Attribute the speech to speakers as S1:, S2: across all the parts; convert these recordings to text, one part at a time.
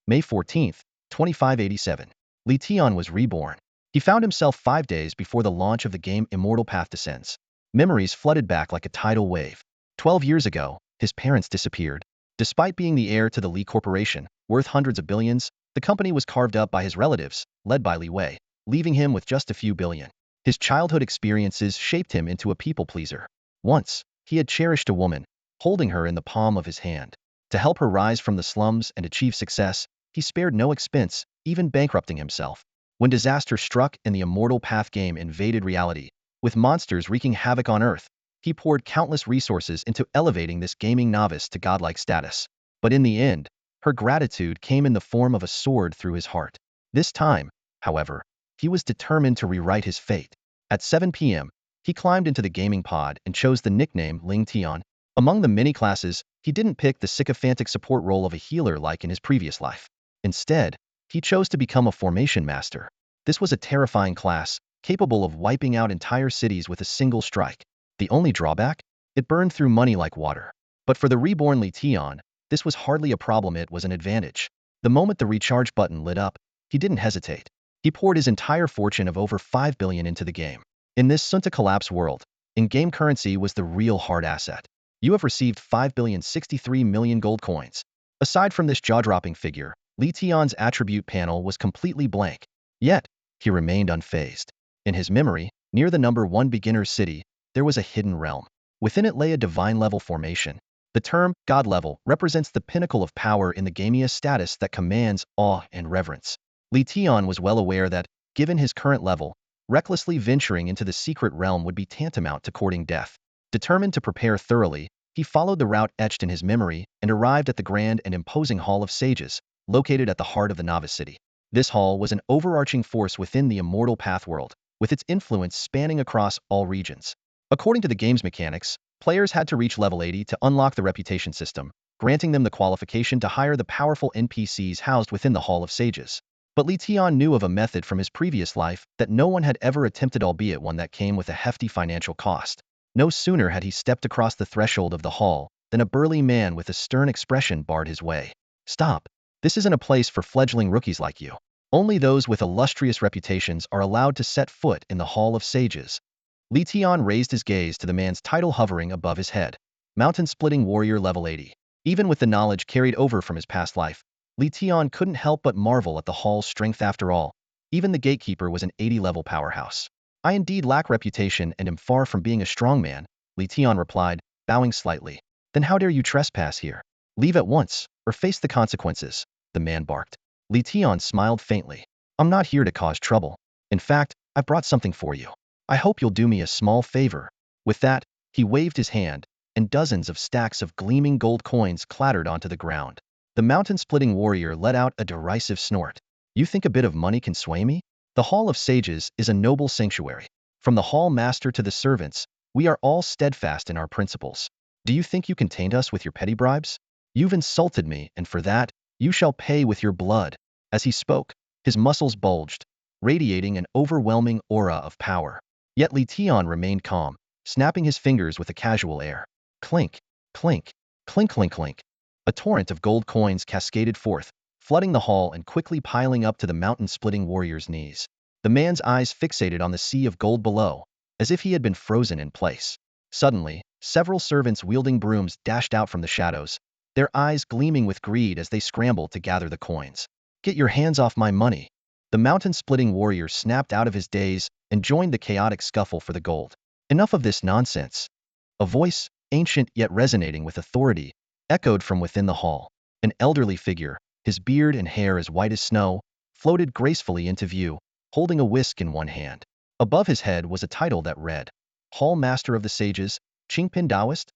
S1: May 14th, 2587. Li Tian was reborn. He found himself 5 days before the launch of the game Immortal Path Descends. Memories flooded back like a tidal wave. 12 years ago, his parents disappeared. Despite being the heir to the Li Corporation, worth hundreds of billions, the company was carved up by his relatives, led by Li Wei, leaving him with just a few billion. His childhood experiences shaped him into a people-pleaser. Once, he had cherished a woman, holding her in the palm of his hand. To help her rise from the slums and achieve success, he spared no expense, even bankrupting himself. When disaster struck and the Immortal Path game invaded reality, with monsters wreaking havoc on Earth, he poured countless resources into elevating this gaming novice to godlike status. But in the end, her gratitude came in the form of a sword through his heart. This time, however, he was determined to rewrite his fate. At 7 p.m., he climbed into the gaming pod and chose the nickname Ling Tian. Among the many classes, he didn't pick the sycophantic support role of a healer like in his previous life. Instead, he chose to become a formation master. This was a terrifying class, capable of wiping out entire cities with a single strike. The only drawback? It burned through money like water. But for the reborn Li Tian, this was hardly a problem, it was an advantage. The moment the recharge button lit up, he didn't hesitate. He poured his entire fortune of over 5 billion into the game. In this soon-to-collapse world, in-game currency was the real hard asset. You have received 5,063 million gold coins. Aside from this jaw-dropping figure, Li Tian's attribute panel was completely blank. Yet, he remained unfazed. In his memory, near the number 1 beginner's city, there was a hidden realm. Within it lay a divine-level formation. The term, God level, represents the pinnacle of power in the gaming status that commands awe and reverence. Li Tian was well aware that, given his current level, recklessly venturing into the secret realm would be tantamount to courting death. Determined to prepare thoroughly, he followed the route etched in his memory and arrived at the grand and imposing Hall of Sages, located at the heart of the novice city. This hall was an overarching force within the Immortal Path world, with its influence spanning across all regions. According to the game's mechanics, players had to reach level 80 to unlock the reputation system, granting them the qualification to hire the powerful NPCs housed within the Hall of Sages. But Li Tian knew of a method from his previous life that no one had ever attempted, albeit one that came with a hefty financial cost. No sooner had he stepped across the threshold of the hall than a burly man with a stern expression barred his way. "Stop. This isn't a place for fledgling rookies like you. Only those with illustrious reputations are allowed to set foot in the Hall of Sages." Li Tian raised his gaze to the man's title hovering above his head. Mountain-splitting warrior level 80. Even with the knowledge carried over from his past life, Li Tian couldn't help but marvel at the hall's strength after all. Even the gatekeeper was an 80-level powerhouse. "I indeed lack reputation and am far from being a strong man," Li Tian replied, bowing slightly. "Then how dare you trespass here? Leave at once, or face the consequences," the man barked. Li Tian smiled faintly. "I'm not here to cause trouble. In fact, I brought something for you. I hope you'll do me a small favor." With that, he waved his hand, and dozens of stacks of gleaming gold coins clattered onto the ground. The mountain-splitting warrior let out a derisive snort. "You think a bit of money can sway me? The Hall of Sages is a noble sanctuary. From the hall master to the servants, we are all steadfast in our principles. Do you think you can taint us with your petty bribes? You've insulted me, and for that, you shall pay with your blood." As he spoke, his muscles bulged, radiating an overwhelming aura of power. Yet Li Tian remained calm, snapping his fingers with a casual air. Clink, clink, clink, clink, clink. A torrent of gold coins cascaded forth, flooding the hall and quickly piling up to the mountain-splitting warrior's knees. The man's eyes fixated on the sea of gold below, as if he had been frozen in place. Suddenly, several servants wielding brooms dashed out from the shadows, their eyes gleaming with greed as they scrambled to gather the coins. "Get your hands off my money!" The mountain-splitting warrior snapped out of his daze and joined the chaotic scuffle for the gold. "Enough of this nonsense!" A voice, ancient yet resonating with authority, echoed from within the hall. An elderly figure, his beard and hair as white as snow, floated gracefully into view, holding a whisk in one hand. Above his head was a title that read, Hall Master of the Sages, Qingpin Taoist?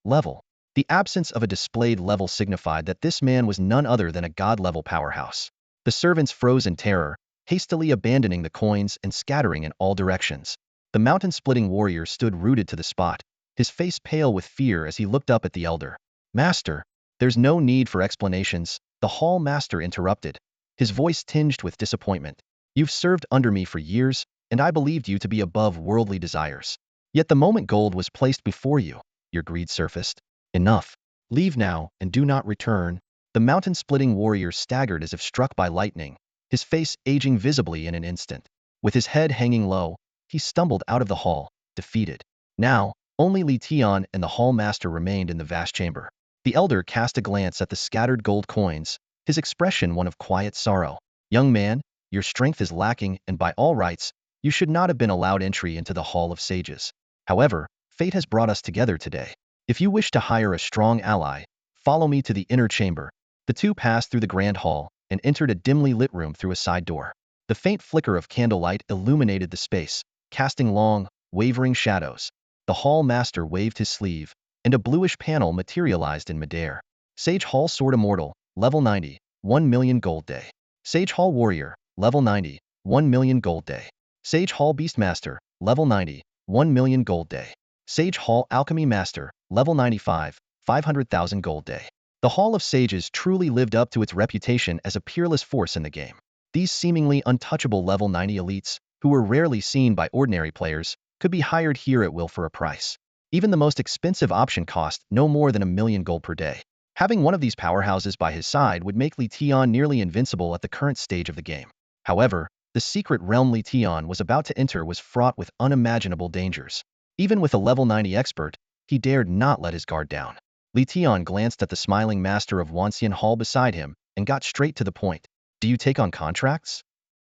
S1: Level. The absence of a displayed level signified that this man was none other than a god-level powerhouse. The servants froze in terror, hastily abandoning the coins and scattering in all directions. The mountain-splitting warrior stood rooted to the spot, his face pale with fear as he looked up at the elder. "Master, there's no need for explanations," the hall master interrupted, his voice tinged with disappointment. "You've served under me for years, and I believed you to be above worldly desires. Yet the moment gold was placed before you, your greed surfaced. Enough. Leave now and do not return." The mountain-splitting warrior staggered as if struck by lightning, his face aging visibly in an instant. With his head hanging low, he stumbled out of the hall, defeated. Now, only Li Tian and the hall master remained in the vast chamber. The elder cast a glance at the scattered gold coins, his expression one of quiet sorrow. Young man, your strength is lacking, and by all rights, you should not have been allowed entry into the Hall of Sages. However, fate has brought us together today. If you wish to hire a strong ally, follow me to the inner chamber. The two passed through the grand hall and entered a dimly lit room through a side door. The faint flicker of candlelight illuminated the space, casting long, wavering shadows. The hall master waved his sleeve, and a bluish panel materialized in midair. Sage Hall Sword Immortal, level 90, 1 million gold day. Sage Hall Warrior, level 90, 1 million gold day. Sage Hall Beastmaster, level 90, 1 million gold day. Sage Hall Alchemy Master, level 95, 500,000 gold day. The Hall of Sages truly lived up to its reputation as a peerless force in the game. These seemingly untouchable level 90 elites, who were rarely seen by ordinary players, could be hired here at will for a price. Even the most expensive option cost no more than 1 million gold per day. Having one of these powerhouses by his side would make Li Tian nearly invincible at the current stage of the game. However, the secret realm Li Tian was about to enter was fraught with unimaginable dangers. Even with a level 90 expert, he dared not let his guard down. Li Tian glanced at the smiling master of Wanxian Hall beside him and got straight to the point. Do you take on contracts?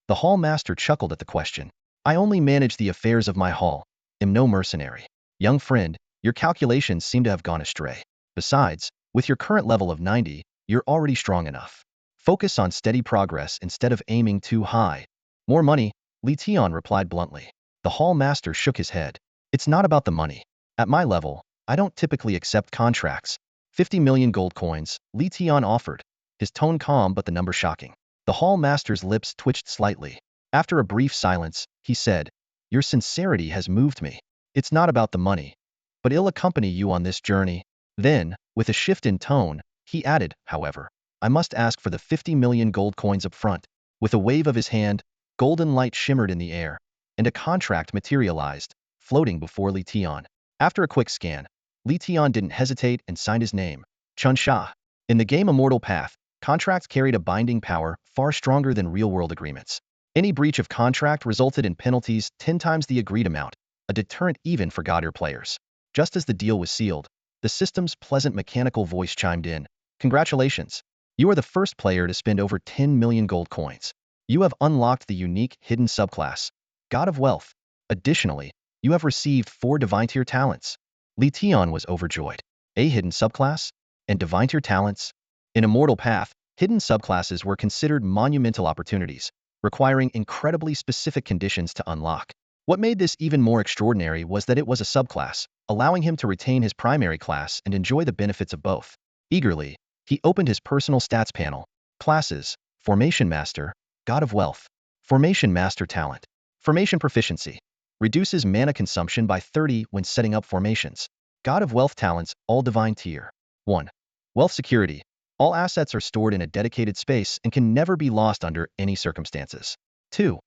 S1: The hall master chuckled at the question. I only manage the affairs of my hall, am no mercenary. Young friend, your calculations seem to have gone astray. Besides, with your current level of 90, you're already strong enough. Focus on steady progress instead of aiming too high. More money, Li Tian replied bluntly. The hall master shook his head. It's not about the money. At my level, I don't typically accept contracts. 50 million gold coins, Li Tian offered, his tone calm but the number shocking. The hall master's lips twitched slightly. After a brief silence, he said, your sincerity has moved me. It's not about the money, but I'll accompany you on this journey. Then, with a shift in tone, he added, however, I must ask for the 50 million gold coins up front. With a wave of his hand, golden light shimmered in the air, and a contract materialized, floating before Li Tian. After a quick scan, Li Tian didn't hesitate and signed his name, Chun Sha. In the game Immortal Path, contracts carried a binding power far stronger than real-world agreements. Any breach of contract resulted in penalties 10 times the agreed amount, a deterrent even for godder players. Just as the deal was sealed, the system's pleasant mechanical voice chimed in. Congratulations! You are the first player to spend over 10 million gold coins. You have unlocked the unique hidden subclass, God of Wealth. Additionally, you have received 4 divine tier talents. Li Tian was overjoyed. A hidden subclass? And divine tier talents? In Immortal Path, hidden subclasses were considered monumental opportunities, requiring incredibly specific conditions to unlock. What made this even more extraordinary was that it was a subclass, allowing him to retain his primary class and enjoy the benefits of both. Eagerly, he opened his personal stats panel. Classes, Formation Master, God of Wealth. Formation Master Talent. Formation Proficiency. Reduces mana consumption by 30 when setting up formations. God of Wealth Talents, all divine tier. 1. Wealth Security. All assets are stored in a dedicated space and can never be lost under any circumstances. 2.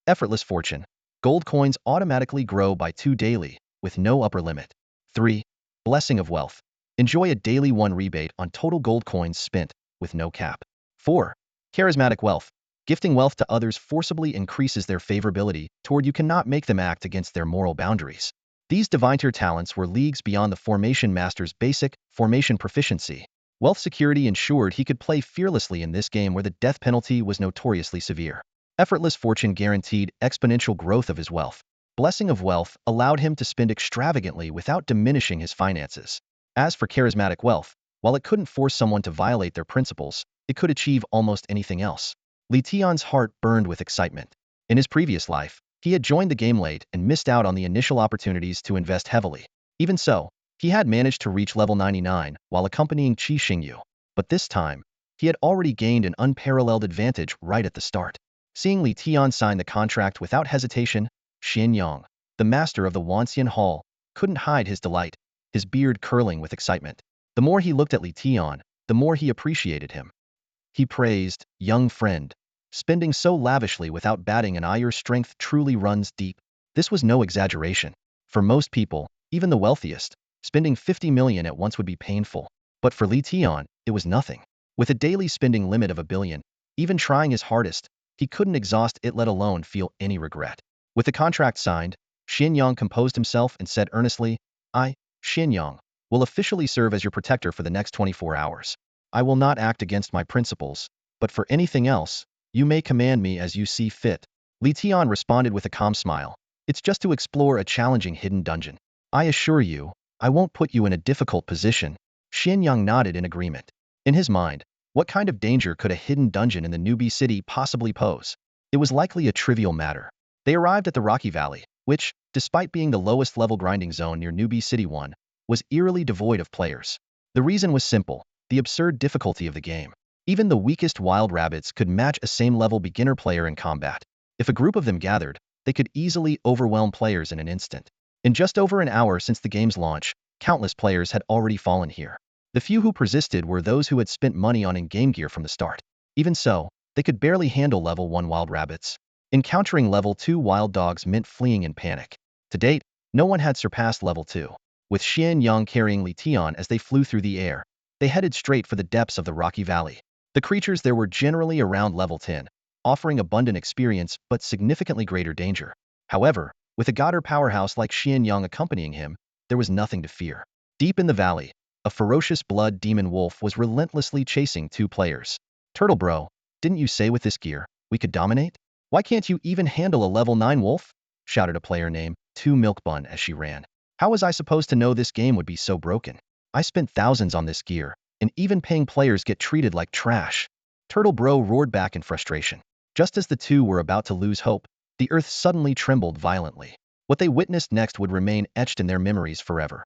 S1: Effortless Fortune. Gold coins automatically grow by 2 daily, with no upper limit. 3. Blessing of Wealth. Enjoy a daily 1 rebate on total gold coins spent, with no cap. 4. Charismatic Wealth. Gifting wealth to others forcibly increases their favorability toward you cannot make them act against their moral boundaries. These divine tier talents were leagues beyond the Formation Master's basic formation proficiency. Wealth security ensured he could play fearlessly in this game where the death penalty was notoriously severe. Effortless Fortune guaranteed exponential growth of his wealth. Blessing of Wealth allowed him to spend extravagantly without diminishing his finances. As for Charismatic Wealth, while it couldn't force someone to violate their principles, it could achieve almost anything else. Li Tian's heart burned with excitement. In his previous life, he had joined the game late and missed out on the initial opportunities to invest heavily. Even so, he had managed to reach level 99 while accompanying Qi Xingyu. But this time, he had already gained an unparalleled advantage right at the start. Seeing Li Tian sign the contract without hesitation, Xian Yang, the master of the Wanxian Hall, couldn't hide his delight, his beard curling with excitement. The more he looked at Li Tian, the more he appreciated him. He praised, young friend, spending so lavishly without batting an eye, your strength truly runs deep. This was no exaggeration. For most people, even the wealthiest, spending 50 million at once would be painful. But for Li Tian, it was nothing. With a daily spending limit of 1 billion, even trying his hardest, he couldn't exhaust it, let alone feel any regret. With the contract signed, Xianyang composed himself and said earnestly, I, Xianyang, will officially serve as your protector for the next 24 hours. I will not act against my principles, but for anything else, you may command me as you see fit. Li Tian responded with a calm smile. It's just to explore a challenging hidden dungeon. I assure you, I won't put you in a difficult position. Xianyang nodded in agreement. In his mind, what kind of danger could a hidden dungeon in the newbie city possibly pose? It was likely a trivial matter. They arrived at the Rocky Valley, which, despite being the lowest level grinding zone near Newbie City 1, was eerily devoid of players. The reason was simple, the absurd difficulty of the game. Even the weakest wild rabbits could match a same-level beginner player in combat. If a group of them gathered, they could easily overwhelm players in an instant. In just over an hour since the game's launch, countless players had already fallen here. The few who persisted were those who had spent money on in-game gear from the start. Even so, they could barely handle level 1 wild rabbits. Encountering level 2 wild dogs meant fleeing in panic. To date, no one had surpassed level 2. With Xianyang carrying Li Tian as they flew through the air, they headed straight for the depths of the Rocky Valley. The creatures there were generally around level 10, offering abundant experience but significantly greater danger. However, with a Godder powerhouse like Xianyang accompanying him, there was nothing to fear. Deep in the valley, a ferocious blood demon wolf was relentlessly chasing 2 players. Turtle bro, didn't you say with this gear, we could dominate? Why can't you even handle a level 9 wolf? Shouted a player named 2 Milk Bun as she ran. How was I supposed to know this game would be so broken? I spent thousands on this gear, and even paying players get treated like trash. Turtle bro roared back in frustration. Just as the two were about to lose hope, the earth suddenly trembled violently. What they witnessed next would remain etched in their memories forever.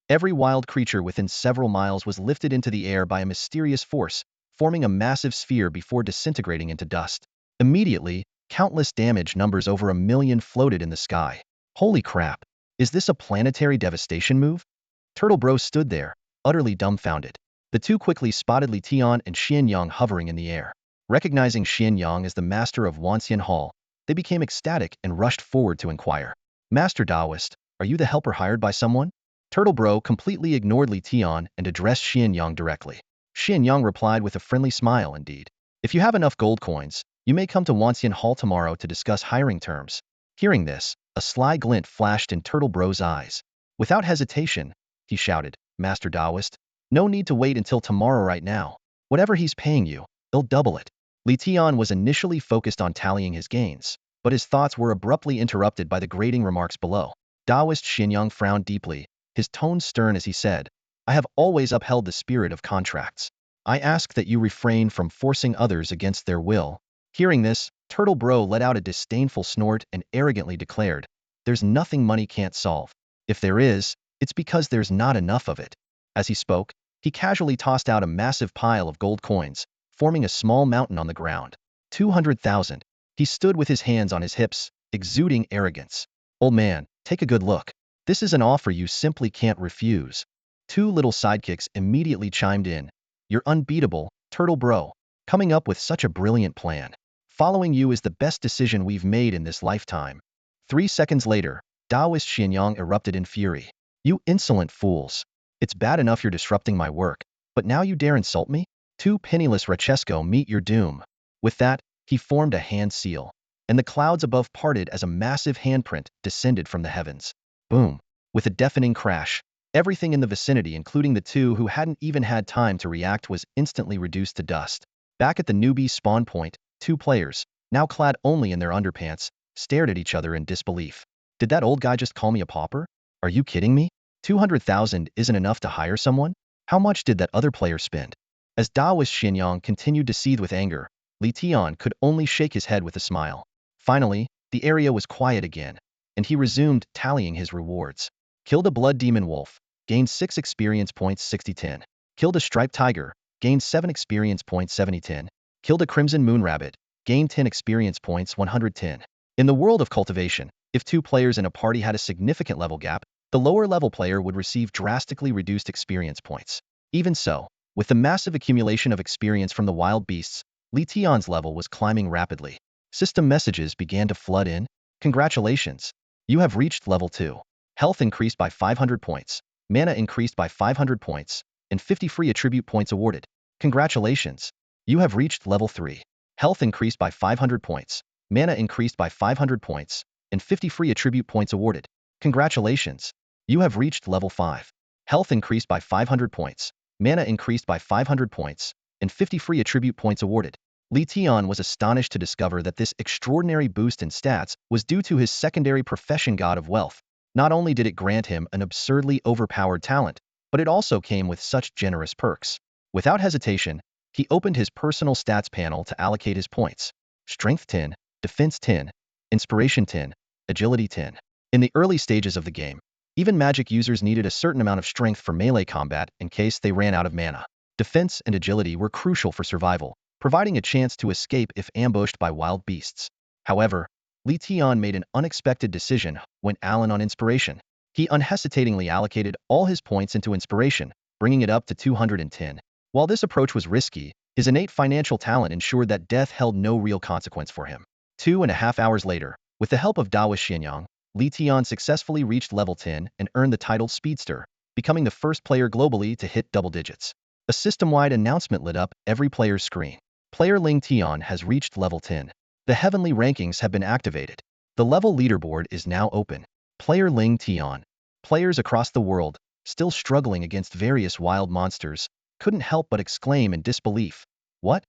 S1: Every wild creature within several miles was lifted into the air by a mysterious force, forming a massive sphere before disintegrating into dust. Immediately, countless damage numbers over 1 million floated in the sky. Holy crap! Is this a planetary devastation move? Turtle Bro stood there, utterly dumbfounded. The two quickly spotted Li Tian and Xianyang hovering in the air. Recognizing Xianyang as the master of Wanxian Hall, they became ecstatic and rushed forward to inquire. Master Taoist, are you the helper hired by someone? Turtle Bro completely ignored Li Tian and addressed Xianyang directly. Xianyang replied with a friendly smile indeed. If you have enough gold coins, you may come to Wanxian Hall tomorrow to discuss hiring terms. Hearing this, a sly glint flashed in Turtle Bro's eyes. Without hesitation, he shouted, Master Taoist, no need to wait until tomorrow right now. Whatever he's paying you, he'll double it. Li Tian was initially focused on tallying his gains, but his thoughts were abruptly interrupted by the grating remarks below. Taoist Xianyang frowned deeply, his tone stern as he said, I have always upheld the spirit of contracts. I ask that you refrain from forcing others against their will. Hearing this, Turtle Bro let out a disdainful snort and arrogantly declared, there's nothing money can't solve. If there is, it's because there's not enough of it. As he spoke, he casually tossed out a massive pile of gold coins, forming a small mountain on the ground. 200,000. He stood with his hands on his hips, exuding arrogance. Old man, take a good look. This is an offer you simply can't refuse. 2 little sidekicks immediately chimed in. You're unbeatable, Turtle Bro. Coming up with such a brilliant plan. Following you is the best decision we've made in this lifetime. 3 seconds later, Taoist Xianyang erupted in fury. You insolent fools. It's bad enough you're disrupting my work, but now you dare insult me? 2 penniless Rachesco meet your doom. With that, he formed a hand seal, and the clouds above parted as a massive handprint descended from the heavens. Boom. With a deafening crash, everything in the vicinity, including the two who hadn't even had time to react, was instantly reduced to dust. Back at the newbie spawn point, 2 players, now clad only in their underpants, stared at each other in disbelief. Did that old guy just call me a pauper? Are you kidding me? 200,000 isn't enough to hire someone? How much did that other player spend? As Taoist Xianyang continued to seethe with anger, Li Tian could only shake his head with a smile. Finally, the area was quiet again, and he resumed tallying his rewards. Killed a blood demon wolf, gained 6 experience points 60-10. Killed a striped tiger, gained 7 experience points 70-10. Killed a crimson moon rabbit, gained 10 experience points 110. In the world of cultivation, if 2 players in a party had a significant level gap, the lower level player would receive drastically reduced experience points. Even so, with the massive accumulation of experience from the wild beasts, Li Tian's level was climbing rapidly. System messages began to flood in. Congratulations! You have reached level 2. Health increased by 500 points, mana increased by 500 points, and 50 free attribute points awarded. Congratulations! You have reached level 3. Health increased by 500 points. Mana increased by 500 points. And 50 free attribute points awarded. Congratulations! You have reached level 5. Health increased by 500 points. Mana increased by 500 points. And 50 free attribute points awarded. Li Tian was astonished to discover that this extraordinary boost in stats was due to his secondary profession God of Wealth. Not only did it grant him an absurdly overpowered talent, but it also came with such generous perks. Without hesitation, he opened his personal stats panel to allocate his points. Strength 10, Defense 10, Inspiration 10, Agility 10. In the early stages of the game, even magic users needed a certain amount of strength for melee combat in case they ran out of mana. Defense and agility were crucial for survival, providing a chance to escape if ambushed by wild beasts. However, Li Tian made an unexpected decision when Allen on Inspiration. He unhesitatingly allocated all his points into Inspiration, bringing it up to 210. While this approach was risky, his innate financial talent ensured that death held no real consequence for him. 2.5 hours later, with the help of Dawa Xianyang, Li Tian successfully reached level 10 and earned the title Speedster, becoming the first player globally to hit double digits. A system-wide announcement lit up every player's screen. Player Ling Tian has reached level 10. The heavenly rankings have been activated. The level leaderboard is now open. Player Ling Tian. Players across the world, still struggling against various wild monsters, couldn't help but exclaim in disbelief. What?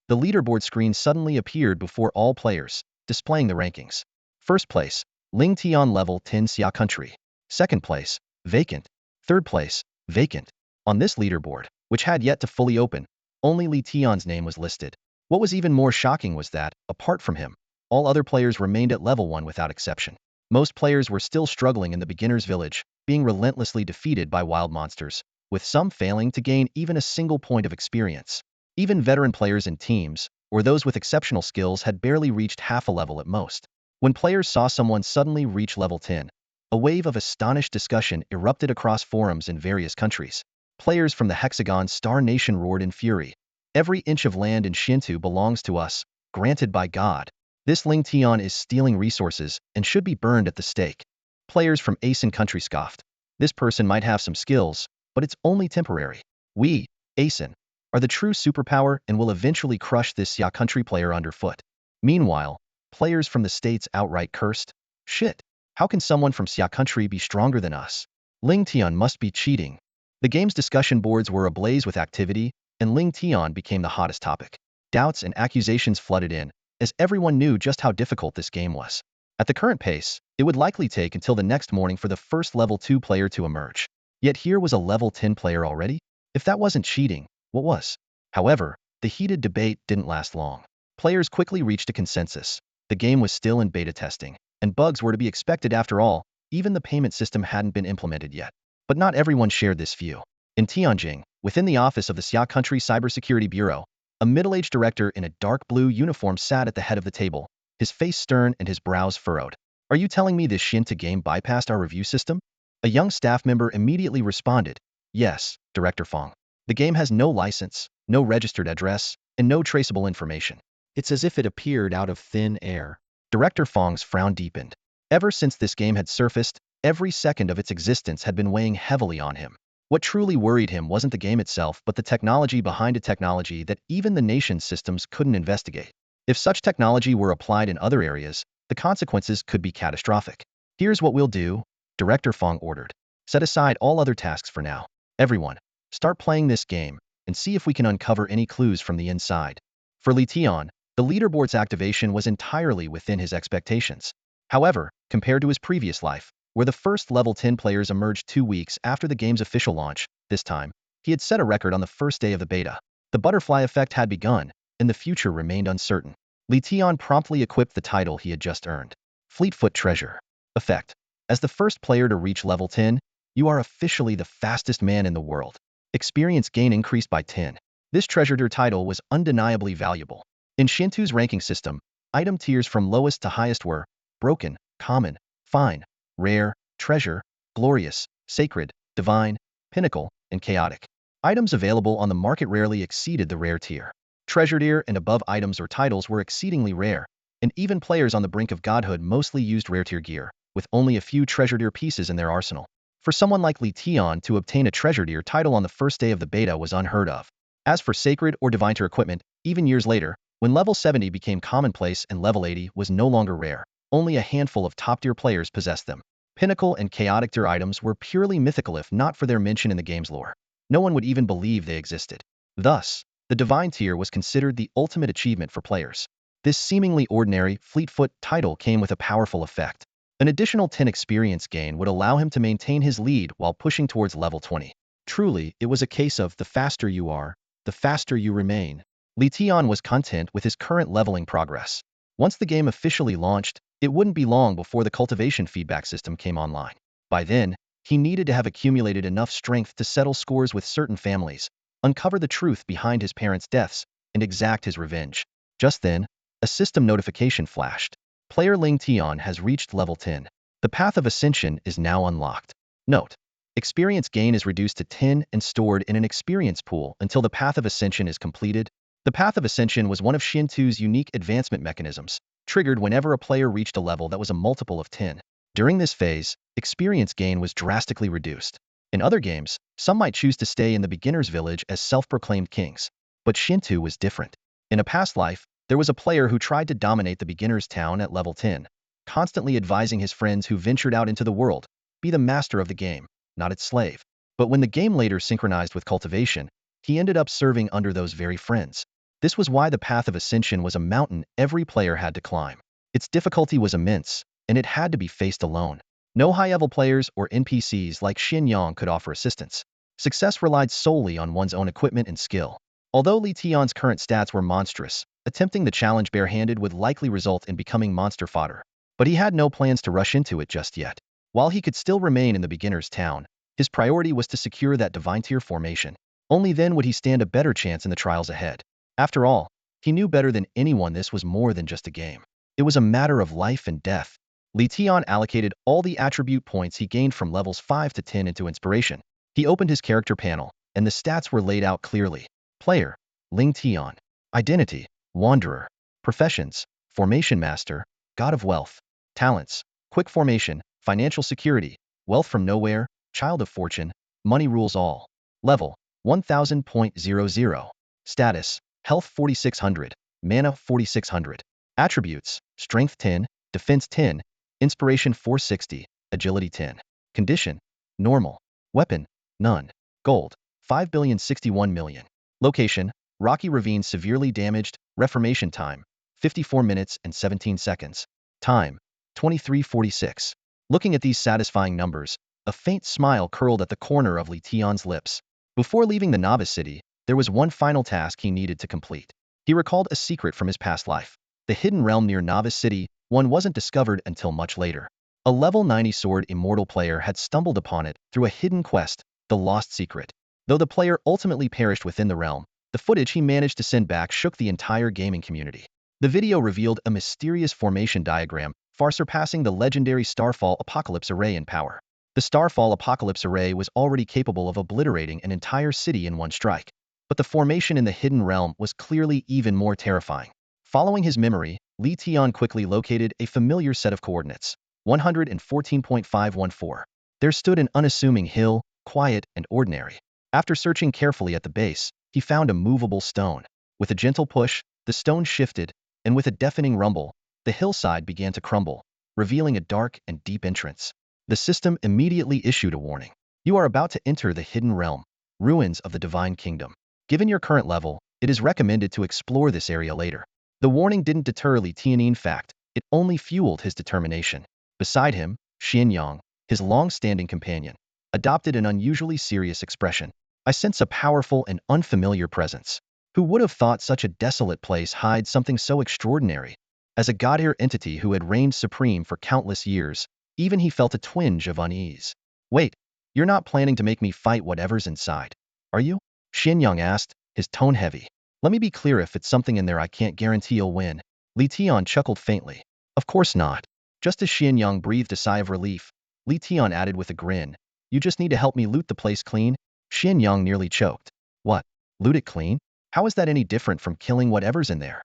S1: The leaderboard screen suddenly appeared before all players, displaying the rankings. First place, Ling Tian level 10 Xia Country. Second place, vacant. Third place, vacant. On this leaderboard, which had yet to fully open, only Li Tian's name was listed. What was even more shocking was that, apart from him, all other players remained at level 1 without exception. Most players were still struggling in the beginner's village, being relentlessly defeated by wild monsters, with some failing to gain even a single point of experience. Even veteran players in teams, or those with exceptional skills, had barely reached half a level at most. When players saw someone suddenly reach level 10, a wave of astonished discussion erupted across forums in various countries. Players from the Hexagon Star Nation roared in fury. Every inch of land in Shinto belongs to us, granted by God. This Ling Tian is stealing resources and should be burned at the stake. Players from Asen country scoffed. This person might have some skills, but it's only temporary. We, Asen, are the true superpower and will eventually crush this Xia country player underfoot. Meanwhile, players from the states outright cursed. Shit, how can someone from Xia country be stronger than us? Ling Tian must be cheating. The game's discussion boards were ablaze with activity, and Ling Tian became the hottest topic. Doubts and accusations flooded in, as everyone knew just how difficult this game was. At the current pace, it would likely take until the next morning for the first level 2 player to emerge. Yet here was a level 10 player already? If that wasn't cheating, what was? However, the heated debate didn't last long. Players quickly reached a consensus. The game was still in beta testing, and bugs were to be expected after all. Even the payment system hadn't been implemented yet. But not everyone shared this view. In Tianjing, within the office of the Xia Country Cybersecurity Bureau, a middle-aged director in a dark blue uniform sat at the head of the table, his face stern and his brows furrowed. Are you telling me this Shinta game bypassed our review system? A young staff member immediately responded, yes, Director Fong. The game has no license, no registered address, and no traceable information. It's as if it appeared out of thin air. Director Fong's frown deepened. Ever since this game had surfaced, every second of its existence had been weighing heavily on him. What truly worried him wasn't the game itself but the technology behind a technology that even the nation's systems couldn't investigate. If such technology were applied in other areas, the consequences could be catastrophic. Here's what we'll do, Director Fong ordered. Set aside all other tasks for now. Everyone, start playing this game, and see if we can uncover any clues from the inside. For Li Tian, the leaderboard's activation was entirely within his expectations. However, compared to his previous life, where the first level 10 players emerged 2 weeks after the game's official launch, this time, he had set a record on the first day of the beta. The butterfly effect had begun, and the future remained uncertain. Li Tian promptly equipped the title he had just earned. Fleetfoot Treasure. Effect. As the first player to reach level 10, you are officially the fastest man in the world. Experience gain increased by 10. This treasure title was undeniably valuable. In Shinto's ranking system, item tiers from lowest to highest were broken, common, fine, rare, treasure, glorious, sacred, divine, pinnacle, and chaotic. Items available on the market rarely exceeded the rare tier. Treasure tier and above items or titles were exceedingly rare, and even players on the brink of godhood mostly used rare tier gear, with only a few treasure tier pieces in their arsenal. For someone like Li Tian to obtain a treasure tier title on the first day of the beta was unheard of. As for sacred or divine tier equipment, even years later, when level 70 became commonplace and level 80 was no longer rare, only a handful of top-tier players possessed them. Pinnacle and chaotic tier items were purely mythical if not for their mention in the game's lore. No one would even believe they existed. Thus, the divine tier was considered the ultimate achievement for players. This seemingly ordinary, fleet-foot title came with a powerful effect. An additional 10 experience gain would allow him to maintain his lead while pushing towards level 20. Truly, it was a case of the faster you are, the faster you remain. Li Tian was content with his current leveling progress. Once the game officially launched, it wouldn't be long before the cultivation feedback system came online. By then, he needed to have accumulated enough strength to settle scores with certain families, uncover the truth behind his parents' deaths, and exact his revenge. Just then, a system notification flashed. Player Ling Tian has reached level 10. The path of ascension is now unlocked. Note: experience gain is reduced to 10 and stored in an experience pool until the path of ascension is completed. The path of ascension was one of Shin-Tu's unique advancement mechanisms, triggered whenever a player reached a level that was a multiple of 10. During this phase, experience gain was drastically reduced. In other games, some might choose to stay in the beginner's village as self-proclaimed kings. But Shin-Tu was different. In a past life, there was a player who tried to dominate the beginner's town at level 10, constantly advising his friends who ventured out into the world, be the master of the game, not its slave. But when the game later synchronized with cultivation, he ended up serving under those very friends. This was why the path of ascension was a mountain every player had to climb. Its difficulty was immense, and it had to be faced alone. No high-level players or NPCs like Xin Yang could offer assistance. Success relied solely on one's own equipment and skill. Although Li Tian's current stats were monstrous, attempting the challenge barehanded would likely result in becoming monster fodder. But he had no plans to rush into it just yet. While he could still remain in the beginner's town, his priority was to secure that divine tier formation. Only then would he stand a better chance in the trials ahead. After all, he knew better than anyone this was more than just a game. It was a matter of life and death. Li Tian allocated all the attribute points he gained from levels 5 to 10 into inspiration. He opened his character panel, and the stats were laid out clearly. Player: Ling Tian. Identity: Wanderer. Professions: Formation Master, God of Wealth. Talents: Quick Formation, Financial Security, Wealth from Nowhere, Child of Fortune, Money Rules All. Level: 1000.00. Status: Health 4600, Mana 4600. Attributes: Strength 10, Defense 10, Inspiration 460, Agility 10. Condition: Normal. Weapon: None. Gold: 5,061,000,000. Location: Rocky Ravine severely damaged. Reformation time: 54 minutes and 17 seconds. Time: 23:46. Looking at these satisfying numbers, a faint smile curled at the corner of Li Tian's lips. Before leaving the novice city, there was one final task he needed to complete. He recalled a secret from his past life. The hidden realm near Novice City, one wasn't discovered until much later. A level 90 sword immortal player had stumbled upon it through a hidden quest, the Lost Secret. Though the player ultimately perished within the realm, the footage he managed to send back shook the entire gaming community. The video revealed a mysterious formation diagram, far surpassing the legendary Starfall Apocalypse Array in power. The Starfall Apocalypse Array was already capable of obliterating an entire city in one strike. But the formation in the hidden realm was clearly even more terrifying. Following his memory, Li Tian quickly located a familiar set of coordinates: 114.514. There stood an unassuming hill, quiet and ordinary. After searching carefully at the base, he found a movable stone. With a gentle push, the stone shifted, and with a deafening rumble, the hillside began to crumble, revealing a dark and deep entrance. The system immediately issued a warning. You are about to enter the hidden realm, ruins of the divine kingdom. Given your current level, it is recommended to explore this area later. The warning didn't deter Li Tian. In fact, it only fueled his determination. Beside him, Xian Yang, his long-standing companion, adopted an unusually serious expression. I sense a powerful and unfamiliar presence. Who would have thought such a desolate place hides something so extraordinary? As a god-ear entity who had reigned supreme for countless years, even he felt a twinge of unease. Wait, you're not planning to make me fight whatever's inside, are you? Xian Yang asked, his tone heavy. Let me be clear, if it's something in there I can't guarantee you'll win. Li Tian chuckled faintly. Of course not. Just as Xian Yang breathed a sigh of relief, Li Tian added with a grin. You just need to help me loot the place clean. Xian Yang nearly choked. What? Loot it clean? How is that any different from killing whatever's in there?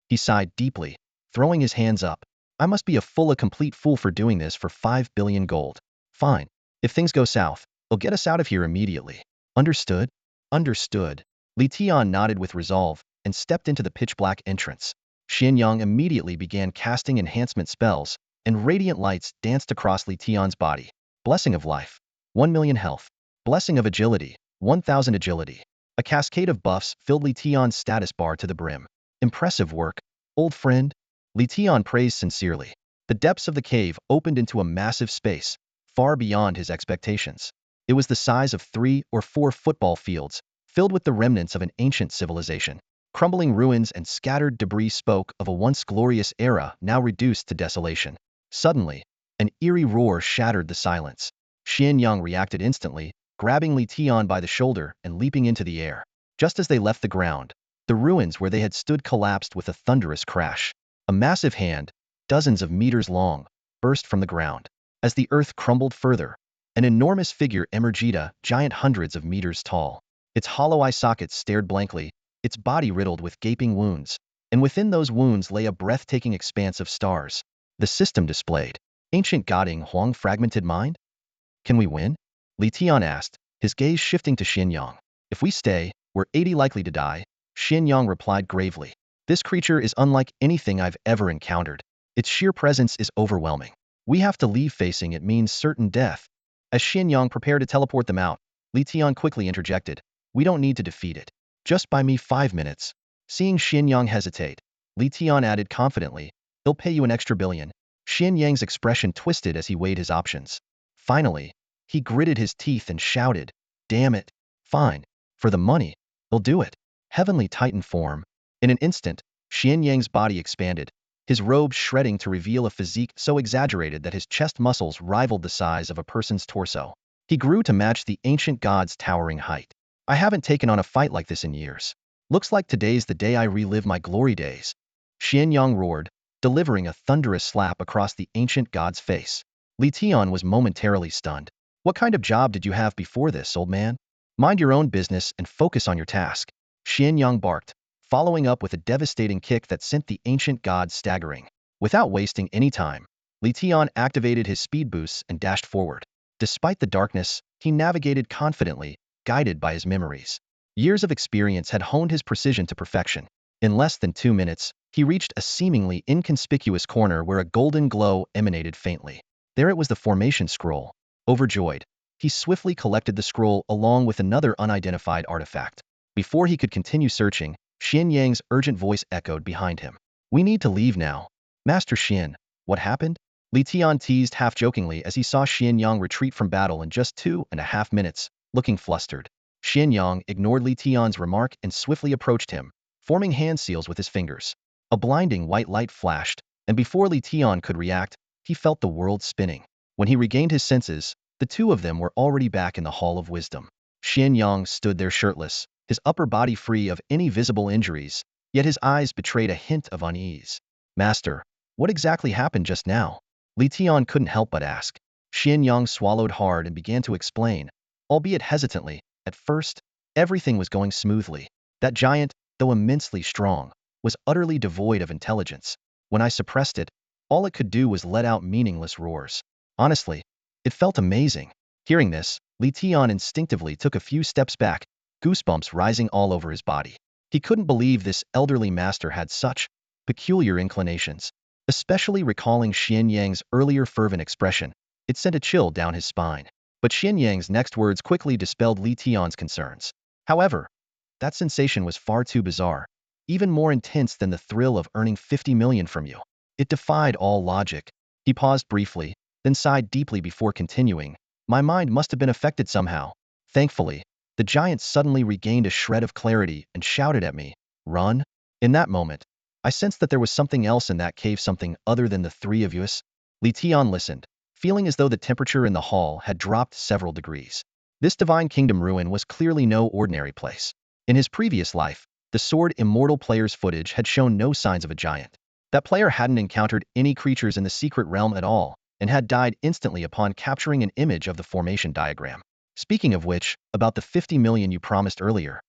S1: He sighed deeply, throwing his hands up. I must be a complete fool for doing this for 5 billion gold. Fine. If things go south, they'll get us out of here immediately. Understood? Understood. Li Tian nodded with resolve and stepped into the pitch-black entrance. Xianyang immediately began casting enhancement spells, and radiant lights danced across Li Tian's body. Blessing of life. 1,000,000 health. Blessing of agility. 1,000 agility. A cascade of buffs filled Li Tian's status bar to the brim. Impressive work, old friend. Li Tian praised sincerely. The depths of the cave opened into a massive space, far beyond his expectations. It was the size of 3 or 4 football fields, filled with the remnants of an ancient civilization. Crumbling ruins and scattered debris spoke of a once glorious era now reduced to desolation. Suddenly, an eerie roar shattered the silence. Xianyang reacted instantly, grabbing Li Tian by the shoulder and leaping into the air. Just as they left the ground, the ruins where they had stood collapsed with a thunderous crash. A massive hand, dozens of meters long, burst from the ground. As the earth crumbled further, an enormous figure emerged, a giant hundreds of meters tall. Its hollow eye sockets stared blankly, its body riddled with gaping wounds, and within those wounds lay a breathtaking expanse of stars. The system displayed. Ancient Goding Huang fragmented mind? Can we win? Li Tian asked, his gaze shifting to Xianyang. If we stay, we're 80 likely to die, Xianyang replied gravely. This creature is unlike anything I've ever encountered. Its sheer presence is overwhelming. We have to leave. Facing it means certain death. As Xianyang prepared to teleport them out, Li Tian quickly interjected. We don't need to defeat it. Just buy me 5 minutes. Seeing Xianyang hesitate, Li Tian added confidently, he'll pay you an extra billion. Xianyang's expression twisted as he weighed his options. Finally, he gritted his teeth and shouted, damn it. Fine. For the money, he'll do it. Heavenly Titan form. In an instant, Xianyang's body expanded, his robe shredding to reveal a physique so exaggerated that his chest muscles rivaled the size of a person's torso. He grew to match the ancient god's towering height. I haven't taken on a fight like this in years. Looks like today's the day I relive my glory days. Xianyang roared, delivering a thunderous slap across the ancient god's face. Li Tian was momentarily stunned. What kind of job did you have before this, old man? Mind your own business and focus on your task. Xianyang barked, following up with a devastating kick that sent the ancient god staggering. Without wasting any time, Li Tian activated his speed boosts and dashed forward. Despite the darkness, he navigated confidently, guided by his memories. Years of experience had honed his precision to perfection. In less than 2 minutes, he reached a seemingly inconspicuous corner where a golden glow emanated faintly. There it was, the formation scroll. Overjoyed, he swiftly collected the scroll along with another unidentified artifact. Before he could continue searching, Xianyang's urgent voice echoed behind him. We need to leave now. Master Xian, what happened? Li Tian teased half-jokingly as he saw Xianyang retreat from battle in just 2.5 minutes, looking flustered. Xianyang ignored Li Tian's remark and swiftly approached him, forming hand seals with his fingers. A blinding white light flashed, and before Li Tian could react, he felt the world spinning. When he regained his senses, the two of them were already back in the Hall of Wisdom. Xianyang stood there shirtless, his upper body free of any visible injuries, yet his eyes betrayed a hint of unease. Master, what exactly happened just now? Li Tian couldn't help but ask. Xianyang swallowed hard and began to explain, albeit hesitantly. At first, everything was going smoothly. That giant, though immensely strong, was utterly devoid of intelligence. When I suppressed it, all it could do was let out meaningless roars. Honestly, it felt amazing. Hearing this, Li Tian instinctively took a few steps back, goosebumps rising all over his body. He couldn't believe this elderly master had such peculiar inclinations. Especially recalling Xianyang's earlier fervent expression, it sent a chill down his spine. But Xianyang's next words quickly dispelled Li Tian's concerns. However, that sensation was far too bizarre, even more intense than the thrill of earning 50 million from you. It defied all logic. He paused briefly, then sighed deeply before continuing. My mind must have been affected somehow. Thankfully, the giant suddenly regained a shred of clarity and shouted at me, run? In that moment, I sensed that there was something else in that cave, something other than the three of us. Li Tian listened, feeling as though the temperature in the hall had dropped several degrees. This divine kingdom ruin was clearly no ordinary place. In his previous life, the Sword Immortal player's footage had shown no signs of a giant. That player hadn't encountered any creatures in the secret realm at all, and had died instantly upon capturing an image of the formation diagram. Speaking of which, about the 50 million you promised earlier.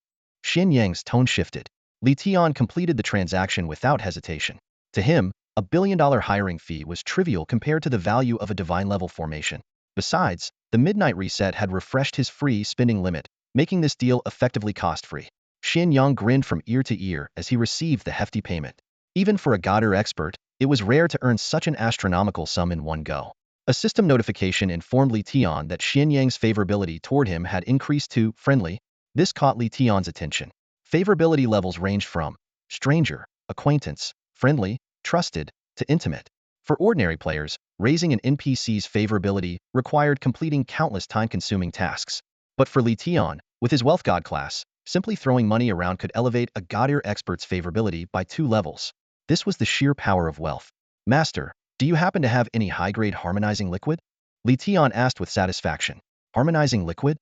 S1: Xianyang's tone shifted. Li Tian completed the transaction without hesitation. To him, a billion-dollar hiring fee was trivial compared to the value of a divine-level formation. Besides, the midnight reset had refreshed his free spending limit, making this deal effectively cost-free. Yang grinned from ear to ear as he received the hefty payment. Even for a god or expert, it was rare to earn such an astronomical sum in one go. A system notification informed Li Tian that Yang's favorability toward him had increased to friendly. This caught Li Tian's attention. Favorability levels ranged from stranger, acquaintance, friendly, trusted, to intimate. For ordinary players, raising an NPC's favorability required completing countless time-consuming tasks. But for Li Tian, with his wealth god class, simply throwing money around could elevate a god-tier expert's favorability by 2 levels. This was the sheer power of wealth. Master, do you happen to have any high-grade harmonizing liquid? Li Tian asked with satisfaction. Harmonizing liquid?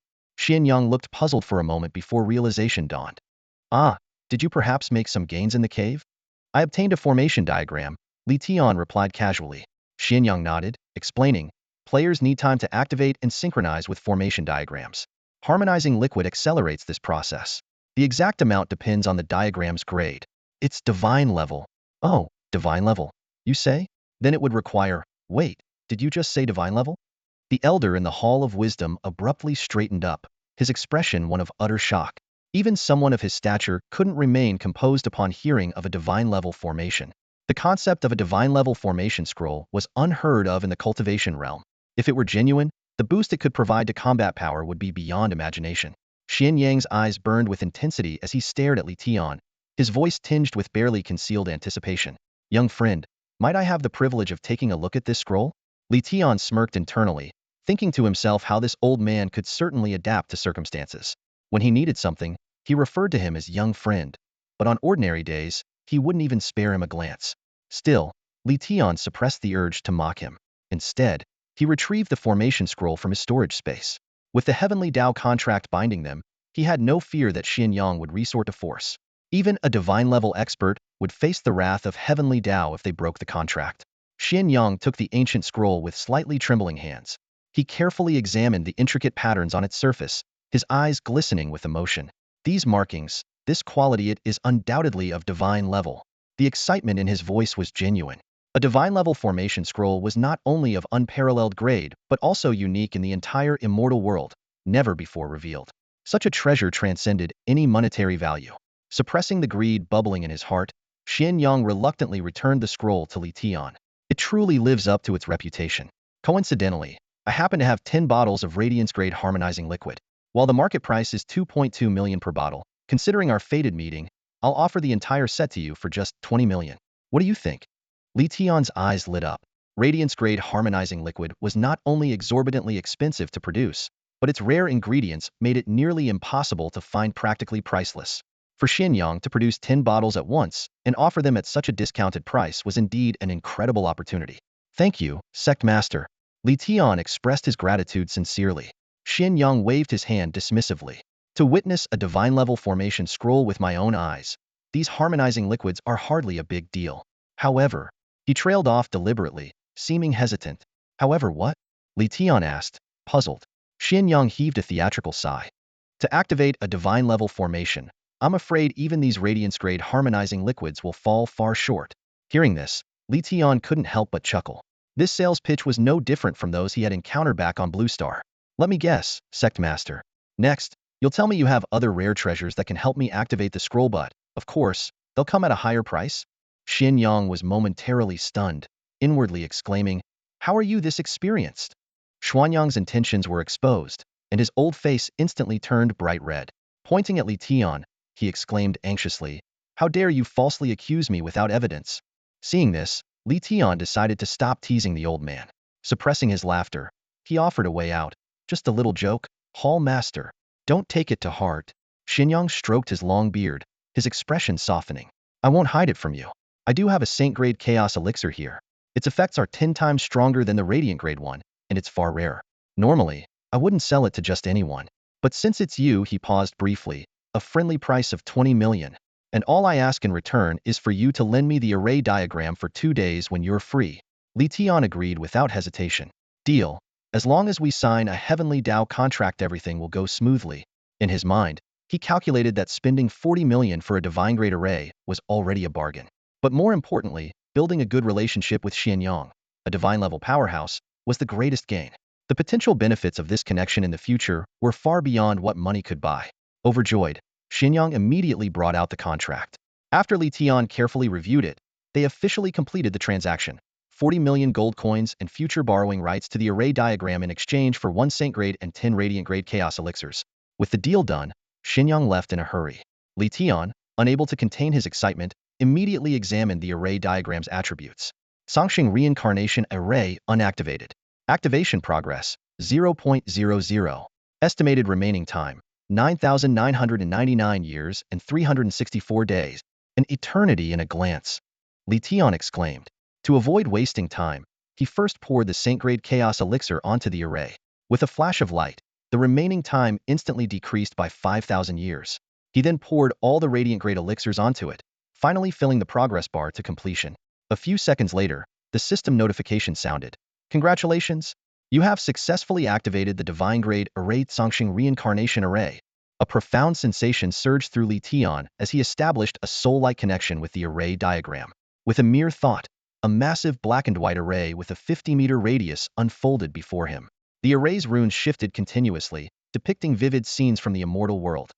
S1: Yang looked puzzled for a moment before realization dawned. Ah, did you perhaps make some gains in the cave? I obtained a formation diagram, Li Tian replied casually. Yang nodded, explaining, players need time to activate and synchronize with formation diagrams. Harmonizing liquid accelerates this process. The exact amount depends on the diagram's grade. It's divine level. Oh, divine level, you say? Then it would require, wait, did you just say divine level? The elder in the Hall of Wisdom abruptly straightened up, his expression one of utter shock. Even someone of his stature couldn't remain composed upon hearing of a divine level formation. The concept of a divine level formation scroll was unheard of in the cultivation realm. If it were genuine, the boost it could provide to combat power would be beyond imagination. Yang's eyes burned with intensity as he stared at Li Tian, his voice tinged with barely concealed anticipation. Young friend, might I have the privilege of taking a look at this scroll? Li Tian smirked internally, thinking to himself how this old man could certainly adapt to circumstances. When he needed something, he referred to him as young friend, but on ordinary days, he wouldn't even spare him a glance. Still, Li Tian suppressed the urge to mock him. Instead, he retrieved the formation scroll from his storage space. With the heavenly Tao contract binding them, he had no fear that Yang would resort to force. Even a divine-level expert would face the wrath of heavenly Tao if they broke the contract. Yang took the ancient scroll with slightly trembling hands. He carefully examined the intricate patterns on its surface, his eyes glistening with emotion. These markings, this quality, it is undoubtedly of divine level. The excitement in his voice was genuine. A divine-level formation scroll was not only of unparalleled grade, but also unique in the entire immortal world, never before revealed. Such a treasure transcended any monetary value. Suppressing the greed bubbling in his heart, Yang reluctantly returned the scroll to Li Tian. It truly lives up to its reputation. Coincidentally, I happen to have 10 bottles of Radiance-grade harmonizing liquid. While the market price is 2.2 million per bottle, considering our fated meeting, I'll offer the entire set to you for just 20 million. What do you think? Li Tian's eyes lit up. Radiance-grade harmonizing liquid was not only exorbitantly expensive to produce, but its rare ingredients made it nearly impossible to find, practically priceless. For Yang to produce 10 bottles at once and offer them at such a discounted price was indeed an incredible opportunity. Thank you, Sect Master. Li Tian expressed his gratitude sincerely. Yang waved his hand dismissively. To witness a divine-level formation scroll with my own eyes, these harmonizing liquids are hardly a big deal. However, he trailed off deliberately, seeming hesitant. However what? Li Tian asked, puzzled. Yang heaved a theatrical sigh. To activate a divine-level formation, I'm afraid even these radiance-grade harmonizing liquids will fall far short. Hearing this, Li Tian couldn't help but chuckle. This sales pitch was no different from those he had encountered back on Blue Star. Let me guess, Sect Master. Next, you'll tell me you have other rare treasures that can help me activate the scroll, but, of course, they'll come at a higher price? Yang was momentarily stunned, inwardly exclaiming, how are you this experienced? Xuanyang's intentions were exposed, and his old face instantly turned bright red. Pointing at Li Tian, he exclaimed anxiously, how dare you falsely accuse me without evidence? Seeing this, Li Tian decided to stop teasing the old man. Suppressing his laughter, he offered a way out. Just a little joke, Hall Master. Don't take it to heart. Yang stroked his long beard, his expression softening. I won't hide it from you. I do have a Saint-grade Chaos Elixir here. Its effects are 10 times stronger than the Radiant-grade one, and it's far rarer. Normally, I wouldn't sell it to just anyone. But since it's you, he paused briefly, a friendly price of 20 million. And all I ask in return is for you to lend me the array diagram for 2 days when you're free. Li Tian agreed without hesitation. Deal. As long as we sign a heavenly Tao contract, everything will go smoothly. In his mind, he calculated that spending 40 million for a divine-grade array was already a bargain. But more importantly, building a good relationship with Yang, a divine-level powerhouse, was the greatest gain. The potential benefits of this connection in the future were far beyond what money could buy. Overjoyed, Xinyang immediately brought out the contract. After Li Tian carefully reviewed it, they officially completed the transaction. 40 million gold coins and future borrowing rights to the array diagram in exchange for 1 Saint Grade and 10 Radiant Grade Chaos Elixirs. With the deal done, Xinyang left in a hurry. Li Tian, unable to contain his excitement, immediately examined the array diagram's attributes. Songxing Reincarnation Array unactivated. Activation progress 0.00. Estimated remaining time 9,999 years and 364 days. An eternity in a glance. Li Tian exclaimed. To avoid wasting time, he first poured the Saint Grade Chaos Elixir onto the array. With a flash of light, the remaining time instantly decreased by 5,000 years. He then poured all the Radiant Grade Elixirs onto it, finally filling the progress bar to completion. A few seconds later, the system notification sounded. Congratulations! You have successfully activated the Divine Grade Array Songxing Reincarnation Array. A profound sensation surged through Li Tian as he established a soul-like connection with the array diagram. With a mere thought, a massive black and white array with a 50-meter radius unfolded before him. The array's runes shifted continuously, depicting vivid scenes from the immortal world.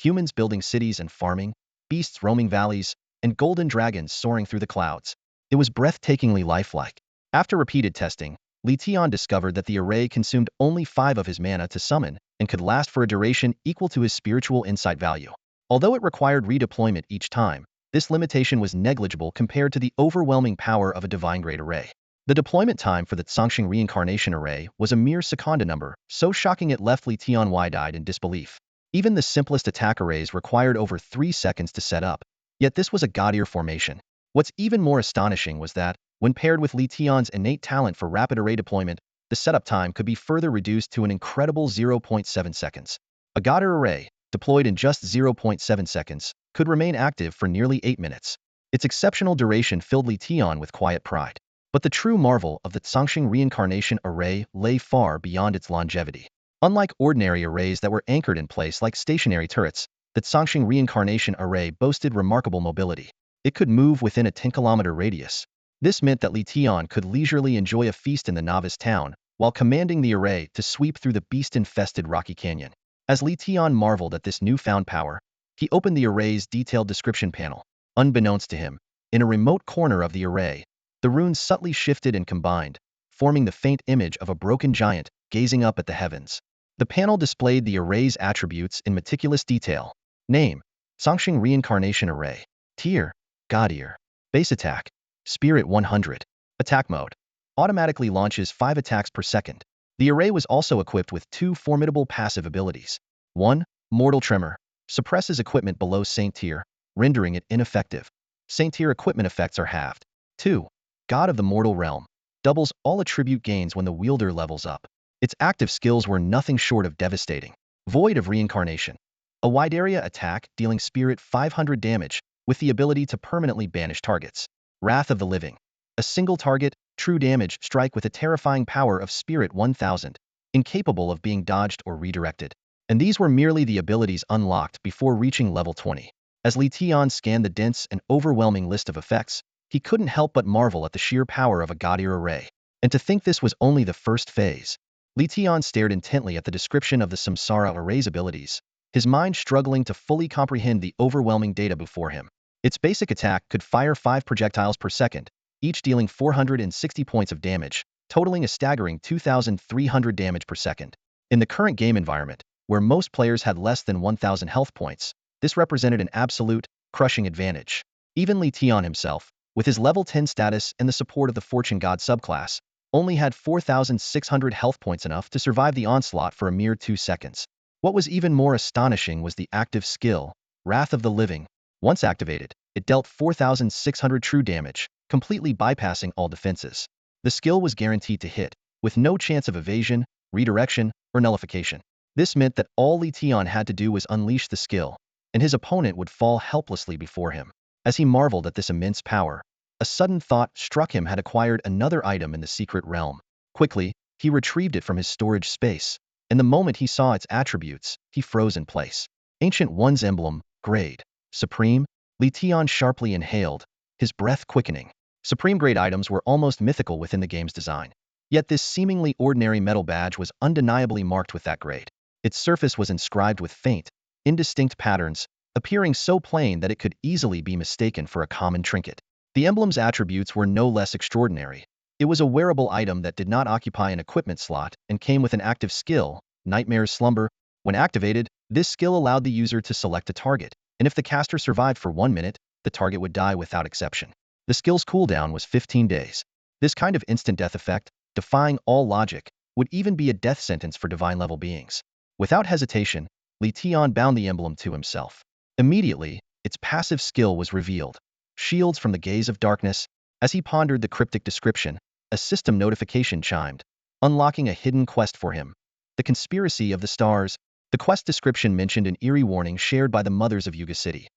S1: Humans building cities and farming, beasts roaming valleys, and golden dragons soaring through the clouds. It was breathtakingly lifelike. After repeated testing, Li Tian discovered that the array consumed only 5 of his mana to summon and could last for a duration equal to his spiritual insight value. Although it required redeployment each time, this limitation was negligible compared to the overwhelming power of a divine grade array. The deployment time for the Songxing Reincarnation Array was a mere second number, so shocking it left Li Tian wide-eyed in disbelief. Even the simplest attack arrays required over 3 seconds to set up, yet this was a god-tier formation. What's even more astonishing was that, when paired with Li Tian's innate talent for rapid array deployment, the setup time could be further reduced to an incredible 0.7 seconds. A god-tier array, deployed in just 0.7 seconds, could remain active for nearly 8 minutes. Its exceptional duration filled Li Tian with quiet pride. But the true marvel of the Songxing Reincarnation Array lay far beyond its longevity. Unlike ordinary arrays that were anchored in place like stationary turrets, the Songxing Reincarnation Array boasted remarkable mobility. It could move within a 10-kilometer radius. This meant that Li Tian could leisurely enjoy a feast in the novice town, while commanding the array to sweep through the beast-infested rocky canyon. As Li Tian marveled at this newfound power, he opened the array's detailed description panel. Unbeknownst to him, in a remote corner of the array, the runes subtly shifted and combined, forming the faint image of a broken giant gazing up at the heavens. The panel displayed the array's attributes in meticulous detail. Name: Songxing Reincarnation Array. Tier: God-tier. Base attack: Spirit 100. Attack mode: automatically launches 5 attacks per second. The array was also equipped with 2 formidable passive abilities. 1. Mortal Tremor. Suppresses equipment below Saint Tier, rendering it ineffective. Saint Tier equipment effects are halved. 2. God of the Mortal Realm. Doubles all attribute gains when the wielder levels up. Its active skills were nothing short of devastating. Void of Reincarnation. A wide area attack dealing Spirit 500 damage, with the ability to permanently banish targets. Wrath of the Living. A single target, true damage strike with a terrifying power of Spirit 1000, incapable of being dodged or redirected. And these were merely the abilities unlocked before reaching level 20. As Li Tian scanned the dense and overwhelming list of effects, he couldn't help but marvel at the sheer power of a god-tier array. And to think this was only the first phase. Li Tian stared intently at the description of the Samsara array's abilities, his mind struggling to fully comprehend the overwhelming data before him. Its basic attack could fire 5 projectiles per second, each dealing 460 points of damage, totaling a staggering 2,300 damage per second. In the current game environment, where most players had less than 1,000 health points, this represented an absolute, crushing advantage. Even Li Tian himself, with his level 10 status and the support of the Fortune God subclass, only had 4,600 health points, enough to survive the onslaught for a mere 2 seconds. What was even more astonishing was the active skill, Wrath of the Living. Once activated, it dealt 4,600 true damage, completely bypassing all defenses. The skill was guaranteed to hit, with no chance of evasion, redirection, or nullification. This meant that all Li Tian had to do was unleash the skill, and his opponent would fall helplessly before him. As he marveled at this immense power, a sudden thought struck him: had acquired another item in the secret realm. Quickly, he retrieved it from his storage space, and the moment he saw its attributes, he froze in place. Ancient One's Emblem, Grade Supreme. Li Tian sharply inhaled, his breath quickening. Supreme grade items were almost mythical within the game's design. Yet this seemingly ordinary metal badge was undeniably marked with that grade. Its surface was inscribed with faint, indistinct patterns, appearing so plain that it could easily be mistaken for a common trinket. The emblem's attributes were no less extraordinary. It was a wearable item that did not occupy an equipment slot and came with an active skill, Nightmare's Slumber. When activated, this skill allowed the user to select a target, and if the caster survived for 1 minute, the target would die without exception. The skill's cooldown was 15 days. This kind of instant death effect, defying all logic, would even be a death sentence for divine-level beings. Without hesitation, Li Tian bound the emblem to himself. Immediately, its passive skill was revealed. Shields from the gaze of darkness. As he pondered the cryptic description, a system notification chimed, unlocking a hidden quest for him. The Conspiracy of the Stars. The quest description mentioned an eerie warning shared by the mothers of Yuga City.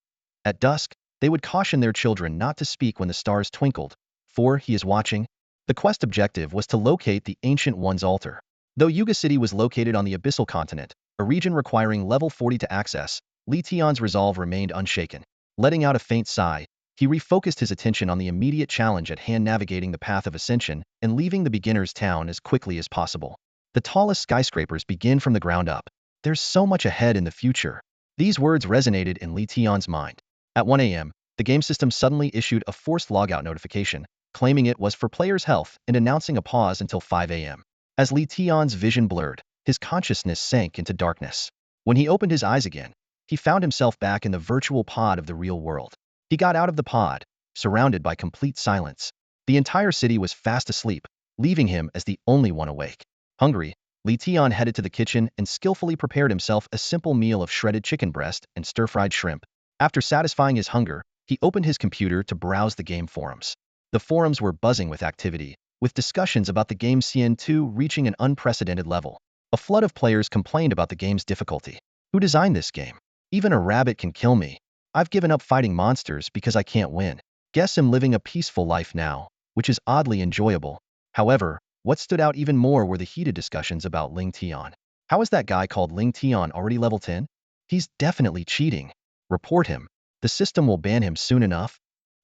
S1: At dusk, they would caution their children not to speak when the stars twinkled, for he is watching. The quest objective was to locate the Ancient One's altar. Though Yuga City was located on the Abyssal Continent, a region requiring level 40 to access, Li Tian's resolve remained unshaken. Letting out a faint sigh, he refocused his attention on the immediate challenge at hand, navigating the path of ascension and leaving the beginner's town as quickly as possible. The tallest skyscrapers begin from the ground up. There's so much ahead in the future. These words resonated in Li Tian's mind. At 1 a.m., the game system suddenly issued a forced logout notification, claiming it was for players' health and announcing a pause until 5 a.m. As Li Tian's vision blurred, his consciousness sank into darkness. When he opened his eyes again, he found himself back in the virtual pod of the real world. He got out of the pod, surrounded by complete silence. The entire city was fast asleep, leaving him as the only one awake. Hungry, Li Tian headed to the kitchen and skillfully prepared himself a simple meal of shredded chicken breast and stir-fried shrimp. After satisfying his hunger, he opened his computer to browse the game forums. The forums were buzzing with activity, with discussions about the game's CN2 reaching an unprecedented level. A flood of players complained about the game's difficulty. Who designed this game? Even a rabbit can kill me. I've given up fighting monsters because I can't win. Guess I'm living a peaceful life now, which is oddly enjoyable. However, what stood out even more were the heated discussions about Ling Tian. How is that guy called Ling Tian already level 10? He's definitely cheating. Report him. The system will ban him soon enough.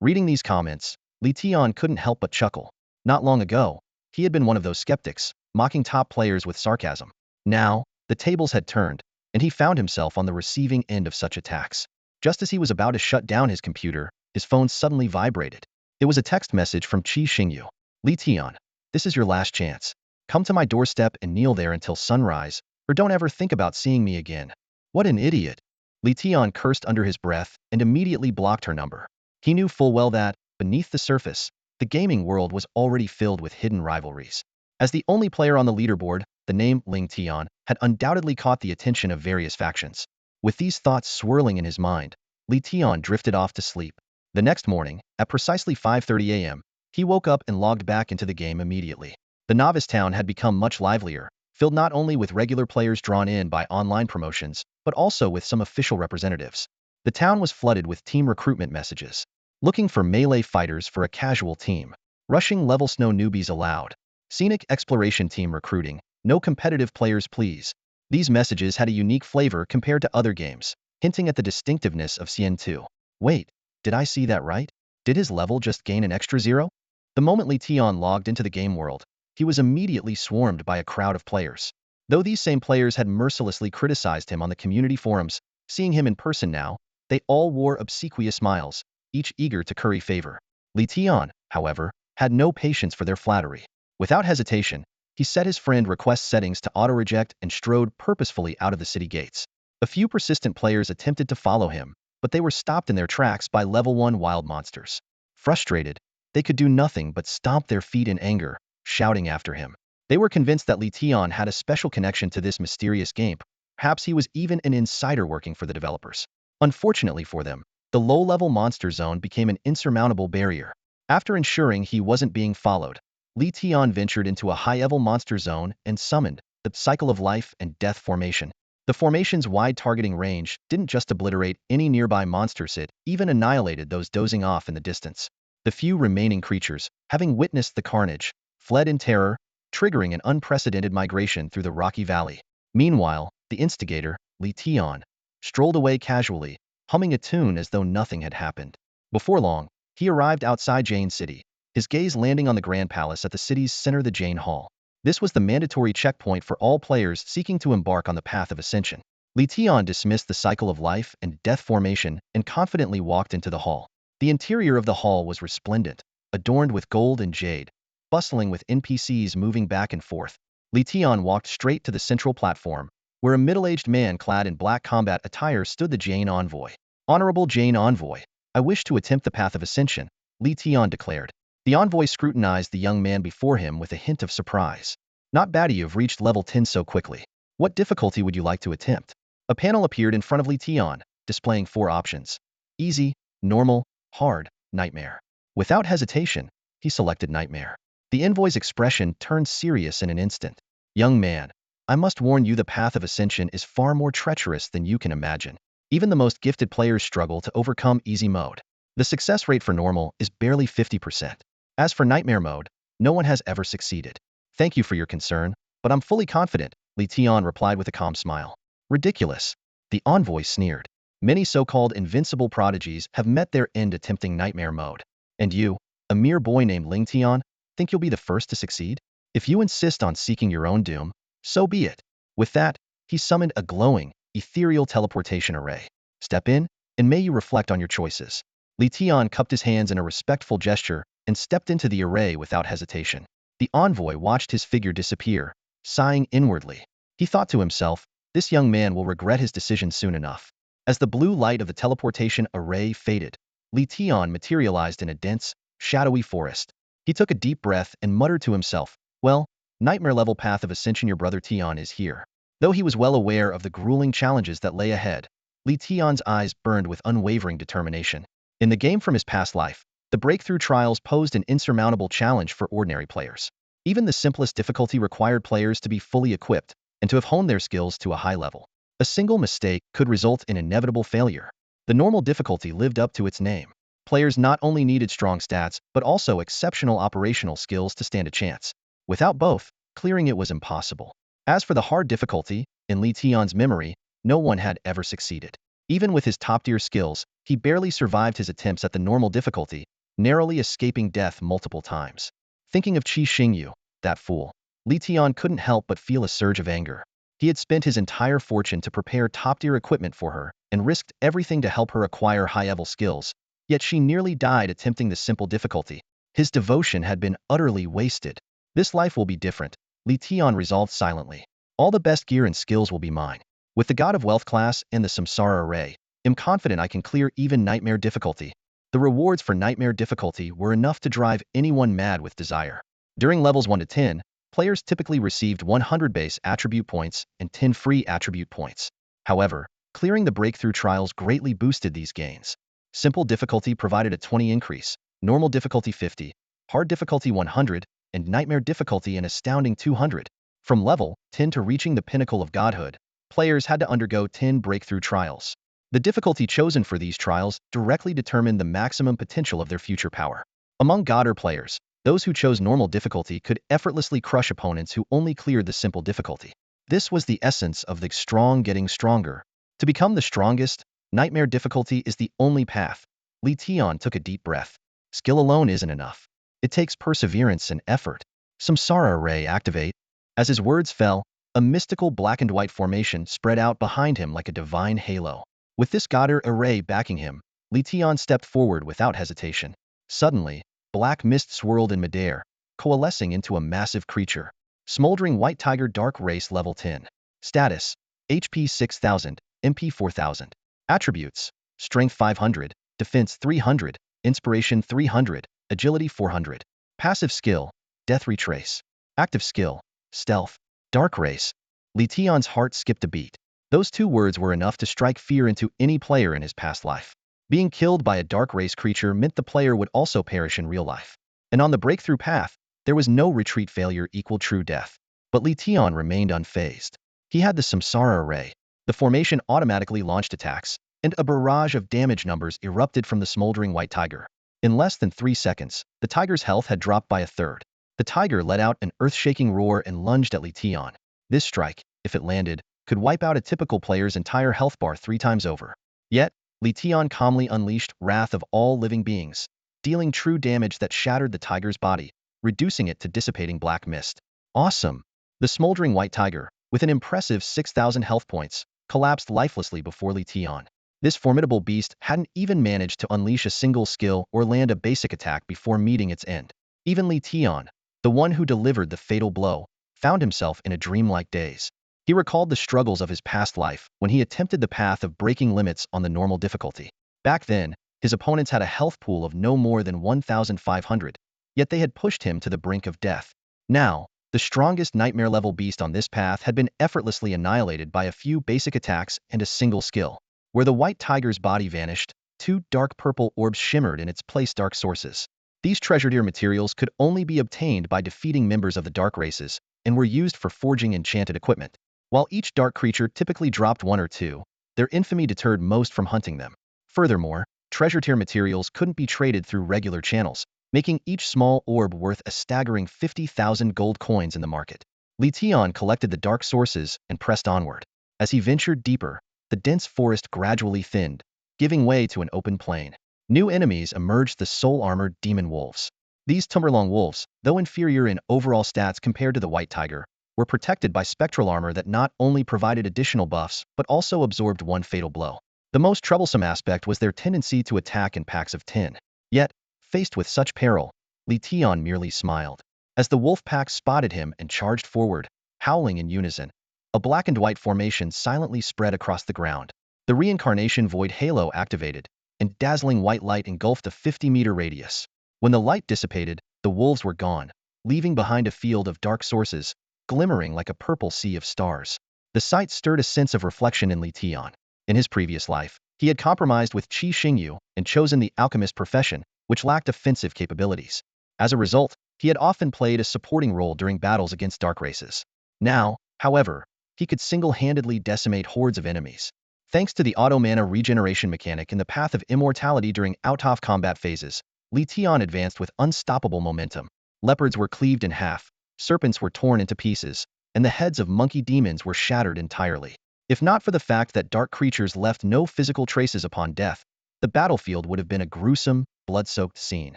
S1: Reading these comments, Li Tian couldn't help but chuckle. Not long ago, he had been one of those skeptics, mocking top players with sarcasm. Now, the tables had turned, and he found himself on the receiving end of such attacks. Just as he was about to shut down his computer, his phone suddenly vibrated. It was a text message from Qi Xingyu. Li Tian, this is your last chance. Come to my doorstep and kneel there until sunrise, or don't ever think about seeing me again. What an idiot. Li Tian cursed under his breath and immediately blocked her number. He knew full well that, beneath the surface, the gaming world was already filled with hidden rivalries. As the only player on the leaderboard, the name Ling Tian had undoubtedly caught the attention of various factions. With these thoughts swirling in his mind, Li Tian drifted off to sleep. The next morning, at precisely 5:30 a.m., he woke up and logged back into the game immediately. The novice town had become much livelier, filled not only with regular players drawn in by online promotions, but also with some official representatives. The town was flooded with team recruitment messages. Looking for melee fighters for a casual team. Rushing level snow newbies allowed. Scenic exploration team recruiting. No competitive players please. These messages had a unique flavor compared to other games, hinting at the distinctiveness of CN2. Wait, did I see that right? Did his level just gain an extra 0? The moment Li Tian logged into the game world, he was immediately swarmed by a crowd of players. Though these same players had mercilessly criticized him on the community forums, seeing him in person now, they all wore obsequious smiles, each eager to curry favor. Li Tian, however, had no patience for their flattery. Without hesitation, he set his friend request settings to auto-reject and strode purposefully out of the city gates. A few persistent players attempted to follow him, but they were stopped in their tracks by level 1 wild monsters. Frustrated, they could do nothing but stomp their feet in anger, shouting after him. They were convinced that Li Tian had a special connection to this mysterious game. Perhaps he was even an insider working for the developers. Unfortunately for them, the low-level monster zone became an insurmountable barrier. After ensuring he wasn't being followed, Li Tian ventured into a high-level monster zone and summoned the cycle of life and death formation. The formation's wide targeting range didn't just obliterate any nearby monsters, it even annihilated those dozing off in the distance. The few remaining creatures, having witnessed the carnage, fled in terror, triggering an unprecedented migration through the rocky valley. Meanwhile, the instigator, Li Tian, strolled away casually, humming a tune as though nothing had happened. Before long, he arrived outside Jane City, his gaze landing on the Grand Palace at the city's center, the Jane Hall. This was the mandatory checkpoint for all players seeking to embark on the path of ascension. Li Tian dismissed the cycle of life and death formation and confidently walked into the hall. The interior of the hall was resplendent, adorned with gold and jade, bustling with NPCs moving back and forth. Li Tian walked straight to the central platform, where a middle-aged man clad in black combat attire stood the Jane Envoy. Honorable Jane Envoy, I wish to attempt the path of ascension, Li Tian declared. The envoy scrutinized the young man before him with a hint of surprise. Not bad you've reached level 10 so quickly. What difficulty would you like to attempt? A panel appeared in front of Li Tian, displaying 4 options. Easy, normal, hard, nightmare. Without hesitation, he selected nightmare. The envoy's expression turned serious in an instant. Young man, I must warn you the path of ascension is far more treacherous than you can imagine. Even the most gifted players struggle to overcome easy mode. The success rate for normal is barely 50%. As for nightmare mode, no one has ever succeeded. Thank you for your concern, but I'm fully confident, Li Tian replied with a calm smile. Ridiculous. The envoy sneered. Many so-called invincible prodigies have met their end attempting nightmare mode. And you, a mere boy named Ling Tian, think you'll be the first to succeed? If you insist on seeking your own doom, so be it. With that, he summoned a glowing, ethereal teleportation array. Step in, and may you reflect on your choices. Li Tian cupped his hands in a respectful gesture and stepped into the array without hesitation. The envoy watched his figure disappear, sighing inwardly. He thought to himself, this young man will regret his decision soon enough. As the blue light of the teleportation array faded, Li Tian materialized in a dense, shadowy forest. He took a deep breath and muttered to himself, well, nightmare-level path of ascension your brother Tian is here. Though he was well aware of the grueling challenges that lay ahead, Li Tian's eyes burned with unwavering determination. In the game from his past life, the breakthrough trials posed an insurmountable challenge for ordinary players. Even the simplest difficulty required players to be fully equipped and to have honed their skills to a high level. A single mistake could result in inevitable failure. The normal difficulty lived up to its name. Players not only needed strong stats, but also exceptional operational skills to stand a chance. Without both, clearing it was impossible. As for the hard difficulty, in Li Tian's memory, no one had ever succeeded. Even with his top-tier skills, he barely survived his attempts at the normal difficulty, narrowly escaping death multiple times. Thinking of Qi Xingyu, that fool, Li Tian couldn't help but feel a surge of anger. He had spent his entire fortune to prepare top-tier equipment for her and risked everything to help her acquire high-level skills, yet she nearly died attempting the simple difficulty. His devotion had been utterly wasted. This life will be different, Li Tian resolved silently. All the best gear and skills will be mine. With the God of Wealth class and the Samsara array, I'm confident I can clear even nightmare difficulty. The rewards for nightmare difficulty were enough to drive anyone mad with desire. During levels 1 to 10, players typically received 100 base attribute points and 10 free attribute points. However, clearing the breakthrough trials greatly boosted these gains. Simple difficulty provided a 20 increase, normal difficulty 50, hard difficulty 100, and nightmare difficulty an astounding 200. From level 10 to reaching the pinnacle of godhood, players had to undergo 10 breakthrough trials. The difficulty chosen for these trials directly determined the maximum potential of their future power. Among Godder players, those who chose normal difficulty could effortlessly crush opponents who only cleared the simple difficulty. This was the essence of the strong getting stronger. To become the strongest, nightmare difficulty is the only path. Li Tian took a deep breath. Skill alone isn't enough. It takes perseverance and effort. Samsara array activate. As his words fell, a mystical black and white formation spread out behind him like a divine halo. With this Godder array backing him, Li Tian stepped forward without hesitation. Suddenly, black mist swirled in midair, coalescing into a massive creature. Smoldering White Tiger Dark Race Level 10. Status: HP 6000, MP 4000. Attributes: Strength 500, Defense 300, Inspiration 300, Agility 400. Passive skill: Death Retrace. Active skill: Stealth. Dark Race. Li Tian's heart skipped a beat. Those 2 words were enough to strike fear into any player in his past life. Being killed by a dark race creature meant the player would also perish in real life. And on the breakthrough path, there was no retreat failure equal true death. But Li Tian remained unfazed. He had the Samsara array. The formation automatically launched attacks, and a barrage of damage numbers erupted from the smoldering white tiger. In less than 3 seconds, the tiger's health had dropped by a third. The tiger let out an earth-shaking roar and lunged at Li Tian. This strike, if it landed, could wipe out a typical player's entire health bar 3 times over. Yet, Li Tian calmly unleashed wrath of all living beings, dealing true damage that shattered the tiger's body, reducing it to dissipating black mist. Awesome! The smoldering white tiger, with an impressive 6,000 health points, collapsed lifelessly before Li Tian. This formidable beast hadn't even managed to unleash a single skill or land a basic attack before meeting its end. Even Li Tian, the one who delivered the fatal blow, found himself in a dreamlike daze. He recalled the struggles of his past life when he attempted the path of breaking limits on the normal difficulty. Back then, his opponents had a health pool of no more than 1,500, yet they had pushed him to the brink of death. Now, the strongest nightmare-level beast on this path had been effortlessly annihilated by a few basic attacks and a single skill. Where the white tiger's body vanished, two dark purple orbs shimmered in its place. Dark sources. These treasure tier materials could only be obtained by defeating members of the dark races, and were used for forging enchanted equipment. While each dark creature typically dropped one or two, their infamy deterred most from hunting them. Furthermore, treasure tier materials couldn't be traded through regular channels, making each small orb worth a staggering 50,000 gold coins in the market. Li Tian collected the dark sources and pressed onward. As he ventured deeper, the dense forest gradually thinned, giving way to an open plain. New enemies emerged: the soul-armored demon wolves. These Timberlong wolves, though inferior in overall stats compared to the white tiger, were protected by spectral armor that not only provided additional buffs but also absorbed one fatal blow. The most troublesome aspect was their tendency to attack in packs of 10. Yet, faced with such peril, Li Tian merely smiled. As the wolf pack spotted him and charged forward, howling in unison, a black and white formation silently spread across the ground. The reincarnation void halo activated, and dazzling white light engulfed a 50-meter radius. When the light dissipated, the wolves were gone, leaving behind a field of dark sources, glimmering like a purple sea of stars. The sight stirred a sense of reflection in Li Tian. In his previous life, he had compromised with Qi Xingyu and chosen the alchemist profession, which lacked offensive capabilities. As a result, he had often played a supporting role during battles against dark races. Now, however, he could single-handedly decimate hordes of enemies. Thanks to the auto-mana regeneration mechanic in the path of immortality during out-of-combat phases, Li Tian advanced with unstoppable momentum. Leopards were cleaved in half, serpents were torn into pieces, and the heads of monkey demons were shattered entirely. If not for the fact that dark creatures left no physical traces upon death, the battlefield would have been a gruesome, blood-soaked scene.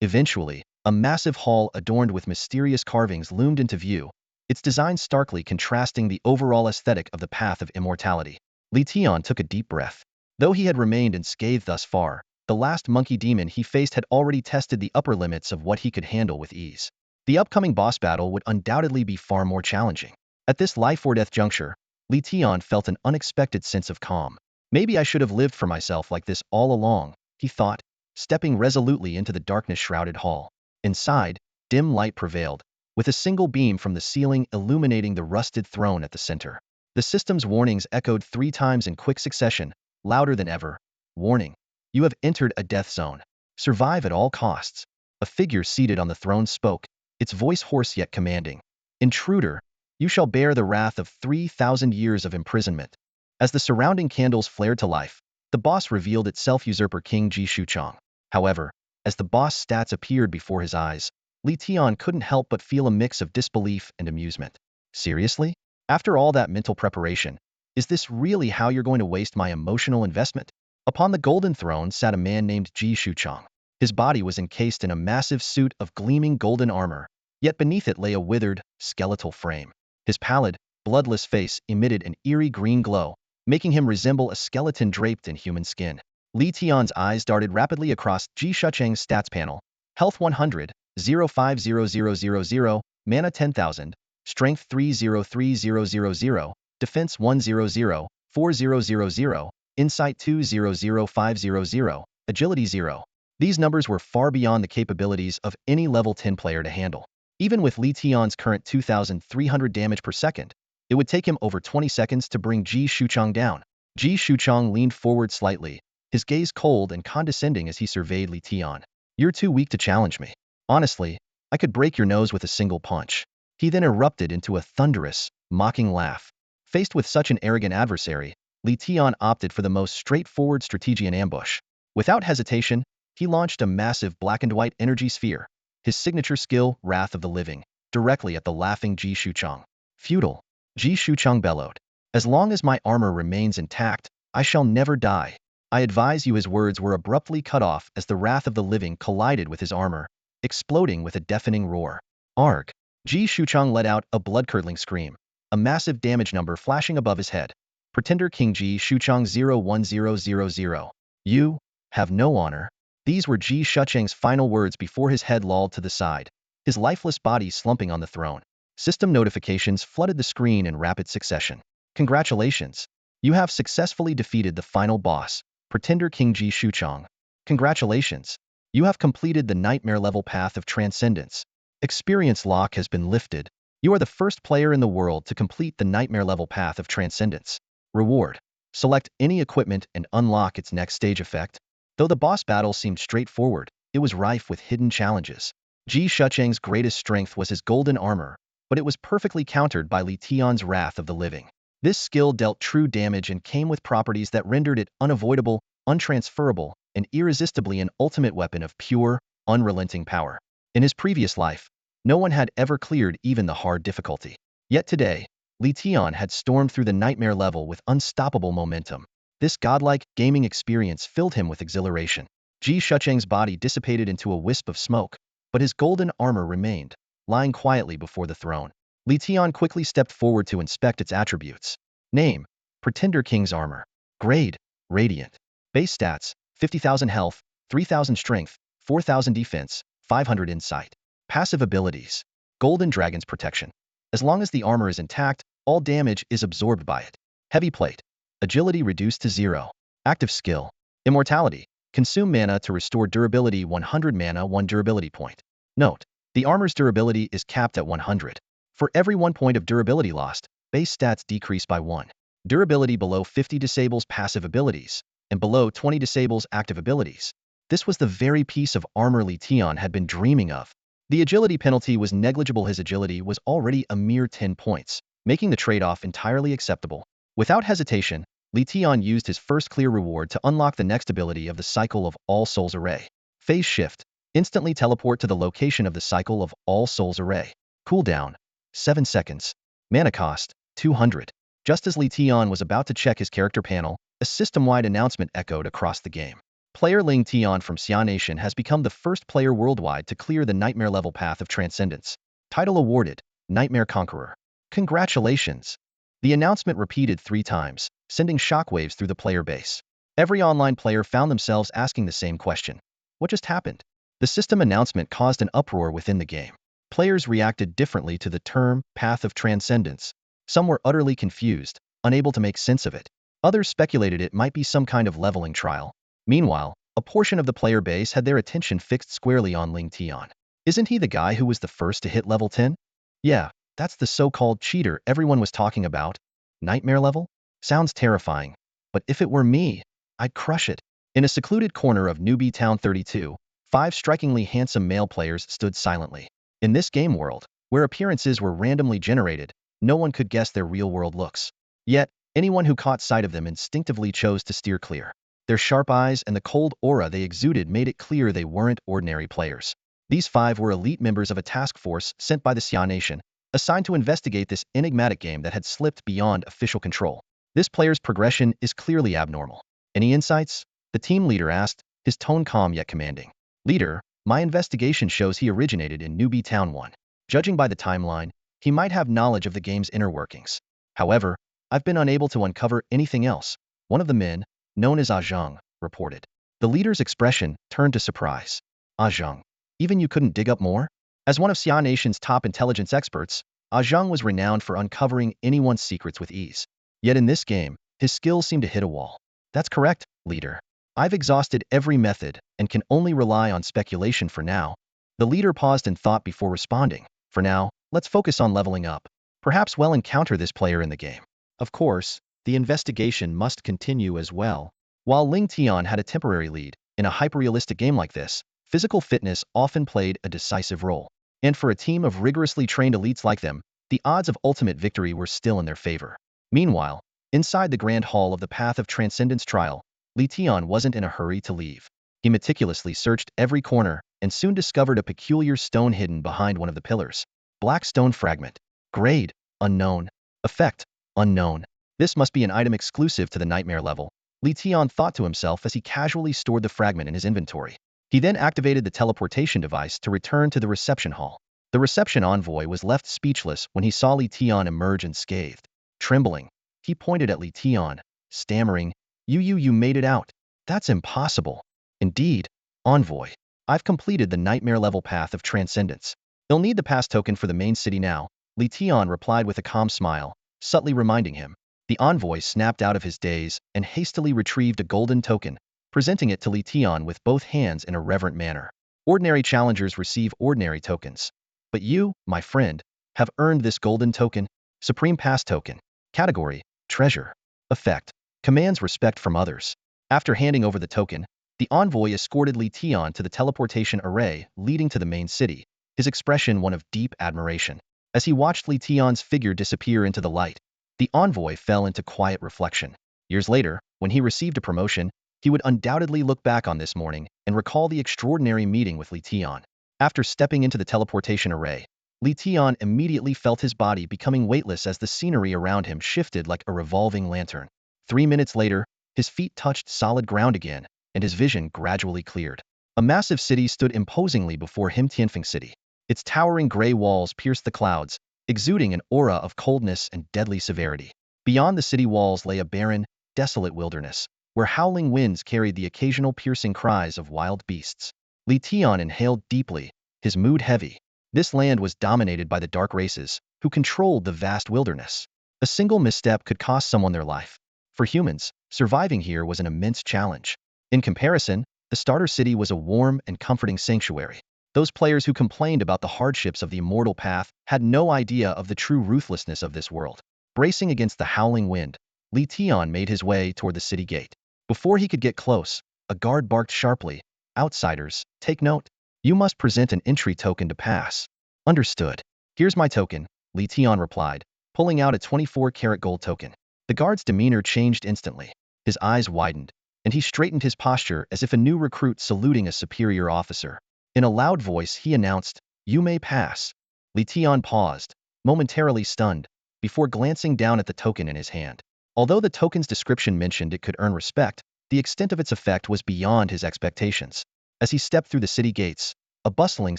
S1: Eventually, a massive hall adorned with mysterious carvings loomed into view, its design starkly contrasting the overall aesthetic of the path of immortality. Li Tian took a deep breath. Though he had remained unscathed thus far, the last monkey demon he faced had already tested the upper limits of what he could handle with ease. The upcoming boss battle would undoubtedly be far more challenging. At this life-or-death juncture, Li Tian felt an unexpected sense of calm. Maybe I should have lived for myself like this all along, he thought, stepping resolutely into the darkness-shrouded hall. Inside, dim light prevailed, with a single beam from the ceiling illuminating the rusted throne at the center. The system's warnings echoed 3 times in quick succession, louder than ever. Warning: you have entered a death zone. Survive at all costs. A figure seated on the throne spoke, its voice hoarse yet commanding. Intruder, you shall bear the wrath of 3,000 years of imprisonment. As the surrounding candles flared to life, the boss revealed itself: usurper King Ji Shuchang. However, as the boss stats appeared before his eyes, Li Tian couldn't help but feel a mix of disbelief and amusement. Seriously? After all that mental preparation, is this really how you're going to waste my emotional investment? Upon the golden throne sat a man named Ji Shuchang. His body was encased in a massive suit of gleaming golden armor, yet beneath it lay a withered, skeletal frame. His pallid, bloodless face emitted an eerie green glow, making him resemble a skeleton draped in human skin. Li Tian's eyes darted rapidly across Ji Shuchang's stats panel. Health 100, 050000, mana 10,000, strength 303000, defense 100, 4000, insight 200500, agility 0. These numbers were far beyond the capabilities of any level 10 player to handle. Even with Li Tian's current 2,300 damage per second, it would take him over 20 seconds to bring Ji Shuchang down. Ji Shuchang leaned forward slightly, his gaze cold and condescending as he surveyed Li Tian. You're too weak to challenge me. Honestly, I could break your nose with a single punch. He then erupted into a thunderous, mocking laugh. Faced with such an arrogant adversary, Li Tian opted for the most straightforward strategy: an ambush. Without hesitation, he launched a massive black and white energy sphere, his signature skill, Wrath of the Living, directly at the laughing Ji Shuchang. Futile, Ji Shuchang bellowed. As long as my armor remains intact, I shall never die. I advise you. His words were abruptly cut off as the Wrath of the Living collided with his armor, exploding with a deafening roar. Arg! Ji Shuchang let out a blood-curdling scream, a massive damage number flashing above his head. Pretender King Ji Shuchang 01000. You have no honor. These were Ji Shuchang's final words before his head lolled to the side, his lifeless body slumping on the throne. System notifications flooded the screen in rapid succession. Congratulations. You have successfully defeated the final boss, Pretender King Ji Shuchang. Congratulations. You have completed the nightmare level path of transcendence. Experience lock has been lifted. You are the first player in the world to complete the nightmare level path of transcendence. Reward. Select any equipment and unlock its next stage effect. Though the boss battle seemed straightforward, it was rife with hidden challenges. Ji Shuchang's greatest strength was his golden armor, but it was perfectly countered by Li Tian's Wrath of the Living. This skill dealt true damage and came with properties that rendered it unavoidable, untransferable, and irresistibly an ultimate weapon of pure, unrelenting power. In his previous life, no one had ever cleared even the hard difficulty. Yet today, Li Tian had stormed through the nightmare level with unstoppable momentum. This godlike gaming experience filled him with exhilaration. Ji Shuchang's body dissipated into a wisp of smoke, but his golden armor remained, lying quietly before the throne. Li Tian quickly stepped forward to inspect its attributes. Name: Pretender King's Armor. Grade: Radiant. Base stats: 50,000 health, 3,000 strength, 4,000 defense, 500 insight. Passive abilities: Golden Dragon's Protection. As long as the armor is intact, all damage is absorbed by it. Heavy Plate. Agility reduced to 0. Active skill: Immortality. Consume mana to restore durability 100 mana 1 durability point. Note: the armor's durability is capped at 100. For every 1 point of durability lost, base stats decrease by 1. Durability below 50 disables passive abilities, and below 20 disables active abilities. This was the very piece of armor Li Tian had been dreaming of. The agility penalty was negligible. His agility was already a mere 10 points, making the trade-off entirely acceptable. Without hesitation, Li Tian used his first clear reward to unlock the next ability of the Cycle of All Souls Array. Phase Shift. Instantly teleport to the location of the Cycle of All Souls Array. Cooldown: 7 seconds. Mana cost: 200. Just as Li Tian was about to check his character panel, a system-wide announcement echoed across the game. Player Ling Tian from Xia Nation has become the first player worldwide to clear the nightmare level path of transcendence. Title awarded: Nightmare Conqueror. Congratulations. The announcement repeated 3 times, sending shockwaves through the player base. Every online player found themselves asking the same question: what just happened? The system announcement caused an uproar within the game. Players reacted differently to the term path of transcendence. Some were utterly confused, unable to make sense of it. Others speculated it might be some kind of leveling trial. Meanwhile, a portion of the player base had their attention fixed squarely on Ling Tian. Isn't he the guy who was the first to hit level 10? Yeah, that's the so-called cheater everyone was talking about. Nightmare level? Sounds terrifying. But if it were me, I'd crush it. In a secluded corner of Newbie Town 32, 5 strikingly handsome male players stood silently. In this game world, where appearances were randomly generated, no one could guess their real-world looks. Yet, anyone who caught sight of them instinctively chose to steer clear. Their sharp eyes and the cold aura they exuded made it clear they weren't ordinary players. These 5 were elite members of a task force sent by the Xia Nation, assigned to investigate this enigmatic game that had slipped beyond official control. This player's progression is clearly abnormal. Any insights? The team leader asked, his tone calm yet commanding. Leader, my investigation shows he originated in Newbie Town 1. Judging by the timeline, he might have knowledge of the game's inner workings. However, I've been unable to uncover anything else. One of the men, known as Zhang, reported. The leader's expression turned to surprise. Zhang, even you couldn't dig up more? As one of Xia Nation's top intelligence experts, Zhang was renowned for uncovering anyone's secrets with ease. Yet in this game, his skills seem to hit a wall. That's correct, leader. I've exhausted every method and can only rely on speculation for now. The leader paused in thought before responding. For now, let's focus on leveling up. Perhaps we'll encounter this player in the game. Of course, the investigation must continue as well. While Ling Tian had a temporary lead, in a hyper-realistic game like this, physical fitness often played a decisive role. And for a team of rigorously trained elites like them, the odds of ultimate victory were still in their favor. Meanwhile, inside the grand hall of the Path of Transcendence trial, Li Tian wasn't in a hurry to leave. He meticulously searched every corner and soon discovered a peculiar stone hidden behind one of the pillars. Black stone fragment. Grade: unknown. Effect: unknown. This must be an item exclusive to the nightmare level, Li Tian thought to himself as he casually stored the fragment in his inventory. He then activated the teleportation device to return to the reception hall. The reception envoy was left speechless when he saw Li Tian emerge unscathed. Trembling, he pointed at Li Tian, stammering, You made it out. That's impossible. Indeed, envoy. I've completed the nightmare-level path of transcendence. You'll need the pass token for the main city now, Li Tian replied with a calm smile, subtly reminding him. The envoy snapped out of his daze and hastily retrieved a golden token, presenting it to Li Tian with both hands in a reverent manner. Ordinary challengers receive ordinary tokens. But you, my friend, have earned this golden token, Supreme Pass Token. Category, Treasure. Effect, commands respect from others. After handing over the token, the envoy escorted Li Tian to the teleportation array leading to the main city, his expression one of deep admiration. As he watched Li Tian's figure disappear into the light, the envoy fell into quiet reflection. Years later, when he received a promotion, he would undoubtedly look back on this morning and recall the extraordinary meeting with Li Tian. After stepping into the teleportation array, Li Tian immediately felt his body becoming weightless as the scenery around him shifted like a revolving lantern. 3 minutes later, his feet touched solid ground again, and his vision gradually cleared. A massive city stood imposingly before him, Tianfeng City. Its towering gray walls pierced the clouds, exuding an aura of coldness and deadly severity. Beyond the city walls lay a barren, desolate wilderness, where howling winds carried the occasional piercing cries of wild beasts. Li Tian inhaled deeply, his mood heavy. This land was dominated by the dark races, who controlled the vast wilderness. A single misstep could cost someone their life. For humans, surviving here was an immense challenge. In comparison, the starter city was a warm and comforting sanctuary. Those players who complained about the hardships of the immortal path had no idea of the true ruthlessness of this world. Bracing against the howling wind, Li Tian made his way toward the city gate. Before he could get close, a guard barked sharply, Outsiders, take note. You must present an entry token to pass. Understood. Here's my token, Li Tian replied, pulling out a 24-karat gold token. The guard's demeanor changed instantly. His eyes widened, and he straightened his posture as if a new recruit saluting a superior officer. In a loud voice, he announced, You may pass. Li Tian paused, momentarily stunned, before glancing down at the token in his hand. Although the token's description mentioned it could earn respect, the extent of its effect was beyond his expectations. As he stepped through the city gates, a bustling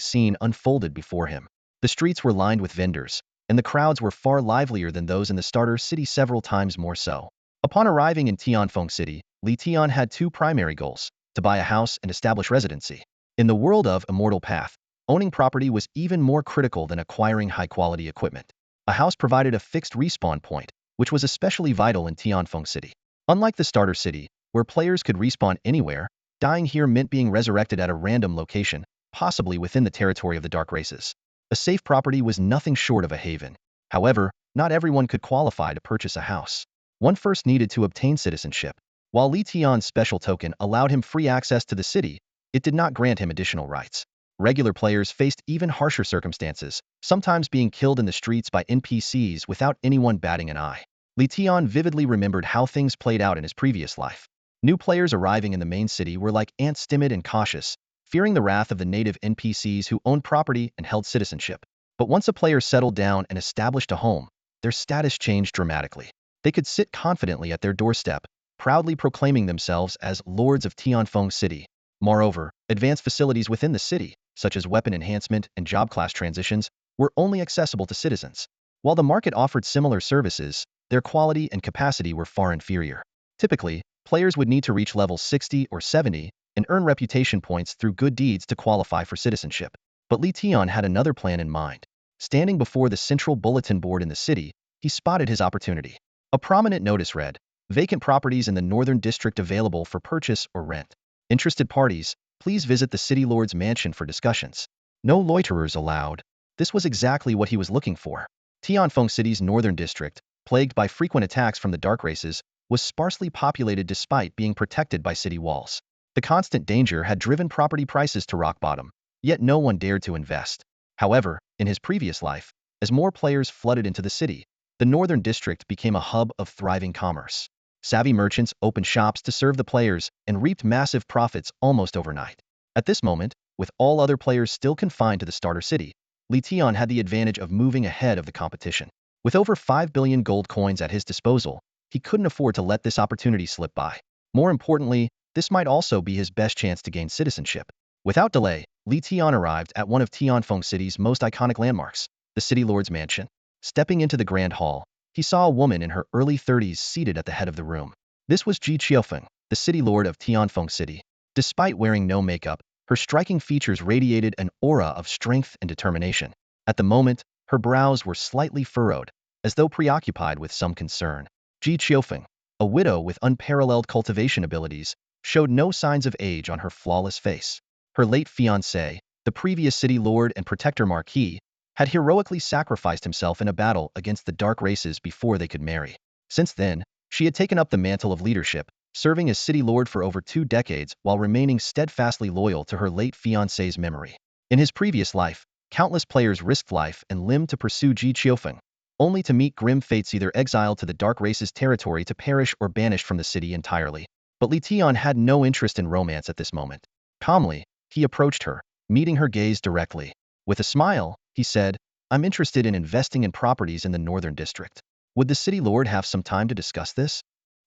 S1: scene unfolded before him. The streets were lined with vendors, and the crowds were far livelier than those in the starter city, several times more so. Upon arriving in Tianfeng City, Li Tian had two primary goals: to buy a house and establish residency. In the world of Immortal Path, owning property was even more critical than acquiring high-quality equipment. A house provided a fixed respawn point, which was especially vital in Tianfeng City. Unlike the starter city, where players could respawn anywhere, dying here meant being resurrected at a random location, possibly within the territory of the dark races. A safe property was nothing short of a haven. However, not everyone could qualify to purchase a house. One first needed to obtain citizenship. While Li Tian's special token allowed him free access to the city, it did not grant him additional rights. Regular players faced even harsher circumstances, sometimes being killed in the streets by NPCs without anyone batting an eye. Li Tian vividly remembered how things played out in his previous life. New players arriving in the main city were like ants, timid and cautious, fearing the wrath of the native NPCs who owned property and held citizenship. But once a player settled down and established a home, their status changed dramatically. They could sit confidently at their doorstep, proudly proclaiming themselves as Lords of Tianfeng City. Moreover, advanced facilities within the city, such as weapon enhancement and job class transitions, were only accessible to citizens. While the market offered similar services, their quality and capacity were far inferior. Typically, players would need to reach level 60 or 70 and earn reputation points through good deeds to qualify for citizenship. But Li Tian had another plan in mind. Standing before the central bulletin board in the city, he spotted his opportunity. A prominent notice read, Vacant properties in the Northern District available for purchase or rent. Interested parties, please visit the City Lord's mansion for discussions. No loiterers allowed. This was exactly what he was looking for. Tianfeng City's Northern District, plagued by frequent attacks from the dark races, was sparsely populated despite being protected by city walls. The constant danger had driven property prices to rock bottom, yet no one dared to invest. However, in his previous life, as more players flooded into the city, the Northern District became a hub of thriving commerce. Savvy merchants opened shops to serve the players and reaped massive profits almost overnight. At this moment, with all other players still confined to the starter city, Li Tian had the advantage of moving ahead of the competition. With over 5 billion gold coins at his disposal, he couldn't afford to let this opportunity slip by. More importantly, this might also be his best chance to gain citizenship. Without delay, Li Tian arrived at one of Tianfeng City's most iconic landmarks, the City Lord's mansion. Stepping into the Grand Hall, he saw a woman in her early 30s seated at the head of the room. This was Ji Qiufeng, the city lord of Tianfeng City. Despite wearing no makeup, her striking features radiated an aura of strength and determination. At the moment, her brows were slightly furrowed, as though preoccupied with some concern. Ji Qiufeng, a widow with unparalleled cultivation abilities, showed no signs of age on her flawless face. Her late fiancé, the previous city lord and protector Marquis, had heroically sacrificed himself in a battle against the dark races before they could marry. Since then, she had taken up the mantle of leadership, serving as city lord for over 2 decades while remaining steadfastly loyal to her late fiancé's memory. In his previous life, countless players risked life and limb to pursue Ji Qiufeng, only to meet grim fates, either exiled to the dark race's territory to perish or banished from the city entirely. But Li Tian had no interest in romance at this moment. Calmly, he approached her, meeting her gaze directly. With a smile, he said, "I'm interested in investing in properties in the northern district. Would the city lord have some time to discuss this?"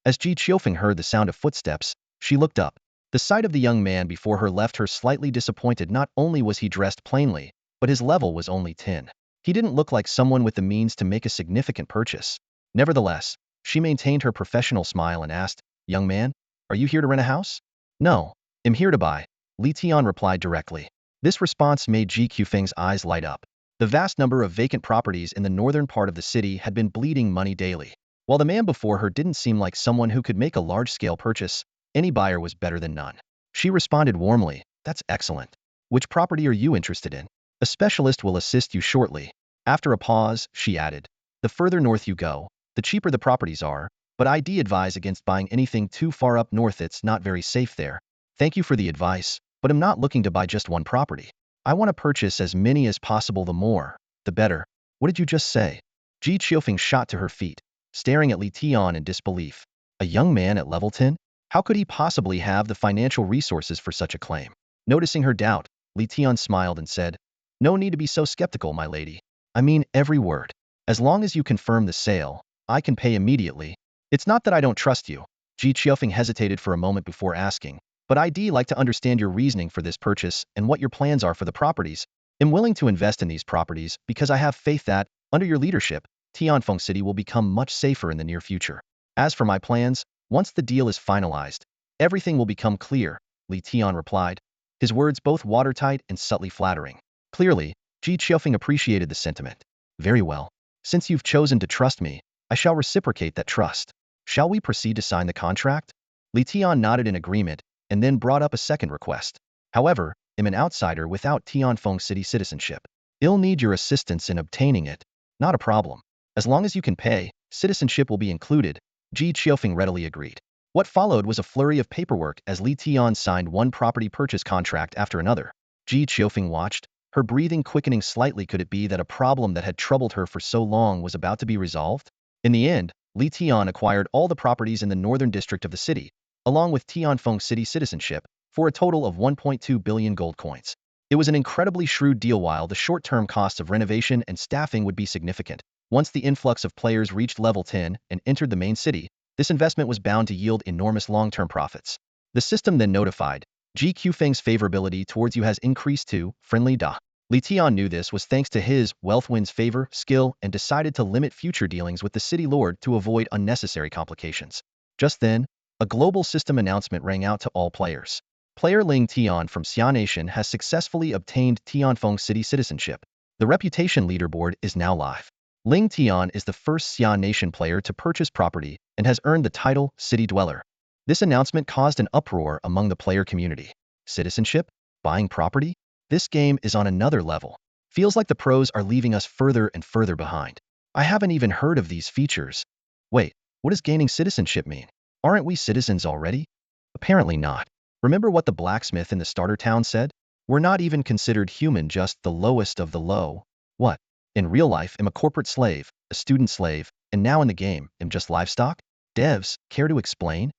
S1: As Ji Qiufeng heard the sound of footsteps, she looked up. The sight of the young man before her left her slightly disappointed. Not only was he dressed plainly, but his level was only 10. He didn't look like someone with the means to make a significant purchase. Nevertheless, she maintained her professional smile and asked, "Young man, are you here to rent a house?" "No, I'm here to buy," Li Tian replied directly. This response made Ji Qiufeng's eyes light up. The vast number of vacant properties in the northern part of the city had been bleeding money daily. While the man before her didn't seem like someone who could make a large-scale purchase, any buyer was better than none. She responded warmly, "That's excellent. Which property are you interested in? A specialist will assist you shortly." After a pause, she added, "The further north you go, the cheaper the properties are, but I'd advise against buying anything too far up north. It's not very safe there. Thank you for the advice, but I'm not looking to buy just one property. I want to purchase as many as possible. The more, the better." "What did you just say?" Ji Qiufeng shot to her feet, staring at Li Tian in disbelief. A young man at level 10? How could he possibly have the financial resources for such a claim? Noticing her doubt, Li Tian smiled and said, "No need to be so skeptical, my lady. I mean every word. As long as you confirm the sale, I can pay immediately." "It's not that I don't trust you." Ji Qiufeng hesitated for a moment before asking, "but I'd like to understand your reasoning for this purchase and what your plans are for the properties. I'm willing to invest in these properties because I have faith that, under your leadership, Tianfeng City will become much safer in the near future. As for my plans, once the deal is finalized, everything will become clear," Li Tian replied, his words both watertight and subtly flattering. Clearly, Ji Qiufeng appreciated the sentiment. "Very well. Since you've chosen to trust me, I shall reciprocate that trust. Shall we proceed to sign the contract?" Li Tian nodded in agreement, and then brought up a second request. "However, I'm an outsider without Tianfeng City citizenship. I'll need your assistance in obtaining it." "Not a problem. As long as you can pay, citizenship will be included," Ji Qiufeng readily agreed. What followed was a flurry of paperwork as Li Tian signed one property purchase contract after another. Ji Qiufeng watched, her breathing quickening slightly. Could it be that a problem that had troubled her for so long was about to be resolved? In the end, Li Tian acquired all the properties in the northern district of the city, along with Tianfeng City citizenship, for a total of 1.2 billion gold coins. It was an incredibly shrewd deal. While the short-term costs of renovation and staffing would be significant, once the influx of players reached level 10 and entered the main city, this investment was bound to yield enormous long-term profits. The system then notified, "Ji Qiufeng's favorability towards you has increased to friendly da." Li Tian knew this was thanks to his wealth wins favor skill and decided to limit future dealings with the city lord to avoid unnecessary complications. Just then, a global system announcement rang out to all players. Player Ling Tian from Xia Nation has successfully obtained Tianfeng City citizenship. The reputation leaderboard is now live. Ling Tian is the first Xia Nation player to purchase property and has earned the title City Dweller. This announcement caused an uproar among the player community. Citizenship? Buying property? This game is on another level. Feels like the pros are leaving us further and further behind. I haven't even heard of these features. Wait, what does gaining citizenship mean? Aren't we citizens already? Apparently not. Remember what the blacksmith in the starter town said? We're not even considered human, just the lowest of the low. What? In real life, I'm a corporate slave, a student slave, and now in the game, I'm just livestock? Devs, care to explain?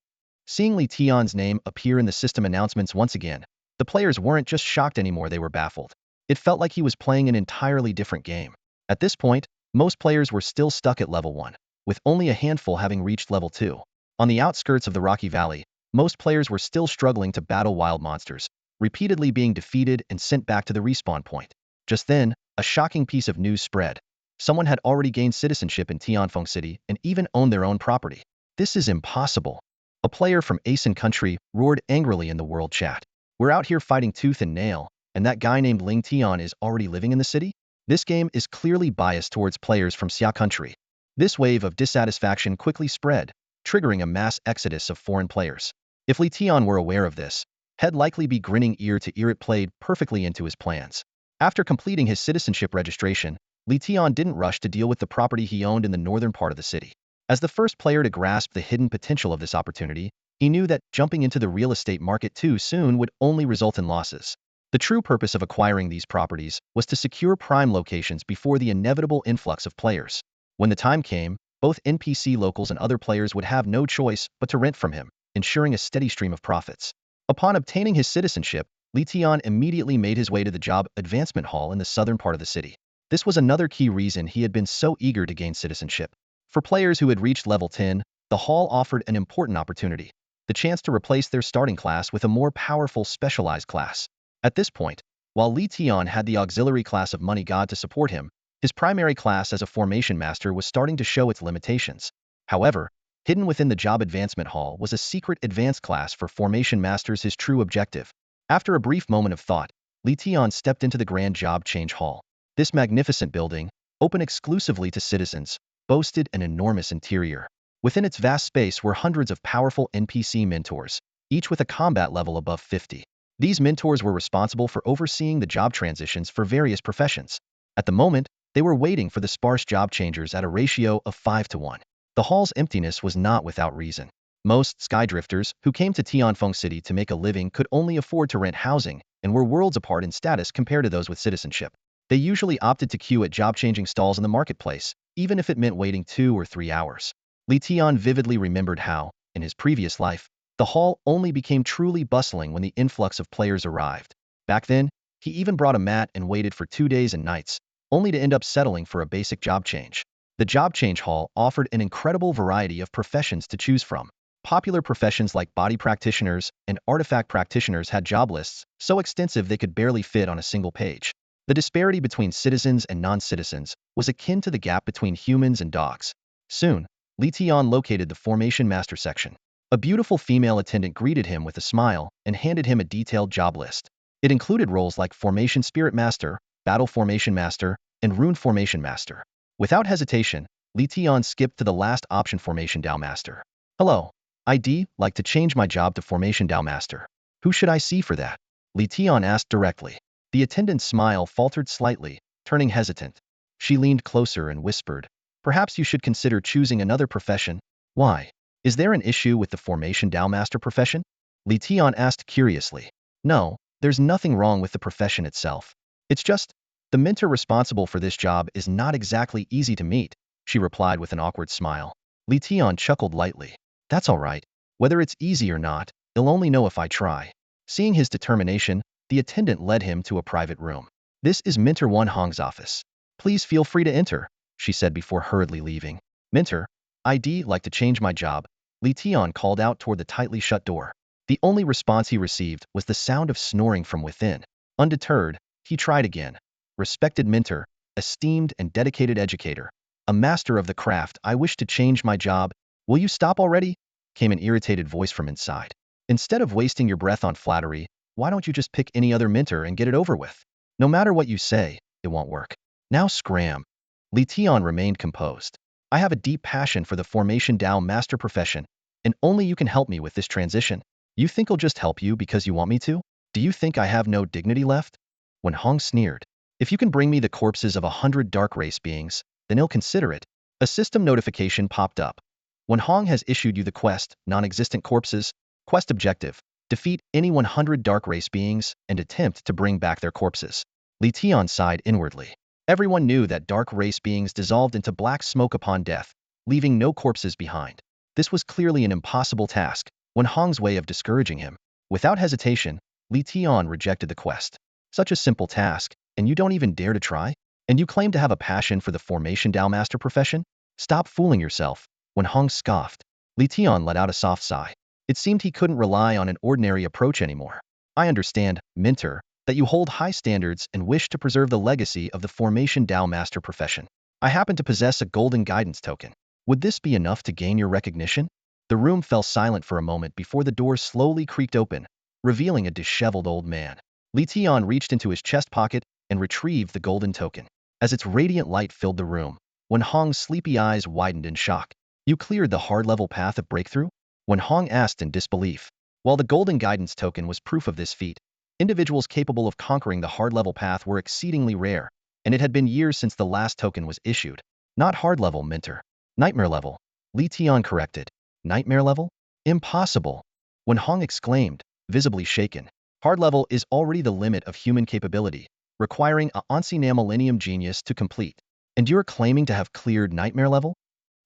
S1: Seeing Li Tian's name appear in the system announcements once again, the players weren't just shocked anymore, they were baffled. It felt like he was playing an entirely different game. At this point, most players were still stuck at level 1, with only a handful having reached level 2. On the outskirts of the Rocky Valley, most players were still struggling to battle wild monsters, repeatedly being defeated and sent back to the respawn point. Just then, a shocking piece of news spread. Someone had already gained citizenship in Tianfeng City and even owned their own property. This is impossible. A player from Asian country roared angrily in the world chat. We're out here fighting tooth and nail, and that guy named Ling Tian is already living in the city? This game is clearly biased towards players from Xia country. This wave of dissatisfaction quickly spread, triggering a mass exodus of foreign players. If Li Tian were aware of this, he'd likely be grinning ear to ear. It played perfectly into his plans. After completing his citizenship registration, Li Tian didn't rush to deal with the property he owned in the northern part of the city. As the first player to grasp the hidden potential of this opportunity, he knew that jumping into the real estate market too soon would only result in losses. The true purpose of acquiring these properties was to secure prime locations before the inevitable influx of players. When the time came, both NPC locals and other players would have no choice but to rent from him, ensuring a steady stream of profits. Upon obtaining his citizenship, Li Tian immediately made his way to the job advancement hall in the southern part of the city. This was another key reason he had been so eager to gain citizenship. For players who had reached level 10, the hall offered an important opportunity, the chance to replace their starting class with a more powerful specialized class. At this point, while Li Tian had the auxiliary class of Money God to support him, his primary class as a formation master was starting to show its limitations. However, hidden within the job advancement hall was a secret advanced class for formation masters, his true objective. After a brief moment of thought, Li Tian stepped into the Grand Job Change Hall. This magnificent building, open exclusively to citizens, boasted an enormous interior. Within its vast space were hundreds of powerful NPC mentors, each with a combat level above 50. These mentors were responsible for overseeing the job transitions for various professions. At the moment, they were waiting for the sparse job changers at a ratio of 5-to-1. The hall's emptiness was not without reason. Most skydrifters who came to Tianfeng City to make a living could only afford to rent housing and were worlds apart in status compared to those with citizenship. They usually opted to queue at job-changing stalls in the marketplace, even if it meant waiting 2 or 3 hours. Li Tian vividly remembered how, in his previous life, the hall only became truly bustling when the influx of players arrived. Back then, he even brought a mat and waited for 2 days and nights, only to end up settling for a basic job change. The job change hall offered an incredible variety of professions to choose from. Popular professions like body practitioners and artifact practitioners had job lists so extensive they could barely fit on a single page. The disparity between citizens and non-citizens was akin to the gap between humans and dogs. Soon, Li Tian located the Formation Master section. A beautiful female attendant greeted him with a smile and handed him a detailed job list. It included roles like Formation Spirit Master, Battle Formation Master, and Rune Formation Master. Without hesitation, Li Tian skipped to the last option, Formation Dao Master. Hello, I'd like to change my job to Formation Dao Master. Who should I see for that? Li Tian asked directly. The attendant's smile faltered slightly, turning hesitant. She leaned closer and whispered, perhaps you should consider choosing another profession. Why? Is there an issue with the Formation Dao Master profession? Li Tian asked curiously. No, there's nothing wrong with the profession itself. It's just, the mentor responsible for this job is not exactly easy to meet, she replied with an awkward smile. Li Tian chuckled lightly. That's all right. Whether it's easy or not, you'll only know if I try. Seeing his determination, the attendant led him to a private room. This is Mentor Wan Hong's office. Please feel free to enter, she said before hurriedly leaving. Mentor, I'd like to change my job, Li Tian called out toward the tightly shut door. The only response he received was the sound of snoring from within. Undeterred, he tried again. Respected mentor, esteemed and dedicated educator, a master of the craft, I wish to change my job. Will you stop already? Came an irritated voice from inside. Instead of wasting your breath on flattery, why don't you just pick any other mentor and get it over with? No matter what you say, it won't work. Now scram. Li Tian remained composed. I have a deep passion for the Formation Dao Master profession, and only you can help me with this transition. You think I'll just help you because you want me to? Do you think I have no dignity left? Wan Hong sneered. If you can bring me the corpses of 100 dark race beings, then I'll consider it. A system notification popped up. Wan Hong has issued you the quest, non-existent corpses. Quest objective, defeat any 100 dark race beings and attempt to bring back their corpses. Li Tian sighed inwardly. Everyone knew that dark race beings dissolved into black smoke upon death, leaving no corpses behind. This was clearly an impossible task, Wan Hong's way of discouraging him. Without hesitation, Li Tian rejected the quest. Such a simple task, and you don't even dare to try? And you claim to have a passion for the Formation Dao Master profession? Stop fooling yourself, Wan Hong scoffed. Li Tian let out a soft sigh. It seemed he couldn't rely on an ordinary approach anymore. I understand, mentor, that you hold high standards and wish to preserve the legacy of the Formation Dao Master profession. I happen to possess a golden guidance token. Would this be enough to gain your recognition? The room fell silent for a moment before the door slowly creaked open, revealing a disheveled old man. Li Tian reached into his chest pocket and retrieved the golden token. As its radiant light filled the room, Wen Hong's sleepy eyes widened in shock. You cleared the hard-level path of breakthrough? Wen Hong asked in disbelief. While the golden guidance token was proof of this feat, individuals capable of conquering the hard-level path were exceedingly rare, and it had been years since the last token was issued. Not hard-level, Minter. Nightmare level. Li Tian corrected. Nightmare level? Impossible. Wen Hong exclaimed, visibly shaken. Hard level is already the limit of human capability, requiring a ancient millennium genius to complete. And you're claiming to have cleared nightmare level?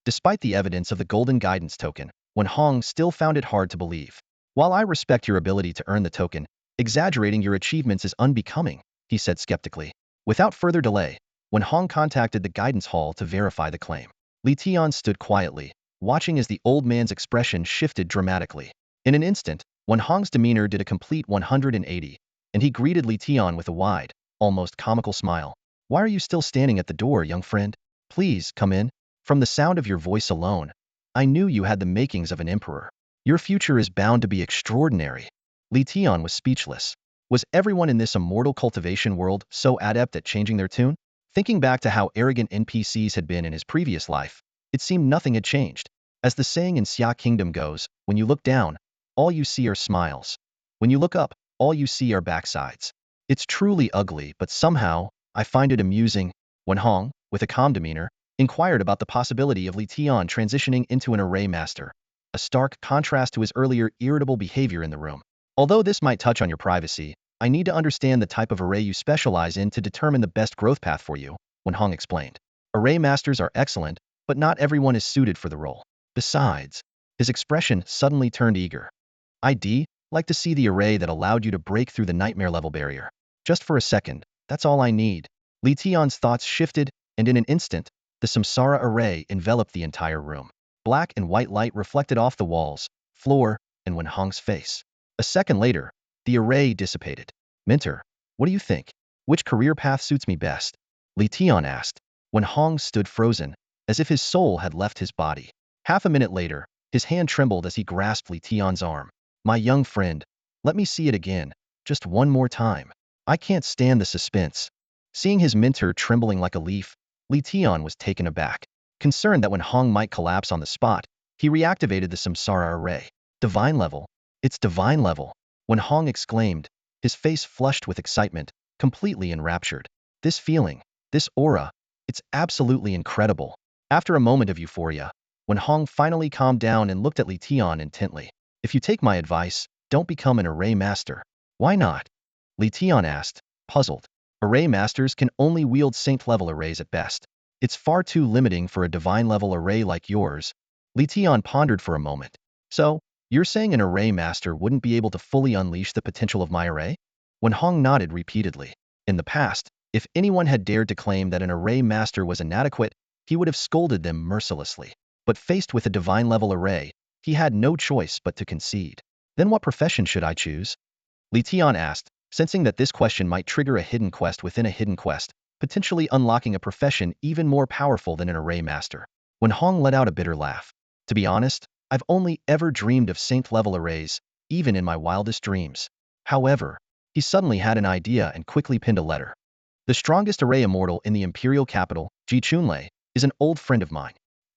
S1: Despite the evidence of the golden guidance token, Wen Hong still found it hard to believe. While I respect your ability to earn the token, exaggerating your achievements is unbecoming, he said skeptically. Without further delay, Wen Hong contacted the guidance hall to verify the claim. Li Tian stood quietly, watching as the old man's expression shifted dramatically. In an instant, Wen Hong's demeanor did a complete 180, and he greeted Li Tian with a wide, almost comical smile. Why are you still standing at the door, young friend? Please, come in. From the sound of your voice alone, I knew you had the makings of an emperor. Your future is bound to be extraordinary. Li Tian was speechless. Was everyone in this immortal cultivation world so adept at changing their tune? Thinking back to how arrogant NPCs had been in his previous life, it seemed nothing had changed. As the saying in Xia Kingdom goes, when you look down, all you see are smiles. When you look up, all you see are backsides. It's truly ugly, but somehow, I find it amusing. Wen Hong, with a calm demeanor, inquired about the possibility of Li Tian transitioning into an array master, a stark contrast to his earlier irritable behavior in the room. Although this might touch on your privacy, I need to understand the type of array you specialize in to determine the best growth path for you, Wen Hong explained. Array masters are excellent, but not everyone is suited for the role. Besides, his expression suddenly turned eager. I'd like to see the array that allowed you to break through the nightmare level barrier. Just for a second, that's all I need. Li Tian's thoughts shifted, and in an instant, the Samsara array enveloped the entire room. Black and white light reflected off the walls, floor, and Wen Hong's face. A second later, the array dissipated. Minter, what do you think? Which career path suits me best? Li Tian asked. Wen Hong stood frozen, as if his soul had left his body. Half a minute later, his hand trembled as he grasped Li Tian's arm. My young friend, let me see it again, just one more time. I can't stand the suspense. Seeing his mentor trembling like a leaf, Li Tian was taken aback. Concerned that Wen Hong might collapse on the spot, he reactivated the Samsara array. Divine level. It's divine level. Wen Hong exclaimed, his face flushed with excitement, completely enraptured. This feeling, this aura, it's absolutely incredible. After a moment of euphoria, Wen Hong finally calmed down and looked at Li Tian intently. If you take my advice, don't become an array master. Why not? Li Tian asked, puzzled. Array masters can only wield saint-level arrays at best. It's far too limiting for a divine-level array like yours. Li Tian pondered for a moment. So, you're saying an array master wouldn't be able to fully unleash the potential of my array? Wen Hong nodded repeatedly. In the past, if anyone had dared to claim that an array master was inadequate, he would have scolded them mercilessly. But faced with a divine-level array, he had no choice but to concede. Then what profession should I choose? Li Tian asked, sensing that this question might trigger a hidden quest within a hidden quest, potentially unlocking a profession even more powerful than an array master. Wen Hong let out a bitter laugh. To be honest, I've only ever dreamed of saint-level arrays, even in my wildest dreams. However, he suddenly had an idea and quickly pinned a letter. The strongest array immortal in the imperial capital, Ji Chunlei, is an old friend of mine.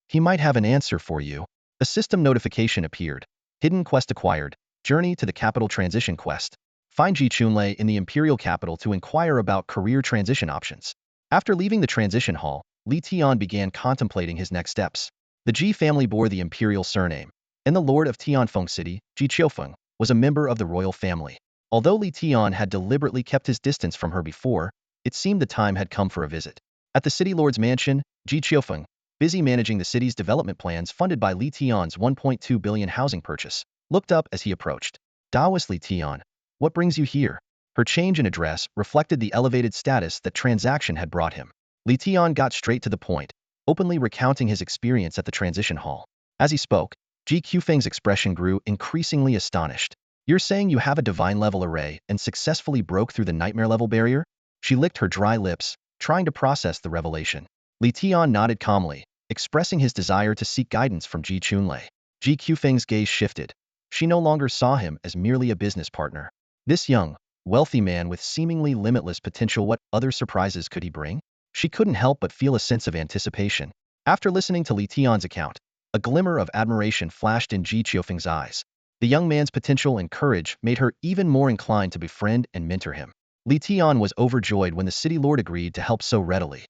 S1: He might have an answer for you. A system notification appeared. Hidden quest acquired. Journey to the capital transition quest. Find Ji Chunlei in the imperial capital to inquire about career transition options. After leaving the transition hall, Li Tian began contemplating his next steps. The Ji family bore the imperial surname, and the lord of Tianfeng City, Ji Qiufeng, was a member of the royal family. Although Li Tian had deliberately kept his distance from her before, it seemed the time had come for a visit. At the city lord's mansion, Ji Qiufeng, busy managing the city's development plans funded by Li Tian's 1.2 billion housing purchase, looked up as he approached. Daoist Li Tian, what brings you here? Her change in address reflected the elevated status that transaction had brought him. Li Tian got straight to the point, openly recounting his experience at the transition hall. As he spoke, Ji Qiufeng's expression grew increasingly astonished. You're saying you have a divine-level array and successfully broke through the nightmare-level barrier? She licked her dry lips, trying to process the revelation. Li Tian nodded calmly, expressing his desire to seek guidance from Ji Chunlei. Ji Qfeng's gaze shifted. She no longer saw him as merely a business partner. This young, wealthy man with seemingly limitless potential, what other surprises could he bring? She couldn't help but feel a sense of anticipation. After listening to Li Tian's account, a glimmer of admiration flashed in Ji Qiufeng's eyes. The young man's potential and courage made her even more inclined to befriend and mentor him. Li Tian was overjoyed when the city lord agreed to help so readily.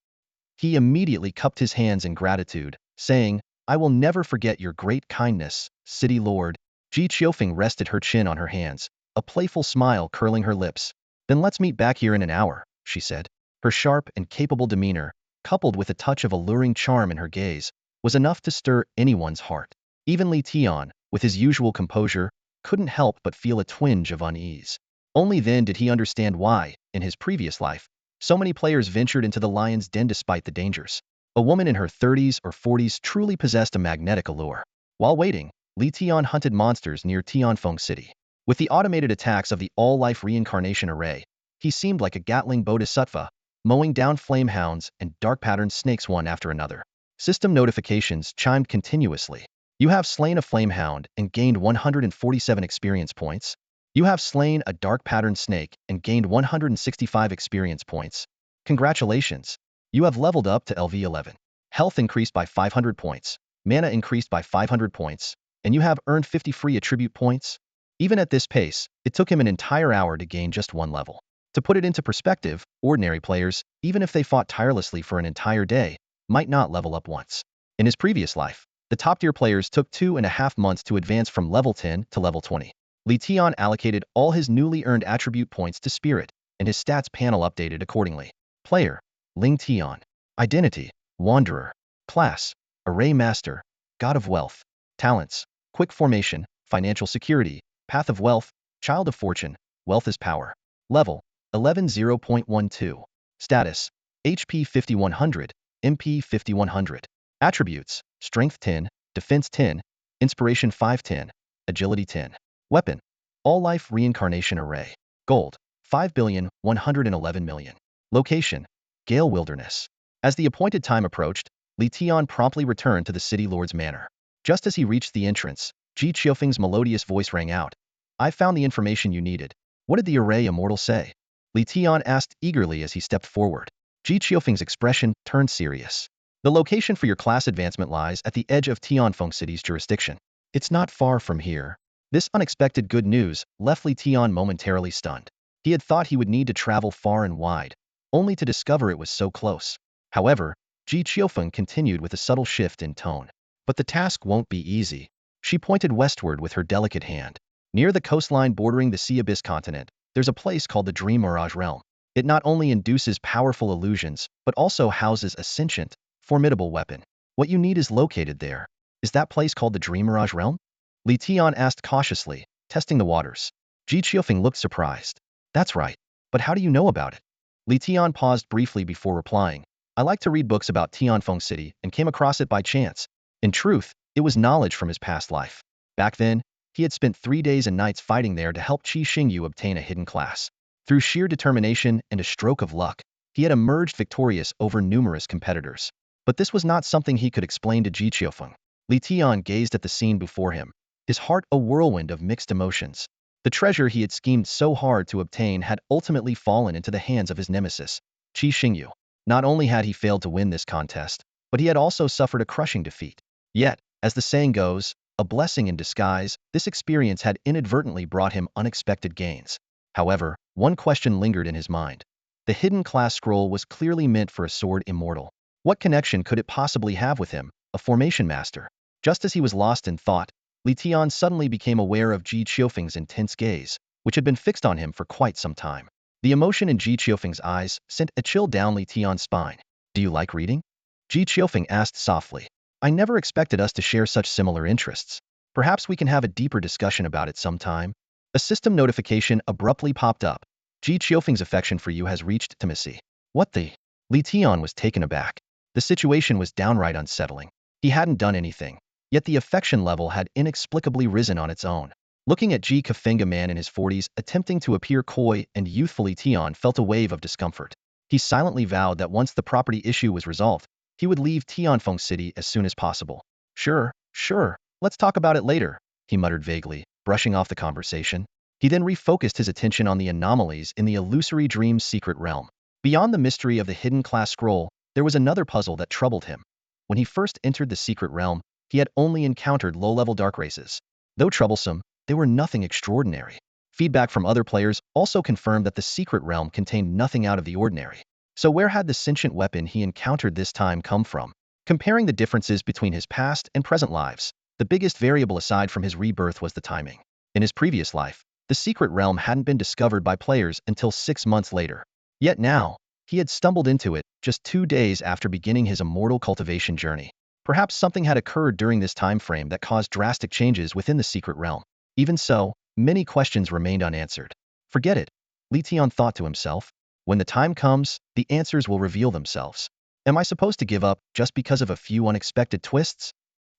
S1: He immediately cupped his hands in gratitude, saying, "I will never forget your great kindness, city lord." Ji Qiufeng rested her chin on her hands, a playful smile curling her lips. "Then let's meet back here in an hour," she said. Her sharp and capable demeanor, coupled with a touch of alluring charm in her gaze, was enough to stir anyone's heart. Even Li Tian, with his usual composure, couldn't help but feel a twinge of unease. Only then did he understand why, in his previous life, so many players ventured into the lion's den despite the dangers. A woman in her 30s or 40s truly possessed a magnetic allure. While waiting, Li Tian hunted monsters near Tianfeng City. With the automated attacks of the all-life reincarnation array, he seemed like a Gatling bodhisattva, mowing down flamehounds and dark-patterned snakes one after another. System notifications chimed continuously. You have slain a flamehound and gained 147 experience points. You have slain a dark-patterned snake and gained 165 experience points. Congratulations! You have leveled up to LV11. Health increased by 500 points. Mana increased by 500 points. And you have earned 50 free attribute points. Even at this pace, it took him an entire hour to gain just one level. To put it into perspective, ordinary players, even if they fought tirelessly for an entire day, might not level up once. In his previous life, the top-tier players took 2.5 months to advance from level 10 to level 20. Li Tian allocated all his newly earned attribute points to Spirit, and his stats panel updated accordingly. Player: Ling Tian. Identity: Wanderer. Class: Array Master, God of Wealth. Talents: Quick Formation, Financial Security, Path of Wealth, Child of Fortune, Wealth is Power. Level: 11.0.12. Status: HP 5100, MP 5100. Attributes: Strength 10, Defense 10, Inspiration 510, Agility 10. Weapon: All-Life Reincarnation Array. Gold: 5,111,000,000. Location: Gale Wilderness. As the appointed time approached, Li Tian promptly returned to the city lord's manor. Just as he reached the entrance, Ji Qiufeng's melodious voice rang out. "I found the information you needed. What did the array immortal say?" Li Tian asked eagerly as he stepped forward. Ji Qiufeng's expression turned serious. "The location for your class advancement lies at the edge of Tianfeng City's jurisdiction. It's not far from here." This unexpected good news left Li Tian momentarily stunned. He had thought he would need to travel far and wide, only to discover it was so close. However, Ji Qiufeng continued with a subtle shift in tone. "But the task won't be easy." She pointed westward with her delicate hand. "Near the coastline bordering the Sea Abyss continent, there's a place called the Dream Mirage Realm. It not only induces powerful illusions, but also houses a sentient, formidable weapon. What you need is located there." "Is that place called the Dream Mirage Realm?" Li Tian asked cautiously, testing the waters. Ji Qiufeng looked surprised. "That's right. But how do you know about it?" Li Tian paused briefly before replying. "I like to read books about Tianfeng City and came across it by chance. In truth, it was knowledge from his past life. Back then, he had spent 3 days and nights fighting there to help Qi Xingyu obtain a hidden class. Through sheer determination and a stroke of luck, he had emerged victorious over numerous competitors. But this was not something he could explain to Ji Qiufeng." Li Tian gazed at the scene before him, his heart a whirlwind of mixed emotions. The treasure he had schemed so hard to obtain had ultimately fallen into the hands of his nemesis, Qi Xingyu. Not only had he failed to win this contest, but he had also suffered a crushing defeat. Yet, as the saying goes, a blessing in disguise, this experience had inadvertently brought him unexpected gains. However, one question lingered in his mind. The hidden class scroll was clearly meant for a sword immortal. What connection could it possibly have with him, a formation master? Just as he was lost in thought, Li Tian suddenly became aware of Ji Qiufeng's intense gaze, which had been fixed on him for quite some time. The emotion in Ji Qiufeng's eyes sent a chill down Li Tian's spine. "Do you like reading?" Ji Qiufeng asked softly. "I never expected us to share such similar interests. Perhaps we can have a deeper discussion about it sometime." A system notification abruptly popped up. "Ji Qiufeng's affection for you has reached intimacy." "What the?" Li Tian was taken aback. The situation was downright unsettling. He hadn't done anything, yet the affection level had inexplicably risen on its own. Looking at Ji Qifeng, a man in his 40s, attempting to appear coy and youthful, Li Tian felt a wave of discomfort. He silently vowed that once the property issue was resolved, he would leave Tianfeng City as soon as possible. Sure, sure, let's talk about it later, he muttered vaguely, brushing off the conversation. He then refocused his attention on the anomalies in the illusory dream's secret realm. Beyond the mystery of the hidden class scroll, there was another puzzle that troubled him. When he first entered the secret realm, he had only encountered low-level dark races. Though troublesome, they were nothing extraordinary. Feedback from other players also confirmed that the secret realm contained nothing out of the ordinary. So where had the sentient weapon he encountered this time come from? Comparing the differences between his past and present lives, the biggest variable aside from his rebirth was the timing. In his previous life, the secret realm hadn't been discovered by players until 6 months later. Yet now, he had stumbled into it just 2 days after beginning his immortal cultivation journey. Perhaps something had occurred during this time frame that caused drastic changes within the secret realm. Even so, many questions remained unanswered. Forget it, Li Tian thought to himself. When the time comes, the answers will reveal themselves. Am I supposed to give up just because of a few unexpected twists?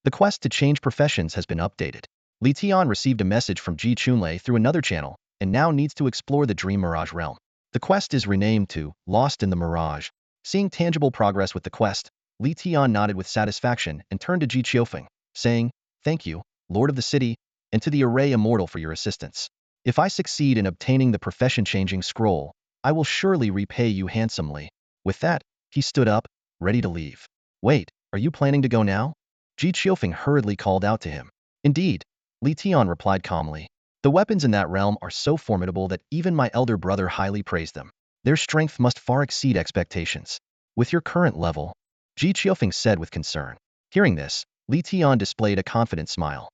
S1: The quest to change professions has been updated. Li Tian received a message from Ji Chunlei through another channel and now needs to explore the Dream Mirage realm. The quest is renamed to Lost in the Mirage. Seeing tangible progress with the quest, Li Tian nodded with satisfaction and turned to Ji Qiufeng, saying, "Thank you, Lord of the City, and to the Array Immortal for your assistance. If I succeed in obtaining the profession-changing scroll, I will surely repay you handsomely." With that, he stood up, ready to leave. "Wait, are you planning to go now?" Ji Qiufeng hurriedly called out to him. "Indeed," Li Tian replied calmly. "The weapons in that realm are so formidable that even my elder brother highly praised them. Their strength must far exceed expectations. With your current level," Ji Qiufeng said with concern. Hearing this, Li Tian displayed a confident smile.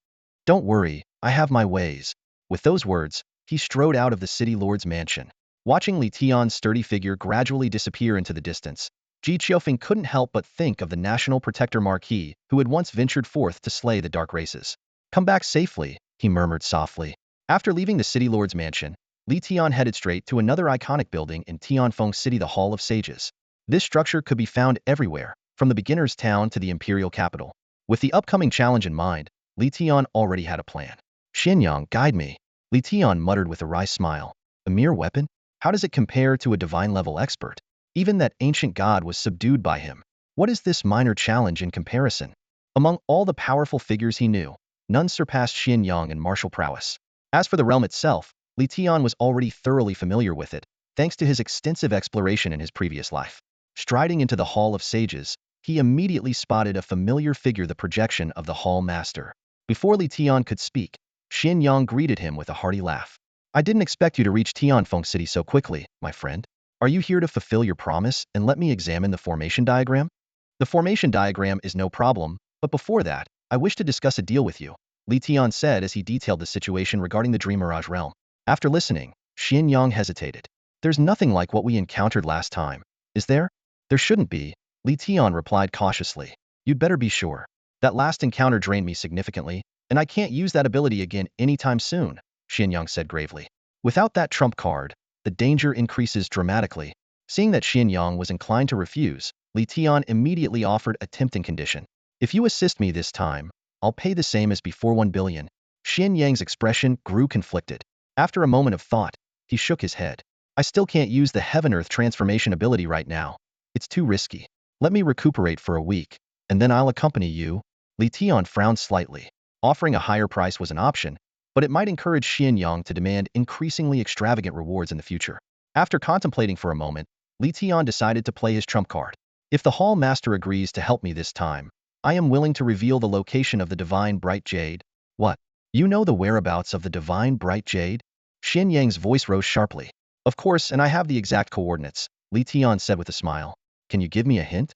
S1: "Don't worry, I have my ways." With those words, he strode out of the city lord's mansion. Watching Li Tian's sturdy figure gradually disappear into the distance, Ji Qiufeng couldn't help but think of the National Protector Marquis who had once ventured forth to slay the dark races. "Come back safely," he murmured softly. After leaving the city lord's mansion, Li Tian headed straight to another iconic building in Tianfeng City, the Hall of Sages. This structure could be found everywhere, from the beginner's town to the imperial capital. With the upcoming challenge in mind, Li Tian already had a plan. "Xianyang, guide me," Li Tian muttered with a wry smile. "A mere weapon? How does it compare to a divine-level expert? Even that ancient god was subdued by him. What is this minor challenge in comparison?" Among all the powerful figures he knew, none surpassed Xianyang in martial prowess. As for the realm itself, Li Tian was already thoroughly familiar with it, thanks to his extensive exploration in his previous life. Striding into the Hall of Sages, he immediately spotted a familiar figure, the projection of the Hall Master. Before Li Tian could speak, Xianyang greeted him with a hearty laugh. "I didn't expect you to reach Tianfeng City so quickly, my friend. Are you here to fulfill your promise and let me examine the formation diagram?" "The formation diagram is no problem, but before that, I wish to discuss a deal with you," Li Tian said as he detailed the situation regarding the Dream Mirage realm. After listening, Xianyang hesitated. "There's nothing like what we encountered last time, is there?" "There shouldn't be," Li Tian replied cautiously. "You'd better be sure. That last encounter drained me significantly, and I can't use that ability again anytime soon," Xianyang said gravely. "Without that trump card, the danger increases dramatically." Seeing that Xianyang was inclined to refuse, Li Tian immediately offered a tempting condition. "If you assist me this time, I'll pay the same as before, 1 billion. Xianyang's expression grew conflicted. After a moment of thought, he shook his head. "I still can't use the Heaven-Earth transformation ability right now. It's too risky. Let me recuperate for a week, and then I'll accompany you." Li Tian frowned slightly. Offering a higher price was an option, but it might encourage Xianyang to demand increasingly extravagant rewards in the future. After contemplating for a moment, Li Tian decided to play his trump card. "If the Hall Master agrees to help me this time, I am willing to reveal the location of the Divine Bright Jade." "What? You know the whereabouts of the Divine Bright Jade?" Xianyang's voice rose sharply. "Of course, and I have the exact coordinates," Li Tian said with a smile. "Can you give me a hint?"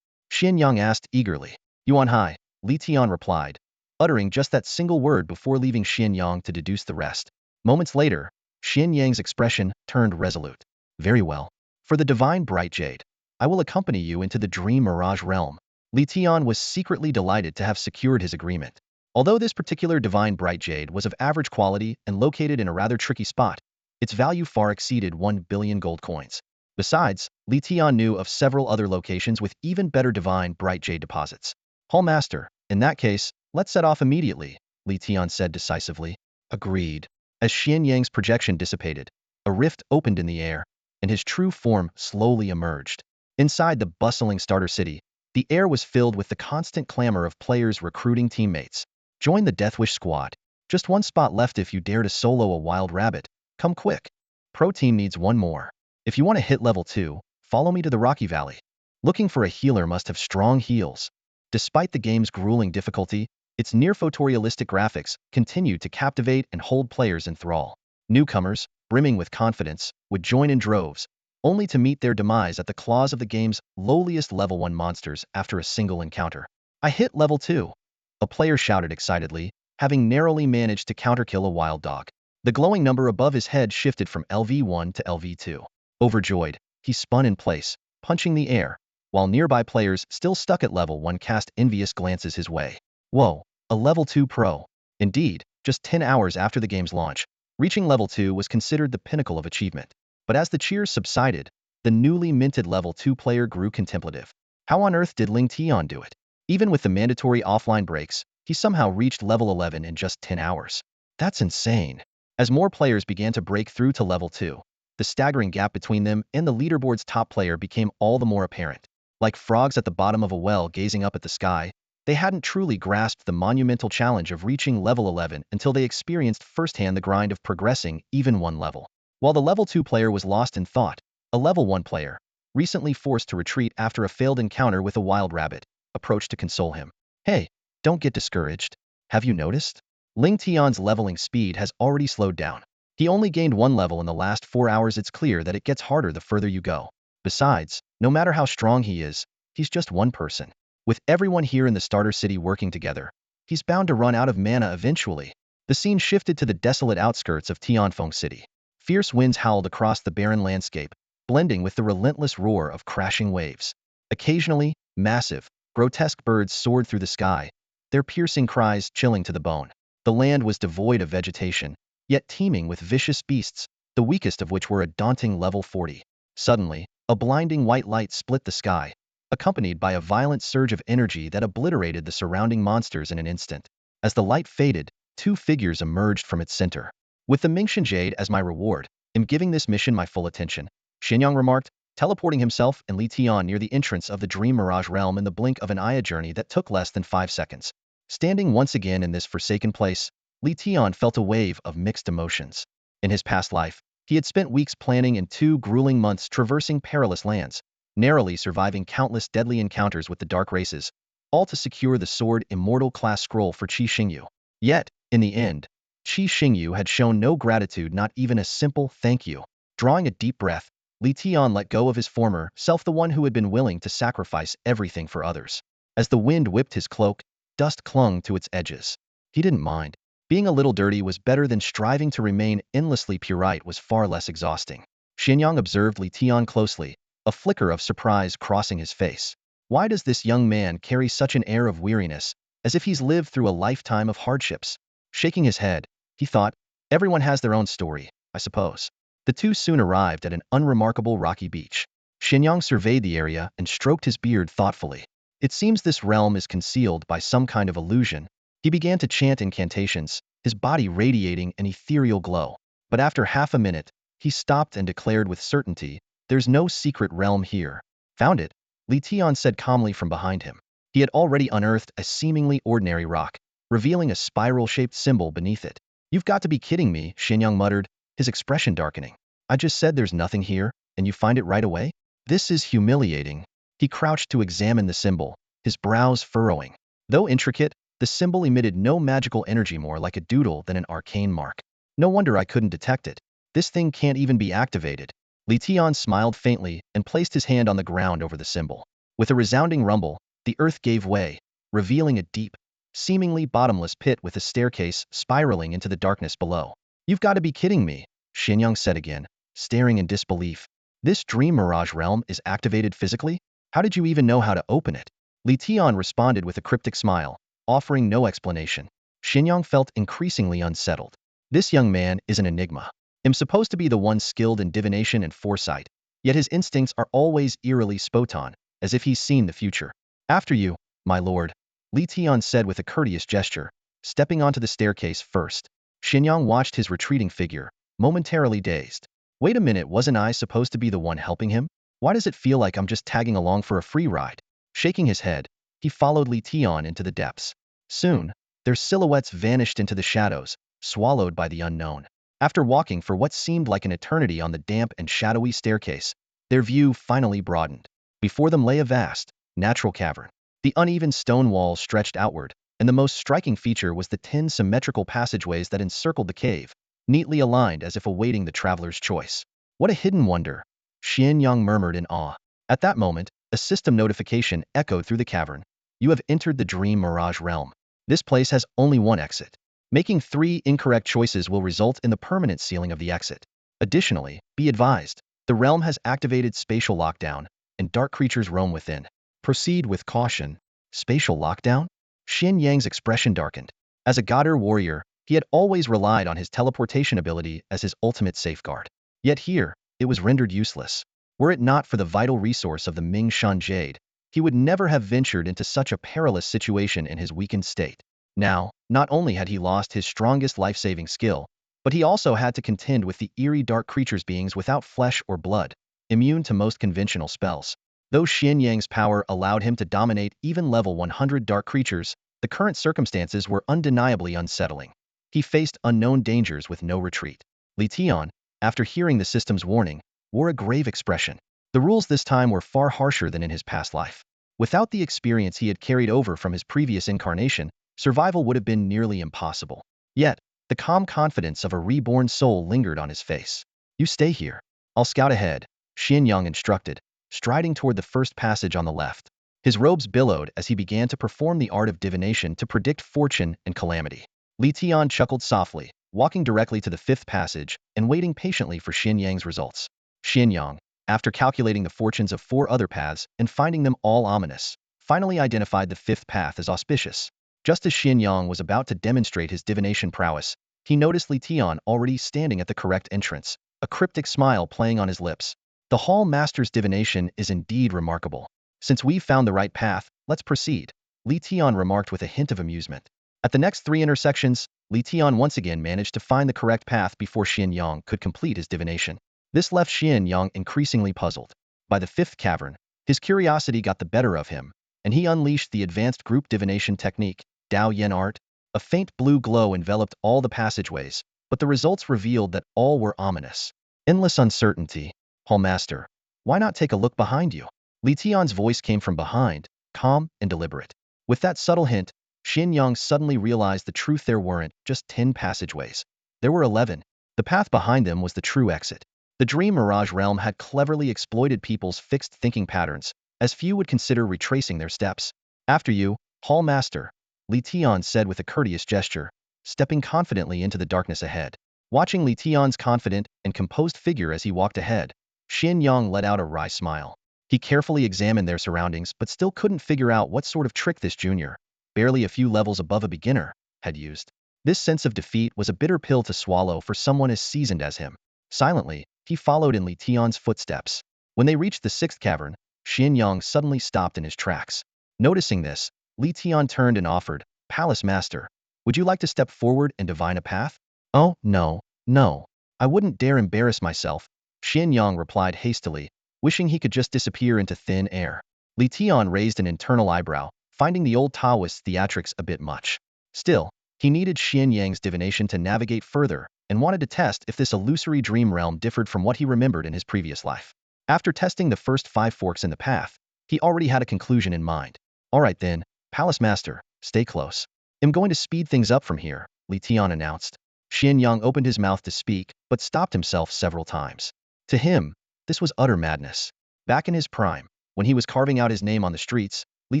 S1: Xianyang asked eagerly. "Yuan Hai," Li Tian replied, uttering just that single word before leaving Xianyang to deduce the rest. Moments later, Xianyang's expression turned resolute. "Very well. For the Divine Bright Jade, I will accompany you into the Dream Mirage realm." Li Tian was secretly delighted to have secured his agreement. Although this particular Divine Bright Jade was of average quality and located in a rather tricky spot, its value far exceeded 1 billion gold coins. Besides, Li Tian knew of several other locations with even better Divine Bright Jade deposits. "Hall Master, in that case, let's set off immediately," Li Tian said decisively. "Agreed." As Xianyang's projection dissipated, a rift opened in the air, and his true form slowly emerged. Inside the bustling starter city, The air was filled with the constant clamor of players recruiting teammates. Join the Deathwish squad. Just one spot left if you dare to solo a wild rabbit. Come quick. Pro team needs one more. If you want to hit level 2, follow me to the Rocky Valley. Looking for a healer must have strong heals. Despite the game's grueling difficulty, its near-photorealistic graphics continued to captivate and hold players in thrall. Newcomers, brimming with confidence, would join in droves, only to meet their demise at the claws of the game's lowliest level 1 monsters after a single encounter. I hit level 2. A player shouted excitedly, having narrowly managed to counterkill a wild dog. The glowing number above his head shifted from LV1 to LV2. Overjoyed, he spun in place, punching the air, while nearby players still stuck at level 1 cast envious glances his way. Whoa, a level 2 pro. Indeed, just 10 hours after the game's launch, reaching level 2 was considered the pinnacle of achievement. But as the cheers subsided, the newly minted level 2 player grew contemplative. How on earth did Ling Tian do it? Even with the mandatory offline breaks, he somehow reached level 11 in just 10 hours. That's insane. As more players began to break through to level 2, the staggering gap between them and the leaderboard's top player became all the more apparent. Like frogs at the bottom of a well gazing up at the sky, they hadn't truly grasped the monumental challenge of reaching level 11 until they experienced firsthand the grind of progressing even one level. While the level 2 player was lost in thought, a level 1 player, recently forced to retreat after a failed encounter with a wild rabbit, approached to console him. Hey, don't get discouraged. Have you noticed? Ling Tian's leveling speed has already slowed down. He only gained 1 level in the last 4 hours. It's clear that it gets harder the further you go. Besides, no matter how strong he is, he's just one person. With everyone here in the starter city working together, he's bound to run out of mana eventually. The scene shifted to the desolate outskirts of Tianfeng City. Fierce winds howled across the barren landscape, blending with the relentless roar of crashing waves. Occasionally, massive, grotesque birds soared through the sky, their piercing cries chilling to the bone. The land was devoid of vegetation, yet teeming with vicious beasts, the weakest of which were a daunting level 40. Suddenly, a blinding white light split the sky, accompanied by a violent surge of energy that obliterated the surrounding monsters in an instant. As the light faded, 2 figures emerged from its center. With the Mingxian Jade as my reward, I'm giving this mission my full attention, Xianyang remarked, teleporting himself and Li Tian near the entrance of the Dream Mirage realm in the blink of an eye, a journey that took less than 5 seconds. Standing once again in this forsaken place, Li Tian felt a wave of mixed emotions. In his past life, he had spent weeks planning and 2 grueling months traversing perilous lands, narrowly surviving countless deadly encounters with the dark races, all to secure the sword Immortal class scroll for Qi Xingyu. Yet, in the end, Qi Xingyu had shown no gratitude, not even a simple thank you. Drawing a deep breath, Li Tian let go of his former self, the one who had been willing to sacrifice everything for others. As the wind whipped his cloak, dust clung to its edges. He didn't mind. Being a little dirty was better than striving to remain endlessly purite was far less exhausting. Xianyang observed Li Tian closely, a flicker of surprise crossing his face. Why does this young man carry such an air of weariness, as if he's lived through a lifetime of hardships? Shaking his head, he thought, everyone has their own story, I suppose. The 2 soon arrived at an unremarkable rocky beach. Xianyang surveyed the area and stroked his beard thoughtfully. It seems this realm is concealed by some kind of illusion. He began to chant incantations, his body radiating an ethereal glow. But after half a minute, he stopped and declared with certainty, there's no secret realm here. Found it, Li Tian said calmly from behind him. He had already unearthed a seemingly ordinary rock, revealing a spiral-shaped symbol beneath it. You've got to be kidding me, Xianyang muttered, his expression darkening. I just said there's nothing here, and you find it right away? This is humiliating. He crouched to examine the symbol, his brows furrowing. Though intricate, the symbol emitted no magical energy, more like a doodle than an arcane mark. No wonder I couldn't detect it. This thing can't even be activated. Li Tian smiled faintly and placed his hand on the ground over the symbol. With a resounding rumble, the earth gave way, revealing a deep, seemingly bottomless pit with a staircase spiraling into the darkness below. You've got to be kidding me, Xianyang said again, staring in disbelief. This Dream Mirage realm is activated physically? How did you even know how to open it? Li Tian responded with a cryptic smile, offering no explanation. Xianyang felt increasingly unsettled. This young man is an enigma. I'm supposed to be the one skilled in divination and foresight, yet his instincts are always eerily spoton, as if he's seen the future. After you, my lord, Li Tian said with a courteous gesture, stepping onto the staircase first. Xianyang watched his retreating figure, momentarily dazed. Wait a minute, wasn't I supposed to be the one helping him? Why does it feel like I'm just tagging along for a free ride? Shaking his head, he followed Li Tian into the depths. Soon, their silhouettes vanished into the shadows, swallowed by the unknown. After walking for what seemed like an eternity on the damp and shadowy staircase, their view finally broadened. Before them lay a vast, natural cavern. The uneven stone walls stretched outward, and the most striking feature was the 10 symmetrical passageways that encircled the cave, neatly aligned as if awaiting the traveler's choice. What a hidden wonder, Xian Yang murmured in awe. At that moment, a system notification echoed through the cavern. You have entered the Dream Mirage realm. This place has only one exit. Making 3 incorrect choices will result in the permanent sealing of the exit. Additionally, be advised, the realm has activated spatial lockdown, and dark creatures roam within. Proceed with caution. Spatial lockdown? Xin Yang's expression darkened. As a Godder warrior, he had always relied on his teleportation ability as his ultimate safeguard. Yet here, it was rendered useless. Were it not for the vital resource of the Ming Shan Jade, he would never have ventured into such a perilous situation in his weakened state. Now, not only had he lost his strongest life-saving skill, but he also had to contend with the eerie dark creatures beings without flesh or blood, immune to most conventional spells. Though Xin Yang's power allowed him to dominate even level 100 dark creatures, the current circumstances were undeniably unsettling. He faced unknown dangers with no retreat. Li Tian, after hearing the system's warning, wore a grave expression. The rules this time were far harsher than in his past life. Without the experience he had carried over from his previous incarnation, survival would have been nearly impossible. Yet, the calm confidence of a reborn soul lingered on his face. You stay here. I'll scout ahead, Xian Yang instructed, striding toward the first passage on the left. His robes billowed as he began to perform the art of divination to predict fortune and calamity. Li Tian chuckled softly, walking directly to the 5th passage and waiting patiently for Xian Yang's results. Xian Yang, after calculating the fortunes of 4 other paths and finding them all ominous, finally identified the 5th path as auspicious. Just as Xian Yang was about to demonstrate his divination prowess, he noticed Li Tian already standing at the correct entrance, a cryptic smile playing on his lips. The Hall Master's divination is indeed remarkable. Since we've found the right path, let's proceed, Li Tian remarked with a hint of amusement. At the next 3 intersections, Li Tian once again managed to find the correct path before Xian Yang could complete his divination. This left Xian Yang increasingly puzzled. By the 5th cavern, his curiosity got the better of him, and he unleashed the advanced group divination technique, Dao Yen art. A faint blue glow enveloped all the passageways, but the results revealed that all were ominous. Endless uncertainty. Hall Master, why not take a look behind you? Li Tian's voice came from behind, calm and deliberate. With that subtle hint, Xian Yang suddenly realized the truth. There weren't just 10 passageways. There were 11. The path behind them was the true exit. The Dream Mirage realm had cleverly exploited people's fixed thinking patterns, as few would consider retracing their steps. After you, Hall Master, Li Tian said with a courteous gesture, stepping confidently into the darkness ahead. Watching Li Tian's confident and composed figure as he walked ahead, Xian Yang let out a wry smile. He carefully examined their surroundings but still couldn't figure out what sort of trick this junior, barely a few levels above a beginner, had used. This sense of defeat was a bitter pill to swallow for someone as seasoned as him. Silently, he followed in Li Tian's footsteps. When they reached the 6th cavern, Xian Yang suddenly stopped in his tracks. Noticing this, Li Tian turned and offered, Palace Master, would you like to step forward and divine a path? Oh, no, no. I wouldn't dare embarrass myself, Xian Yang replied hastily, wishing he could just disappear into thin air. Li Tian raised an internal eyebrow, finding the old Taoist theatrics a bit much. Still, he needed Xian Yang's divination to navigate further, and wanted to test if this illusory dream realm differed from what he remembered in his previous life. After testing the first 5 forks in the path, he already had a conclusion in mind. All right then, Palace Master, stay close. I'm going to speed things up from here, Li Tian announced. Xian Yang opened his mouth to speak, but stopped himself several times. To him, this was utter madness. Back in his prime, when he was carving out his name on the streets, Li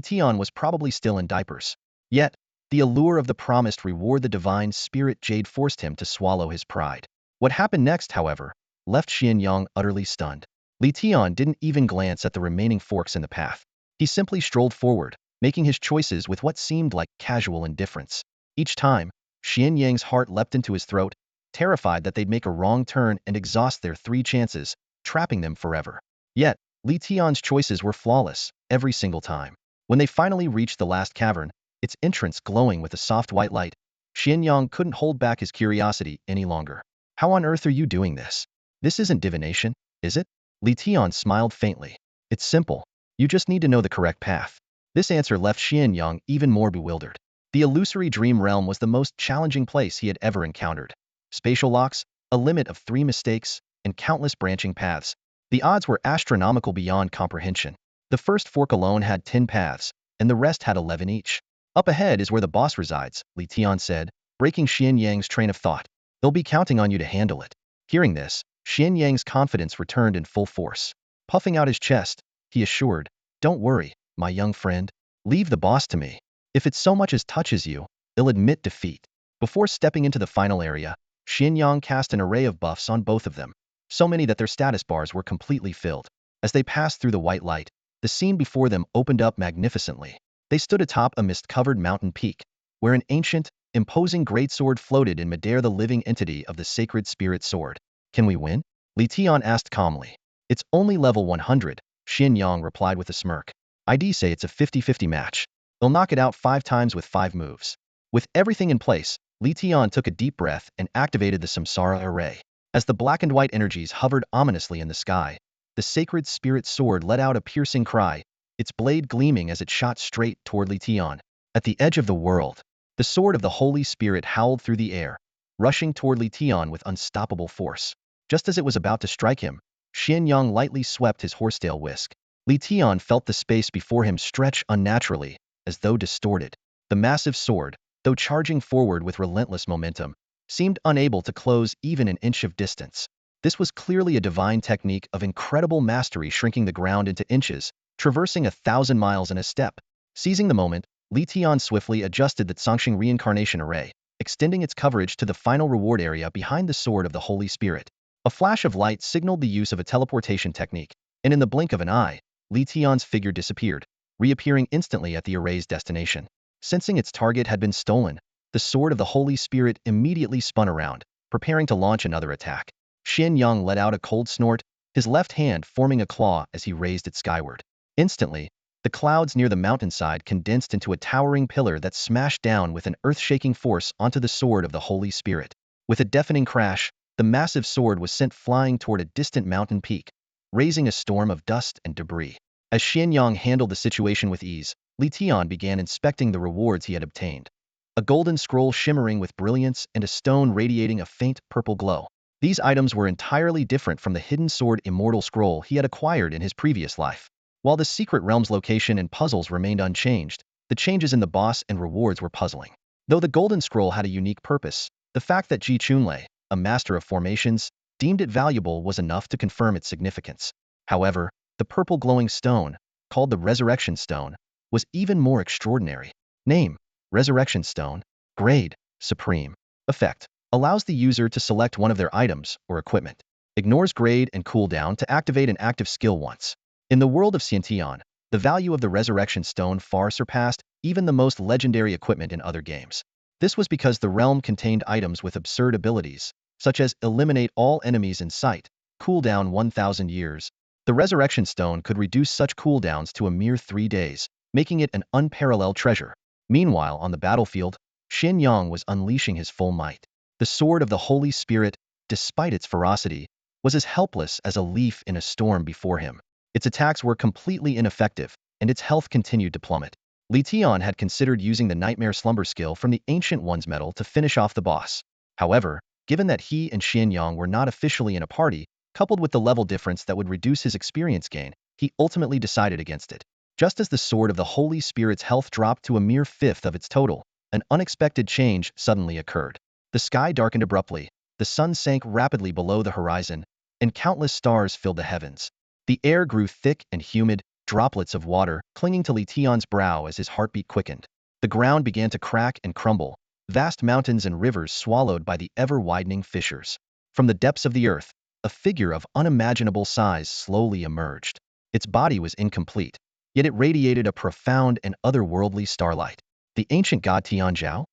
S1: Tian was probably still in diapers. Yet, the allure of the promised reward, the divine spirit jade, forced him to swallow his pride. What happened next, however, left Xian Yang utterly stunned. Li Tian didn't even glance at the remaining forks in the path. He simply strolled forward, making his choices with what seemed like casual indifference. Each time, Xian Yang's heart leapt into his throat, terrified that they'd make a wrong turn and exhaust their 3 chances, trapping them forever. Yet, Li Tian's choices were flawless, every single time. When they finally reached the last cavern, its entrance glowing with a soft white light, Xian Yang couldn't hold back his curiosity any longer. How on earth are you doing this? This isn't divination, is it? Li Tian smiled faintly. It's simple. You just need to know the correct path. This answer left Xianyang even more bewildered. The illusory dream realm was the most challenging place he had ever encountered. Spatial locks, a limit of 3 mistakes, and countless branching paths. The odds were astronomical beyond comprehension. The first fork alone had 10 paths, and the rest had 11 each. Up ahead is where the boss resides, Li Tian said, breaking Xianyang's train of thought. They'll be counting on you to handle it. Hearing this, Xianyang's confidence returned in full force. Puffing out his chest, he assured, "Don't worry, my young friend. Leave the boss to me. If it so much as touches you, he'll admit defeat." Before stepping into the final area, Xianyang cast an array of buffs on both of them, so many that their status bars were completely filled. As they passed through the white light, the scene before them opened up magnificently. They stood atop a mist-covered mountain peak, where an ancient, imposing greatsword floated in midair, the living entity of the sacred spirit sword. "Can we win?" Li Tian asked calmly. "It's only level 100, Xianyang replied with a smirk. "I'd say it's a 50-50 match. They'll knock it out 5 times with 5 moves." With everything in place, Li Tian took a deep breath and activated the Samsara array. As the black and white energies hovered ominously in the sky, the sacred spirit sword let out a piercing cry, its blade gleaming as it shot straight toward Li Tian. At the edge of the world, the sword of the Holy Spirit howled through the air, rushing toward Li Tian with unstoppable force. Just as it was about to strike him, Xianyang lightly swept his horsetail whisk. Li Tian felt the space before him stretch unnaturally, as though distorted. The massive sword, though charging forward with relentless momentum, seemed unable to close even an inch of distance. This was clearly a divine technique of incredible mastery, shrinking the ground into inches, traversing 1,000 miles in a step. Seizing the moment, Li Tian swiftly adjusted the Tsangxing reincarnation array, extending its coverage to the final reward area behind the sword of the Holy Spirit. A flash of light signaled the use of a teleportation technique, and in the blink of an eye, Li Tian's figure disappeared, reappearing instantly at the array's destination. Sensing its target had been stolen, the sword of the Holy Spirit immediately spun around, preparing to launch another attack. Xianyang let out a cold snort, his left hand forming a claw as he raised it skyward. Instantly, the clouds near the mountainside condensed into a towering pillar that smashed down with an earth-shaking force onto the sword of the Holy Spirit. With a deafening crash, the massive sword was sent flying toward a distant mountain peak, raising a storm of dust and debris. As Xianyang handled the situation with ease, Li Tian began inspecting the rewards he had obtained. A golden scroll shimmering with brilliance and a stone radiating a faint purple glow. These items were entirely different from the hidden sword Immortal Scroll he had acquired in his previous life. While the secret realm's location and puzzles remained unchanged, the changes in the boss and rewards were puzzling. Though the golden scroll had a unique purpose, the fact that Ji Chunlei, a master of formations, deemed it valuable was enough to confirm its significance. However, the purple glowing stone, called the Resurrection Stone, was even more extraordinary. Name: Resurrection Stone. Grade: Supreme. Effect: allows the user to select one of their items or equipment. Ignores grade and cooldown to activate an active skill once. In the world of Xiantian, the value of the Resurrection Stone far surpassed even the most legendary equipment in other games. This was because the realm contained items with absurd abilities, such as eliminate all enemies in sight, cooldown 1,000 years. The Resurrection Stone could reduce such cooldowns to a mere 3 days, making it an unparalleled treasure. Meanwhile, on the battlefield, Xianyang was unleashing his full might. The sword of the Holy Spirit, despite its ferocity, was as helpless as a leaf in a storm before him. Its attacks were completely ineffective, and its health continued to plummet. Li Tian had considered using the Nightmare Slumber skill from the Ancient One's medal to finish off the boss. However, given that he and Xianyang were not officially in a party, coupled with the level difference that would reduce his experience gain, he ultimately decided against it. Just as the sword of the Holy Spirit's health dropped to a mere fifth of its total, an unexpected change suddenly occurred. The sky darkened abruptly, the sun sank rapidly below the horizon, and countless stars filled the heavens. The air grew thick and humid, droplets of water clinging to Li Tian's brow as his heartbeat quickened. The ground began to crack and crumble, vast mountains and rivers swallowed by the ever-widening fissures. From the depths of the earth, a figure of unimaginable size slowly emerged. Its body was incomplete, yet it radiated a profound and otherworldly starlight. The ancient god Tianzhao?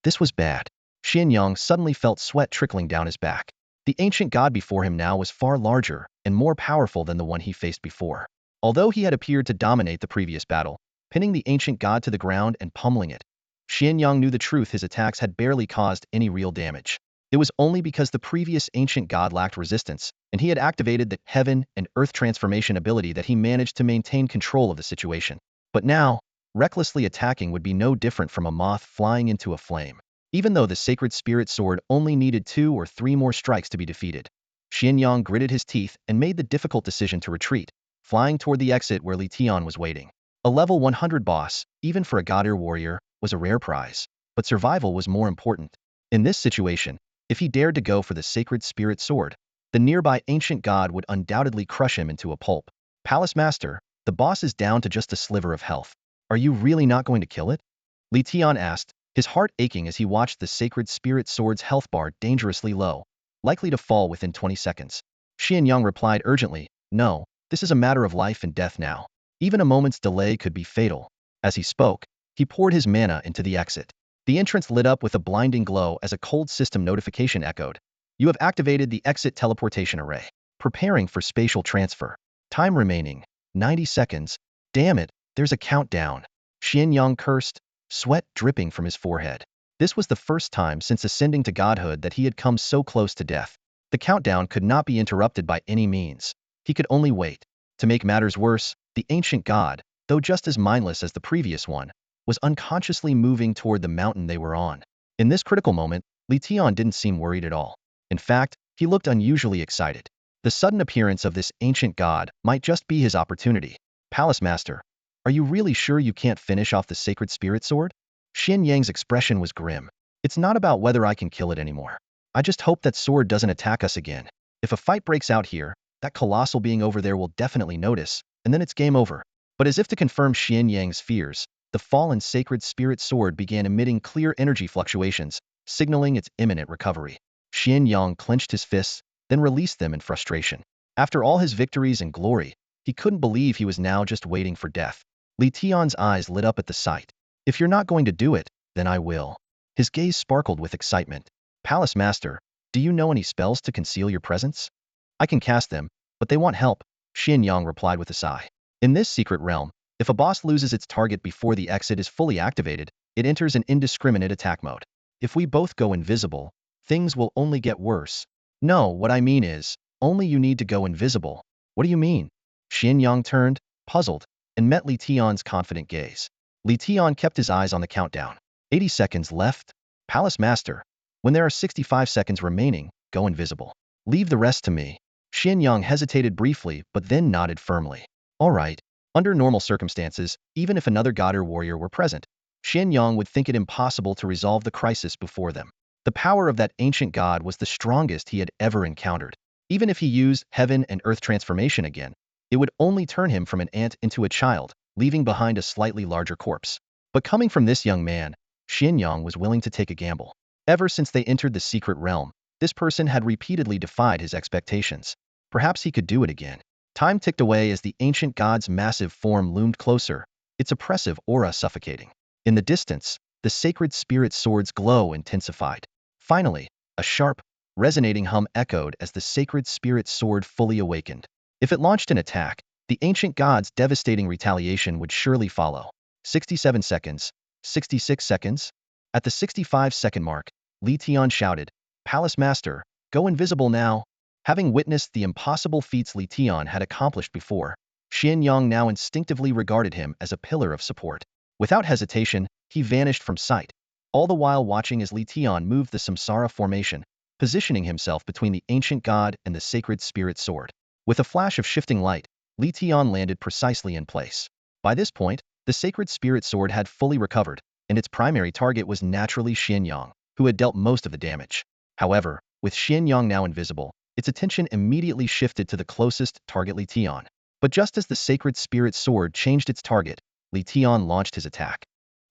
S1: This was bad. Xianyang suddenly felt sweat trickling down his back. The ancient god before him now was far larger and more powerful than the one he faced before. Although he had appeared to dominate the previous battle, pinning the ancient god to the ground and pummeling it, Xianyang knew the truth: his attacks had barely caused any real damage. It was only because the previous ancient god lacked resistance, and he had activated the heaven and earth transformation ability that he managed to maintain control of the situation. But now, recklessly attacking would be no different from a moth flying into a flame. Even though the sacred spirit sword only needed 2 or 3 more strikes to be defeated, Xianyang gritted his teeth and made the difficult decision to retreat, flying toward the exit where Li Tian was waiting. A level 100 boss, even for a god-ear warrior, was a rare prize, but survival was more important. In this situation, if he dared to go for the sacred spirit sword, the nearby ancient god would undoubtedly crush him into a pulp. Palace Master, the boss is down to just a sliver of health. Are you really not going to kill it? Li Tian asked, his heart aching as he watched the sacred spirit sword's health bar dangerously low, likely to fall within 20 seconds. Xianyang replied urgently, no, this is a matter of life and death now. Even a moment's delay could be fatal. As he spoke, he poured his mana into the exit. The entrance lit up with a blinding glow as a cold system notification echoed. You have activated the exit teleportation array. Preparing for spatial transfer. Time remaining, 90 seconds. Damn it, there's a countdown. Xianyang cursed, sweat dripping from his forehead. This was the first time since ascending to godhood that he had come so close to death. The countdown could not be interrupted by any means. He could only wait. To make matters worse, the ancient god, though just as mindless as the previous one, was unconsciously moving toward the mountain they were on. In this critical moment, Li Tian didn't seem worried at all. In fact, he looked unusually excited. The sudden appearance of this ancient god might just be his opportunity. Palace Master, are you really sure you can't finish off the sacred spirit sword? Xianyang's expression was grim. It's not about whether I can kill it anymore. I just hope that sword doesn't attack us again. If a fight breaks out here, that colossal being over there will definitely notice, and then it's game over. But as if to confirm Xianyang's fears, the fallen sacred spirit sword began emitting clear energy fluctuations, signaling its imminent recovery. Xianyang clenched his fists, then released them in frustration. After all his victories and glory, he couldn't believe he was now just waiting for death. Li Tian's eyes lit up at the sight. If you're not going to do it, then I will. His gaze sparkled with excitement. Palace Master, do you know any spells to conceal your presence? I can cast them, but they want help, Xianyang replied with a sigh. In this secret realm, if a boss loses its target before the exit is fully activated, it enters an indiscriminate attack mode. If we both go invisible, things will only get worse. No, what I mean is, only you need to go invisible. What do you mean? Xianyang turned, puzzled, and met Li Tian's confident gaze. Li Tian kept his eyes on the countdown. 80 seconds left. Palace Master, when there are 65 seconds remaining, go invisible. Leave the rest to me. Xianyang hesitated briefly but then nodded firmly. All right. Under normal circumstances, even if another god or warrior were present, Xianyang would think it impossible to resolve the crisis before them. The power of that ancient god was the strongest he had ever encountered. Even if he used heaven and earth transformation again, it would only turn him from an ant into a child, leaving behind a slightly larger corpse. But coming from this young man, Xianyang was willing to take a gamble. Ever since they entered the secret realm, this person had repeatedly defied his expectations. Perhaps he could do it again. Time ticked away as the ancient god's massive form loomed closer, its oppressive aura suffocating. In the distance, the sacred spirit sword's glow intensified. Finally, a sharp, resonating hum echoed as the sacred spirit sword fully awakened. If it launched an attack, the ancient god's devastating retaliation would surely follow. 67 seconds. 66 seconds? At the 65-second mark, Li Tian shouted, Palace Master, go invisible now. Having witnessed the impossible feats Li Tian had accomplished before, Xianyang now instinctively regarded him as a pillar of support. Without hesitation, he vanished from sight, all the while watching as Li Tian moved the Samsara formation, positioning himself between the ancient god and the sacred spirit sword. With a flash of shifting light, Li Tian landed precisely in place. By this point, the sacred spirit sword had fully recovered, and its primary target was naturally Xianyang, who had dealt most of the damage. However, with Xianyang now invisible, its attention immediately shifted to the closest target, Li Tian. But just as the sacred spirit sword changed its target, Li Tian launched his attack.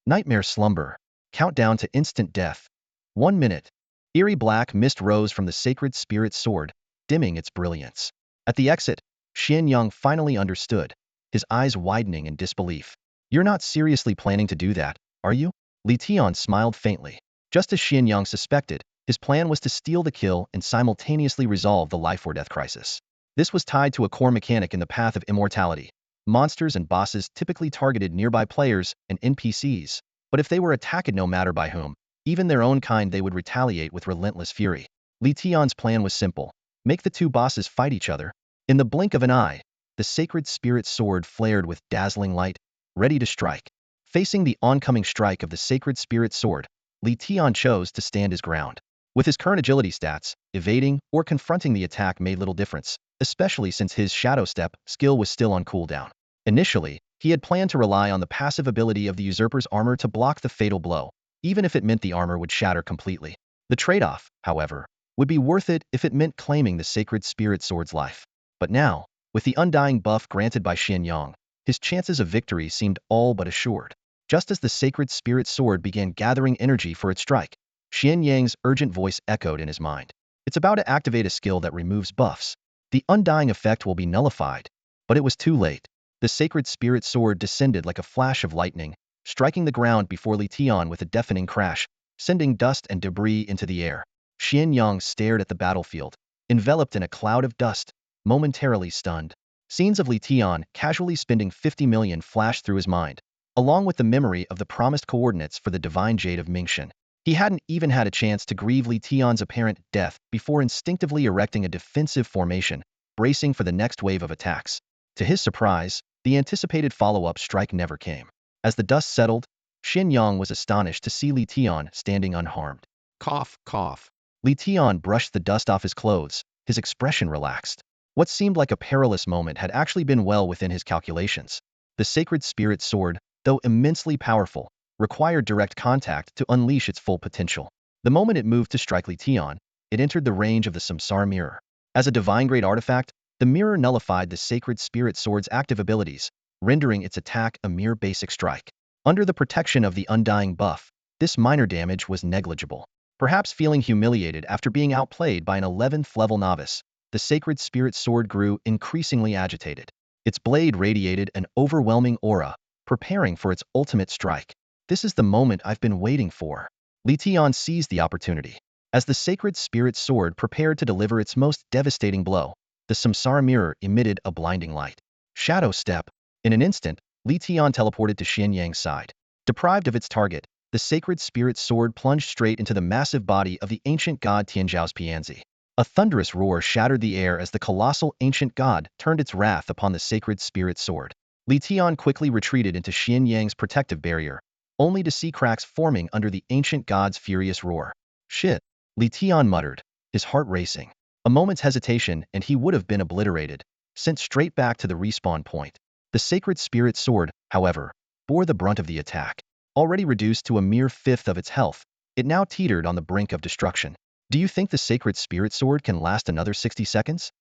S1: Nightmare slumber. Countdown to instant death. 1 minute. Eerie black mist rose from the sacred spirit sword, dimming its brilliance. At the exit, Xianyang finally understood, his eyes widening in disbelief. You're not seriously planning to do that, are you? Li Tian smiled faintly. Just as Xianyang suspected, his plan was to steal the kill and simultaneously resolve the life-or-death crisis. This was tied to a core mechanic in the path of immortality. Monsters and bosses typically targeted nearby players and NPCs, but if they were attacked no matter by whom, Even their own kind they would retaliate with relentless fury. Li Tian's plan was simple. Make the two bosses fight each other. In the blink of an eye, the sacred spirit sword flared with dazzling light, ready to strike. Facing the oncoming strike of the sacred spirit sword, Li Tian chose to stand his ground. With his current agility stats, evading or confronting the attack made little difference, especially since his Shadow Step skill was still on cooldown. Initially, he had planned to rely on the passive ability of the usurper's armor to block the fatal blow, even if it meant the armor would shatter completely. The trade-off, however, would be worth it if it meant claiming the sacred spirit sword's life. But now, with the undying buff granted by Xianyang, his chances of victory seemed all but assured. Just as the sacred spirit sword began gathering energy for its strike, Xianyang's urgent voice echoed in his mind. It's about to activate a skill that removes buffs. The undying effect will be nullified. But it was too late. The sacred spirit sword descended like a flash of lightning, striking the ground before Li Tian with a deafening crash, sending dust and debris into the air. Xianyang stared at the battlefield, enveloped in a cloud of dust, momentarily stunned. Scenes of Li Tian casually spending 50 million flashed through his mind, along with the memory of the promised coordinates for the divine jade of Mingxin. He hadn't even had a chance to grieve Li Tian's apparent death before instinctively erecting a defensive formation, bracing for the next wave of attacks. To his surprise, the anticipated follow-up strike never came. As the dust settled, Xianyang was astonished to see Li Tian standing unharmed. Cough, cough. Li Tian brushed the dust off his clothes, his expression relaxed. What seemed like a perilous moment had actually been well within his calculations. The sacred spirit sword, though immensely powerful, required direct contact to unleash its full potential. The moment it moved to strike Li Tian, it entered the range of the Samsara mirror. As a divine-grade artifact, the mirror nullified the sacred spirit sword's active abilities, rendering its attack a mere basic strike. Under the protection of the undying buff, this minor damage was negligible. Perhaps feeling humiliated after being outplayed by an 11th level novice, the sacred spirit sword grew increasingly agitated. Its blade radiated an overwhelming aura, preparing for its ultimate strike. This is the moment I've been waiting for. Li Tian seized the opportunity. As the sacred spirit sword prepared to deliver its most devastating blow, the Samsara mirror emitted a blinding light. Shadow Step. In an instant, Li Tian teleported to Xianyang's side. Deprived of its target, the sacred spirit sword plunged straight into the massive body of the ancient god Tianzhao's Pianzi. A thunderous roar shattered the air as the colossal ancient god turned its wrath upon the sacred spirit sword. Li Tian quickly retreated into Xianyang's protective barrier, only to see cracks forming under the ancient god's furious roar. Shit, Li Tian muttered, his heart racing. A moment's hesitation and he would have been obliterated, sent straight back to the respawn point. The sacred spirit sword, however, bore the brunt of the attack. Already reduced to a mere fifth of its health, it now teetered on the brink of destruction. Do you think the sacred spirit sword can last another 60 seconds?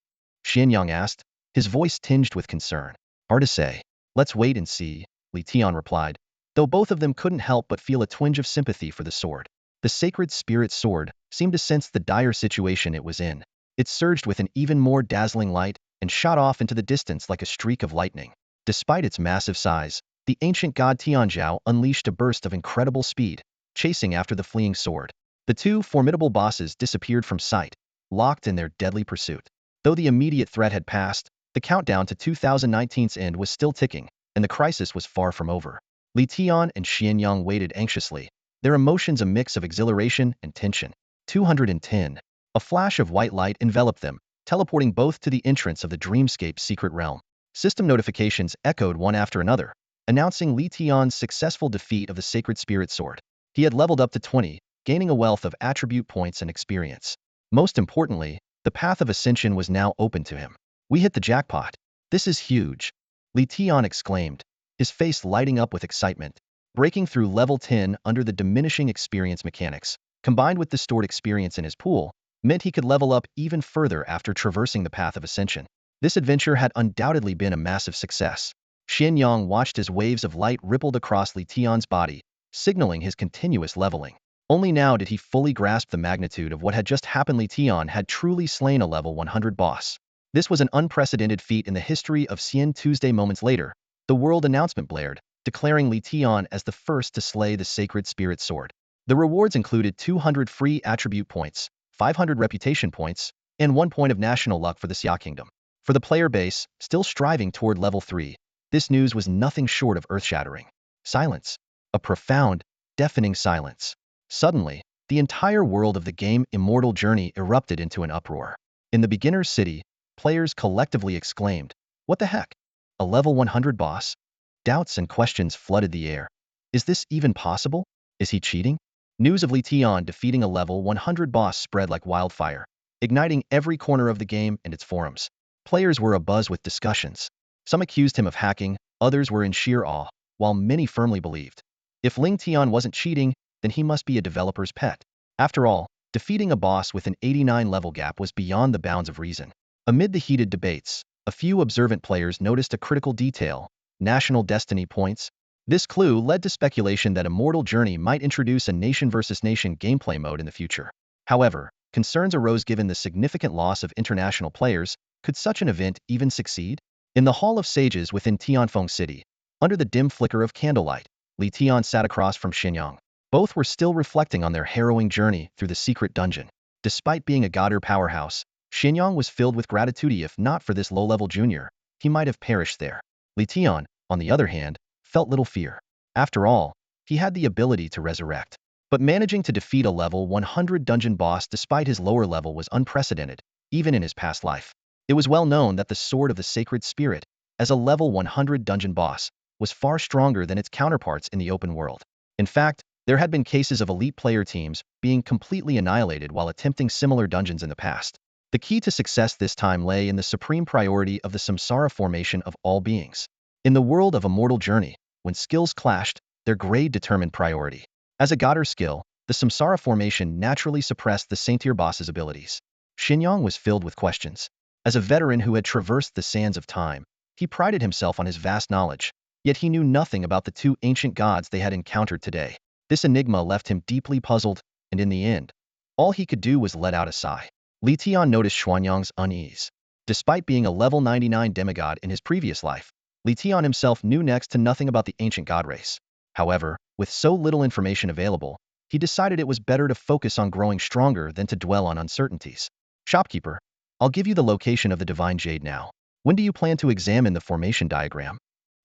S1: Xianyang asked, his voice tinged with concern. Hard to say. Let's wait and see, Li Tian replied, though both of them couldn't help but feel a twinge of sympathy for the sword. The sacred spirit sword seemed to sense the dire situation it was in. It surged with an even more dazzling light and shot off into the distance like a streak of lightning. Despite its massive size, the ancient god Tianzhao unleashed a burst of incredible speed, chasing after the fleeing sword. The two formidable bosses disappeared from sight, locked in their deadly pursuit. Though the immediate threat had passed, the countdown to 2019's end was still ticking, and the crisis was far from over. Li Tian and Xianyang waited anxiously, their emotions a mix of exhilaration and tension. 210. A flash of white light enveloped them, teleporting both to the entrance of the Dreamscape secret realm. System notifications echoed one after another, announcing Li Tian's successful defeat of the sacred spirit sword. He had leveled up to 20, gaining a wealth of attribute points and experience. Most importantly, the path of ascension was now open to him. We hit the jackpot. This is huge, Li Tian exclaimed, his face lighting up with excitement. Breaking through level 10 under the diminishing experience mechanics, combined with the stored experience in his pool, meant he could level up even further after traversing the path of ascension. This adventure had undoubtedly been a massive success. Xianyang watched as waves of light rippled across Li Tian's body, signaling his continuous leveling. Only now did he fully grasp the magnitude of what had just happened. Li Tian had truly slain a level 100 boss. This was an unprecedented feat in the history of Xian. Tuesday. Moments later, the world announcement blared, declaring Li Tian as the first to slay the sacred spirit sword. The rewards included 200 free attribute points, 500 reputation points, and 1 point of national luck for the Xia Kingdom. For the player base, still striving toward level 3, this news was nothing short of earth-shattering. Silence. A profound, deafening silence. Suddenly, the entire world of the game Immortal Journey erupted into an uproar. In the beginner's city, players collectively exclaimed, "What the heck? A level 100 boss?" Doubts and questions flooded the air. Is this even possible? Is he cheating? News of Li Tian defeating a level 100 boss spread like wildfire, igniting every corner of the game and its forums. Players were abuzz with discussions. Some accused him of hacking, others were in sheer awe, while many firmly believed, if Ling Tian wasn't cheating, then he must be a developer's pet. After all, defeating a boss with an 89 level gap was beyond the bounds of reason. Amid the heated debates, a few observant players noticed a critical detail: national destiny points. This clue led to speculation that Immortal Journey might introduce a nation versus nation gameplay mode in the future. However, concerns arose given the significant loss of international players. Could such an event even succeed? In the Hall of Sages within Tianfeng City, under the dim flicker of candlelight, Li Tian sat across from Xinyang. Both were still reflecting on their harrowing journey through the secret dungeon. Despite being a Godder powerhouse, Xinyang was filled with gratitude. If not for this low-level junior, he might have perished there. Li Tian, on the other hand, felt little fear. After all, he had the ability to resurrect. But managing to defeat a level 100 dungeon boss despite his lower level was unprecedented, even in his past life. It was well known that the Sword of the Sacred Spirit, as a level 100 dungeon boss, was far stronger than its counterparts in the open world. In fact, there had been cases of elite player teams being completely annihilated while attempting similar dungeons in the past. The key to success this time lay in the supreme priority of the samsara formation of all beings. In the world of Immortal Journey, when skills clashed, their grade determined priority. As a Godder skill, the samsara formation naturally suppressed the Saintier boss's abilities. Xinyang was filled with questions. As a veteran who had traversed the sands of time, he prided himself on his vast knowledge, yet he knew nothing about the two ancient gods they had encountered today. This enigma left him deeply puzzled, and in the end, all he could do was let out a sigh. Li Tian noticed Xuanyang's unease. Despite being a level 99 demigod in his previous life, Li Tian himself knew next to nothing about the ancient god race. However, with so little information available, he decided it was better to focus on growing stronger than to dwell on uncertainties. Shopkeeper, I'll give you the location of the divine jade now. When do you plan to examine the formation diagram?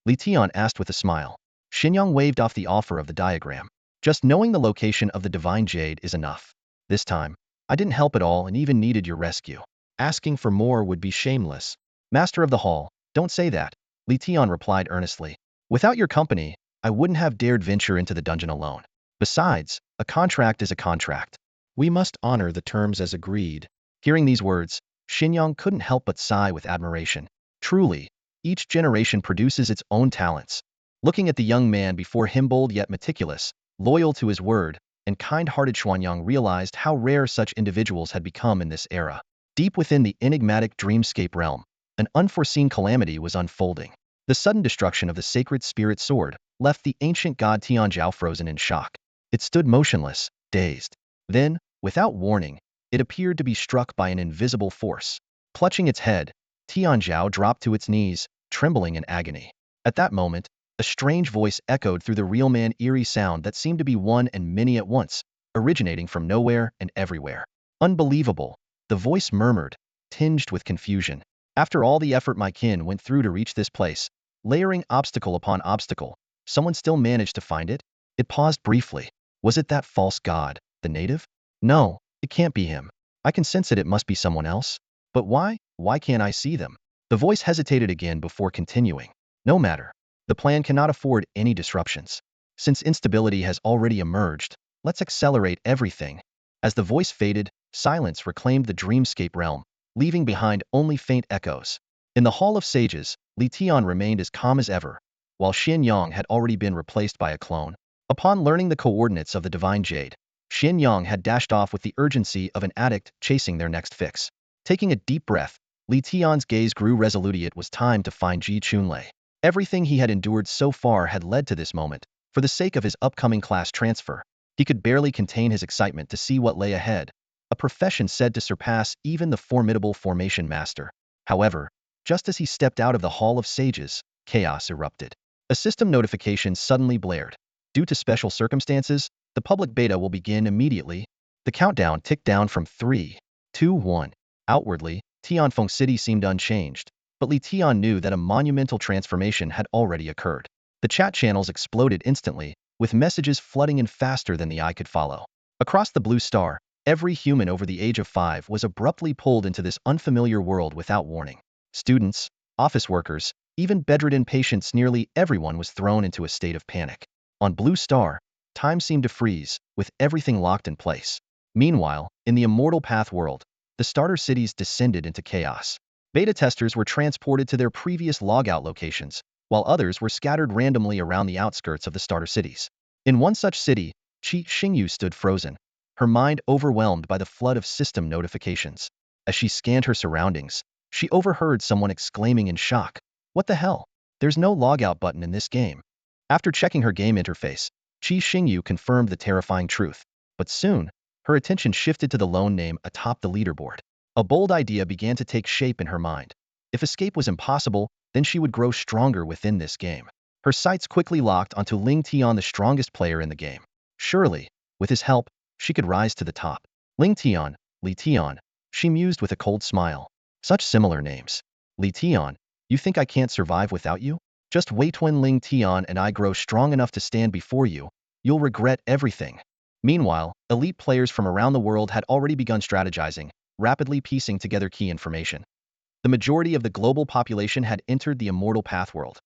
S1: Li Tian asked with a smile. Xinyang waved off the offer of the diagram. Just knowing the location of the divine jade is enough. This time, I didn't help at all and even needed your rescue. Asking for more would be shameless. Master of the Hall, don't say that, Li Tian replied earnestly. Without your company, I wouldn't have dared venture into the dungeon alone. Besides, a contract is a contract. We must honor the terms as agreed. Hearing these words, Xinyang couldn't help but sigh with admiration. Truly, each generation produces its own talents. Looking at the young man before him, bold yet meticulous, loyal to his word, and kind-hearted, Xuanyang realized how rare such individuals had become in this era. Deep within the enigmatic dreamscape realm, an unforeseen calamity was unfolding. The sudden destruction of the sacred spirit sword left the ancient god Tianzhao frozen in shock. It stood motionless, dazed. Then, without warning, it appeared to be struck by an invisible force. Clutching its head, Tianzhao dropped to its knees, trembling in agony. At that moment, a strange voice echoed through the real man, eerie sound that seemed to be one and many at once, originating from nowhere and everywhere. Unbelievable, the voice murmured, tinged with confusion. After all the effort my kin went through to reach this place, layering obstacle upon obstacle, someone still managed to find it? It paused briefly. Was it that false god, the native? No, it can't be him. I can sense it must be someone else. But why? Why can't I see them? The voice hesitated again before continuing. No matter. The plan cannot afford any disruptions. Since instability has already emerged, let's accelerate everything. As the voice faded, silence reclaimed the dreamscape realm, leaving behind only faint echoes. In the Hall of Sages, Li Tian remained as calm as ever, while Xinyang had already been replaced by a clone. Upon learning the coordinates of the divine jade, Xinyang had dashed off with the urgency of an addict chasing their next fix. Taking a deep breath, Li Tian's gaze grew resolute. It was time to find Ji Chunlei. Everything he had endured so far had led to this moment. For the sake of his upcoming class transfer, he could barely contain his excitement to see what lay ahead, a profession said to surpass even the formidable formation master. However, just as he stepped out of the Hall of Sages, chaos erupted. A system notification suddenly blared. Due to special circumstances, the public beta will begin immediately. The countdown ticked down from 3, 2, 1. Outwardly, Tianfeng City seemed unchanged, but Li Tian knew that a monumental transformation had already occurred. The chat channels exploded instantly, with messages flooding in faster than the eye could follow. Across the blue star, every human over the age of 5 was abruptly pulled into this unfamiliar world without warning. Students, office workers, even bedridden patients, nearly everyone was thrown into a state of panic. On Blue Star, time seemed to freeze, with everything locked in place. Meanwhile, in the Immortal Path world, the starter cities descended into chaos. Beta testers were transported to their previous logout locations, while others were scattered randomly around the outskirts of the starter cities. In one such city, Qi Xingyu stood frozen, her mind overwhelmed by the flood of system notifications. As she scanned her surroundings, she overheard someone exclaiming in shock, "What the hell? There's no logout button in this game." After checking her game interface, Qi Xingyu confirmed the terrifying truth. But soon, her attention shifted to the lone name atop the leaderboard. A bold idea began to take shape in her mind. If escape was impossible, then she would grow stronger within this game. Her sights quickly locked onto Ling Tian, the strongest player in the game. Surely, with his help, she could rise to the top. Ling Tian, Li Tian, she mused with a cold smile. Such similar names. Li Tian, you think I can't survive without you? Just wait when Ling Tian and I grow strong enough to stand before you. You'll regret everything. Meanwhile, elite players from around the world had already begun strategizing, rapidly piecing together key information. The majority of the global population had entered the Immortal Path world.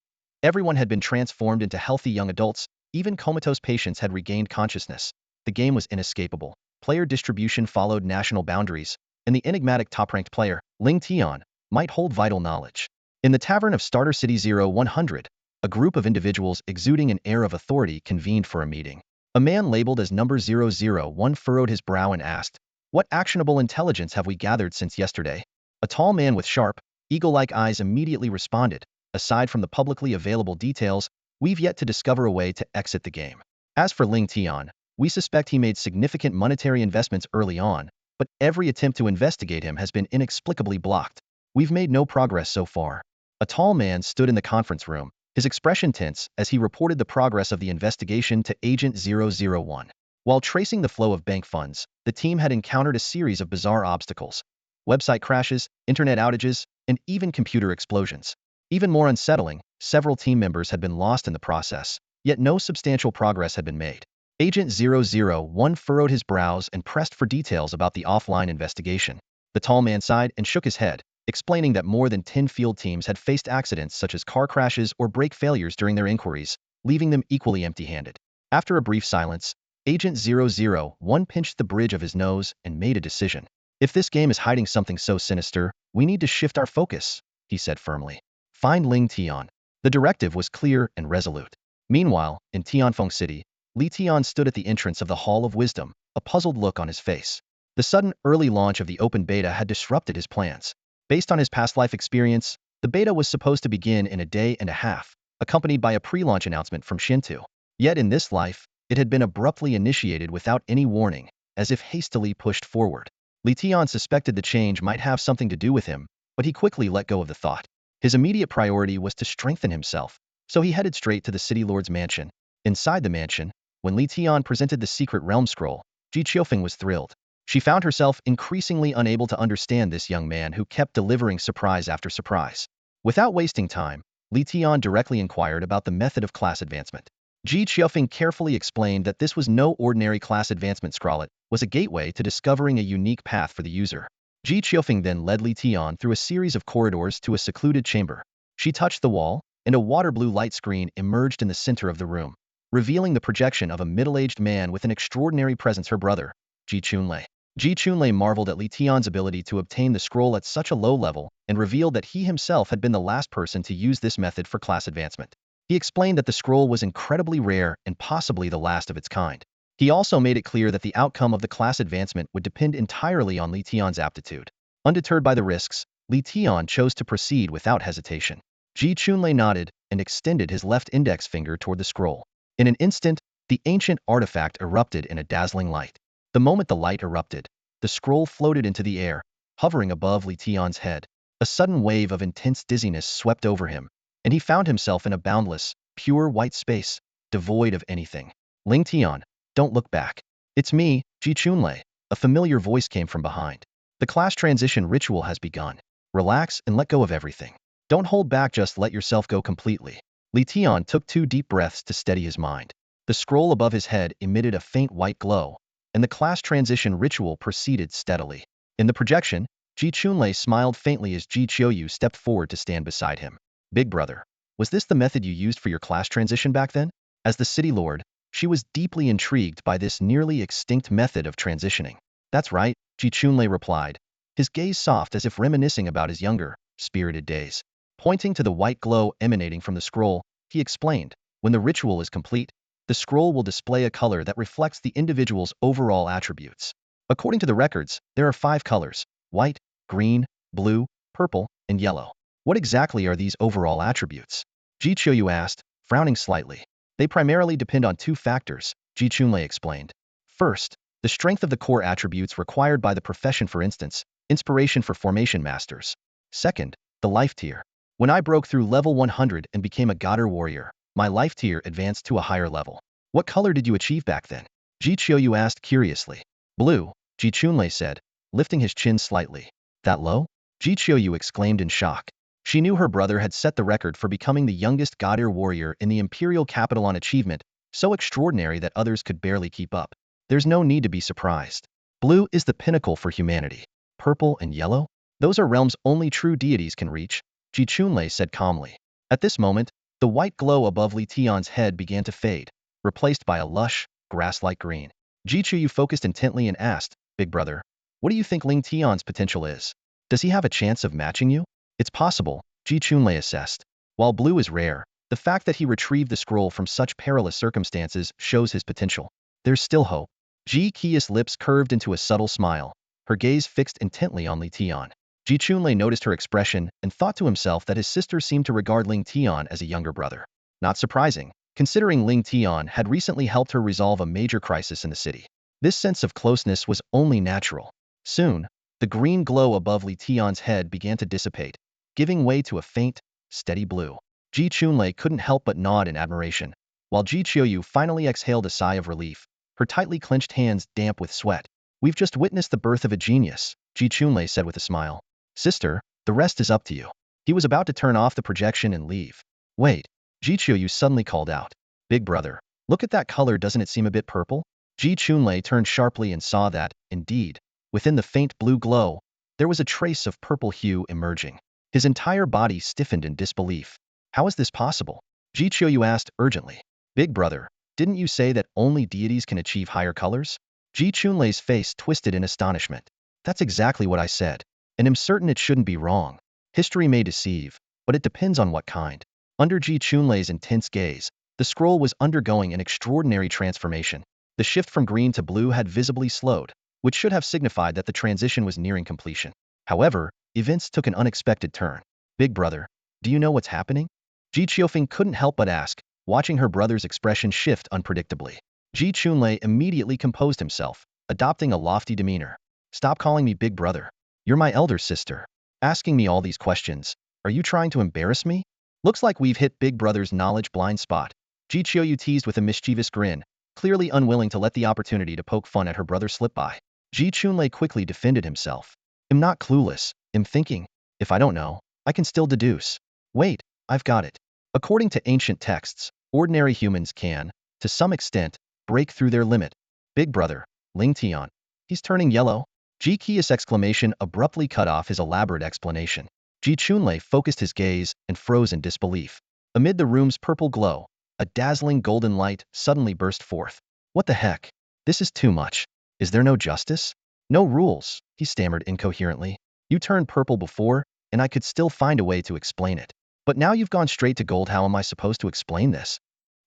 S1: Everyone had been transformed into healthy young adults, even comatose patients had regained consciousness. The game was inescapable. Player distribution followed national boundaries, and the enigmatic top-ranked player, Ling Tian, might hold vital knowledge. In the tavern of Starter City 0100, a group of individuals exuding an air of authority convened for a meeting. A man labeled as number 001 furrowed his brow and asked, "What actionable intelligence have we gathered since yesterday?" A tall man with sharp, eagle-like eyes immediately responded, "Aside from the publicly available details, we've yet to discover a way to exit the game. As for Ling Tian, we suspect he made significant monetary investments early on, but every attempt to investigate him has been inexplicably blocked. We've made no progress so far." A tall man stood in the conference room, his expression tense as he reported the progress of the investigation to Agent 001. While tracing the flow of bank funds, the team had encountered a series of bizarre obstacles: website crashes, internet outages, and even computer explosions. Even more unsettling, several team members had been lost in the process, yet no substantial progress had been made. Agent 001 furrowed his brows and pressed for details about the offline investigation. The tall man sighed and shook his head, explaining that more than 10 field teams had faced accidents such as car crashes or brake failures during their inquiries, leaving them equally empty-handed. After a brief silence, Agent 001 pinched the bridge of his nose and made a decision. "If this game is hiding something so sinister, we need to shift our focus," he said firmly. "Find Ling Tian." The directive was clear and resolute. Meanwhile, in Tianfeng City, Li Tian stood at the entrance of the Hall of Wisdom, a puzzled look on his face. The sudden early launch of the open beta had disrupted his plans. Based on his past life experience, the beta was supposed to begin in a day and a half, accompanied by a pre-launch announcement from Shinto. Yet in this life, it had been abruptly initiated without any warning, as if hastily pushed forward. Li Tian suspected the change might have something to do with him, but he quickly let go of the thought. His immediate priority was to strengthen himself, so he headed straight to the City Lord's mansion. Inside the mansion, when Li Tian presented the secret realm scroll, Ji Qiufeng was thrilled. She found herself increasingly unable to understand this young man who kept delivering surprise after surprise. Without wasting time, Li Tian directly inquired about the method of class advancement. Ji Qiufeng carefully explained that this was no ordinary class advancement scroll, it was a gateway to discovering a unique path for the user. Ji Qiufeng then led Li Tian through a series of corridors to a secluded chamber. She touched the wall, and a water blue light screen emerged in the center of the room, revealing the projection of a middle-aged man with an extraordinary presence, her brother, Ji Chunlei. Ji Chunlei marveled at Li Tian's ability to obtain the scroll at such a low level and revealed that he himself had been the last person to use this method for class advancement. He explained that the scroll was incredibly rare and possibly the last of its kind. He also made it clear that the outcome of the class advancement would depend entirely on Li Tian's aptitude. Undeterred by the risks, Li Tian chose to proceed without hesitation. Ji Chunlei nodded and extended his left index finger toward the scroll. In an instant, the ancient artifact erupted in a dazzling light. The moment the light erupted, the scroll floated into the air, hovering above Li Tian's head. A sudden wave of intense dizziness swept over him, and he found himself in a boundless, pure white space, devoid of anything. "Ling Tian, don't look back. It's me, Ji Chunlei," a familiar voice came from behind. "The class transition ritual has begun. Relax and let go of everything. Don't hold back, just let yourself go completely." Li Tian took 2 deep breaths to steady his mind. The scroll above his head emitted a faint white glow, and the class transition ritual proceeded steadily. In the projection, Ji Chunlei smiled faintly as Ji Qiuyu stepped forward to stand beside him. Big brother, was this the method you used for your class transition back then? As the city lord, she was deeply intrigued by this nearly extinct method of transitioning. That's right, Ji Chunlei replied, his gaze soft as if reminiscing about his younger, spirited days. Pointing to the white glow emanating from the scroll, he explained, when the ritual is complete, the scroll will display a color that reflects the individual's overall attributes. According to the records, there are 5 colors: white, green, blue, purple, and yellow. What exactly are these overall attributes? Ji Qiuyu asked, frowning slightly. They primarily depend on 2 factors, Ji Chunlei explained. First, the strength of the core attributes required by the profession, for instance, inspiration for formation masters. Second, the life tier. When I broke through level 100 and became a god or warrior, my life tier advanced to a higher level. What color did you achieve back then? Ji Qiuyu asked curiously. Blue, Ji Chunlei said, lifting his chin slightly. That low? Ji Qiuyu exclaimed in shock. She knew her brother had set the record for becoming the youngest god or warrior in the imperial capital on achievement, so extraordinary that others could barely keep up. There's no need to be surprised. Blue is the pinnacle for humanity. Purple and yellow? Those are realms only true deities can reach, Ji Chunlei said calmly. At this moment, the white glow above Li Tian's head began to fade, replaced by a lush, grass-like green. Ji Qiuyu focused intently and asked, Big brother, what do you think Ling Tian's potential is? Does he have a chance of matching you? It's possible, Ji Chunlei assessed. While blue is rare, the fact that he retrieved the scroll from such perilous circumstances shows his potential. There's still hope. Ji Qiu's lips curved into a subtle smile, her gaze fixed intently on Li Tian. Ji Chunlei noticed her expression and thought to himself that his sister seemed to regard Ling Tian as a younger brother. Not surprising, considering Ling Tian had recently helped her resolve a major crisis in the city. This sense of closeness was only natural. Soon, the green glow above Li Tian's head began to dissipate, giving way to a faint, steady blue. Ji Chunlei couldn't help but nod in admiration, while Ji Qiuyu finally exhaled a sigh of relief, her tightly clenched hands damp with sweat. We've just witnessed the birth of a genius, Ji Chunlei said with a smile. Sister, the rest is up to you. He was about to turn off the projection and leave. Wait, Ji Qiuyu suddenly called out. Big brother, look at that color, doesn't it seem a bit purple? Ji Chunlei turned sharply and saw that, indeed, within the faint blue glow, there was a trace of purple hue emerging. His entire body stiffened in disbelief. How is this possible? Ji Qiuyu asked urgently. Big brother, didn't you say that only deities can achieve higher colors? Ji Chunlei's face twisted in astonishment. That's exactly what I said, and I'm certain it shouldn't be wrong. History may deceive, but it depends on what kind. Under Ji Chunlei's intense gaze, the scroll was undergoing an extraordinary transformation. The shift from green to blue had visibly slowed, which should have signified that the transition was nearing completion. However, events took an unexpected turn. Big brother, do you know what's happening? Ji Qiufeng couldn't help but ask, watching her brother's expression shift unpredictably. Ji Chunlei immediately composed himself, adopting a lofty demeanor. Stop calling me big brother. You're my elder sister. Asking me all these questions. Are you trying to embarrass me? Looks like we've hit big brother's knowledge blind spot. Ji Qiuyu teased with a mischievous grin, clearly unwilling to let the opportunity to poke fun at her brother slip by. Ji Chunlei quickly defended himself. I'm not clueless. I'm thinking. If I don't know, I can still deduce. Wait, I've got it. According to ancient texts, ordinary humans can, to some extent, break through their limit. Big brother, Ling Tian. He's turning yellow. Ji Qiu's exclamation abruptly cut off his elaborate explanation. Ji Chunlei focused his gaze and froze in disbelief. Amid the room's purple glow, a dazzling golden light suddenly burst forth. What the heck? This is too much. Is there no justice? No rules, he stammered incoherently. You turned purple before, and I could still find a way to explain it. But now you've gone straight to gold. How am I supposed to explain this?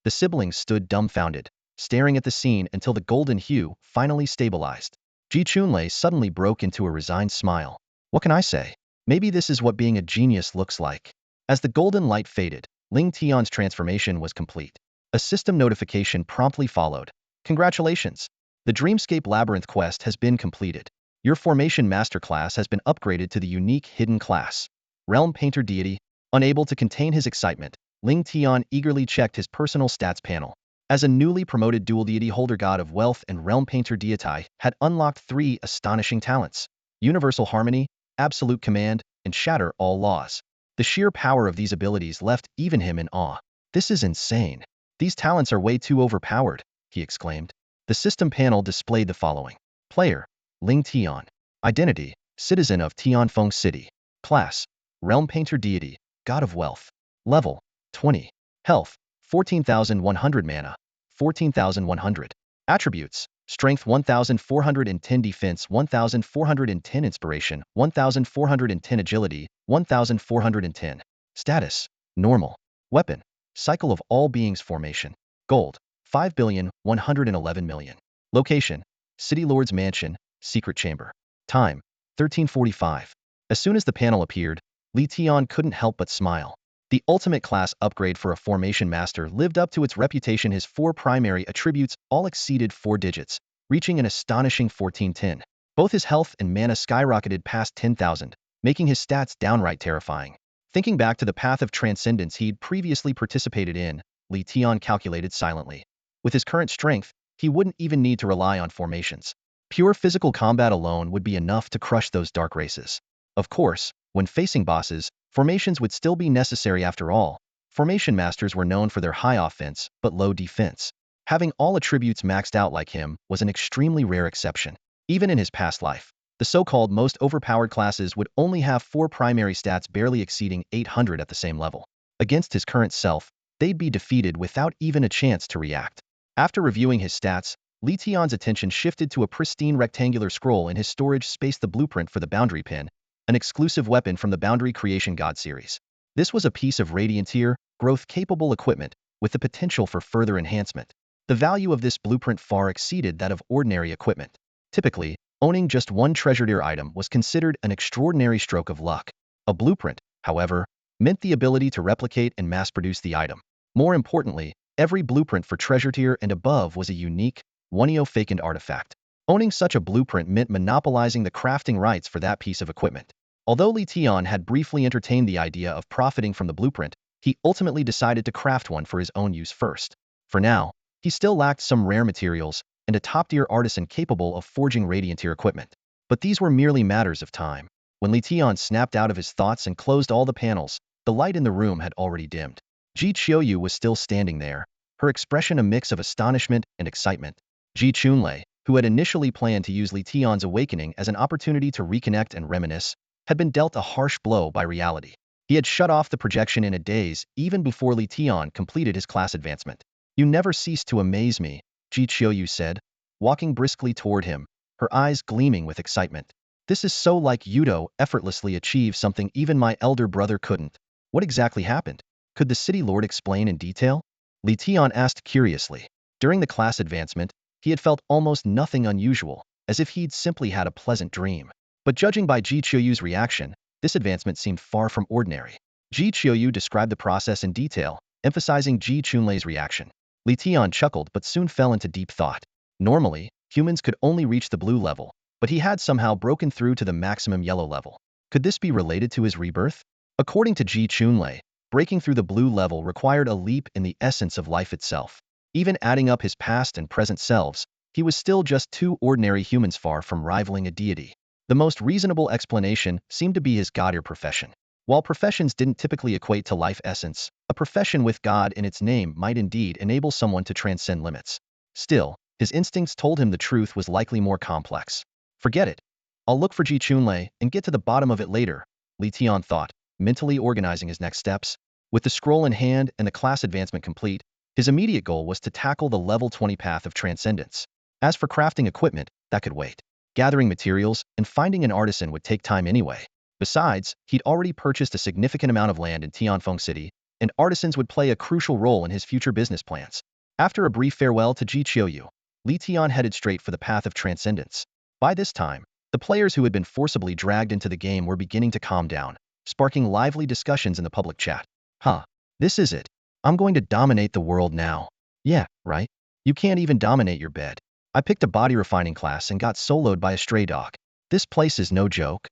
S1: The siblings stood dumbfounded, staring at the scene until the golden hue finally stabilized. Ji Chunlei suddenly broke into a resigned smile. What can I say? Maybe this is what being a genius looks like. As the golden light faded, Ling Tian's transformation was complete. A system notification promptly followed. Congratulations! The Dreamscape Labyrinth quest has been completed. Your Formation Masterclass has been upgraded to the unique Hidden class. Realm Painter Deity. Unable to contain his excitement, Ling Tian eagerly checked his personal stats panel. As a newly promoted dual deity holder, God of Wealth and Realm Painter Deity had unlocked 3 astonishing talents: Universal Harmony, Absolute Command, and Shatter All Laws. The sheer power of these abilities left even him in awe. This is insane. These talents are way too overpowered, he exclaimed. The The system panel displayed the following. Player, Ling Tian. Identity, citizen of Tianfeng City. Class, realm painter deity, god of wealth. Level, 20. Health, 14,100 mana, 14,100. Attributes, strength 1,410 defense 1,410 inspiration 1,410 agility 1,410. Status, normal. Weapon, cycle of all beings formation. Gold, 5,111,000,000. Location, City Lord's Mansion, Secret Chamber. Time, 1345. As soon as the panel appeared, Li Tian couldn't help but smile. The ultimate class upgrade for a formation master lived up to its reputation. His 4 primary attributes all exceeded 4 digits, reaching an astonishing 1410. Both his health and mana skyrocketed past 10,000, making his stats downright terrifying. Thinking back to the path of transcendence he'd previously participated in, Li Tian calculated silently. With his current strength, he wouldn't even need to rely on formations. Pure physical combat alone would be enough to crush those dark races. Of course, when facing bosses, formations would still be necessary after all. Formation masters were known for their high offense but low defense. Having all attributes maxed out like him was an extremely rare exception. Even in his past life, the so-called most overpowered classes would only have 4 primary stats barely exceeding 800 at the same level. Against his current self, they'd be defeated without even a chance to react. After reviewing his stats, Li Tian's attention shifted to a pristine rectangular scroll in his storage space, the blueprint for the boundary pin, an exclusive weapon from the Boundary Creation God series. This was a piece of radiantier, growth-capable equipment with the potential for further enhancement. The value of this blueprint far exceeded that of ordinary equipment. Typically, owning just one treasure tier item was considered an extraordinary stroke of luck. A blueprint, however, meant the ability to replicate and mass-produce the item. More importantly, every blueprint for treasure tier and above was a unique, one-of-a-kind artifact. Owning such a blueprint meant monopolizing the crafting rights for that piece of equipment. Although Li Tian had briefly entertained the idea of profiting from the blueprint, he ultimately decided to craft one for his own use first. For now, he still lacked some rare materials and a top-tier artisan capable of forging radiant-tier equipment. But these were merely matters of time. When Li Tian snapped out of his thoughts and closed all the panels, the light in the room had already dimmed. Ji Qiuyu was still standing there, her expression a mix of astonishment and excitement. Ji Chunlei, who had initially planned to use Li Tian's awakening as an opportunity to reconnect and reminisce, had been dealt a harsh blow by reality. He had shut off the projection in a daze even before Li Tian completed his class advancement. "You never cease to amaze me," Ji Qiuyu said, walking briskly toward him, her eyes gleaming with excitement. "This is so like Yudo effortlessly achieve something even my elder brother couldn't. What exactly happened? Could the city lord explain in detail?" Li Tian asked curiously. During the class advancement, he had felt almost nothing unusual, as if he'd simply had a pleasant dream. But judging by Ji Qiuyu's reaction, this advancement seemed far from ordinary. Ji Qiuyu described the process in detail, emphasizing Ji Chunlei's reaction. Li Tian chuckled but soon fell into deep thought. Normally, humans could only reach the blue level, but he had somehow broken through to the maximum yellow level. Could this be related to his rebirth? According to Ji Chunlei, breaking through the blue level required a leap in the essence of life itself. Even adding up his past and present selves, he was still just 2 ordinary humans far from rivaling a deity. The most reasonable explanation seemed to be his god-tier profession. While professions didn't typically equate to life essence, a profession with God in its name might indeed enable someone to transcend limits. Still, his instincts told him the truth was likely more complex. Forget it. I'll look for Ji Chunlei and get to the bottom of it later, Li Tian thought, mentally organizing his next steps. With the scroll in hand and the class advancement complete, his immediate goal was to tackle the level 20 path of transcendence. As for crafting equipment, that could wait. Gathering materials and finding an artisan would take time anyway. Besides, he'd already purchased a significant amount of land in Tianfeng City, and artisans would play a crucial role in his future business plans. After a brief farewell to Ji Qiuyu, Li Tian headed straight for the path of transcendence. By this time, the players who had been forcibly dragged into the game were beginning to calm down, sparking lively discussions in the public chat. "Huh, this is it. I'm going to dominate the world now." "Yeah, right. You can't even dominate your bed. I picked a body refining class and got soloed by a stray dog. This place is no joke.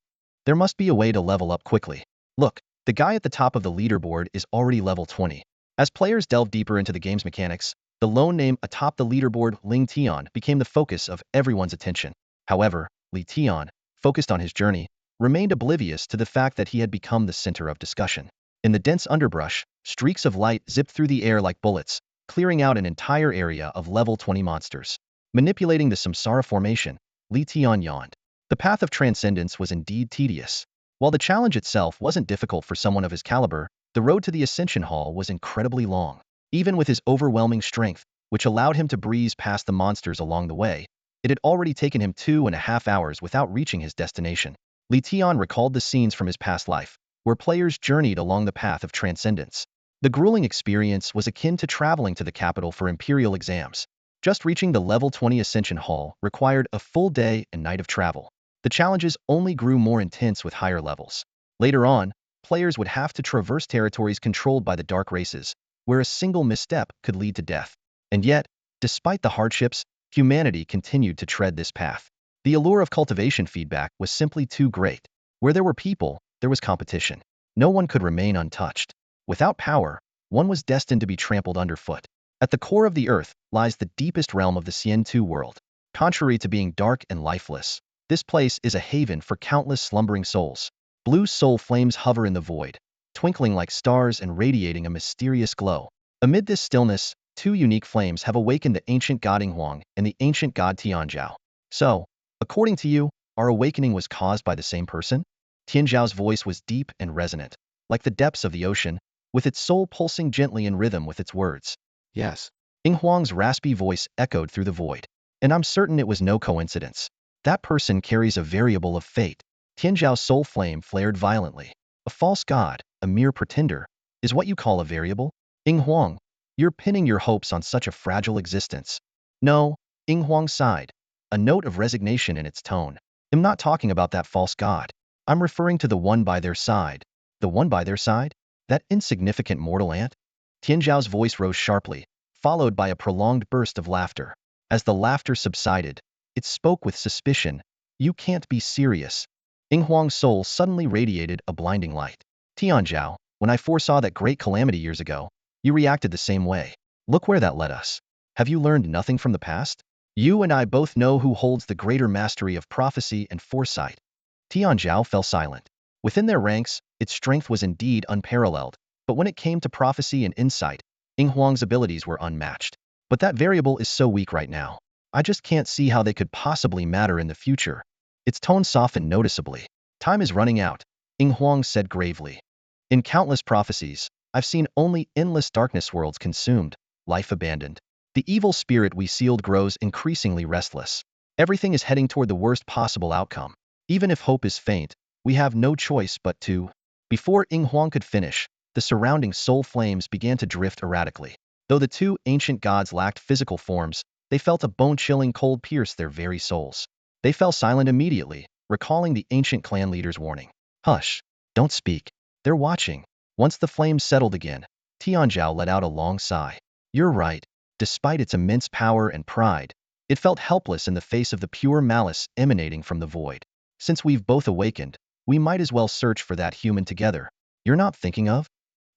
S1: There must be a way to level up quickly. Look, the guy at the top of the leaderboard is already level 20. As players delved deeper into the game's mechanics, the lone name atop the leaderboard, Ling Tian, became the focus of everyone's attention. However, Li Tian, focused on his journey, remained oblivious to the fact that he had become the center of discussion. In the dense underbrush, streaks of light zipped through the air like bullets, clearing out an entire area of level 20 monsters. Manipulating the samsara formation, Li Tian yawned. The path of transcendence was indeed tedious. While the challenge itself wasn't difficult for someone of his caliber, the road to the Ascension Hall was incredibly long. Even with his overwhelming strength, which allowed him to breeze past the monsters along the way, it had already taken him 2.5 hours without reaching his destination. Li Tian recalled the scenes from his past life, where players journeyed along the path of transcendence. The grueling experience was akin to traveling to the capital for imperial exams. Just reaching the level 20 Ascension Hall required a full day and night of travel. The challenges only grew more intense with higher levels. Later on, players would have to traverse territories controlled by the dark races, where a single misstep could lead to death. And yet, despite the hardships, humanity continued to tread this path. The allure of cultivation feedback was simply too great. Where there were people, there was competition. No one could remain untouched. Without power, one was destined to be trampled underfoot. At the core of the earth lies the deepest realm of the Xian-Tu world. Contrary to being dark and lifeless, this place is a haven for countless slumbering souls. Blue soul flames hover in the void, twinkling like stars and radiating a mysterious glow. Amid this stillness, two unique flames have awakened the ancient god Inghuang and the ancient god Tianzhao. So, according to you, our awakening was caused by the same person? Tianzhao's voice was deep and resonant, like the depths of the ocean, with its soul pulsing gently in rhythm with its words.
S2: Yes.
S1: Inghuang's raspy voice echoed through the void. And I'm certain it was no coincidence. That person carries a variable of fate. Tianzhao's soul flame flared violently. A false god, a mere pretender, is what you call a variable? Inghuang, you're pinning your hopes on such a fragile existence. No, Inghuang sighed, a note of resignation in its tone. I'm not talking about that false god. I'm referring to the one by their side. The one by their side? That insignificant mortal ant? Tianzhao's voice rose sharply, followed by a prolonged burst of laughter. As the laughter subsided, it spoke with suspicion. You can't be serious. Inghuang's soul suddenly radiated a blinding light. Tianzhao, when I foresaw that great calamity years ago, you reacted the same way. Look where that led us. Have you learned nothing from the past? You and I both know who holds the greater mastery of prophecy and foresight. Tianzhao fell silent. Within their ranks, its strength was indeed unparalleled, but when it came to prophecy and insight, Inghuang's abilities were unmatched. But that variable is so weak right now. I just can't see how they could possibly matter in the future. Its tone softened noticeably. Time is running out, Inghuang said gravely. In countless prophecies, I've seen only endless darkness worlds consumed, life abandoned. The evil spirit we sealed grows increasingly restless. Everything is heading toward the worst possible outcome. Even if hope is faint, we have no choice but to. Before Inghuang could finish, the surrounding soul flames began to drift erratically. Though the two ancient gods lacked physical forms, they felt a bone-chilling cold pierce their very souls. They fell silent immediately, recalling the ancient clan leader's warning. Hush, don't speak. They're watching. Once the flames settled again, Tianzhao let out a long sigh. You're right. Despite its immense power and pride, it felt helpless in the face of the pure malice emanating from the void. Since we've both awakened, we might as well search for that human together. You're not thinking of?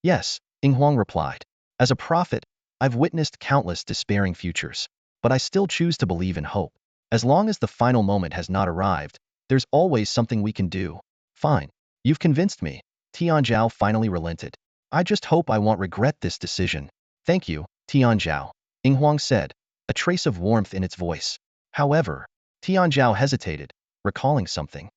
S1: Yes, Inghuang replied. As a prophet, I've witnessed countless despairing futures, but I still choose to believe in hope. As long as the final moment has not arrived, there's always something we can do. Fine. You've convinced me. Tianzhao finally relented. I just hope I won't regret this decision. Thank you, Tianzhao, Inghuang said, a trace of warmth in its voice. However, Tianzhao hesitated, recalling something.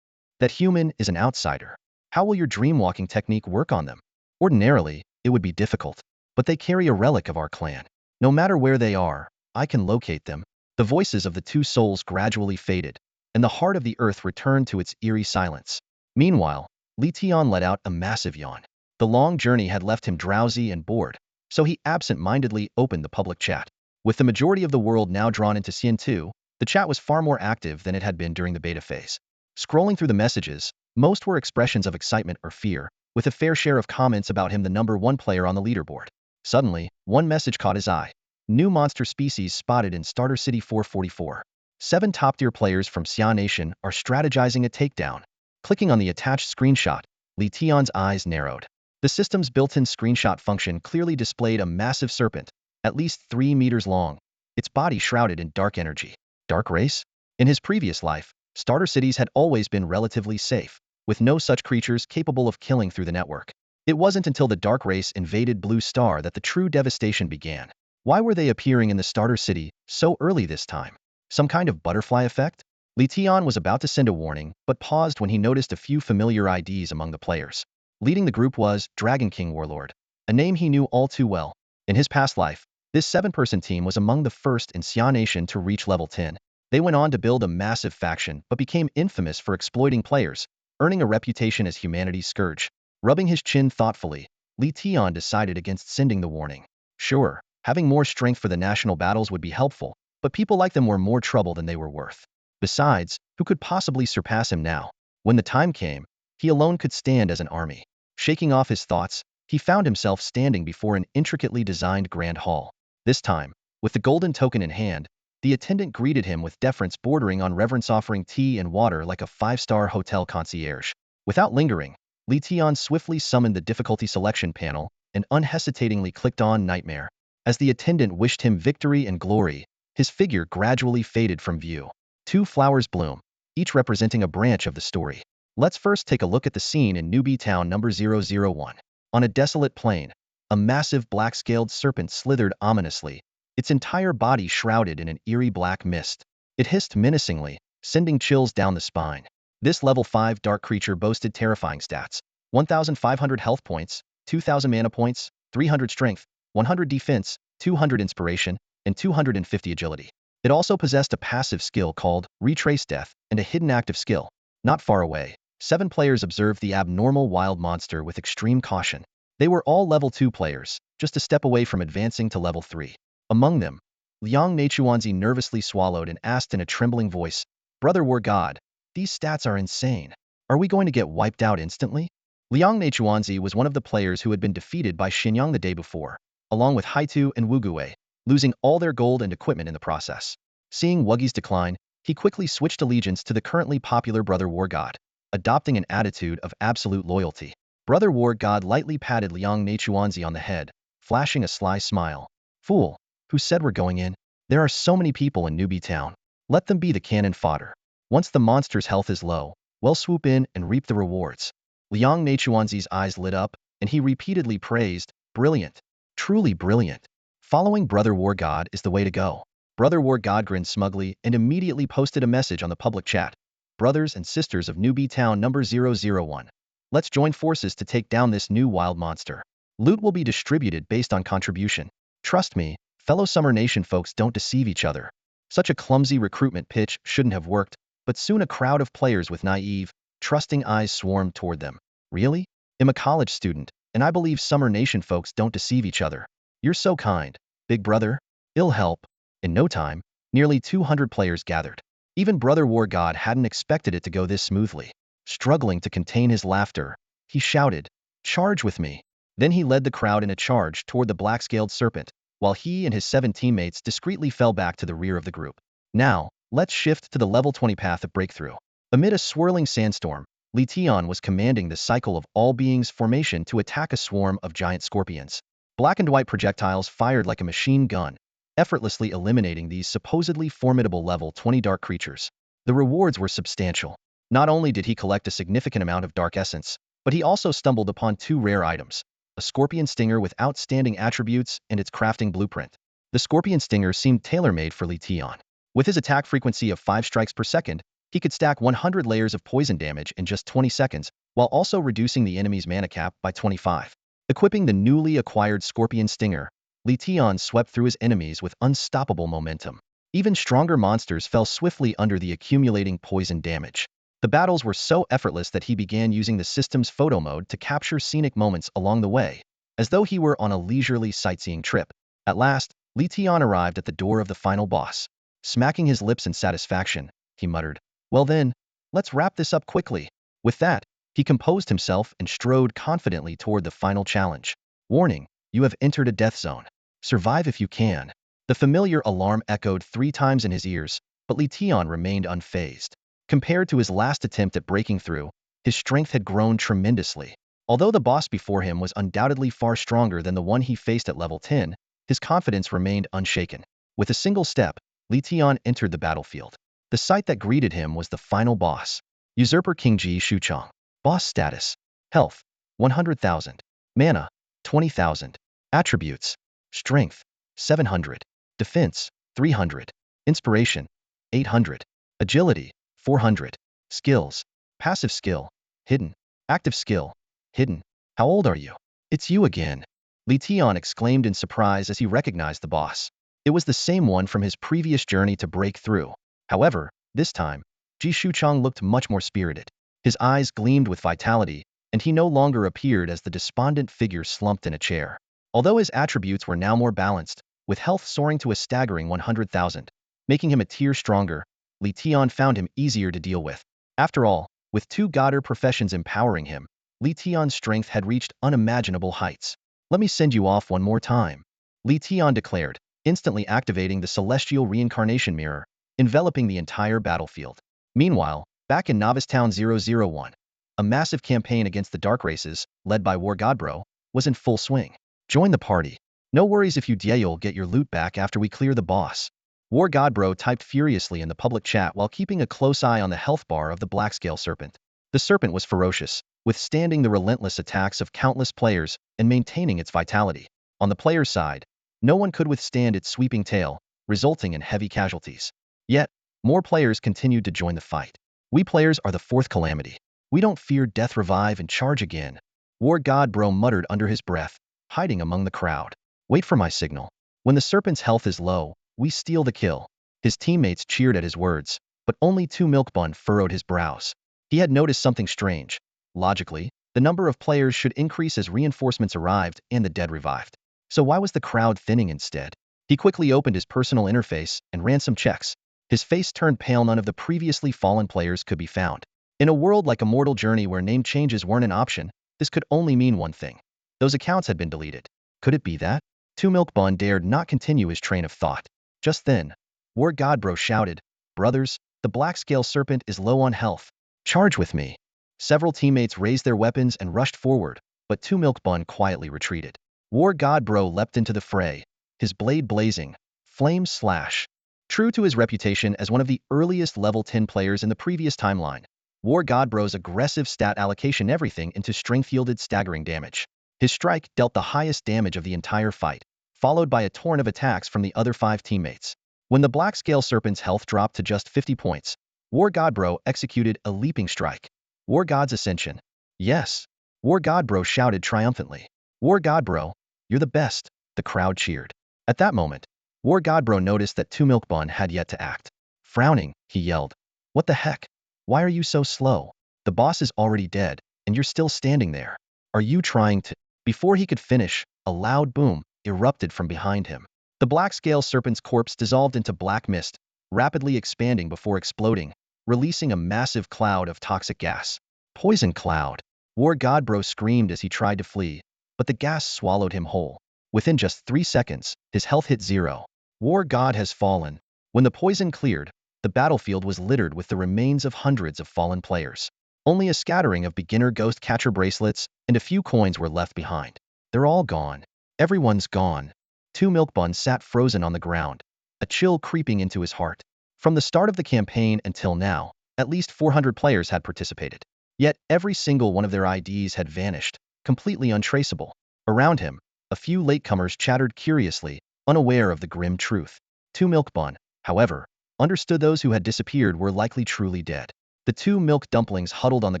S1: That human is an outsider. How will your dreamwalking technique work on them? Ordinarily, it would be difficult, but they carry a relic of our clan. No matter where they are, I can locate them. The voices of the two souls gradually faded, and the heart of the earth returned to its eerie silence. Meanwhile, Li Tian let out a massive yawn. The long journey had left him drowsy and bored, so he absent-mindedly opened the public chat. With the majority of the world now drawn into Xian-Tu, the chat was far more active than it had been during the beta phase. Scrolling through the messages, most were expressions of excitement or fear, with a fair share of comments about him the number one player on the leaderboard. Suddenly, one message caught his eye. New monster species spotted in Starter City 444. 7 top-tier players from Xia Nation are strategizing a takedown. Clicking on the attached screenshot, Li Tian's eyes narrowed. The system's built-in screenshot function clearly displayed a massive serpent, at least 3 meters long, its body shrouded in dark energy. Dark race? In his previous life, starter cities had always been relatively safe, with no such creatures capable of killing through the network. It wasn't until the dark race invaded Blue Star that the true devastation began. Why were they appearing in the starter city so early this time? Some kind of butterfly effect? Li Tian was about to send a warning, but paused when he noticed a few familiar IDs among the players. Leading the group was Dragon King Warlord, a name he knew all too well. In his past life, this 7-person team was among the first in Xia Nation to reach level 10. They went on to build a massive faction, but became infamous for exploiting players, earning a reputation as humanity's scourge. Rubbing his chin thoughtfully, Li Tian decided against sending the warning. Sure, having more strength for the national battles would be helpful, but people like them were more trouble than they were worth. Besides, who could possibly surpass him now? When the time came, he alone could stand as an army. Shaking off his thoughts, he found himself standing before an intricately designed grand hall. This time, with the golden token in hand, the attendant greeted him with deference bordering on reverence, offering tea and water like a 5-star hotel concierge. Without lingering, Li Tian swiftly summoned the difficulty selection panel and unhesitatingly clicked on Nightmare. As the attendant wished him victory and glory, his figure gradually faded from view. 2 flowers bloom, each representing a branch of the story. Let's first take a look at the scene in Newbie Town number 001. On a desolate plain, a massive black-scaled serpent slithered ominously, its entire body shrouded in an eerie black mist. It hissed menacingly, sending chills down the spine. This level 5 dark creature boasted terrifying stats: 1,500 health points, 2,000 mana points, 300 strength, 100 defense, 200 inspiration, and 250 agility. It also possessed a passive skill called Retrace Death and a hidden active skill. Not far away, 7 players observed the abnormal wild monster with extreme caution. They were all level 2 players, just a step away from advancing to level 3. Among them, Liang Neichuanzi nervously swallowed and asked in a trembling voice, "Brother War God, these stats are insane. Are we going to get wiped out instantly?" Liang Neichuanzi was one of the players who had been defeated by Xinyang the day before, along with Haitu and Wugui, losing all their gold and equipment in the process. Seeing Wugi's decline, he quickly switched allegiance to the currently popular Brother War God, adopting an attitude of absolute loyalty. Brother War God lightly patted Liang Neichuanzi on the head, flashing a sly smile. "Fool, who said we're going in? There are so many people in Newbie Town. Let them be the cannon fodder. Once the monster's health is low, we'll swoop in and reap the rewards." Liang Neichuanzi's eyes lit up, and he repeatedly praised, "Brilliant. Truly brilliant. Following Brother War God is the way to go." Brother War God grinned smugly and immediately posted a message on the public chat. "Brothers and sisters of Newbie Town number 001. Let's join forces to take down this new wild monster. Loot will be distributed based on contribution. Trust me, fellow Summer Nation folks don't deceive each other." Such a clumsy recruitment pitch shouldn't have worked, but soon a crowd of players with naive, trusting eyes swarmed toward them. "Really? I'm a college student, and I believe Summer Nation folks don't deceive each other. You're so kind, big brother. It'll help." In no time, nearly 200 players gathered. Even Brother War God hadn't expected it to go this smoothly. Struggling to contain his laughter, he shouted, "Charge with me." Then he led the crowd in a charge toward the black-scaled serpent, while he and his 7 teammates discreetly fell back to the rear of the group. Now, let's shift to the level 20 path of breakthrough. Amid a swirling sandstorm, Li Tian was commanding the Cycle of All Beings formation to attack a swarm of giant scorpions. Black and white projectiles fired like a machine gun, effortlessly eliminating these supposedly formidable level 20 dark creatures. The rewards were substantial. Not only did he collect a significant amount of dark essence, but he also stumbled upon 2 rare items: a scorpion stinger with outstanding attributes and its crafting blueprint. The scorpion stinger seemed tailor-made for Li Tian. With his attack frequency of 5 strikes per second, he could stack 100 layers of poison damage in just 20 seconds, while also reducing the enemy's mana cap by 25. Equipping the newly acquired scorpion stinger, Li Tian swept through his enemies with unstoppable momentum. Even stronger monsters fell swiftly under the accumulating poison damage. The battles were so effortless that he began using the system's photo mode to capture scenic moments along the way, as though he were on a leisurely sightseeing trip. At last, Li Tian arrived at the door of the final boss. Smacking his lips in satisfaction, he muttered, "Well then, let's wrap this up quickly." With that, he composed himself and strode confidently toward the final challenge. "Warning, you have entered a death zone. Survive if you can." The familiar alarm echoed 3 times in his ears, but Li Tian remained unfazed. Compared to his last attempt at breaking through, his strength had grown tremendously. Although the boss before him was undoubtedly far stronger than the one he faced at level 10, his confidence remained unshaken. With a single step, Li Tian entered the battlefield. The sight that greeted him was the final boss, Usurper King Ji Shuchang. Boss status: Health, 100,000. Mana, 20,000. Attributes: Strength, 700. Defense, 300. Inspiration, 800. Agility, 400. Skills. Passive skill. Hidden. Active skill. Hidden. How old are you? It's you again. Li Tian exclaimed in surprise as he recognized the boss. It was the same one from his previous journey to break through. However, this time, Ji Shuchang looked much more spirited. His eyes gleamed with vitality, and he no longer appeared as the despondent figure slumped in a chair. Although his attributes were now more balanced, with health soaring to a staggering 100,000, making him a tier stronger, Li Tian found him easier to deal with. After all, with two godder professions empowering him, Li Tian's strength had reached unimaginable heights. Let me send you off one more time, Li Tian declared, instantly activating the celestial reincarnation mirror, enveloping the entire battlefield. Meanwhile, back in Novice Town 001, a massive campaign against the Dark Races, led by War Godbro, was in full swing. Join the party. No worries if you die, you'll get your loot back after we clear the boss. War Godbro typed furiously in the public chat while keeping a close eye on the health bar of the Blackscale Serpent. The serpent was ferocious, withstanding the relentless attacks of countless players and maintaining its vitality. On the player's side, no one could withstand its sweeping tail, resulting in heavy casualties. Yet, more players continued to join the fight. We players are the fourth calamity. We don't fear death, revive and charge again. War Godbro muttered under his breath, hiding among the crowd. Wait for my signal. When the serpent's health is low, we steal the kill. His teammates cheered at his words, but only Two Milk Bun furrowed his brows. He had noticed something strange. Logically, the number of players should increase as reinforcements arrived and the dead revived. So why was the crowd thinning instead? He quickly opened his personal interface and ran some checks. His face turned pale. None of the previously fallen players could be found. In a world like Immortal Journey where name changes weren't an option, this could only mean one thing. Those accounts had been deleted. Could it be that? Two Milk Bun dared not continue his train of thought. Just then, War Godbro shouted, "Brothers, the Blackscale Serpent is low on health. Charge with me." Several teammates raised their weapons and rushed forward, but Two Milk Bun quietly retreated. War Godbro leapt into the fray, his blade blazing, flame slash. True to his reputation as one of the earliest level 10 players in the previous timeline, War Godbro's aggressive stat allocation everything into strength yielded staggering damage. His strike dealt the highest damage of the entire fight, followed by a torrent of attacks from the other 5 teammates. When the Blackscale Serpent's health dropped to just 50 points, War Godbro executed a leaping strike. War God's Ascension. Yes. War Godbro shouted triumphantly. War Godbro, you're the best, the crowd cheered. At that moment, War Godbro noticed that Two Milk Bun had yet to act. Frowning, he yelled, "What the heck? Why are you so slow? The boss is already dead, and you're still standing there. Are you trying to—" Before he could finish, a loud boom erupted from behind him. The Blackscale Serpent's corpse dissolved into black mist, rapidly expanding before exploding, releasing a massive cloud of toxic gas. Poison cloud. War Godbro screamed as he tried to flee, but the gas swallowed him whole. Within just 3 seconds, his health hit 0. War God has fallen. When the poison cleared, the battlefield was littered with the remains of hundreds of fallen players. Only a scattering of beginner ghost catcher bracelets and a few coins were left behind. They're all gone. Everyone's gone. Two Milk Bun sat frozen on the ground, a chill creeping into his heart. From the start of the campaign until now, at least 400 players had participated. Yet every single one of their IDs had vanished, completely untraceable. Around him, a few latecomers chattered curiously, unaware of the grim truth. Two Milk Bun, however, understood those who had disappeared were likely truly dead. The 2 milk dumplings huddled on the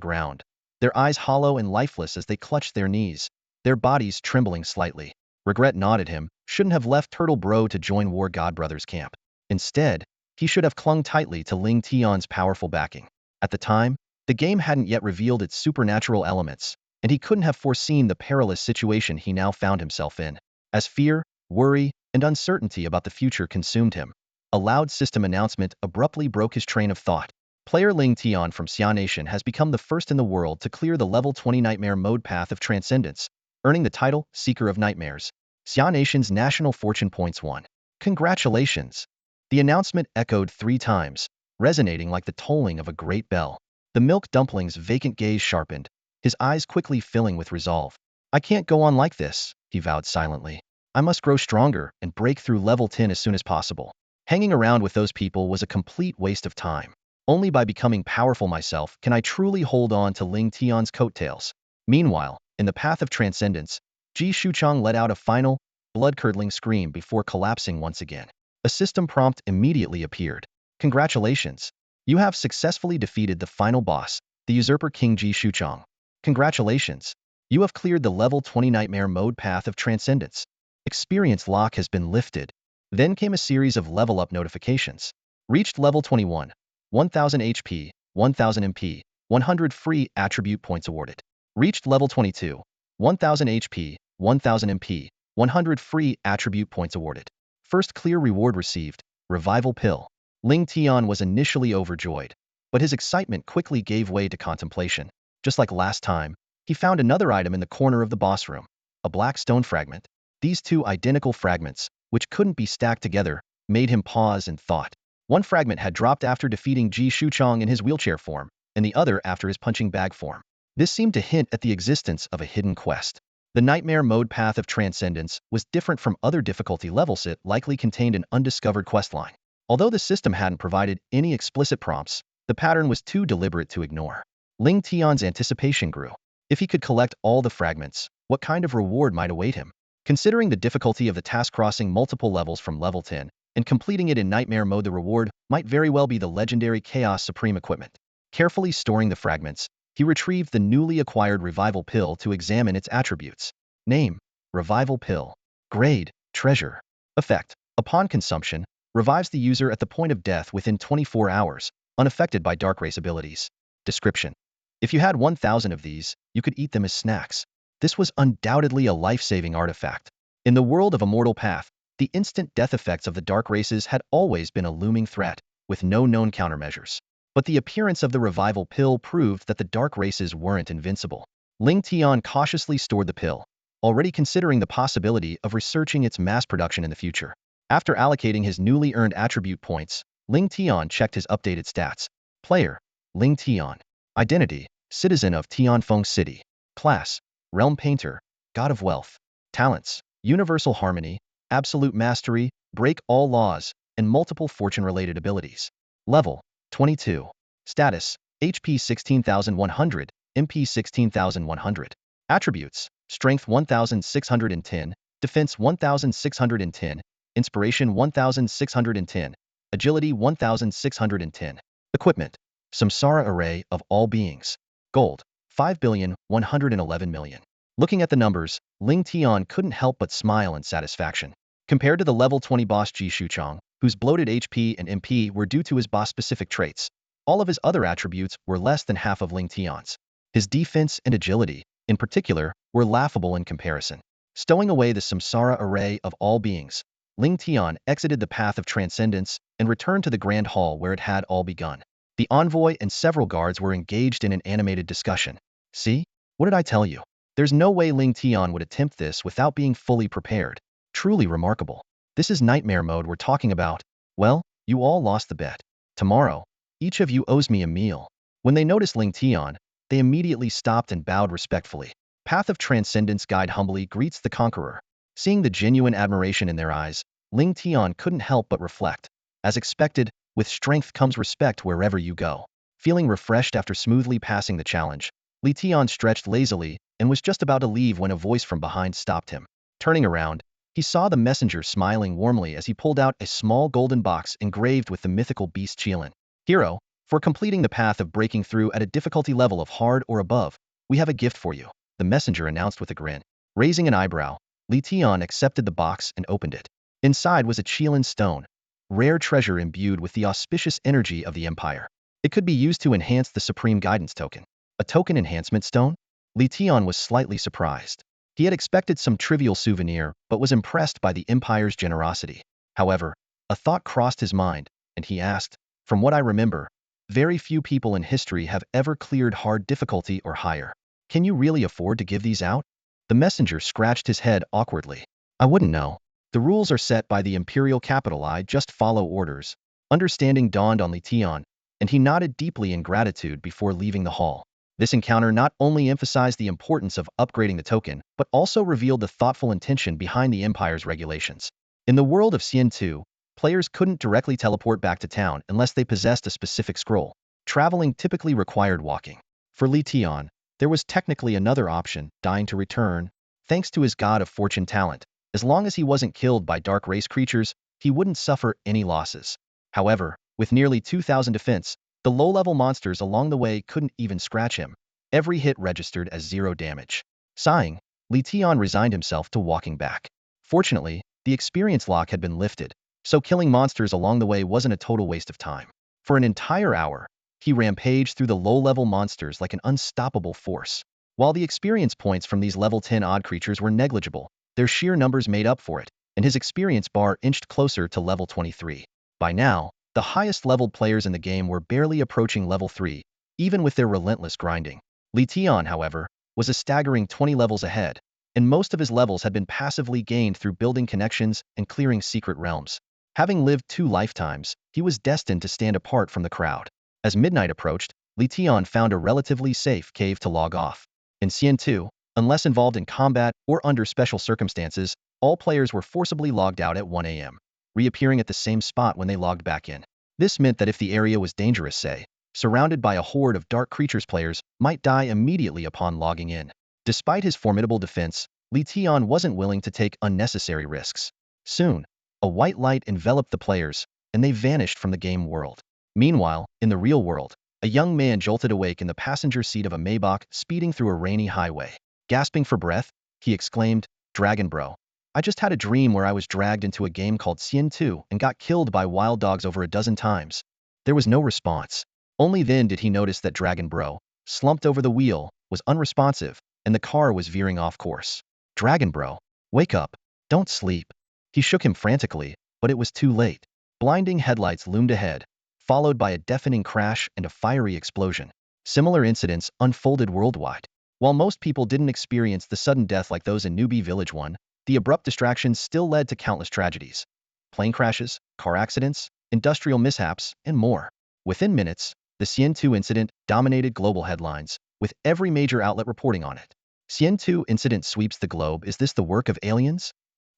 S1: ground, their eyes hollow and lifeless as they clutched their knees, their bodies trembling slightly. Regret nodded him, shouldn't have left Turtle Bro to join War Godbrother's camp. Instead, he should have clung tightly to Ling Tian's powerful backing. At the time, the game hadn't yet revealed its supernatural elements, and he couldn't have foreseen the perilous situation he now found himself in. As fear, worry, and uncertainty about the future consumed him, a loud system announcement abruptly broke his train of thought. Player Ling Tian from Xia Nation has become the first in the world to clear the level 20 Nightmare Mode path of Transcendence, earning the title Seeker of Nightmares. Xia Nation's National Fortune Points 1. Congratulations! The announcement echoed 3 times, resonating like the tolling of a great bell. The milk dumpling's vacant gaze sharpened, his eyes quickly filling with resolve. I can't go on like this, he vowed silently. I must grow stronger and break through level 10 as soon as possible. Hanging around with those people was a complete waste of time. Only by becoming powerful myself can I truly hold on to Ling Tian's coattails. Meanwhile, in the path of transcendence, Ji Shuchang let out a final, blood-curdling scream before collapsing once again. A system prompt immediately appeared. Congratulations! You have successfully defeated the final boss, the usurper King Ji Shuchong. Congratulations! You have cleared the level 20 nightmare mode path of transcendence. Experience lock has been lifted. Then came a series of level up notifications. Reached level 21. 1000 HP, 1000 MP, 100 free attribute points awarded. Reached level 22. 1000 HP, 1000 MP, 100 free attribute points awarded. First clear reward received, revival pill. Ling Tian was initially overjoyed, but his excitement quickly gave way to contemplation. Just like last time, he found another item in the corner of the boss room, a black stone fragment. These two identical fragments, which couldn't be stacked together, made him pause and thought. One fragment had dropped after defeating Ji Shuchong in his wheelchair form, and the other after his punching bag form. This seemed to hint at the existence of a hidden quest. The nightmare mode path of transcendence was different from other difficulty levels. It likely contained an undiscovered questline. Although the system hadn't provided any explicit prompts, the pattern was too deliberate to ignore. Ling Tian's anticipation grew. If he could collect all the fragments, what kind of reward might await him? Considering the difficulty of the task crossing multiple levels from level 10 and completing it in nightmare mode, the reward might very well be the legendary Chaos Supreme equipment. Carefully storing the fragments, he retrieved the newly acquired revival pill to examine its attributes. Name: Revival Pill. Grade: Treasure. Effect: upon consumption, revives the user at the point of death within 24 hours, unaffected by dark race abilities. Description: if you had 1000 of these, you could eat them as snacks. This was undoubtedly a life-saving artifact. In the world of Immortal Path, the instant death effects of the dark races had always been a looming threat, with no known countermeasures. But the appearance of the revival pill proved that the dark races weren't invincible. Ling Tian cautiously stored the pill, already considering the possibility of researching its mass production in the future. After allocating his newly earned attribute points, Ling Tian checked his updated stats. Player: Ling Tian. Identity: citizen of Tianfeng City. Class: Realm Painter, God of Wealth. Talents: Universal Harmony, Absolute Mastery, Break All Laws, and multiple fortune-related abilities. Level: 22. Status: HP 16,100, MP 16,100. Attributes: Strength 1,610, Defense 1,610, Inspiration 1,610, Agility 1,610. Equipment: Samsara Array of All Beings. Gold: 5,111,000,000. Looking at the numbers, Ling Tian couldn't help but smile in satisfaction. Compared to the level 20 boss Ji Shuchong, whose bloated HP and MP were due to his boss-specific traits, all of his other attributes were less than half of Ling Tian's. His defense and agility, in particular, were laughable in comparison. Stowing away the Samsara Array of All Beings, Ling Tian exited the path of transcendence and returned to the Grand Hall where it had all begun. The envoy and several guards were engaged in an animated discussion. See? What did I tell you? There's no way Ling Tian would attempt this without being fully prepared. Truly remarkable. This is nightmare mode we're talking about. Well, you all lost the bet. Tomorrow, each of you owes me a meal. When they noticed Ling Tian, they immediately stopped and bowed respectfully. Path of Transcendence Guide humbly greets the conqueror. Seeing the genuine admiration in their eyes, Ling Tian couldn't help but reflect. As expected, with strength comes respect wherever you go. Feeling refreshed after smoothly passing the challenge, Li Tian stretched lazily and was just about to leave when a voice from behind stopped him. Turning around, he saw the messenger smiling warmly as he pulled out a small golden box engraved with the mythical beast Qilin. Hero, for completing the path of breaking through at a difficulty level of hard or above, we have a gift for you, the messenger announced with a grin. Raising an eyebrow, Li Tian accepted the box and opened it. Inside was a Qilin stone, rare treasure imbued with the auspicious energy of the Empire. It could be used to enhance the Supreme Guidance token. A token enhancement stone? Li Tian was slightly surprised. He had expected some trivial souvenir, but was impressed by the Empire's generosity. However, a thought crossed his mind, and he asked, from what I remember, very few people in history have ever cleared hard difficulty or higher. Can you really afford to give these out? The messenger scratched his head awkwardly. I wouldn't know. The rules are set by the Imperial capital. I just follow orders. Understanding dawned on Li Tian, and he nodded deeply in gratitude before leaving the hall. This encounter not only emphasized the importance of upgrading the token, but also revealed the thoughtful intention behind the Empire's regulations. In the world of Xian 2, players couldn't directly teleport back to town unless they possessed a specific scroll. Traveling typically required walking. For Li Tian, there was technically another option, dying to return. Thanks to his God of Fortune talent, as long as he wasn't killed by dark race creatures, he wouldn't suffer any losses. However, With nearly 2,000 defense, the low-level monsters along the way couldn't even scratch him. Every hit registered as 0 damage. Sighing, Li Tian resigned himself to walking back. Fortunately, the experience lock had been lifted, so killing monsters along the way wasn't a total waste of time. For an entire hour, he rampaged through the low-level monsters like an unstoppable force. While the experience points from these level 10 odd creatures were negligible, their sheer numbers made up for it, and his experience bar inched closer to level 23. By now, the highest-leveled players in the game were barely approaching level 3, even with their relentless grinding. Li Tian, however, was a staggering 20 levels ahead, and most of his levels had been passively gained through building connections and clearing secret realms. Having lived 2 lifetimes, he was destined to stand apart from the crowd. As midnight approached, Li Tian found a relatively safe cave to log off. In Xian 2, unless involved in combat or under special circumstances, all players were forcibly logged out at 1 a.m., reappearing at the same spot when they logged back in. This meant that if the area was dangerous, say, surrounded by a horde of dark creatures, players might die immediately upon logging in. Despite his formidable defense, Li Tian wasn't willing to take unnecessary risks. Soon, a white light enveloped the players, and they vanished from the game world. Meanwhile, in the real world, a young man jolted awake in the passenger seat of a Maybach speeding through a rainy highway. Gasping for breath, he exclaimed, "Dragon bro. I just had a dream where I was dragged into a game called Xian 2 and got killed by wild dogs over a dozen times." There was no response. Only then did he notice that Dragon bro, slumped over the wheel, was unresponsive, and the car was veering off course. "Dragon bro, wake up. Don't sleep." He shook him frantically, but it was too late. Blinding headlights loomed ahead, followed by a deafening crash and a fiery explosion. Similar incidents unfolded worldwide. While most people didn't experience the sudden death like those in Newbie Village 1, the abrupt distractions still led to countless tragedies. Plane crashes, car accidents, industrial mishaps, and more. Within minutes, the Xian 2 incident dominated global headlines, with every major outlet reporting on it. Xian 2 incident sweeps the globe. Is this the work of aliens?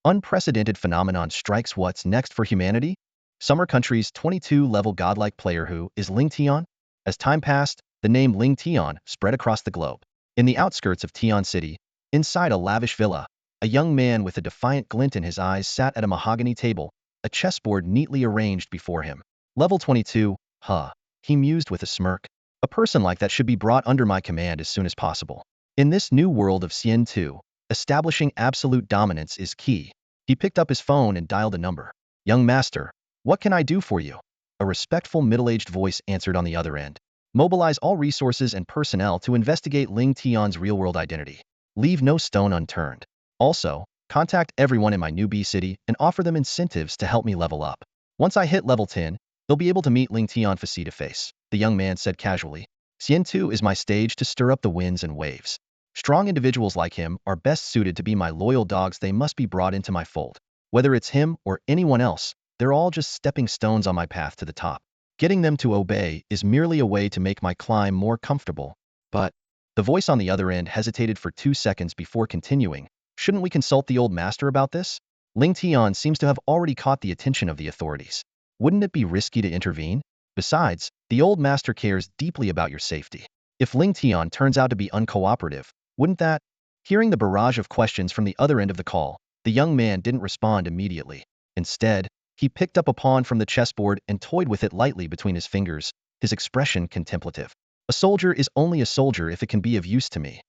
S1: Unprecedented phenomenon strikes. What's next for humanity? Summer Country's 22-level godlike player who is Ling Tian? As time passed, the name Ling Tian spread across the globe. In the outskirts of Tian City, inside a lavish villa, a young man with a defiant glint in his eyes sat at a mahogany table, a chessboard neatly arranged before him. Level 22, huh? He mused with a smirk. A person like that should be brought under my command as soon as possible. In this new world of Xian 2, establishing absolute dominance is key. He picked up his phone and dialed a number. "Young master, what can I do for you?" A respectful middle-aged voice answered on the other end. "Mobilize all resources and personnel to investigate Ling Tian's real-world identity. Leave no stone unturned. Also, contact everyone in my newbie city and offer them incentives to help me level up. Once I hit level 10, they'll be able to meet Ling Tian face-to-face," the young man said casually. "Xian 2 is my stage to stir up the winds and waves. Strong individuals like him are best suited to be my loyal dogs. They must be brought into my fold. Whether it's him or anyone else, they're all just stepping stones on my path to the top. Getting them to obey is merely a way to make my climb more comfortable." "But," the voice on the other end hesitated for 2 seconds before continuing, "shouldn't we consult the old master about this? Ling Tian seems to have already caught the attention of the authorities. Wouldn't it be risky to intervene? Besides, the old master cares deeply about your safety. If Ling Tian turns out to be uncooperative, wouldn't that?" Hearing the barrage of questions from the other end of the call, the young man didn't respond immediately. Instead, he picked up a pawn from the chessboard and toyed with it lightly between his fingers, his expression contemplative. "A soldier is only a soldier if it can be of use to me.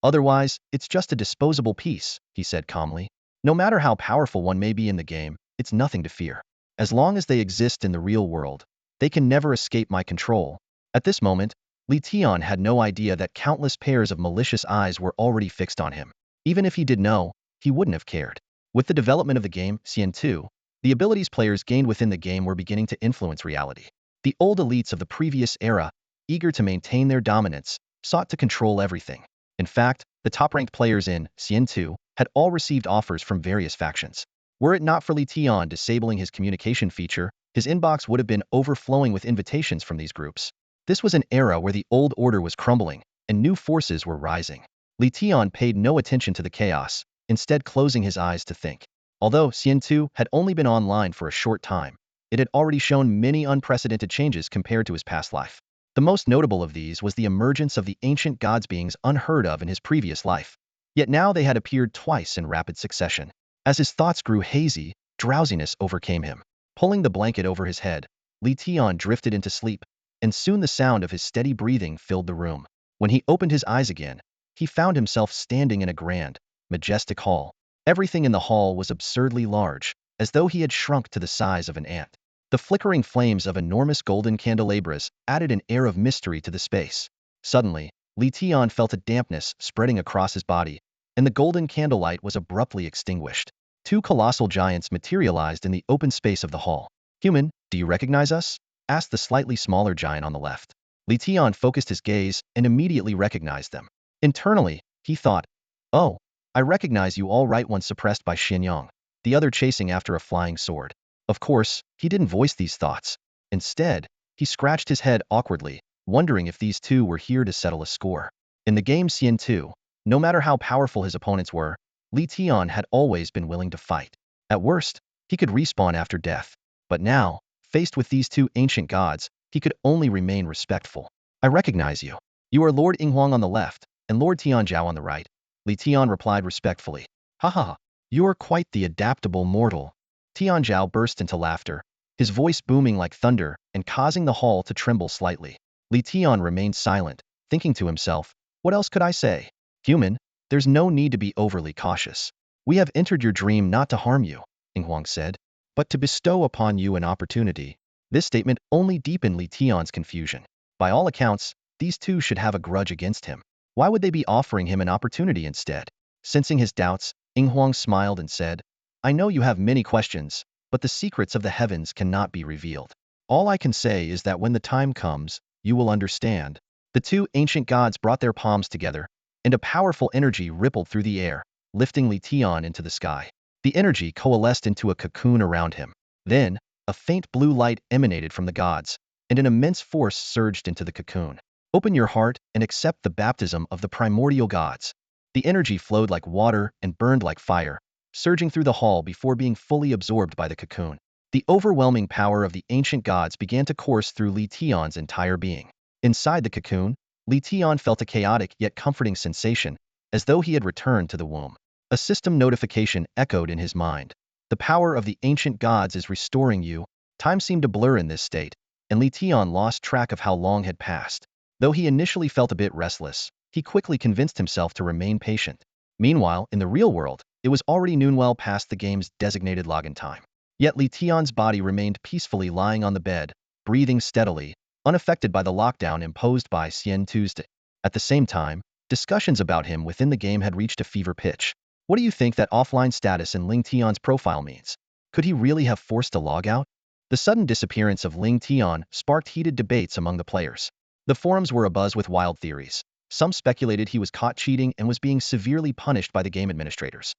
S1: Otherwise, it's just a disposable piece," he said calmly. "No matter how powerful one may be in the game, it's nothing to fear. As long as they exist in the real world, they can never escape my control." At this moment, Li Tian had no idea that countless pairs of malicious eyes were already fixed on him. Even if he did know, he wouldn't have cared. With the development of the game, Xian 2, the abilities players gained within the game were beginning to influence reality. The old elites of the previous era, eager to maintain their dominance, sought to control everything. In fact, the top-ranked players in Xian 2 had all received offers from various factions. Were it not for Li Tian disabling his communication feature, his inbox would have been overflowing with invitations from these groups. This was an era where the old order was crumbling, and new forces were rising. Li Tian paid no attention to the chaos, instead closing his eyes to think. Although Xian 2 had only been online for a short time, it had already shown many unprecedented changes compared to his past life. The most notable of these was the emergence of the ancient gods, beings unheard of in his previous life. Yet now they had appeared twice in rapid succession. As his thoughts grew hazy, drowsiness overcame him. Pulling the blanket over his head, Li Tian drifted into sleep, and soon the sound of his steady breathing filled the room. When he opened his eyes again, he found himself standing in a grand, majestic hall. Everything in the hall was absurdly large, as though he had shrunk to the size of an ant. The flickering flames of enormous golden candelabras added an air of mystery to the space. Suddenly, Li Tian felt a dampness spreading across his body, and the golden candlelight was abruptly extinguished. Two colossal giants materialized in the open space of the hall. "Human, do you recognize us?" asked the slightly smaller giant on the left. Li Tian focused his gaze and immediately recognized them. Internally, he thought, "Oh, I recognize you all right," one suppressed by Xianyang, the other chasing after a flying sword. Of course, he didn't voice these thoughts. Instead, he scratched his head awkwardly, wondering if these two were here to settle a score. In the game Xian 2, no matter how powerful his opponents were, Li Tian had always been willing to fight. At worst, he could respawn after death. But now, faced with these two ancient gods, he could only remain respectful. "I recognize you. You are Lord Yinghuang on the left, and Lord Tianzhao on the right," Li Tian replied respectfully. "Ha ha, you are quite the adaptable mortal." Tianzhao burst into laughter, his voice booming like thunder and causing the hall to tremble slightly. Li Tian remained silent, thinking to himself, "What else could I say? Human, there's no need to be overly cautious. We have entered your dream not to harm you," Yinghuang said, "but to bestow upon you an opportunity." This statement only deepened Li Tian's confusion. By all accounts, these two should have a grudge against him. Why would they be offering him an opportunity instead? Sensing his doubts, Yinghuang smiled and said, "I know you have many questions, but the secrets of the heavens cannot be revealed. All I can say is that when the time comes, you will understand." The two ancient gods brought their palms together, and a powerful energy rippled through the air, lifting Li Tian into the sky. The energy coalesced into a cocoon around him. Then, a faint blue light emanated from the gods, and an immense force surged into the cocoon. "Open your heart and accept the baptism of the primordial gods." The energy flowed like water and burned like fire, surging through the hall before being fully absorbed by the cocoon. The overwhelming power of the ancient gods began to course through Li Tian's entire being. Inside the cocoon, Li Tian felt a chaotic yet comforting sensation, as though he had returned to the womb. A system notification echoed in his mind. "The power of the ancient gods is restoring you." Time seemed to blur in this state, and Li Tian lost track of how long had passed. Though he initially felt a bit restless, he quickly convinced himself to remain patient. Meanwhile, in the real world, it was already noon, well past the game's designated login time. Yet Li Tian's body remained peacefully lying on the bed, breathing steadily, unaffected by the lockdown imposed by Xian Tuesday. At the same time, discussions about him within the game had reached a fever pitch. What do you think that offline status in Ling Tian's profile means? Could he really have forced a logout? The sudden disappearance of Ling Tian sparked heated debates among the players. The forums were abuzz with wild theories. Some speculated he was caught cheating and was being severely punished by the game administrators.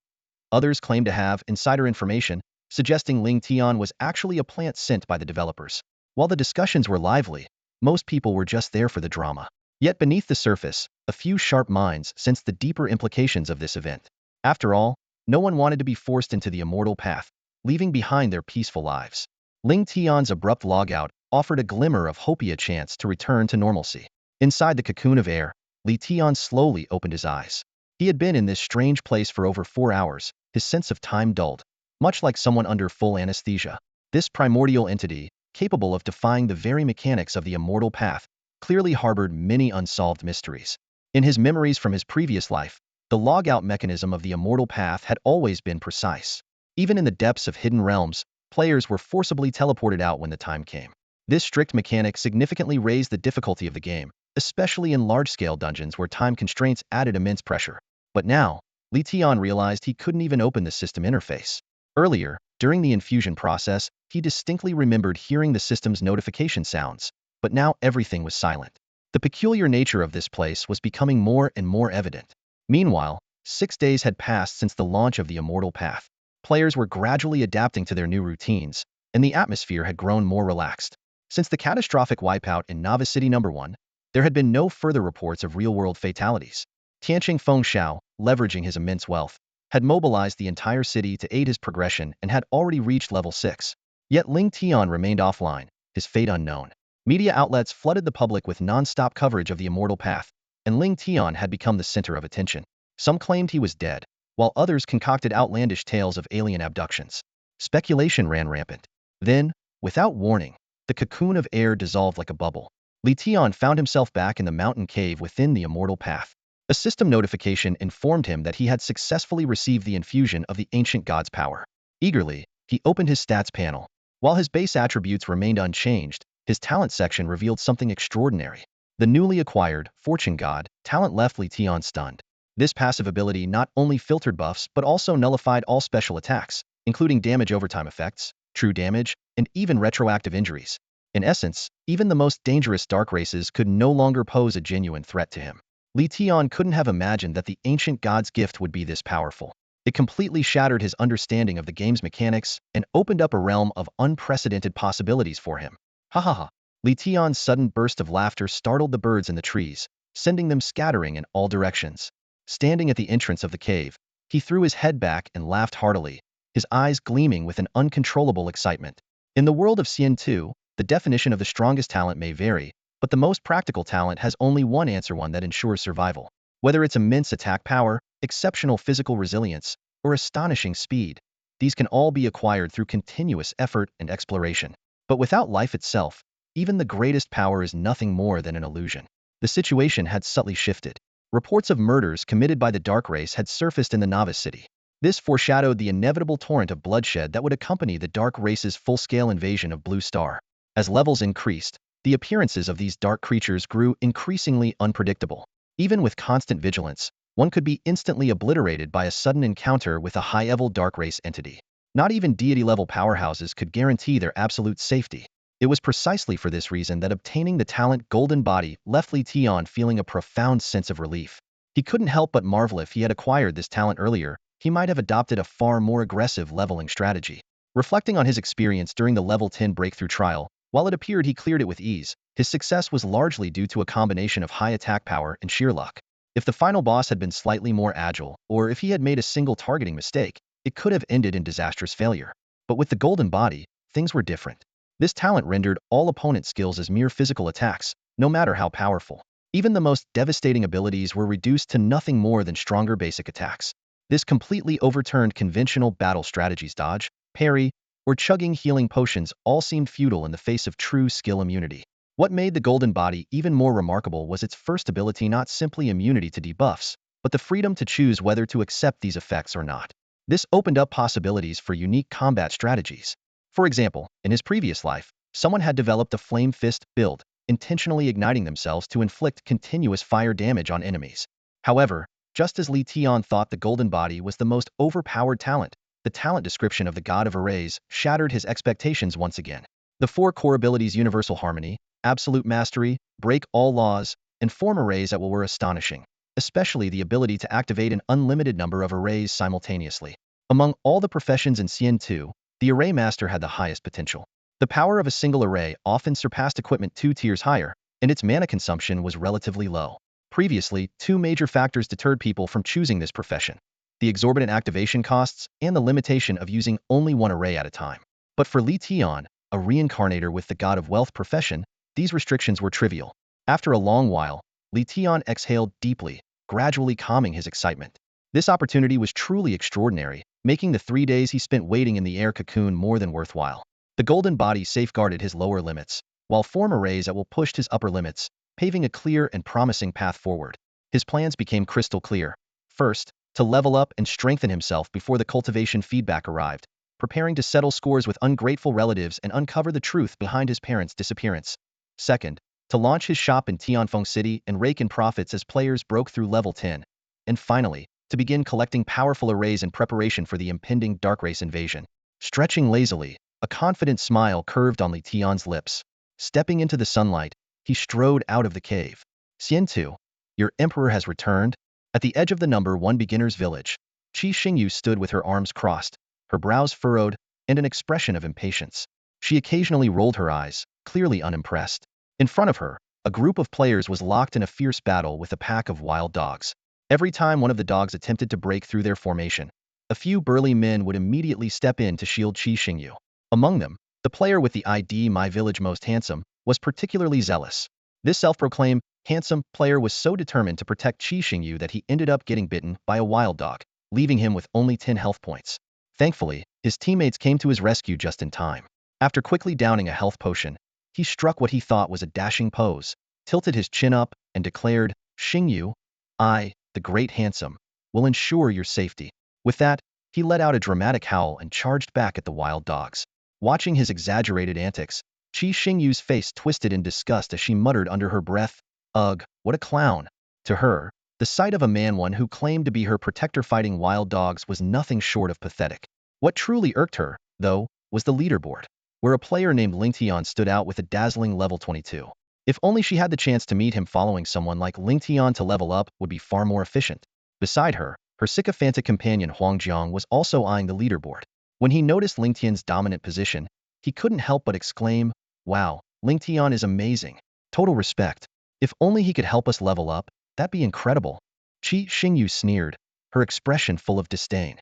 S1: Others claimed to have insider information, suggesting Ling Tian was actually a plant sent by the developers. While the discussions were lively, most people were just there for the drama. Yet beneath the surface, a few sharp minds sensed the deeper implications of this event. After all, no one wanted to be forced into the immortal path, leaving behind their peaceful lives. Ling Tian's abrupt logout offered a glimmer of hope, a chance to return to normalcy. Inside the cocoon of air, Li Tian slowly opened his eyes. He had been in this strange place for over 4 hours, his sense of time dulled. Much like someone under full anesthesia, this primordial entity, capable of defying the very mechanics of the immortal path, clearly harbored many unsolved mysteries. In his memories from his previous life, the logout mechanism of the immortal path had always been precise. Even in the depths of hidden realms, players were forcibly teleported out when the time came. This strict mechanic significantly raised the difficulty of the game, especially in large-scale dungeons where time constraints added immense pressure. But now, Li Tian realized he couldn't even open the system interface. Earlier, during the infusion process, he distinctly remembered hearing the system's notification sounds, but now everything was silent. The peculiar nature of this place was becoming more and more evident. Meanwhile, 6 days had passed since the launch of the Immortal Path. Players were gradually adapting to their new routines, and the atmosphere had grown more relaxed. Since the catastrophic wipeout in Novice City No. 1, there had been no further reports of real-world fatalities. Tianqing Fengxiao, leveraging his immense wealth, had mobilized the entire city to aid his progression and had already reached level 6. Yet Ling Tian remained offline, his fate unknown. Media outlets flooded the public with non-stop coverage of the Immortal Path, and Ling Tian had become the center of attention. Some claimed he was dead, while others concocted outlandish tales of alien abductions. Speculation ran rampant. Then, without warning, the cocoon of air dissolved like a bubble. Li Tian found himself back in the mountain cave within the immortal path. A system notification informed him that he had successfully received the infusion of the ancient god's power. Eagerly, he opened his stats panel. While his base attributes remained unchanged, his talent section revealed something extraordinary. The newly acquired Fortune God talent left Li Tian stunned. This passive ability not only filtered buffs but also nullified all special attacks, including damage overtime effects, true damage, and even retroactive injuries. In essence, even the most dangerous dark races could no longer pose a genuine threat to him. Li Tian couldn't have imagined that the ancient god's gift would be this powerful. It completely shattered his understanding of the game's mechanics and opened up a realm of unprecedented possibilities for him. Ha ha ha. Li Tian's sudden burst of laughter startled the birds in the trees, sending them scattering in all directions. Standing at the entrance of the cave, he threw his head back and laughed heartily, his eyes gleaming with an uncontrollable excitement. In the world of Xian 2, the definition of the strongest talent may vary, but the most practical talent has only one answer, one that ensures survival. Whether it's immense attack power, exceptional physical resilience, or astonishing speed, these can all be acquired through continuous effort and exploration. But without life itself, even the greatest power is nothing more than an illusion. The situation had subtly shifted. Reports of murders committed by the Dark Race had surfaced in the Novice City. This foreshadowed the inevitable torrent of bloodshed that would accompany the Dark Race's full-scale invasion of Blue Star. As levels increased, the appearances of these dark creatures grew increasingly unpredictable. Even with constant vigilance, one could be instantly obliterated by a sudden encounter with a high-level Dark Race entity. Not even deity-level powerhouses could guarantee their absolute safety. It was precisely for this reason that obtaining the talent Golden Body left Li Tian feeling a profound sense of relief. He couldn't help but marvel if he had acquired this talent earlier, he might have adopted a far more aggressive leveling strategy. Reflecting on his experience during the level 10 breakthrough trial, while it appeared he cleared it with ease, his success was largely due to a combination of high attack power and sheer luck. If the final boss had been slightly more agile, or if he had made a single targeting mistake, it could have ended in disastrous failure. But with the Golden Body, things were different. This talent rendered all opponent skills as mere physical attacks, no matter how powerful. Even the most devastating abilities were reduced to nothing more than stronger basic attacks. This completely overturned conventional battle strategies. Dodge, parry, or chugging healing potions all seemed futile in the face of true skill immunity. What made the Golden Body even more remarkable was its first ability, not simply immunity to debuffs, but the freedom to choose whether to accept these effects or not. This opened up possibilities for unique combat strategies. For example, in his previous life, someone had developed a Flame Fist build, intentionally igniting themselves to inflict continuous fire damage on enemies. However, just as Li Tian thought the Golden Body was the most overpowered talent, the talent description of the God of Arrays shattered his expectations once again. The four core abilities Universal Harmony, Absolute Mastery, Break All Laws, and Form Arrays that were astonishing, especially the ability to activate an unlimited number of arrays simultaneously. Among all the professions in Xian 2, the Array Master had the highest potential. The power of a single array often surpassed equipment 2 tiers higher, and its mana consumption was relatively low. Previously, two major factors deterred people from choosing this profession: the exorbitant activation costs and the limitation of using only one array at a time. But for Li Tian, a reincarnator with the God of Wealth profession, these restrictions were trivial. After a long while, Li Tian exhaled deeply, gradually calming his excitement. This opportunity was truly extraordinary, making the 3 days he spent waiting in the air cocoon more than worthwhile. The Golden Body safeguarded his lower limits, while Form Arrays at will pushed his upper limits, paving a clear and promising path forward. His plans became crystal clear. First, to level up and strengthen himself before the cultivation feedback arrived, preparing to settle scores with ungrateful relatives and uncover the truth behind his parents' disappearance. Second, to launch his shop in Tianfeng City and rake in profits as players broke through level 10. And finally, to begin collecting powerful arrays in preparation for the impending Dark Race invasion. Stretching lazily, a confident smile curved on Li Tian's lips. Stepping into the sunlight, he strode out of the cave. Xian 2, your emperor has returned? At the edge of the number 1 beginner's village, Qi Xingyu stood with her arms crossed, her brows furrowed, and an expression of impatience. She occasionally rolled her eyes, clearly unimpressed. In front of her, a group of players was locked in a fierce battle with a pack of wild dogs. Every time one of the dogs attempted to break through their formation, a few burly men would immediately step in to shield Qi Xingyu. Among them, the player with the ID "My Village Most Handsome" was particularly zealous. This self-proclaimed handsome player was so determined to protect Qi Xingyu that he ended up getting bitten by a wild dog, leaving him with only 10 health points. Thankfully, his teammates came to his rescue just in time. After quickly downing a health potion, He struck what he thought was a dashing pose, tilted his chin up, and declared, "Xingyu, I, the great handsome, will ensure your safety." With that, he let out a dramatic howl and charged back at the wild dogs. Watching his exaggerated antics, Qi Xingyu's face twisted in disgust as she muttered under her breath, "Ugh, what a clown." To her, the sight of a man who claimed to be her protector fighting wild dogs was nothing short of pathetic. What truly irked her, though, was the leaderboard, where a player named Ling Tian stood out with a dazzling level 22. If only she had the chance to meet him. Following someone like Ling Tian to level up would be far more efficient. Beside her, her sycophantic companion Huang Jiang was also eyeing the leaderboard. When he noticed Ling Tian's dominant position, he couldn't help but exclaim, "Wow, Ling Tian is amazing. Total respect. If only he could help us level up, that'd be incredible." Qi Xingyu sneered, her expression full of disdain.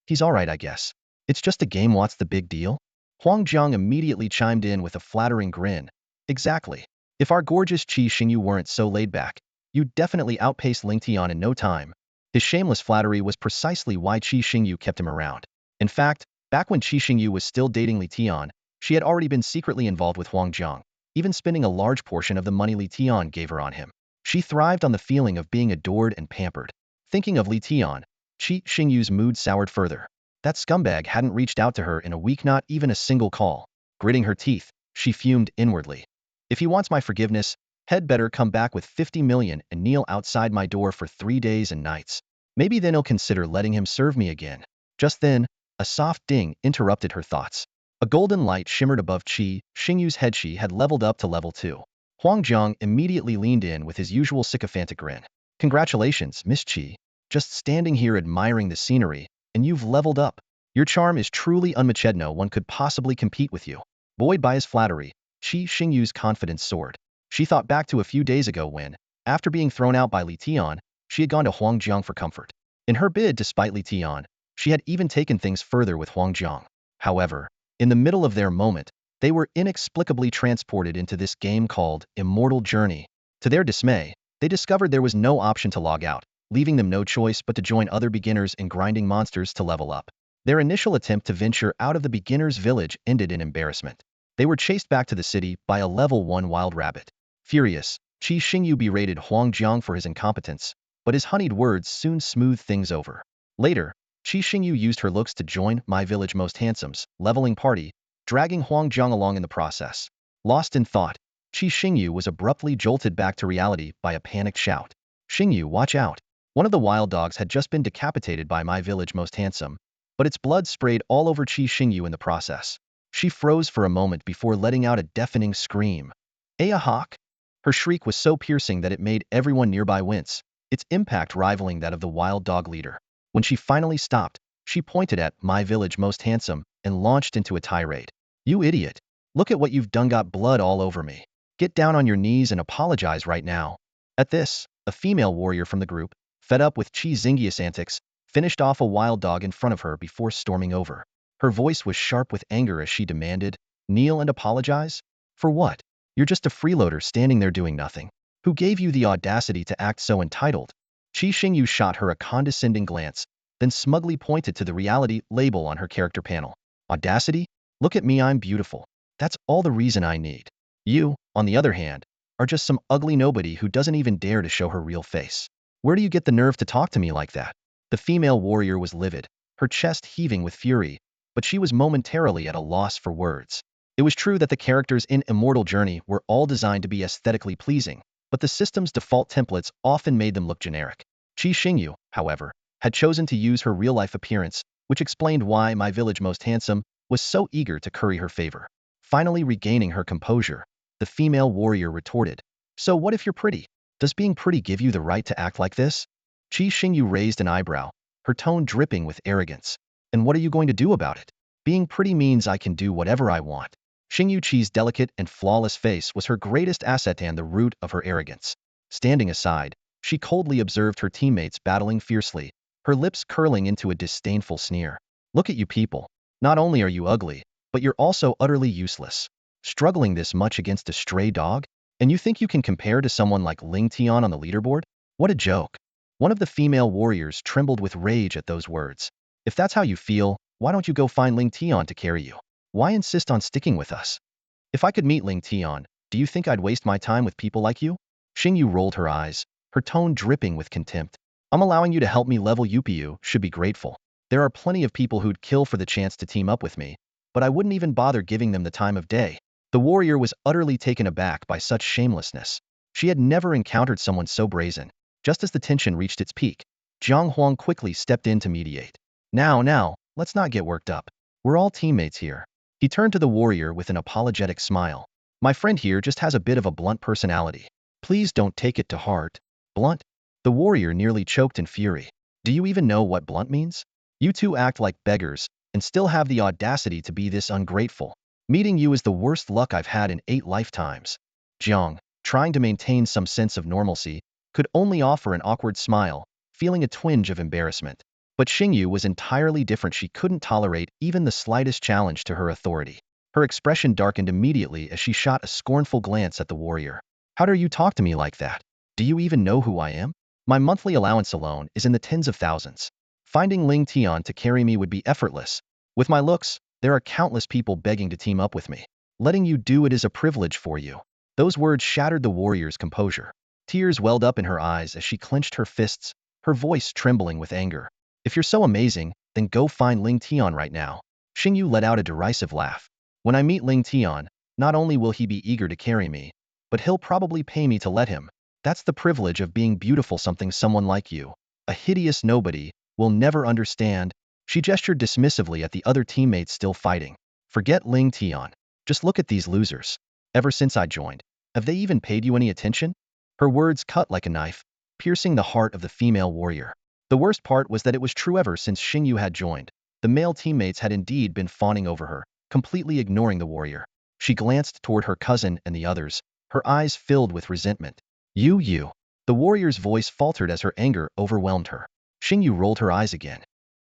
S1: He's alright, I guess. It's just a game, what's the big deal?" Huang Jiang immediately chimed in with a flattering grin. "Exactly. If our gorgeous Qi Xingyu weren't so laid back, you'd definitely outpace Ling Tian in no time." His shameless flattery was precisely why Qi Xingyu kept him around. In fact, back when Qi Xingyu was still dating Li Tian, she had already been secretly involved with Huang Jiang, even spending a large portion of the money Li Tian gave her on him. She thrived on the feeling of being adored and pampered. Thinking of Li Tian, Qi Xingyu's mood soured further. That scumbag hadn't reached out to her in a week, not even a single call. Gritting her teeth, she fumed inwardly. If he wants my forgiveness, he'd better come back with 50 million and kneel outside my door for 3 days and nights. Maybe then he'll consider letting him serve me again. Just then, a soft ding interrupted her thoughts. A golden light shimmered above Qi Xingyu's head. She had leveled up to level 2. Huang Jiang immediately leaned in with his usual sycophantic grin. "Congratulations, Miss Qi. Just standing here admiring the scenery, and you've leveled up. Your charm is truly unmatched. No one could possibly compete with you." Buoyed by his flattery, Qi Xingyu's confidence soared. She thought back to a few days ago when, after being thrown out by Li Tian, she had gone to Huang Jiang for comfort. In her bid to spite Li Tian, she had even taken things further with Huang Jiang. However, in the middle of their moment, they were inexplicably transported into this game called Immortal Journey. To their dismay, they discovered there was no option to log out, leaving them no choice but to join other beginners in grinding monsters to level up. Their initial attempt to venture out of the beginner's village ended in embarrassment. They were chased back to the city by a level 1 wild rabbit. Furious, Qi Xingyu berated Huang Jiang for his incompetence, but his honeyed words soon smoothed things over. Later, Qi Xingyu used her looks to join My Village Most Handsome's leveling party, dragging Huang Jiang along in the process. Lost in thought, Qi Xingyu was abruptly jolted back to reality by a panicked shout. "Xingyu, watch out." One of the wild dogs had just been decapitated by My Village Most Handsome, but its blood sprayed all over Qi Xingyu in the process. She froze for a moment before letting out a deafening scream. "Aya hawk!" Her shriek was so piercing that it made everyone nearby wince, its impact rivaling that of the wild dog leader. When she finally stopped, she pointed at My Village Most Handsome and launched into a tirade. "You idiot! Look at what you've done, got blood all over me. Get down on your knees and apologize right now." At this, a female warrior from the group, fed up with Qi Xingyu's antics, finished off a wild dog in front of her before storming over. Her voice was sharp with anger as she demanded, "Kneel and apologize? For what? You're just a freeloader standing there doing nothing. Who gave you the audacity to act so entitled?" Qi Xingyu shot her a condescending glance, then smugly pointed to the reality label on her character panel. "Audacity? Look at me, I'm beautiful. That's all the reason I need. You, on the other hand, are just some ugly nobody who doesn't even dare to show her real face. Where do you get the nerve to talk to me like that?" The female warrior was livid, her chest heaving with fury, but she was momentarily at a loss for words. It was true that the characters in Immortal Journey were all designed to be aesthetically pleasing, but the system's default templates often made them look generic. Qi Xingyu, however, had chosen to use her real-life appearance, which explained why My Village Most Handsome was so eager to curry her favor. Finally regaining her composure, the female warrior retorted, "So what if you're pretty? Does being pretty give you the right to act like this?" Qi Xingyu raised an eyebrow, her tone dripping with arrogance. "And what are you going to do about it? Being pretty means I can do whatever I want." Xingyu Qi's delicate and flawless face was her greatest asset and the root of her arrogance. Standing aside, she coldly observed her teammates battling fiercely, her lips curling into a disdainful sneer. "Look at you people. Not only are you ugly, but you're also utterly useless. Struggling this much against a stray dog? And you think you can compare to someone like Ling Tian on the leaderboard? What a joke." One of the female warriors trembled with rage at those words. "If that's how you feel, why don't you go find Ling Tian to carry you? Why insist on sticking with us?" If I could meet Ling Tian, do you think I'd waste my time with people like you? Xingyu rolled her eyes, her tone dripping with contempt. I'm allowing you to help me level UPU, should be grateful. There are plenty of people who'd kill for the chance to team up with me, but I wouldn't even bother giving them the time of day. The warrior was utterly taken aback by such shamelessness. She had never encountered someone so brazen. Just as the tension reached its peak, Jiang Huang quickly stepped in to mediate. Now, let's not get worked up. We're all teammates here. He turned to the warrior with an apologetic smile. My friend here just has a bit of a blunt personality. Please don't take it to heart. Blunt? The warrior nearly choked in fury. Do you even know what blunt means? You two act like beggars, and still have the audacity to be this ungrateful. Meeting you is the worst luck I've had in 8 lifetimes. Jiang, trying to maintain some sense of normalcy, could only offer an awkward smile, feeling a twinge of embarrassment. But Xingyu was entirely different. She couldn't tolerate even the slightest challenge to her authority. Her expression darkened immediately as she shot a scornful glance at the warrior. How dare you talk to me like that? Do you even know who I am? My monthly allowance alone is in the tens of thousands. Finding Ling Tian to carry me would be effortless. With my looks, there are countless people begging to team up with me. Letting you do it is a privilege for you. Those words shattered the warrior's composure. Tears welled up in her eyes as she clenched her fists, her voice trembling with anger. If you're so amazing, then go find Ling Tian right now. Xingyu let out a derisive laugh. When I meet Ling Tian, not only will he be eager to carry me, but he'll probably pay me to let him. That's the privilege of being beautiful. Someone like you, a hideous nobody, will never understand. She gestured dismissively at the other teammates still fighting. Forget Ling Tian. Just look at these losers. Ever since I joined, have they even paid you any attention? Her words cut like a knife, piercing the heart of the female warrior. The worst part was that it was true. Ever since Xingyu had joined, the male teammates had indeed been fawning over her, completely ignoring the warrior. She glanced toward her cousin and the others, her eyes filled with resentment. You. The warrior's voice faltered as her anger overwhelmed her. Xingyu rolled her eyes again.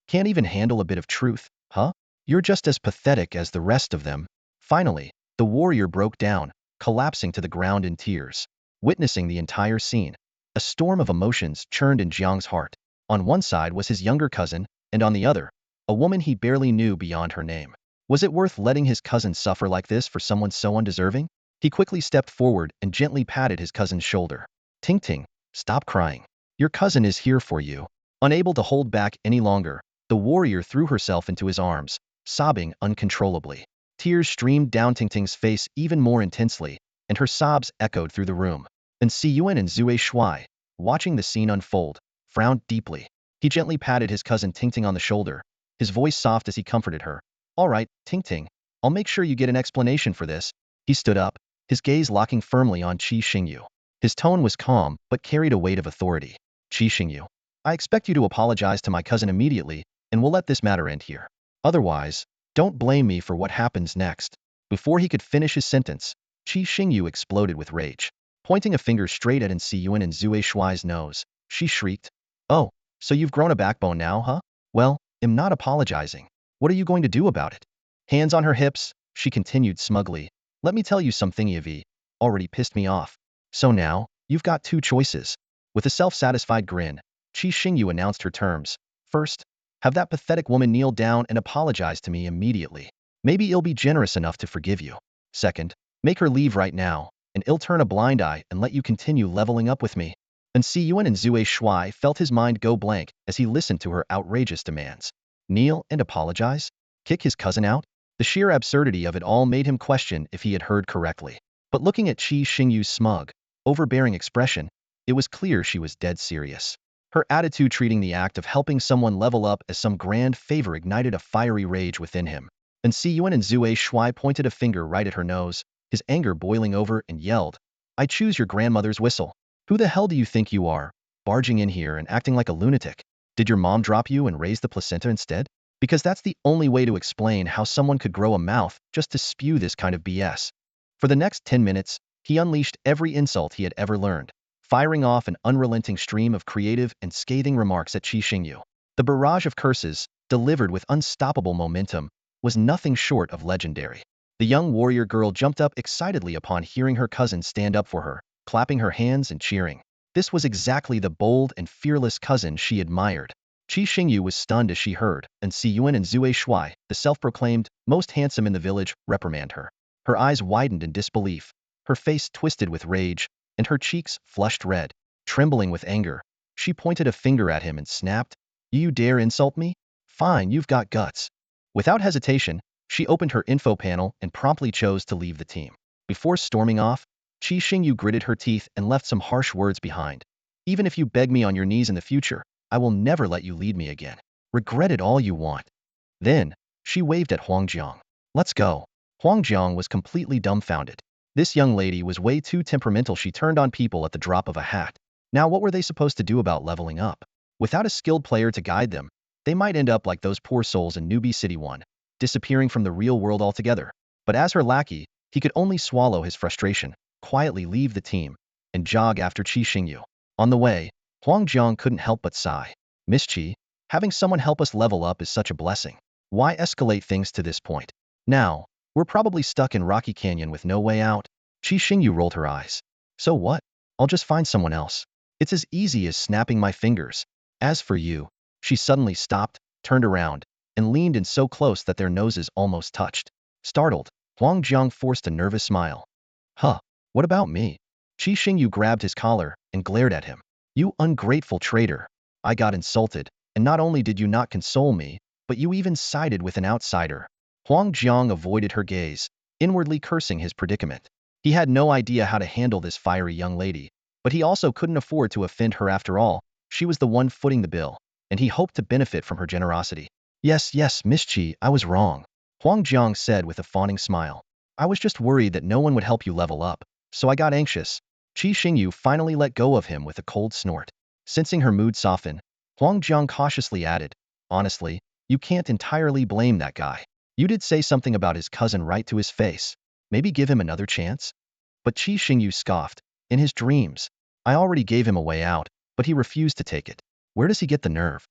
S1: Can't even handle a bit of truth, huh? You're just as pathetic as the rest of them. Finally, the warrior broke down, collapsing to the ground in tears. Witnessing the entire scene, a storm of emotions churned in Jiang's heart. On one side was his younger cousin, and on the other, a woman he barely knew beyond her name. Was it worth letting his cousin suffer like this for someone so undeserving? He quickly stepped forward and gently patted his cousin's shoulder. Ting, stop crying. Your cousin is here for you. Unable to hold back any longer, the warrior threw herself into his arms, sobbing uncontrollably. Tears streamed down Tingting's face even more intensely, and her sobs echoed through the room. And Siyuan and Zue Shuai, watching the scene unfold, frowned deeply. He gently patted his cousin Tingting on the shoulder, his voice soft as he comforted her. All right, Tingting, I'll make sure you get an explanation for this. He stood up, his gaze locking firmly on Qi Xingyu. His tone was calm, but carried a weight of authority. Qi Xingyu, I expect you to apologize to my cousin immediately, and we'll let this matter end here. Otherwise, don't blame me for what happens next. Before he could finish his sentence, Qi Xingyu exploded with rage. Pointing a finger straight at Siyuan and Zue Shuai's nose, she shrieked. Oh, so you've grown a backbone now, huh? Well, I'm not apologizing. What are you going to do about it? Hands on her hips, she continued smugly. Let me tell you something, Yavi. Already pissed me off. So now, you've got 2 choices. With a self-satisfied grin, Qi Xingyu announced her terms. First, have that pathetic woman kneel down and apologize to me immediately. Maybe I'll be generous enough to forgive you. Second, make her leave right now, and I'll turn a blind eye and let you continue leveling up with me. And Siyuan and Zue Shuai felt his mind go blank as he listened to her outrageous demands. Kneel and apologize? Kick his cousin out? The sheer absurdity of it all made him question if he had heard correctly. But looking at Qi Xingyu's smug, overbearing expression, it was clear she was dead serious. Her attitude treating the act of helping someone level up as some grand favor ignited a fiery rage within him. And Siyuan and Zue Shuai pointed a finger right at her nose, his anger boiling over, and yelled, I choose your grandmother's whistle. Who the hell do you think you are, barging in here and acting like a lunatic? Did your mom drop you and raise the placenta instead? Because that's the only way to explain how someone could grow a mouth just to spew this kind of BS. For the next 10 minutes, he unleashed every insult he had ever learned, firing off an unrelenting stream of creative and scathing remarks at Qi Xingyu. The barrage of curses, delivered with unstoppable momentum, was nothing short of legendary. The young warrior girl jumped up excitedly upon hearing her cousin stand up for her, clapping her hands and cheering. This was exactly the bold and fearless cousin she admired. Qi Xingyu was stunned as she heard, and Siyuan and Zue Shuai, the self-proclaimed most handsome in the village, reprimand her. Her eyes widened in disbelief, her face twisted with rage, and her cheeks flushed red. Trembling with anger, she pointed a finger at him and snapped, "You dare insult me? Fine, you've got guts." Without hesitation, she opened her info panel and promptly chose to leave the team. Before storming off, Qi Xingyu gritted her teeth and left some harsh words behind. "Even if you beg me on your knees in the future, I will never let you lead me again. Regret it all you want." Then, she waved at Huangjiang. "Let's go." Huangjiang was completely dumbfounded. This young lady was way too temperamental. She turned on people at the drop of a hat. Now what were they supposed to do about leveling up? Without a skilled player to guide them, they might end up like those poor souls in Newbie City 1, disappearing from the real world altogether. But as her lackey, he could only swallow his frustration, quietly leave the team, and jog after Qi Xingyu. On the way, Huangjiang couldn't help but sigh. "Miss Qi, having someone help us level up is such a blessing. Why escalate things to this point? Now, we're probably stuck in Rocky Canyon with no way out." Qi Xingyu rolled her eyes. "So what? I'll just find someone else. It's as easy as snapping my fingers. As for you." She suddenly stopped, turned around, and leaned in so close that their noses almost touched. Startled, Huangjiang forced a nervous smile. "Huh, what about me?" Qi Xingyu grabbed his collar and glared at him. "You ungrateful traitor. I got insulted, and not only did you not console me, but you even sided with an outsider." Huangjiang avoided her gaze, inwardly cursing his predicament. He had no idea how to handle this fiery young lady, but he also couldn't afford to offend her. After all, she was the one footing the bill, and he hoped to benefit from her generosity. Yes, Miss Qi, I was wrong," Huangjiang said with a fawning smile. "I was just worried that no one would help you level up, so I got anxious." Qi Xingyu finally let go of him with a cold snort. Sensing her mood soften, Huangjiang cautiously added, "Honestly, you can't entirely blame that guy. You did say something about his cousin right to his face. Maybe give him another chance?" But Qi Xingyu scoffed. "In his dreams. I already gave him a way out, but he refused to take it. Where does he get the nerve?"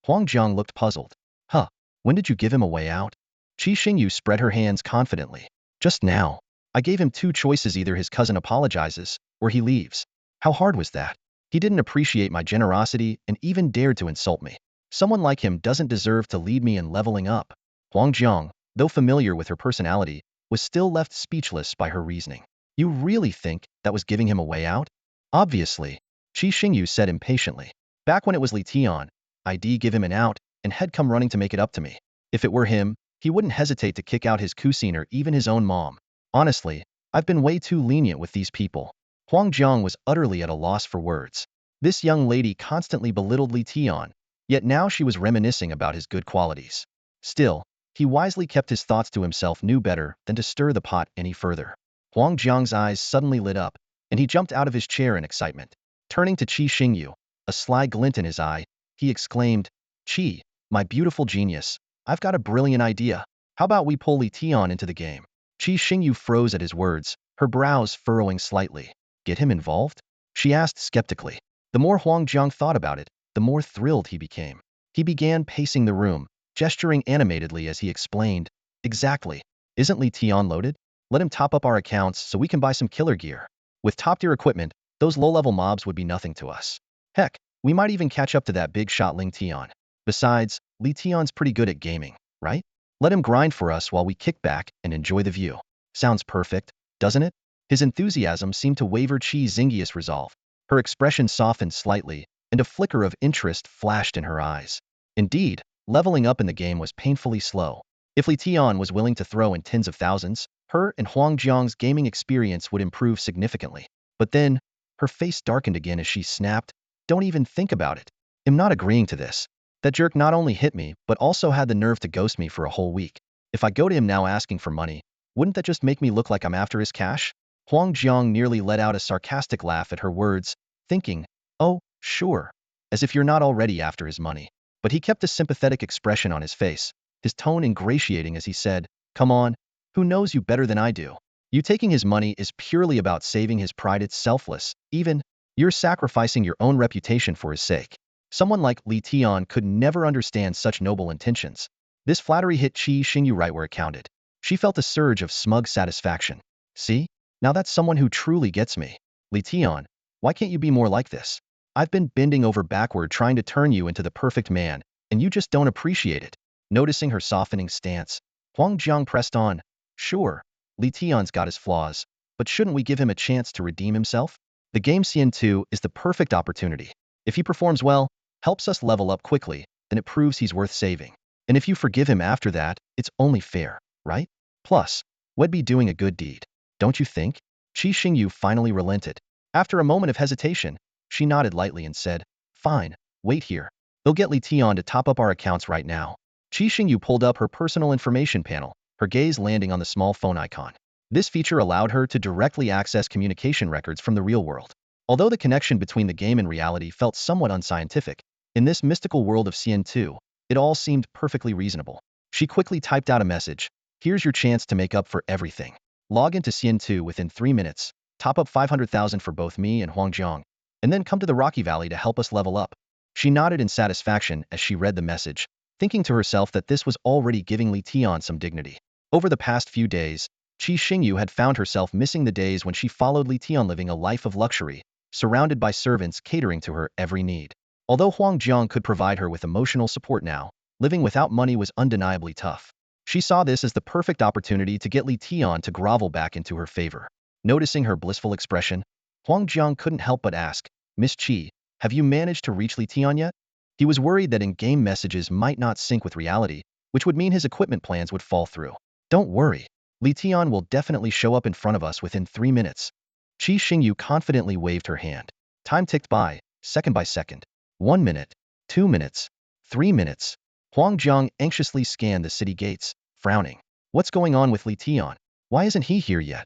S1: Huangjiang looked puzzled. "Huh, when did you give him a way out?" Qi Xingyu spread her hands confidently. "Just now. I gave him two choices: either his cousin apologizes, or he leaves. How hard was that? He didn't appreciate my generosity and even dared to insult me. Someone like him doesn't deserve to lead me in leveling up." Huangjiang, though familiar with her personality, was still left speechless by her reasoning. "You really think that was giving him a way out?" "Obviously," Qi Xingyu said impatiently. "Back when it was Li Tian, I'd give him an out, and he'd come running to make it up to me. If it were him, he wouldn't hesitate to kick out his cousine or even his own mom. Honestly, I've been way too lenient with these people." Huangjiang was utterly at a loss for words. This young lady constantly belittled Li Tian, yet now she was reminiscing about his good qualities. Still, he wisely kept his thoughts to himself, knew better than to stir the pot any further. Huangjiang's eyes suddenly lit up, and he jumped out of his chair in excitement. Turning to Qi Xingyu, a sly glint in his eye, he exclaimed, "Qi, my beautiful genius, I've got a brilliant idea. How about we pull Li Tian into the game?" Qi Xingyu froze at his words, her brows furrowing slightly. "Get him involved?" she asked skeptically. The more Huangjiang thought about it, the more thrilled he became. He began pacing the room, gesturing animatedly as he explained, "Exactly. Isn't Li Tian loaded? Let him top up our accounts so we can buy some killer gear. With top-tier equipment, those low-level mobs would be nothing to us. Heck, we might even catch up to that big shot Ling Tian. Besides, Li Tian's pretty good at gaming, right? Let him grind for us while we kick back and enjoy the view. Sounds perfect, doesn't it?" His enthusiasm seemed to waver Qi Xingyu's resolve. Her expression softened slightly, and a flicker of interest flashed in her eyes. Indeed, leveling up in the game was painfully slow. If Li Tian was willing to throw in tens of thousands, her and Huangjiang's gaming experience would improve significantly. But then, her face darkened again as she snapped, "Don't even think about it. I'm not agreeing to this. That jerk not only hit me, but also had the nerve to ghost me for a whole week. If I go to him now asking for money, wouldn't that just make me look like I'm after his cash?" Huangjiang nearly let out a sarcastic laugh at her words, thinking, "Oh, sure. As if you're not already after his money." But he kept a sympathetic expression on his face, his tone ingratiating as he said, "Come on, who knows you better than I do? You taking his money is purely about saving his pride. It's selfless. Even, you're sacrificing your own reputation for his sake." Someone like Li Tian could never understand such noble intentions. This flattery hit Qi Xingyu right where it counted. She felt a surge of smug satisfaction. "See? Now that's someone who truly gets me. Li Tian, why can't you be more like this? I've been bending over backward trying to turn you into the perfect man, and you just don't appreciate it." Noticing her softening stance, Huangjiang pressed on, "Sure, Li Tian's got his flaws, but shouldn't we give him a chance to redeem himself? The game CN2 is the perfect opportunity. If he performs well, helps us level up quickly, then it proves he's worth saving. And if you forgive him after that, it's only fair, right? Plus, we'd be doing a good deed, don't you think? Qi Xingyu finally relented. After a moment of hesitation, she nodded lightly and said, "Fine, wait here. They'll get Li Tian to top up our accounts right now." Qi Xingyu pulled up her personal information panel, her gaze landing on the small phone icon. This feature allowed her to directly access communication records from the real world. Although the connection between the game and reality felt somewhat unscientific, in this mystical world of CN2, it all seemed perfectly reasonable. She quickly typed out a message. "Here's your chance to make up for everything. Log into CN2 within 3 minutes, top up 500,000 for both me and Huang Jiang, and then come to the Rocky Valley to help us level up." She nodded in satisfaction as she read the message, thinking to herself that this was already giving Li Tian some dignity. Over the past few days, Qi Xingyu had found herself missing the days when she followed Li Tian living a life of luxury, surrounded by servants catering to her every need. Although Huang Jiang could provide her with emotional support now, living without money was undeniably tough. She saw this as the perfect opportunity to get Li Tian to grovel back into her favor. Noticing her blissful expression, Huang Jiang couldn't help but ask, "Miss Qi, have you managed to reach Li Tian yet?" He was worried that in-game messages might not sync with reality, which would mean his equipment plans would fall through. "Don't worry. Li Tian will definitely show up in front of us within 3 minutes." Qi Xingyu confidently waved her hand. Time ticked by, second by second. 1 minute, 2 minutes, 3 minutes. Huang Jiang anxiously scanned the city gates, frowning. What's going on with Li Tian? Why isn't he here yet?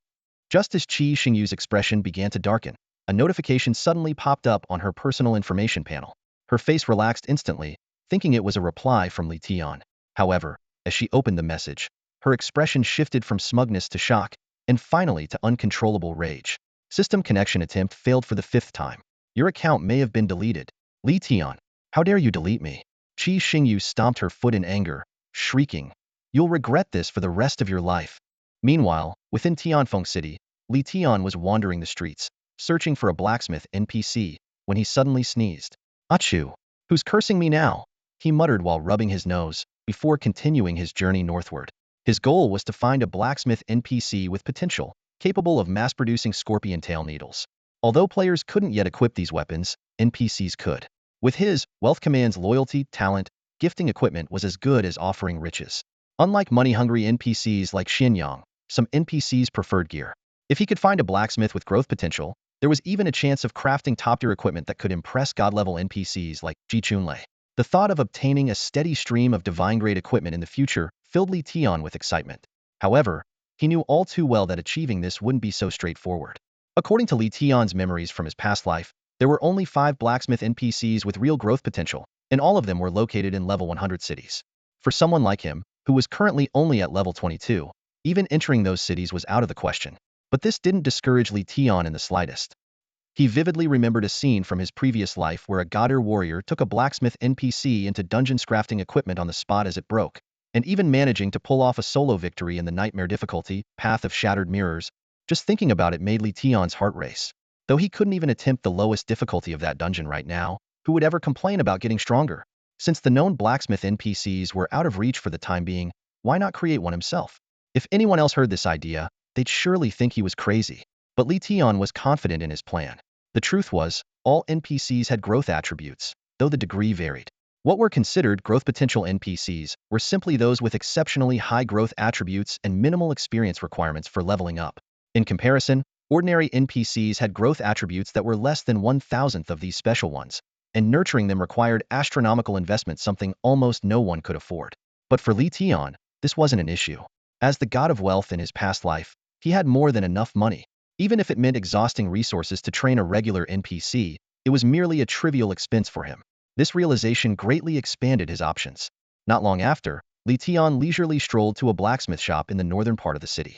S1: Just as Qi Xingyu's expression began to darken, a notification suddenly popped up on her personal information panel. Her face relaxed instantly, thinking it was a reply from Li Tian. However, as she opened the message, her expression shifted from smugness to shock, and finally to uncontrollable rage. System connection attempt failed for the 5th time. Your account may have been deleted. Li Tian, how dare you delete me? Qi Xingyu stomped her foot in anger, shrieking, "You'll regret this for the rest of your life." Meanwhile, within Tianfeng City, Li Tian was wandering the streets, searching for a blacksmith NPC, when he suddenly sneezed. "Achoo! Who's cursing me now?" he muttered while rubbing his nose, before continuing his journey northward. His goal was to find a blacksmith NPC with potential, capable of mass-producing scorpion tail needles. Although players couldn't yet equip these weapons, NPCs could. With his, Wealth Command's loyalty, talent, gifting equipment was as good as offering riches. Unlike money-hungry NPCs like Xianyang, some NPCs preferred gear. If he could find a blacksmith with growth potential, there was even a chance of crafting top-tier equipment that could impress god-level NPCs like Ji Chunlei. The thought of obtaining a steady stream of divine-grade equipment in the future filled Li Tian with excitement. However, he knew all too well that achieving this wouldn't be so straightforward. According to Li Tian's memories from his past life, there were only 5 blacksmith NPCs with real growth potential, and all of them were located in level 100 cities. For someone like him, who was currently only at level 22, even entering those cities was out of the question. But this didn't discourage Li Tian in the slightest. He vividly remembered a scene from his previous life where a god warrior took a blacksmith NPC into dungeons crafting equipment on the spot as it broke, and even managing to pull off a solo victory in the nightmare difficulty, Path of Shattered Mirrors. Just thinking about it made Li Tian's heart race. Though he couldn't even attempt the lowest difficulty of that dungeon right now, who would ever complain about getting stronger? Since the known blacksmith NPCs were out of reach for the time being, why not create one himself? If anyone else heard this idea, they'd surely think he was crazy. But Li Tian was confident in his plan. The truth was, all NPCs had growth attributes, though the degree varied. What were considered growth potential NPCs were simply those with exceptionally high growth attributes and minimal experience requirements for leveling up. In comparison, ordinary NPCs had growth attributes that were less than 1,000th of these special ones, and nurturing them required astronomical investment, something almost no one could afford. But for Li Tian, this wasn't an issue. As the god of wealth in his past life, he had more than enough money. Even if it meant exhausting resources to train a regular NPC, it was merely a trivial expense for him. This realization greatly expanded his options. Not long after, Li Tian leisurely strolled to a blacksmith shop in the northern part of the city.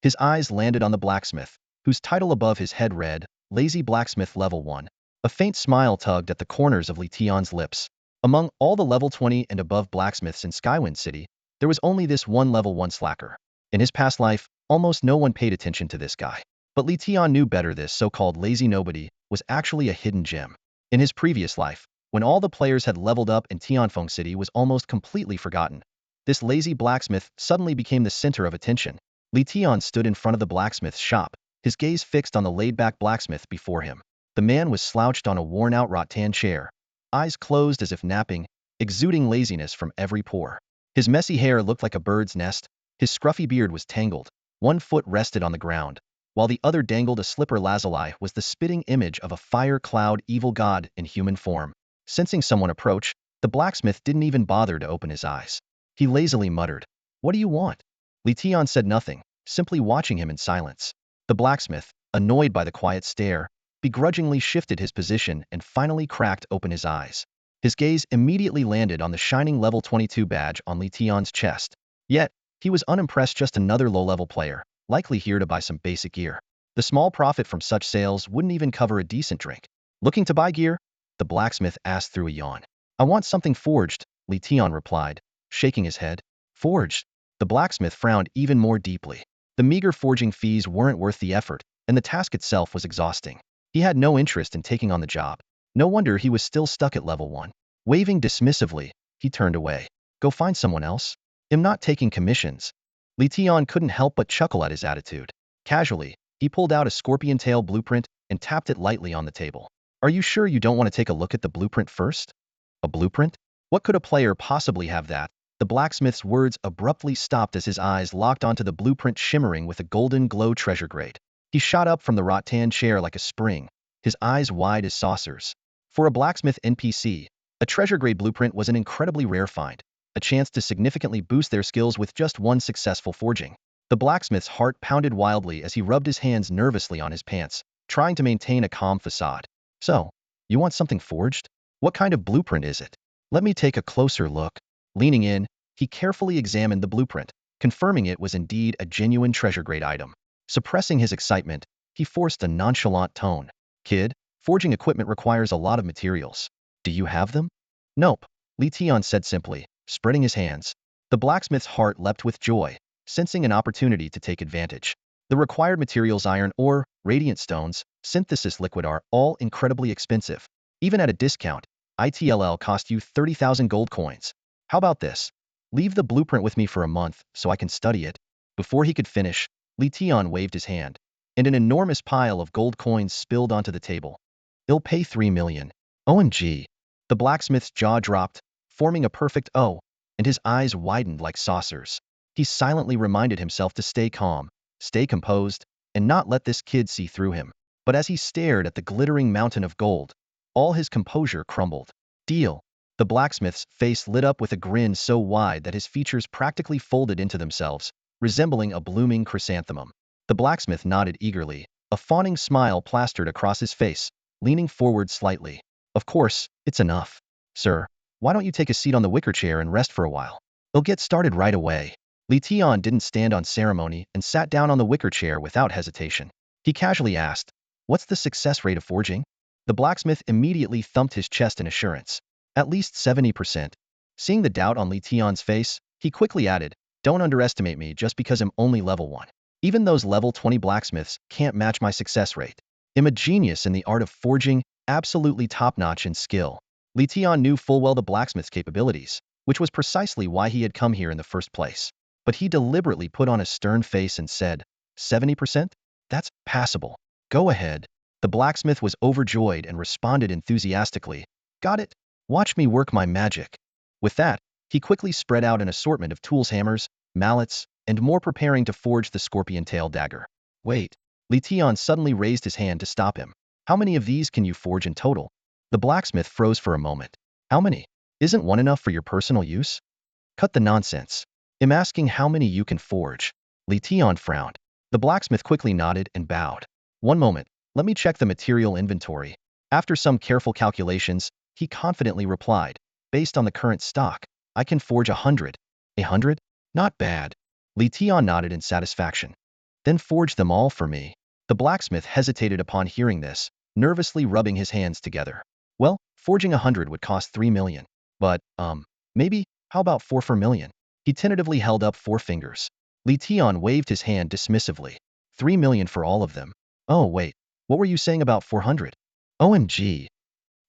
S1: His eyes landed on the blacksmith, whose title above his head read, Lazy Blacksmith Level 1. A faint smile tugged at the corners of Li Tian's lips. Among all the level 20 and above blacksmiths in Skywind City, there was only this one level 1 slacker. In his past life, almost no one paid attention to this guy. But Li Tian knew better. This so-called lazy nobody was actually a hidden gem. In his previous life, when all the players had leveled up and Tianfeng City was almost completely forgotten, this lazy blacksmith suddenly became the center of attention. Li Tian stood in front of the blacksmith's shop, his gaze fixed on the laid-back blacksmith before him. The man was slouched on a worn-out rattan chair, eyes closed as if napping, exuding laziness from every pore. His messy hair looked like a bird's nest, his scruffy beard was tangled, one foot rested on the ground, while the other dangled a slipper lazuli was the spitting image of a fire cloud evil god in human form. Sensing someone approach, the blacksmith didn't even bother to open his eyes. He lazily muttered, "What do you want?" Li Tian said nothing, simply watching him in silence. The blacksmith, annoyed by the quiet stare, begrudgingly shifted his position and finally cracked open his eyes. His gaze immediately landed on the shining level 22 badge on Li Tian's chest. Yet, he was unimpressed, just another low-level player, likely here to buy some basic gear. The small profit from such sales wouldn't even cover a decent drink. "Looking to buy gear?" the blacksmith asked through a yawn. "I want something forged," Li Tian replied, shaking his head. "Forged?" The blacksmith frowned even more deeply. The meager forging fees weren't worth the effort, and the task itself was exhausting. He had no interest in taking on the job. No wonder he was still stuck at level 1. Waving dismissively, he turned away. "Go find someone else. I'm not taking commissions." Li Tian couldn't help but chuckle at his attitude. Casually, he pulled out a scorpion tail blueprint and tapped it lightly on the table. "Are you sure you don't want to take a look at the blueprint first?" "A blueprint? What could a player possibly have that?" The blacksmith's words abruptly stopped as his eyes locked onto the blueprint shimmering with a golden glow treasure grade. He shot up from the rattan chair like a spring, his eyes wide as saucers. For a blacksmith NPC, a treasure-grade blueprint was an incredibly rare find, a chance to significantly boost their skills with just one successful forging. The blacksmith's heart pounded wildly as he rubbed his hands nervously on his pants, trying to maintain a calm facade. "So, you want something forged? What kind of blueprint is it? Let me take a closer look." Leaning in, he carefully examined the blueprint, confirming it was indeed a genuine treasure-grade item. Suppressing his excitement, he forced a nonchalant tone. "Kid, forging equipment requires a lot of materials. Do you have them?" "Nope," Li Tian said simply, spreading his hands. The blacksmith's heart leapt with joy, sensing an opportunity to take advantage. The required materials, iron ore, radiant stones, synthesis liquid, are all incredibly expensive. Even at a discount, ITLL cost you 30,000 gold coins. How about this? Leave the blueprint with me for a month so I can study it." Before he could finish, Li Tian waved his hand, and an enormous pile of gold coins spilled onto the table. "He'll pay 3 million. OMG. The blacksmith's jaw dropped, forming a perfect O, and his eyes widened like saucers. He silently reminded himself to stay calm, stay composed, and not let this kid see through him. But as he stared at the glittering mountain of gold, all his composure crumbled. "Deal." The blacksmith's face lit up with a grin so wide that his features practically folded into themselves, resembling a blooming chrysanthemum. The blacksmith nodded eagerly, a fawning smile plastered across his face, leaning forward slightly. "Of course, it's enough. Sir, why don't you take a seat on the wicker chair and rest for a while? We'll get started right away." Li Tian didn't stand on ceremony and sat down on the wicker chair without hesitation. He casually asked, "What's the success rate of forging?" The blacksmith immediately thumped his chest in assurance. "At least 70%. Seeing the doubt on Li Tian's face, he quickly added, "Don't underestimate me just because I'm only level 1. Even those level 20 blacksmiths can't match my success rate. I'm a genius in the art of forging, absolutely top-notch in skill." Li Tian knew full well the blacksmith's capabilities, which was precisely why he had come here in the first place. But he deliberately put on a stern face and said, 70%? That's passable. Go ahead." The blacksmith was overjoyed and responded enthusiastically, "Got it. Watch me work my magic." With that, he quickly spread out an assortment of tools, hammers, mallets, and more, preparing to forge the scorpion tail dagger. "Wait." Li Tian suddenly raised his hand to stop him. "How many of these can you forge in total?" The blacksmith froze for a moment. "How many? Isn't one enough for your personal use?" "Cut the nonsense. I'm asking how many you can forge." Li Tian frowned. The blacksmith quickly nodded and bowed. "One moment, let me check the material inventory." After some careful calculations, he confidently replied, "Based on the current stock, I can forge 100. 100? Not bad." Li Tian nodded in satisfaction. "Then forge them all for me." The blacksmith hesitated upon hearing this, nervously rubbing his hands together. "Well, forging 100 would cost 3 million. But, maybe, how about 4 million? He tentatively held up 4 fingers. Li Tian waved his hand dismissively. 3 million for all of them. "Oh, wait, what were you saying about 400? OMG.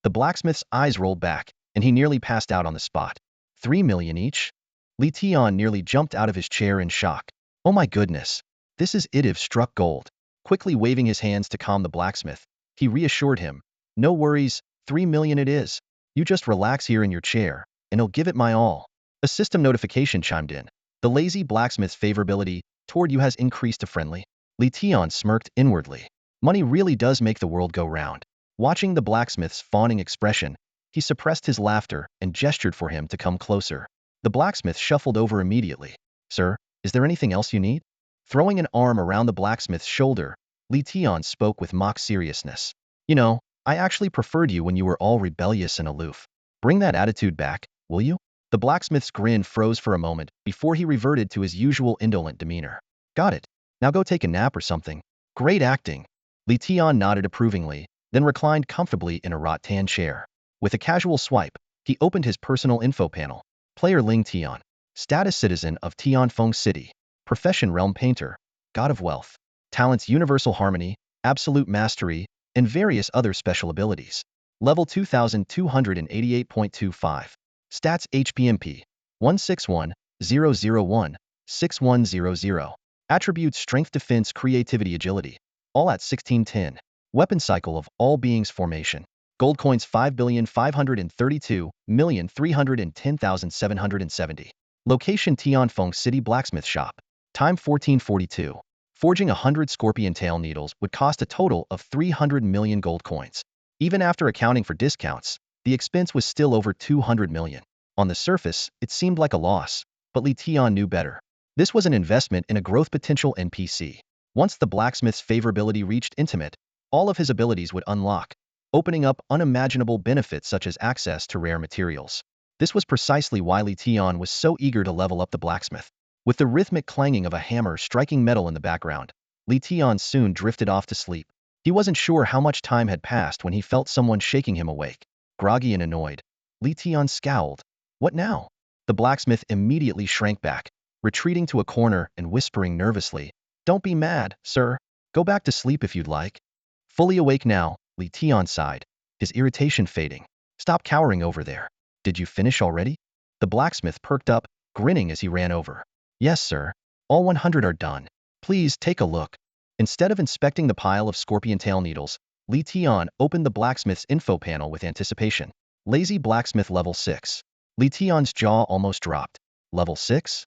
S1: The blacksmith's eyes rolled back, and he nearly passed out on the spot. 3 million each? Li Tian nearly jumped out of his chair in shock. "Oh my goodness. This is Idiv struck gold. Quickly waving his hands to calm the blacksmith, he reassured him. No worries, 3 million it is. You just relax here in your chair, and I'll give it my all. A system notification chimed in. The lazy blacksmith's favorability toward you has increased to friendly. Li Tian smirked inwardly. Money really does make the world go round. Watching the blacksmith's fawning expression, he suppressed his laughter and gestured for him to come closer. The blacksmith shuffled over immediately. Sir, is there anything else you need? Throwing an arm around the blacksmith's shoulder, Li Tian spoke with mock seriousness. You know, I actually preferred you when you were all rebellious and aloof. Bring that attitude back, will you? The blacksmith's grin froze for a moment before he reverted to his usual indolent demeanor. Got it. Now go take a nap or something. Great acting. Li Tian nodded approvingly, then reclined comfortably in a rattan chair. With a casual swipe, he opened his personal info panel. Player Ling Tian. Status citizen of Tianfeng City. Profession realm painter. God of wealth. Talents universal harmony, absolute mastery, and various other special abilities. Level 2288.25. Stats HPMP 1610016100. Attributes strength defense creativity agility. All at 1610. Weapon cycle of all beings formation. Gold coins 5,532,310,770. Location Tianfeng City Blacksmith Shop. Time 1442. Forging 100 scorpion tail needles would cost a total of 300 million gold coins. Even after accounting for discounts, the expense was still over 200 million. On the surface, it seemed like a loss, but Li Tian knew better. This was an investment in a growth potential NPC. Once the blacksmith's favorability reached intimate, all of his abilities would unlock, opening up unimaginable benefits such as access to rare materials. This was precisely why Li Tian was so eager to level up the blacksmith. With the rhythmic clanging of a hammer striking metal in the background, Li Tian soon drifted off to sleep. He wasn't sure how much time had passed when he felt someone shaking him awake. Groggy and annoyed, Li Tian scowled. What now? The blacksmith immediately shrank back, retreating to a corner and whispering nervously, Don't be mad, sir. Go back to sleep if you'd like. Fully awake now, Li Tian sighed, his irritation fading. Stop cowering over there. Did you finish already? The blacksmith perked up, grinning as he ran over. Yes, sir. All 100 are done. Please take a look. Instead of inspecting the pile of scorpion tail needles, Li Tian opened the blacksmith's info panel with anticipation. Lazy blacksmith level 6. Li Tian's jaw almost dropped. Level 6?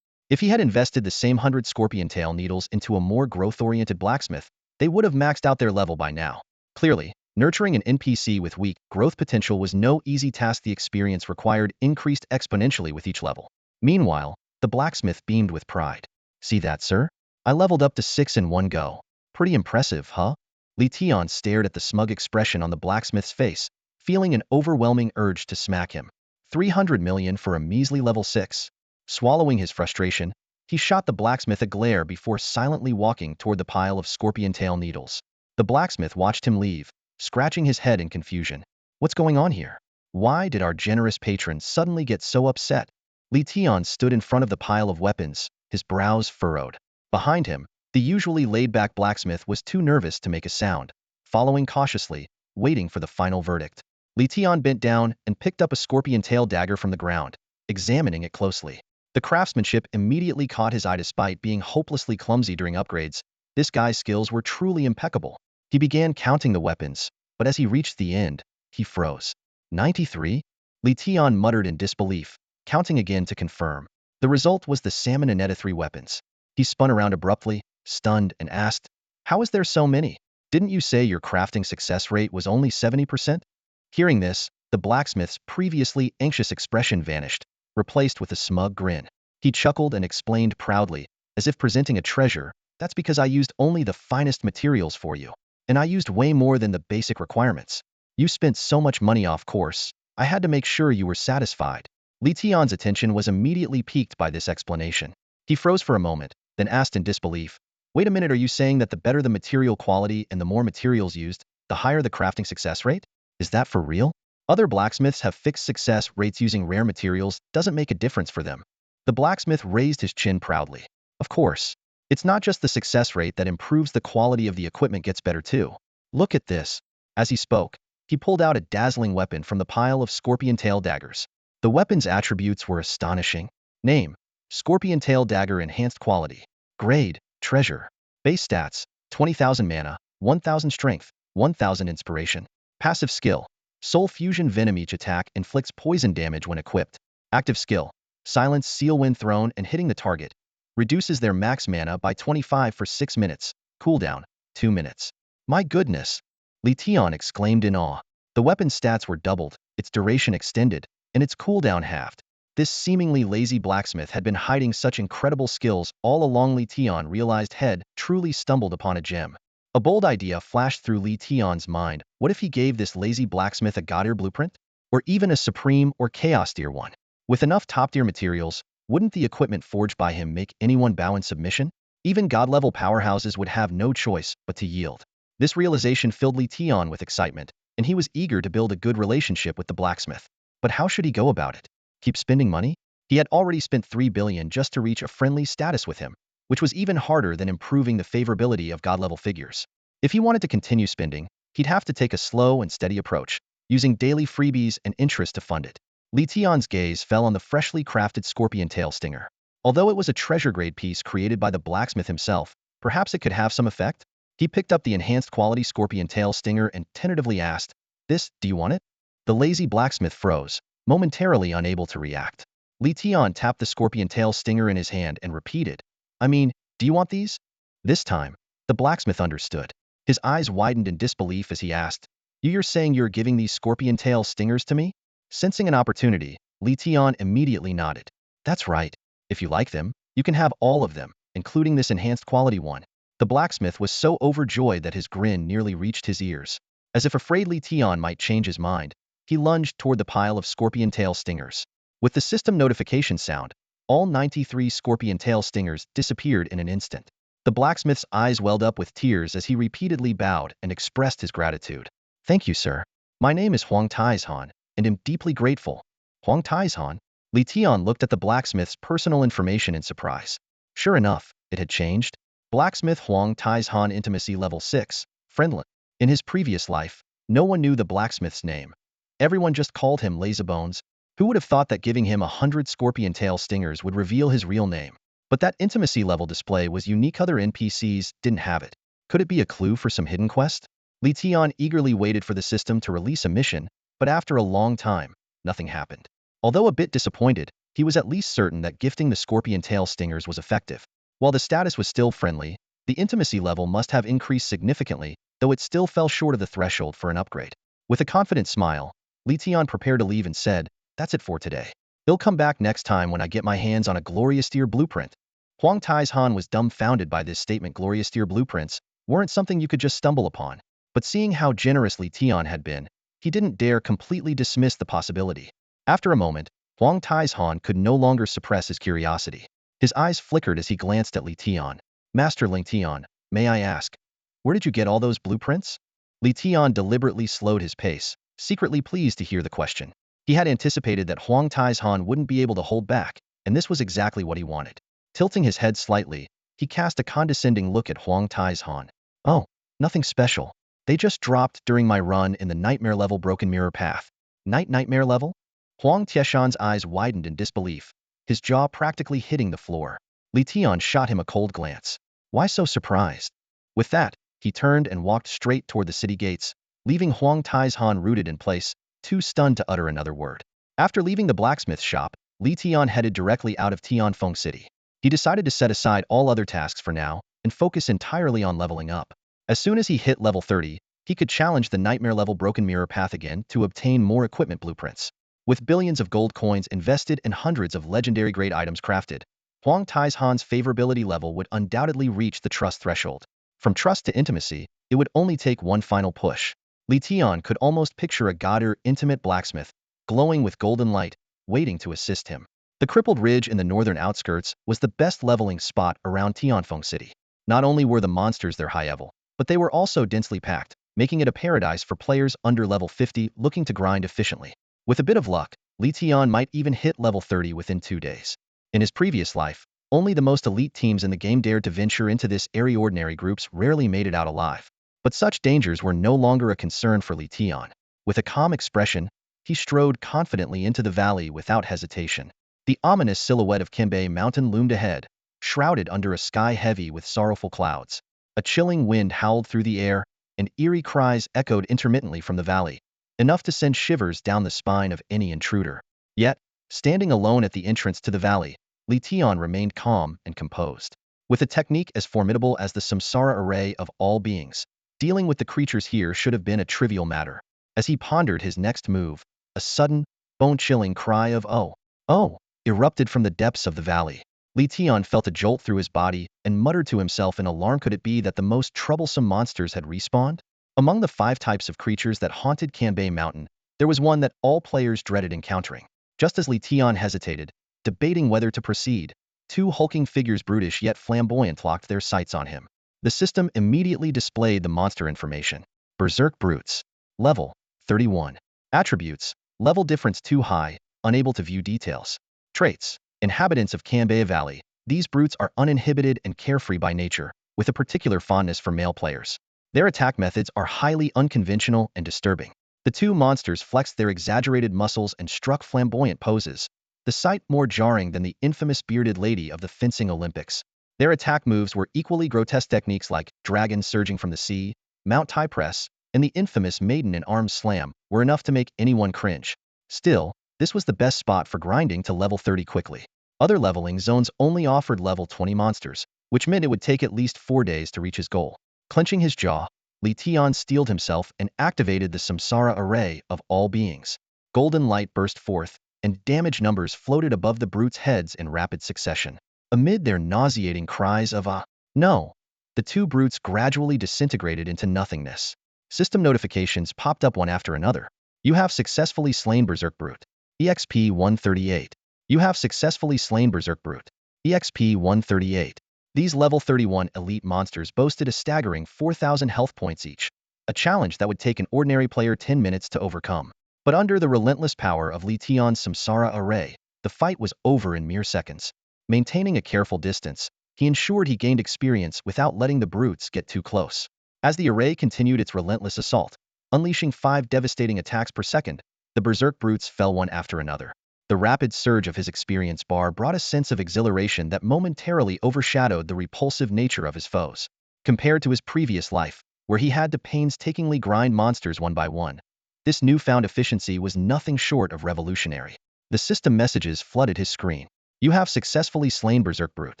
S1: If he had invested the same 100 scorpion tail needles into a more growth-oriented blacksmith, they would have maxed out their level by now. Clearly, nurturing an NPC with weak growth potential was no easy task. The experience required increased exponentially with each level. Meanwhile, the blacksmith beamed with pride. See that, sir? I leveled up to 6 in one go. Pretty impressive, huh? Li Tian stared at the smug expression on the blacksmith's face, feeling an overwhelming urge to smack him. 300 million for a measly level 6. Swallowing his frustration, he shot the blacksmith a glare before silently walking toward the pile of scorpion tail needles. The blacksmith watched him leave, scratching his head in confusion. What's going on here? Why did our generous patron suddenly get so upset? Li Tian stood in front of the pile of weapons, his brows furrowed. Behind him, the usually laid-back blacksmith was too nervous to make a sound, following cautiously, waiting for the final verdict. Li Tian bent down and picked up a scorpion tail dagger from the ground, examining it closely. The craftsmanship immediately caught his eye. Despite being hopelessly clumsy during upgrades, this guy's skills were truly impeccable. He began counting the weapons, but as he reached the end, he froze. 93? Li Tian muttered in disbelief, counting again to confirm. The result was the salmon Aneta 3 weapons. He spun around abruptly, stunned, and asked, How is there so many? Didn't you say your crafting success rate was only 70%? Hearing this, the blacksmith's previously anxious expression vanished, replaced with a smug grin. He chuckled and explained proudly, as if presenting a treasure, That's because I used only the finest materials for you. And I used way more than the basic requirements. You spent so much money off course, I had to make sure you were satisfied. Li Tian's attention was immediately piqued by this explanation. He froze for a moment, then asked in disbelief, Wait a minute, are you saying that the better the material quality and the more materials used, the higher the crafting success rate? Is that for real? Other blacksmiths have fixed success rates using rare materials. Doesn't make a difference for them. The blacksmith raised his chin proudly. Of course. It's not just the success rate that improves, the quality of the equipment gets better too. Look at this. As he spoke, he pulled out a dazzling weapon from the pile of scorpion tail daggers. The weapon's attributes were astonishing. Name: Scorpion tail dagger, enhanced quality. Grade: treasure. Base stats: 20,000 mana, 1,000 strength, 1,000 inspiration. Passive skill: Soul Fusion Venom. Each attack inflicts poison damage when equipped. Active skill: Silence Seal when thrown and hitting the target. Reduces their max mana by 25 for 6 minutes. Cooldown: 2 minutes. My goodness! Li Tian exclaimed in awe. The weapon's stats were doubled, its duration extended, and its cooldown halved. This seemingly lazy blacksmith had been hiding such incredible skills all along. Li Tian realized had truly stumbled upon a gem. A bold idea flashed through Li Tian's mind. What if he gave this lazy blacksmith a god-tier blueprint? Or even a supreme or chaos-tier one? With enough top-tier materials, wouldn't the equipment forged by him make anyone bow in submission? Even god-level powerhouses would have no choice but to yield. This realization filled Li Tian with excitement, and he was eager to build a good relationship with the blacksmith. But how should he go about it? Keep spending money? He had already spent 3 billion just to reach a friendly status with him, which was even harder than improving the favorability of god-level figures. If he wanted to continue spending, he'd have to take a slow and steady approach, using daily freebies and interest to fund it. Li Tian's gaze fell on the freshly crafted scorpion tail stinger. Although it was a treasure-grade piece created by the blacksmith himself, perhaps it could have some effect? He picked up the enhanced quality scorpion tail stinger and tentatively asked, do you want it? The lazy blacksmith froze, momentarily unable to react. Li Tian tapped the scorpion tail stinger in his hand and repeated, do you want these? This time, the blacksmith understood. His eyes widened in disbelief as he asked, You're saying you're giving these scorpion tail stingers to me? Sensing an opportunity, Li Tian immediately nodded. That's right. If you like them, you can have all of them, including this enhanced quality one. The blacksmith was so overjoyed that his grin nearly reached his ears. As if afraid Li Tian might change his mind, he lunged toward the pile of scorpion tail stingers. With the system notification sound, all 93 scorpion tail stingers disappeared in an instant. The blacksmith's eyes welled up with tears as he repeatedly bowed and expressed his gratitude. Thank you, sir. My name is Huang Taizhan, and am deeply grateful. Huang Taizhan? Li Tian looked at the blacksmith's personal information in surprise. Sure enough, it had changed. Blacksmith Huang Taizhan, intimacy level 6, friendly. In his previous life, no one knew the blacksmith's name. Everyone just called him Lazybones. Who would have thought that giving him 100 scorpion tail stingers would reveal his real name? But that intimacy level display was unique. Other NPCs didn't have it. Could it be a clue for some hidden quest? Li Tian eagerly waited for the system to release a mission, but after a long time, nothing happened. Although a bit disappointed, he was at least certain that gifting the scorpion tail stingers was effective. While the status was still friendly, the intimacy level must have increased significantly, though it still fell short of the threshold for an upgrade. With a confident smile, Li Tian prepared to leave and said, That's it for today. I'll come back next time when I get my hands on a glorious tier blueprint. Huang Taizhan was dumbfounded by this statement. Glorious tier blueprints weren't something you could just stumble upon. But seeing how generous Li Tian had been, he didn't dare completely dismiss the possibility. After a moment, Huang Taizhan could no longer suppress his curiosity. His eyes flickered as he glanced at Li Tian. Master Li Tian, may I ask, where did you get all those blueprints? Li Tian deliberately slowed his pace, secretly pleased to hear the question. He had anticipated that Huang Taizhan wouldn't be able to hold back, and this was exactly what he wanted. Tilting his head slightly, he cast a condescending look at Huang Taizhan. Oh, nothing special. They just dropped during my run in the nightmare level Broken Mirror Path. Nightmare level? Huang Tieshan's eyes widened in disbelief, his jaw practically hitting the floor. Li Tian shot him a cold glance. Why so surprised? With that, he turned and walked straight toward the city gates, leaving Huang Taizhan rooted in place, too stunned to utter another word. After leaving the blacksmith shop, Li Tian headed directly out of Tianfeng City. He decided to set aside all other tasks for now and focus entirely on leveling up. As soon as he hit level 30, he could challenge the nightmare level Broken Mirror Path again to obtain more equipment blueprints. With billions of gold coins invested and hundreds of legendary grade items crafted, Huang Taizhan's favorability level would undoubtedly reach the trust threshold. From trust to intimacy, it would only take one final push. Li Tian could almost picture a god-tier intimate blacksmith, glowing with golden light, waiting to assist him. The crippled ridge in the northern outskirts was the best leveling spot around Tianfeng City. Not only were the monsters there high level, but they were also densely packed, making it a paradise for players under level 50 looking to grind efficiently. With a bit of luck, Li Tian might even hit level 30 within 2 days. In his previous life, only the most elite teams in the game dared to venture into this area. Ordinary groups rarely made it out alive. But such dangers were no longer a concern for Li Tian. With a calm expression, he strode confidently into the valley without hesitation. The ominous silhouette of Kembe Mountain loomed ahead, shrouded under a sky heavy with sorrowful clouds. A chilling wind howled through the air, and eerie cries echoed intermittently from the valley, enough to send shivers down the spine of any intruder. Yet, standing alone at the entrance to the valley, Li Tian remained calm and composed. With a technique as formidable as the samsara array of all beings, dealing with the creatures here should have been a trivial matter. As he pondered his next move, a sudden, bone-chilling cry of "Oh!" erupted from the depths of the valley. Li Tian felt a jolt through his body and muttered to himself in alarm. Could it be that the most troublesome monsters had respawned? Among the 5 types of creatures that haunted Kanbei Mountain, there was one that all players dreaded encountering. Just as Li Tian hesitated, debating whether to proceed, 2 hulking figures, brutish yet flamboyant, locked their sights on him. The system immediately displayed the monster information. Berserk Brutes. Level 31. Attributes: level difference too high, unable to view details. Traits: inhabitants of Kanbei Valley, these brutes are uninhibited and carefree by nature, with a particular fondness for male players. Their attack methods are highly unconventional and disturbing. The 2 monsters flexed their exaggerated muscles and struck flamboyant poses, the sight more jarring than the infamous bearded lady of the fencing Olympics. Their attack moves were equally grotesque. Techniques like dragon surging from the sea, mount Thai press, and the infamous maiden in arms slam were enough to make anyone cringe. Still, this was the best spot for grinding to level 30 quickly. Other leveling zones only offered level 20 monsters, which meant it would take at least 4 days to reach his goal. Clenching his jaw, Li Tian steeled himself and activated the samsara array of all beings. Golden light burst forth, and damage numbers floated above the brutes' heads in rapid succession. Amid their nauseating cries of no, the 2 brutes gradually disintegrated into nothingness. System notifications popped up one after another. You have successfully slain Berserk Brute. EXP 138. You have successfully slain Berserk Brute. EXP 138. These level 31 elite monsters boasted a staggering 4,000 health points each, a challenge that would take an ordinary player 10 minutes to overcome. But under the relentless power of Li Tian's samsara array, the fight was over in mere seconds. Maintaining a careful distance, he ensured he gained experience without letting the brutes get too close. As the array continued its relentless assault, unleashing 5 devastating attacks per second, the Berserk Brutes fell one after another. The rapid surge of his experience bar brought a sense of exhilaration that momentarily overshadowed the repulsive nature of his foes. Compared to his previous life, where he had to painstakingly grind monsters one by one, this newfound efficiency was nothing short of revolutionary. The system messages flooded his screen. You have successfully slain Berserk Brute.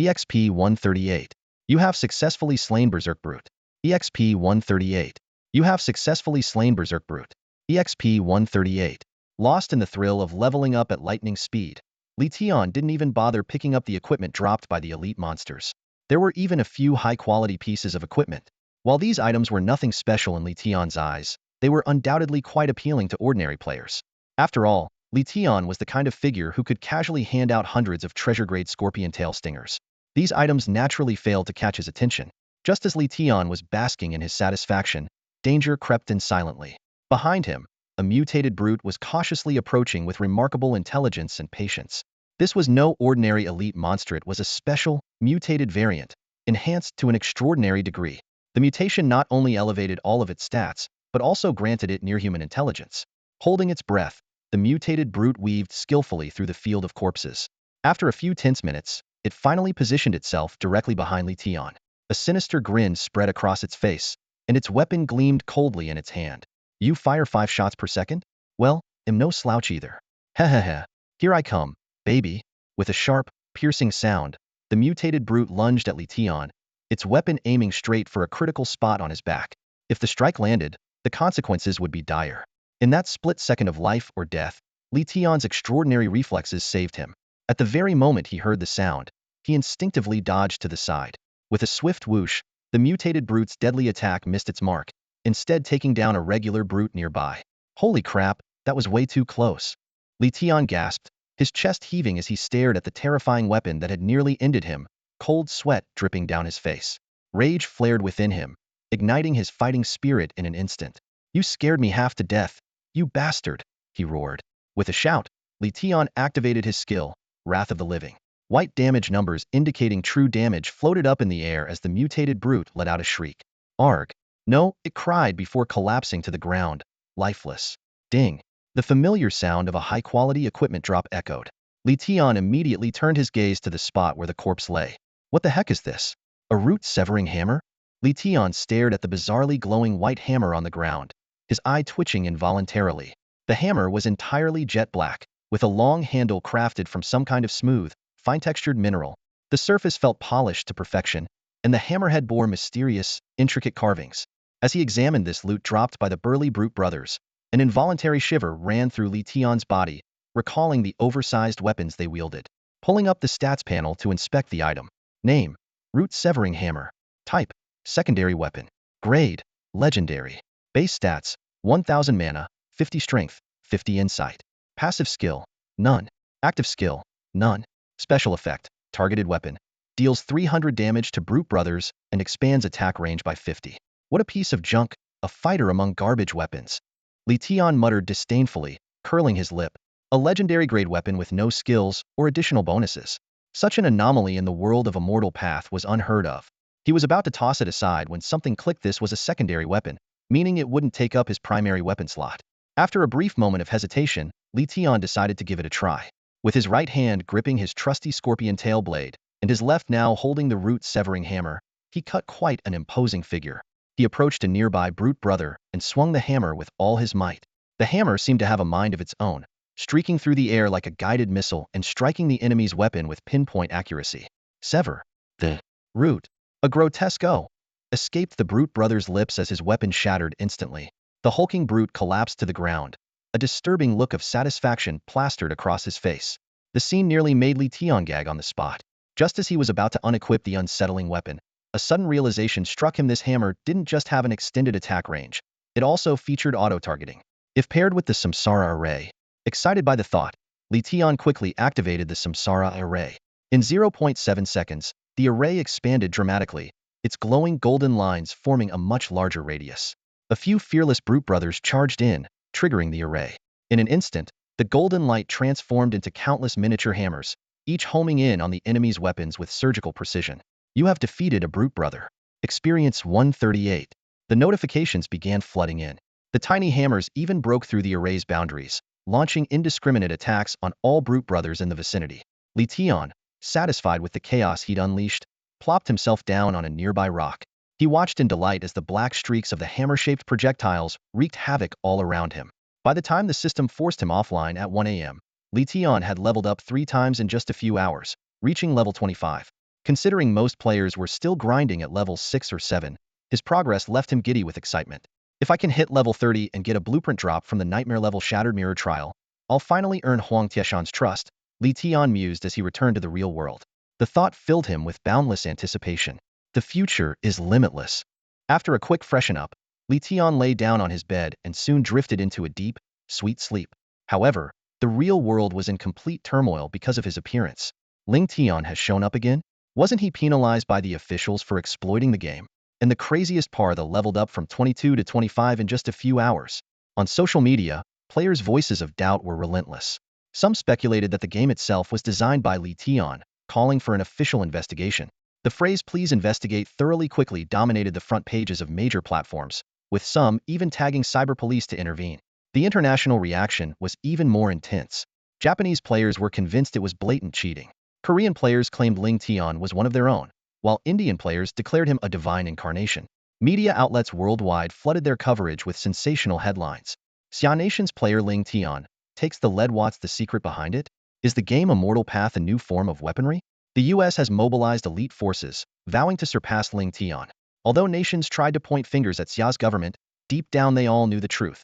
S1: EXP 138. You have successfully slain Berserk Brute. EXP 138. You have successfully slain Berserk Brute. EXP 138. Lost in the thrill of leveling up at lightning speed, Li Tian didn't even bother picking up the equipment dropped by the elite monsters. There were even a few high-quality pieces of equipment. While these items were nothing special in Li Tian's eyes, they were undoubtedly quite appealing to ordinary players. After all, Li Tian was the kind of figure who could casually hand out hundreds of treasure-grade scorpion tail stingers. These items naturally failed to catch his attention. Just as Li Tian was basking in his satisfaction, danger crept in silently. Behind him, a mutated brute was cautiously approaching with remarkable intelligence and patience. This was no ordinary elite monster, it was a special, mutated variant, enhanced to an extraordinary degree. The mutation not only elevated all of its stats, but also granted it near-human intelligence. Holding its breath, the mutated brute weaved skillfully through the field of corpses. After a few tense minutes, it finally positioned itself directly behind Li Tian. A sinister grin spread across its face, and its weapon gleamed coldly in its hand. You fire 5 shots per second? Well, am no slouch either. Heh. Here I come, baby. With a sharp, piercing sound, the mutated brute lunged at Li Tian, its weapon aiming straight for a critical spot on his back. If the strike landed, the consequences would be dire. In that split second of life or death, Li Tian's extraordinary reflexes saved him. At the very moment he heard the sound, he instinctively dodged to the side. With a swift whoosh, the mutated brute's deadly attack missed its mark, instead taking down a regular brute nearby. Holy crap, that was way too close. Li Tian gasped, his chest heaving as he stared at the terrifying weapon that had nearly ended him, cold sweat dripping down his face. Rage flared within him, igniting his fighting spirit in an instant. You scared me half to death, you bastard, he roared. With a shout, Li Tian activated his skill, Wrath of the Living. White damage numbers indicating true damage floated up in the air as the mutated brute let out a shriek. Arg. No, it cried before collapsing to the ground, lifeless. Ding. The familiar sound of a high-quality equipment drop echoed. Li Tian immediately turned his gaze to the spot where the corpse lay. What the heck is this? A root-severing hammer? Li Tian stared at the bizarrely glowing white hammer on the ground, his eye twitching involuntarily. The hammer was entirely jet black, with a long handle crafted from some kind of smooth, fine-textured mineral. The surface felt polished to perfection, and the hammerhead bore mysterious, intricate carvings. As he examined this loot dropped by the burly brute brothers, an involuntary shiver ran through Li Tian's body, recalling the oversized weapons they wielded. Pulling up the stats panel to inspect the item. Name: Root Severing Hammer. Type: Secondary Weapon. Grade: Legendary. Base stats: 1000 mana, 50 strength, 50 insight. Passive skill: none. Active skill: none. Special effect: Targeted weapon. Deals 300 damage to brute brothers and expands attack range by 50. What a piece of junk, a fighter among garbage weapons. Li Tian muttered disdainfully, curling his lip. A legendary grade weapon with no skills or additional bonuses. Such an anomaly in the world of Immortal Path was unheard of. He was about to toss it aside when something clicked. This was a secondary weapon, meaning it wouldn't take up his primary weapon slot. After a brief moment of hesitation, Li Tian decided to give it a try. With his right hand gripping his trusty scorpion tail blade, and his left now holding the root severing hammer, he cut quite an imposing figure. He approached a nearby brute brother and swung the hammer with all his might. The hammer seemed to have a mind of its own, streaking through the air like a guided missile and striking the enemy's weapon with pinpoint accuracy. Sever the root. A grotesque "oh" escaped the brute brother's lips as his weapon shattered instantly. The hulking brute collapsed to the ground, a disturbing look of satisfaction plastered across his face. The scene nearly made Li Tian gag on the spot. Just as he was about to unequip the unsettling weapon, a sudden realization struck him: this hammer didn't just have an extended attack range, it also featured auto-targeting. If paired with the Samsara array. Excited by the thought, Li Tian quickly activated the Samsara array. In 0.7 seconds, the array expanded dramatically, its glowing golden lines forming a much larger radius. A few fearless brute brothers charged in, triggering the array. In an instant, the golden light transformed into countless miniature hammers, each homing in on the enemy's weapons with surgical precision. You have defeated a brute brother. Experience 138. The notifications began flooding in. The tiny hammers even broke through the array's boundaries, launching indiscriminate attacks on all brute brothers in the vicinity. Li Tian, satisfied with the chaos he'd unleashed, plopped himself down on a nearby rock. He watched in delight as the black streaks of the hammer-shaped projectiles wreaked havoc all around him. By the time the system forced him offline at 1 a.m., Li Tian had leveled up 3 times in just a few hours, reaching level 25. Considering most players were still grinding at level 6 or 7, his progress left him giddy with excitement. If I can hit level 30 and get a blueprint drop from the nightmare level Shattered Mirror trial, I'll finally earn Huang Tieshan's trust, Li Tian mused as he returned to the real world. The thought filled him with boundless anticipation. The future is limitless. After a quick freshen up, Li Tian lay down on his bed and soon drifted into a deep, sweet sleep. However, the real world was in complete turmoil because of his appearance. Ling Tian has shown up again? Wasn't he penalized by the officials for exploiting the game? And the craziest part, the leveled up from 22 to 25 in just a few hours. On social media, players' voices of doubt were relentless. Some speculated that the game itself was designed by Li Tian, calling for an official investigation. The phrase "please investigate thoroughly" quickly dominated the front pages of major platforms, with some even tagging cyber police to intervene. The international reaction was even more intense. Japanese players were convinced it was blatant cheating. Korean players claimed Ling Tian was one of their own, while Indian players declared him a divine incarnation. Media outlets worldwide flooded their coverage with sensational headlines. Xia Nation's player Ling Tian takes the lead. What's the secret behind it? Is the game Immortal Path a new form of weaponry? The US has mobilized elite forces, vowing to surpass Ling Tian. Although nations tried to point fingers at Xia's government, deep down they all knew the truth.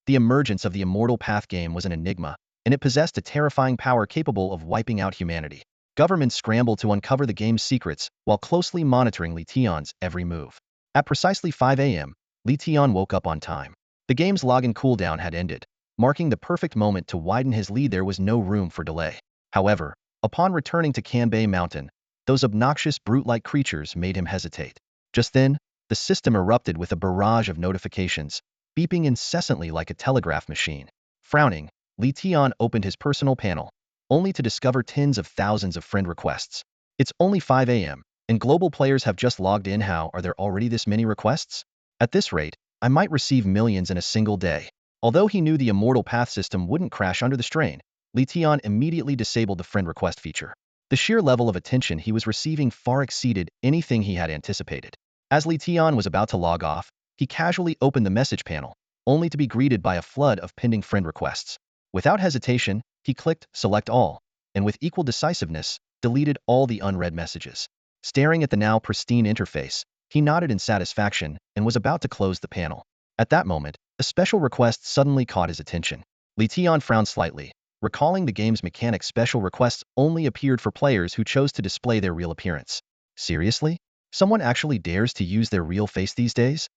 S1: The emergence of the Immortal Path game was an enigma, and it possessed a terrifying power capable of wiping out humanity. Governments scrambled to uncover the game's secrets while closely monitoring Li Tian's every move. At precisely 5 a.m., Li Tian woke up on time. The game's login cooldown had ended, marking the perfect moment to widen his lead. There was no room for delay. However, upon returning to Kanbei Mountain, those obnoxious brute-like creatures made him hesitate. Just then, the system erupted with a barrage of notifications, beeping incessantly like a telegraph machine. Frowning, Li Tian opened his personal panel, only to discover tens of thousands of friend requests. It's only 5 a.m., and global players have just logged in. How are there already this many requests? At this rate, I might receive millions in a single day. Although he knew the Immortal Path system wouldn't crash under the strain, Li Tian immediately disabled the friend request feature. The sheer level of attention he was receiving far exceeded anything he had anticipated. As Li Tian was about to log off, he casually opened the message panel, only to be greeted by a flood of pending friend requests. Without hesitation, he clicked Select All, and with equal decisiveness, deleted all the unread messages. Staring at the now pristine interface, he nodded in satisfaction and was about to close the panel. At that moment, a special request suddenly caught his attention. Li Tian frowned slightly, recalling the game's mechanic. Special requests only appeared for players who chose to display their real appearance. Seriously? Someone actually dares to use their real face these days?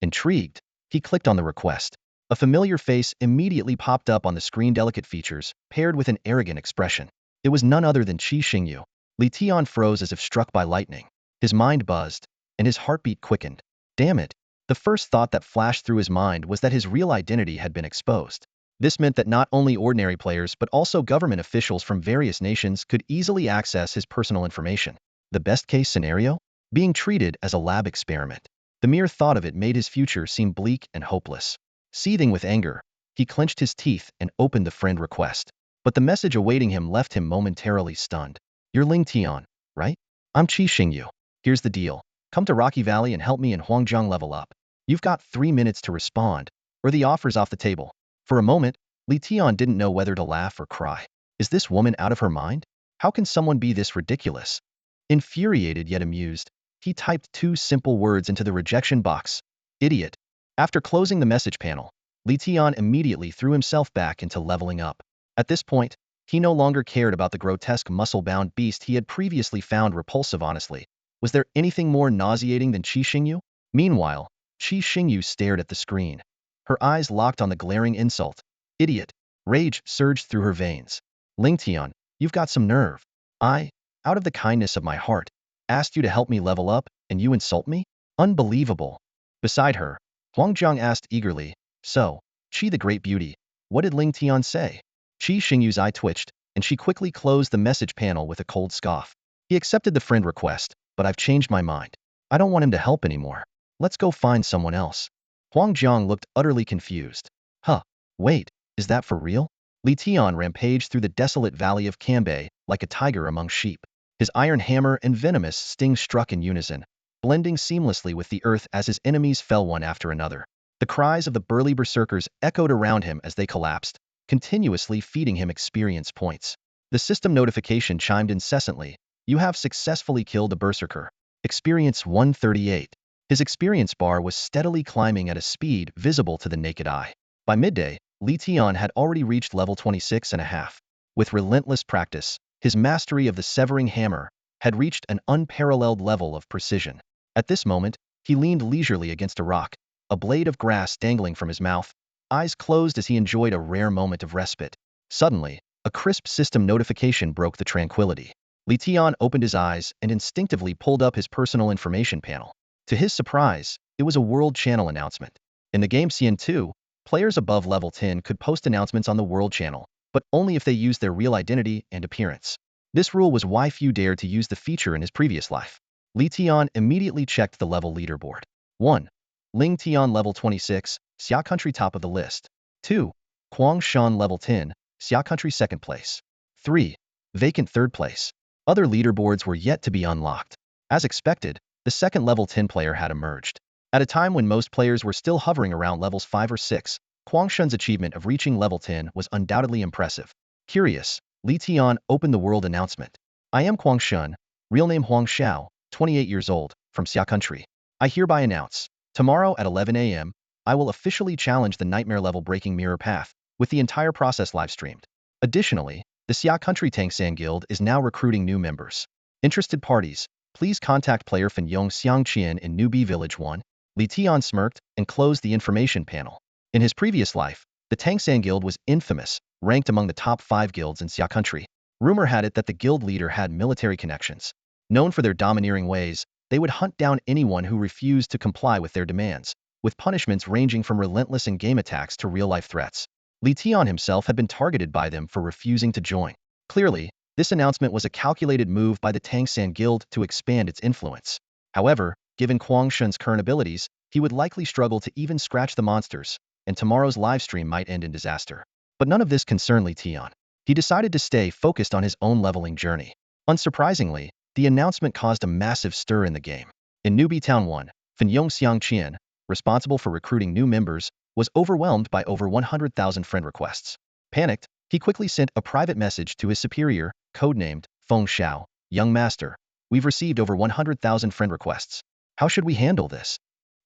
S1: Intrigued, he clicked on the request. A familiar face immediately popped up on the screen. Delicate features, paired with an arrogant expression. It was none other than Qi Xingyu. Li Tian froze as if struck by lightning. His mind buzzed, and his heartbeat quickened. Damn it! The first thought that flashed through his mind was that his real identity had been exposed. This meant that not only ordinary players but also government officials from various nations could easily access his personal information. The best-case scenario? Being treated as a lab experiment. The mere thought of it made his future seem bleak and hopeless. Seething with anger, he clenched his teeth and opened the friend request. But the message awaiting him left him momentarily stunned. You're Ling Tian, right? I'm Qi Xingyu. Here's the deal. Come to Rocky Valley and help me in Huangzhong level up. You've got 3 minutes to respond, or the offer's off the table. For a moment, Li Tian didn't know whether to laugh or cry. Is this woman out of her mind? How can someone be this ridiculous? Infuriated yet amused, he typed 2 simple words into the rejection box. Idiot. After closing the message panel, Li Tian immediately threw himself back into leveling up. At this point, he no longer cared about the grotesque muscle-bound beast he had previously found repulsive. Honestly, was there anything more nauseating than Qi Xingyu? Meanwhile, Qi Xingyu stared at the screen. Her eyes locked on the glaring insult. Idiot. Rage surged through her veins. Ling Tian, you've got some nerve. I, out of the kindness of my heart, asked you to help me level up, and you insult me? Unbelievable. Beside her, Huang Zhang asked eagerly, So, Qi the Great Beauty, what did Ling Tian say? Qi Xingyu's eye twitched, and she quickly closed the message panel with a cold scoff. He accepted the friend request, but I've changed my mind. I don't want him to help anymore. Let's go find someone else. Huang Zhang looked utterly confused. Huh, wait, is that for real? Li Tian rampaged through the desolate valley of Cambay like a tiger among sheep. His iron hammer and venomous sting struck in unison, blending seamlessly with the earth as his enemies fell one after another. The cries of the burly berserkers echoed around him as they collapsed, continuously feeding him experience points. The system notification chimed incessantly. You have successfully killed a berserker. Experience 138. His experience bar was steadily climbing at a speed visible to the naked eye. By midday, Li Tian had already reached level 26.5. With relentless practice, his mastery of the severing hammer had reached an unparalleled level of precision. At this moment, he leaned leisurely against a rock, a blade of grass dangling from his mouth, eyes closed as he enjoyed a rare moment of respite. Suddenly, a crisp system notification broke the tranquility. Li Tian opened his eyes and instinctively pulled up his personal information panel. To his surprise, it was a World Channel announcement. In the game CN2, players above level 10 could post announcements on the World Channel, but only if they used their real identity and appearance. This rule was why few dared to use the feature in his previous life. Li Tian immediately checked the level leaderboard. 1. Ling Tian level 26, Xia Country top of the list. 2. Huang Shan level 10, Xia Country second place. 3. Vacant third place. Other leaderboards were yet to be unlocked. As expected, the second level 10 player had emerged. At a time when most players were still hovering around levels 5 or 6, Huang Shan's achievement of reaching level 10 was undoubtedly impressive. Curious, Li Tian opened the world announcement. I am Huang Shan, real name Huang Xiao, 28 years old, from Xia Country. I hereby announce, tomorrow at 11 a.m., I will officially challenge the nightmare level breaking mirror path, with the entire process live-streamed. Additionally, the Xia Country Tangshan Guild is now recruiting new members. Interested parties, please contact player Fenyong Xiangqian in Newbie Village 1. Li Tian smirked and closed the information panel. In his previous life, the Tangshan Guild was infamous, ranked among the top 5 guilds in Xia Country. Rumor had it that the guild leader had military connections. Known for their domineering ways, they would hunt down anyone who refused to comply with their demands, with punishments ranging from relentless in-game attacks to real-life threats. Li Tian himself had been targeted by them for refusing to join. Clearly, this announcement was a calculated move by the Tangshan Guild to expand its influence. However, given Huang Shan's current abilities, he would likely struggle to even scratch the monsters, and tomorrow's livestream might end in disaster. But none of this concerned Li Tian. He decided to stay focused on his own leveling journey. Unsurprisingly, the announcement caused a massive stir in the game. In Newbie Town 1, Fin Xiangqian, responsible for recruiting new members, was overwhelmed by over 100,000 friend requests. Panicked, he quickly sent a private message to his superior, codenamed Feng Xiao, Young Master. We've received over 100,000 friend requests. How should we handle this?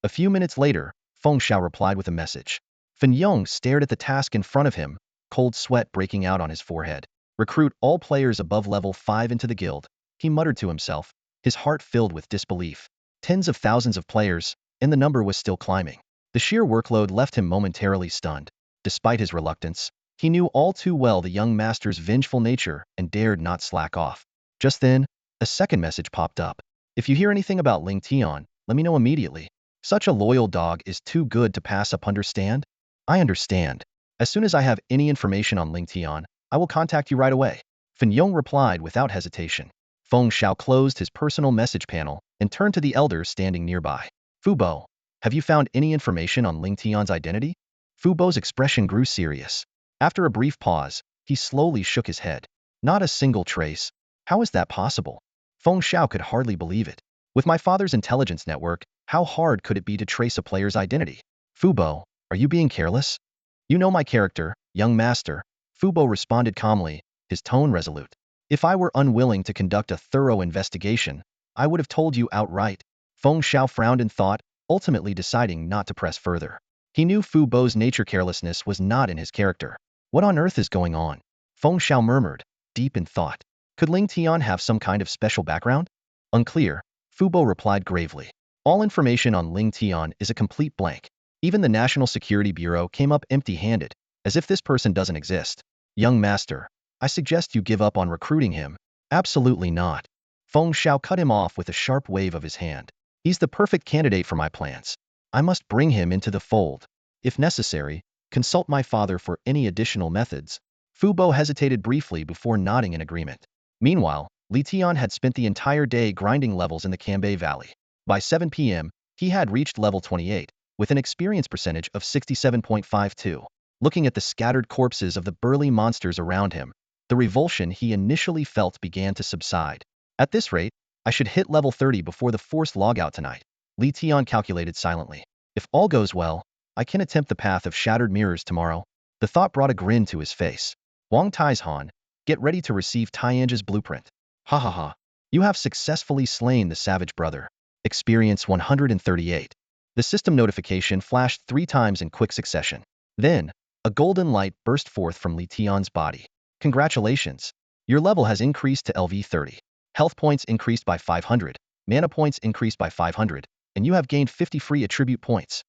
S1: A few minutes later, Feng Xiao replied with a message. Fin Yong stared at the task in front of him, cold sweat breaking out on his forehead. Recruit all players above level 5 into the guild, he muttered to himself, his heart filled with disbelief. Tens of thousands of players, and the number was still climbing. The sheer workload left him momentarily stunned. Despite his reluctance, he knew all too well the young master's vengeful nature and dared not slack off. Just then, a second message popped up. If you hear anything about Ling Tian, let me know immediately. Such a loyal dog is too good to pass up, understand? I understand. As soon as I have any information on Ling Tian, I will contact you right away. Fin Yong replied without hesitation. Feng Xiao closed his personal message panel and turned to the elder standing nearby. Fu Bo, have you found any information on Ling Tian's identity? Fu Bo's expression grew serious. After a brief pause, he slowly shook his head. Not a single trace. How is that possible? Feng Xiao could hardly believe it. With my father's intelligence network, how hard could it be to trace a player's identity? Fu Bo, are you being careless? You know my character, young master. Fu Bo responded calmly, his tone resolute. If I were unwilling to conduct a thorough investigation, I would have told you outright. Feng Xiao frowned in thought, ultimately deciding not to press further. He knew Fu Bo's nature carelessness was not in his character. What on earth is going on? Feng Xiao murmured, deep in thought. Could Ling Tian have some kind of special background? Unclear, Fu Bo replied gravely. All information on Ling Tian is a complete blank. Even the National Security Bureau came up empty-handed, as if this person doesn't exist. Young master, I suggest you give up on recruiting him. Absolutely not. Feng Xiao cut him off with a sharp wave of his hand. He's the perfect candidate for my plans. I must bring him into the fold. If necessary, consult my father for any additional methods. Fu Bo hesitated briefly before nodding in agreement. Meanwhile, Li Tian had spent the entire day grinding levels in the Cambay Valley. By 7 p.m., he had reached level 28, with an experience percentage of 67.52. Looking at the scattered corpses of the burly monsters around him, the revulsion he initially felt began to subside. At this rate, I should hit level 30 before the forced logout tonight, Li Tian calculated silently. If all goes well, I can attempt the path of shattered mirrors tomorrow. The thought brought a grin to his face. Wang Taizhan, get ready to receive Tianjie's blueprint. Ha ha ha. You have successfully slain the savage brother. Experience 138. The system notification flashed 3 times in quick succession. Then, a golden light burst forth from Li Tian's body. Congratulations. Your level has increased to LV 30. Health points increased by 500, mana points increased by 500, and you have gained 50 free attribute points.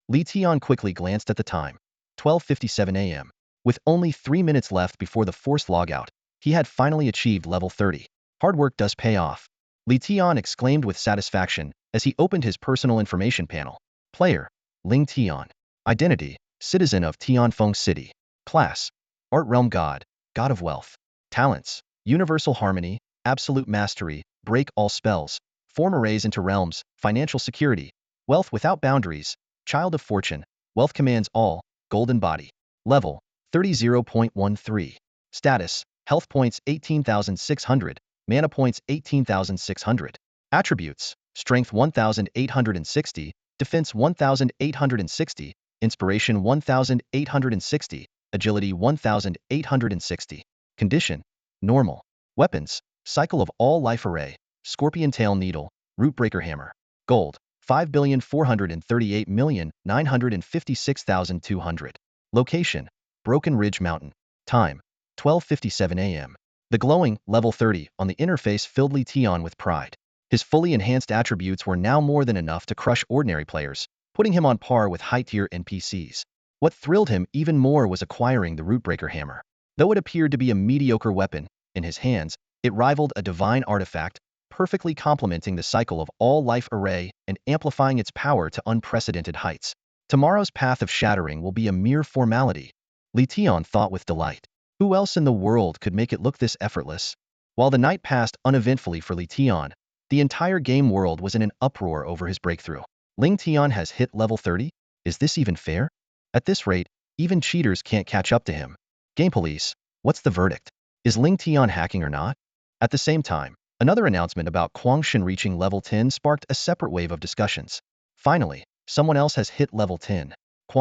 S1: Li Tian quickly glanced at the time. 12:57 a.m. With only 3 minutes left before the forced logout, he had finally achieved level 30. Hard work does pay off. Li Tian exclaimed with satisfaction as he opened his personal information panel. Player, Ling Tian. Identity, citizen of Tianfeng City. Class, Art Realm God, God of Wealth. Talents, Universal Harmony, Absolute Mastery, Break All Spells, Form Arrays into Realms, Financial Security, Wealth Without Boundaries, Child of Fortune, Wealth Commands All, Golden Body. Level, 30.13. Status, Health Points 18,600, Mana Points 18,600. Attributes, Strength 1,860, Defense 1,860, Inspiration 1,860, Agility 1,860. Condition, Normal. Weapons, Cycle of All Life Array, Scorpion Tail Needle, Rootbreaker Hammer. Gold, 5,438,956,200. Location, Broken Ridge Mountain. Time, 12:57 a.m. The glowing, level 30, on the interface filled Li Tian with pride. His fully enhanced attributes were now more than enough to crush ordinary players, putting him on par with high-tier NPCs. What thrilled him even more was acquiring the Rootbreaker Hammer. Though it appeared to be a mediocre weapon, in his hands, it rivaled a divine artifact, perfectly complementing the cycle of all life array and amplifying its power to unprecedented heights. Tomorrow's path of shattering will be a mere formality, Li Tian thought with delight. Who else in the world could make it look this effortless? While the night passed uneventfully for Li Tian, the entire game world was in an uproar over his breakthrough. Ling Tian has hit level 30? Is this even fair? At this rate, even cheaters can't catch up to him. Game Police, what's the verdict? Is Ling Tian hacking or not? At the same time, another announcement about Quangshan reaching level 10 sparked a separate wave of discussions. Finally, someone else has hit level 10.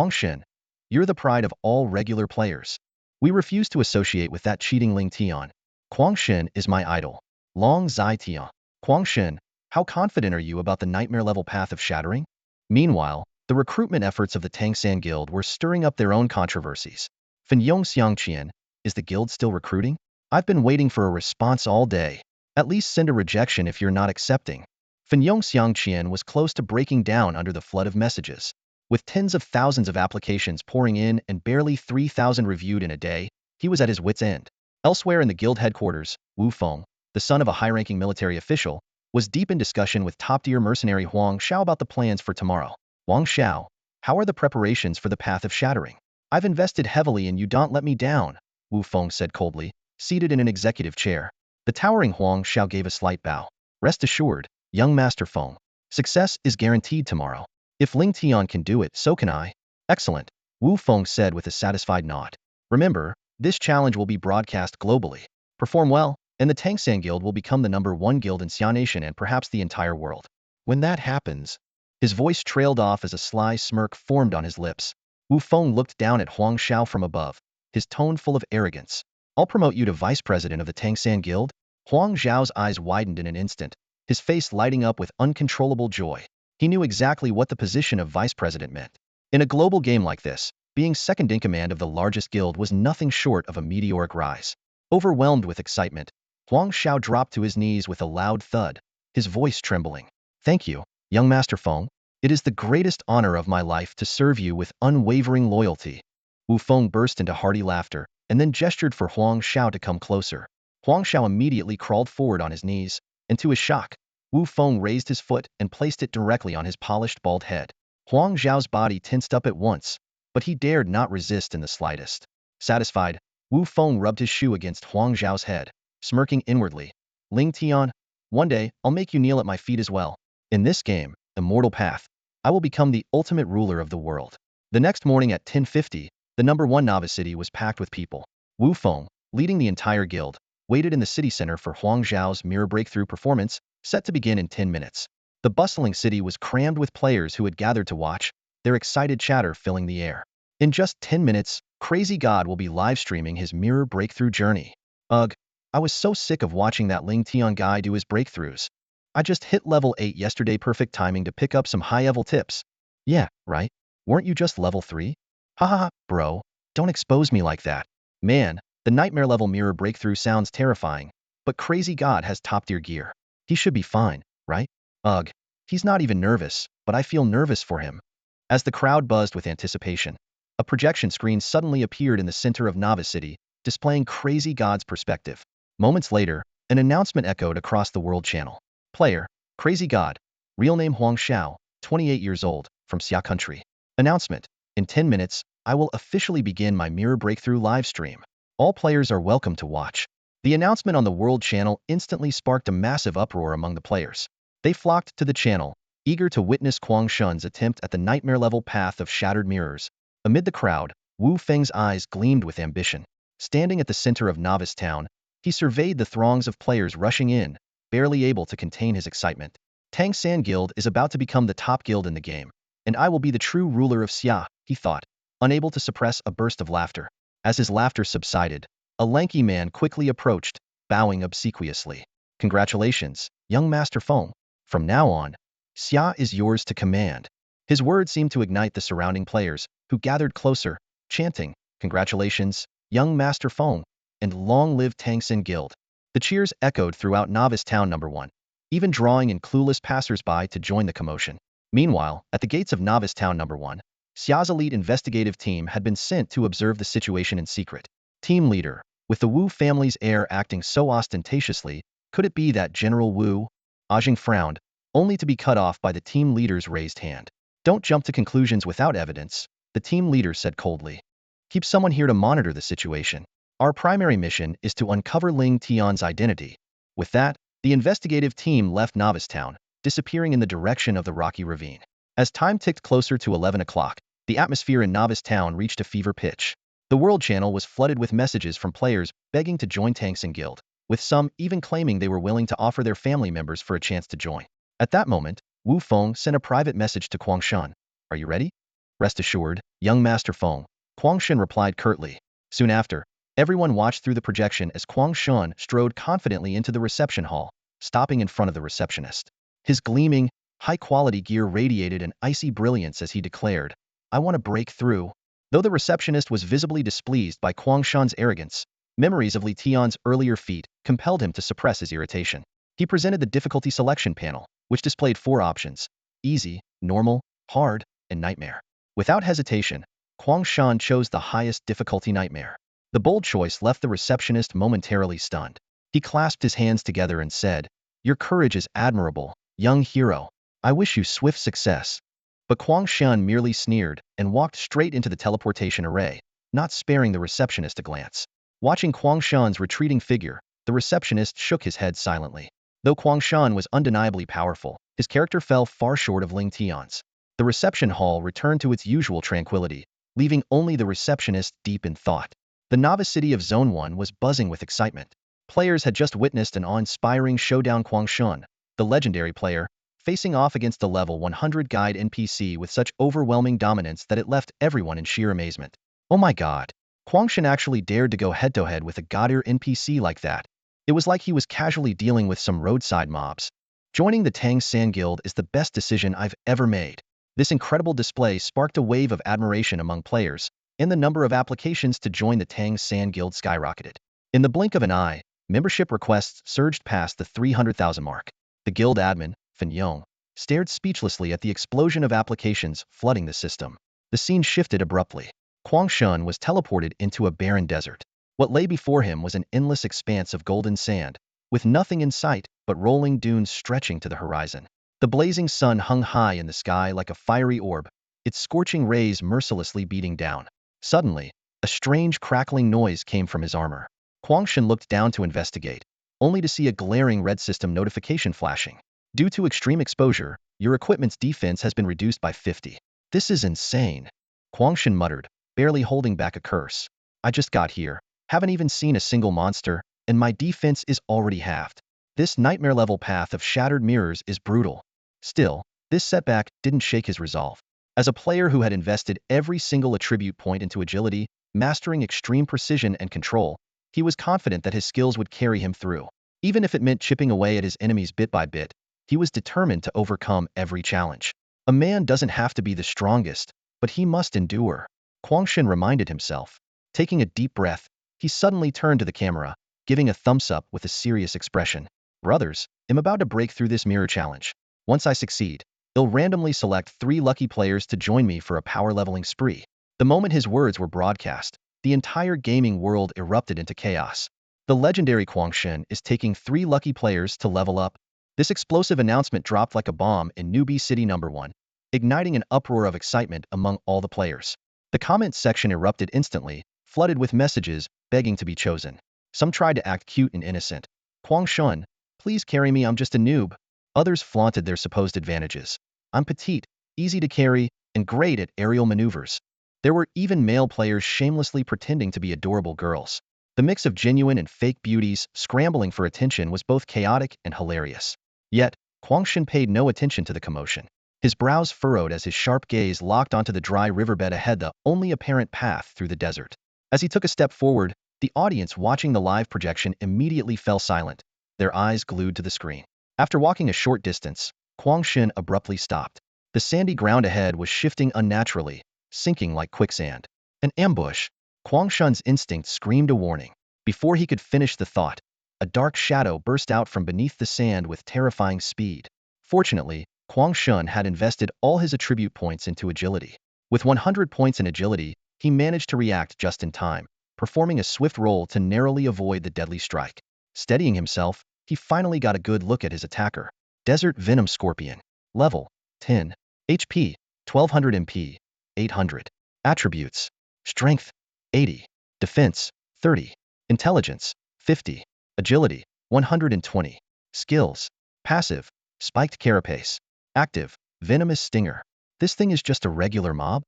S1: Shen, you're the pride of all regular players. We refuse to associate with that cheating Ling Tian. Shen is my idol. Long Zai Tian. Shen, how confident are you about the nightmare level path of shattering? Meanwhile, the recruitment efforts of the Tangsan Guild were stirring up their own controversies. Fenyong Xiangqian, is the guild still recruiting? I've been waiting for a response all day. At least send a rejection if you're not accepting. Fenyong Xiangqian was close to breaking down under the flood of messages. With tens of thousands of applications pouring in and barely 3,000 reviewed in a day, he was at his wit's end. Elsewhere in the guild headquarters, Wu Feng, the son of a high-ranking military official, was deep in discussion with top-tier mercenary Huang Xiao about the plans for tomorrow. Huang Xiao, how are the preparations for the path of shattering? I've invested heavily and you don't let me down, Wu Feng said coldly, seated in an executive chair. The towering Huang Xiao gave a slight bow. Rest assured, young Master Feng, success is guaranteed tomorrow. If Ling Tian can do it, so can I. Excellent, Wu Feng said with a satisfied nod. Remember, this challenge will be broadcast globally. Perform well, and the Tangsan Guild will become the #1 guild in Xia Nation and perhaps the entire world. When that happens, his voice trailed off as a sly smirk formed on his lips. Wu Feng looked down at Huang Xiao from above, his tone full of arrogance. I'll promote you to vice president of the Tangsan Guild? Huang Xiao's eyes widened in an instant, his face lighting up with uncontrollable joy. He knew exactly what the position of vice president meant. In a global game like this, being second in command of the largest guild was nothing short of a meteoric rise. Overwhelmed with excitement, Huang Xiao dropped to his knees with a loud thud, his voice trembling. Thank you, young Master Feng. It is the greatest honor of my life to serve you with unwavering loyalty. Wu Feng burst into hearty laughter, and then gestured for Huang Xiao to come closer. Huang Xiao immediately crawled forward on his knees, and to his shock, Wu Feng raised his foot and placed it directly on his polished bald head. Huang Xiao's body tensed up at once, but he dared not resist in the slightest. Satisfied, Wu Feng rubbed his shoe against Huang Xiao's head, smirking inwardly. Ling Tian, one day, I'll make you kneel at my feet as well. In this game, Immortal Path, I will become the ultimate ruler of the world. The next morning at 10:50, the #1 Novice City was packed with people. Wu Feng, leading the entire guild, waited in the city center for Huang Xiao's mirror breakthrough performance, set to begin in 10 minutes. The bustling city was crammed with players who had gathered to watch, their excited chatter filling the air. In just 10 minutes, Crazy God will be live streaming his mirror breakthrough journey. Ugh, I was so sick of watching that Ling Tian guy do his breakthroughs. I just hit level 8 yesterday, perfect timing to pick up some high-level tips. Yeah, right? Weren't you just level 3? Haha, bro, don't expose me like that. Man, the nightmare level mirror breakthrough sounds terrifying, but Crazy God has top-tier gear. He should be fine, right? Ugh, he's not even nervous, but I feel nervous for him. As the crowd buzzed with anticipation, a projection screen suddenly appeared in the center of Novice City, displaying Crazy God's perspective. Moments later, an announcement echoed across the world channel. Player, Crazy God, real name Huang Xiao, 28 years old, from Xia Country. Announcement, in 10 minutes, I will officially begin my mirror breakthrough live stream. All players are welcome to watch. The announcement on the world channel instantly sparked a massive uproar among the players. They flocked to the channel, eager to witness Huang Shun's attempt at the nightmare-level path of shattered mirrors. Amid the crowd, Wu Feng's eyes gleamed with ambition. Standing at the center of Novice Town, he surveyed the throngs of players rushing in, barely able to contain his excitement. Tangsan Guild is about to become the top guild in the game, and I will be the true ruler of Xia, he thought, unable to suppress a burst of laughter. As his laughter subsided, a lanky man quickly approached, bowing obsequiously. Congratulations, young Master Feng. From now on, Xia is yours to command. His words seemed to ignite the surrounding players, who gathered closer, chanting, Congratulations, young Master Feng, and long live Tangsan Guild. The cheers echoed throughout Novice Town #1, even drawing in clueless passers-by to join the commotion. Meanwhile, at the gates of Novice Town #1, Xia's elite investigative team had been sent to observe the situation in secret. Team leader, with the Wu family's heir acting so ostentatiously, could it be that General Wu? Ajing frowned, only to be cut off by the team leader's raised hand. Don't jump to conclusions without evidence, the team leader said coldly. Keep someone here to monitor the situation. Our primary mission is to uncover Ling Tian's identity. With that, the investigative team left Novice Town, disappearing in the direction of the rocky ravine. As time ticked closer to 11 o'clock, the atmosphere in Novice Town reached a fever pitch. The world channel was flooded with messages from players begging to join Tangsan Guild, with some even claiming they were willing to offer their family members for a chance to join. At that moment, Wu Feng sent a private message to Shan. Are you ready? Rest assured, young Master Feng. Shan replied curtly. Soon after, everyone watched through the projection as Shan strode confidently into the reception hall, stopping in front of the receptionist. His gleaming, high-quality gear radiated an icy brilliance as he declared, I want to break through. Though the receptionist was visibly displeased by Shan's arrogance, memories of Li Tian's earlier feat compelled him to suppress his irritation. He presented the difficulty selection panel, which displayed 4 options: easy, normal, hard, and nightmare. Without hesitation, Shan chose the highest difficulty nightmare. The bold choice left the receptionist momentarily stunned. He clasped his hands together and said, Your courage is admirable, young hero. I wish you swift success. But Shan merely sneered and walked straight into the teleportation array, not sparing the receptionist a glance. Watching Shan's retreating figure, the receptionist shook his head silently. Though Shan was undeniably powerful, his character fell far short of Ling Tian's. The reception hall returned to its usual tranquility, leaving only the receptionist deep in thought. The novice city of Zone 1 was buzzing with excitement. Players had just witnessed an awe-inspiring showdown. Shan, the legendary player, facing off against a level 100 guide NPC with such overwhelming dominance that it left everyone in sheer amazement. Oh my god, Shan actually dared to go head-to-head with a god-tier NPC like that. It was like he was casually dealing with some roadside mobs. Joining the Transcend Guild is the best decision I've ever made. This incredible display sparked a wave of admiration among players, and the number of applications to join the Transcend Guild skyrocketed. In the blink of an eye, membership requests surged past the 300,000 mark. The guild admin, Fan Yong, stared speechlessly at the explosion of applications flooding the system. The scene shifted abruptly. Shan was teleported into a barren desert. What lay before him was an endless expanse of golden sand, with nothing in sight but rolling dunes stretching to the horizon. The blazing sun hung high in the sky like a fiery orb, its scorching rays mercilessly beating down. Suddenly, a strange crackling noise came from his armor. Shan looked down to investigate, only to see a glaring red system notification flashing. Due to extreme exposure, your equipment's defense has been reduced by 50. This is insane. Shan muttered, barely holding back a curse. I just got here, haven't even seen a single monster, and my defense is already halved. This nightmare-level path of shattered mirrors is brutal. Still, this setback didn't shake his resolve. As a player who had invested every single attribute point into agility, mastering extreme precision and control, he was confident that his skills would carry him through. Even if it meant chipping away at his enemies bit by bit, he was determined to overcome every challenge. A man doesn't have to be the strongest, but he must endure. Shan reminded himself. Taking a deep breath, he suddenly turned to the camera, giving a thumbs up with a serious expression. Brothers, I'm about to break through this mirror challenge. Once I succeed, I'll randomly select 3 lucky players to join me for a power leveling spree. The moment his words were broadcast, the entire gaming world erupted into chaos. The legendary Shan is taking 3 lucky players to level up. This explosive announcement dropped like a bomb in Newbie City No. 1, igniting an uproar of excitement among all the players. The comment section erupted instantly, flooded with messages begging to be chosen. Some tried to act cute and innocent. Shan, please carry me, I'm just a noob. Others flaunted their supposed advantages. I'm petite, easy to carry, and great at aerial maneuvers. There were even male players shamelessly pretending to be adorable girls. The mix of genuine and fake beauties scrambling for attention was both chaotic and hilarious. Yet, Shan paid no attention to the commotion. His brows furrowed as his sharp gaze locked onto the dry riverbed ahead, the only apparent path through the desert. As he took a step forward, the audience watching the live projection immediately fell silent, their eyes glued to the screen. After walking a short distance, Shan abruptly stopped. The sandy ground ahead was shifting unnaturally, sinking like quicksand. An ambush! Shan's instinct screamed a warning. Before he could finish the thought, a dark shadow burst out from beneath the sand with terrifying speed. Fortunately, Shan had invested all his attribute points into agility. With 100 points in agility, he managed to react just in time, performing a swift roll to narrowly avoid the deadly strike. Steadying himself, he finally got a good look at his attacker. Desert Venom Scorpion. Level 10. HP 1200 MP 800. Attributes: Strength 80. Defense 30. Intelligence 50. Agility 120. Skills: Passive, Spiked Carapace. Active, Venomous Stinger. This thing is just a regular mob?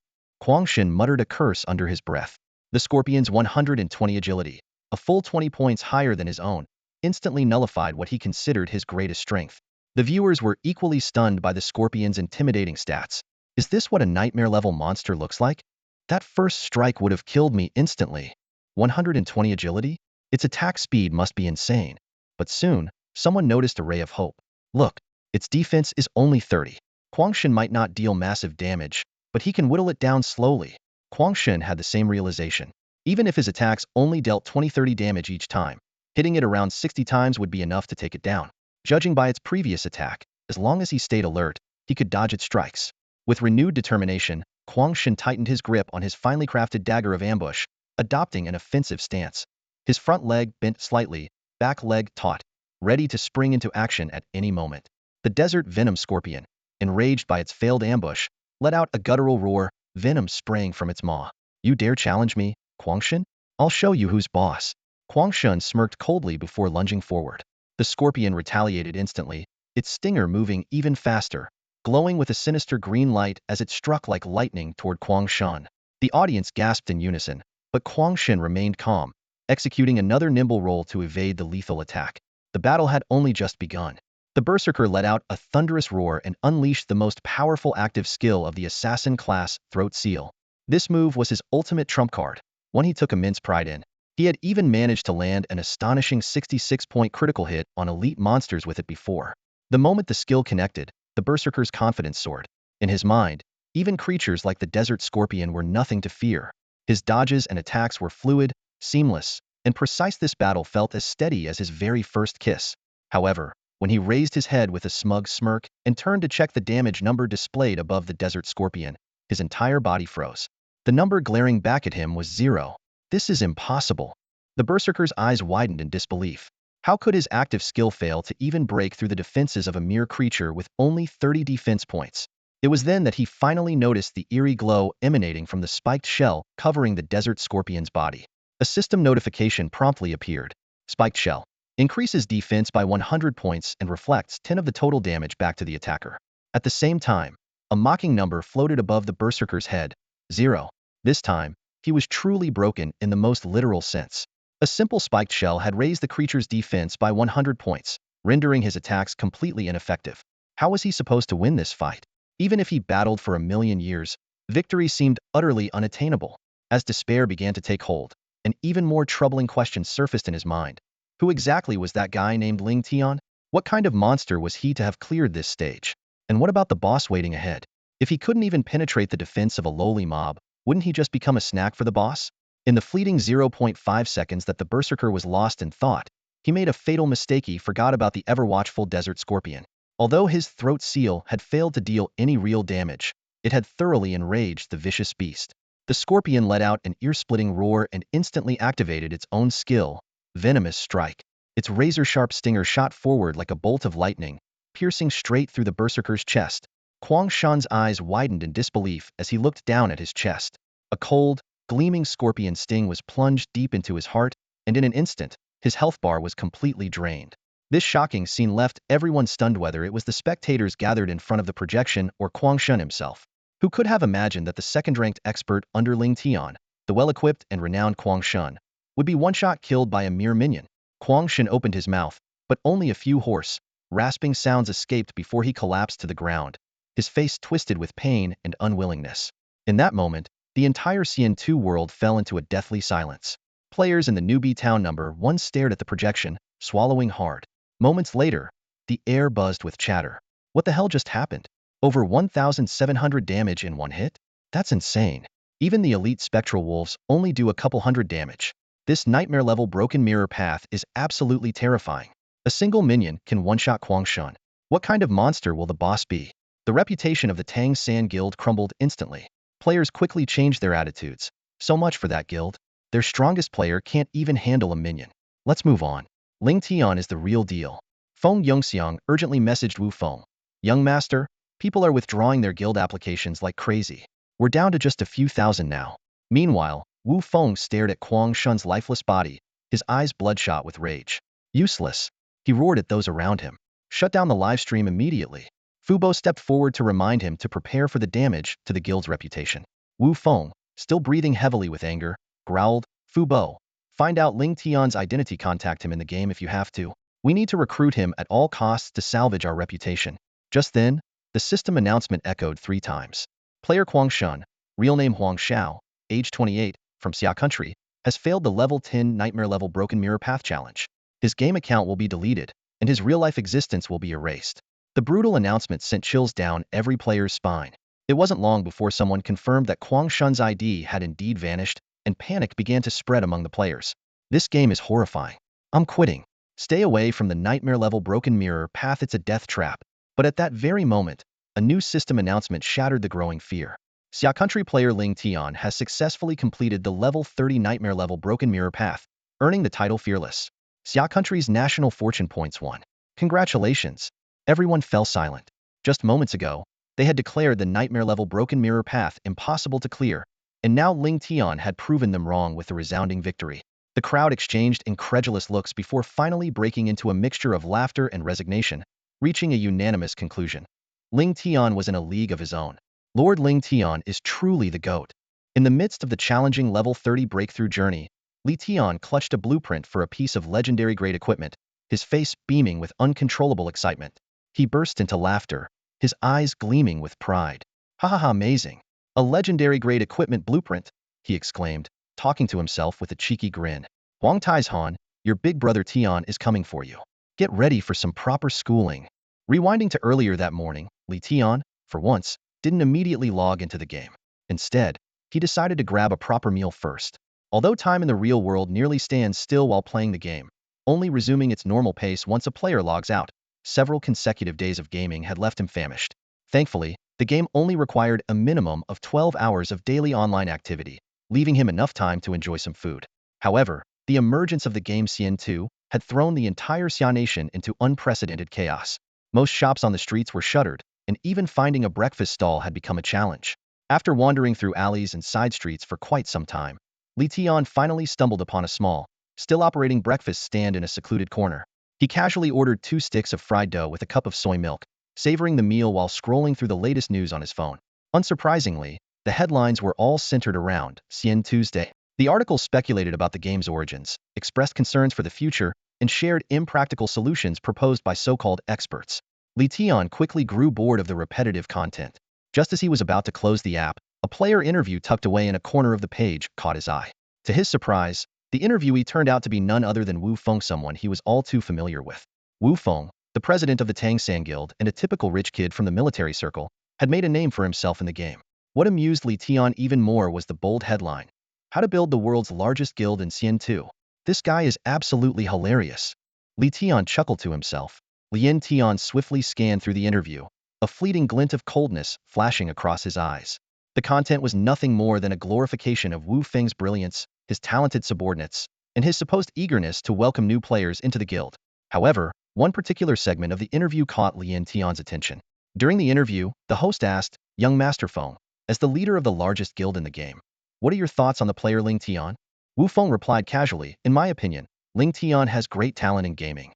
S1: Shan muttered a curse under his breath. The Scorpion's 120 agility, a full 20 points higher than his own, instantly nullified what he considered his greatest strength. The viewers were equally stunned by the scorpion's intimidating stats. Is this what a nightmare-level monster looks like? That first strike would have killed me instantly. 120 agility? Its attack speed must be insane. But soon, someone noticed a ray of hope. Look, its defense is only 30. Quangshan might not deal massive damage, but he can whittle it down slowly. Quangshan had the same realization. Even if his attacks only dealt 20-30 damage each time, hitting it around 60 times would be enough to take it down. Judging by its previous attack, as long as he stayed alert, he could dodge its strikes. With renewed determination, Quangshan tightened his grip on his finely crafted dagger of ambush, adopting an offensive stance. His front leg bent slightly, back leg taut, ready to spring into action at any moment. The desert venom scorpion, enraged by its failed ambush, let out a guttural roar, venom spraying from its maw. You dare challenge me, Quangshan? I'll show you who's boss. Quangshan smirked coldly before lunging forward. The scorpion retaliated instantly, its stinger moving even faster, glowing with a sinister green light as it struck like lightning toward Quangshan. The audience gasped in unison, but Quangshan remained calm, executing another nimble roll to evade the lethal attack. The battle had only just begun. The berserker let out a thunderous roar and unleashed the most powerful active skill of the assassin class, Throat Seal. This move was his ultimate trump card, one he took immense pride in. He had even managed to land an astonishing 66-point critical hit on elite monsters with it before. The moment the skill connected, the berserker's confidence soared. In his mind, even creatures like the desert scorpion were nothing to fear. His dodges and attacks were fluid, seamless, and precise. This battle felt as steady as his very first kiss. However, when he raised his head with a smug smirk and turned to check the damage number displayed above the desert scorpion, his entire body froze. The number glaring back at him was 0. This is impossible. The berserker's eyes widened in disbelief. How could his active skill fail to even break through the defenses of a mere creature with only 30 defense points? It was then that he finally noticed the eerie glow emanating from the spiked shell covering the desert scorpion's body. A system notification promptly appeared. Spiked shell increases defense by 100 points and reflects 10 of the total damage back to the attacker. At the same time, a mocking number floated above the berserker's head, 0. This time, he was truly broken in the most literal sense. A simple spiked shell had raised the creature's defense by 100 points, rendering his attacks completely ineffective. How was he supposed to win this fight? Even if he battled for 1,000,000 years, victory seemed utterly unattainable. As despair began to take hold, an even more troubling question surfaced in his mind. Who exactly was that guy named Ling Tian? What kind of monster was he to have cleared this stage? And what about the boss waiting ahead? If he couldn't even penetrate the defense of a lowly mob, wouldn't he just become a snack for the boss? In the fleeting 0.5 seconds that the berserker was lost in thought, he made a fatal mistake. He forgot about the ever-watchful desert scorpion. Although his throat seal had failed to deal any real damage, it had thoroughly enraged the vicious beast. The scorpion let out an ear-splitting roar and instantly activated its own skill, Venomous Strike. Its razor-sharp stinger shot forward like a bolt of lightning, piercing straight through the berserker's chest. Quangshan's eyes widened in disbelief as he looked down at his chest. A cold, gleaming scorpion sting was plunged deep into his heart, and in an instant, his health bar was completely drained. This shocking scene left everyone stunned, whether it was the spectators gathered in front of the projection or Quangshan himself. Who could have imagined that the second-ranked expert under Ling Tian, the well-equipped and renowned Quangshan, would be one-shot killed by a mere minion? Quangshan opened his mouth, but only a few hoarse, rasping sounds escaped before he collapsed to the ground, his face twisted with pain and unwillingness. In that moment, the entire CN2 world fell into a deathly silence. Players in the newbie town number 1 stared at the projection, swallowing hard. Moments later, the air buzzed with chatter. What the hell just happened? Over 1,700 damage in one hit? That's insane. Even the elite spectral wolves only do a couple hundred damage. This nightmare-level broken mirror path is absolutely terrifying. A single minion can one-shot Quangshan. What kind of monster will the boss be? The reputation of the Tang San Guild crumbled instantly. Players quickly changed their attitudes. So much for that guild. Their strongest player can't even handle a minion. Let's move on. Ling Tian is the real deal. Feng Yongxiang urgently messaged Wu Feng. Young master, people are withdrawing their guild applications like crazy. We're down to just a few thousand now. Meanwhile, Wu Feng stared at Quangshan's lifeless body, his eyes bloodshot with rage. Useless. He roared at those around him. Shut down the live stream immediately. Fubo stepped forward to remind him to prepare for the damage to the guild's reputation. Wu Feng, still breathing heavily with anger, growled, Fubo, find out Ling Tian's identity, contact him in the game if you have to. We need to recruit him at all costs to salvage our reputation. Just then, the system announcement echoed 3 times. Player Huang Shun, real name Huang Xiao, age 28, from Xia Country, has failed the level 10 nightmare level Broken Mirror Path challenge. His game account will be deleted, and his real-life existence will be erased. The brutal announcement sent chills down every player's spine. It wasn't long before someone confirmed that Huang Shun's ID had indeed vanished, and panic began to spread among the players. This game is horrifying. I'm quitting. Stay away from the nightmare-level Broken Mirror Path, it's a death trap. But at that very moment, a new system announcement shattered the growing fear. Xia Country player Ling Tian has successfully completed the level 30 nightmare-level Broken Mirror Path, earning the title Fearless. Xia Country's national fortune points won. Congratulations! Everyone fell silent. Just moments ago, they had declared the nightmare-level Broken Mirror Path impossible to clear, and now Ling Tian had proven them wrong with a resounding victory. The crowd exchanged incredulous looks before finally breaking into a mixture of laughter and resignation, reaching a unanimous conclusion. Ling Tian was in a league of his own. Lord Ling Tian is truly the GOAT. In the midst of the challenging level 30 breakthrough journey, Li Tian clutched a blueprint for a piece of legendary-grade equipment, his face beaming with uncontrollable excitement. He burst into laughter, his eyes gleaming with pride. Ha ha ha, amazing! A legendary-grade equipment blueprint, he exclaimed, talking to himself with a cheeky grin. Huang Taizhan, your big brother Tian is coming for you. Get ready for some proper schooling. Rewinding to earlier that morning, Li Tian, for once, didn't immediately log into the game. Instead, he decided to grab a proper meal first. Although time in the real world nearly stands still while playing the game, only resuming its normal pace once a player logs out, several consecutive days of gaming had left him famished. Thankfully, the game only required a minimum of 12 hours of daily online activity, leaving him enough time to enjoy some food. However, the emergence of the game Xian 2 had thrown the entire Xia nation into unprecedented chaos. Most shops on the streets were shuttered, and even finding a breakfast stall had become a challenge. After wandering through alleys and side streets for quite some time, Li Tian finally stumbled upon a small, still operating breakfast stand in a secluded corner. He casually ordered 2 sticks of fried dough with a cup of soy milk, savoring the meal while scrolling through the latest news on his phone. Unsurprisingly, the headlines were all centered around Xian Tuesday. The articles speculated about the game's origins, expressed concerns for the future, and shared impractical solutions proposed by so-called experts. Li Tian quickly grew bored of the repetitive content. Just as he was about to close the app, a player interview tucked away in a corner of the page caught his eye. To his surprise, the interviewee turned out to be none other than Wu Feng, someone he was all too familiar with. Wu Feng, the president of the Transcend Guild and a typical rich kid from the military circle, had made a name for himself in the game. What amused Li Tian even more was the bold headline: How to build the world's largest guild in Xian 2. This guy is absolutely hilarious. Li Tian chuckled to himself. Lien Tian swiftly scanned through the interview, a fleeting glint of coldness flashing across his eyes. The content was nothing more than a glorification of Wu Feng's brilliance, his talented subordinates, and his supposed eagerness to welcome new players into the guild. However, one particular segment of the interview caught Lien Tian's attention. During the interview, the host asked, "Young Master Feng, as the leader of the largest guild in the game, what are your thoughts on the player Ling Tian?" Wu Feng replied casually, "In my opinion, Ling Tian has great talent in gaming.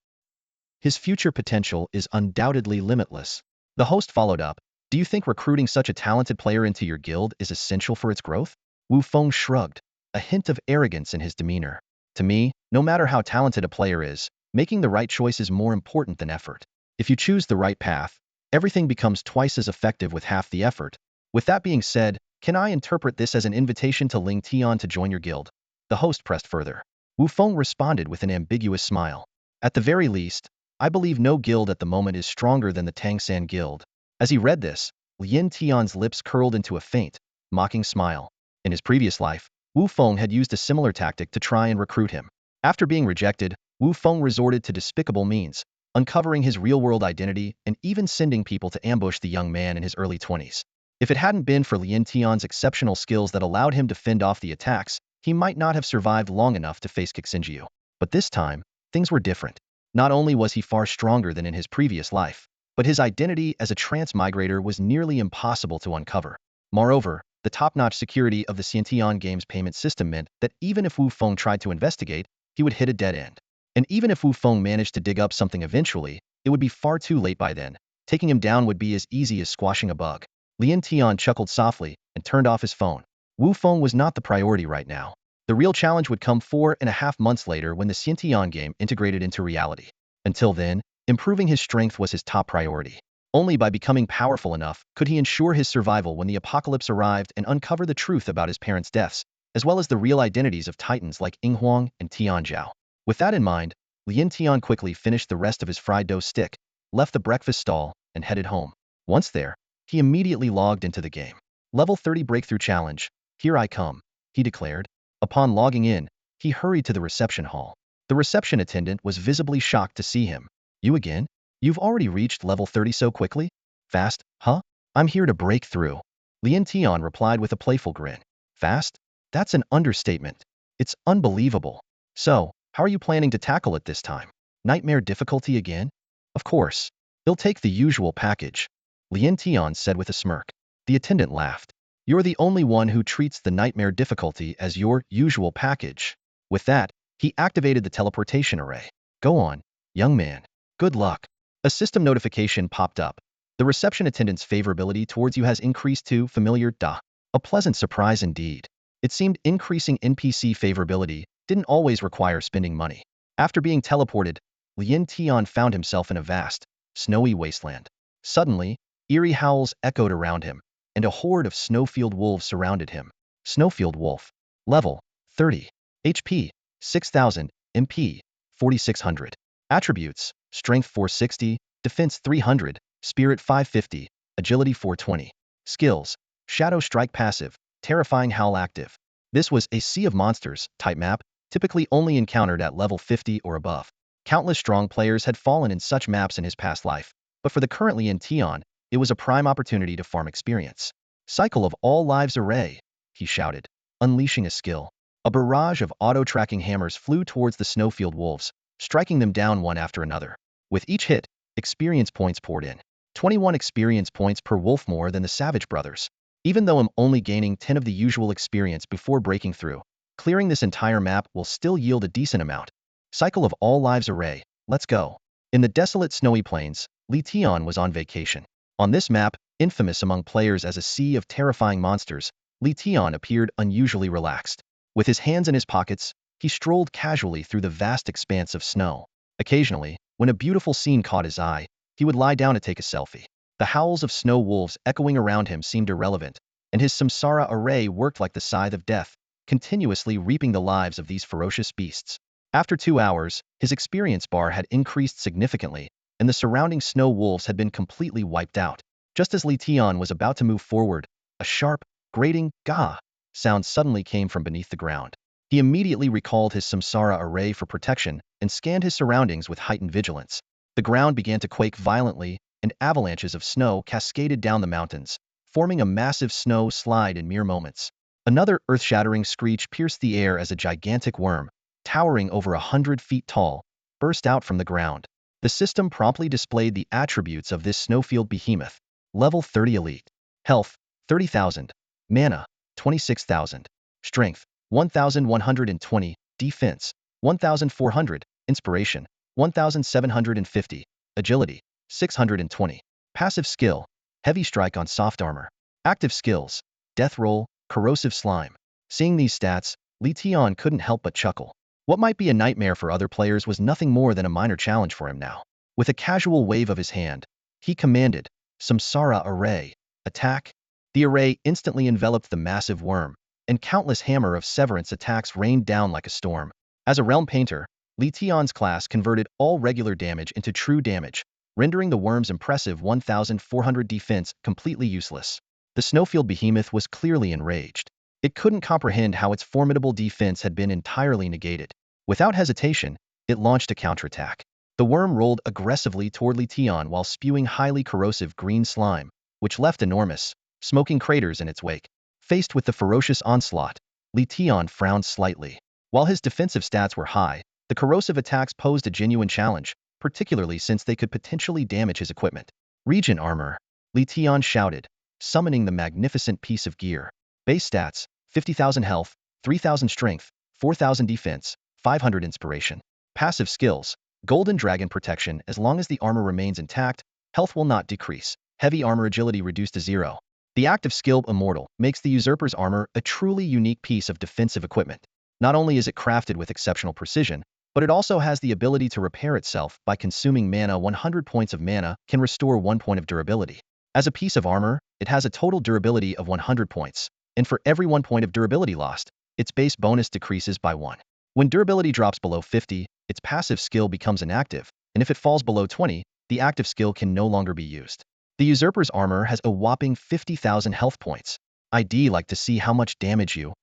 S1: His future potential is undoubtedly limitless." The host followed up, "Do you think recruiting such a talented player into your guild is essential for its growth?" Wu Feng shrugged, a hint of arrogance in his demeanor. "To me, no matter how talented a player is, making the right choice is more important than effort. If you choose the right path, everything becomes twice as effective with half the effort. With that being said, can I interpret this as an invitation to Ling Tian to join your guild?" The host pressed further. Wu Feng responded with an ambiguous smile. "At the very least, I believe no guild at the moment is stronger than the Tangsan Guild." As he read this, Lien Tian's lips curled into a faint, mocking smile. In his previous life, Wu Feng had used a similar tactic to try and recruit him. After being rejected, Wu Feng resorted to despicable means, uncovering his real-world identity and even sending people to ambush the young man in his early 20s. If it hadn't been for Lien Tian's exceptional skills that allowed him to fend off the attacks, he might not have survived long enough to face Kixinjiu. But this time, things were different. Not only was he far stronger than in his previous life, but his identity as a transmigrator was nearly impossible to uncover. Moreover, the top-notch security of the Xiantian game's payment system meant that even if Wu Feng tried to investigate, he would hit a dead end. And even if Wu Feng managed to dig up something eventually, it would be far too late by then. Taking him down would be as easy as squashing a bug. Lien Tian chuckled softly and turned off his phone. Wu Feng was not the priority right now. The real challenge would come 4.5 months later when the Xiantian game integrated into reality. Until then, improving his strength was his top priority. Only by becoming powerful enough could he ensure his survival when the apocalypse arrived and uncover the truth about his parents' deaths, as well as the real identities of titans like Inghuang and Tianzhao. With that in mind, Lin Tian quickly finished the rest of his fried dough stick, left the breakfast stall, and headed home. Once there, he immediately logged into the game. Level 30 Breakthrough Challenge, here I come, he declared. Upon logging in, he hurried to the reception hall. The reception attendant was visibly shocked to see him. You again? You've already reached level 30 so quickly? Fast, huh? I'm here to break through. Lin Tian replied with a playful grin. Fast? That's an understatement. It's unbelievable. So, how are you planning to tackle it this time? Nightmare difficulty again? Of course. He'll take the usual package, Lin Tian said with a smirk. The attendant laughed. You're the only one who treats the nightmare difficulty as your usual package. With that, he activated the teleportation array. Go on, young man. Good luck. A system notification popped up. The reception attendant's favorability towards you has increased to familiar da. A pleasant surprise indeed. It seemed increasing NPC favorability didn't always require spending money. After being teleported, Lin Tian found himself in a vast, snowy wasteland. Suddenly, eerie howls echoed around him, and a horde of snowfield wolves surrounded him. Snowfield wolf. Level 30. HP 6000. MP 4600. Attributes: Strength 460, Defense 300, Spirit 550, Agility 420. Skills: Shadow Strike passive, Terrifying Howl active. This was a Sea of Monsters type map, typically only encountered at level 50 or above. Countless strong players had fallen in such maps in his past life, but for the currently in Tian, it was a prime opportunity to farm experience. Cycle of all lives array, he shouted, unleashing a skill. A barrage of auto-tracking hammers flew towards the snowfield wolves, striking them down one after another. With each hit, experience points poured in. 21 experience points per wolf, more than the Savage Brothers. Even though I'm only gaining 10 of the usual experience before breaking through, clearing this entire map will still yield a decent amount. Cycle of all lives array, let's go. In the desolate snowy plains, Li Tian was on vacation. On this map, infamous among players as a sea of terrifying monsters, Li Tian appeared unusually relaxed. With his hands in his pockets, he strolled casually through the vast expanse of snow. Occasionally, when a beautiful scene caught his eye, he would lie down to take a selfie. The howls of snow wolves echoing around him seemed irrelevant, and his samsara array worked like the scythe of death, continuously reaping the lives of these ferocious beasts. After 2 hours, his experience bar had increased significantly, and the surrounding snow wolves had been completely wiped out. Just as Li Tian was about to move forward, a sharp, grating "gah" sound suddenly came from beneath the ground. He immediately recalled his samsara array for protection and scanned his surroundings with heightened vigilance. The ground began to quake violently, and avalanches of snow cascaded down the mountains, forming a massive snow slide in mere moments. Another earth-shattering screech pierced the air as a gigantic worm, towering over 100 feet tall, burst out from the ground. The system promptly displayed the attributes of this snowfield behemoth. Level 30 Elite. Health, 30,000. Mana, 26,000. Strength, 1,120. Defense, 1,400. Inspiration, 1,750. Agility, 620. Passive skill, Heavy Strike on soft armor. Active skills, Death Roll, Corrosive Slime. Seeing these stats, Li Tian couldn't help but chuckle. What might be a nightmare for other players was nothing more than a minor challenge for him now. With a casual wave of his hand, he commanded, Samsara Array, attack. The array instantly enveloped the massive worm, and countless hammer of severance attacks rained down like a storm. As a realm painter, Li Tian's class converted all regular damage into true damage, rendering the worm's impressive 1,400 defense completely useless. The snowfield behemoth was clearly enraged. It couldn't comprehend how its formidable defense had been entirely negated. Without hesitation, it launched a counterattack. The worm rolled aggressively toward Li Tian while spewing highly corrosive green slime, which left enormous, smoking craters in its wake. Faced with the ferocious onslaught, Li Tian frowned slightly. While his defensive stats were high, the corrosive attacks posed a genuine challenge, particularly since they could potentially damage his equipment. Regent armor, Li Tian shouted, summoning the magnificent piece of gear. Base stats, 50,000 health, 3,000 strength, 4,000 defense, 500 inspiration. Passive skills, Golden Dragon protection. As long as the armor remains intact, health will not decrease. Heavy armor agility reduced to 0. The active skill Immortal makes the usurper's armor a truly unique piece of defensive equipment. Not only is it crafted with exceptional precision, but it also has the ability to repair itself by consuming mana. 100 points of mana can restore 1 point of durability. As a piece of armor, it has a total durability of 100 points, and for every 1 point of durability lost, its base bonus decreases by 1. When durability drops below 50, its passive skill becomes inactive, and if it falls below 20, the active skill can no longer be used. The Usurper's armor has a whopping 50,000 health points. I'd like to see how much damage you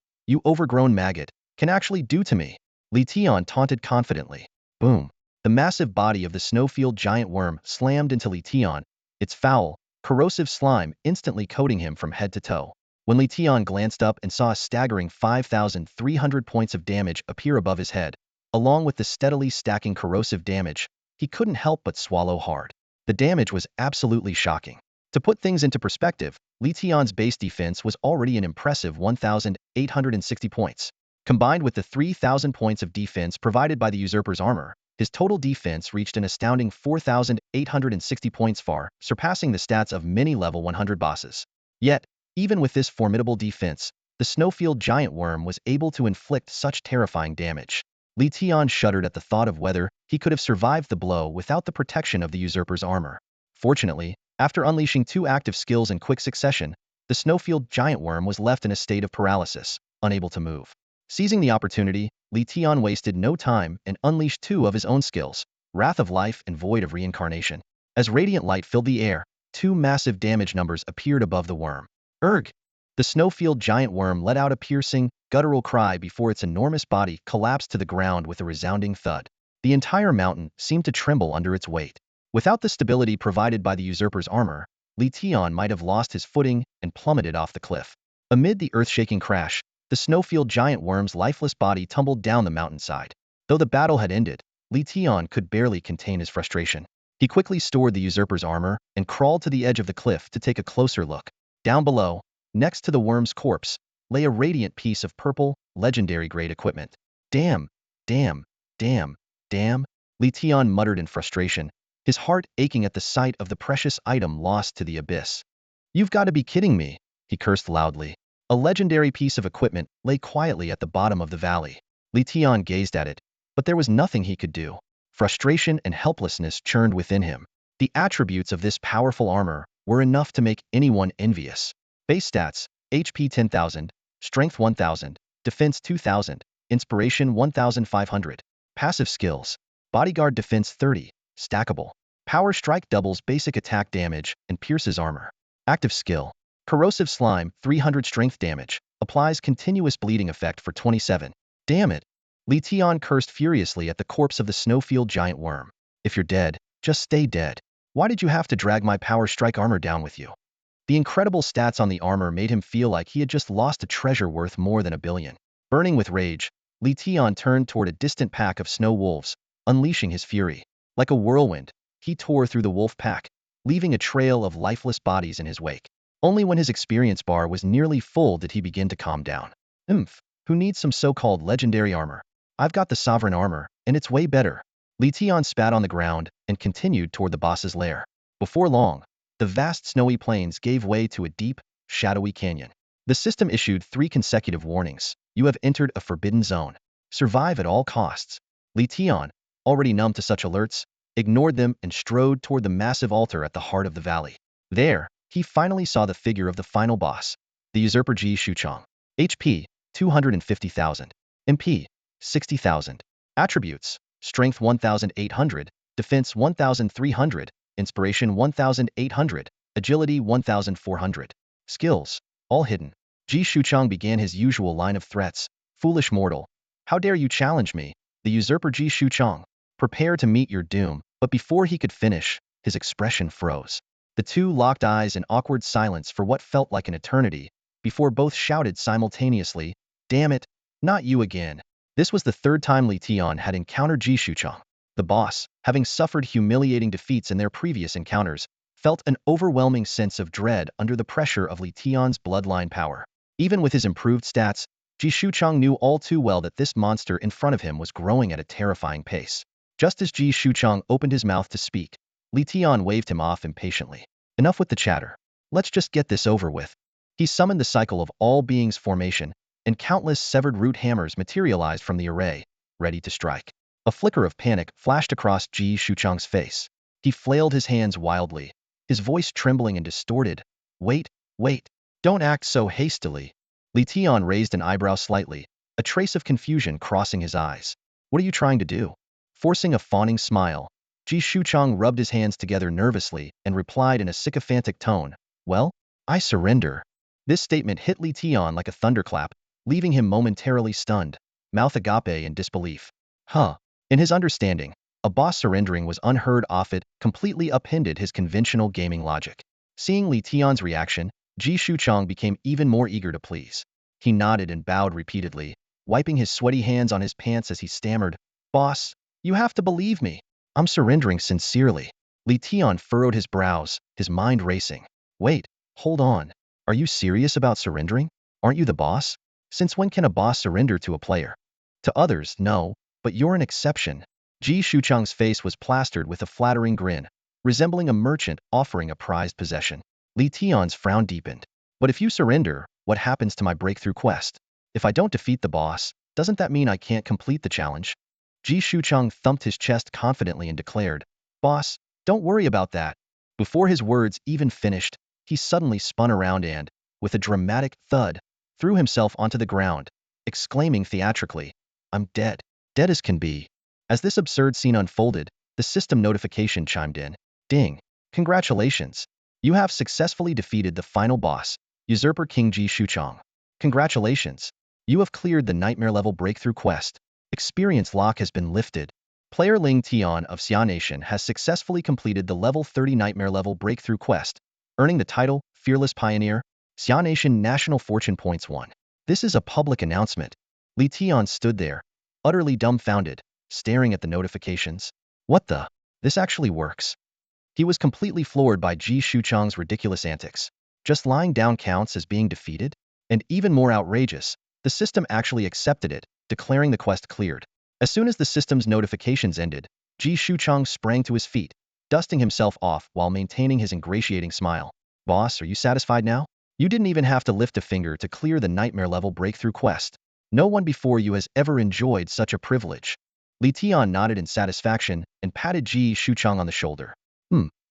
S1: overgrown maggot, can actually do to me. Li Tian taunted confidently. Boom. The massive body of the snowfield giant worm slammed into Li Tian, its foul, corrosive slime instantly coating him from head to toe. When Li Tian glanced up and saw a staggering 5,300 points of damage appear above his head, along with the steadily stacking corrosive damage, he couldn't help but swallow hard. The damage was absolutely shocking. To put things into perspective, Li Tian's base defense was already an impressive 1,860 points. Combined with the 3,000 points of defense provided by the Usurper's armor, his total defense reached an astounding 4,860 points, far surpassing the stats of many level 100 bosses. Yet, even with this formidable defense, the snowfield giant worm was able to inflict such terrifying damage. Li Tian shuddered at the thought of whether he could have survived the blow without the protection of the Usurper's armor. Fortunately, after unleashing 2 active skills in quick succession, the snowfield giant worm was left in a state of paralysis, unable to move. Seizing the opportunity, Li Tian wasted no time and unleashed 2 of his own skills, Wrath of Life and Void of Reincarnation. As radiant light filled the air, 2 massive damage numbers appeared above the worm. Erg! The snowfield giant worm let out a piercing, guttural cry before its enormous body collapsed to the ground with a resounding thud. The entire mountain seemed to tremble under its weight. Without the stability provided by the Usurper's armor, Li Tian might have lost his footing and plummeted off the cliff. Amid the earth-shaking crash, the snowfield giant worm's lifeless body tumbled down the mountainside. Though the battle had ended, Li Tian could barely contain his frustration. He quickly stored the Usurper's armor and crawled to the edge of the cliff to take a closer look. Down below, next to the worm's corpse, lay a radiant piece of purple, legendary-grade equipment. Damn, damn, damn, damn, Li Tian muttered in frustration, his heart aching at the sight of the precious item lost to the abyss. You've got to be kidding me, he cursed loudly. A legendary piece of equipment lay quietly at the bottom of the valley. Li Tian gazed at it, but there was nothing he could do. Frustration and helplessness churned within him. The attributes of this powerful armor were enough to make anyone envious. Base stats: HP 10,000, Strength 1,000, Defense 2,000, Inspiration 1,500. Passive skills: Bodyguard Defense 30, stackable. Power Strike doubles basic attack damage and pierces armor. Active skill: Corrosive Slime 300 strength damage, applies continuous bleeding effect for 27. Damn it! Li Tian cursed furiously at the corpse of the snowfield giant worm. If you're dead, just stay dead. Why did you have to drag my Power Strike armor down with you? The incredible stats on the armor made him feel like he had just lost a treasure worth more than $1 billion. Burning with rage, Li Tian turned toward a distant pack of snow wolves, unleashing his fury. Like a whirlwind, he tore through the wolf pack, leaving a trail of lifeless bodies in his wake. Only when his experience bar was nearly full did he begin to calm down. Who needs some so-called legendary armor? I've got the sovereign armor, and it's way better. Li Tian spat on the ground and continued toward the boss's lair. Before long, the vast snowy plains gave way to a deep, shadowy canyon. The system issued 3 consecutive warnings. You have entered a forbidden zone. Survive at all costs. Li Tian, already numb to such alerts, ignored them and strode toward the massive altar at the heart of the valley. There, he finally saw the figure of the final boss, the Usurper Ji Shuchang. HP: 250,000. MP: 60,000. Attributes: Strength 1,800, Defense 1,300, Inspiration 1,800, Agility 1,400. Skills: all hidden. Ji Shuchang began his usual line of threats. Foolish mortal, how dare you challenge me, the Usurper Ji Shuchang. Prepare to meet your doom. But before he could finish, his expression froze. The two locked eyes in awkward silence for what felt like an eternity, before both shouted simultaneously, "Damn it, not you again." This was the 3rd time Li Tian had encountered Ji Shuchang. The boss, having suffered humiliating defeats in their previous encounters, felt an overwhelming sense of dread under the pressure of Li Tian's bloodline power. Even with his improved stats, Ji Shuchang knew all too well that this monster in front of him was growing at a terrifying pace. Just as Ji Shuchang opened his mouth to speak, Li Tian waved him off impatiently. Enough with the chatter. Let's just get this over with. He summoned the cycle of all beings formation, and countless severed root hammers materialized from the array, ready to strike. A flicker of panic flashed across Ji Shuchang's face. He flailed his hands wildly, his voice trembling and distorted. Wait, wait, don't act so hastily. Li Tian raised an eyebrow slightly, a trace of confusion crossing his eyes. What are you trying to do? Forcing a fawning smile, Ji Shuchang rubbed his hands together nervously and replied in a sycophantic tone, well, I surrender. This statement hit Li Tian like a thunderclap, leaving him momentarily stunned, mouth agape in disbelief. Huh. In his understanding, a boss surrendering was unheard of. It completely upended his conventional gaming logic. Seeing Li Tian's reaction, Ji Shuchang became even more eager to please. He nodded and bowed repeatedly, wiping his sweaty hands on his pants as he stammered, Boss, you have to believe me. I'm surrendering sincerely. Li Tian furrowed his brows, his mind racing. Wait, hold on. Are you serious about surrendering? Aren't you the boss? Since when can a boss surrender to a player? To others, no, but you're an exception. Ji Shuchang's face was plastered with a flattering grin, resembling a merchant offering a prized possession. Li Tian's frown deepened. But if you surrender, what happens to my breakthrough quest? If I don't defeat the boss, doesn't that mean I can't complete the challenge? Ji Shuchang thumped his chest confidently and declared, Boss, don't worry about that. Before his words even finished, he suddenly spun around and, with a dramatic thud, threw himself onto the ground, exclaiming theatrically, I'm dead. Dead as can be. As this absurd scene unfolded, the system notification chimed in. Ding. Congratulations. You have successfully defeated the final boss, Usurper King Ji Shuchang. Congratulations. You have cleared the nightmare level breakthrough quest. Experience lock has been lifted. Player Ling Tian of Xia Nation has successfully completed the level 30 nightmare level breakthrough quest, earning the title Fearless Pioneer. Xia Nation National Fortune Points 1. This is a public announcement. Li Tian stood there, utterly dumbfounded, staring at the notifications. What the? This actually works. He was completely floored by Ji Shuchang's ridiculous antics. Just lying down counts as being defeated? And even more outrageous, the system actually accepted it, declaring the quest cleared. As soon as the system's notifications ended, Ji Shuchang sprang to his feet, dusting himself off while maintaining his ingratiating smile. Boss, are you satisfied now? You didn't even have to lift a finger to clear the nightmare level breakthrough quest. No one before you has ever enjoyed such a privilege. Li Tian nodded in satisfaction and patted Ji Shuchang on the shoulder.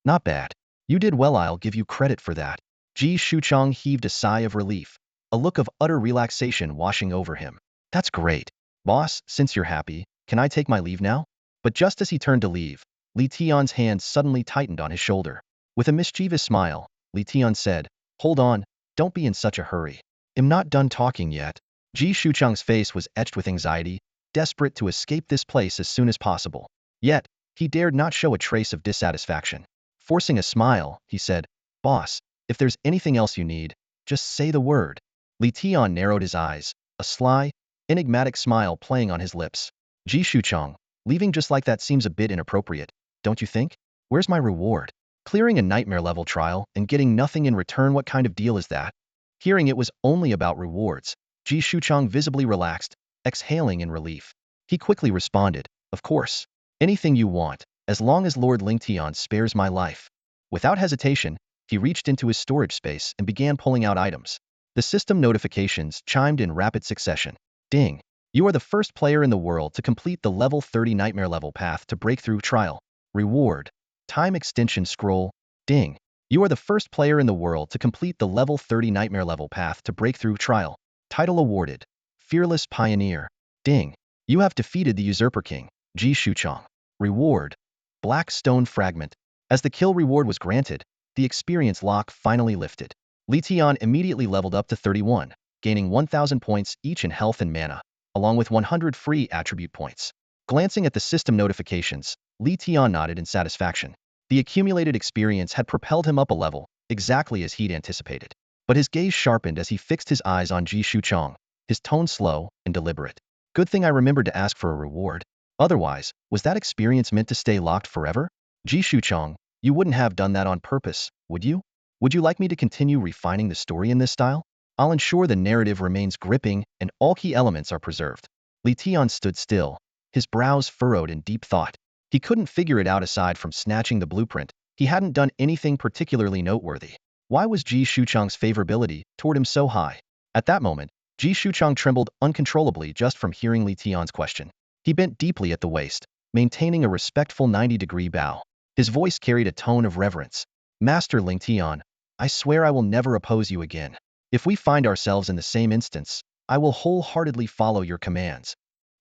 S1: Not bad. You did well, I'll give you credit for that. Ji Shuchang heaved a sigh of relief, a look of utter relaxation washing over him. That's great. Boss, since you're happy, can I take my leave now? But just as he turned to leave, Li Tian's hand suddenly tightened on his shoulder. With a mischievous smile, Li Tian said, Hold on, don't be in such a hurry. I'm not done talking yet. Ji Shuchang's face was etched with anxiety, desperate to escape this place as soon as possible. Yet, he dared not show a trace of dissatisfaction. Forcing a smile, he said, Boss, if there's anything else you need, just say the word. Li Tian narrowed his eyes, a sly, enigmatic smile playing on his lips. Ji Shuchang, leaving just like that seems a bit inappropriate, don't you think? Where's my reward? Clearing a nightmare level trial and getting nothing in return, what kind of deal is that? Hearing it was only about rewards, Ji Shuchang visibly relaxed, exhaling in relief. He quickly responded, Of course. Anything you want, as long as Lord Ling Tian spares my life. Without hesitation, he reached into his storage space and began pulling out items. The system notifications chimed in rapid succession. Ding. You are the first player in the world to complete the level 30 nightmare level path to breakthrough trial. Reward. Time extension scroll. Ding. You are the first player in the world to complete the level 30 nightmare level path to breakthrough trial. Title awarded. Fearless Pioneer. Ding. You have defeated the Usurper King, Ji Shuchang. Reward. Black Stone Fragment. As the kill reward was granted, the experience lock finally lifted. Li Tian immediately leveled up to 31, gaining 1,000 points each in health and mana, along with 100 free attribute points. Glancing at the system notifications, Li Tian nodded in satisfaction. The accumulated experience had propelled him up a level, exactly as he'd anticipated. But his gaze sharpened as he fixed his eyes on Ji Shuchang, his tone slow and deliberate. Good thing I remembered to ask for a reward. Otherwise, was that experience meant to stay locked forever? Ji Shuchang, you wouldn't have done that on purpose, would you? Would you like me to continue refining the story in this style? I'll ensure the narrative remains gripping and all key elements are preserved. Li Tian stood still, his brows furrowed in deep thought. He couldn't figure it out aside from snatching the blueprint. He hadn't done anything particularly noteworthy. Why was Ji Shuchang's favorability toward him so high? At that moment, Ji Shuchang trembled uncontrollably just from hearing Li Tian's question. He bent deeply at the waist, maintaining a respectful 90-degree bow. His voice carried a tone of reverence. Master Ling Tian, I swear I will never oppose you again. If we find ourselves in the same instance, I will wholeheartedly follow your commands.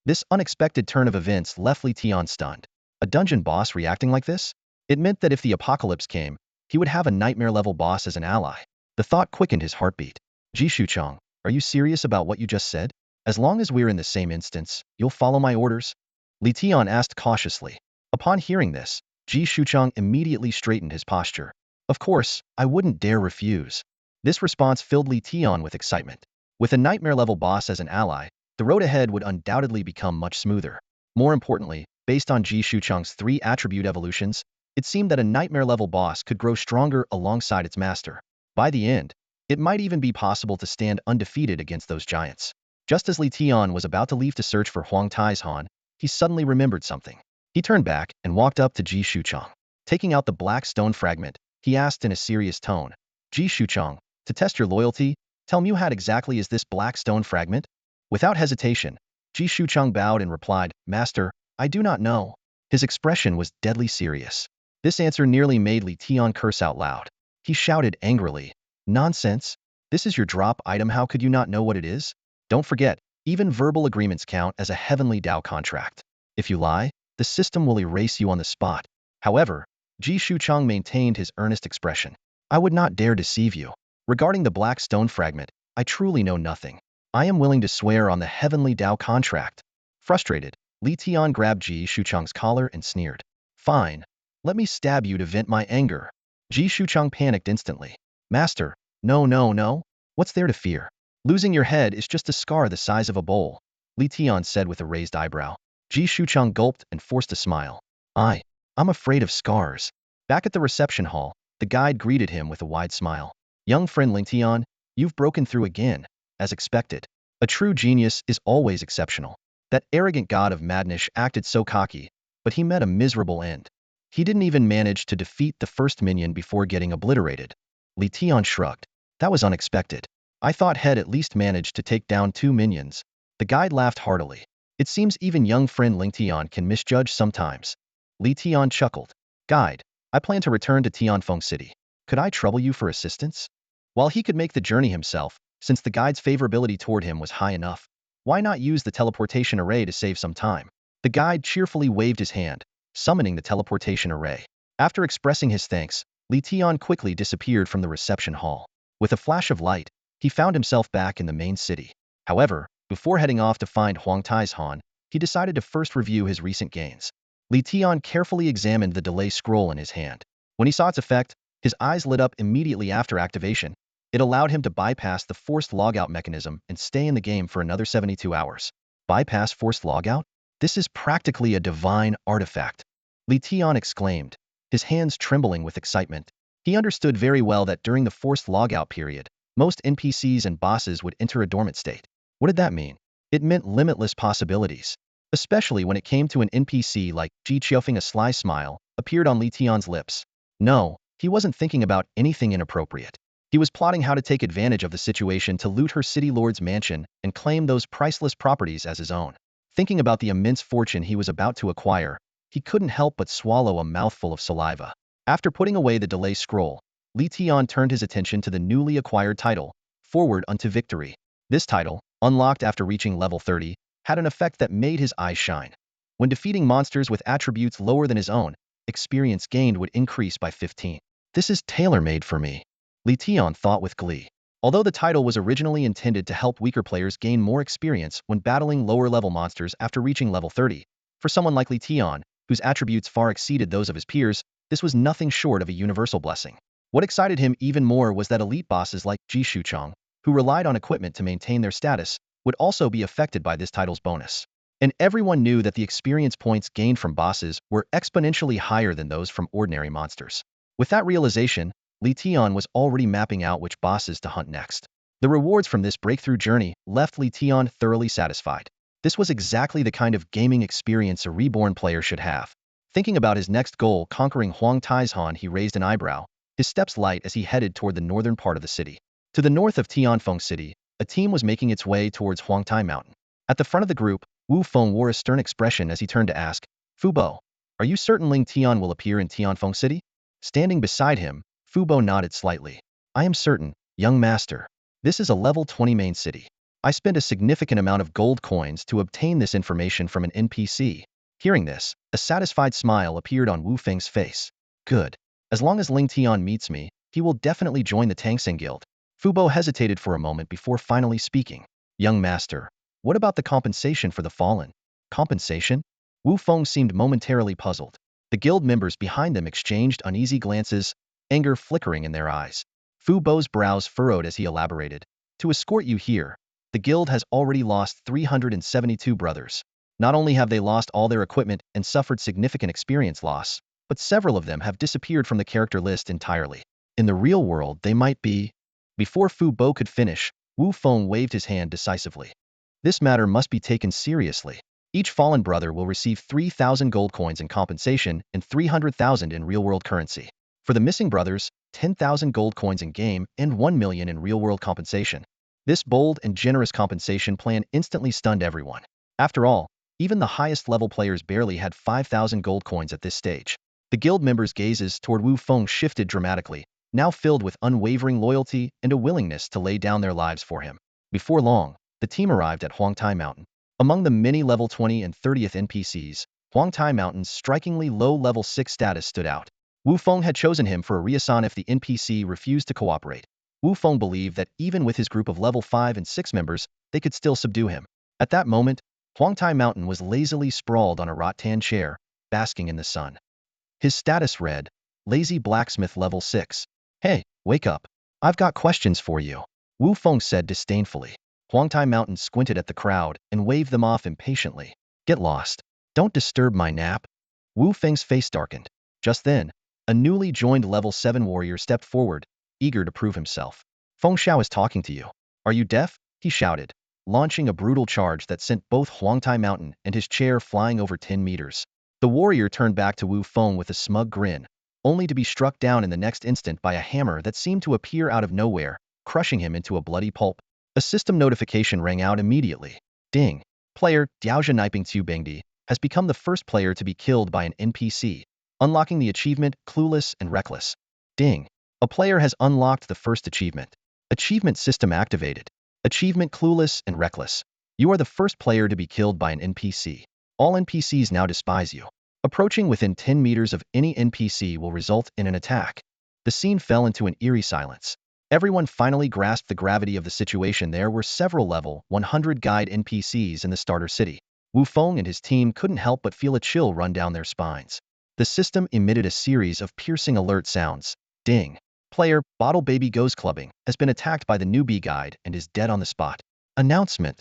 S1: This unexpected turn of events left Li Tian stunned. A dungeon boss reacting like this? It meant that if the apocalypse came, he would have a nightmare-level boss as an ally. The thought quickened his heartbeat. Ji Shuchang, are you serious about what you just said? As long as we're in the same instance, you'll follow my orders? Li Tian asked cautiously. Upon hearing this, Ji Shuchang immediately straightened his posture. Of course, I wouldn't dare refuse. This response filled Li Tian with excitement. With a nightmare-level boss as an ally, the road ahead would undoubtedly become much smoother. More importantly, based on Ji Shuchang's 3 attribute evolutions, it seemed that a nightmare-level boss could grow stronger alongside its master. By the end, it might even be possible to stand undefeated against those giants. Just as Li Tian was about to leave to search for Huang Tai's Han, he suddenly remembered something. He turned back and walked up to Ji Shuchang. Taking out the black stone fragment, he asked in a serious tone, Ji Shuchang, to test your loyalty, tell me what exactly is this black stone fragment? Without hesitation, Ji Shuchang bowed and replied, Master, I do not know. His expression was deadly serious. This answer nearly made Li Tian curse out loud. He shouted angrily, Nonsense! This is your drop item, how could you not know what it is? Don't forget, even verbal agreements count as a heavenly Dao contract. If you lie, the system will erase you on the spot. However, Ji Shuchang maintained his earnest expression. I would not dare deceive you. Regarding the black stone fragment, I truly know nothing. I am willing to swear on the heavenly Dao contract. Frustrated, Li Tian grabbed Ji Shuchang's collar and sneered. Fine. Let me stab you to vent my anger. Ji Shuchang panicked instantly. Master, no. What's there to fear? Losing your head is just a scar the size of a bowl, Li Tian said with a raised eyebrow. Ji Shuchang gulped and forced a smile. I'm afraid of scars. Back at the reception hall, the guide greeted him with a wide smile. Young friend Ling Tian, you've broken through again, as expected. A true genius is always exceptional. That arrogant god of madness acted so cocky, but he met a miserable end. He didn't even manage to defeat the first minion before getting obliterated. Li Tian shrugged. That was unexpected. I thought Head at least managed to take down 2 minions. The guide laughed heartily. It seems even young friend Ling Tian can misjudge sometimes. Li Tian chuckled. Guide, I plan to return to Tianfeng City. Could I trouble you for assistance? While he could make the journey himself, since the guide's favorability toward him was high enough, why not use the teleportation array to save some time? The guide cheerfully waved his hand, summoning the teleportation array. After expressing his thanks, Li Tian quickly disappeared from the reception hall. With a flash of light, he found himself back in the main city. However, before heading off to find Huang Tai's Han, he decided to first review his recent gains. Li Tian carefully examined the delay scroll in his hand. When he saw its effect, his eyes lit up immediately after activation. It allowed him to bypass the forced logout mechanism and stay in the game for another 72 hours. Bypass forced logout? This is practically a divine artifact. Li Tian exclaimed, his hands trembling with excitement. He understood very well that during the forced logout period, most NPCs and bosses would enter a dormant state. What did that mean? It meant limitless possibilities. Especially when it came to an NPC like Ji Qiufeng. A sly smile appeared on Li Tian's lips. No, he wasn't thinking about anything inappropriate. He was plotting how to take advantage of the situation to loot her city lord's mansion and claim those priceless properties as his own. Thinking about the immense fortune he was about to acquire, he couldn't help but swallow a mouthful of saliva. After putting away the delay scroll, Li Tian turned his attention to the newly acquired title, Forward Unto Victory. This title, unlocked after reaching level 30, had an effect that made his eyes shine. When defeating monsters with attributes lower than his own, experience gained would increase by 15. This is tailor-made for me, Li Tian thought with glee. Although the title was originally intended to help weaker players gain more experience when battling lower-level monsters after reaching level 30, for someone like Li Tian, whose attributes far exceeded those of his peers, this was nothing short of a universal blessing. What excited him even more was that elite bosses like Ji Shuchang, who relied on equipment to maintain their status, would also be affected by this title's bonus. And everyone knew that the experience points gained from bosses were exponentially higher than those from ordinary monsters. With that realization, Li Tian was already mapping out which bosses to hunt next. The rewards from this breakthrough journey left Li Tian thoroughly satisfied. This was exactly the kind of gaming experience a reborn player should have. Thinking about his next goal, conquering Huang Tai's Han, he raised an eyebrow, his steps light as he headed toward the northern part of the city. To the north of Tianfeng City, a team was making its way towards Huang Tai Mountain. At the front of the group, Wu Feng wore a stern expression as he turned to ask, Fu Bo, are you certain Ling Tian will appear in Tianfeng City? Standing beside him, Fu Bo nodded slightly. I am certain, young master. This is a level 20 main city. I spent a significant amount of gold coins to obtain this information from an NPC. Hearing this, a satisfied smile appeared on Wu Feng's face. Good. As long as Ling Tian meets me, he will definitely join the Tangseng Guild. Fu Bo hesitated for a moment before finally speaking. Young master, what about the compensation for the fallen? Compensation? Wu Feng seemed momentarily puzzled. The guild members behind them exchanged uneasy glances, anger flickering in their eyes. Fu Bo's brows furrowed as he elaborated. To escort you here, the guild has already lost 372 brothers. Not only have they lost all their equipment and suffered significant experience loss, but several of them have disappeared from the character list entirely. In the real world, they might be... Before Fu Bo could finish, Wu Feng waved his hand decisively. This matter must be taken seriously. Each fallen brother will receive 3,000 gold coins in compensation and 300,000 in real-world currency. For the missing brothers, 10,000 gold coins in game and 1 million in real-world compensation. This bold and generous compensation plan instantly stunned everyone. After all, even the highest level players barely had 5,000 gold coins at this stage. The guild members' gazes toward Wu Feng shifted dramatically, now filled with unwavering loyalty and a willingness to lay down their lives for him. Before long, the team arrived at Huangtai Mountain. Among the many level 20 and 30th NPCs, Huangtai Mountain's strikingly low level 6 status stood out. Wu Feng had chosen him for a reassign if the NPC refused to cooperate. Wu Feng believed that even with his group of level 5 and 6 members, they could still subdue him. At that moment, Huangtai Mountain was lazily sprawled on a rattan chair, basking in the sun. His status read, Lazy Blacksmith level 6. Hey, wake up. I've got questions for you. Wu Feng said disdainfully. Huangtai Mountain squinted at the crowd and waved them off impatiently. Get lost. Don't disturb my nap. Wu Feng's face darkened. Just then, a newly joined level 7 warrior stepped forward, eager to prove himself. Feng Xiao is talking to you. Are you deaf? He shouted, launching a brutal charge that sent both Huangtai Mountain and his chair flying over 10 meters. The warrior turned back to Wu Feng with a smug grin, only to be struck down in the next instant by a hammer that seemed to appear out of nowhere, crushing him into a bloody pulp. A system notification rang out immediately. Ding. Player Diaozha Niping Tiu Bengdi has become the first player to be killed by an NPC, unlocking the achievement Clueless and Reckless. Ding. A player has unlocked the first achievement. Achievement system activated. Achievement Clueless and Reckless. You are the first player to be killed by an NPC. All NPCs now despise you. Approaching within 10 meters of any NPC will result in an attack. The scene fell into an eerie silence. Everyone finally grasped the gravity of the situation. There were several level 100 guide NPCs in the starter city. Wu Feng and his team couldn't help but feel a chill run down their spines. The system emitted a series of piercing alert sounds. Ding. Player Bottle Baby Goes Clubbing has been attacked by the newbie guide and is dead on the spot. Announcement.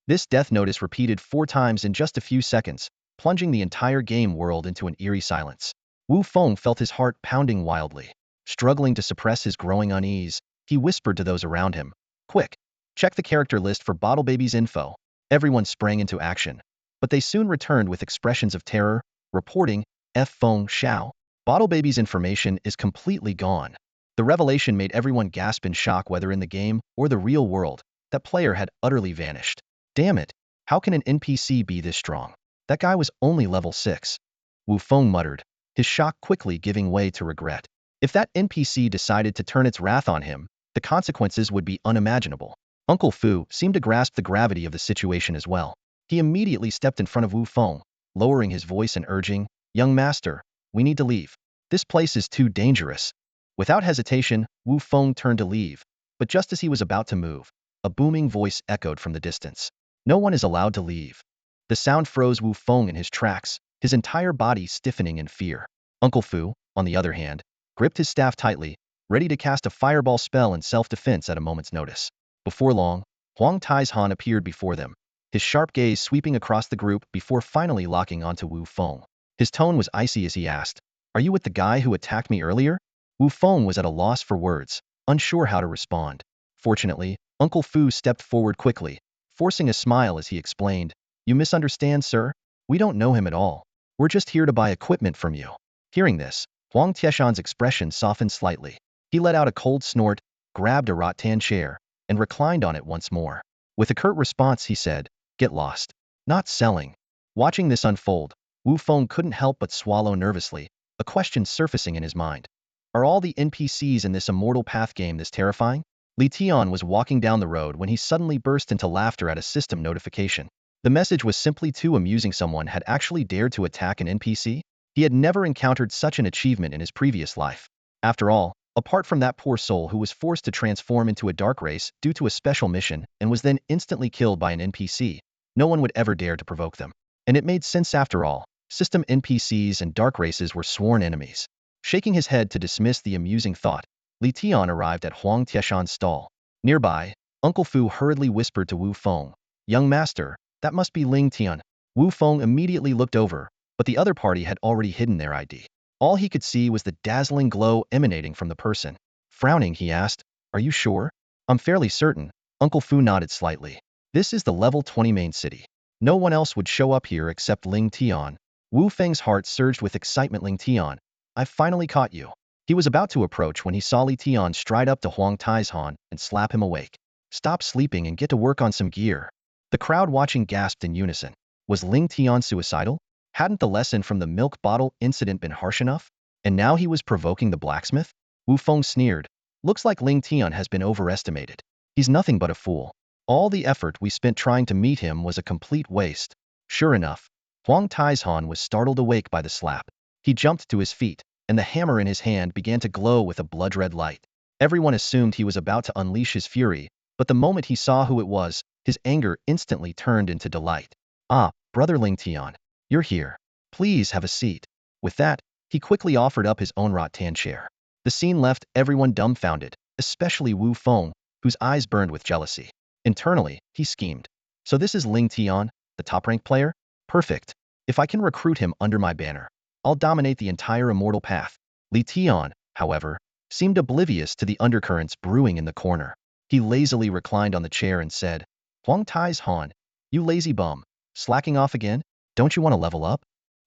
S1: This death notice repeated 4 times in just a few seconds, plunging the entire game world into an eerie silence. Wu Feng felt his heart pounding wildly. Struggling to suppress his growing unease, he whispered to those around him, Quick, check the character list for Bottle Baby's info. Everyone sprang into action, but they soon returned with expressions of terror, reporting, Feng Xiao. Bottle Baby's information is completely gone. The revelation made everyone gasp in shock, whether in the game or the real world. That player had utterly vanished. Damn it, how can an NPC be this strong? That guy was only level 6. Wu Feng muttered, his shock quickly giving way to regret. If that NPC decided to turn its wrath on him, the consequences would be unimaginable. Uncle Fu seemed to grasp the gravity of the situation as well. He immediately stepped in front of Wu Feng, lowering his voice and urging, Young master, we need to leave. This place is too dangerous. Without hesitation, Wu Feng turned to leave, but just as he was about to move, a booming voice echoed from the distance. No one is allowed to leave. The sound froze Wu Feng in his tracks, his entire body stiffening in fear. Uncle Fu, on the other hand, gripped his staff tightly, ready to cast a fireball spell in self-defense at a moment's notice. Before long, Huang Tai's Han appeared before them, his sharp gaze sweeping across the group before finally locking onto Wu Feng. His tone was icy as he asked, Are you with the guy who attacked me earlier? Wu Feng was at a loss for words, unsure how to respond. Fortunately, Uncle Fu stepped forward quickly, forcing a smile as he explained, You misunderstand, sir? We don't know him at all. We're just here to buy equipment from you. Hearing this, Huang Tieshan's expression softened slightly. He let out a cold snort, grabbed a rattan chair, and reclined on it once more. With a curt response, he said, Get lost. Not selling. Watching this unfold, Wu Feng couldn't help but swallow nervously, a question surfacing in his mind. Are all the NPCs in this Immortal Path game this terrifying? Li Tian was walking down the road when he suddenly burst into laughter at a system notification. The message was simply too amusing. Someone had actually dared to attack an NPC? He had never encountered such an achievement in his previous life. After all, apart from that poor soul who was forced to transform into a dark race due to a special mission and was then instantly killed by an NPC, no one would ever dare to provoke them. And it made sense after all. System NPCs and dark races were sworn enemies. Shaking his head to dismiss the amusing thought, Li Tian arrived at Huang Tieshan's stall. Nearby, Uncle Fu hurriedly whispered to Wu Feng, "Young master, that must be Ling Tian." Wu Feng immediately looked over, but the other party had already hidden their ID. All he could see was the dazzling glow emanating from the person. Frowning, he asked, "Are you sure?" "I'm fairly certain." Uncle Fu nodded slightly. "This is the level 20 main city. No one else would show up here except Ling Tian." Wu Feng's heart surged with excitement. "Ling Tian, I've finally caught you." He was about to approach when he saw Li Tian stride up to Huang Tieshan and slap him awake. "Stop sleeping and get to work on some gear." The crowd watching gasped in unison. Was Ling Tian suicidal? Hadn't the lesson from the milk bottle incident been harsh enough? And now he was provoking the blacksmith? Wu Feng sneered. "Looks like Ling Tian has been overestimated. He's nothing but a fool. All the effort we spent trying to meet him was a complete waste." Sure enough, Huang Tieshan was startled awake by the slap. He jumped to his feet, and the hammer in his hand began to glow with a blood-red light. Everyone assumed he was about to unleash his fury, but the moment he saw who it was, his anger instantly turned into delight. "Ah, Brother Ling Tian, you're here. Please have a seat." With that, he quickly offered up his own rattan chair. The scene left everyone dumbfounded, especially Wu Feng, whose eyes burned with jealousy. Internally, he schemed. "So this is Ling Tian, the top-ranked player? Perfect. If I can recruit him under my banner, I'll dominate the entire Immortal Path." Li Tian, however, seemed oblivious to the undercurrents brewing in the corner. He lazily reclined on the chair and said, "Huang Tieshan, you lazy bum. Slacking off again? Don't you want to level up?"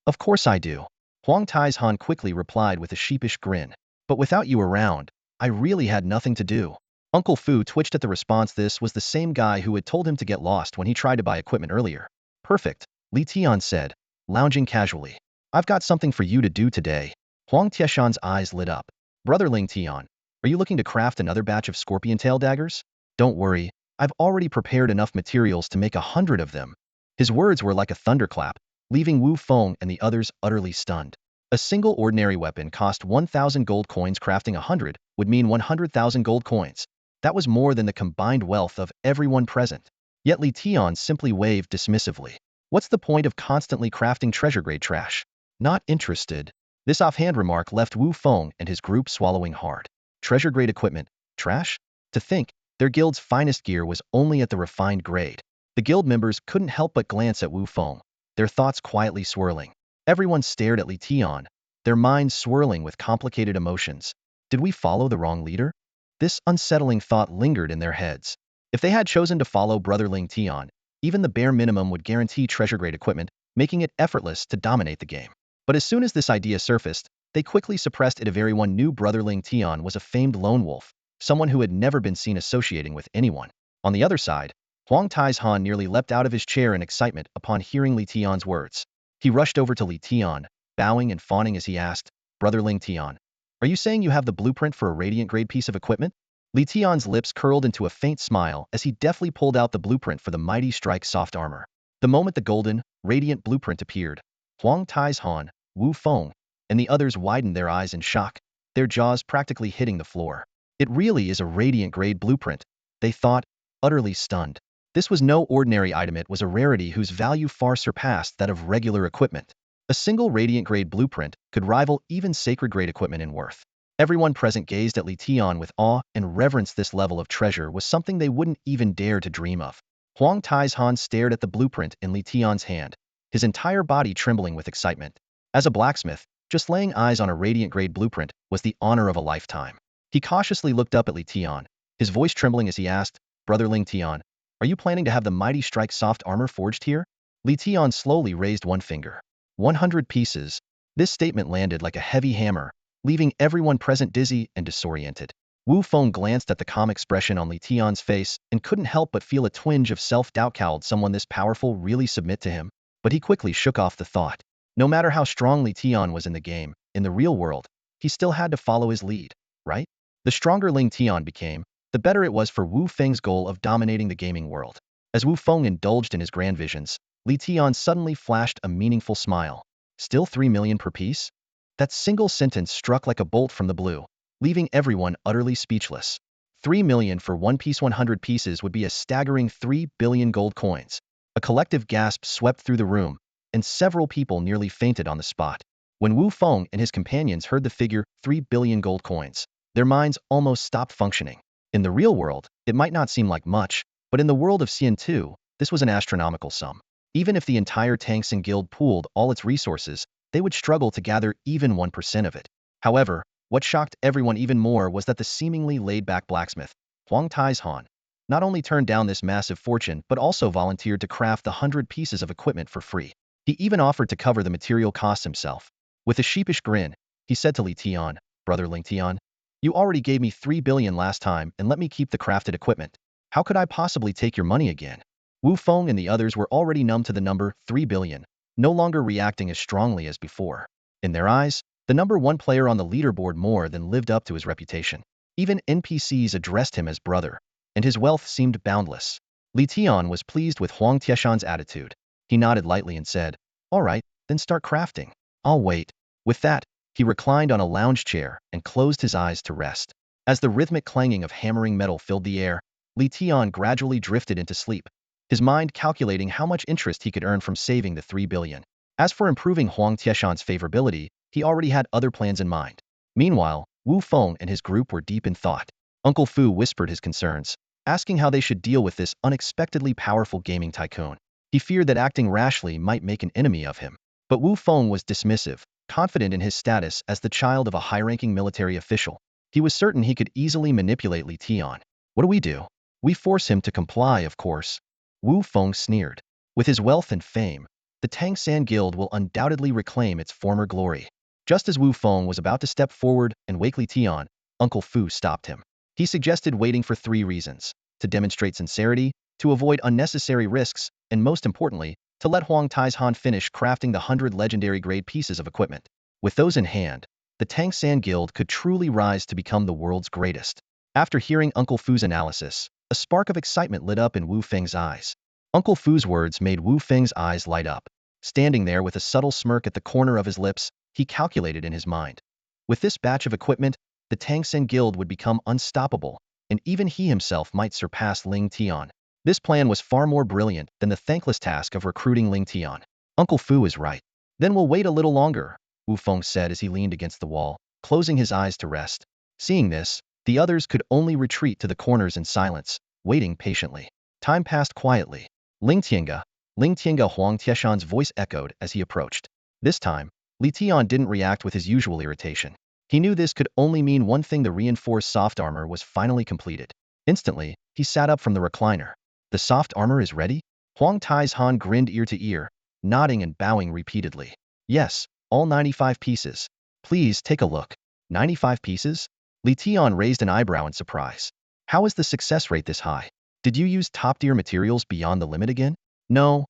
S1: "Of course I do." Huang Tieshan quickly replied with a sheepish grin. "But without you around, I really had nothing to do." Uncle Fu twitched at the response. This was the same guy who had told him to get lost when he tried to buy equipment earlier. "Perfect," Li Tian said, lounging casually. "I've got something for you to do today." Huang Tieshan's eyes lit up. "Brother Ling Tian, are you looking to craft another batch of scorpion tail daggers?" "Don't worry, I've already prepared enough materials to make 100 of them." His words were like a thunderclap, leaving Wu Feng and the others utterly stunned. A single ordinary weapon cost 1,000 gold coins. Crafting 100 would mean 100,000 gold coins. That was more than the combined wealth of everyone present. Yet Li Tian simply waved dismissively. "What's the point of constantly crafting treasure-grade trash?" "Not interested." This offhand remark left Wu Feng and his group swallowing hard. Treasure-grade equipment? Trash? To think, their guild's finest gear was only at the refined grade. The guild members couldn't help but glance at Wu Feng, their thoughts quietly swirling. Everyone stared at Li Tian, their minds swirling with complicated emotions. Did we follow the wrong leader? This unsettling thought lingered in their heads. If they had chosen to follow Brother Ling Tian, even the bare minimum would guarantee treasure-grade equipment, making it effortless to dominate the game. But as soon as this idea surfaced, they quickly suppressed it. Everyone knew Brother Ling Tian was a famed lone wolf, someone who had never been seen associating with anyone. On the other side, Huang Tieshan nearly leapt out of his chair in excitement upon hearing Li Tian's words. He rushed over to Li Tian, bowing and fawning as he asked, "Brother Ling Tian, are you saying you have the blueprint for a radiant-grade piece of equipment?" Li Tian's lips curled into a faint smile as he deftly pulled out the blueprint for the mighty strike soft armor. The moment the golden, radiant blueprint appeared, Huang Tieshan, Wu Feng, and the others widened their eyes in shock, their jaws practically hitting the floor. "It really is a radiant-grade blueprint," they thought, utterly stunned. This was no ordinary item. It was a rarity whose value far surpassed that of regular equipment. A single radiant-grade blueprint could rival even sacred-grade equipment in worth. Everyone present gazed at Li Tian with awe and reverence. This level of treasure was something they wouldn't even dare to dream of. Huang Tieshan stared at the blueprint in Li Tian's hand, his entire body trembling with excitement. As a blacksmith, just laying eyes on a radiant-grade blueprint was the honor of a lifetime. He cautiously looked up at Li Tian, his voice trembling as he asked, "Brother Ling Tian, are you planning to have the mighty strike soft armor forged here?" Li Tian slowly raised one finger. 100 pieces. This statement landed like a heavy hammer, leaving everyone present dizzy and disoriented. Wu Feng glanced at the calm expression on Li Tian's face and couldn't help but feel a twinge of self-doubt. Could someone this powerful really submit to him? But he quickly shook off the thought. No matter how strong Li Tian was in the game, in the real world, he still had to follow his lead, right? The stronger Ling Tian became, the better it was for Wu Feng's goal of dominating the gaming world. As Wu Feng indulged in his grand visions, Li Tian suddenly flashed a meaningful smile. Still 3 million per piece? That single sentence struck like a bolt from the blue, leaving everyone utterly speechless. 3 million for one piece. 100 pieces would be a staggering 3 billion gold coins. A collective gasp swept through the room, and several people nearly fainted on the spot. When Wu Feng and his companions heard the figure 3 billion gold coins, their minds almost stopped functioning. In the real world, it might not seem like much, but in the world of CN2, this was an astronomical sum. Even if the entire Transcend Guild pooled all its resources, they would struggle to gather even 1% of it. However, what shocked everyone even more was that the seemingly laid-back blacksmith, Huang Taizhan, not only turned down this massive fortune but also volunteered to craft the 100 pieces of equipment for free. He even offered to cover the material costs himself. With a sheepish grin, he said to Li Tian, "Brother Ling Tian, you already gave me 3 billion last time and let me keep the crafted equipment. How could I possibly take your money again?" Wu Feng and the others were already numb to the number 3 billion, no longer reacting as strongly as before. In their eyes, the number one player on the leaderboard more than lived up to his reputation. Even NPCs addressed him as brother, and his wealth seemed boundless. Li Tian was pleased with Huang Tieshan's attitude. He nodded lightly and said, "All right, then start crafting. I'll wait." With that, he reclined on a lounge chair and closed his eyes to rest. As the rhythmic clanging of hammering metal filled the air, Li Tian gradually drifted into sleep, his mind calculating how much interest he could earn from saving the 3 billion. As for improving Huang Tieshan's favorability, he already had other plans in mind. Meanwhile, Wu Feng and his group were deep in thought. Uncle Fu whispered his concerns, asking how they should deal with this unexpectedly powerful gaming tycoon. He feared that acting rashly might make an enemy of him. But Wu Feng was dismissive, confident in his status as the child of a high-ranking military official. He was certain he could easily manipulate Li Tian. "What do we do?" "We force him to comply, of course." Wu Feng sneered. With his wealth and fame, the Transcend Guild will undoubtedly reclaim its former glory. Just as Wu Feng was about to step forward and wake Li Tian, Uncle Fu stopped him. He suggested waiting for 3 reasons: to demonstrate sincerity, to avoid unnecessary risks, and most importantly, to let Huang Taizhan finish crafting the 100 legendary-grade pieces of equipment. With those in hand, the Transcend Guild could truly rise to become the world's greatest. After hearing Uncle Fu's analysis, a spark of excitement lit up in Wu Feng's eyes. Uncle Fu's words made Wu Feng's eyes light up. Standing there with a subtle smirk at the corner of his lips, he calculated in his mind. With this batch of equipment, the Transcend Guild would become unstoppable, and even he himself might surpass Ling Tian. This plan was far more brilliant than the thankless task of recruiting Ling Tian. Uncle Fu is right. "Then we'll wait a little longer," Wu Feng said as he leaned against the wall, closing his eyes to rest. Seeing this, the others could only retreat to the corners in silence, waiting patiently. Time passed quietly. Ling Tiange, Huang Tieshan's voice echoed as he approached. This time, Li Tian didn't react with his usual irritation. He knew this could only mean one thing: the reinforced soft armor was finally completed. Instantly, he sat up from the recliner. "The soft armor is ready?" Huang Taizhan grinned ear to ear, nodding and bowing repeatedly. "Yes, all 95 pieces. Please take a look." 95 pieces? Li Tian raised an eyebrow in surprise. "How is the success rate this high? Did you use top-tier materials beyond the limit again?" No.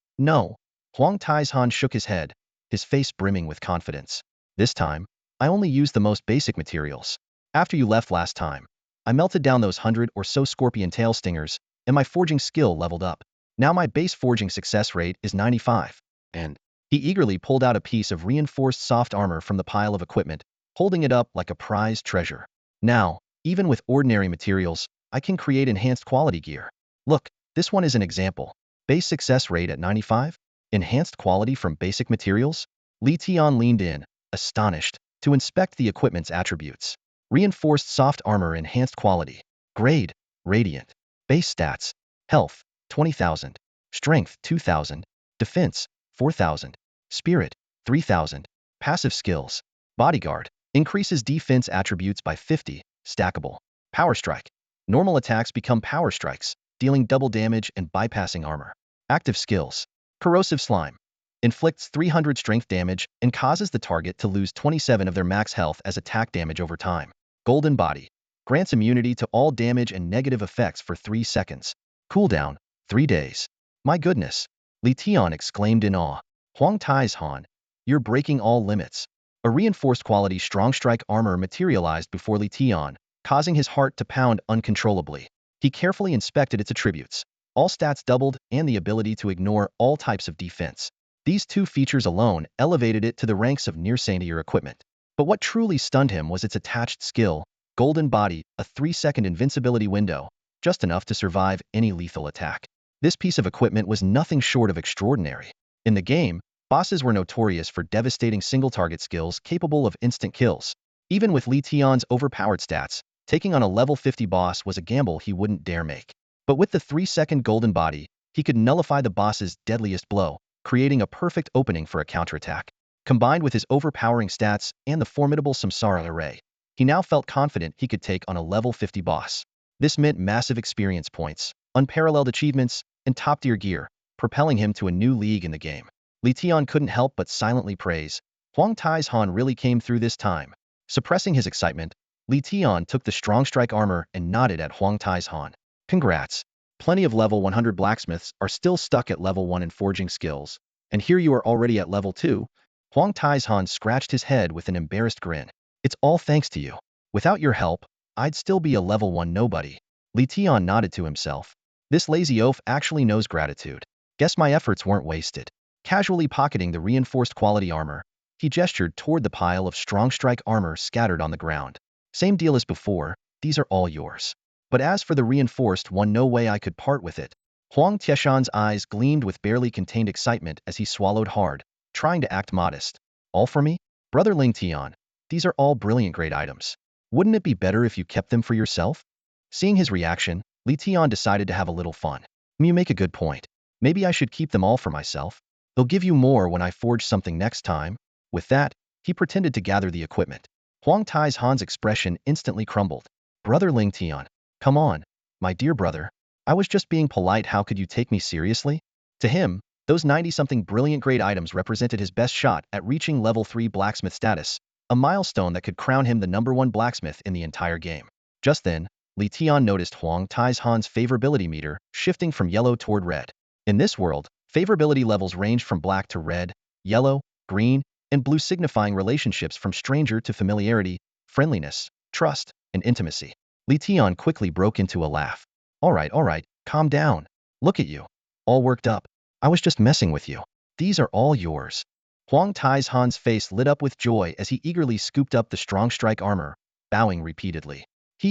S1: Huang Taizhan shook his head, his face brimming with confidence. "This time, I only used the most basic materials. After you left last time, I melted down those 100 or so scorpion tail stingers, and my forging skill leveled up. Now my base forging success rate is 95. And he eagerly pulled out a piece of reinforced soft armor from the pile of equipment, holding it up like a prized treasure. "Now, even with ordinary materials, I can create enhanced quality gear. Look, this one is an example. Base success rate at 95? Enhanced quality from basic materials?" Li Tian leaned in, astonished, to inspect the equipment's attributes. Reinforced soft armor, enhanced quality. Grade, radiant. Base stats: health, 20,000. Strength, 2,000. Defense, 4,000. Spirit, 3,000. Passive skills: bodyguard, increases defense attributes by 50, stackable. Power strike. Normal attacks become power strikes, dealing double damage and bypassing armor. Active skills: corrosive slime, inflicts 300 strength damage and causes the target to lose 27 of their max health as attack damage over time. Golden body, Grants immunity to all damage and negative effects for 3 seconds. Cooldown, 3 days. My goodness! Li Tian exclaimed in awe. Huang Tai's Han, you're breaking all limits. A reinforced quality strong strike armor materialized before Li Tian, causing his heart to pound uncontrollably. He carefully inspected its attributes. All stats doubled and the ability to ignore all types of defense. These two features alone elevated it to the ranks of near-saint-tier equipment. But what truly stunned him was its attached skill, Golden Body, a 3-second invincibility window, just enough to survive any lethal attack. This piece of equipment was nothing short of extraordinary. In the game, bosses were notorious for devastating single-target skills capable of instant kills. Even with Li Tian's overpowered stats, taking on a level 50 boss was a gamble he wouldn't dare make. But with the 3-second Golden Body, he could nullify the boss's deadliest blow, creating a perfect opening for a counterattack. Combined with his overpowering stats and the formidable Samsara array, he now felt confident he could take on a level 50 boss. This meant massive experience points, unparalleled achievements, and top-tier gear, propelling him to a new league in the game. Li Tian couldn't help but silently praise. Huang Tai's Han really came through this time. Suppressing his excitement, Li Tian took the strong strike armor and nodded at Huang Tai's Han. Congrats. Plenty of level 100 blacksmiths are still stuck at level 1 in forging skills, and here you are already at level 2. Huang Tai's Han scratched his head with an embarrassed grin. It's all thanks to you. Without your help, I'd still be a level 1 nobody. Li Tian nodded to himself. This lazy oaf actually knows gratitude. Guess my efforts weren't wasted. Casually pocketing the reinforced quality armor, he gestured toward the pile of strong strike armor scattered on the ground. Same deal as before, these are all yours. But as for the reinforced one, no way I could part with it. Huang Tieshan's eyes gleamed with barely contained excitement as he swallowed hard, trying to act modest. All for me? Brother Ling Tian, these are all brilliant great items. Wouldn't it be better if you kept them for yourself? Seeing his reaction, Li Tian decided to have a little fun. You make a good point. Maybe I should keep them all for myself. They'll give you more when I forge something next time. With that, he pretended to gather the equipment. Huang Tai's Han's expression instantly crumbled. Brother Ling Tian, come on, my dear brother. I was just being polite. How could you take me seriously? To him, those 90-something brilliant great items represented his best shot at reaching level 3 blacksmith status, a milestone that could crown him the #1 blacksmith in the entire game. Just then, Li Tian noticed Huang Tai's Han's favorability meter shifting from yellow toward red. In this world, favorability levels ranged from black to red, yellow, green, and blue, signifying relationships from stranger to familiarity, friendliness, trust, and intimacy. Li Tian quickly broke into a laugh. All right, calm down. Look at you. All worked up. I was just messing with you. These are all yours. Huang Tai's Han's face lit up with joy as he eagerly scooped up the strong strike armor, bowing repeatedly.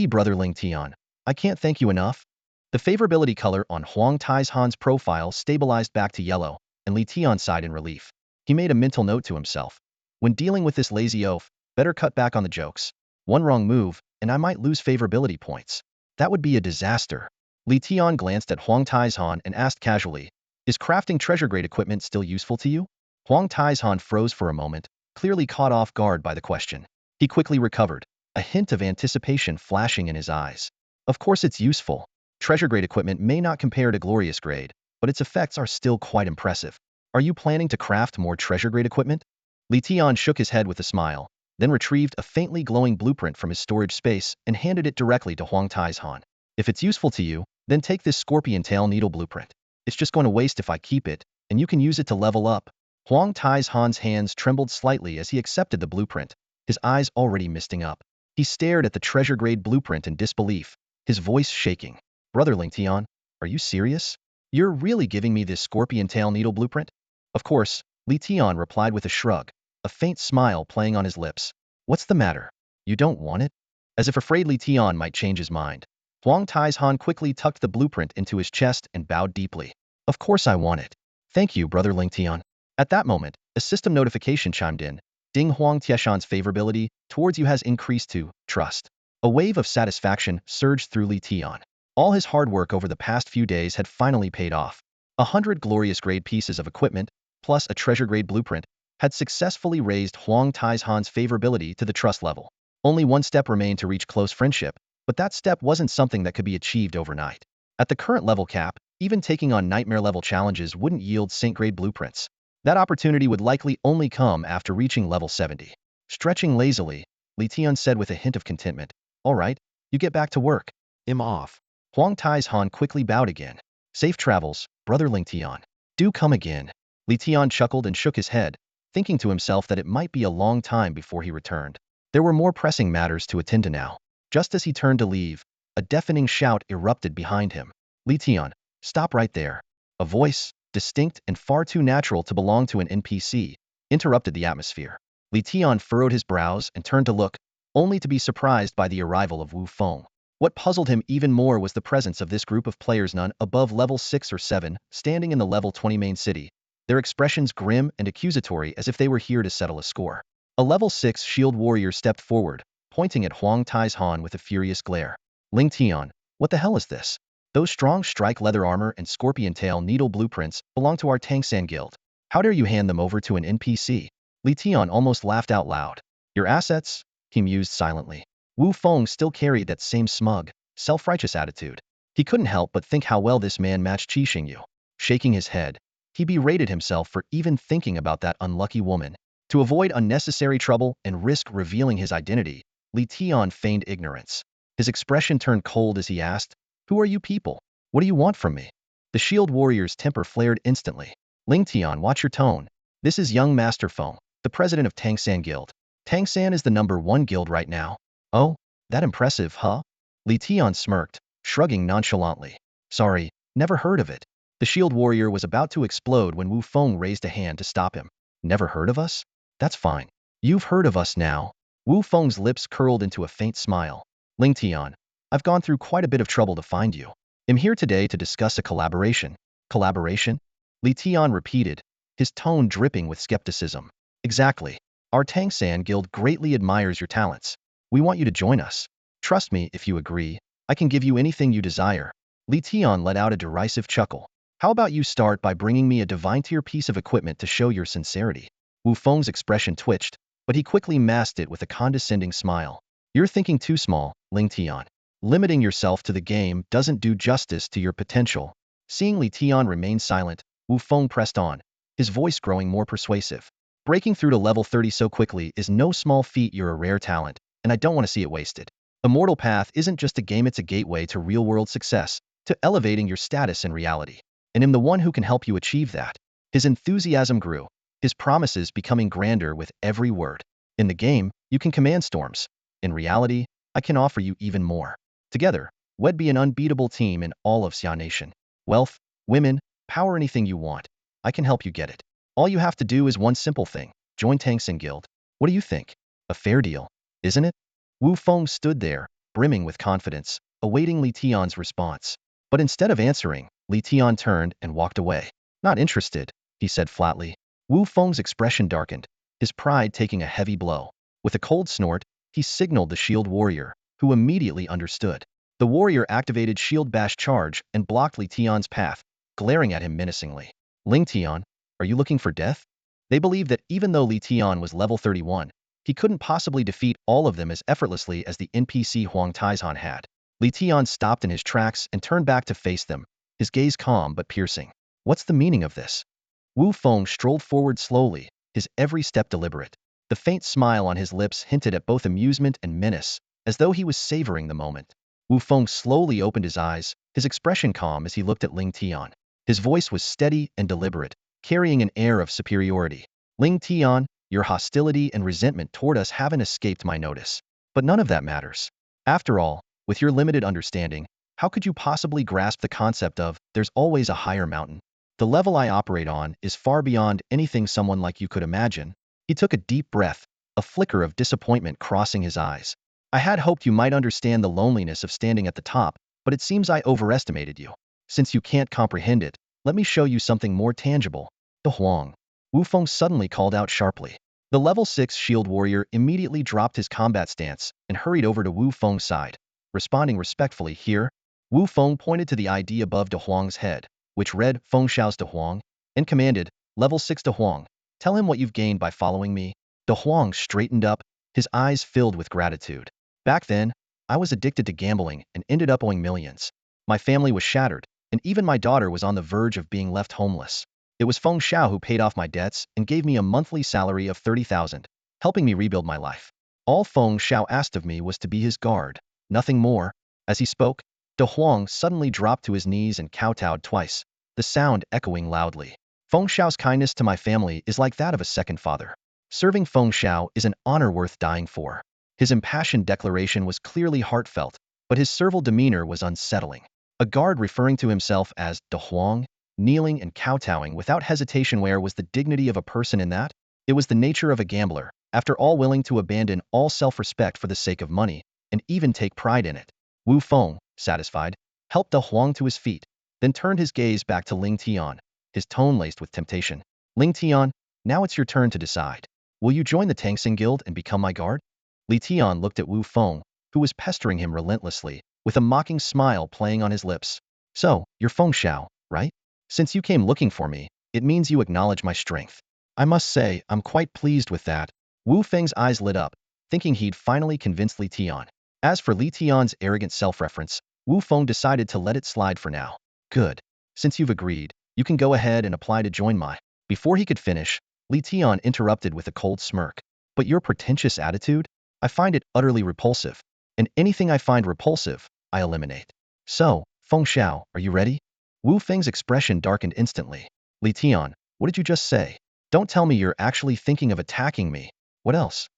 S1: Brother Ling Tian, I can't thank you enough. The favorability color on Huang Tai's Han's profile stabilized back to yellow, and Li Tian sighed in relief. He made a mental note to himself. When dealing with this lazy oaf, better cut back on the jokes. One wrong move, and I might lose favorability points. That would be a disaster. Li Tian glanced at Huang Tai's Han and asked casually, is crafting treasure-grade equipment still useful to you? Huang Tai's Han froze for a moment, clearly caught off guard by the question. He quickly recovered, a hint of anticipation flashing in his eyes. Of course it's useful. Treasure-grade equipment may not compare to glorious grade, but its effects are still quite impressive. Are you planning to craft more treasure-grade equipment? Li Tian shook his head with a smile, then retrieved a faintly glowing blueprint from his storage space and handed it directly to Huang Tai's Han. If it's useful to you, then take this scorpion tail needle blueprint. It's just going to waste if I keep it, and you can use it to level up. Huang Tai's Han's hands trembled slightly as he accepted the blueprint, his eyes already misting up. He stared at the treasure-grade blueprint in disbelief, his voice shaking. Brother Ling Tian, are you serious? You're really giving me this scorpion tail needle blueprint? Of course, Li Tian replied with a shrug, a faint smile playing on his lips. What's the matter? You don't want it? As if afraid Li Tian might change his mind, Huang Tai's Han quickly tucked the blueprint into his chest and bowed deeply. Of course I want it. Thank you, Brother Ling Tian. At that moment, a system notification chimed in. Ding, Huang Tieshan's favorability towards you has increased to trust. A wave of satisfaction surged through Li Tian. All his hard work over the past few days had finally paid off. 100 glorious grade pieces of equipment, plus a treasure grade blueprint, had successfully raised Huang Tai's Han's favorability to the trust level. Only one step remained to reach close friendship, but that step wasn't something that could be achieved overnight. At the current level cap, even taking on nightmare-level challenges wouldn't yield saint-grade blueprints. That opportunity would likely only come after reaching level 70. Stretching lazily, Li Tian said with a hint of contentment, all right, You get back to work. I'm off. Huang Tai's Han quickly bowed again. Safe travels, brother Ling Tian. Do come again. Li Tian chuckled and shook his head, thinking to himself that it might be a long time before he returned. There were more pressing matters to attend to now. Just as he turned to leave, a deafening shout erupted behind him. Li Tian, stop right there. A voice, distinct and far too natural to belong to an NPC, interrupted the atmosphere. Li Tian furrowed his brows and turned to look, only to be surprised by the arrival of Wu Feng. What puzzled him even more was the presence of this group of players, none above level 6 or 7, standing in the level 20 main city, their expressions grim and accusatory as if they were here to settle a score. A level 6 shield warrior stepped forward, pointing at Huang Tai's Han with a furious glare. Ling Tian, what the hell is this? Those strong strike leather armor and scorpion tail needle blueprints belong to our Transcend guild. How dare you hand them over to an NPC? Li Tian almost laughed out loud. Your assets? He mused silently. Wu Feng still carried that same smug, self-righteous attitude. He couldn't help but think how well this man matched Qi Xingyu. Shaking his head, he berated himself for even thinking about that unlucky woman. To avoid unnecessary trouble and risk revealing his identity, Li Tian feigned ignorance. His expression turned cold as he asked, "Who are you people? What do you want from me?" The shield warrior's temper flared instantly. Ling Tian, watch your tone. This is young Master Feng, the president of Transcend Guild. Transcend is the #1 guild right now. Oh, that impressive, huh? Li Tian smirked, shrugging nonchalantly. Sorry, never heard of it. The shield warrior was about to explode when Wu Feng raised a hand to stop him. Never heard of us? That's fine. You've heard of us now. Wu Feng's lips curled into a faint smile. Ling Tian, I've gone through quite a bit of trouble to find you. I'm here today to discuss a collaboration. Collaboration? Li Tian repeated, his tone dripping with skepticism. Exactly. Our Transcend Guild greatly admires your talents. We want you to join us. Trust me, if you agree, I can give you anything you desire. Li Tian let out a derisive chuckle. How about you start by bringing me a divine tier piece of equipment to show your sincerity? Wu Feng's expression twitched, but he quickly masked it with a condescending smile. You're thinking too small, Ling Tian. Limiting yourself to the game doesn't do justice to your potential. Seeing Li Tian remain silent, Wu Feng pressed on, his voice growing more persuasive. Breaking through to level 30 so quickly is no small feat. You're a rare talent, and I don't want to see it wasted. Immortal Path isn't just a game, it's a gateway to real-world success, to elevating your status in reality. And I'm the one who can help you achieve that. His enthusiasm grew, his promises becoming grander with every word. In the game, you can command storms. In reality, I can offer you even more. Together, we'd be an unbeatable team in all of Xia Nation. Wealth, women, power, anything you want. I can help you get it. All you have to do is one simple thing. Join Transcend Guild. What do you think? A fair deal, isn't it? Wu Feng stood there, brimming with confidence, awaiting Li Tian's response. But instead of answering, Li Tian turned and walked away. Not interested, he said flatly. Wu Feng's expression darkened, his pride taking a heavy blow. With a cold snort, he signaled the shield warrior, who immediately understood. The warrior activated Shield Bash Charge and blocked Li Tian's path, glaring at him menacingly. Ling Tian, are you looking for death? They believed that even though Li Tian was level 31, he couldn't possibly defeat all of them as effortlessly as the NPC Huang Taizhan had. Li Tian stopped in his tracks and turned back to face them, his gaze calm but piercing. What's the meaning of this? Wu Feng strolled forward slowly, his every step deliberate. The faint smile on his lips hinted at both amusement and menace, as though he was savoring the moment. Wu Feng slowly opened his eyes, his expression calm as he looked at Ling Tian. His voice was steady and deliberate, carrying an air of superiority. Ling Tian, your hostility and resentment toward us haven't escaped my notice. But none of that matters. After all, with your limited understanding, how could you possibly grasp the concept of, there's always a higher mountain? The level I operate on is far beyond anything someone like you could imagine. He took a deep breath, a flicker of disappointment crossing his eyes. I had hoped you might understand the loneliness of standing at the top, but it seems I overestimated you. Since you can't comprehend it, let me show you something more tangible. The Huang. Wu Feng suddenly called out sharply. The level 6 shield warrior immediately dropped his combat stance and hurried over to Wu Feng's side. Responding respectfully here, Wu Feng pointed to the ID above De Huang's head, which read Feng Xiao's De Huang, and commanded, level 6 De Huang, tell him what you've gained by following me. De Huang straightened up, his eyes filled with gratitude. Back then, I was addicted to gambling and ended up owing millions. My family was shattered, and even my daughter was on the verge of being left homeless. It was Feng Xiao who paid off my debts and gave me a monthly salary of 30,000, helping me rebuild my life. All Feng Xiao asked of me was to be his guard. Nothing more. As he spoke, De Huang suddenly dropped to his knees and kowtowed twice, the sound echoing loudly. Feng Xiao's kindness to my family is like that of a second father. Serving Feng Xiao is an honor worth dying for. His impassioned declaration was clearly heartfelt, but his servile demeanor was unsettling. A guard referring to himself as De Huang, kneeling and kowtowing without hesitation. Where was the dignity of a person in that? It was the nature of a gambler, after all, willing to abandon all self-respect for the sake of money, and even take pride in it. Wu Feng, satisfied, helped De Huang to his feet, then turned his gaze back to Ling Tian, his tone laced with temptation. Ling Tian, now it's your turn to decide. Will you join the Tangxing Guild and become my guard? Li Tian looked at Wu Feng, who was pestering him relentlessly, with a mocking smile playing on his lips. So, you're Feng Xiao, right? Since you came looking for me, it means you acknowledge my strength. I must say, I'm quite pleased with that. Wu Feng's eyes lit up, thinking he'd finally convinced Li Tian. As for Li Tian's arrogant self-reference, Wu Feng decided to let it slide for now. Good. Since you've agreed, you can go ahead and apply to join my... Before he could finish, Li Tian interrupted with a cold smirk. But your pretentious attitude? I find it utterly repulsive. And anything I find repulsive, I eliminate. So, Feng Xiao, are you ready? Wu Feng's expression darkened instantly. Li Tian, what did you just say? Don't tell me you're actually thinking of attacking me. What else?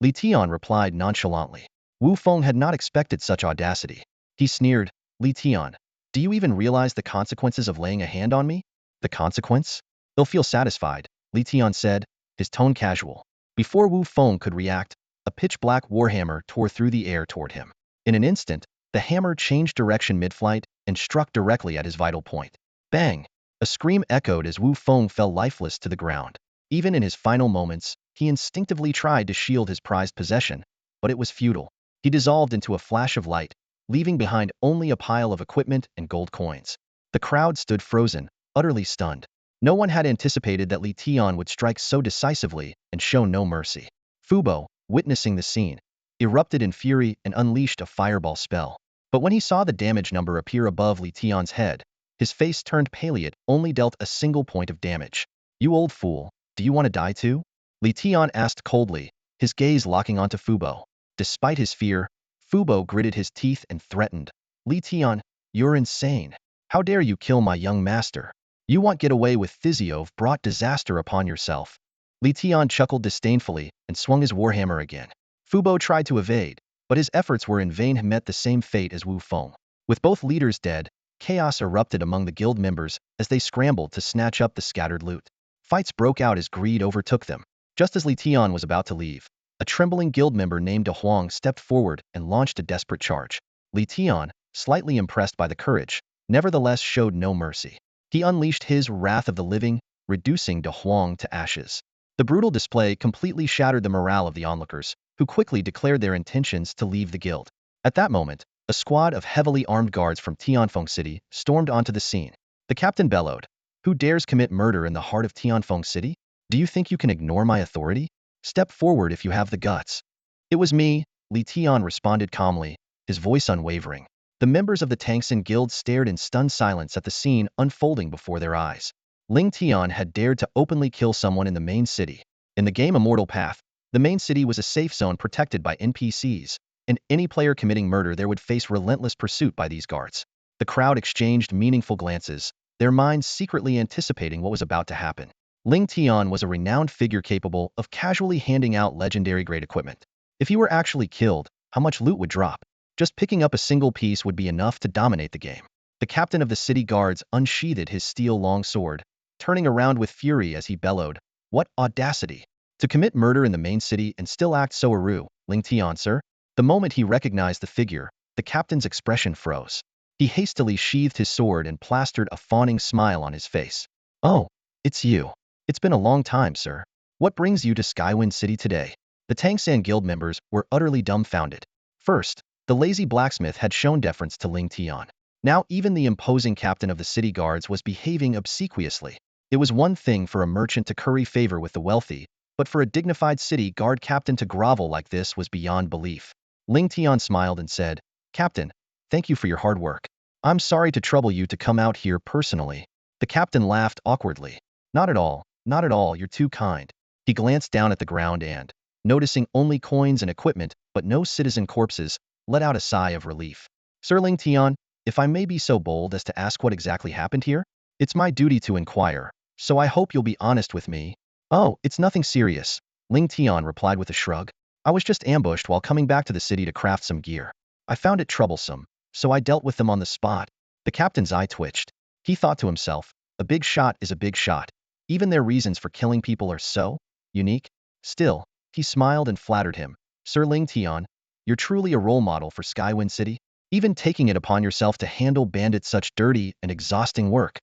S1: Li Tian replied nonchalantly. Wu Feng had not expected such audacity. He sneered, Li Tian, do you even realize the consequences of laying a hand on me? The consequence? They'll feel satisfied, Li Tian said, his tone casual. Before Wu Feng could react, a pitch-black warhammer tore through the air toward him. In an instant, the hammer changed direction mid-flight and struck directly at his vital point. Bang! A scream echoed as Wu Feng fell lifeless to the ground. Even in his final moments, he instinctively tried to shield his prized possession, but it was futile. He dissolved into a flash of light, leaving behind only a pile of equipment and gold coins. The crowd stood frozen, utterly stunned. No one had anticipated that Li Tian would strike so decisively and show no mercy. Fubo, witnessing the scene, erupted in fury and unleashed a fireball spell. But when he saw the damage number appear above Li Tian's head, his face turned pale. It only dealt a single point of damage. You old fool, do you want to die too? Li Tian asked coldly, his gaze locking onto Fubo. Despite his fear, Fubo gritted his teeth and threatened. Li Tian, you're insane. How dare you kill my young master? You won't get away with this. You've brought disaster upon yourself. Li Tian chuckled disdainfully and swung his warhammer again. Fubo tried to evade, but his efforts were in vain. He met the same fate as Wu Feng. With both leaders dead, chaos erupted among the guild members as they scrambled to snatch up the scattered loot. Fights broke out as greed overtook them. Just as Li Tian was about to leave, a trembling guild member named De Huang stepped forward and launched a desperate charge. Li Tian, slightly impressed by the courage, nevertheless showed no mercy. He unleashed his wrath of the living, reducing De Huang to ashes. The brutal display completely shattered the morale of the onlookers, who quickly declared their intentions to leave the guild. At that moment, a squad of heavily armed guards from Tianfeng City stormed onto the scene. The captain bellowed, "Who dares commit murder in the heart of Tianfeng City? Do you think you can ignore my authority? Step forward if you have the guts." It was me, Li Tian responded calmly, his voice unwavering. The members of the Tangxing Guild stared in stunned silence at the scene unfolding before their eyes. Ling Tian had dared to openly kill someone in the main city. In the game Immortal Path, the main city was a safe zone protected by NPCs, and any player committing murder there would face relentless pursuit by these guards. The crowd exchanged meaningful glances, their minds secretly anticipating what was about to happen. Ling Tian was a renowned figure capable of casually handing out legendary-grade equipment. If he were actually killed, how much loot would drop? Just picking up a single piece would be enough to dominate the game. The captain of the city guards unsheathed his steel long sword, turning around with fury as he bellowed, "What audacity! To commit murder in the main city and still act so aru, Ling Tian, sir?" The moment he recognized the figure, the captain's expression froze. He hastily sheathed his sword and plastered a fawning smile on his face. "Oh, it's you. It's been a long time, sir. What brings you to Skywind City today?" The Tangxing Guild members were utterly dumbfounded. First, the lazy blacksmith had shown deference to Ling Tian. Now even the imposing captain of the city guards was behaving obsequiously. It was one thing for a merchant to curry favor with the wealthy, but for a dignified city guard captain to grovel like this was beyond belief. Ling Tian smiled and said, "Captain, thank you for your hard work. I'm sorry to trouble you to come out here personally." The captain laughed awkwardly. Not at all, you're too kind." He glanced down at the ground and, noticing only coins and equipment but no citizen corpses, let out a sigh of relief. Sir Ling Tian, if I may be so bold as to ask what exactly happened here? It's my duty to inquire, so I hope you'll be honest with me. Oh, it's nothing serious, Ling Tian replied with a shrug. I was just ambushed while coming back to the city to craft some gear. I found it troublesome, so I dealt with them on the spot. The captain's eye twitched. He thought to himself, a big shot is a big shot. Even their reasons for killing people are so unique. Still, he smiled and flattered him. Sir Ling Tian, you're truly a role model for Skywind City, even taking it upon yourself to handle bandits such dirty and exhausting work.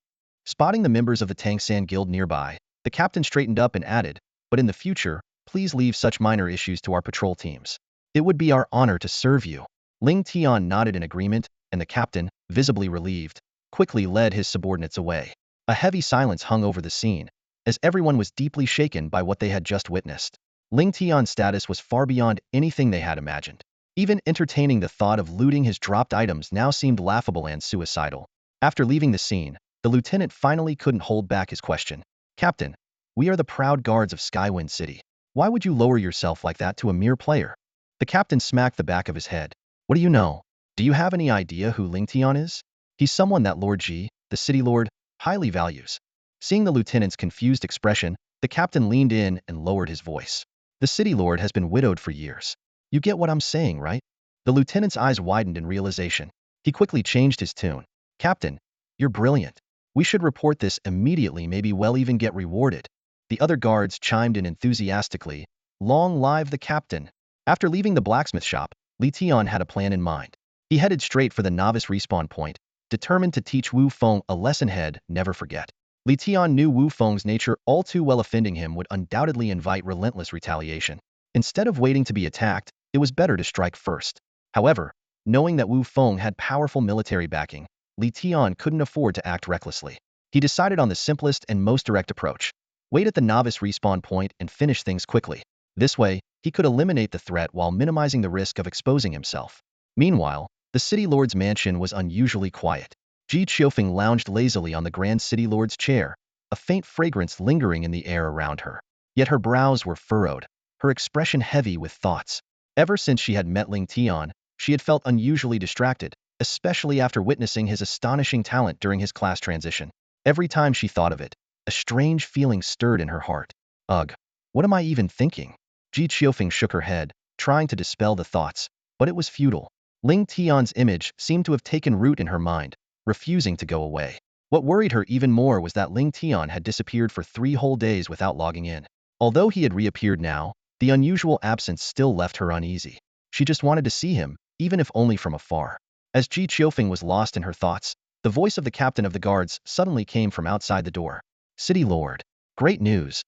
S1: Spotting the members of the Tangsan Guild nearby, the captain straightened up and added, but in the future, please leave such minor issues to our patrol teams. It would be our honor to serve you. Ling Tian nodded in agreement, and the captain, visibly relieved, quickly led his subordinates away. A heavy silence hung over the scene, as everyone was deeply shaken by what they had just witnessed. Ling Tian's status was far beyond anything they had imagined. Even entertaining the thought of looting his dropped items now seemed laughable and suicidal. After leaving the scene, the lieutenant finally couldn't hold back his question. Captain, we are the proud guards of Skywind City. Why would you lower yourself like that to a mere player? The captain smacked the back of his head. What do you know? Do you have any idea who Ling Tian is? He's someone that Lord Ji, the city lord, highly values. Seeing the lieutenant's confused expression, the captain leaned in and lowered his voice. The city lord has been widowed for years. You get what I'm saying, right? The lieutenant's eyes widened in realization. He quickly changed his tune. Captain, you're brilliant. We should report this immediately, maybe we'll even get rewarded. The other guards chimed in enthusiastically. Long live the captain. After leaving the blacksmith shop, Li Tian had a plan in mind. He headed straight for the novice respawn point, determined to teach Wu Feng a lesson he'd never forget. Li Tian knew Wu Feng's nature all too well. Offending him would undoubtedly invite relentless retaliation. Instead of waiting to be attacked, it was better to strike first. However, knowing that Wu Feng had powerful military backing, Li Tian couldn't afford to act recklessly. He decided on the simplest and most direct approach. Wait at the novice respawn point and finish things quickly. This way, he could eliminate the threat while minimizing the risk of exposing himself. Meanwhile, the city lord's mansion was unusually quiet. Ji Qiufeng lounged lazily on the grand city lord's chair, a faint fragrance lingering in the air around her. Yet her brows were furrowed, her expression heavy with thoughts. Ever since she had met Ling Tian, she had felt unusually distracted, especially after witnessing his astonishing talent during his class transition. Every time she thought of it, a strange feeling stirred in her heart. Ugh, what am I even thinking? Ji Qiufeng shook her head, trying to dispel the thoughts, but it was futile. Ling Tian's image seemed to have taken root in her mind, refusing to go away. What worried her even more was that Ling Tian had disappeared for 3 whole days without logging in. Although he had reappeared now, the unusual absence still left her uneasy. She just wanted to see him, even if only from afar. As Ji Qiufeng was lost in her thoughts, the voice of the captain of the guards suddenly came from outside the door. City Lord. Great news.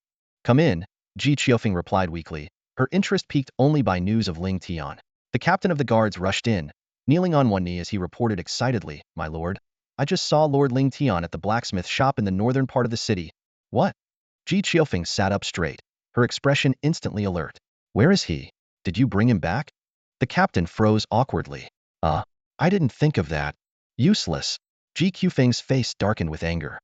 S1: Come in, Ji Qiufeng replied weakly, her interest piqued only by news of Ling Tian. The captain of the guards rushed in, kneeling on one knee as he reported excitedly, My lord, I just saw Lord Ling Tian at the blacksmith shop in the northern part of the city. What? Ji Qiufeng sat up straight, her expression instantly alert. Where is he? Did you bring him back? The captain froze awkwardly. I didn't think of that. Useless. Ji Qiufeng's face darkened with anger.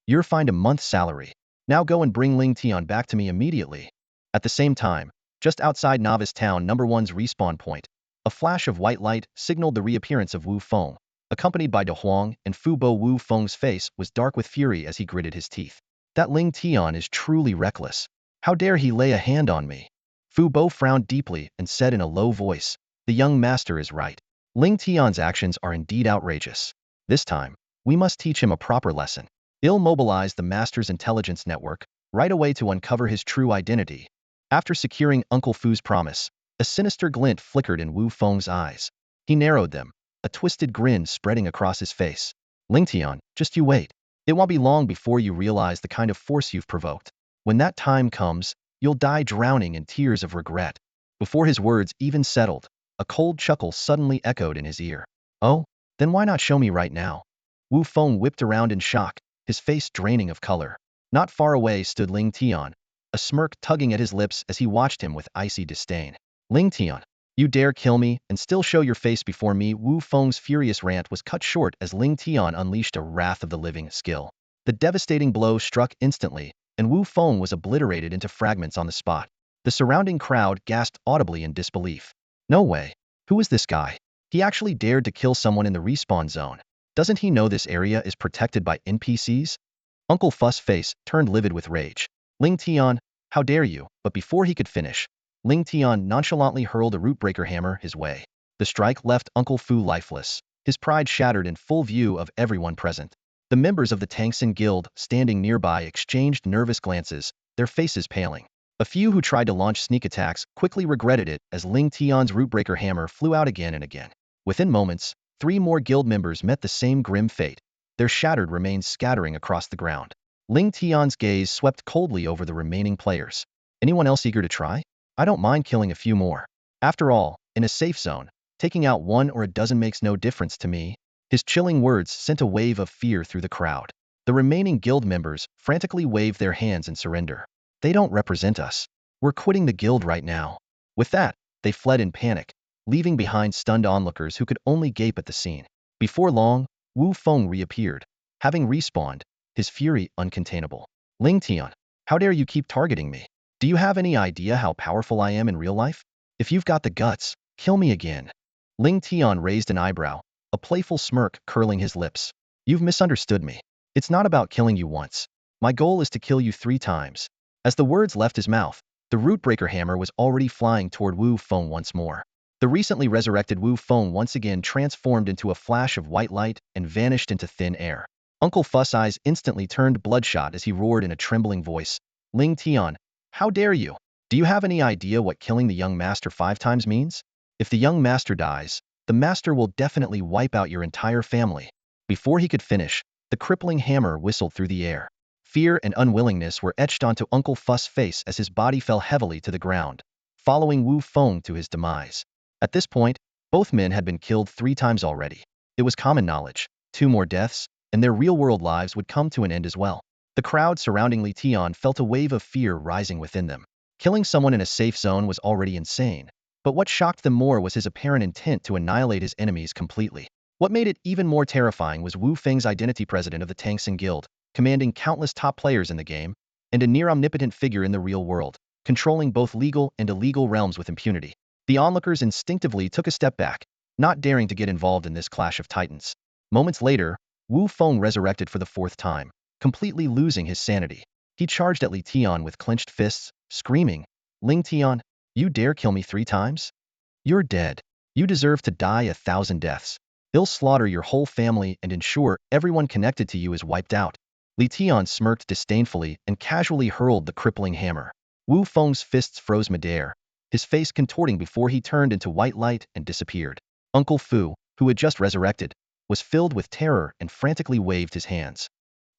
S1: You're fined a month's salary. Now go and bring Ling Tian back to me immediately. At the same time, just outside Novice Town No. 1's respawn point, a flash of white light signaled the reappearance of Wu Feng, accompanied by De Huang and Fu Bo. Wu Feng's face was dark with fury as he gritted his teeth. That Ling Tian is truly reckless. How dare he lay a hand on me? Fu Bo frowned deeply and said in a low voice, The young master is right. Ling Tian's actions are indeed outrageous. This time, we must teach him a proper lesson. He'll mobilize the master's intelligence network right away to uncover his true identity. After securing Uncle Fu's promise, a sinister glint flickered in Wu Feng's eyes. He narrowed them, a twisted grin spreading across his face. Ling Tian, just you wait. It won't be long before you realize the kind of force you've provoked. When that time comes, you'll die drowning in tears of regret. Before his words even settled, a cold chuckle suddenly echoed in his ear. Oh, then why not show me right now? Wu Feng whipped around in shock, his face draining of color. Not far away stood Ling Tian, a smirk tugging at his lips as he watched him with icy disdain. Ling Tian, you dare kill me and still show your face before me? Wu Feng's furious rant was cut short as Ling Tian unleashed a wrath of the living skill. The devastating blow struck instantly, and Wu Feng was obliterated into fragments on the spot. The surrounding crowd gasped audibly in disbelief. No way. Who is this guy? He actually dared to kill someone in the respawn zone. Doesn't he know this area is protected by NPCs? Uncle Fuss' face turned livid with rage. Ling Tian, how dare you? But before he could finish, Ling Tian nonchalantly hurled a rootbreaker hammer his way. The strike left Uncle Fu lifeless, his pride shattered in full view of everyone present. The members of the Tangxin Guild standing nearby exchanged nervous glances, their faces paling. A few who tried to launch sneak attacks quickly regretted it as Ling Tian's rootbreaker hammer flew out again and again. Within moments, 3 more guild members met the same grim fate, their shattered remains scattering across the ground. Ling Tian's gaze swept coldly over the remaining players. Anyone else eager to try? I don't mind killing a few more. After all, in a safe zone, taking out 1 or a dozen makes no difference to me. His chilling words sent a wave of fear through the crowd. The remaining guild members frantically waved their hands in surrender. They don't represent us. We're quitting the guild right now. With that, they fled in panic, leaving behind stunned onlookers who could only gape at the scene. Before long, Wu Feng reappeared, having respawned, his fury uncontainable. Ling Tian, how dare you keep targeting me? Do you have any idea how powerful I am in real life? If you've got the guts, kill me again. Ling Tian raised an eyebrow, a playful smirk curling his lips. You've misunderstood me. It's not about killing you once. My goal is to kill you 3 times. As the words left his mouth, the rootbreaker hammer was already flying toward Wu Feng once more. The recently resurrected Wu Feng once again transformed into a flash of white light and vanished into thin air. Uncle Fuss' eyes instantly turned bloodshot as he roared in a trembling voice. Ling Tian, how dare you? Do you have any idea what killing the young master 5 times means? If the young master dies, the master will definitely wipe out your entire family. Before he could finish, the crippling hammer whistled through the air. Fear and unwillingness were etched onto Uncle Fuss' face as his body fell heavily to the ground, following Wu Feng to his demise. At this point, both men had been killed 3 times already. It was common knowledge. 2 more deaths, and their real-world lives would come to an end as well. The crowd surrounding Li Tian felt a wave of fear rising within them. Killing someone in a safe zone was already insane, but what shocked them more was his apparent intent to annihilate his enemies completely. What made it even more terrifying was Wu Feng's identity, president of the Tangxin Guild, commanding countless top players in the game, and a near-omnipotent figure in the real world, controlling both legal and illegal realms with impunity. The onlookers instinctively took a step back, not daring to get involved in this clash of titans. Moments later, Wu Feng resurrected for the 4th time, completely losing his sanity. He charged at Li Tian with clenched fists, screaming, Ling Tian, you dare kill me 3 times? You're dead. You deserve to die 1,000 deaths. He'll slaughter your whole family and ensure everyone connected to you is wiped out. Li Tian smirked disdainfully and casually hurled the crippling hammer. Wu Feng's fists froze midair, his face contorting before he turned into white light and disappeared. Uncle Fu, who had just resurrected, was filled with terror and frantically waved his hands.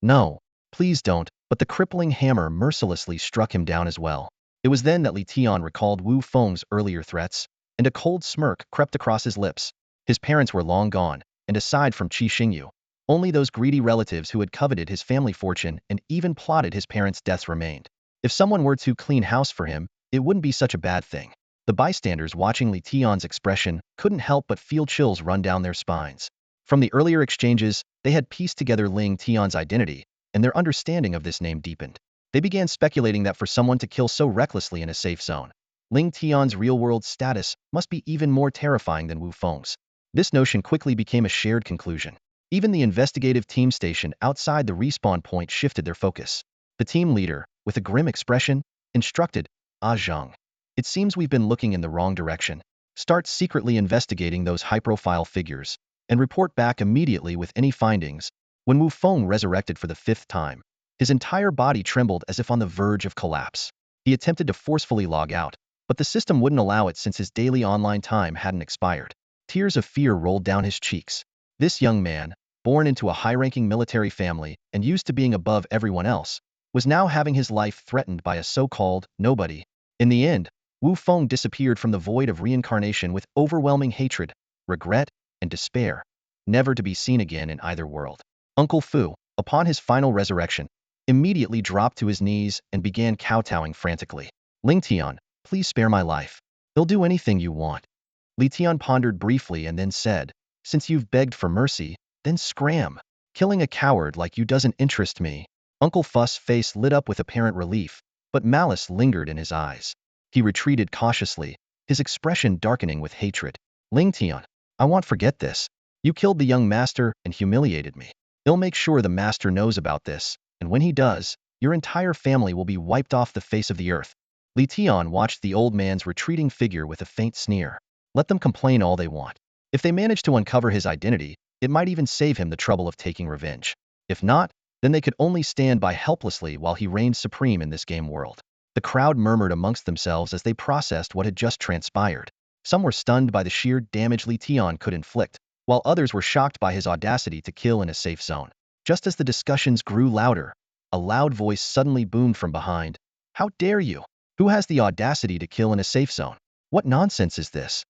S1: No, please don't, but the crippling hammer mercilessly struck him down as well. It was then that Li Tian recalled Wu Feng's earlier threats, and a cold smirk crept across his lips. His parents were long gone, and aside from Qi Xingyu, only those greedy relatives who had coveted his family fortune and even plotted his parents' deaths remained. If someone were to clean house for him, it wouldn't be such a bad thing. The bystanders watching Li Tian's expression couldn't help but feel chills run down their spines. From the earlier exchanges, they had pieced together Ling Tian's identity, and their understanding of this name deepened. They began speculating that for someone to kill so recklessly in a safe zone, Ling Tian's real-world status must be even more terrifying than Wu Feng's. This notion quickly became a shared conclusion. Even the investigative team stationed outside the respawn point shifted their focus. The team leader, with a grim expression, instructed, Ah Zhang, it seems we've been looking in the wrong direction. Start secretly investigating those high-profile figures, and report back immediately with any findings. When Wu Feng resurrected for the 5th time, his entire body trembled as if on the verge of collapse. He attempted to forcefully log out, but the system wouldn't allow it since his daily online time hadn't expired. Tears of fear rolled down his cheeks. This young man, born into a high-ranking military family and used to being above everyone else, was now having his life threatened by a so-called nobody. In the end, Wu Feng disappeared from the void of reincarnation with overwhelming hatred, regret, and despair, never to be seen again in either world. Uncle Fu, upon his final resurrection, immediately dropped to his knees and began kowtowing frantically. Ling Tian, please spare my life. He'll do anything you want. Li Tian pondered briefly and then said, since you've begged for mercy, then scram. Killing a coward like you doesn't interest me. Uncle Fuss' face lit up with apparent relief, but malice lingered in his eyes. He retreated cautiously, his expression darkening with hatred. Ling Tian, I won't forget this. You killed the young master and humiliated me. I'll make sure the master knows about this, and when he does, your entire family will be wiped off the face of the earth. Li Tian watched the old man's retreating figure with a faint sneer. Let them complain all they want. If they manage to uncover his identity, it might even save him the trouble of taking revenge. If not, then they could only stand by helplessly while he reigned supreme in this game world. The crowd murmured amongst themselves as they processed what had just transpired. Some were stunned by the sheer damage Li Tian could inflict, while others were shocked by his audacity to kill in a safe zone. Just as the discussions grew louder, a loud voice suddenly boomed from behind. How dare you? Who has the audacity to kill in a safe zone? What nonsense is this?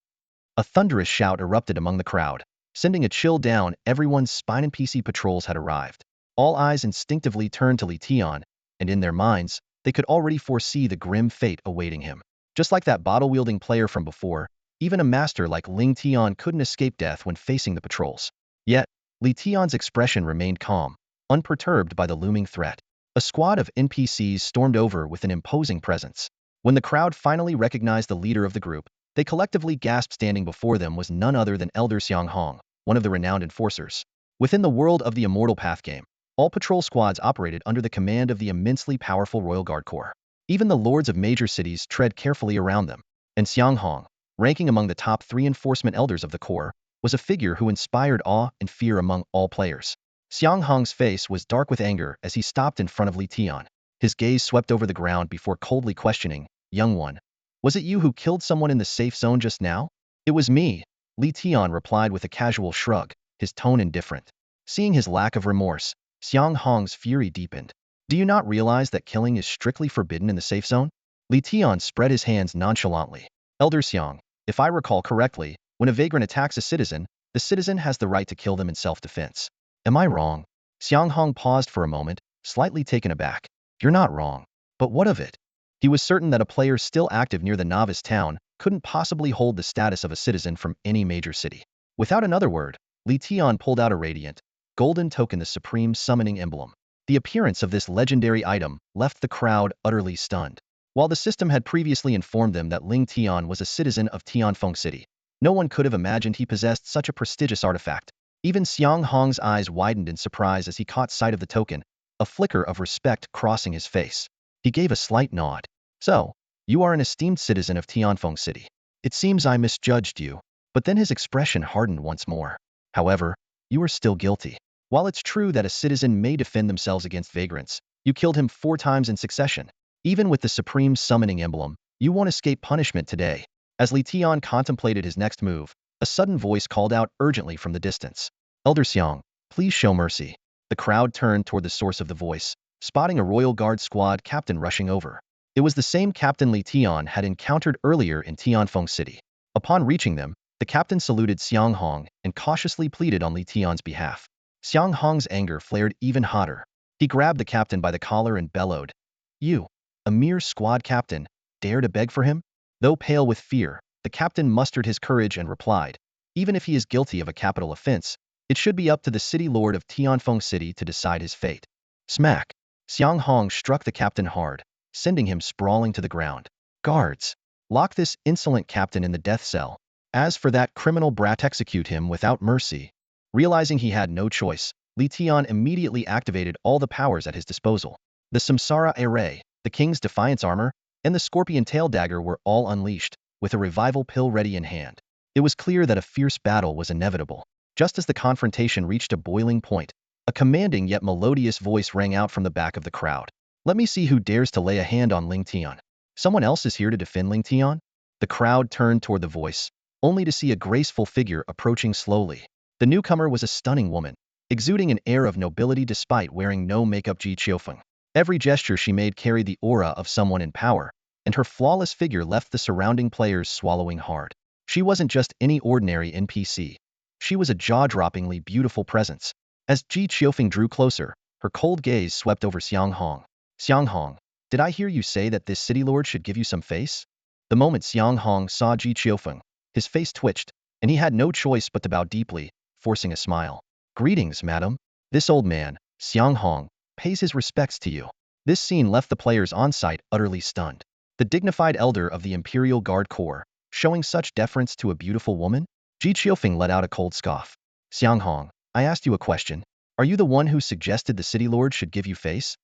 S1: A thunderous shout erupted among the crowd, sending a chill down everyone's spine. NPC patrols had arrived. All eyes instinctively turned to Li Tian, and in their minds, they could already foresee the grim fate awaiting him. Just like that bottle-wielding player from before, even a master like Ling Tian couldn't escape death when facing the patrols. Yet, Li Tian's expression remained calm, unperturbed by the looming threat. A squad of NPCs stormed over with an imposing presence. When the crowd finally recognized the leader of the group, they collectively gasped. Standing before them was none other than Elder Xiang Hong, one of the renowned enforcers. Within the world of the Immortal Path game, all patrol squads operated under the command of the immensely powerful Royal Guard Corps. Even the lords of major cities tread carefully around them, and Xiang Hong, ranking among the top 3 enforcement elders of the Corps, was a figure who inspired awe and fear among all players. Xiang Hong's face was dark with anger as he stopped in front of Li Tian. His gaze swept over the ground before coldly questioning, "Young one, was it you who killed someone in the safe zone just now?" "It was me," Li Tian replied with a casual shrug, his tone indifferent. Seeing his lack of remorse, Xiang Hong's fury deepened. "Do you not realize that killing is strictly forbidden in the safe zone?" Li Tian spread his hands nonchalantly. "Elder Xiang, if I recall correctly, when a vagrant attacks a citizen, the citizen has the right to kill them in self-defense. Am I wrong?" Xiang Hong paused for a moment, slightly taken aback. "You're not wrong. But what of it?" He was certain that a player still active near the novice town couldn't possibly hold the status of a citizen from any major city. Without another word, Li Tian pulled out a radiant, golden token, the supreme summoning emblem. The appearance of this legendary item left the crowd utterly stunned. While the system had previously informed them that Ling Tian was a citizen of Tianfeng City, no one could have imagined he possessed such a prestigious artifact. Even Xiang Hong's eyes widened in surprise as he caught sight of the token, a flicker of respect crossing his face. He gave a slight nod. "So, you are an esteemed citizen of Tianfeng City. It seems I misjudged you." But then his expression hardened once more. "However, you are still guilty. While it's true that a citizen may defend themselves against vagrants, you killed him 4 times in succession. Even with the supreme summoning emblem, you won't escape punishment today." As Li Tian contemplated his next move, a sudden voice called out urgently from the distance. "Elder Xiang, please show mercy." The crowd turned toward the source of the voice, spotting a Royal Guard squad captain rushing over. It was the same captain Li Tian had encountered earlier in Tianfeng City. Upon reaching them, the captain saluted Xiang Hong and cautiously pleaded on Li Tian's behalf. Xiang Hong's anger flared even hotter. He grabbed the captain by the collar and bellowed, "You, a mere squad captain, dare to beg for him?" Though pale with fear, the captain mustered his courage and replied, "Even if he is guilty of a capital offense, it should be up to the city lord of Tianfeng City to decide his fate." Smack! Xiang Hong struck the captain hard, sending him sprawling to the ground. "Guards, lock this insolent captain in the death cell. As for that criminal brat, execute him without mercy." Realizing he had no choice, Li Tian immediately activated all the powers at his disposal. The Samsara Array, the King's Defiance Armor, and the Scorpion Tail Dagger were all unleashed, with a revival pill ready in hand. It was clear that a fierce battle was inevitable. Just as the confrontation reached a boiling point, a commanding yet melodious voice rang out from the back of the crowd. "Let me see who dares to lay a hand on Ling Tian. Someone else is here to defend Ling Tian?" The crowd turned toward the voice, only to see a graceful figure approaching slowly. The newcomer was a stunning woman, exuding an air of nobility despite wearing no makeup. Ji Qiufeng. Every gesture she made carried the aura of someone in power, and her flawless figure left the surrounding players swallowing hard. She wasn't just any ordinary NPC. She was a jaw-droppingly beautiful presence. As Ji Qiufeng drew closer, her cold gaze swept over Xiang Hong. "Xiang Hong, did I hear you say that this city lord should give you some face?" The moment Xiang Hong saw Ji Qiufeng, his face twitched, and he had no choice but to bow deeply, forcing a smile. "Greetings, madam. This old man, Xiang Hong, pays his respects to you." This scene left the players on site utterly stunned. The dignified elder of the Imperial Guard Corps, showing such deference to a beautiful woman? Ji Qiufeng let out a cold scoff. Xiang Hong, I asked you a question. Are you the one who suggested the city lord should give you face?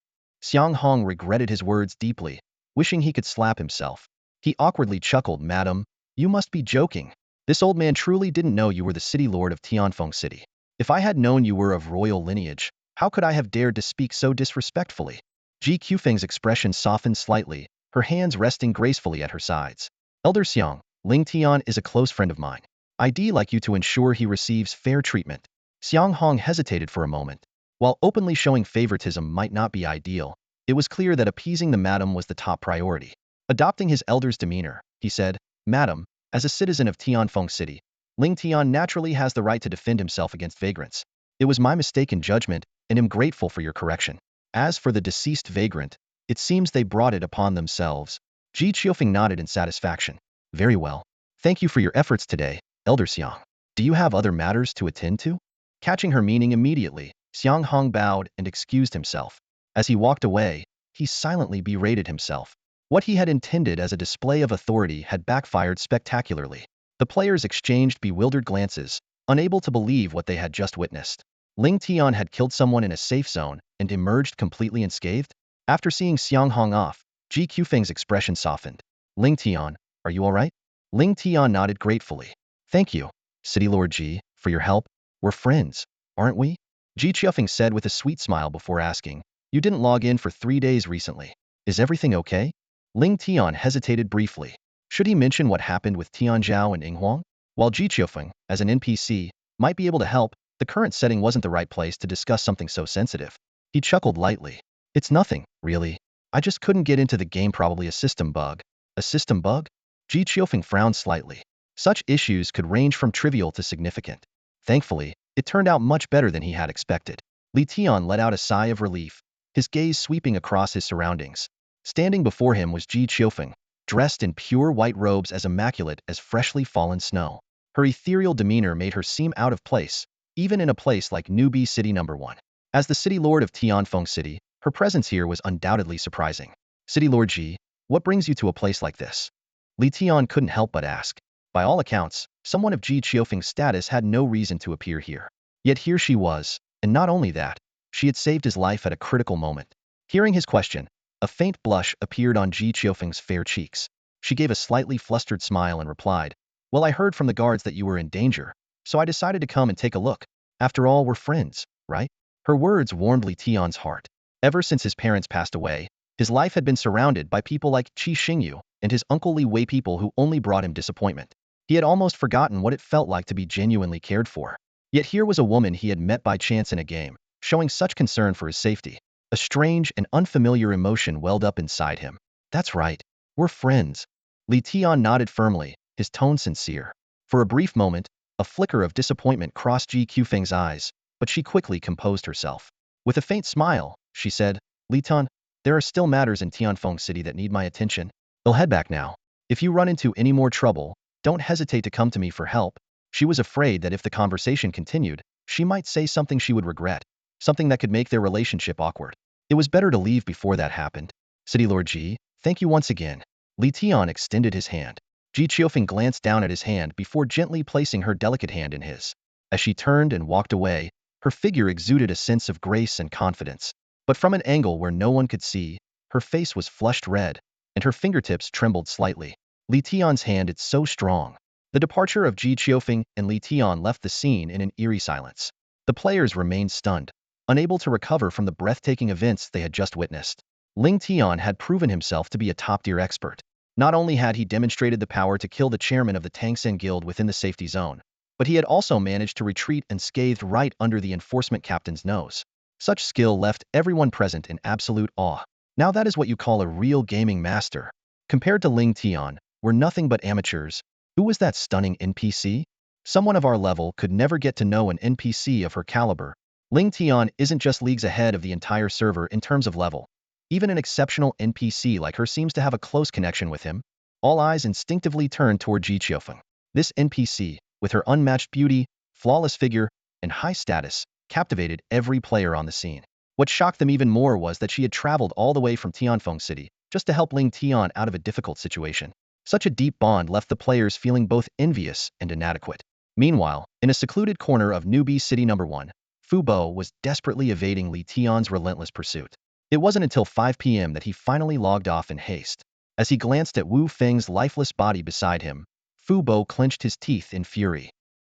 S1: Xiang Hong regretted his words deeply, wishing he could slap himself. He awkwardly chuckled, Madam, you must be joking. This old man truly didn't know you were the city lord of Tianfeng City. If I had known you were of royal lineage, how could I have dared to speak so disrespectfully? Ji Qiufeng's expression softened slightly, her hands resting gracefully at her sides. Elder Xiang, Ling Tian is a close friend of mine. I'd like you to ensure he receives fair treatment. Xiang Hong hesitated for a moment. While openly showing favoritism might not be ideal, it was clear that appeasing the madam was the top priority. Adopting his elder's demeanor, he said, Madam, as a citizen of Tianfeng City, Ling Tian naturally has the right to defend himself against vagrants. It was my mistaken judgment, and am grateful for your correction. As for the deceased vagrant, it seems they brought it upon themselves. Ji Qiufeng nodded in satisfaction. Very well. Thank you for your efforts today, Elder Xiang. Do you have other matters to attend to? Catching her meaning immediately, Xiang Hong bowed and excused himself. As he walked away, he silently berated himself. What he had intended as a display of authority had backfired spectacularly. The players exchanged bewildered glances, unable to believe what they had just witnessed. Ling Tian had killed someone in a safe zone and emerged completely unscathed? After seeing Xiang Hong off, Ji Qiufeng's expression softened. Ling Tian, are you all right? Ling Tian nodded gratefully. Thank you, City Lord Ji, for your help. We're friends, aren't we? Ji Qiufeng said with a sweet smile before asking, You didn't log in for 3 days recently. Is everything okay? Ling Tian hesitated briefly. Should he mention what happened with Tian Zhao and Ing Huang? While Ji Qiufeng, as an NPC, might be able to help, the current setting wasn't the right place to discuss something so sensitive. He chuckled lightly. It's nothing, really. I just couldn't get into the game, probably a system bug. A system bug? Ji Qiufeng frowned slightly. Such issues could range from trivial to significant. Thankfully, it turned out much better than he had expected. Li Tian let out a sigh of relief, his gaze sweeping across his surroundings. Standing before him was Ji Qiufeng, dressed in pure white robes as immaculate as freshly fallen snow. Her ethereal demeanor made her seem out of place, even in a place like Newbie City No. 1. As the city lord of Tianfeng City, her presence here was undoubtedly surprising. City Lord Ji, what brings you to a place like this? Li Tian couldn't help but ask. By all accounts, someone of Ji Qiufeng's status had no reason to appear here. Yet here she was, and not only that, she had saved his life at a critical moment. Hearing his question, a faint blush appeared on Ji Qiufeng's fair cheeks. She gave a slightly flustered smile and replied, Well, I heard from the guards that you were in danger, so I decided to come and take a look. After all, we're friends, right? Her words warmed Li Tian's heart. Ever since his parents passed away, his life had been surrounded by people like Qi Xingyu and his uncle Li Wei, people who only brought him disappointment. He had almost forgotten what it felt like to be genuinely cared for. Yet here was a woman he had met by chance in a game, showing such concern for his safety. A strange and unfamiliar emotion welled up inside him. That's right. We're friends. Li Tian nodded firmly, his tone sincere. For a brief moment, a flicker of disappointment crossed Ji Qiufeng's eyes, but she quickly composed herself. With a faint smile, she said, Li Tian, there are still matters in Tianfeng City that need my attention. I'll head back now. If you run into any more trouble, don't hesitate to come to me for help. She was afraid that if the conversation continued, she might say something she would regret, something that could make their relationship awkward. It was better to leave before that happened. City Lord Ji, thank you once again. Li Tian extended his hand. Ji Qiufeng glanced down at his hand before gently placing her delicate hand in his. As she turned and walked away, her figure exuded a sense of grace and confidence. But from an angle where no one could see, her face was flushed red, and her fingertips trembled slightly. Li Tian's hand, it's so strong. The departure of Ji Qiufeng and Li Tian left the scene in an eerie silence. The players remained stunned, unable to recover from the breathtaking events they had just witnessed. Ling Tian had proven himself to be a top-tier expert. Not only had he demonstrated the power to kill the chairman of the Transcend Guild within the safety zone, but he had also managed to retreat unscathed right under the enforcement captain's nose. Such skill left everyone present in absolute awe. Now that is what you call a real gaming master. Compared to Ling Tian, we're nothing but amateurs. Who was that stunning NPC? Someone of our level could never get to know an NPC of her caliber. Ling Tian isn't just leagues ahead of the entire server in terms of level. Even an exceptional NPC like her seems to have a close connection with him. All eyes instinctively turned toward Ji Qiufeng. This NPC, with her unmatched beauty, flawless figure, and high status, captivated every player on the scene. What shocked them even more was that she had traveled all the way from Tianfeng City just to help Ling Tian out of a difficult situation. Such a deep bond left the players feeling both envious and inadequate. Meanwhile, in a secluded corner of Newbie City Number 1, Fu Bo was desperately evading Li Tian's relentless pursuit. It wasn't until 5 p.m. that he finally logged off in haste. As he glanced at Wu Feng's lifeless body beside him, Fu Bo clenched his teeth in fury.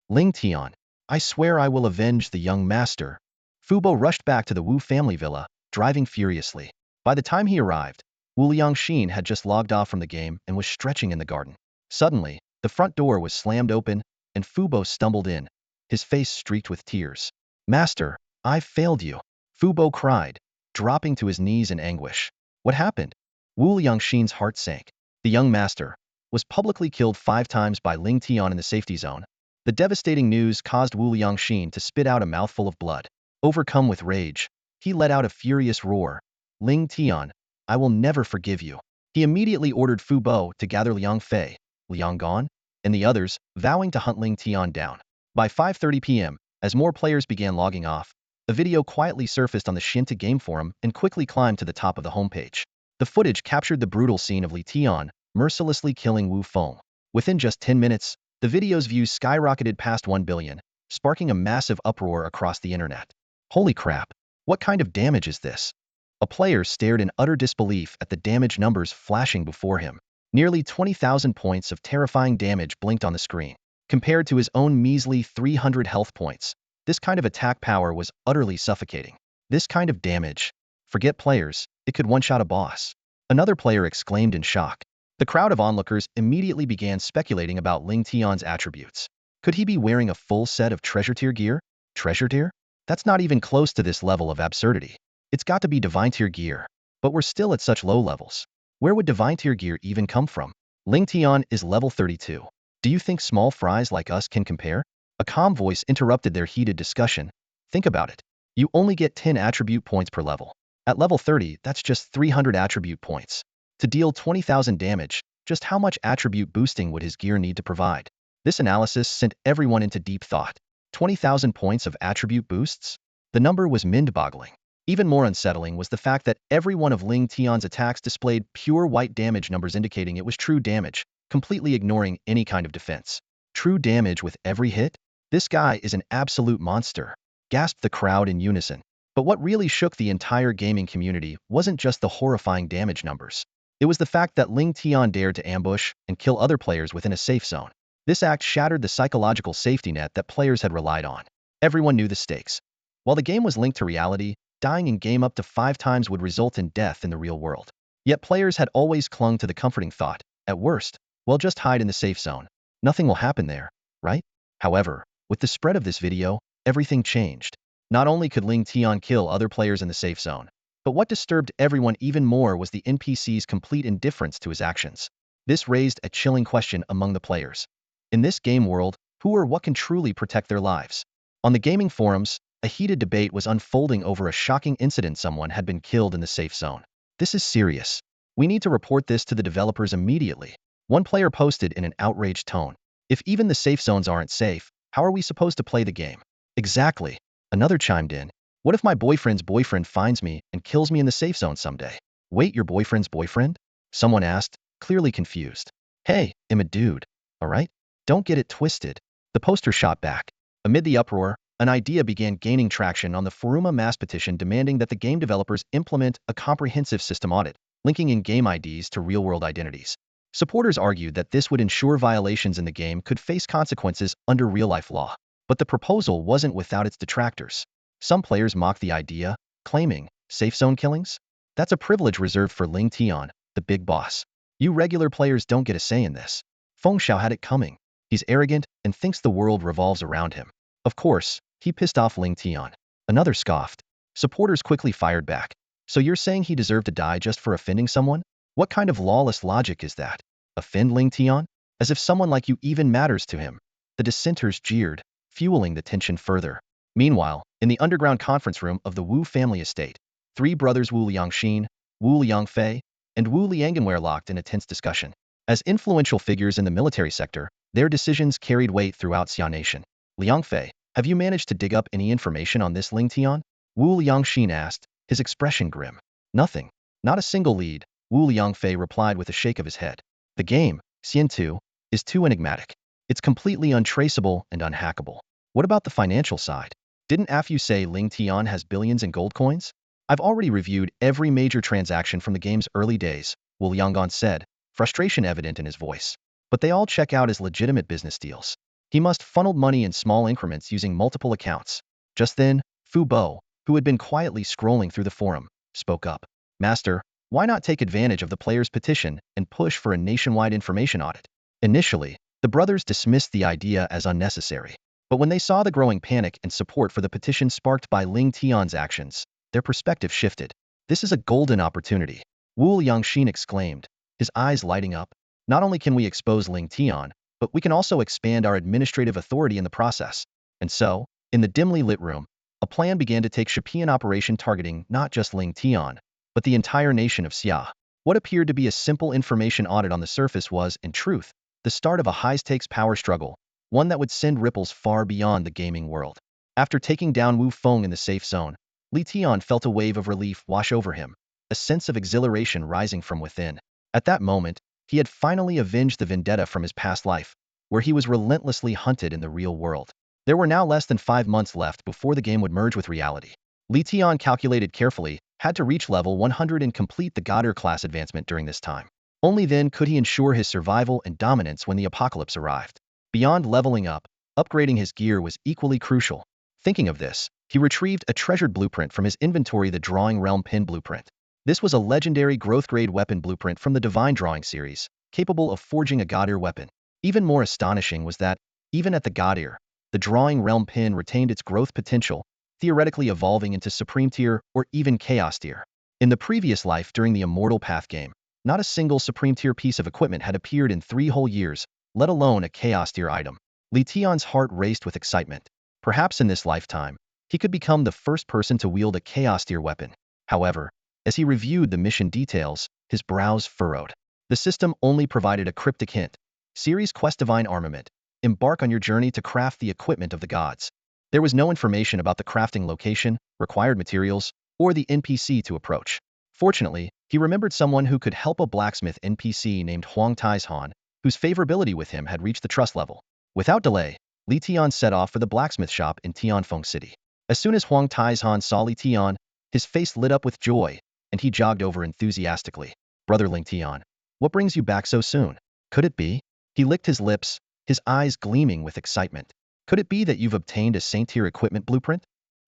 S1: Ling Tian, I swear I will avenge the young master. Fu Bo rushed back to the Wu family villa, driving furiously. By the time he arrived, Wu Liangxin had just logged off from the game and was stretching in the garden. Suddenly, the front door was slammed open, and Fu Bo stumbled in, his face streaked with tears. Master, I've failed you. Fu Bo cried, dropping to his knees in anguish. What happened? Wu Liangxin's heart sank. The young master was publicly killed 5 times by Ling Tian in the safety zone. The devastating news caused Wu Liangxin to spit out a mouthful of blood. Overcome with rage, he let out a furious roar. Ling Tian, I will never forgive you. He immediately ordered Fu Bo to gather Liang Fei, Liang Gan, and the others, vowing to hunt Ling Tian down. By 5:30 p.m., as more players began logging off, a video quietly surfaced on the Shinta game forum and quickly climbed to the top of the homepage. The footage captured the brutal scene of Li Tian mercilessly killing Wu Feng. Within just 10 minutes, the video's views skyrocketed past 1 billion, sparking a massive uproar across the internet. Holy crap! What kind of damage is this? A player stared in utter disbelief at the damage numbers flashing before him. Nearly 20,000 points of terrifying damage blinked on the screen. Compared to his own measly 300 health points, this kind of attack power was utterly suffocating. This kind of damage. Forget players, it could one-shot a boss. Another player exclaimed in shock. The crowd of onlookers immediately began speculating about Ling Tian's attributes. Could he be wearing a full set of treasure tier gear? Treasure tier? That's not even close to this level of absurdity. It's got to be divine tier gear. But we're still at such low levels. Where would divine tier gear even come from? Ling Tian is level 32. Do you think small fries like us can compare? A calm voice interrupted their heated discussion. Think about it. You only get 10 attribute points per level. At level 30, that's just 300 attribute points. To deal 20,000 damage, just how much attribute boosting would his gear need to provide? This analysis sent everyone into deep thought. 20,000 points of attribute boosts? The number was mind-boggling. Even more unsettling was the fact that every one of Ling Tian's attacks displayed pure white damage numbers indicating it was true damage, completely ignoring any kind of defense. True damage with every hit? This guy is an absolute monster, gasped the crowd in unison. But what really shook the entire gaming community wasn't just the horrifying damage numbers. It was the fact that Ling Tian dared to ambush and kill other players within a safe zone. This act shattered the psychological safety net that players had relied on. Everyone knew the stakes. While the game was linked to reality, dying in game up to 5 times would result in death in the real world. Yet players had always clung to the comforting thought, at worst, well, just hide in the safe zone. Nothing will happen there, right? However, with the spread of this video, everything changed. Not only could Ling Tian kill other players in the safe zone, but what disturbed everyone even more was the NPC's complete indifference to his actions. This raised a chilling question among the players. In this game world, who or what can truly protect their lives? On the gaming forums, a heated debate was unfolding over a shocking incident. Someone had been killed in the safe zone. This is serious. We need to report this to the developers immediately. One player posted in an outraged tone. If even the safe zones aren't safe, how are we supposed to play the game? Exactly. Another chimed in. What if my boyfriend's boyfriend finds me and kills me in the safe zone someday? Wait, your boyfriend's boyfriend? Someone asked, clearly confused. Hey, I'm a dude, alright? Don't get it twisted. The poster shot back. Amid the uproar, an idea began gaining traction on the Foruma mass petition demanding that the game developers implement a comprehensive system audit, linking in-game IDs to real-world identities. Supporters argued that this would ensure violations in the game could face consequences under real-life law. But the proposal wasn't without its detractors. Some players mocked the idea, claiming, safe zone killings? That's a privilege reserved for Ling Tian, the big boss. You regular players don't get a say in this. Feng Xiao had it coming. He's arrogant and thinks the world revolves around him. Of course, he pissed off Ling Tian. Another scoffed. Supporters quickly fired back. So you're saying he deserved to die just for offending someone? What kind of lawless logic is that? Offend Ling Tian? As if someone like you even matters to him. The dissenters jeered, fueling the tension further. Meanwhile, in the underground conference room of the Wu family estate, 3 brothers Wu Liangxin, Wu Liangfei, and Wu Liangen were locked in a tense discussion. As influential figures in the military sector, their decisions carried weight throughout Xia Nation. Liangfei, have you managed to dig up any information on this Ling Tian? Wu Liangxin asked, his expression grim. Nothing. Not a single lead, Wu Liangfei replied with a shake of his head. The game, Xian 2, is too enigmatic. It's completely untraceable and unhackable. What about the financial side? Didn't Afu say Ling Tian has billions in gold coins? I've already reviewed every major transaction from the game's early days, Wu Lianggan said, frustration evident in his voice. But they all check out as legitimate business deals. He must funneled money in small increments using multiple accounts. Just then, Fu Bo, who had been quietly scrolling through the forum, spoke up. Master, why not take advantage of the players' petition and push for a nationwide information audit? Initially, the brothers dismissed the idea as unnecessary. But when they saw the growing panic and support for the petition sparked by Ling Tian's actions, their perspective shifted. This is a golden opportunity, Wu Liangxin exclaimed, his eyes lighting up. Not only can we expose Ling Tian, but we can also expand our administrative authority in the process. And so, in the dimly lit room, a plan began to take shape in operation targeting not just Ling Tian, but the entire nation of Xia. What appeared to be a simple information audit on the surface was, in truth, the start of a high-stakes power struggle, one that would send ripples far beyond the gaming world. After taking down Wu Feng in the safe zone, Li Tian felt a wave of relief wash over him, a sense of exhilaration rising from within. At that moment, he had finally avenged the vendetta from his past life, where he was relentlessly hunted in the real world. There were now less than 5 months left before the game would merge with reality. Li Tian calculated carefully, had to reach level 100 and complete the Goddard class advancement during this time. Only then could he ensure his survival and dominance when the apocalypse arrived. Beyond leveling up, upgrading his gear was equally crucial. Thinking of this, he retrieved a treasured blueprint from his inventory, the Drawing Realm Pin Blueprint. This was a legendary growth-grade weapon blueprint from the Divine Drawing series, capable of forging a God-ear weapon. Even more astonishing was that, even at the God-ear, the Drawing Realm Pin retained its growth potential, theoretically evolving into Supreme Tier or even Chaos Tier. In the previous life during the Immortal Path game, not a single Supreme Tier piece of equipment had appeared in 3 whole years, let alone a Chaos Tier item. Li Tian's heart raced with excitement. Perhaps in this lifetime, he could become the first person to wield a Chaos Tier weapon. However, as he reviewed the mission details, his brows furrowed. The system only provided a cryptic hint. Series Quest Divine Armament. Embark on your journey to craft the equipment of the gods. There was no information about the crafting location, required materials, or the NPC to approach. Fortunately, he remembered someone who could help, a blacksmith NPC named Huang Taizhan, whose favorability with him had reached the trust level. Without delay, Li Tian set off for the blacksmith shop in Tianfeng City. As soon as Huang Taizhan saw Li Tian, his face lit up with joy, and he jogged over enthusiastically. Brother Ling Tian, what brings you back so soon? Could it be? He licked his lips, his eyes gleaming with excitement. Could it be that you've obtained a Saint-tier equipment blueprint?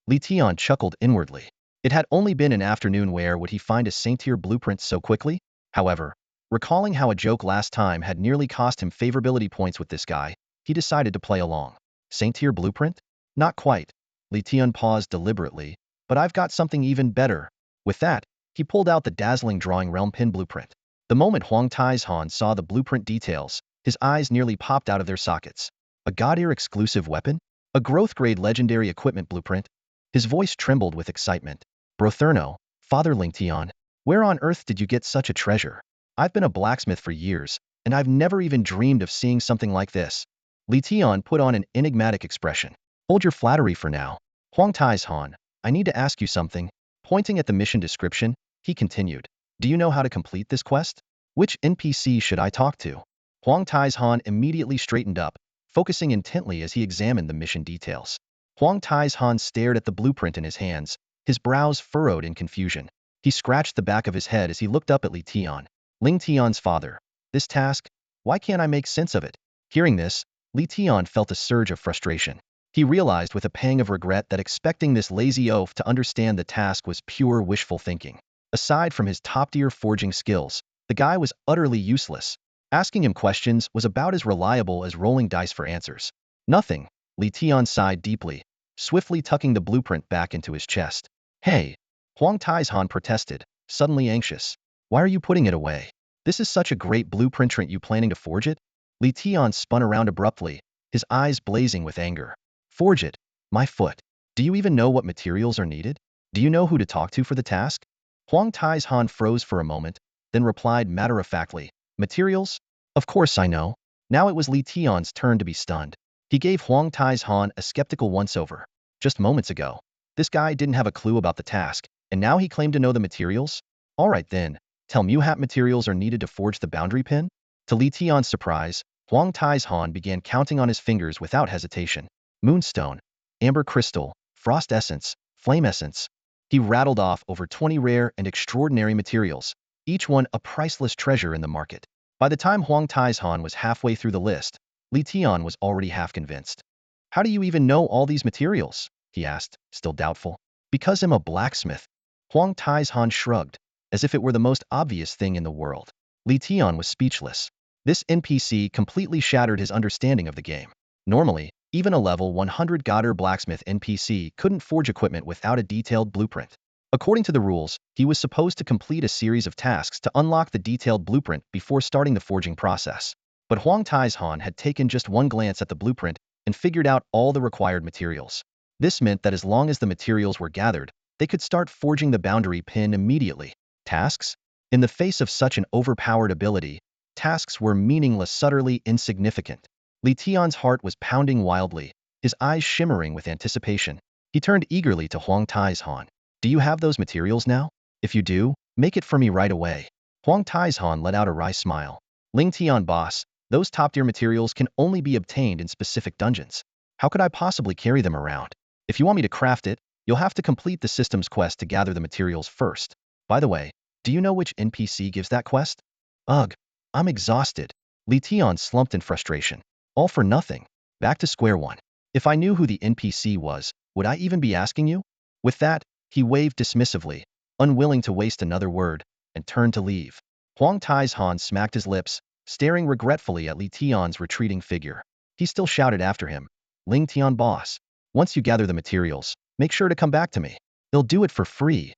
S1: Li Tian chuckled inwardly. It had only been an afternoon, where would he find a Saint-tier blueprint so quickly? However, recalling how a joke last time had nearly cost him favorability points with this guy, he decided to play along. Saint-tier blueprint? Not quite. Li Tian paused deliberately, but I've got something even better. With that, he pulled out the dazzling Drawing Realm Pin blueprint. The moment Huang Taizhan saw the blueprint details, his eyes nearly popped out of their sockets. A God-ear exclusive weapon? A growth-grade legendary equipment blueprint? His voice trembled with excitement. Brotherno, Father Ling Tian, where on earth did you get such a treasure? I've been a blacksmith for years, and I've never even dreamed of seeing something like this. Li Tian put on an enigmatic expression. Hold your flattery for now. Huang Taizhan, I need to ask you something. Pointing at the mission description, he continued. Do you know how to complete this quest? Which NPC should I talk to? Huang Taizhan immediately straightened up, focusing intently as he examined the mission details. Huang Taizhan stared at the blueprint in his hands, his brows furrowed in confusion. He scratched the back of his head as he looked up at Li Tian. Ling Tian's father. This task? Why can't I make sense of it? Hearing this, Li Tian felt a surge of frustration. He realized with a pang of regret that expecting this lazy oaf to understand the task was pure wishful thinking. Aside from his top-tier forging skills, the guy was utterly useless. Asking him questions was about as reliable as rolling dice for answers. Nothing. Li Tian sighed deeply, swiftly tucking the blueprint back into his chest. Hey! Huang Taizhan protested, suddenly anxious. Why are you putting it away? This is such a great blueprint. Aren't you planning to forge it? Li Tian spun around abruptly, his eyes blazing with anger. Forge it? My foot. Do you even know what materials are needed? Do you know who to talk to for the task? Huang Taizhan froze for a moment, then replied matter-of-factly. Materials? Of course I know. Now it was Li Tian's turn to be stunned. He gave Huang Taizhan a skeptical once-over. Just moments ago, this guy didn't have a clue about the task, and now he claimed to know the materials? Alright then, tell me what materials are needed to forge the boundary pin? To Li Tian's surprise, Huang Tai's Han began counting on his fingers without hesitation. Moonstone, amber crystal, frost essence, flame essence. He rattled off over 20 rare and extraordinary materials, each one a priceless treasure in the market. By the time Huang Tai's Han was halfway through the list, Li Tian was already half convinced. How do you even know all these materials? He asked, still doubtful. Because I'm a blacksmith. Huang Tai's Han shrugged, as if it were the most obvious thing in the world. Li Tian was speechless. This NPC completely shattered his understanding of the game. Normally, even a level 100 Godder blacksmith NPC couldn't forge equipment without a detailed blueprint. According to the rules, he was supposed to complete a series of tasks to unlock the detailed blueprint before starting the forging process. But Huang Tai's Han had taken just one glance at the blueprint and figured out all the required materials. This meant that as long as the materials were gathered, they could start forging the boundary pin immediately. Tasks? In the face of such an overpowered ability, tasks were meaningless, utterly insignificant. Li Tian's heart was pounding wildly, his eyes shimmering with anticipation. He turned eagerly to Huang Tai's Han. Do you have those materials now? If you do, make it for me right away. Huang Tai's Han let out a wry smile. Ling Tian boss, those top-tier materials can only be obtained in specific dungeons. How could I possibly carry them around? If you want me to craft it, you'll have to complete the system's quest to gather the materials first. By the way, do you know which NPC gives that quest? Ugh, I'm exhausted. Li Tian slumped in frustration. All for nothing. Back to square one. If I knew who the NPC was, would I even be asking you? With that, he waved dismissively, unwilling to waste another word, and turned to leave. Huang Tai's Han smacked his lips, staring regretfully at Li Tian's retreating figure. He still shouted after him, Ling Tian boss, once you gather the materials, make sure to come back to me. They'll do it for free.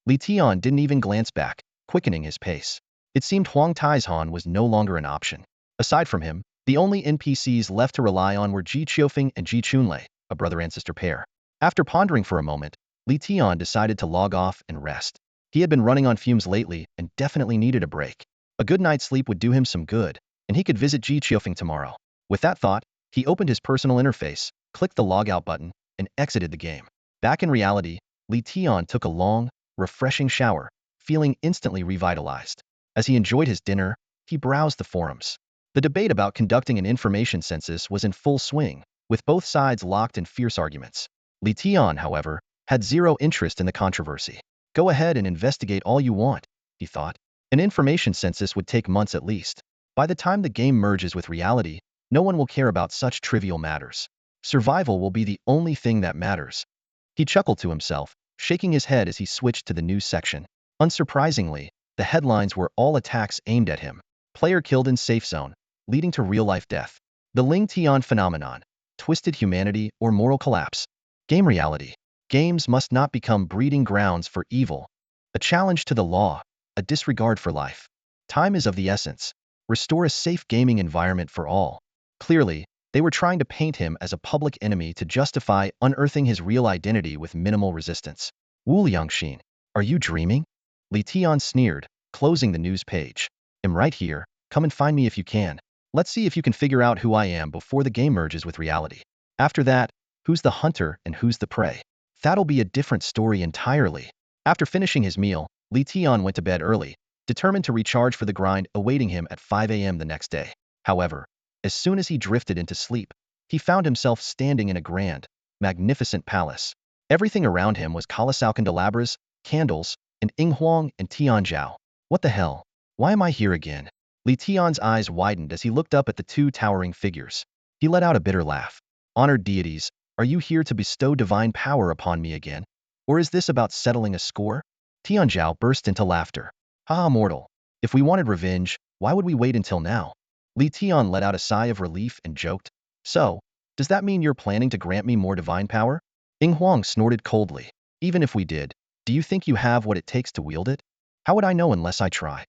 S1: Li Tian didn't even glance back, quickening his pace. It seemed Huang Tai's Han was no longer an option. Aside from him, the only NPCs left to rely on were Ji Qiufeng and Ji Chunlei, a brother and sister pair. After pondering for a moment, Li Tian decided to log off and rest. He had been running on fumes lately and definitely needed a break. A good night's sleep would do him some good, and he could visit Ji Qiufeng tomorrow. With that thought, he opened his personal interface, clicked the logout button, and exited the game. Back in reality, Li Tian took a long, refreshing shower, feeling instantly revitalized. As he enjoyed his dinner, he browsed the forums. The debate about conducting an information census was in full swing, with both sides locked in fierce arguments. Li Tian, however, had zero interest in the controversy. Go ahead and investigate all you want, he thought. An information census would take months at least. By the time the game merges with reality, no one will care about such trivial matters. Survival will be the only thing that matters. He chuckled to himself, shaking his head as he switched to the news section. Unsurprisingly, the headlines were all attacks aimed at him. Player killed in safe zone, leading to real-life death. The Ling Tian phenomenon, twisted humanity or moral collapse. Game reality. Games must not become breeding grounds for evil. A challenge to the law, a disregard for life. Time is of the essence. Restore a safe gaming environment for all. Clearly, they were trying to paint him as a public enemy to justify unearthing his real identity with minimal resistance. Wu Liangxin, are you dreaming? Li Tian sneered, closing the news page. I'm right here, come and find me if you can. Let's see if you can figure out who I am before the game merges with reality. After that, who's the hunter and who's the prey? That'll be a different story entirely. After finishing his meal, Li Tian went to bed early, determined to recharge for the grind awaiting him at 5 a.m. the next day. However, as soon as he drifted into sleep, he found himself standing in a grand, magnificent palace. Everything around him was colossal candelabras, candles, and Ing Huang and Tian Zhao. What the hell? Why am I here again? Li Tian's eyes widened as he looked up at the two towering figures. He let out a bitter laugh. Honored deities, are you here to bestow divine power upon me again? Or is this about settling a score? Tian Zhao burst into laughter. Haha, mortal. If we wanted revenge, why would we wait until now? Li Tian let out a sigh of relief and joked. So, does that mean you're planning to grant me more divine power? Ing Huang snorted coldly. Even if we did, do you think you have what it takes to wield it? How would I know unless I try?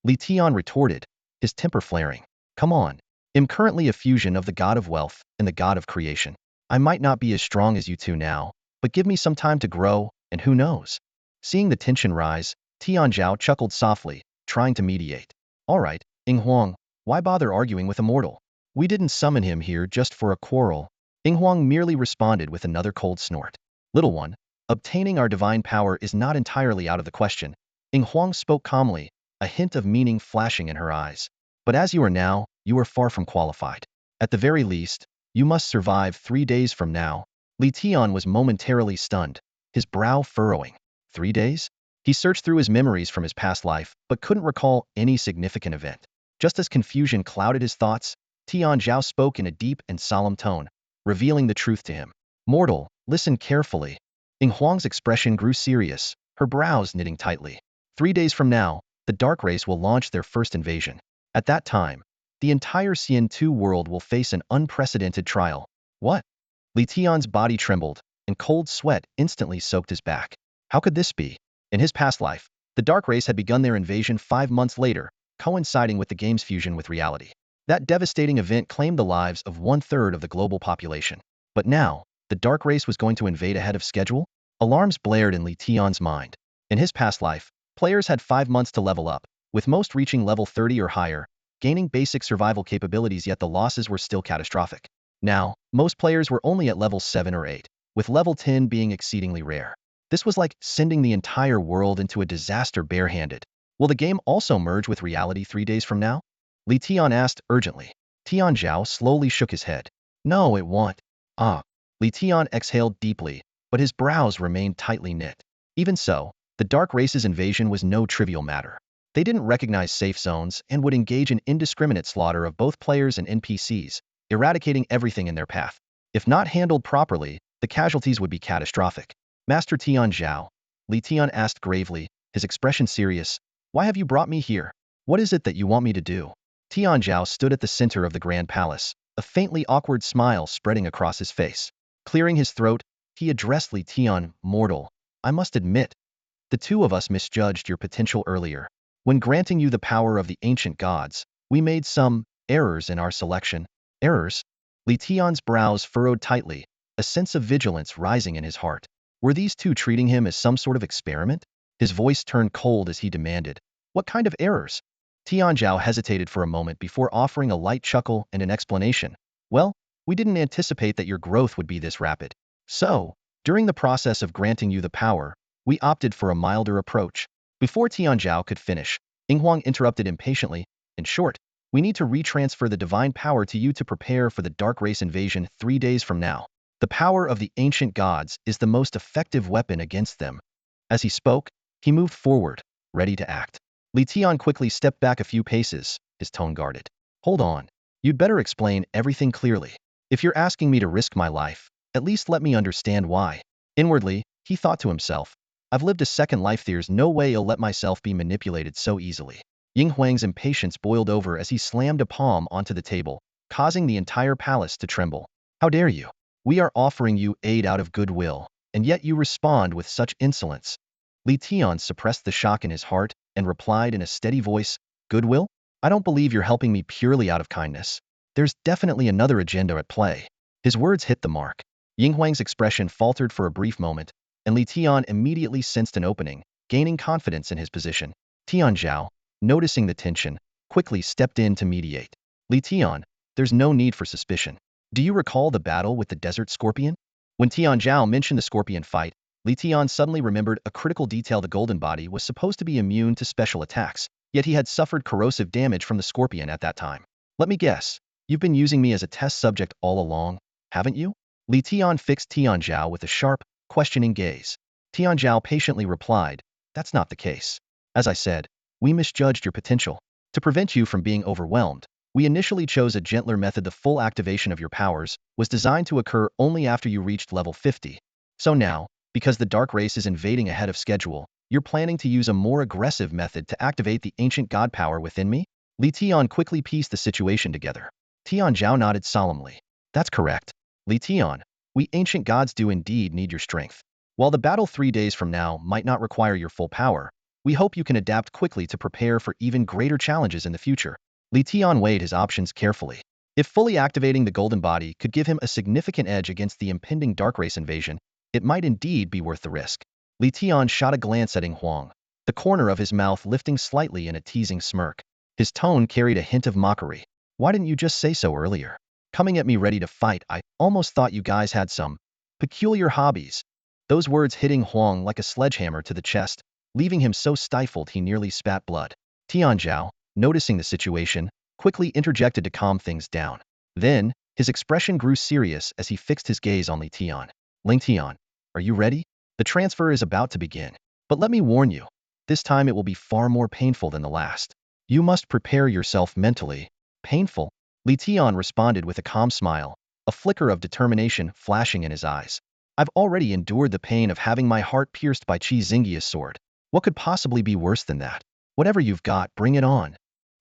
S1: Li Tian retorted, his temper flaring. Come on. I'm currently a fusion of the god of wealth and the god of creation. I might not be as strong as you two now, but give me some time to grow, and who knows? Seeing the tension rise, Tian Zhao chuckled softly, trying to mediate. All right, Ing Huang, why bother arguing with a mortal? We didn't summon him here just for a quarrel. Ing Huang merely responded with another cold snort. Little one, obtaining our divine power is not entirely out of the question. Ing Huang spoke calmly, a hint of meaning flashing in her eyes. But as you are now, you are far from qualified. At the very least, you must survive 3 days from now. Li Tian was momentarily stunned, his brow furrowing. 3 days? He searched through his memories from his past life, but couldn't recall any significant event. Just as confusion clouded his thoughts, Tian Zhao spoke in a deep and solemn tone, revealing the truth to him. Mortal, listen carefully. Ying Huang's expression grew serious, her brows knitting tightly. 3 days from now, the Dark Race will launch their first invasion. At that time, the entire Xian 2 world will face an unprecedented trial. What? Li Tian's body trembled, and cold sweat instantly soaked his back. How could this be? In his past life, the Dark Race had begun their invasion 5 months later, coinciding with the game's fusion with reality. That devastating event claimed the lives of 1/3 of the global population. But now, the Dark Race was going to invade ahead of schedule? Alarms blared in Li Tian's mind. In his past life, players had 5 months to level up, with most reaching level 30 or higher, gaining basic survival capabilities, yet the losses were still catastrophic. Now, most players were only at level 7 or 8, with level 10 being exceedingly rare. This was like sending the entire world into a disaster barehanded. Will the game also merge with reality 3 days from now? Li Tian asked urgently. Tian Zhao slowly shook his head. No, it won't. Ah. Li Tian exhaled deeply, but his brows remained tightly knit. Even so, the Dark Race's invasion was no trivial matter. They didn't recognize safe zones and would engage in indiscriminate slaughter of both players and NPCs, eradicating everything in their path. If not handled properly, the casualties would be catastrophic. Master Tian Zhao, Li Tian asked gravely, his expression serious. Why have you brought me here? What is it that you want me to do? Tian Zhao stood at the center of the Grand Palace, a faintly awkward smile spreading across his face. Clearing his throat, he addressed Li Tian. Mortal, I must admit, the two of us misjudged your potential earlier. When granting you the power of the ancient gods, we made some errors in our selection. Errors? Li Tian's brows furrowed tightly, a sense of vigilance rising in his heart. Were these two treating him as some sort of experiment? His voice turned cold as he demanded, what kind of errors? Tian Zhao hesitated for a moment before offering a light chuckle and an explanation. Well, we didn't anticipate that your growth would be this rapid. So, during the process of granting you the power, we opted for a milder approach. Before Tian Zhao could finish, Ying Huang interrupted impatiently. In short, we need to retransfer the divine power to you to prepare for the Dark Race invasion 3 days from now. The power of the ancient gods is the most effective weapon against them. As he spoke, he moved forward, ready to act. Li Tian quickly stepped back a few paces, his tone guarded. Hold on. You'd better explain everything clearly. If you're asking me to risk my life, at least let me understand why. Inwardly, he thought to himself, I've lived a second life, there's no way I'll let myself be manipulated so easily. Ying Huang's impatience boiled over as he slammed a palm onto the table, causing the entire palace to tremble. How dare you? We are offering you aid out of goodwill, and yet you respond with such insolence. Li Tian suppressed the shock in his heart and replied in a steady voice, Goodwill? I don't believe you're helping me purely out of kindness. There's definitely another agenda at play. His words hit the mark. Ying Huang's expression faltered for a brief moment, and Li Tian immediately sensed an opening, gaining confidence in his position. Tian Zhao, noticing the tension, quickly stepped in to mediate. Li Tian, there's no need for suspicion. Do you recall the battle with the desert scorpion? When Tian Zhao mentioned the scorpion fight, Li Tian suddenly remembered a critical detail. The golden body was supposed to be immune to special attacks, yet he had suffered corrosive damage from the scorpion at that time. Let me guess, you've been using me as a test subject all along, haven't you? Li Tian fixed Tian Zhao with a sharp, questioning gaze. Tian Zhao patiently replied, that's not the case. As I said, we misjudged your potential. To prevent you from being overwhelmed, we initially chose a gentler method. The full activation of your powers was designed to occur only after you reached level 50. So now, because the Dark Race is invading ahead of schedule, you're planning to use a more aggressive method to activate the ancient god power within me? Li Tian quickly pieced the situation together. Tian Zhao nodded solemnly. That's correct. Li Tian, we ancient gods do indeed need your strength. While the battle 3 days from now might not require your full power, we hope you can adapt quickly to prepare for even greater challenges in the future. Li Tian weighed his options carefully. If fully activating the golden body could give him a significant edge against the impending Dark Race invasion, it might indeed be worth the risk. Li Tian shot a glance at Ying Huang, the corner of his mouth lifting slightly in a teasing smirk. His tone carried a hint of mockery. Why didn't you just say so earlier? Coming at me ready to fight, I almost thought you guys had some peculiar hobbies. Those words hit Ying Huang like a sledgehammer to the chest, leaving him so stifled he nearly spat blood. Tian Zhao, noticing the situation, quickly interjected to calm things down. Then, his expression grew serious as he fixed his gaze on Li Tian. Ling Tian, are you ready? The transfer is about to begin. But let me warn you, this time it will be far more painful than the last. You must prepare yourself mentally. Painful? Li Tian responded with a calm smile, a flicker of determination flashing in his eyes. I've already endured the pain of having my heart pierced by Qi Xingyi's sword. What could possibly be worse than that? Whatever you've got, bring it on.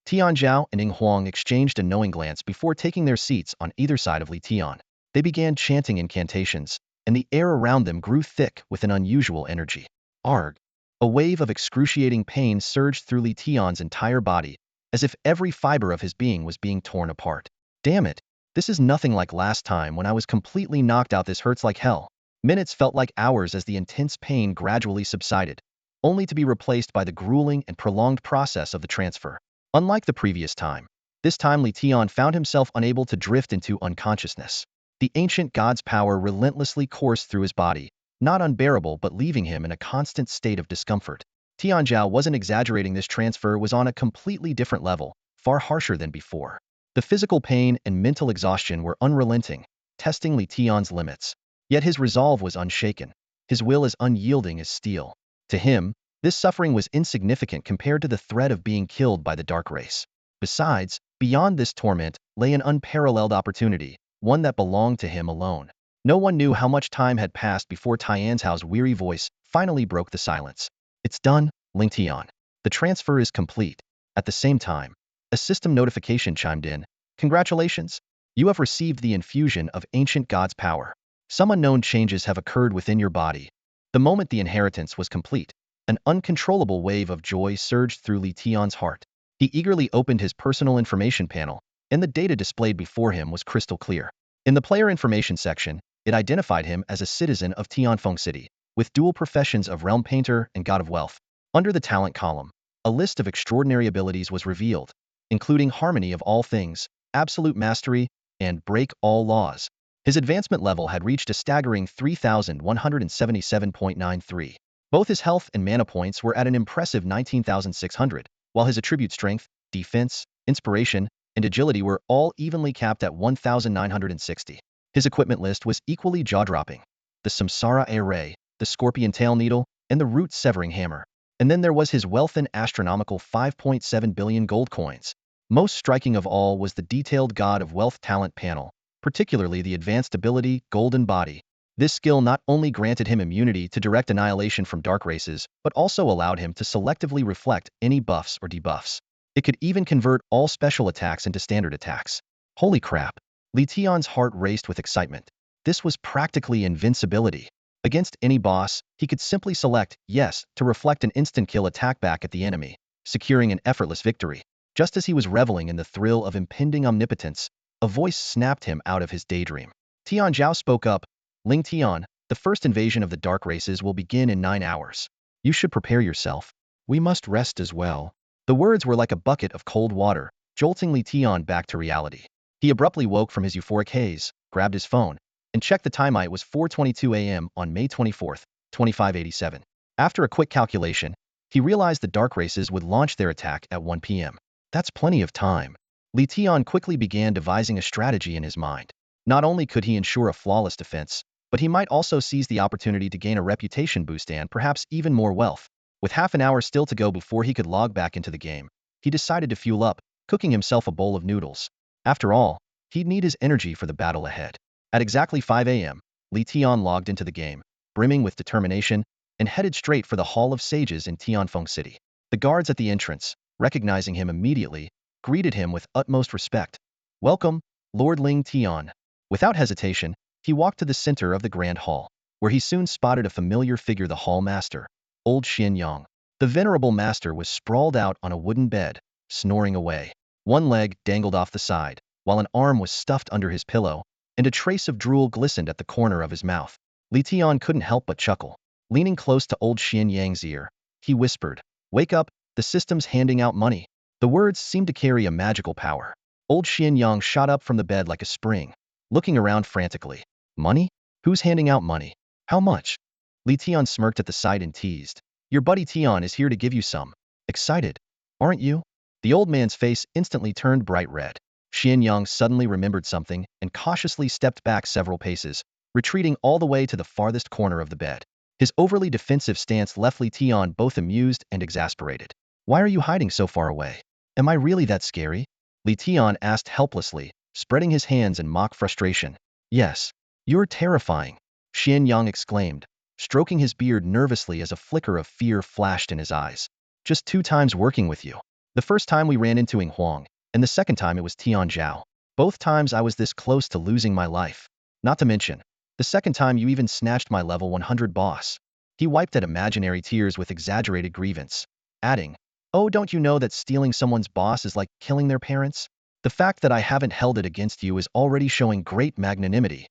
S1: Tian Zhao and Ing Huang exchanged a knowing glance before taking their seats on either side of Li Tian. They began chanting incantations, and the air around them grew thick with an unusual energy. Arg! A wave of excruciating pain surged through Li Tian's entire body, as if every fiber of his being was being torn apart. Damn it! This is nothing like last time when I was completely knocked out. This hurts like hell. Minutes felt like hours as the intense pain gradually subsided, only to be replaced by the grueling and prolonged process of the transfer. Unlike the previous time, this time Li Tian found himself unable to drift into unconsciousness. The ancient god's power relentlessly coursed through his body, not unbearable but leaving him in a constant state of discomfort. Tian Zhao wasn't exaggerating. This transfer was on a completely different level, far harsher than before. The physical pain and mental exhaustion were unrelenting, testing Li Tian's limits. Yet his resolve was unshaken. His will as unyielding as steel. To him, this suffering was insignificant compared to the threat of being killed by the dark race. Besides, beyond this torment lay an unparalleled opportunity, one that belonged to him alone. No one knew how much time had passed before Tianzhao's weary voice finally broke the silence. It's done, Ling Tian. The transfer is complete. At the same time, a system notification chimed in. Congratulations! You have received the infusion of ancient god's power. Some unknown changes have occurred within your body. The moment the inheritance was complete, an uncontrollable wave of joy surged through Li Tian's heart. He eagerly opened his personal information panel, and the data displayed before him was crystal clear. In the player information section, it identified him as a citizen of Tianfeng City, with dual professions of realm painter and god of wealth. Under the talent column, a list of extraordinary abilities was revealed, including harmony of all things, absolute mastery, and break all laws. His advancement level had reached a staggering 3,177.93. Both his health and mana points were at an impressive 19,600, while his attribute strength, defense, inspiration, and agility were all evenly capped at 1,960. His equipment list was equally jaw-dropping. The Samsara Array, the Scorpion Tail Needle, and the Root Severing Hammer. And then there was his wealth in astronomical 5.7 billion gold coins. Most striking of all was the detailed God of Wealth talent panel, particularly the advanced ability Golden Body. This skill not only granted him immunity to direct annihilation from dark races, but also allowed him to selectively reflect any buffs or debuffs. It could even convert all special attacks into standard attacks. Holy crap! Li Tian's heart raced with excitement. This was practically invincibility. Against any boss, he could simply select yes to reflect an instant kill attack back at the enemy, securing an effortless victory. Just as he was reveling in the thrill of impending omnipotence, a voice snapped him out of his daydream. Tian Zhao spoke up. Ling Tian, the first invasion of the dark races will begin in 9 hours. You should prepare yourself. We must rest as well. The words were like a bucket of cold water, jolting Li Tian back to reality. He abruptly woke from his euphoric haze, grabbed his phone, and checked the time. It was 4:22 a.m. on May 24th, 2587. After a quick calculation, he realized the dark races would launch their attack at 1 p.m. That's plenty of time. Li Tian quickly began devising a strategy in his mind. Not only could he ensure a flawless defense, but he might also seize the opportunity to gain a reputation boost and perhaps even more wealth. With half an hour still to go before he could log back into the game, he decided to fuel up, cooking himself a bowl of noodles. After all, he'd need his energy for the battle ahead. At exactly 5 a.m., Li Tian logged into the game, brimming with determination, and headed straight for the Hall of Sages in Tianfeng City. The guards at the entrance, recognizing him immediately, greeted him with utmost respect. Welcome, Lord Ling Tian. Without hesitation, he walked to the center of the Grand Hall, where he soon spotted a familiar figure, the Hall Master, Old Xian Yang. The venerable master was sprawled out on a wooden bed, snoring away. One leg dangled off the side, while an arm was stuffed under his pillow, and a trace of drool glistened at the corner of his mouth. Li Tian couldn't help but chuckle. Leaning close to Old Xian Yang's ear, he whispered, "Wake up, the system's handing out money." The words seemed to carry a magical power. Old Xian Yang shot up from the bed like a spring, looking around frantically. Money? Who's handing out money? How much? Li Tian smirked at the sight and teased. Your buddy Tian is here to give you some. Excited, aren't you? The old man's face instantly turned bright red. Xianyang suddenly remembered something and cautiously stepped back several paces, retreating all the way to the farthest corner of the bed. His overly defensive stance left Li Tian both amused and exasperated. Why are you hiding so far away? Am I really that scary? Li Tian asked helplessly, spreading his hands in mock frustration. Yes, you're terrifying, Xianyang exclaimed, stroking his beard nervously as a flicker of fear flashed in his eyes. Just 2 times working with you. The first time we ran into Ing Huang, and the second time it was Tian Zhao. Both times I was this close to losing my life. Not to mention, the second time you even snatched my level 100 boss. He wiped at imaginary tears with exaggerated grievance, adding, oh, don't you know that stealing someone's boss is like killing their parents? The fact that I haven't held it against you is already showing great magnanimity.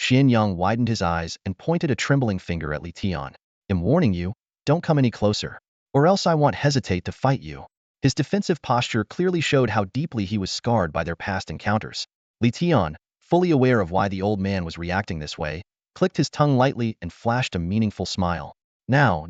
S1: Xianyang widened his eyes and pointed a trembling finger at Li Tian. I'm warning you, don't come any closer, or else I won't hesitate to fight you. His defensive posture clearly showed how deeply he was scarred by their past encounters. Li Tian, fully aware of why the old man was reacting this way, clicked his tongue lightly and flashed a meaningful smile. Now,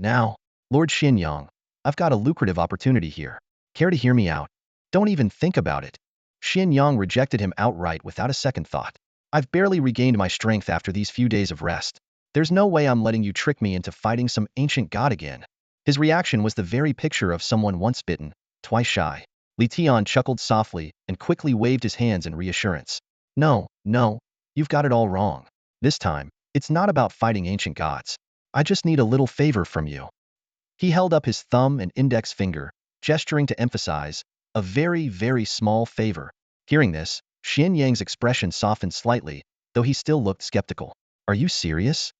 S1: Lord Xianyang, I've got a lucrative opportunity here. Care to hear me out? Don't even think about it. Xianyang rejected him outright without a second thought. I've barely regained my strength after these few days of rest. There's no way I'm letting you trick me into fighting some ancient god again. His reaction was the very picture of someone once bitten, twice shy. Li Tian chuckled softly and quickly waved his hands in reassurance. No, you've got it all wrong. This time, it's not about fighting ancient gods. I just need a little favor from you. He held up his thumb and index finger, gesturing to emphasize, a very, very small favor. Hearing this, Xianyang's expression softened slightly, though he still looked skeptical. Are you serious?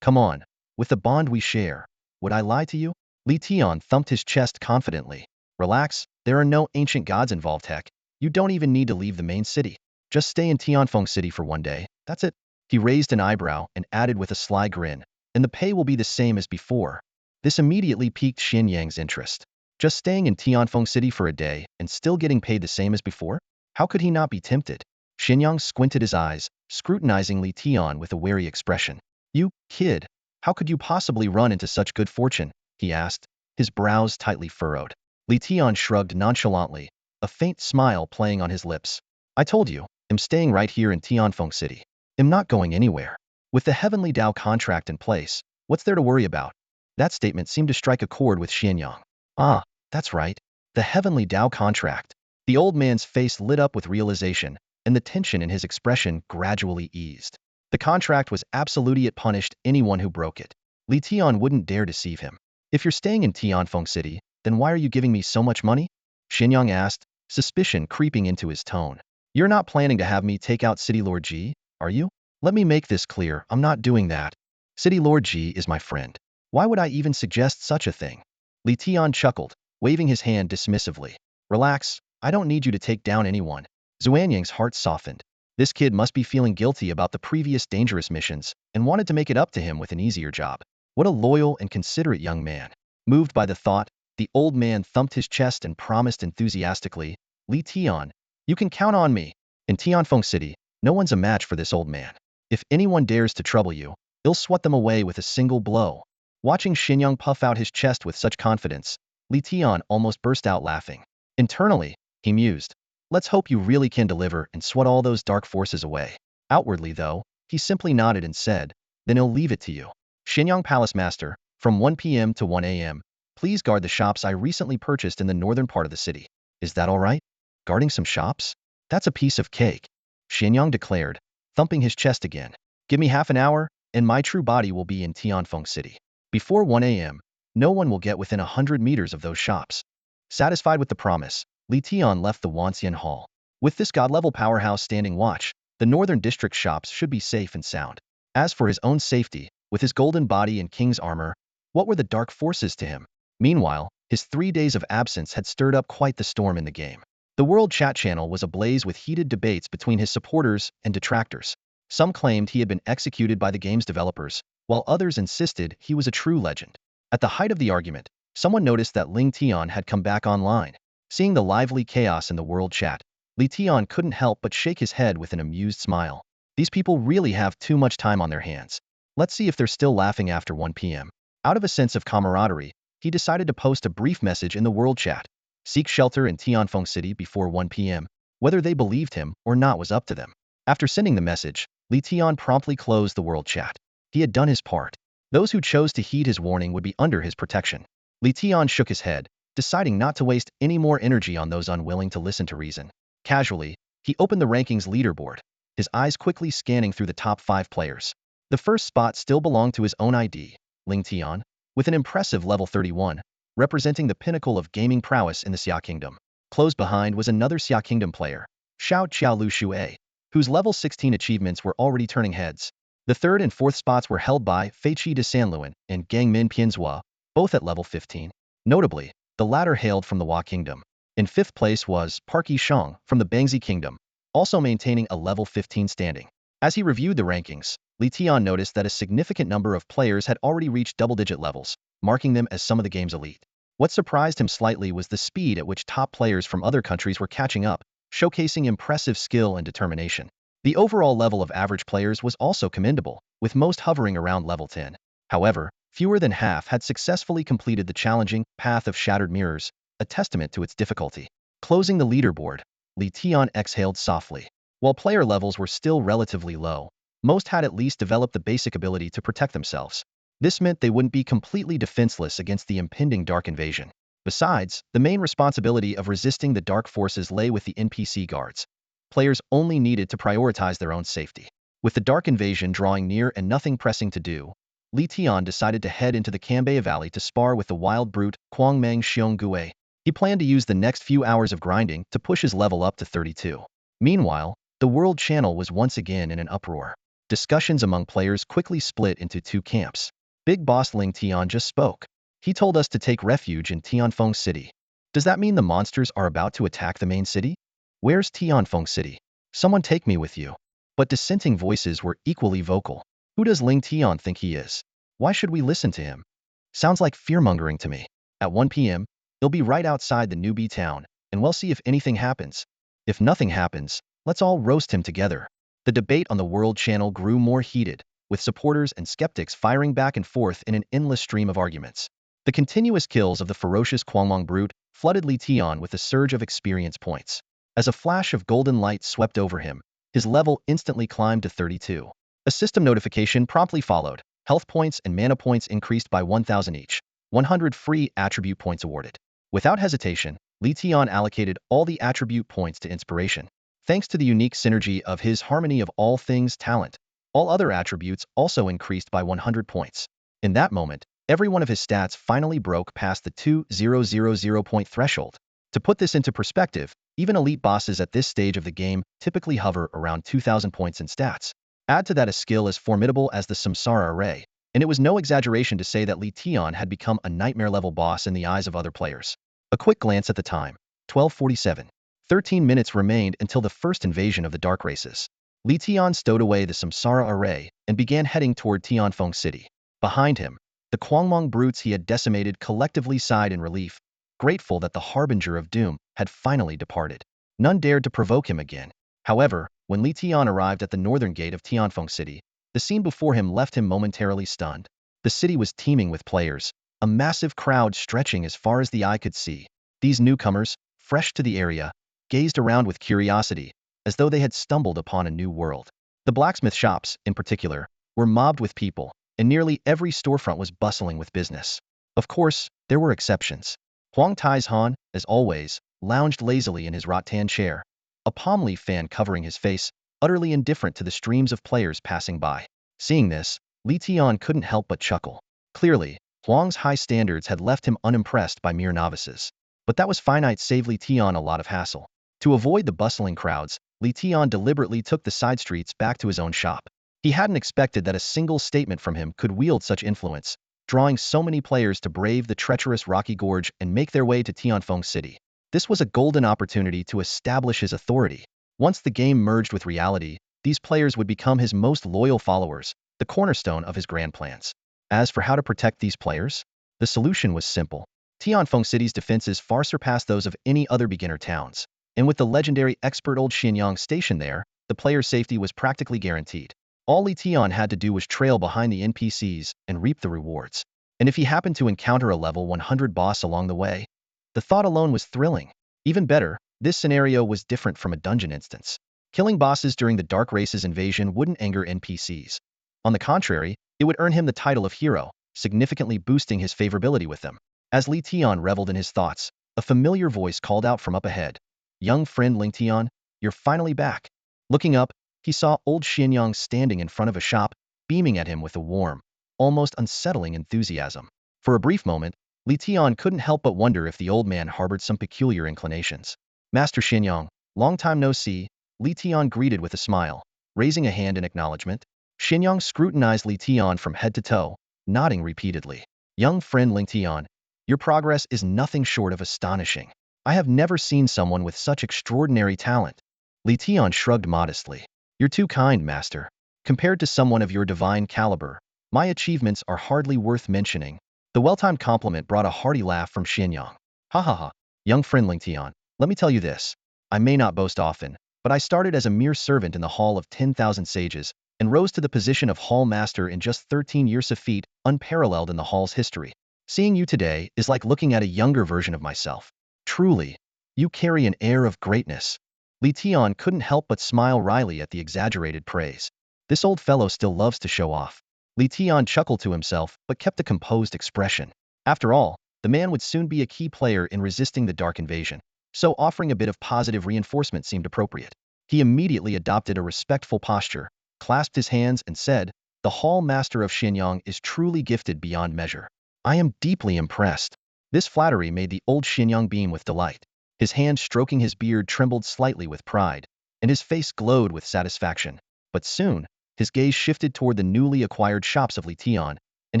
S1: Come on, with the bond we share. Would I lie to you? Li Tian thumped his chest confidently. Relax, there are no ancient gods involved, heck. You don't even need to leave the main city. Just stay in Tianfeng City for one day, that's it. He raised an eyebrow and added with a sly grin, and the pay will be the same as before. This immediately piqued Xianyang's interest. Just staying in Tianfeng City for a day and still getting paid the same as before? How could he not be tempted? Xianyang squinted his eyes, scrutinizing Li Tian with a wary expression. You, kid, how could you possibly run into such good fortune? He asked, his brows tightly furrowed. Li Tian shrugged nonchalantly, a faint smile playing on his lips. I told you, I'm staying right here in Tianfeng City. I'm not going anywhere. With the Heavenly Dao contract in place, what's there to worry about? That statement seemed to strike a chord with Xianyang. Ah, that's right. The Heavenly Dao contract. The old man's face lit up with realization, and the tension in his expression gradually eased. The contract was absolute. It punished anyone who broke it. Li Tian wouldn't dare deceive him. If you're staying in Tianfeng City, then why are you giving me so much money? Xianyang asked, suspicion creeping into his tone. You're not planning to have me take out City Lord Ji, are you? Let me make this clear, I'm not doing that. City Lord Ji is my friend. Why would I even suggest such a thing? Li Tian chuckled, waving his hand dismissively. Relax, I don't need you to take down anyone. Xuanyang's heart softened. This kid must be feeling guilty about the previous dangerous missions and wanted to make it up to him with an easier job. What a loyal and considerate young man. Moved by the thought, the old man thumped his chest and promised enthusiastically, Li Tian, you can count on me. In Tianfeng City, no one's a match for this old man. If anyone dares to trouble you, he'll swat them away with a single blow. Watching Xianyang puff out his chest with such confidence, Li Tian almost burst out laughing. Internally, he mused, let's hope you really can deliver and swat all those dark forces away. Outwardly, though, he simply nodded and said, then he'll leave it to you. Xianyang Palace Master, from 1 p.m. to 1 a.m., please guard the shops I recently purchased in the northern part of the city. Is that all right? Guarding some shops? That's a piece of cake, Xianyang declared, thumping his chest again. Give me half an hour, and my true body will be in Tianfeng City. Before 1 a.m., no one will get within 100 meters of those shops. Satisfied with the promise, Li Tian left the Wanxian Hall. With this god-level powerhouse standing watch, the northern district shops should be safe and sound. As for his own safety, with his golden body and king's armor, what were the dark forces to him? Meanwhile, his 3 days of absence had stirred up quite the storm in the game. The World Chat channel was ablaze with heated debates between his supporters and detractors. Some claimed he had been executed by the game's developers, while others insisted he was a true legend. At the height of the argument, someone noticed that Ling Tian had come back online. Seeing the lively chaos in the World Chat, Li Tian couldn't help but shake his head with an amused smile. These people really have too much time on their hands. Let's see if they're still laughing after 1 p.m. Out of a sense of camaraderie, he decided to post a brief message in the World Chat. seek shelter in Tianfeng City before 1 p.m. Whether they believed him or not was up to them. After sending the message, Li Tian promptly closed the world chat. He had done his part. Those who chose to heed his warning would be under his protection. Li Tian shook his head, deciding not to waste any more energy on those unwilling to listen to reason. Casually, he opened the rankings leaderboard, his eyes quickly scanning through the top 5 players. The first spot still belonged to his own ID, Ling Tian, with an impressive level 31, representing the pinnacle of gaming prowess in the Xia Kingdom. Close behind was another Xia Kingdom player, Xiao Qiaolu Xue, whose level 16 achievements were already turning heads. The third and fourth spots were held by Feiqi de Sanluan and Gangmin Pianzhua, both at level 15. Notably, the latter hailed from the Hua Kingdom. In fifth place was Park Yishang from the Bangzi Kingdom, also maintaining a level 15 standing. As he reviewed the rankings, Li Tian noticed that a significant number of players had already reached double-digit levels, marking them as some of the game's elite. What surprised him slightly was the speed at which top players from other countries were catching up, showcasing impressive skill and determination. The overall level of average players was also commendable, with most hovering around level 10. However, fewer than half had successfully completed the challenging Path of Shattered Mirrors, a testament to its difficulty. Closing the leaderboard, Li Tian exhaled softly. While player levels were still relatively low, most had at least developed the basic ability to protect themselves. This meant they wouldn't be completely defenseless against the impending dark invasion. Besides, the main responsibility of resisting the dark forces lay with the NPC guards. Players only needed to prioritize their own safety. With the dark invasion drawing near and nothing pressing to do, Li Tian decided to head into the Cambaya Valley to spar with the wild brute Guangmeng Xionggue. He planned to use the next few hours of grinding to push his level up to 32. Meanwhile, the world channel was once again in an uproar. Discussions among players quickly split into 2 camps. Big Boss Ling Tian just spoke. He told us to take refuge in Tianfeng City. Does that mean the monsters are about to attack the main city? Where's Tianfeng City? Someone take me with you. But dissenting voices were equally vocal. Who does Ling Tian think he is? Why should we listen to him? Sounds like fear-mongering to me. At 1 p.m., he'll be right outside the newbie town, and we'll see if anything happens. If nothing happens, let's all roast him together. The debate on the World Channel grew more heated, with supporters and skeptics firing back and forth in an endless stream of arguments. The continuous kills of the ferocious Guangmong brute flooded Li Tian with a surge of experience points. As a flash of golden light swept over him, his level instantly climbed to 32. A system notification promptly followed. Health points and mana points increased by 1,000 each. 100 free attribute points awarded. Without hesitation, Li Tian allocated all the attribute points to inspiration. Thanks to the unique synergy of his harmony of all things talent, all other attributes also increased by 100 points. In that moment, every one of his stats finally broke past the 2,000 point threshold. To put this into perspective, even elite bosses at this stage of the game typically hover around 2,000 points in stats. Add to that a skill as formidable as the Samsara Array, and it was no exaggeration to say that Li Tian had become a nightmare-level boss in the eyes of other players. A quick glance at the time, 12:47. 13 minutes remained until the first invasion of the Dark Races. Li Tian stowed away the Samsara Array and began heading toward Tianfeng City. Behind him, the Guangmong brutes he had decimated collectively sighed in relief, grateful that the harbinger of doom had finally departed. None dared to provoke him again. However, when Li Tian arrived at the northern gate of Tianfeng City, the scene before him left him momentarily stunned. The city was teeming with players, a massive crowd stretching as far as the eye could see. These newcomers, fresh to the area, gazed around with curiosity, as though they had stumbled upon a new world. The blacksmith shops, in particular, were mobbed with people, and nearly every storefront was bustling with business. Of course, there were exceptions. Huang Taizhan, as always, lounged lazily in his rattan chair, a palm leaf fan covering his face, utterly indifferent to the streams of players passing by. Seeing this, Li Tian couldn't help but chuckle. Clearly, Huang's high standards had left him unimpressed by mere novices. But that was finite saved Li Tian a lot of hassle. To avoid the bustling crowds, Li Tian deliberately took the side streets back to his own shop. He hadn't expected that a single statement from him could wield such influence, drawing so many players to brave the treacherous rocky gorge and make their way to Tianfeng City. This was a golden opportunity to establish his authority. Once the game merged with reality, these players would become his most loyal followers, the cornerstone of his grand plans. As for how to protect these players, the solution was simple. Tianfeng City's defenses far surpassed those of any other beginner towns, and with the legendary expert old Xianyang stationed there, the player's safety was practically guaranteed. All Li Tian had to do was trail behind the NPCs and reap the rewards. And if he happened to encounter a level 100 boss along the way, The thought alone was thrilling. Even better, this scenario was different from a dungeon instance. Killing bosses during the Dark Races invasion wouldn't anger NPCs. On the contrary, it would earn him the title of hero, significantly boosting his favorability with them. As Li Tian reveled in his thoughts, a familiar voice called out from up ahead. Young friend Ling Tian, you're finally back. Looking up, he saw old Xianyang standing in front of a shop, beaming at him with a warm, almost unsettling enthusiasm. For a brief moment, Li Tian couldn't help but wonder if the old man harbored some peculiar inclinations. Master Xianyang, long time no see, Li Tian greeted with a smile, raising a hand in acknowledgement. Xianyang scrutinized Li Tian from head to toe, nodding repeatedly. Young friend Ling Tian, your progress is nothing short of astonishing. I have never seen someone with such extraordinary talent. Li Tian shrugged modestly. You're too kind, master. Compared to someone of your divine caliber, my achievements are hardly worth mentioning. The well-timed compliment brought a hearty laugh from Xianyang. Ha ha ha, young friend Ling Tian, let me tell you this. I may not boast often, but I started as a mere servant in the Hall of 10,000 Sages, and rose to the position of Hall Master in just 13 years of feat, unparalleled in the Hall's history. Seeing you today is like looking at a younger version of myself. Truly, you carry an air of greatness. Li Tian couldn't help but smile wryly at the exaggerated praise. This old fellow still loves to show off. Li Tian chuckled to himself, but kept a composed expression. After all, the man would soon be a key player in resisting the Dark Invasion, so offering a bit of positive reinforcement seemed appropriate. He immediately adopted a respectful posture, clasped his hands, and said, the Hall Master of Xianyang is truly gifted beyond measure. I am deeply impressed. This flattery made the old Xianyang beam with delight. His hand stroking his beard trembled slightly with pride, and his face glowed with satisfaction. But soon, his gaze shifted toward the newly acquired shops of Li Tian, and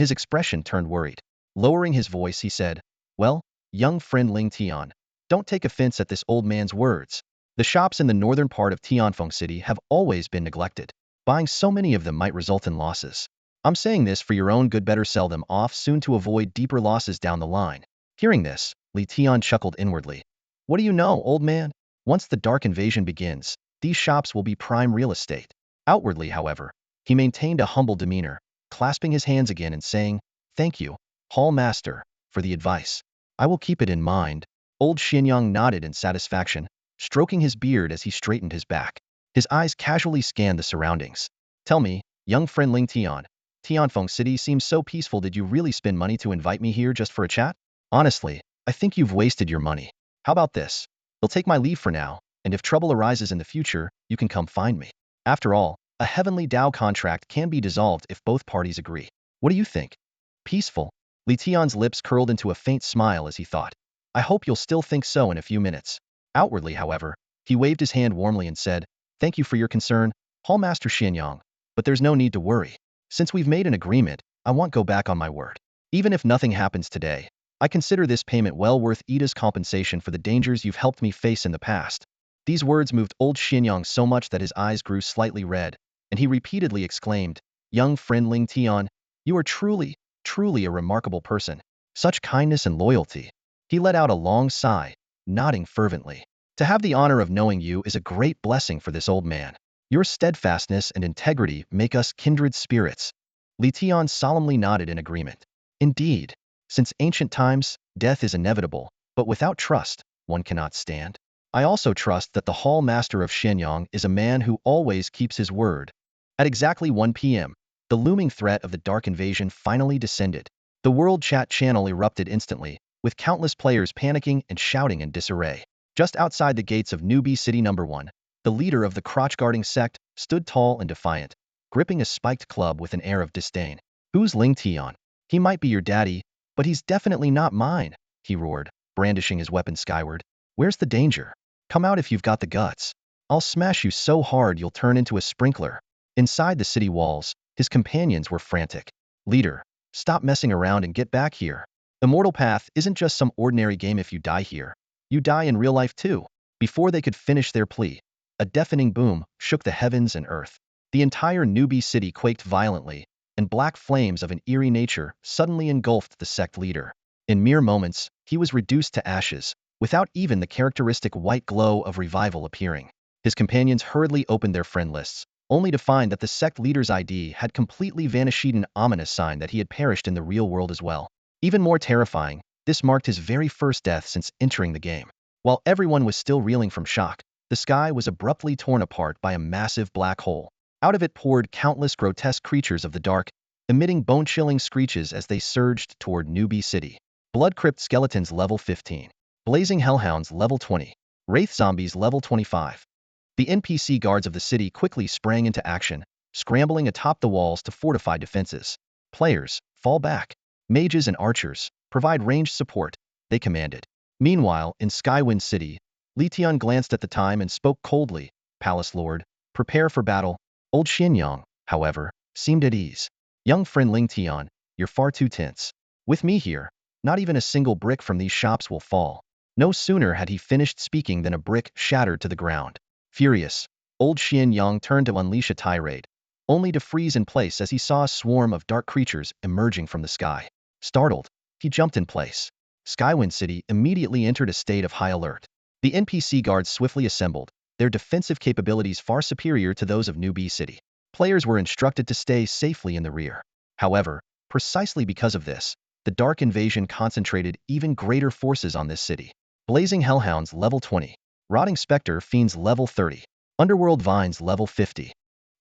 S1: his expression turned worried. Lowering his voice, he said, well, young friend Ling Tian, don't take offense at this old man's words. The shops in the northern part of Tianfeng City have always been neglected. Buying so many of them might result in losses. I'm saying this for your own good, better sell them off soon to avoid deeper losses down the line. Hearing this, Li Tian chuckled inwardly. What do you know, old man? Once the Dark Invasion begins, these shops will be prime real estate. Outwardly, however, he maintained a humble demeanor, clasping his hands again and saying, thank you, Hall Master, for the advice. I will keep it in mind. Old Xianyang nodded in satisfaction, stroking his beard as he straightened his back. His eyes casually scanned the surroundings. Tell me, young friend Ling Tian, Tianfeng City seems so peaceful. Did you really spend money to invite me here just for a chat? Honestly, I think you've wasted your money. How about this? You'll take my leave for now, and if trouble arises in the future, you can come find me. After all, a heavenly Dao contract can be dissolved if both parties agree. What do you think? Peaceful? Li Tian's lips curled into a faint smile as he thought. I hope you'll still think so in a few minutes. Outwardly, however, he waved his hand warmly and said, thank you for your concern, Hallmaster Xianyang, but there's no need to worry. Since we've made an agreement, I won't go back on my word. Even if nothing happens today, I consider this payment well worth Ida's compensation for the dangers you've helped me face in the past. These words moved old Xianyang so much that his eyes grew slightly red, and he repeatedly exclaimed, young friend Ling Tian, you are truly, truly a remarkable person. Such kindness and loyalty. He let out a long sigh, nodding fervently. To have the honor of knowing you is a great blessing for this old man. Your steadfastness and integrity make us kindred spirits. Li Tian solemnly nodded in agreement. Indeed, since ancient times, death is inevitable, but without trust, one cannot stand. I also trust that the Hall Master of Xianyang is a man who always keeps his word. At exactly 1 p.m., the looming threat of the Dark Invasion finally descended. The World Chat channel erupted instantly, with countless players panicking and shouting in disarray. Just outside the gates of Newbie City No. 1, the leader of the crotch-guarding sect stood tall and defiant, gripping a spiked club with an air of disdain. Who's Ling Tian? He might be your daddy, but he's definitely not mine, he roared, brandishing his weapon skyward. Where's the danger? Come out if you've got the guts. I'll smash you so hard you'll turn into a sprinkler. Inside the city walls, his companions were frantic. Leader, stop messing around and get back here. Immortal Path isn't just some ordinary game. If you die here, you die in real life too. Before they could finish their plea, a deafening boom shook the heavens and earth. The entire Newbie city quaked violently, and black flames of an eerie nature suddenly engulfed the sect leader. In mere moments, he was reduced to ashes, without even the characteristic white glow of revival appearing. His companions hurriedly opened their friend lists, only to find that the sect leader's ID had completely vanished, an ominous sign that he had perished in the real world as well. Even more terrifying, This marked his very first death since entering the game. While everyone was still reeling from shock, the sky was abruptly torn apart by a massive black hole. Out of it poured countless grotesque creatures of the dark, emitting bone-chilling screeches as they surged toward Newbie City. Blood Crypt Skeletons level 15. Blazing Hellhounds level 20. Wraith Zombies level 25. The NPC guards of the city quickly sprang into action, scrambling atop the walls to fortify defenses. Players, fall back. Mages and archers, provide ranged support, they commanded. Meanwhile, in Skywind City, Lition glanced at the time and spoke coldly. Palace Lord, prepare for battle. Old Xianyang, however, seemed at ease. Young friend Ling Tian, you're far too tense. With me here, not even a single brick from these shops will fall. No sooner had he finished speaking than a brick shattered to the ground. Furious, old Xianyang turned to unleash a tirade, only to freeze in place as he saw a swarm of dark creatures emerging from the sky. Startled, he jumped in place. Skywind City immediately entered a state of high alert. The NPC guards swiftly assembled, their defensive capabilities far superior to those of Newbie City. Players were instructed to stay safely in the rear. However, precisely because of this, the Dark Invasion concentrated even greater forces on this city. Blazing Hellhounds level 20. Rotting Spectre Fiends level 30. Underworld Vines level 50.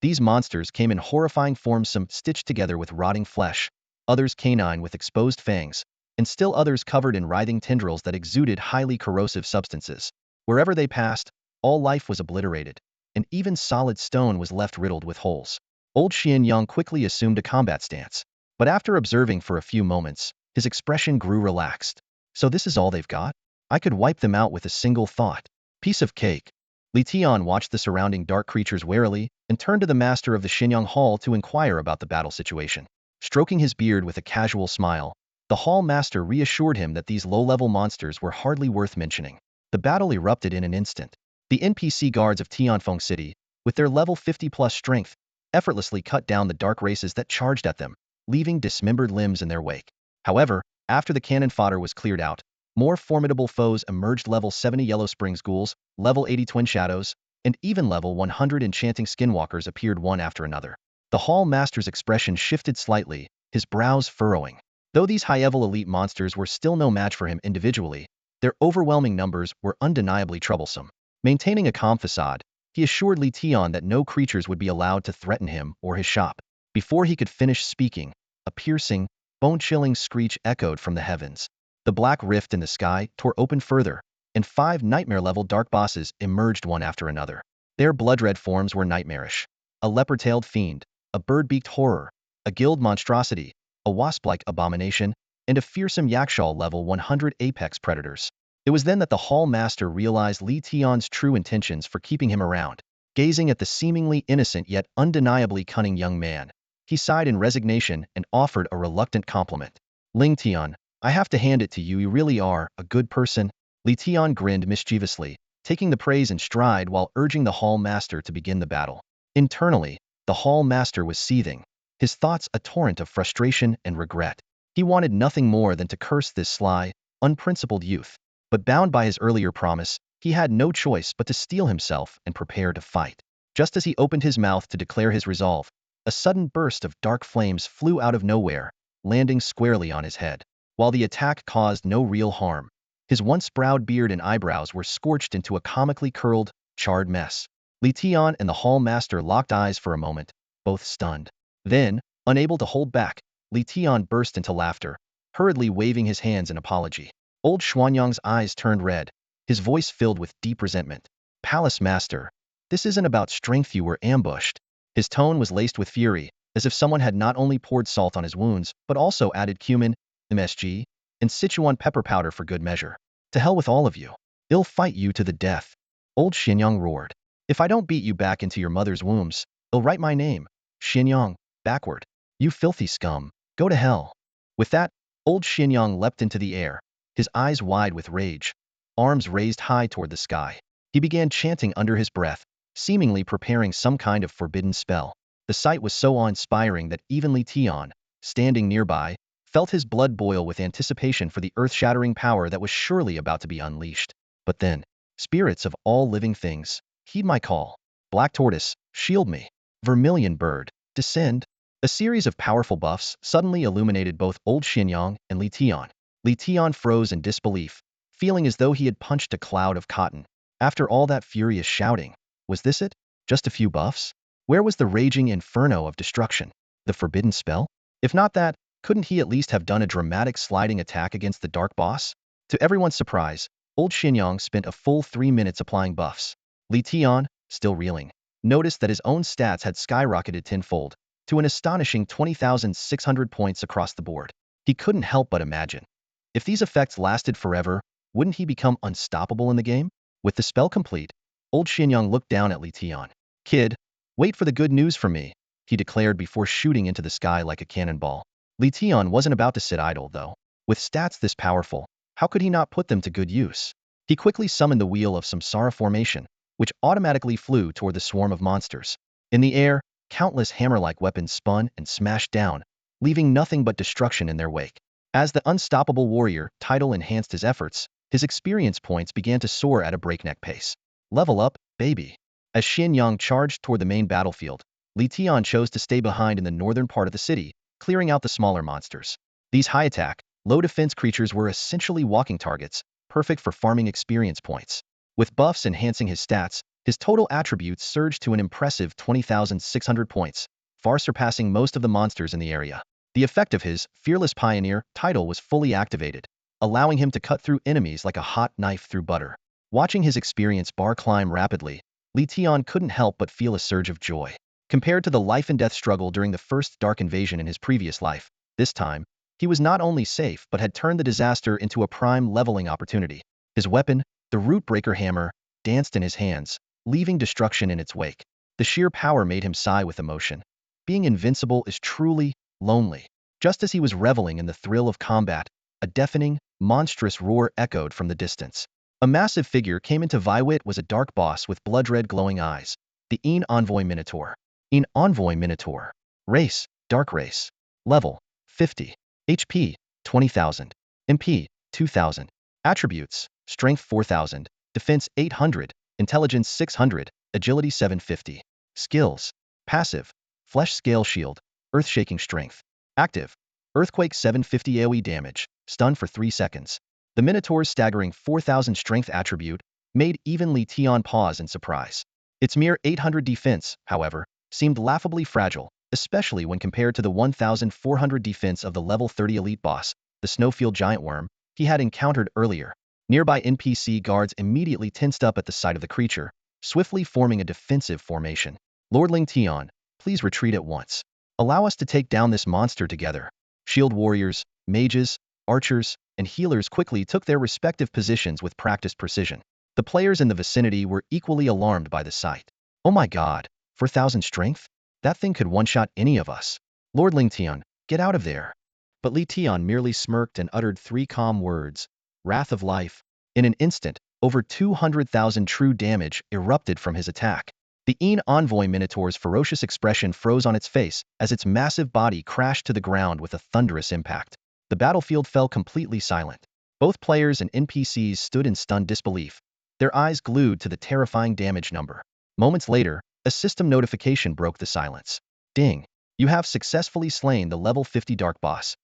S1: These monsters came in horrifying forms, some stitched together with rotting flesh, others canine with exposed fangs, and still others covered in writhing tendrils that exuded highly corrosive substances. Wherever they passed, all life was obliterated, and even solid stone was left riddled with holes. Old Xianyang quickly assumed a combat stance, but after observing for a few moments, his expression grew relaxed. So this is all they've got? I could wipe them out with a single thought. Piece of cake. Li Tian watched the surrounding dark creatures warily and turned to the master of the Xianyang Hall to inquire about the battle situation. Stroking his beard with a casual smile, the hall master reassured him that these low-level monsters were hardly worth mentioning. The battle erupted in an instant. The NPC guards of Tianfeng City, with their level 50+ strength, effortlessly cut down the dark races that charged at them, leaving dismembered limbs in their wake. However, after the cannon fodder was cleared out, more formidable foes emerged. Level 70 Yellow Springs Ghouls, level 80 Twin Shadows, and even level 100 Enchanting Skinwalkers appeared one after another. The Hall Master's expression shifted slightly, his brows furrowing. Though these high-level elite monsters were still no match for him individually, their overwhelming numbers were undeniably troublesome. Maintaining a calm facade, he assured Li Tian that no creatures would be allowed to threaten him or his shop. Before he could finish speaking, a piercing, bone-chilling screech echoed from the heavens. The black rift in the sky tore open further, and 5 nightmare-level dark bosses emerged one after another. Their blood-red forms were nightmarish. A leopard-tailed fiend, a bird-beaked horror, a guild monstrosity, a wasp-like abomination, and a fearsome Yakshal level 100 apex predators. It was then that the Hall Master realized Li Tian's true intentions for keeping him around. Gazing at the seemingly innocent yet undeniably cunning young man, he sighed in resignation and offered a reluctant compliment. Ling Tian, I have to hand it to you, you really are a good person. Li Tian grinned mischievously, taking the praise in stride while urging the Hall Master to begin the battle. Internally, the Hall Master was seething, his thoughts a torrent of frustration and regret. He wanted nothing more than to curse this sly, unprincipled youth. But bound by his earlier promise, he had no choice but to steel himself and prepare to fight. Just as he opened his mouth to declare his resolve, a sudden burst of dark flames flew out of nowhere, landing squarely on his head. While the attack caused no real harm, his once proud beard and eyebrows were scorched into a comically curled, charred mess. Li Tian and the Hall Master locked eyes for a moment, both stunned. Then, unable to hold back, Li Tian burst into laughter, hurriedly waving his hands in apology. Old Xuanyang's eyes turned red, his voice filled with deep resentment. Palace Master, this isn't about strength, you were ambushed. His tone was laced with fury, as if someone had not only poured salt on his wounds, but also added cumin, MSG, and Sichuan pepper powder for good measure. To hell with all of you. I'll fight you to the death. Old Xianyang roared. If I don't beat you back into your mother's wombs, I'll write my name, Xianyang, backward. You filthy scum, go to hell. With that, old Xianyang leapt into the air, his eyes wide with rage, arms raised high toward the sky. He began chanting under his breath, seemingly preparing some kind of forbidden spell. The sight was so awe-inspiring that even Li Tian, standing nearby, felt his blood boil with anticipation for the earth-shattering power that was surely about to be unleashed. But then, spirits of all living things, heed my call. Black Tortoise, shield me. Vermilion Bird, descend. A series of powerful buffs suddenly illuminated both old Xianyang and Li Tian. Li Tian froze in disbelief, feeling as though he had punched a cloud of cotton. After all that furious shouting, was this it? Just a few buffs? Where was the raging inferno of destruction? The forbidden spell? If not that, couldn't he at least have done a dramatic sliding attack against the dark boss? To everyone's surprise, old Xinyang spent a full 3 minutes applying buffs. Li Tian, still reeling, noticed that his own stats had skyrocketed tenfold, to an astonishing 20,600 points across the board. He couldn't help but imagine, if these effects lasted forever, wouldn't he become unstoppable in the game? With the spell complete, old Xinyang looked down at Li Tian. Kid, wait for the good news from me, he declared before shooting into the sky like a cannonball. Li Tian wasn't about to sit idle, though. With stats this powerful, how could he not put them to good use? He quickly summoned the wheel of Samsara formation, which automatically flew toward the swarm of monsters. In the air, countless hammer-like weapons spun and smashed down, leaving nothing but destruction in their wake. As the unstoppable warrior title enhanced his efforts, his experience points began to soar at a breakneck pace. Level up, baby. As Xinyang charged toward the main battlefield, Li Tian chose to stay behind in the northern part of the city, clearing out the smaller monsters. These high-attack, low-defense creatures were essentially walking targets, perfect for farming experience points. With buffs enhancing his stats, his total attributes surged to an impressive 20,600 points, far surpassing most of the monsters in the area. The effect of his Fearless Pioneer title was fully activated, allowing him to cut through enemies like a hot knife through butter. Watching his experience bar climb rapidly, Li Tian couldn't help but feel a surge of joy. Compared to the life-and-death struggle during the first Dark Invasion in his previous life, this time, he was not only safe but had turned the disaster into a prime leveling opportunity. His weapon, the Rootbreaker Hammer, danced in his hands, leaving destruction in its wake. The sheer power made him sigh with emotion. Being invincible is truly lonely. Just as he was reveling in the thrill of combat, a deafening, monstrous roar echoed from the distance. A massive figure came into view. It was a dark boss with blood-red glowing eyes, the Envoy Minotaur. Envoy Minotaur. Race, Dark Race. Level, 50. HP, 20,000. MP, 2,000. Attributes, Strength 4,000, Defense 800, Intelligence 600, Agility 750. Skills, Passive, Flesh Scale Shield, Earth-Shaking Strength. Active, Earthquake 750 AoE damage, stun for 3 seconds. The Minotaur's staggering 4,000 strength attribute made even Li Tian pause in surprise. Its mere 800 defense, however, seemed laughably fragile, especially when compared to the 1,400 defense of the level 30 elite boss, the Snowfield Giant Worm, he had encountered earlier. Nearby NPC guards immediately tensed up at the sight of the creature, swiftly forming a defensive formation. Lord Ling Tian, please retreat at once. Allow us to take down this monster together. Shield warriors, mages, archers, and healers quickly took their respective positions with practiced precision. The players in the vicinity were equally alarmed by the sight. Oh my god, 4,000 strength? That thing could one-shot any of us. Lord Ling Tian, get out of there. But Li Tian merely smirked and uttered 3 calm words. Wrath of Life. In an instant, over 200,000 true damage erupted from his attack. The Envoy Minotaur's ferocious expression froze on its face as its massive body crashed to the ground with a thunderous impact. The battlefield fell completely silent. Both players and NPCs stood in stunned disbelief, their eyes glued to the terrifying damage number. Moments later, a system notification broke the silence. Ding! You have successfully slain the level 50 Dark Boss.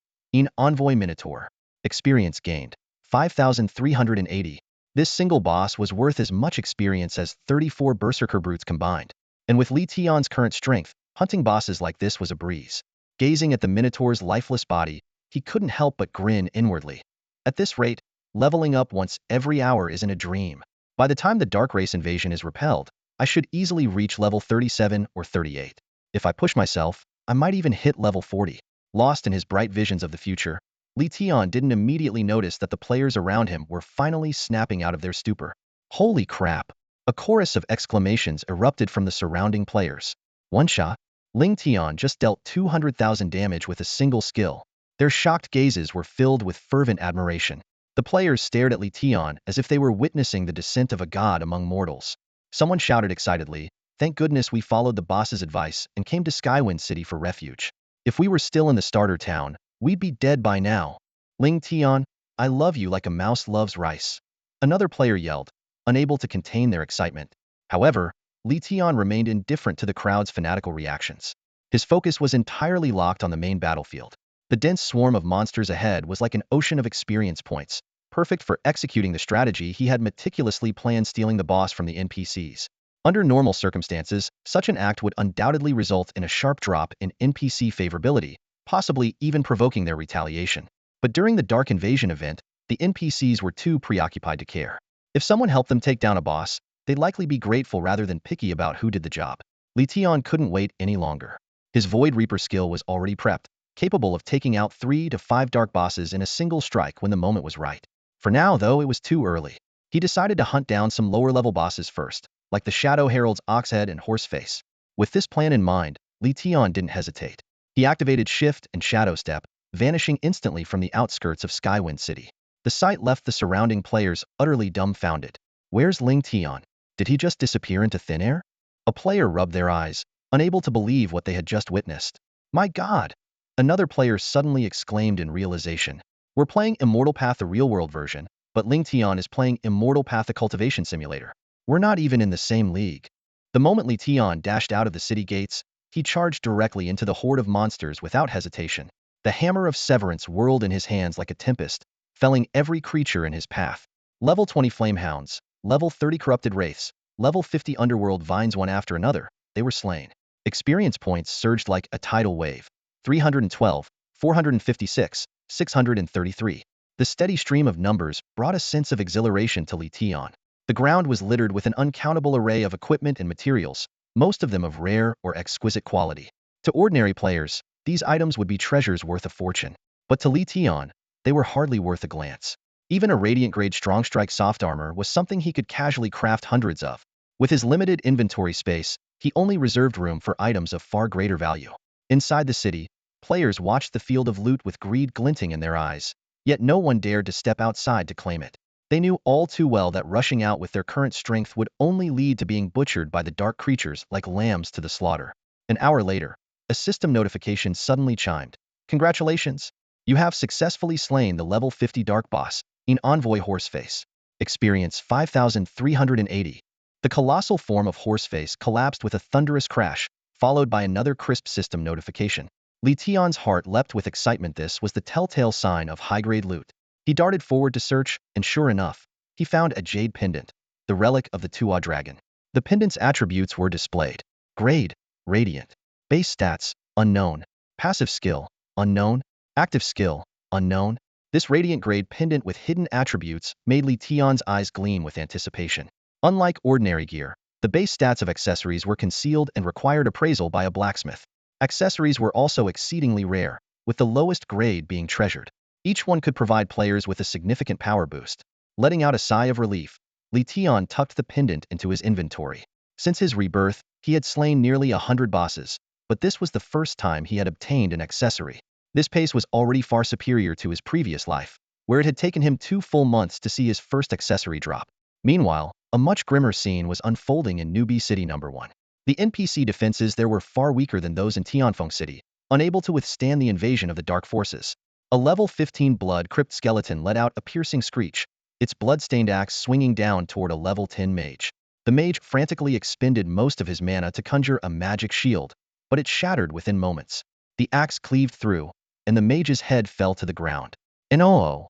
S1: Envoy Minotaur. Experience gained. 5,380. This single boss was worth as much experience as 34 Berserker Brutes combined. And with Li Tian's current strength, hunting bosses like this was a breeze. Gazing at the Minotaur's lifeless body, he couldn't help but grin inwardly. At this rate, leveling up once every hour isn't a dream. By the time the Dark Race invasion is repelled, I should easily reach level 37 or 38. If I push myself, I might even hit level 40. Lost in his bright visions of the future, Li Tian didn't immediately notice that the players around him were finally snapping out of their stupor. Holy crap! A chorus of exclamations erupted from the surrounding players. One shot? Ling Tian just dealt 200,000 damage with a single skill. Their shocked gazes were filled with fervent admiration. The players stared at Li Tian as if they were witnessing the descent of a god among mortals. Someone shouted excitedly, "Thank goodness we followed the boss's advice and came to Skywind City for refuge. If we were still in the starter town, we'd be dead by now. Ling Tian, I love you like a mouse loves rice." Another player yelled, unable to contain their excitement. However, Li Tian remained indifferent to the crowd's fanatical reactions. His focus was entirely locked on the main battlefield. The dense swarm of monsters ahead was like an ocean of experience points, perfect for executing the strategy he had meticulously planned, stealing the boss from the NPCs. Under normal circumstances, such an act would undoubtedly result in a sharp drop in NPC favorability, possibly even provoking their retaliation. But during the Dark Invasion event, the NPCs were too preoccupied to care. If someone helped them take down a boss, they'd likely be grateful rather than picky about who did the job. Letion couldn't wait any longer. His Void Reaper skill was already prepped, capable of taking out 3 to 5 dark bosses in a single strike when the moment was right. For now, though, it was too early. He decided to hunt down some lower-level bosses first, like the Shadow Herald's Oxhead and Horseface. With this plan in mind, Letion didn't hesitate. He activated Shift and Shadow Step, vanishing instantly from the outskirts of Skywind City. The sight left the surrounding players utterly dumbfounded. Where's Letion? Did he just disappear into thin air? A player rubbed their eyes, unable to believe what they had just witnessed. My God! Another player suddenly exclaimed in realization. We're playing Immortal Path, the real-world version, but Letion is playing Immortal Path, the cultivation simulator. We're not even in the same league. The moment Letion dashed out of the city gates, he charged directly into the horde of monsters without hesitation. The hammer of severance whirled in his hands like a tempest, felling every creature in his path. Level 20 Flamehounds, level 30 Corrupted Wraiths, level 50 Underworld Vines. One after another, they were slain. Experience points surged like a tidal wave. 312, 456, 633. The steady stream of numbers brought a sense of exhilaration to Letion. The ground was littered with an uncountable array of equipment and materials, most of them of rare or exquisite quality. To ordinary players, these items would be treasures worth a fortune. But to Letion, they were hardly worth a glance. Even a Radiant-grade Strong Strike soft armor was something he could casually craft hundreds of. With his limited inventory space, he only reserved room for items of far greater value. Inside the city, players watched the field of loot with greed glinting in their eyes, yet no one dared to step outside to claim it. They knew all too well that rushing out with their current strength would only lead to being butchered by the dark creatures like lambs to the slaughter. An hour later, a system notification suddenly chimed. Congratulations! You have successfully slain the level 50 dark boss, in Envoy Horseface. Experience 5,380. The colossal form of Horseface collapsed with a thunderous crash, followed by another crisp system notification. Letion's heart leapt with excitement. This was the telltale sign of high-grade loot. He darted forward to search, and sure enough, he found a jade pendant, the relic of the Tuwa dragon. The pendant's attributes were displayed. Grade, Radiant. Base stats, unknown. Passive skill, unknown. Active skill, unknown. This Radiant grade pendant with hidden attributes made Letion's eyes gleam with anticipation. Unlike ordinary gear, the base stats of accessories were concealed and required appraisal by a blacksmith. Accessories were also exceedingly rare, with the lowest grade being treasured. Each one could provide players with a significant power boost. Letting out a sigh of relief, Letion tucked the pendant into his inventory. Since his rebirth, he had slain nearly 100 bosses, but this was the first time he had obtained an accessory. This pace was already far superior to his previous life, where it had taken him 2 full months to see his first accessory drop. Meanwhile, a much grimmer scene was unfolding in Newbie City No. 1. The NPC defenses there were far weaker than those in Tianfeng City, unable to withstand the invasion of the dark forces. A level 15 blood crypt skeleton let out a piercing screech, its blood-stained axe swinging down toward a level 10 mage. The mage frantically expended most of his mana to conjure a magic shield, but it shattered within moments. The axe cleaved through, and the mage's head fell to the ground. And oh!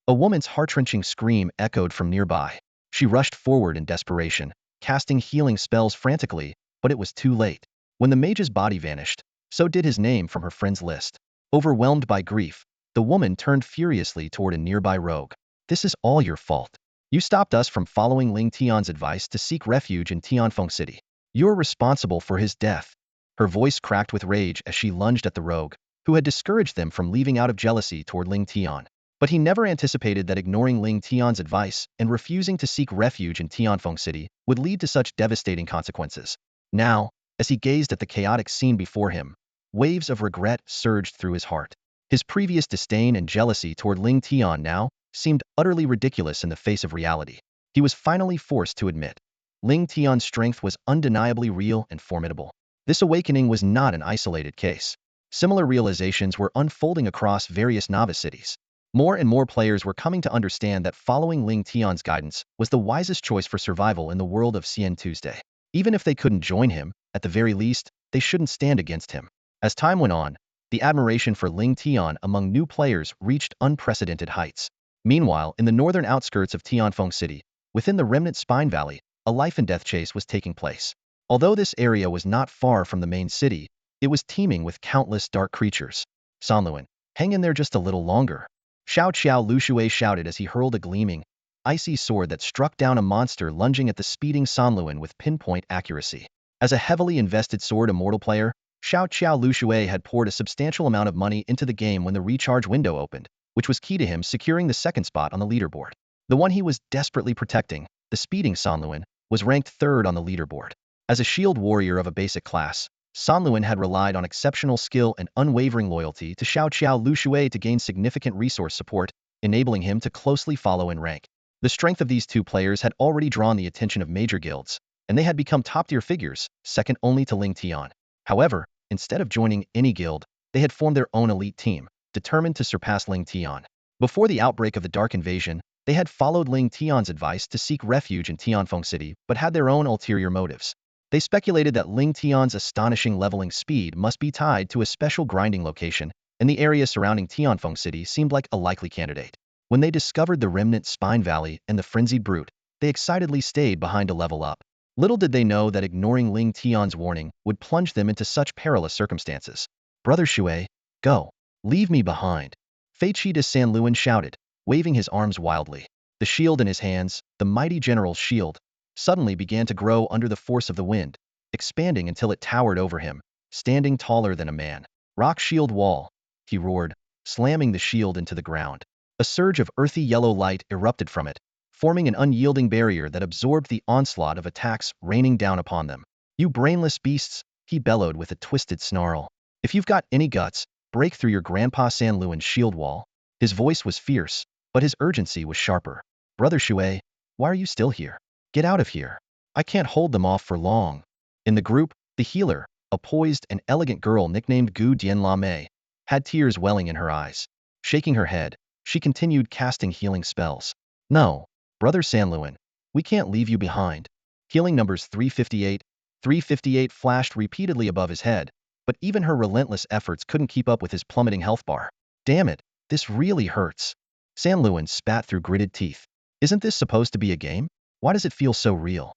S1: A woman's heart-wrenching scream echoed from nearby. She rushed forward in desperation, casting healing spells frantically, but it was too late. When the mage's body vanished, so did his name from her friends' list. Overwhelmed by grief, the woman turned furiously toward a nearby rogue. This is all your fault. You stopped us from following Letion's advice to seek refuge in Tianfeng City. You're responsible for his death. Her voice cracked with rage as she lunged at the rogue, who had discouraged them from leaving out of jealousy toward Letion. But he never anticipated that ignoring Letion's advice and refusing to seek refuge in Tianfeng City would lead to such devastating consequences. Now, as he gazed at the chaotic scene before him, waves of regret surged through his heart. His previous disdain and jealousy toward Letion now seemed utterly ridiculous in the face of reality. He was finally forced to admit. Letion's strength was undeniably real and formidable. This awakening was not an isolated case. Similar realizations were unfolding across various novice cities. More and more players were coming to understand that following Letion's guidance was the wisest choice for survival in the world of CN Tuesday. Even if they couldn't join him, at the very least, they shouldn't stand against him. As time went on, The admiration for Ling Tian among new players reached unprecedented heights. Meanwhile, in the northern outskirts of Tianfeng City, within the remnant Spine Valley, a life-and-death chase was taking place. Although this area was not far from the main city, it was teeming with countless dark creatures. Sanluan, hang in there just a little longer. Xiao Qiao Lu Shui shouted as he hurled a gleaming, icy sword that struck down a monster lunging at the speeding Sanluan with pinpoint accuracy. As a heavily invested sword immortal player, Xiao Qiao Lu Shui had poured a substantial amount of money into the game when the recharge window opened, which was key to him securing the second spot on the leaderboard. The one he was desperately protecting, the speeding Sanluan, was ranked third on the leaderboard. As a shield warrior of a basic class, Sanluan had relied on exceptional skill and unwavering loyalty to Xiao Qiao Lu Shui to gain significant resource support, enabling him to closely follow in rank. The strength of these two players had already drawn the attention of major guilds, and they had become top-tier figures, second only to Ling Tian. However, instead of joining any guild, they had formed their own elite team, determined to surpass Ling Tian. Before the outbreak of the Dark Invasion, they had followed Ling Tian's advice to seek refuge in Tianfeng City, but had their own ulterior motives. They speculated that Ling Tian's astonishing leveling speed must be tied to a special grinding location, and the area surrounding Tianfeng City seemed like a likely candidate. When they discovered the remnant Spine Valley and the frenzied brute, they excitedly stayed behind to level up. Little did they know that ignoring Ling Tian's warning would plunge them into such perilous circumstances. Brother Shui, go. Leave me behind. Fei Qi de Sanluan shouted, waving his arms wildly. The shield in his hands, the mighty general's shield, suddenly began to grow under the force of the wind, expanding until it towered over him, standing taller than a man. Rock shield wall, he roared, slamming the shield into the ground. A surge of earthy yellow light erupted from it, forming an unyielding barrier that absorbed the onslaught of attacks raining down upon them. You brainless beasts, he bellowed with a twisted snarl. If you've got any guts, break through your Grandpa Sanluan's shield wall. His voice was fierce, but his urgency was sharper. Brother Shui, why are you still here? Get out of here. I can't hold them off for long. In the group, the healer, a poised and elegant girl nicknamed Gu Dianlame, had tears welling in her eyes. Shaking her head, she continued casting healing spells. No, Brother Sanluan, we can't leave you behind. Healing numbers 358 flashed repeatedly above his head, but even her relentless efforts couldn't keep up with his plummeting health bar. Damn it, this really hurts. Sanluan spat through gritted teeth. Isn't this supposed to be a game? Why does it feel so real?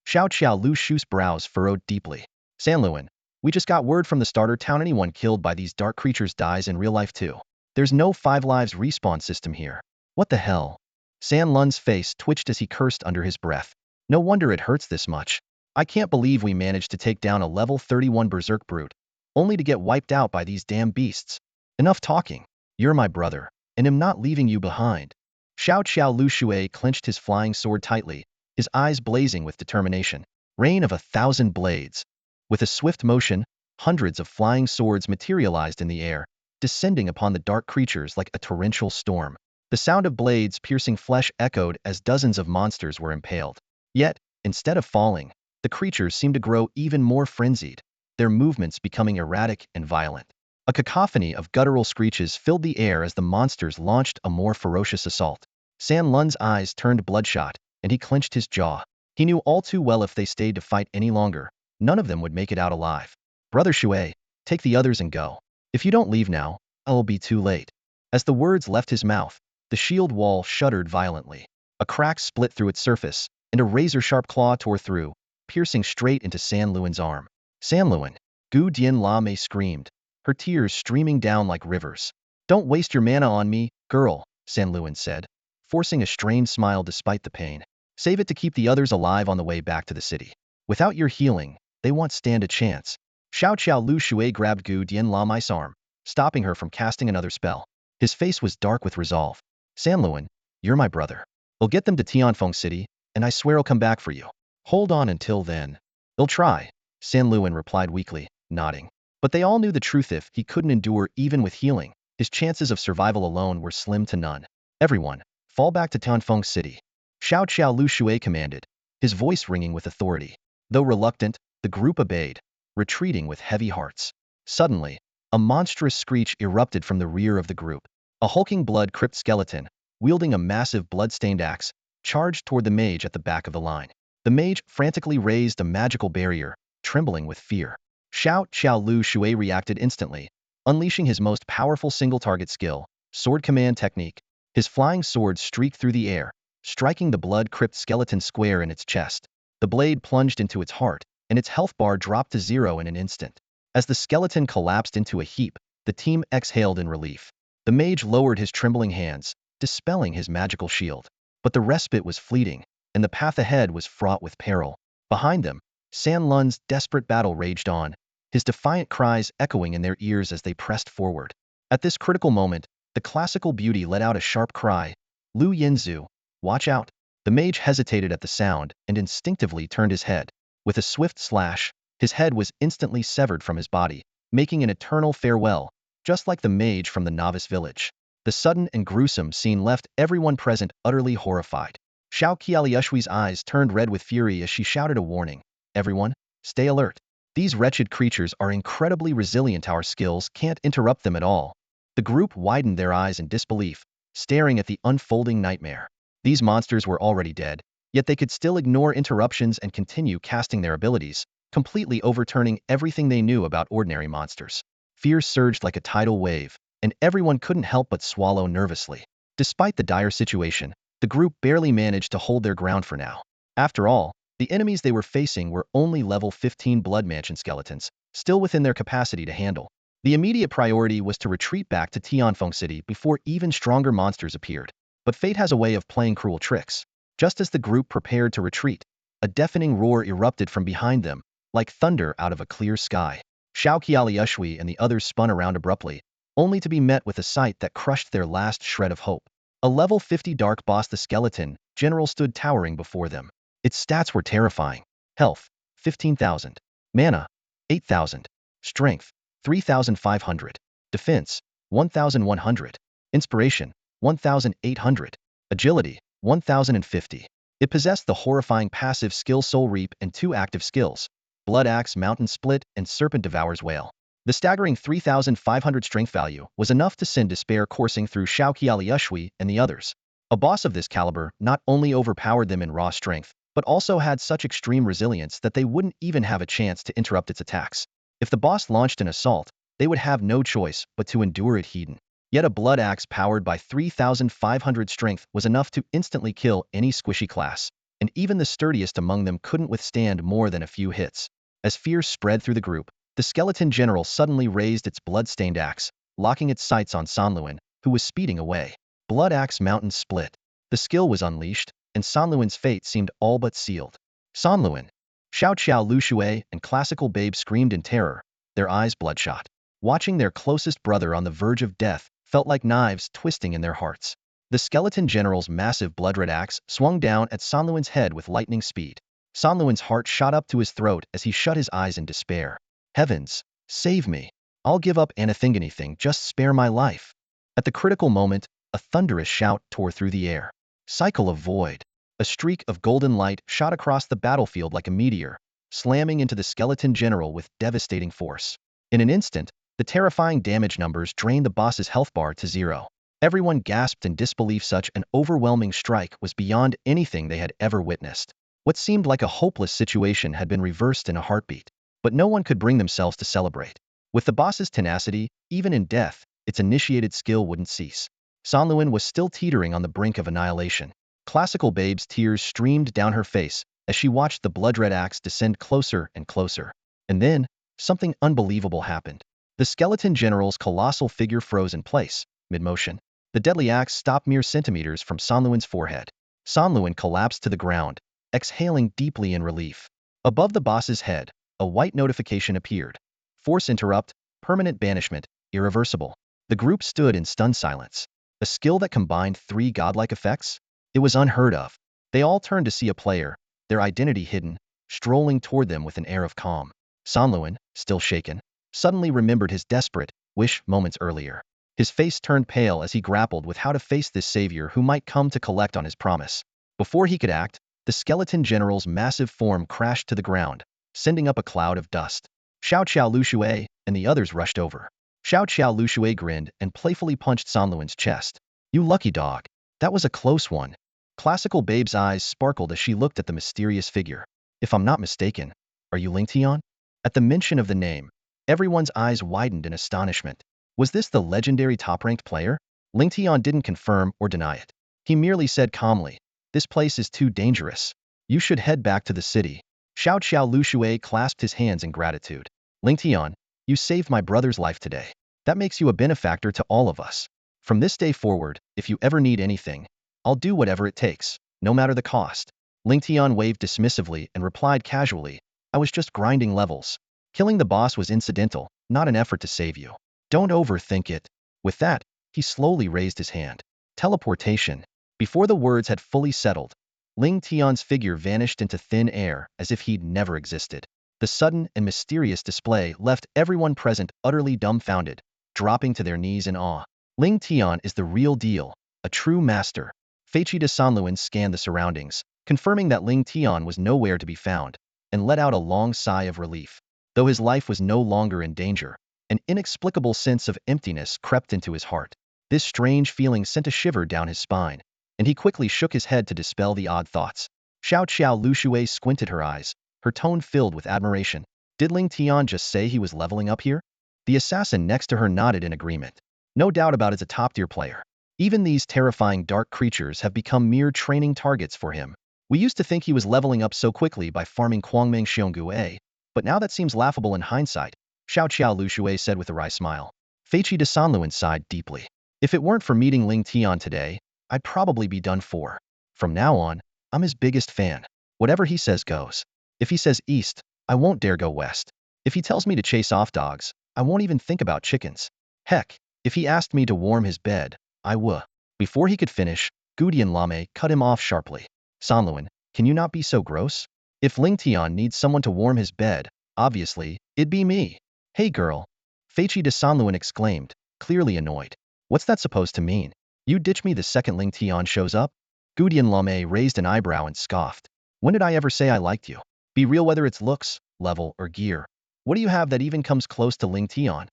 S1: Xiao Qiao Lu Shu's brows furrowed deeply. Sanluan, we just got word from the starter town anyone killed by these dark creatures dies in real life too. There's no 5 lives respawn system here. What the hell? San Lun's face twitched as he cursed under his breath. No wonder it hurts this much. I can't believe we managed to take down a level 31 berserk brute, only to get wiped out by these damn beasts. Enough talking. You're my brother, and am not leaving you behind. Xiao Qiao Lu Shui clenched his flying sword tightly, his eyes blazing with determination. Rain of 1,000 blades. With a swift motion, hundreds of flying swords materialized in the air, descending upon the dark creatures like a torrential storm. The sound of blades piercing flesh echoed as dozens of monsters were impaled. Yet, instead of falling, the creatures seemed to grow even more frenzied, their movements becoming erratic and violent. A cacophony of guttural screeches filled the air as the monsters launched a more ferocious assault. San Lun's eyes turned bloodshot, and he clenched his jaw. He knew all too well if they stayed to fight any longer, none of them would make it out alive. Brother Shui, take the others and go. If you don't leave now, it'll be too late. As the words left his mouth, the shield wall shuddered violently. A crack split through its surface, and a razor-sharp claw tore through, piercing straight into Sanluan's arm. Sanluan, Gu Dianlame screamed, her tears streaming down like rivers. Don't waste your mana on me, girl, Sanluan said, forcing a strained smile despite the pain. Save it to keep the others alive on the way back to the city. Without your healing, they won't stand a chance. Xiao Qiao Lu Shui grabbed Gu Dianlame's arm, stopping her from casting another spell. His face was dark with resolve. Sanluan, you're my brother. I'll get them to Tianfeng City, and I swear I'll come back for you. Hold on until then. I'll try, Sanluan replied weakly, nodding. But they all knew the truth: if he couldn't endure even with healing, his chances of survival alone were slim to none. Everyone, fall back to Tianfeng City. Xiao Qiao Lu Shui commanded, his voice ringing with authority. Though reluctant, the group obeyed, retreating with heavy hearts. Suddenly, a monstrous screech erupted from the rear of the group. A hulking blood-crypt skeleton, wielding a massive blood-stained axe, charged toward the mage at the back of the line. The mage frantically raised a magical barrier, trembling with fear. Xiao Qiao Lu Shui reacted instantly, unleashing his most powerful single-target skill, sword command technique. His flying sword streaked through the air, striking the blood-crypt skeleton square in its chest. The blade plunged into its heart, and its health bar dropped to 0 in an instant. As the skeleton collapsed into a heap, the team exhaled in relief. The mage lowered his trembling hands, dispelling his magical shield. But the respite was fleeting, and the path ahead was fraught with peril. Behind them, San Lun's desperate battle raged on, his defiant cries echoing in their ears as they pressed forward. At this critical moment, the classical beauty let out a sharp cry. Lu Yinzu, watch out! The mage hesitated at the sound and instinctively turned his head. With a swift slash, his head was instantly severed from his body, making an eternal farewell, just like the mage from the novice village. The sudden and gruesome scene left everyone present utterly horrified. Xiao Qiaoliushui's eyes turned red with fury as she shouted a warning. Everyone, stay alert. These wretched creatures are incredibly resilient. Our skills can't interrupt them at all. The group widened their eyes in disbelief, staring at the unfolding nightmare. These monsters were already dead, yet they could still ignore interruptions and continue casting their abilities, completely overturning everything they knew about ordinary monsters. Fear surged like a tidal wave, and everyone couldn't help but swallow nervously. Despite the dire situation, the group barely managed to hold their ground for now. After all, the enemies they were facing were only level 15 Blood Mansion skeletons, still within their capacity to handle. The immediate priority was to retreat back to Tianfeng City before even stronger monsters appeared. But fate has a way of playing cruel tricks. Just as the group prepared to retreat, a deafening roar erupted from behind them, like thunder out of a clear sky. Xiao Qiaoliushui and the others spun around abruptly, only to be met with a sight that crushed their last shred of hope. A level 50 Dark Boss the Skeleton General stood towering before them. Its stats were terrifying. Health, 15,000. Mana, 8,000. Strength, 3,500. Defense, 1,100. Inspiration, 1,800. Agility, 1,050. It possessed the horrifying passive skill Soul Reap and 2 active skills, Blood Axe Mountain Split and Serpent Devour's Wail. The staggering 3,500 strength value was enough to send despair coursing through Xiao Qiaoliushui and the others. A boss of this caliber not only overpowered them in raw strength, but also had such extreme resilience that they wouldn't even have a chance to interrupt its attacks. If the boss launched an assault, they would have no choice but to endure it heeding. Yet a blood axe powered by 3,500 strength was enough to instantly kill any squishy class, and even the sturdiest among them couldn't withstand more than a few hits. As fear spread through the group, the skeleton general suddenly raised its blood-stained axe, locking its sights on Sanluan, who was speeding away. Blood Axe Mountain Split. The skill was unleashed, and Sanluan's fate seemed all but sealed. Sanluan, Xiao Qiao Lu Shui and Classical Babe screamed in terror, their eyes bloodshot. Watching their closest brother on the verge of death felt like knives twisting in their hearts. The skeleton general's massive blood-red axe swung down at Sanluan's head with lightning speed. Sanluan's heart shot up to his throat as he shut his eyes in despair. Heavens, save me. I'll give up anything, just spare my life. At the critical moment, a thunderous shout tore through the air. Cycle of Void. A streak of golden light shot across the battlefield like a meteor, slamming into the skeleton general with devastating force. In an instant, the terrifying damage numbers drained the boss's health bar to 0. Everyone gasped in disbelief. Such an overwhelming strike was beyond anything they had ever witnessed. What seemed like a hopeless situation had been reversed in a heartbeat. But no one could bring themselves to celebrate. With the boss's tenacity, even in death, its initiated skill wouldn't cease. Sanluan was still teetering on the brink of annihilation. Classical Babe's tears streamed down her face as she watched the blood-red axe descend closer and closer. And then, something unbelievable happened. The skeleton general's colossal figure froze in place, mid-motion. The deadly axe stopped mere centimeters from Sanluan's forehead. Sanluan collapsed to the ground, exhaling deeply in relief. Above the boss's head, a white notification appeared. Force interrupt, permanent banishment, irreversible. The group stood in stunned silence. A skill that combined 3 godlike effects? It was unheard of. They all turned to see a player, their identity hidden, strolling toward them with an air of calm. Sanluan, still shaken, suddenly remembered his desperate wish moments earlier. His face turned pale as he grappled with how to face this savior who might come to collect on his promise. Before he could act, the skeleton general's massive form crashed to the ground, sending up a cloud of dust. Xiao Qiao Lu Shui and the others rushed over. Xiao Qiao Lu Shui grinned and playfully punched Sanluan's chest. You lucky dog. That was a close one. Classical Babe's eyes sparkled as she looked at the mysterious figure. If I'm not mistaken, are you Ling Tian? At the mention of the name, everyone's eyes widened in astonishment. Was this the legendary top-ranked player? Ling Tian didn't confirm or deny it. He merely said calmly, "This place is too dangerous. You should head back to the city." Xiao Lushui clasped his hands in gratitude. "Ling Tian, you saved my brother's life today. That makes you a benefactor to all of us. From this day forward, if you ever need anything, I'll do whatever it takes, no matter the cost." Ling Tian waved dismissively and replied casually, "I was just grinding levels. Killing the boss was incidental, not an effort to save you. Don't overthink it." With that, he slowly raised his hand. Teleportation. Before the words had fully settled, Ling Tian's figure vanished into thin air as if he'd never existed. The sudden and mysterious display left everyone present utterly dumbfounded, dropping to their knees in awe. Ling Tian is the real deal, a true master. Feiqi de Sanluan scanned the surroundings, confirming that Ling Tian was nowhere to be found, and let out a long sigh of relief. Though his life was no longer in danger, an inexplicable sense of emptiness crept into his heart. This strange feeling sent a shiver down his spine, and he quickly shook his head to dispel the odd thoughts. Xiao Lushui squinted her eyes, her tone filled with admiration. Did Ling Tian just say he was leveling up here? The assassin next to her nodded in agreement. No doubt about it's a top-tier player. Even these terrifying dark creatures have become mere training targets for him. We used to think he was leveling up so quickly by farming Kuangming Xionggue, but now that seems laughable in hindsight, Xiao Lushui said with a wry smile. Feiqi de Sanluan sighed deeply. If it weren't for meeting Ling Tian today, I'd probably be done for. From now on, I'm his biggest fan. Whatever he says goes. If he says east, I won't dare go west. If he tells me to chase off dogs, I won't even think about chickens. Heck, if he asked me to warm his bed, I would." Before he could finish, Gudian Lame cut him off sharply. "Sanluan, can you not be so gross? If Ling Tian needs someone to warm his bed, obviously, it'd be me." "Hey girl," Feiqi de Sanluan exclaimed, clearly annoyed. "What's that supposed to mean? You ditch me the second Ling Tian shows up?" Gudian Lame raised an eyebrow and scoffed. "When did I ever say I liked you? Be real, whether it's looks, level, or gear. What do you have that even comes close to Ling Tian?"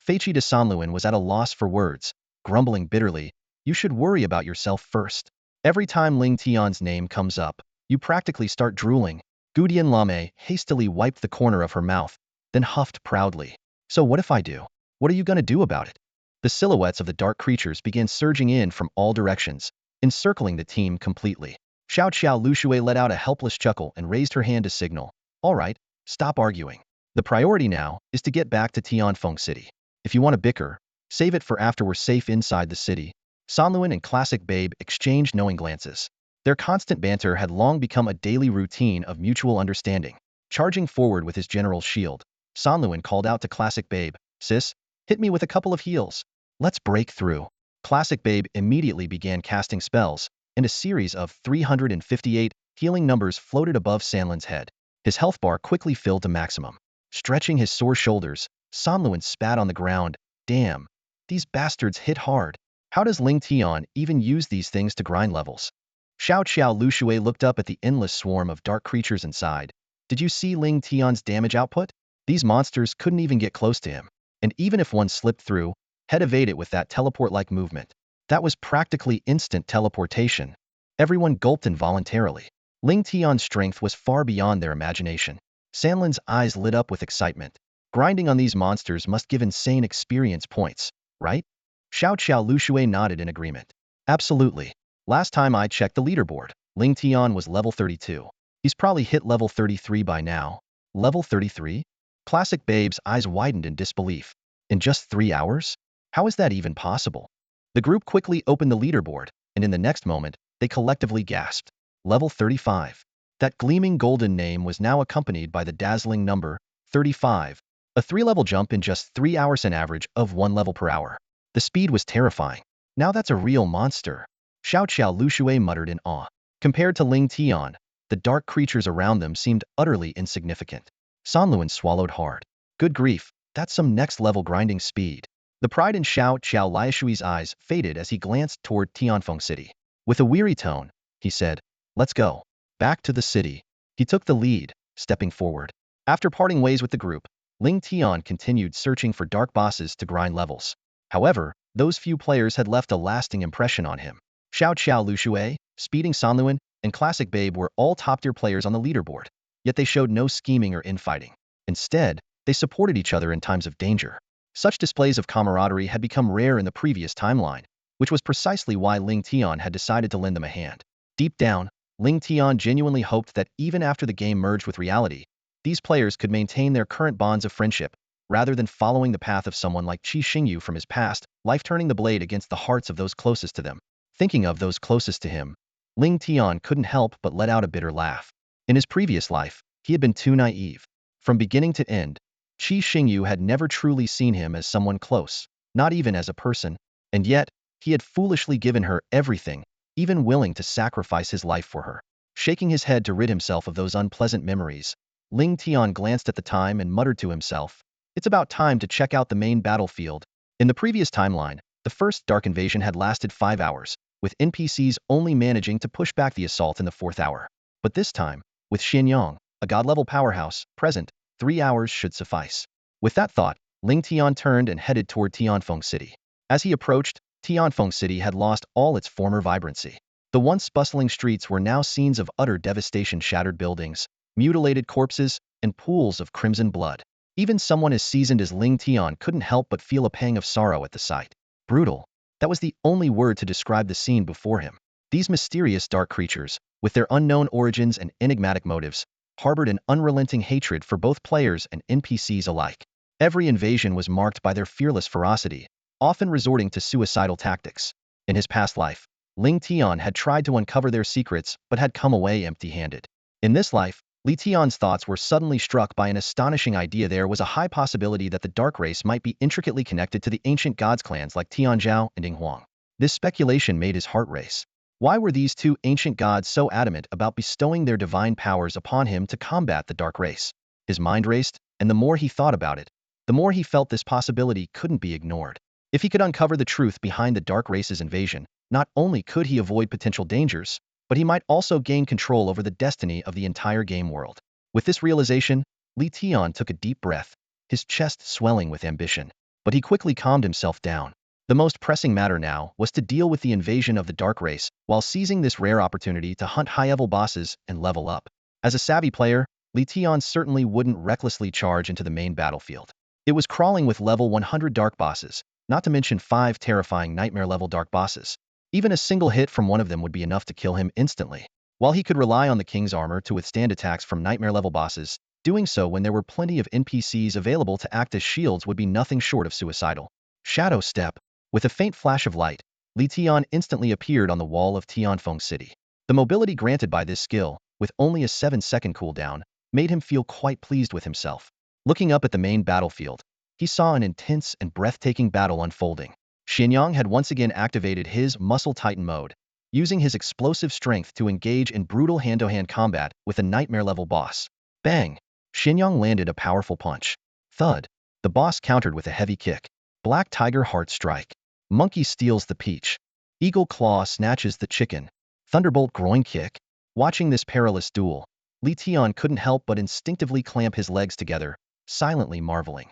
S1: Feiqi de Sanluan was at a loss for words, grumbling bitterly, "You should worry about yourself first. Every time Ling Tian's name comes up, you practically start drooling." Gudian Lame hastily wiped the corner of her mouth, then huffed proudly. "So what if I do? What are you gonna do about it?" The silhouettes of the dark creatures began surging in from all directions, encircling the team completely. Xiao Lushui let out a helpless chuckle and raised her hand to signal. "All right, stop arguing. The priority now is to get back to Tianfeng City. If you want to bicker, save it for after we're safe inside the city." Sanluan and Classic Babe exchanged knowing glances. Their constant banter had long become a daily routine of mutual understanding. Charging forward with his general shield, Sanluan called out to Classic Babe, "Sis, hit me with a couple of heals. Let's break through." Classic Babe immediately began casting spells, and a series of 358 healing numbers floated above Sanluan's head. His health bar quickly filled to maximum. Stretching his sore shoulders, Sanluan spat on the ground. "Damn, these bastards hit hard. How does Ling Tian even use these things to grind levels?" Xiao Lushui looked up at the endless swarm of dark creatures inside. "Did you see Ling Tian's damage output? These monsters couldn't even get close to him. And even if one slipped through, he'd evade it with that teleport-like movement. That was practically instant teleportation." Everyone gulped involuntarily. Ling Tian's strength was far beyond their imagination. Sanlin's eyes lit up with excitement. Grinding on these monsters must give insane experience points, right? Xiao Lushui nodded in agreement. "Absolutely. Last time I checked the leaderboard, Ling Tian was level 32. He's probably hit level 33 by now." "Level 33? Classic Babe's eyes widened in disbelief. "In just 3 hours? How is that even possible?" The group quickly opened the leaderboard, and in the next moment, they collectively gasped. Level 35. That gleaming golden name was now accompanied by the dazzling number 35. A 3-level jump in just 3 hours, an average of 1 level per hour. The speed was terrifying. "Now that's a real monster," Xiao Lushui muttered in awe. Compared to Ling Tian, the dark creatures around them seemed utterly insignificant. Sanluan swallowed hard. Good grief, that's some next-level grinding speed. The pride in Xiao Liushui's eyes faded as he glanced toward Tianfeng City. With a weary tone, he said, "Let's go. Back to the city." He took the lead, stepping forward. After parting ways with the group, Ling Tian continued searching for dark bosses to grind levels. However, those few players had left a lasting impression on him. Xiao Lushui, Speeding Sanluan, and Classic Babe were all top-tier players on the leaderboard, yet they showed no scheming or infighting. Instead, they supported each other in times of danger. Such displays of camaraderie had become rare in the previous timeline, which was precisely why Ling Tian had decided to lend them a hand. Deep down, Ling Tian genuinely hoped that even after the game merged with reality, these players could maintain their current bonds of friendship, rather than following the path of someone like Qi Xingyu from his past, life turning the blade against the hearts of those closest to them. Thinking of those closest to him, Ling Tian couldn't help but let out a bitter laugh. In his previous life, he had been too naive. From beginning to end, Qi Xingyu had never truly seen him as someone close, not even as a person, and yet, he had foolishly given her everything, even willing to sacrifice his life for her. Shaking his head to rid himself of those unpleasant memories, Ling Tian glanced at the time and muttered to himself, "It's about time to check out the main battlefield." In the previous timeline, the first Dark Invasion had lasted 5 hours, with NPCs only managing to push back the assault in the 4th hour. But this time, with Xianyang, a god-level powerhouse, present, 3 hours should suffice. With that thought, Ling Tian turned and headed toward Tianfeng City. As he approached, Tianfeng City had lost all its former vibrancy. The once bustling streets were now scenes of utter devastation, shattered buildings, mutilated corpses, and pools of crimson blood. Even someone as seasoned as Ling Tian couldn't help but feel a pang of sorrow at the sight. Brutal. That was the only word to describe the scene before him. These mysterious dark creatures, with their unknown origins and enigmatic motives, harbored an unrelenting hatred for both players and NPCs alike. Every invasion was marked by their fearless ferocity, often resorting to suicidal tactics. In his past life, Ling Tian had tried to uncover their secrets but had come away empty-handed. In this life, Li Tian's thoughts were suddenly struck by an astonishing idea. There was a high possibility that the dark race might be intricately connected to the ancient gods clans like Tianzhao and Yinghuang. This speculation made his heart race. Why were these two ancient gods so adamant about bestowing their divine powers upon him to combat the dark race? His mind raced, and the more he thought about it, the more he felt this possibility couldn't be ignored. If he could uncover the truth behind the dark race's invasion, not only could he avoid potential dangers, but he might also gain control over the destiny of the entire game world. With this realization, Li Tian took a deep breath, his chest swelling with ambition. But he quickly calmed himself down. The most pressing matter now was to deal with the invasion of the dark race while seizing this rare opportunity to hunt high-level bosses and level up. As a savvy player, Li Tian certainly wouldn't recklessly charge into the main battlefield. It was crawling with level 100 dark bosses, not to mention 5 terrifying nightmare-level dark bosses. Even a single hit from one of them would be enough to kill him instantly. While he could rely on the king's armor to withstand attacks from nightmare-level bosses, doing so when there were plenty of NPCs available to act as shields would be nothing short of suicidal. Shadow Step. With a faint flash of light, Li Tian instantly appeared on the wall of Tianfeng City. The mobility granted by this skill, with only a 7-second cooldown, made him feel quite pleased with himself. Looking up at the main battlefield, he saw an intense and breathtaking battle unfolding. Xianyang had once again activated his Muscle Titan mode, using his explosive strength to engage in brutal hand-to-hand combat with a nightmare-level boss. Bang! Xianyang landed a powerful punch. Thud! The boss countered with a heavy kick. Black Tiger Heart Strike. Monkey steals the peach. Eagle Claw snatches the chicken. Thunderbolt Groin Kick. Watching this perilous duel, Li Tian couldn't help but instinctively clamp his legs together, silently marveling.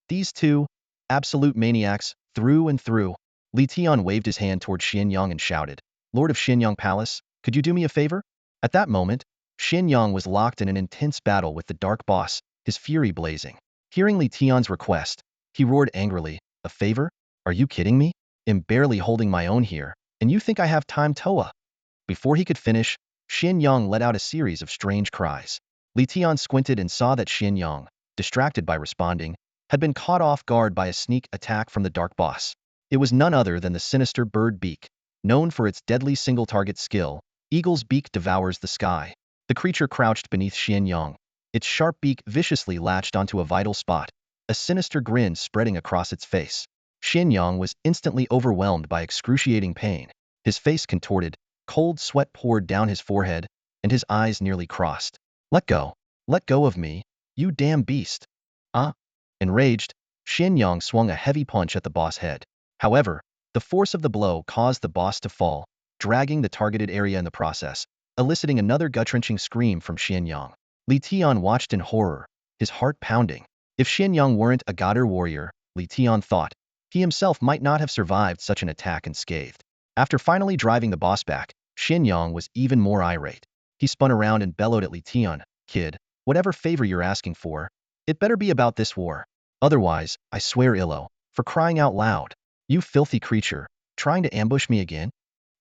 S1: These two, absolute maniacs, through and through. Li Tian waved his hand toward Xianyang and shouted, "Lord of Xianyang Palace, could you do me a favor?" At that moment, Xianyang was locked in an intense battle with the dark boss, his fury blazing. Hearing Li Tian's request, he roared angrily, "A favor? Are you kidding me? I'm barely holding my own here, and you think I have time, Toa?" Before he could finish, Xianyang let out a series of strange cries. Li Tian squinted and saw that Xianyang, distracted by responding, had been caught off guard by a sneak attack from the dark boss. It was none other than the sinister bird beak. Known for its deadly single-target skill, Eagle's Beak devours the sky. The creature crouched beneath Xianyang, its sharp beak viciously latched onto a vital spot, a sinister grin spreading across its face. Xianyang was instantly overwhelmed by excruciating pain. His face contorted, cold sweat poured down his forehead, and his eyes nearly crossed. "Let go! Let go of me, you damn beast!" Ah! Enraged, Xianyang swung a heavy punch at the boss head. However, the force of the blow caused the boss to fall, dragging the targeted area in the process, eliciting another gut-wrenching scream from Xianyang. Li Tian watched in horror, his heart pounding. If Xianyang weren't a god or warrior, Li Tian thought, he himself might not have survived such an attack unscathed. After finally driving the boss back, Xianyang was even more irate. He spun around and bellowed at Li Tian, "Kid, whatever favor you're asking for, it better be about this war." Otherwise, I swear Illo, for crying out loud. You filthy creature, trying to ambush me again?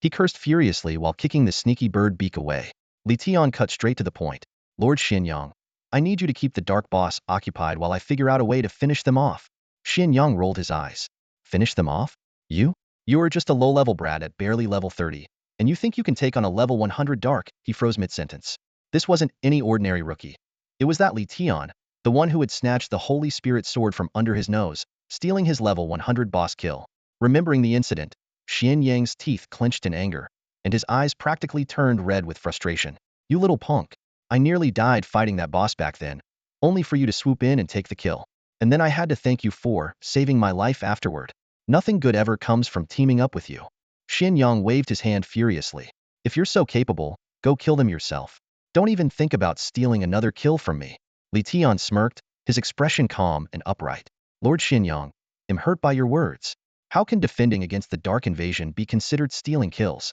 S1: He cursed furiously while kicking the sneaky bird beak away. Li Tian cut straight to the point. Lord Xianyang, I need you to keep the dark boss occupied while I figure out a way to finish them off. Xianyang rolled his eyes. Finish them off? You? You are just a low-level brat at barely level 30, and you think you can take on a level 100 dark? He froze mid-sentence. This wasn't any ordinary rookie. It was that Li Tian, the one who had snatched the Holy Spirit sword from under his nose, stealing his level 100 boss kill. Remembering the incident, Xianyang's teeth clenched in anger, and his eyes practically turned red with frustration. You little punk. I nearly died fighting that boss back then, only for you to swoop in and take the kill. And then I had to thank you for saving my life afterward. Nothing good ever comes from teaming up with you. Xianyang waved his hand furiously. If you're so capable, go kill them yourself. Don't even think about stealing another kill from me. Li Tian smirked, his expression calm and upright. Lord Xianyang, I'm hurt by your words. How can defending against the Dark Invasion be considered stealing kills?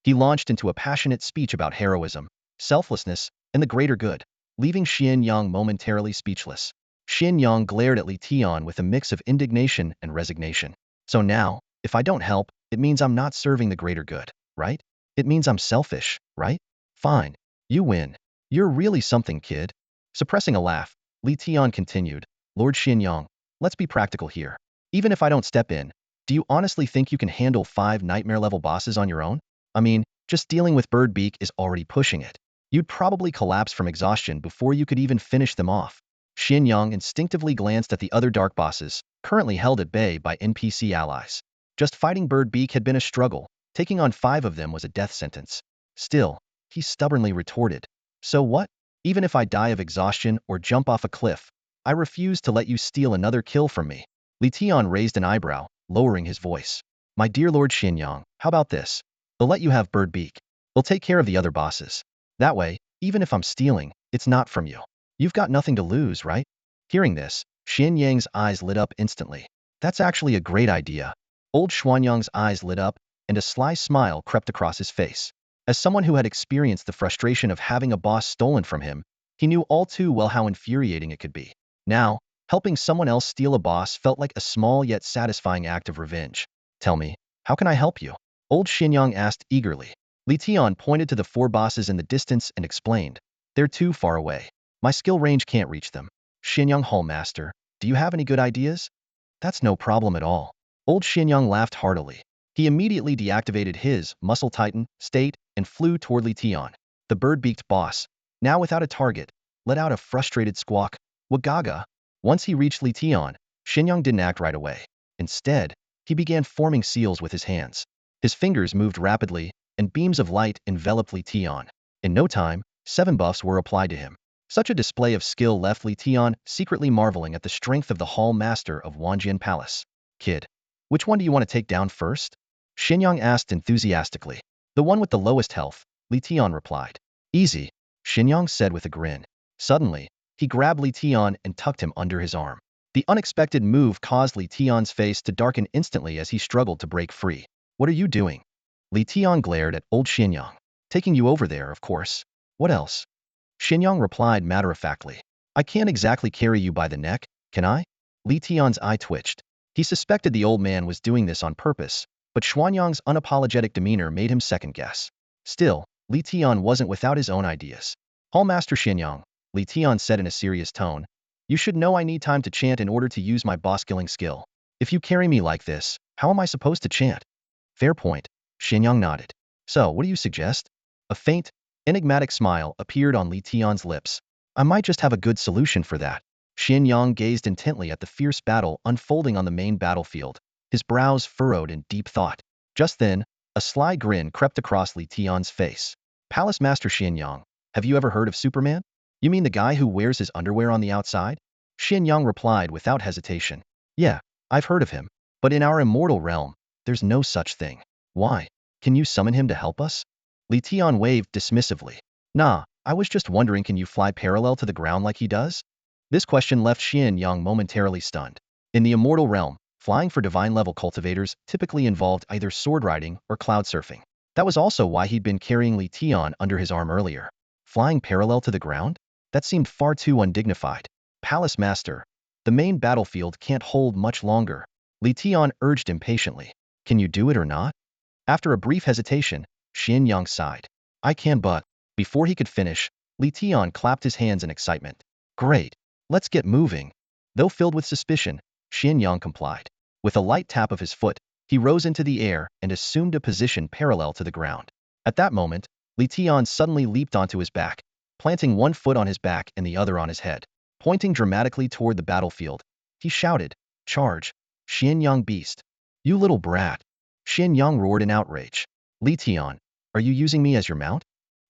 S1: He launched into a passionate speech about heroism, selflessness, and the greater good, leaving Xianyang momentarily speechless. Xianyang glared at Li Tian with a mix of indignation and resignation. So now, if I don't help, it means I'm not serving the greater good, right? It means I'm selfish, right? Fine. You win. You're really something, kid. Suppressing a laugh, Li Tian continued, Lord Xianyang, let's be practical here. Even if I don't step in, do you honestly think you can handle 5 nightmare-level bosses on your own? I mean, just dealing with Bird Beak is already pushing it. You'd probably collapse from exhaustion before you could even finish them off. Xianyang instinctively glanced at the other dark bosses, currently held at bay by NPC allies. Just fighting Bird Beak had been a struggle. Taking on 5 of them was a death sentence. Still, he stubbornly retorted. So what? Even if I die of exhaustion or jump off a cliff, I refuse to let you steal another kill from me. Li Tian raised an eyebrow, lowering his voice. My dear Lord Xianyang, how about this? They'll let you have Bird Beak. They'll take care of the other bosses. That way, even if I'm stealing, it's not from you. You've got nothing to lose, right? Hearing this, Xianyang's eyes lit up instantly. That's actually a great idea. Old Xuanyang's eyes lit up, and a sly smile crept across his face. As someone who had experienced the frustration of having a boss stolen from him, he knew all too well how infuriating it could be. Now, helping someone else steal a boss felt like a small yet satisfying act of revenge. Tell me, how can I help you? Old Xianyang asked eagerly. Li Tian pointed to the 4 bosses in the distance and explained. They're too far away. My skill range can't reach them. Xianyang Hallmaster, do you have any good ideas? That's no problem at all. Old Xianyang laughed heartily. He immediately deactivated his Muscle Titan state and flew toward Li Tian. The bird-beaked boss, now without a target, let out a frustrated squawk. Wagaga. Once he reached Li Tian, Xianyang didn't act right away. Instead, he began forming seals with his hands. His fingers moved rapidly, and beams of light enveloped Li Tian. In no time, 7 buffs were applied to him. Such a display of skill left Li Tian secretly marveling at the strength of the Hall Master of Wanjian Palace. Kid, which one do you want to take down first? Xianyang asked enthusiastically. The one with the lowest health, Li Tian replied. Easy, Xianyang said with a grin. Suddenly, he grabbed Li Tian and tucked him under his arm. The unexpected move caused Li Tian's face to darken instantly as he struggled to break free. What are you doing? Li Tian glared at old Xianyang. Taking you over there, of course. What else? Xianyang replied matter-of-factly. I can't exactly carry you by the neck, can I? Li Tian's eye twitched. He suspected the old man was doing this on purpose, but Xuanyang's unapologetic demeanor made him second-guess. Still, Li Tian wasn't without his own ideas. Hallmaster Xianyang, Li Tian said in a serious tone, you should know I need time to chant in order to use my boss-killing skill. If you carry me like this, how am I supposed to chant? Fair point. Xianyang nodded. So, what do you suggest? A faint, enigmatic smile appeared on Li Tian's lips. I might just have a good solution for that. Xianyang gazed intently at the fierce battle unfolding on the main battlefield, his brows furrowed in deep thought. Just then, a sly grin crept across Li Tian's face. Palace Master Xianyang, have you ever heard of Superman? You mean the guy who wears his underwear on the outside? Xianyang replied without hesitation. Yeah, I've heard of him. But in our immortal realm, there's no such thing. Why? Can you summon him to help us? Li Tian waved dismissively. Nah, I was just wondering, can you fly parallel to the ground like he does? This question left Xianyang momentarily stunned. In the immortal realm, flying for divine-level cultivators typically involved either sword riding or cloud surfing. That was also why he'd been carrying Li Tian under his arm earlier. Flying parallel to the ground? That seemed far too undignified. Palace Master, The main battlefield can't hold much longer. Li Tian urged impatiently. Can you do it or not? After a brief hesitation, Xian Yang sighed. I can, but... Before he could finish, Li Tian clapped his hands in excitement. Great. Let's get moving. Though filled with suspicion, Xian Yang complied. With a light tap of his foot, he rose into the air and assumed a position parallel to the ground. At that moment, Li Tian suddenly leaped onto his back, planting one foot on his back and the other on his head. Pointing dramatically toward the battlefield, he shouted, Charge, Xian Yang beast. You little brat. Xian Yang roared in outrage. Li Tian, are you using me as your mount?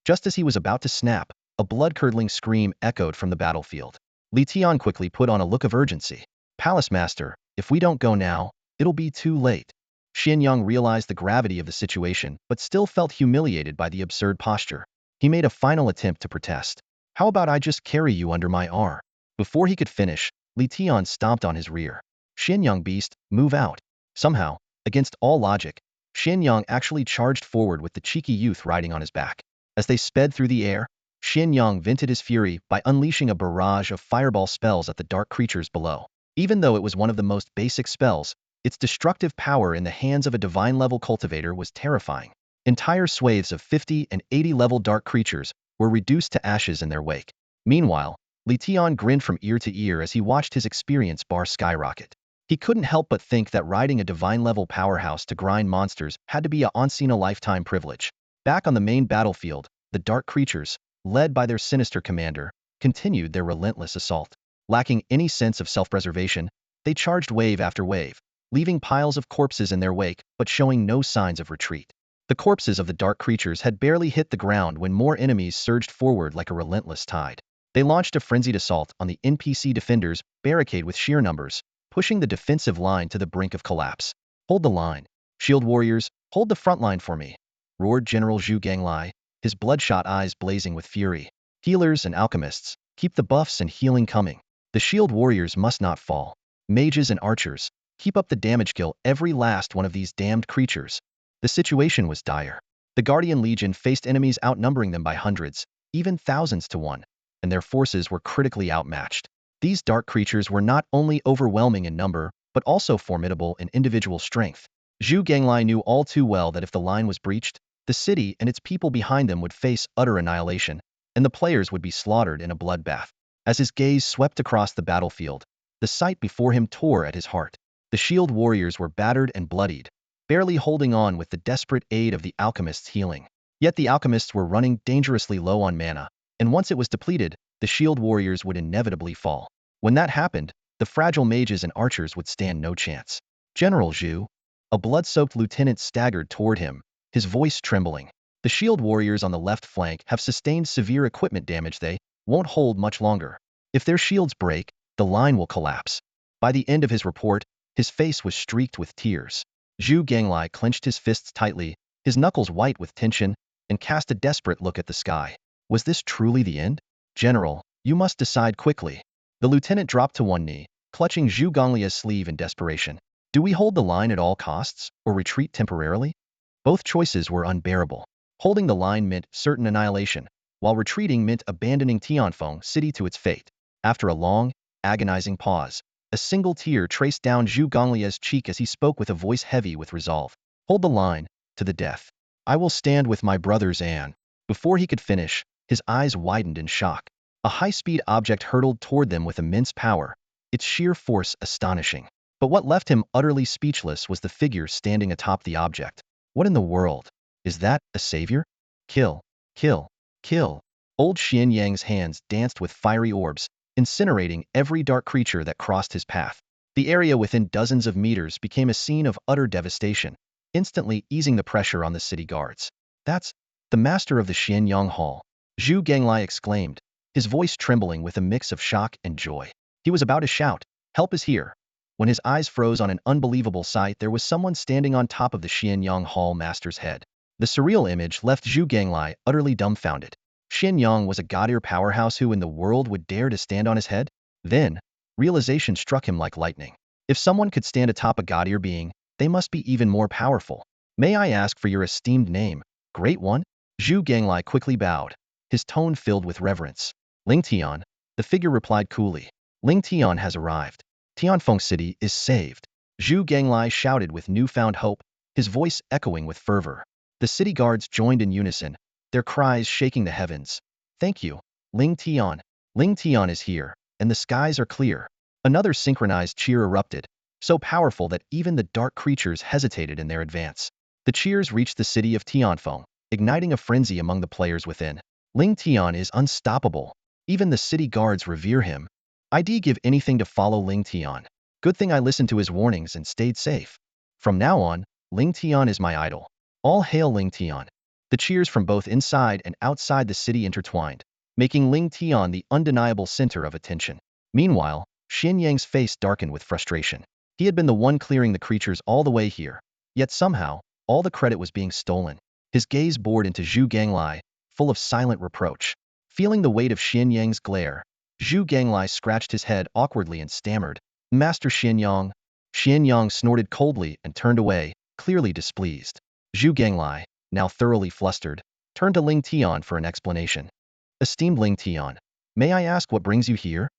S1: Just as he was about to snap, a blood-curdling scream echoed from the battlefield. Li Tian quickly put on a look of urgency. Palace Master, if we don't go now, it'll be too late. Xian Yang realized the gravity of the situation but still felt humiliated by the absurd posture. He made a final attempt to protest. How about I just carry you under my arm? Before he could finish, Li Tian stomped on his rear. Xian Yang beast, move out. Somehow, against all logic, Xian Yang actually charged forward with the cheeky youth riding on his back. As they sped through the air, Xian Yang vented his fury by unleashing a barrage of fireball spells at the dark creatures below. Even though it was one of the most basic spells, its destructive power in the hands of a divine-level cultivator was terrifying. Entire swathes of 50 and 80-level dark creatures were reduced to ashes in their wake. Meanwhile, Li Tian grinned from ear to ear as he watched his experience bar skyrocket. He couldn't help but think that riding a divine-level powerhouse to grind monsters had to be a once-in-a-lifetime privilege. Back on the main battlefield, the dark creatures, led by their sinister commander, continued their relentless assault. Lacking any sense of self-preservation, they charged wave after wave, leaving piles of corpses in their wake but showing no signs of retreat. The corpses of the dark creatures had barely hit the ground when more enemies surged forward like a relentless tide. They launched a frenzied assault on the NPC defenders, barricade with sheer numbers, pushing the defensive line to the brink of collapse. Hold the line. Shield warriors, hold the front line for me, roared General Zhu Ganglai, his bloodshot eyes blazing with fury. Healers and alchemists, keep the buffs and healing coming. The shield warriors must not fall. Mages and archers, keep up the damage, kill every last one of these damned creatures. The situation was dire. The Guardian Legion faced enemies outnumbering them by hundreds, even thousands to one, and their forces were critically outmatched. These dark creatures were not only overwhelming in number, but also formidable in individual strength. Zhu Ganglai knew all too well that if the line was breached, the city and its people behind them would face utter annihilation, and the players would be slaughtered in a bloodbath. As his gaze swept across the battlefield, the sight before him tore at his heart. The shield warriors were battered and bloodied, barely holding on with the desperate aid of the alchemists' healing. Yet the alchemists were running dangerously low on mana, and once it was depleted, the shield warriors would inevitably fall. When that happened, the fragile mages and archers would stand no chance. General Zhu, a blood-soaked lieutenant staggered toward him, his voice trembling. The shield warriors on the left flank have sustained severe equipment damage. They won't hold much longer. If their shields break, the line will collapse. By the end of his report, his face was streaked with tears. Zhu Ganglai clenched his fists tightly, his knuckles white with tension, and cast a desperate look at the sky. Was this truly the end? General, you must decide quickly. The lieutenant dropped to one knee, clutching Zhu Ganglia's sleeve in desperation. Do we hold the line at all costs, or retreat temporarily? Both choices were unbearable. Holding the line meant certain annihilation, while retreating meant abandoning Tianfeng City to its fate. After a long, agonizing pause, a single tear traced down Zhu Ganglia's cheek as he spoke with a voice heavy with resolve. Hold the line, to the death. I will stand with my brothers and... Before he could finish, his eyes widened in shock. A high-speed object hurtled toward them with immense power, its sheer force astonishing. But what left him utterly speechless was the figure standing atop the object. What in the world? Is that a savior? Kill, kill, kill. Old Xian Yang's hands danced with fiery orbs, incinerating every dark creature that crossed his path. The area within dozens of meters became a scene of utter devastation, instantly easing the pressure on the city guards. That's the master of the Xianyang Hall, Zhu Ganglai exclaimed, his voice trembling with a mix of shock and joy. He was about to shout, "Help is here," when his eyes froze on an unbelievable sight. There was someone standing on top of the Xianyang Hall master's head. The surreal image left Zhu Ganglai utterly dumbfounded. Xianyang was a god-tier powerhouse. Who in the world would dare to stand on his head? Then, realization struck him like lightning. If someone could stand atop a god-tier being, they must be even more powerful. May I ask for your esteemed name, Great One? Zhu Ganglai quickly bowed, his tone filled with reverence. Ling Tian, the figure replied coolly. Ling Tian has arrived. Tianfeng City is saved. Zhu Ganglai shouted with newfound hope, his voice echoing with fervor. The city guards joined in unison, their cries shaking the heavens. Thank you, Ling Tian. Ling Tian is here, and the skies are clear. Another synchronized cheer erupted, so powerful that even the dark creatures hesitated in their advance. The cheers reached the city of Tianfeng, igniting a frenzy among the players within. Ling Tian is unstoppable. Even the city guards revere him. I'd give anything to follow Ling Tian. Good thing I listened to his warnings and stayed safe. From now on, Ling Tian is my idol. All hail Ling Tian. The cheers from both inside and outside the city intertwined, making Ling Tian the undeniable center of attention. Meanwhile, Xin Yang's face darkened with frustration. He had been the one clearing the creatures all the way here, yet somehow, all the credit was being stolen. His gaze bored into Zhu Ganglai, full of silent reproach. Feeling the weight of Xin Yang's glare, Zhu Ganglai scratched his head awkwardly and stammered, Master Xin Yang. Xin Yang snorted coldly and turned away, clearly displeased. Zhu Ganglai, now thoroughly flustered, turned to Ling Tian for an explanation. Esteemed Ling Tian, may I ask what brings you here?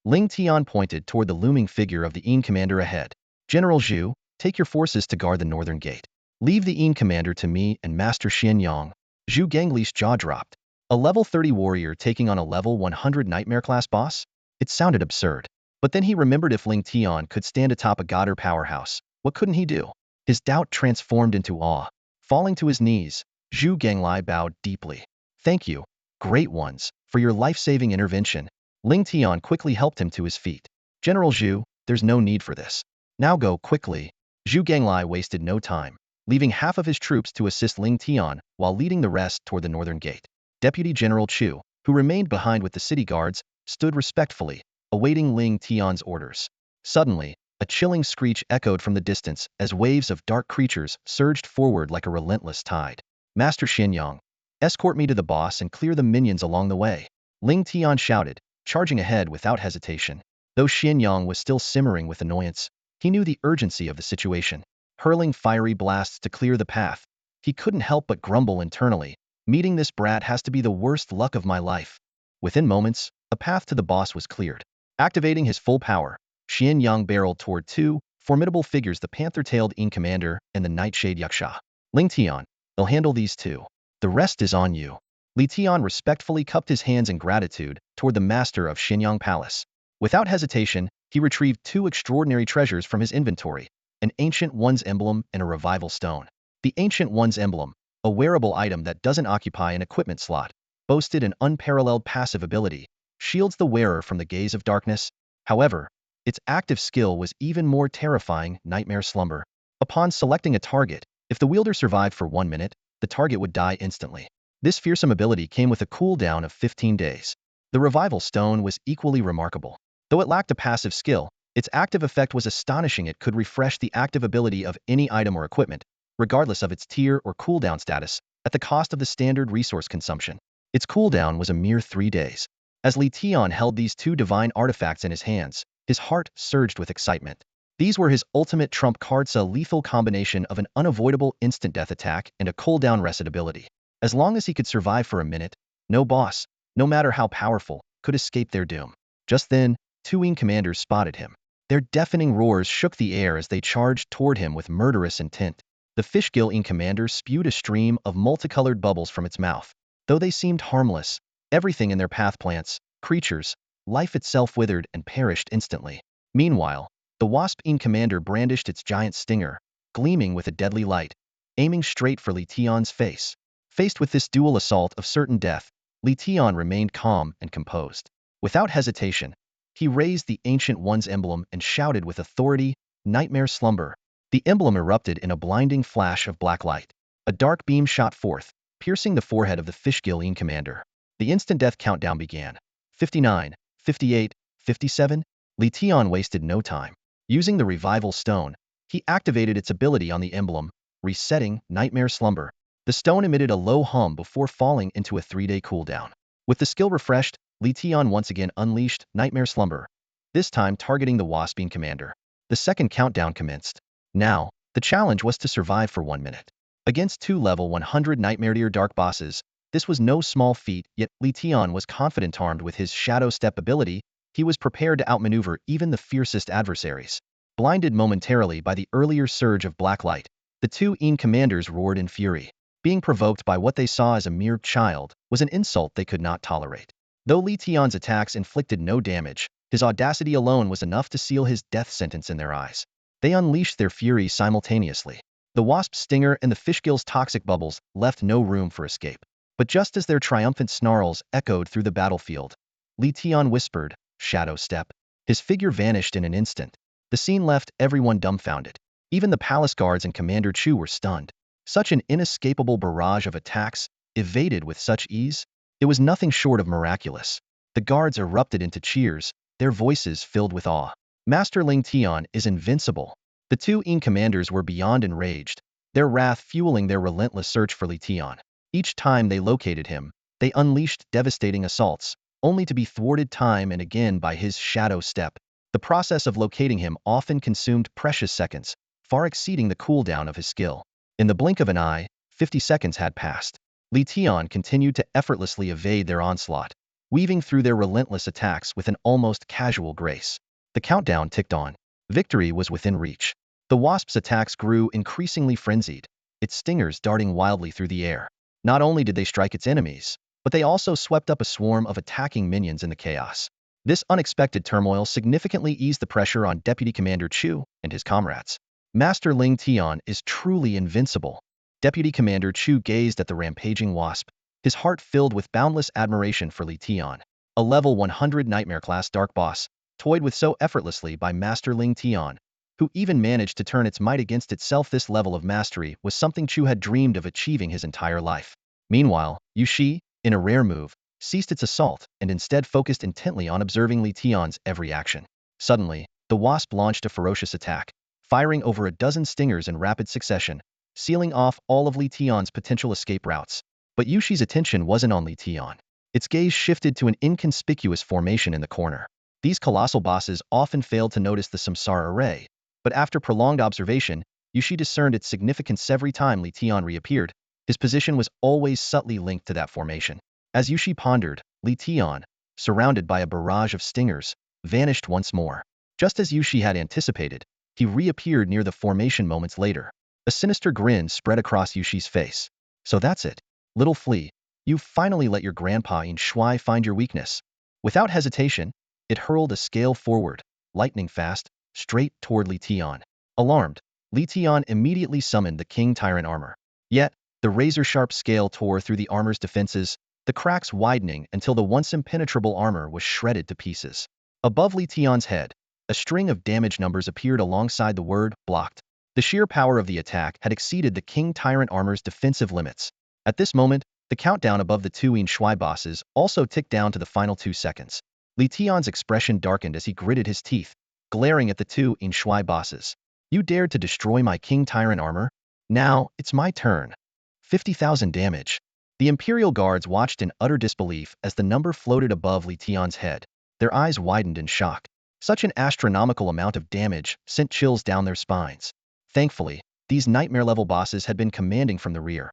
S1: Ling Tian pointed toward the looming figure of the Yin commander ahead. General Zhu, take your forces to guard the northern gate. Leave the Yin commander to me and Master Xin Yang. Zhu Gangli's jaw dropped. A level 30 warrior taking on a level 100 nightmare-class boss? It sounded absurd. But then he remembered if Ling Tian could stand atop a god or powerhouse, what couldn't he do? His doubt transformed into awe. Falling to his knees, Zhu Ganglai bowed deeply. Thank you, great ones, for your life-saving intervention. Ling Tian quickly helped him to his feet. General Zhu, there's no need for this. Now go quickly. Zhu Ganglai wasted no time, leaving half of his troops to assist Ling Tian while leading the rest toward the northern gate. Deputy General Chu, who remained behind with the city guards, stood respectfully, awaiting Ling Tian's orders. Suddenly, a chilling screech echoed from the distance as waves of dark creatures surged forward like a relentless tide. Master Xianyang, escort me to the boss and clear the minions along the way. Ling Tian shouted, charging ahead without hesitation. Though Xianyang was still simmering with annoyance, he knew the urgency of the situation. Hurling fiery blasts to clear the path, he couldn't help but grumble internally. Meeting this brat has to be the worst luck of my life. Within moments, a path to the boss was cleared. Activating his full power, Xian Yang barreled toward two formidable figures, the panther-tailed Yin commander and the Nightshade Yaksha. Ling Tian, they'll handle these two. The rest is on you. Li Tian respectfully cupped his hands in gratitude toward the master of Xianyang Palace. Without hesitation, he retrieved two extraordinary treasures from his inventory, an Ancient One's emblem and a revival stone. The Ancient One's emblem, a wearable item that doesn't occupy an equipment slot, boasted an unparalleled passive ability, shields the wearer from the gaze of darkness. However, its active skill was even more terrifying, nightmare slumber. Upon selecting a target, if the wielder survived for 1 minute, the target would die instantly. This fearsome ability came with a cooldown of 15 days. The revival stone was equally remarkable. Though it lacked a passive skill, its active effect was astonishing. It could refresh the active ability of any item or equipment, regardless of its tier or cooldown status, at the cost of the standard resource consumption. Its cooldown was a mere 3 days. As Li Tian held these two divine artifacts in his hands, his heart surged with excitement. These were his ultimate trump cards, a lethal combination of an unavoidable instant death attack and a cooldown reset ability. As long as he could survive for a minute, no boss, no matter how powerful, could escape their doom. Just then, two Yin commanders spotted him. Their deafening roars shook the air as they charged toward him with murderous intent. The Fishgill Yin commander spewed a stream of multicolored bubbles from its mouth. Though they seemed harmless, everything in their path, plants, creatures, life itself, withered and perished instantly. Meanwhile, the Wasp Yin commander brandished its giant stinger, gleaming with a deadly light, aiming straight for Li Tian's face. Faced with this dual assault of certain death, Li Tian remained calm and composed. Without hesitation, he raised the Ancient One's emblem and shouted with authority, "Nightmare slumber." The emblem erupted in a blinding flash of black light. A dark beam shot forth, piercing the forehead of the Fishgill Yin commander. The instant death countdown began. 59, 58, 57. Li Tian wasted no time. Using the revival stone, he activated its ability on the emblem, resetting Nightmare slumber. The stone emitted a low hum before falling into a 3-day cooldown. With the skill refreshed, Li Tian once again unleashed Nightmare slumber, this time targeting the Wasp Yin commander. The second countdown commenced. Now, the challenge was to survive for 1 minute. Against two level 100 Nightmare tier dark bosses, this was no small feat, yet Li Tian was confident. Armed with his Shadow Step ability, he was prepared to outmaneuver even the fiercest adversaries. Blinded momentarily by the earlier surge of black light, the two commanders roared in fury. Being provoked by what they saw as a mere child was an insult they could not tolerate. Though Li Tian's attacks inflicted no damage, his audacity alone was enough to seal his death sentence in their eyes. They unleashed their fury simultaneously. The wasp's stinger and the fishgill's toxic bubbles left no room for escape. But just as their triumphant snarls echoed through the battlefield, Li Tian whispered, "Shadow step." His figure vanished in an instant. The scene left everyone dumbfounded. Even the palace guards and Commander Chu were stunned. Such an inescapable barrage of attacks, evaded with such ease? It was nothing short of miraculous. The guards erupted into cheers, their voices filled with awe. Master Ling Tian is invincible. The two commanders were beyond enraged, their wrath fueling their relentless search for Li Tian. Each time they located him, they unleashed devastating assaults, only to be thwarted time and again by his shadow step. The process of locating him often consumed precious seconds, far exceeding the cooldown of his skill. In the blink of an eye, 50 seconds had passed. Li Tian continued to effortlessly evade their onslaught, weaving through their relentless attacks with an almost casual grace. The countdown ticked on. Victory was within reach. The wasp's attacks grew increasingly frenzied, its stingers darting wildly through the air. Not only did they strike its enemies, but they also swept up a swarm of attacking minions in the chaos. This unexpected turmoil significantly eased the pressure on Deputy Commander Chu and his comrades. Master Ling Tian is truly invincible. Deputy Commander Chu gazed at the rampaging wasp, his heart filled with boundless admiration for Li Tian. A level 100 nightmare-class dark boss, toyed with so effortlessly by Master Ling Tian, who even managed to turn its might against itself. This level of mastery was something Chu had dreamed of achieving his entire life. Meanwhile, Yushi, in a rare move, ceased its assault and instead focused intently on observing Li Tian's every action. Suddenly, the wasp launched a ferocious attack, firing over a dozen stingers in rapid succession, sealing off all of Li Tian's potential escape routes. But Yushi's attention wasn't on Li Tian. Its gaze shifted to an inconspicuous formation in the corner. These colossal bosses often failed to notice the samsara array, but after prolonged observation, Yushi discerned its significance every time Li Tian reappeared. His position was always subtly linked to that formation. As Yushi pondered, Li Tian, surrounded by a barrage of stingers, vanished once more. Just as Yushi had anticipated, he reappeared near the formation moments later. A sinister grin spread across Yushi's face. "So that's it. Little flea, you've finally let your grandpa in Shui find your weakness." Without hesitation, it hurled a scale forward, lightning fast, straight toward Li Tian. Alarmed, Li Tian immediately summoned the King Tyrant armor. Yet, the razor-sharp scale tore through the armor's defenses, the cracks widening until the once impenetrable armor was shredded to pieces. Above Li Tian's head, a string of damage numbers appeared alongside the word "blocked." The sheer power of the attack had exceeded the King Tyrant armor's defensive limits. At this moment, the countdown above the two Shui bosses also ticked down to the final 2 seconds. Li Tian's expression darkened as he gritted his teeth, glaring at the two Shui bosses. "You dared to destroy my King Tyrant armor? Now, it's my turn." 50,000 damage. The Imperial Guards watched in utter disbelief as the number floated above Li Tian's head. Their eyes widened in shock. Such an astronomical amount of damage sent chills down their spines. Thankfully, these nightmare-level bosses had been commanding from the rear.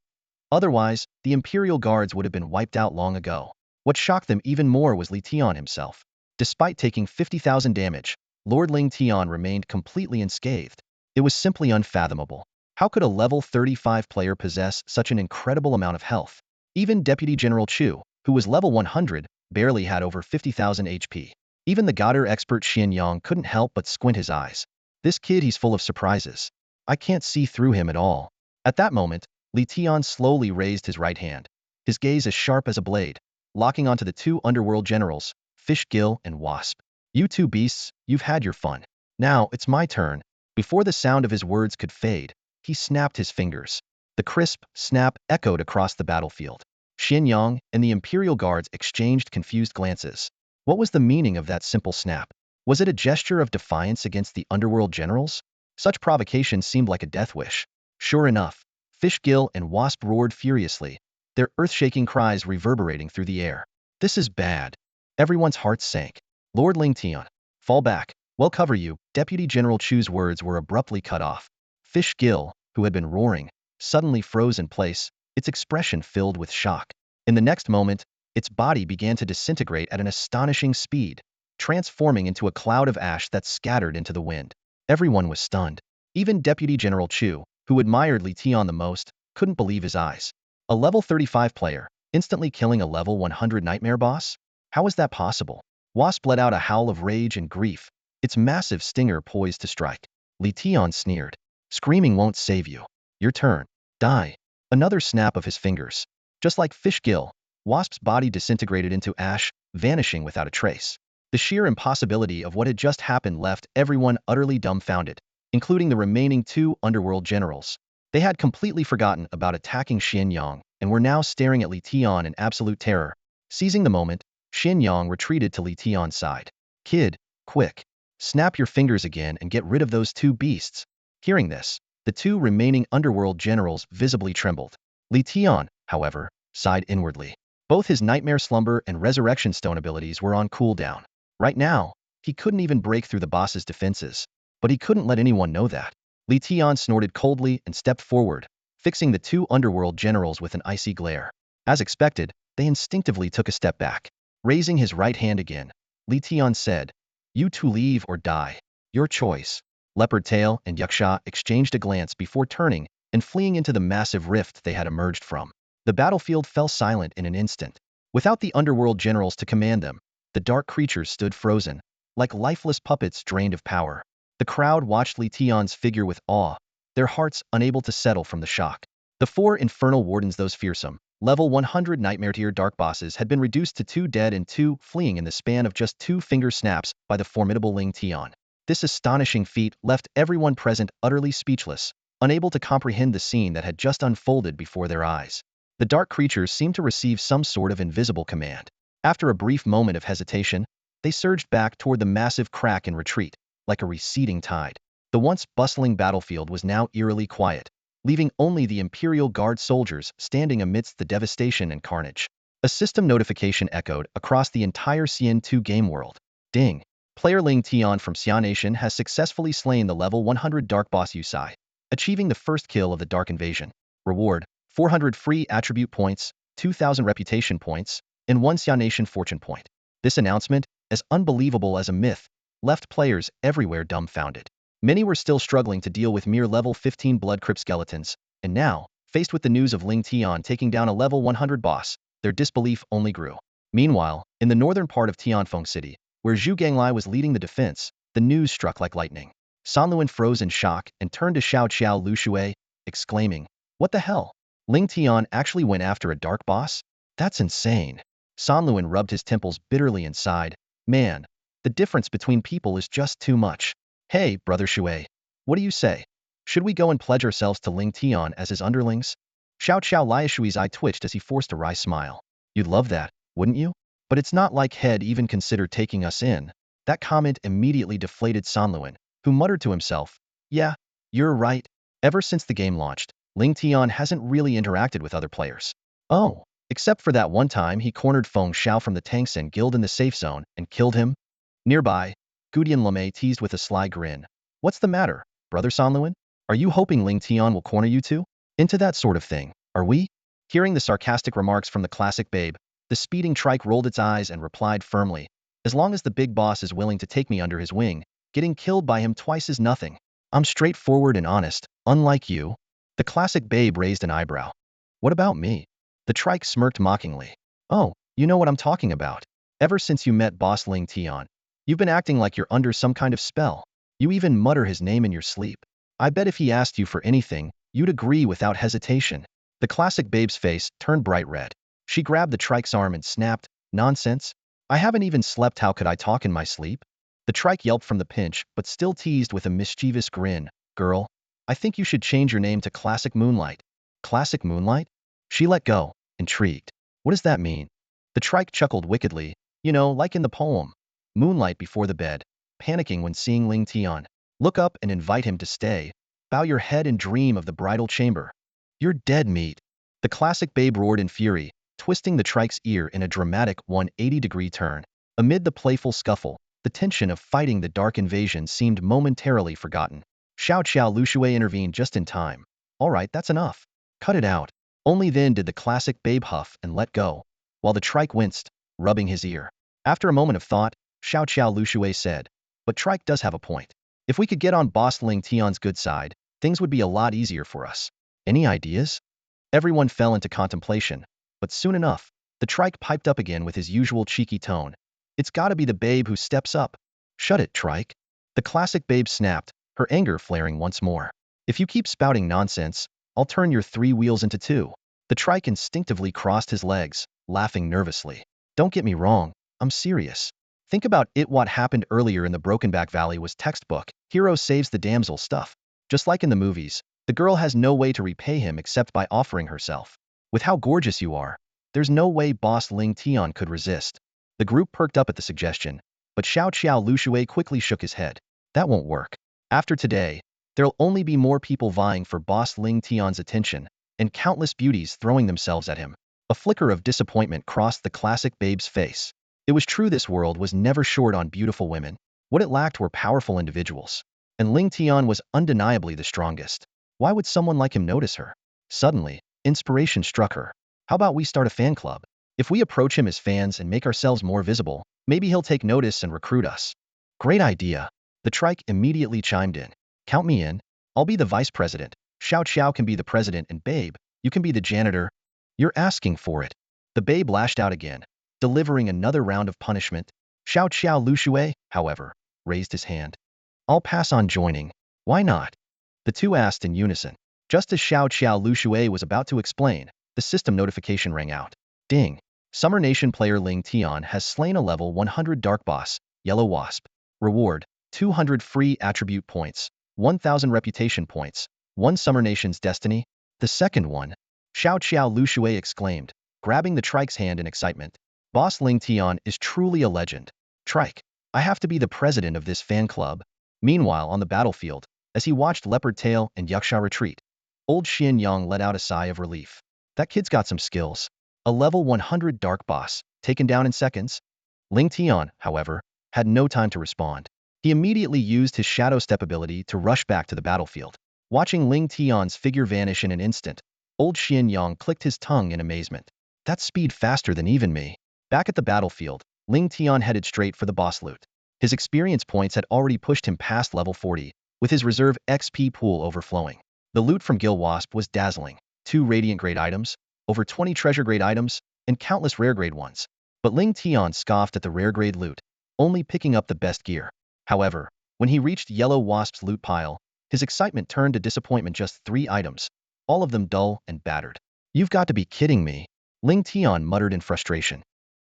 S1: Otherwise, the Imperial Guards would have been wiped out long ago. What shocked them even more was Li Tian himself. Despite taking 50,000 damage, Lord Ling Tian remained completely unscathed. It was simply unfathomable. How could a level 35 player possess such an incredible amount of health? Even Deputy General Chu, who was level 100, barely had over 50,000 HP. Even the Godder expert Xian Yang couldn't help but squint his eyes. This kid, he's full of surprises. I can't see through him at all. At that moment, Li Tian slowly raised his right hand, his gaze as sharp as a blade, locking onto the two underworld generals, Fish Gill and Wasp. "You two beasts, you've had your fun. Now, it's my turn." Before the sound of his words could fade, he snapped his fingers. The crisp snap echoed across the battlefield. Xian Yang and the Imperial Guards exchanged confused glances. What was the meaning of that simple snap? Was it a gesture of defiance against the underworld generals? Such provocation seemed like a death wish. Sure enough, Fish Gill and Wasp roared furiously, their earth-shaking cries reverberating through the air. "This is bad." Everyone's hearts sank. "Lord Ling Tian, fall back. We'll cover you." Deputy General Chu's words were abruptly cut off. Fish Gill, who had been roaring, suddenly froze in place, its expression filled with shock. In the next moment, its body began to disintegrate at an astonishing speed. transforming into a cloud of ash that scattered into the wind. Everyone was stunned. Even Deputy General Chu, who admired Li Tian the most, couldn't believe his eyes. A level 35 player, instantly killing a level 100 nightmare boss? How was that possible? Wasp let out a howl of rage and grief, its massive stinger poised to strike. Li Tian sneered. Screaming won't save you. Your turn. Die. Another snap of his fingers. Just like fish gill, Wasp's body disintegrated into ash, vanishing without a trace. The sheer impossibility of what had just happened left everyone utterly dumbfounded, including the remaining two underworld generals. They had completely forgotten about attacking Xin Yang and were now staring at Li Tian in absolute terror. Seizing the moment, Xin Yang retreated to Li Tian's side. Kid, quick. Snap your fingers again and get rid of those two beasts. Hearing this, the two remaining underworld generals visibly trembled. Li Tian, however, sighed inwardly. Both his Nightmare Slumber and Resurrection Stone abilities were on cooldown. Right now, he couldn't even break through the boss's defenses, but he couldn't let anyone know that. Li Tian snorted coldly and stepped forward, fixing the two underworld generals with an icy glare. As expected, they instinctively took a step back. Raising his right hand again, Li Tian said, "You two leave or die. Your choice." Leopard Tail and Yaksha exchanged a glance before turning and fleeing into the massive rift they had emerged from. The battlefield fell silent in an instant. Without the underworld generals to command them, the dark creatures stood frozen, like lifeless puppets drained of power. The crowd watched Li Tian's figure with awe, their hearts unable to settle from the shock. The four infernal wardens, those fearsome, level 100 nightmare tier dark bosses, had been reduced to 2 dead and 2 fleeing in the span of just 2 finger snaps by the formidable Ling Tian. This astonishing feat left everyone present utterly speechless, unable to comprehend the scene that had just unfolded before their eyes. The dark creatures seemed to receive some sort of invisible command. After a brief moment of hesitation, they surged back toward the massive crack and retreat, like a receding tide. The once bustling battlefield was now eerily quiet, leaving only the Imperial Guard soldiers standing amidst the devastation and carnage. A system notification echoed across the entire CN2 game world. Ding! Player Ling Tian from Xia Nation has successfully slain the level 100 Dark Boss Yusai, achieving the first kill of the Dark Invasion. Reward: 400 free attribute points, 2,000 reputation points, and 1 Xia Nation fortune point. This announcement, as unbelievable as a myth, left players everywhere dumbfounded. Many were still struggling to deal with mere level 15 blood crypt skeletons, and now, faced with the news of Ling Tian taking down a level 100 boss, their disbelief only grew. Meanwhile, in the northern part of Tianfeng City, where Zhu Ganglai was leading the defense, the news struck like lightning. Sanluan froze in shock and turned to Xiao Qiao Lu Shui, exclaiming, "What the hell? Ling Tian actually went after a dark boss? That's insane." Sanluan rubbed his temples bitterly and sighed, "Man, the difference between people is just too much. Hey, Brother Shui, what do you say? Should we go and pledge ourselves to Ling Tian as his underlings?" Xiao Qiao Liashui's eye twitched as he forced a wry smile. "You'd love that, wouldn't you? But it's not like he'd even considered taking us in." That comment immediately deflated Sanluan, who muttered to himself, "Yeah, you're right. Ever since the game launched, Ling Tian hasn't really interacted with other players. Oh, except for that one time he cornered Feng Xiao from the Tangsen Guild in the safe zone and killed him." Nearby, Gudian Lemay teased with a sly grin. "What's the matter, Brother Sanluan? Are you hoping Ling Tian will corner you two? Into that sort of thing, are we?" Hearing the sarcastic remarks from the classic babe, the speeding trike rolled its eyes and replied firmly, "As long as the big boss is willing to take me under his wing, getting killed by him twice is nothing. I'm straightforward and honest, unlike you." The classic babe raised an eyebrow. "What about me?" The trike smirked mockingly. "Oh, you know what I'm talking about. Ever since you met Boss Ling Tian, you've been acting like you're under some kind of spell. You even mutter his name in your sleep. I bet if he asked you for anything, you'd agree without hesitation." The classic babe's face turned bright red. She grabbed the trike's arm and snapped, "Nonsense. I haven't even slept, how could I talk in my sleep?" The trike yelped from the pinch, but still teased with a mischievous grin, "Girl, I think you should change your name to Classic Moonlight." Classic Moonlight? She let go, intrigued. "What does that mean?" The trike chuckled wickedly, "You know, like in the poem, Moonlight before the bed, panicking when seeing Ling Tian. Look up and invite him to stay. Bow your head and dream of the bridal chamber. You're dead meat." The classic babe roared in fury, twisting the trike's ear in a dramatic 180-degree turn. Amid the playful scuffle, the tension of fighting the dark invasion seemed momentarily forgotten. Xiao Qiao Lushui intervened just in time. "All right, that's enough. Cut it out." Only then did the classic babe huff and let go, while the trike winced, rubbing his ear. After a moment of thought, Xiao Xiao Lushui said. But Trike does have a point. If we could get on Boss Ling Tian's good side, things would be a lot easier for us. Any ideas? Everyone fell into contemplation, but soon enough, the Trike piped up again with his usual cheeky tone. It's gotta be the babe who steps up. Shut it, Trike. The classic babe snapped, her anger flaring once more. If you keep spouting nonsense, I'll turn your 3 wheels into 2. The Trike instinctively crossed his legs, laughing nervously. Don't get me wrong, I'm serious. Think about it. What happened earlier in the Brokenback Valley was textbook, hero saves the damsel stuff. Just like in the movies, the girl has no way to repay him except by offering herself. With how gorgeous you are, there's no way Boss Ling Tian could resist. The group perked up at the suggestion, but Xiao Qiao Lushui quickly shook his head. That won't work. After today, there'll only be more people vying for Boss Ling Tian's attention, and countless beauties throwing themselves at him. A flicker of disappointment crossed the classic babe's face. It was true this world was never short on beautiful women. What it lacked were powerful individuals. And Ling Tian was undeniably the strongest. Why would someone like him notice her? Suddenly, inspiration struck her. How about we start a fan club? If we approach him as fans and make ourselves more visible, maybe he'll take notice and recruit us. Great idea. The Trike immediately chimed in. Count me in. I'll be the vice president. Xiao Xiao can be the president and Babe, you can be the janitor. You're asking for it. The Babe lashed out again, delivering another round of punishment. Xiao Xiao Lushui, however, raised his hand. I'll pass on joining. Why not? The two asked in unison. Just as Xiao Xiao Lushui was about to explain, the system notification rang out. Ding. Summer Nation player Ling Tian has slain a level 100 Dark Boss, Yellow Wasp. Reward, 200 free attribute points, 1,000 reputation points, 1 Summer Nation's destiny. The second one, Xiao Xiao Lushui exclaimed, grabbing the Trike's hand in excitement. Boss Ling Tian is truly a legend. Trike, I have to be the president of this fan club. Meanwhile, on the battlefield, as he watched Leopard Tail and Yaksha retreat, old Xian Yang let out a sigh of relief. That kid's got some skills. A level 100 Dark Boss, taken down in seconds. Ling Tian, however, had no time to respond. He immediately used his Shadow Step ability to rush back to the battlefield. Watching Ling Tian's figure vanish in an instant, old Xian Yang clicked his tongue in amazement. That's speed faster than even me. Back at the battlefield, Ling Tian headed straight for the boss loot. His experience points had already pushed him past level 40, with his reserve XP pool overflowing. The loot from Gil Wasp was dazzling. 2 Radiant Grade items, over 20 Treasure Grade items, and countless Rare Grade ones. But Ling Tian scoffed at the Rare Grade loot, only picking up the best gear. However, when he reached Yellow Wasp's loot pile, his excitement turned to disappointment. Just 3 items, all of them dull and battered. You've got to be kidding me, Ling Tian muttered in frustration.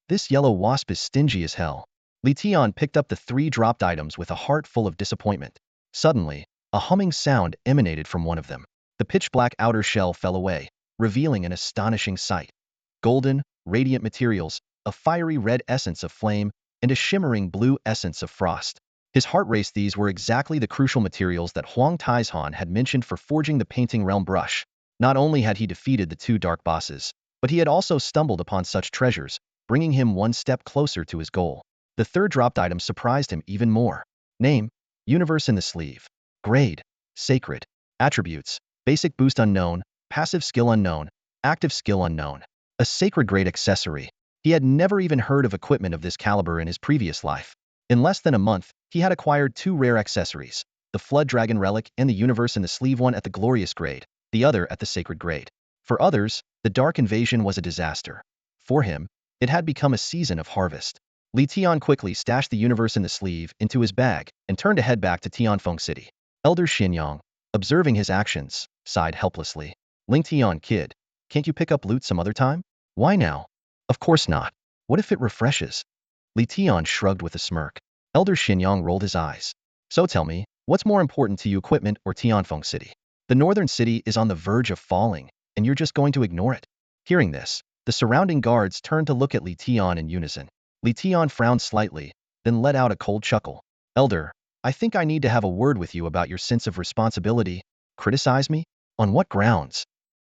S1: This Yellow Wasp is stingy as hell. Li Tian picked up the 3 dropped items with a heart full of disappointment. Suddenly, a humming sound emanated from one of them. The pitch-black outer shell fell away, revealing an astonishing sight. Golden, radiant materials, a fiery red essence of flame, and a shimmering blue essence of frost. His heart raced. These were exactly the crucial materials that Huang Taizhan had mentioned for forging the Painting Realm brush. Not only had he defeated the 2 dark bosses, but he had also stumbled upon such treasures, bringing him one step closer to his goal. The 3rd dropped item surprised him even more. Name, Universe in the sleeve. Grade, Sacred. Attributes, Basic boost unknown, passive skill unknown, active skill unknown. A sacred grade accessory. He had never even heard of equipment of this caliber in his previous life. In less than a month, he had acquired 2 rare accessories, the Flood Dragon Relic and the Universe in the Sleeve, one at the Glorious grade, the other at the Sacred grade. For others, the Dark Invasion was a disaster. For him, it had become a season of harvest. Li Tian quickly stashed the Universe in the Sleeve into his bag and turned to head back to Tianfeng City. Elder Xinyang, observing his actions, sighed helplessly. Ling Tian, kid, can't you pick up loot some other time? Why now? Of course not. What if it refreshes? Li Tian shrugged with a smirk. Elder Xinyang rolled his eyes. So tell me, what's more important to you, equipment or Tianfeng City? The northern city is on the verge of falling, and you're just going to ignore it? Hearing this, the surrounding guards turned to look at Li Tian in unison. Li Tian frowned slightly, then let out a cold chuckle. Elder, I think I need to have a word with you about your sense of responsibility. Criticize me? On what grounds?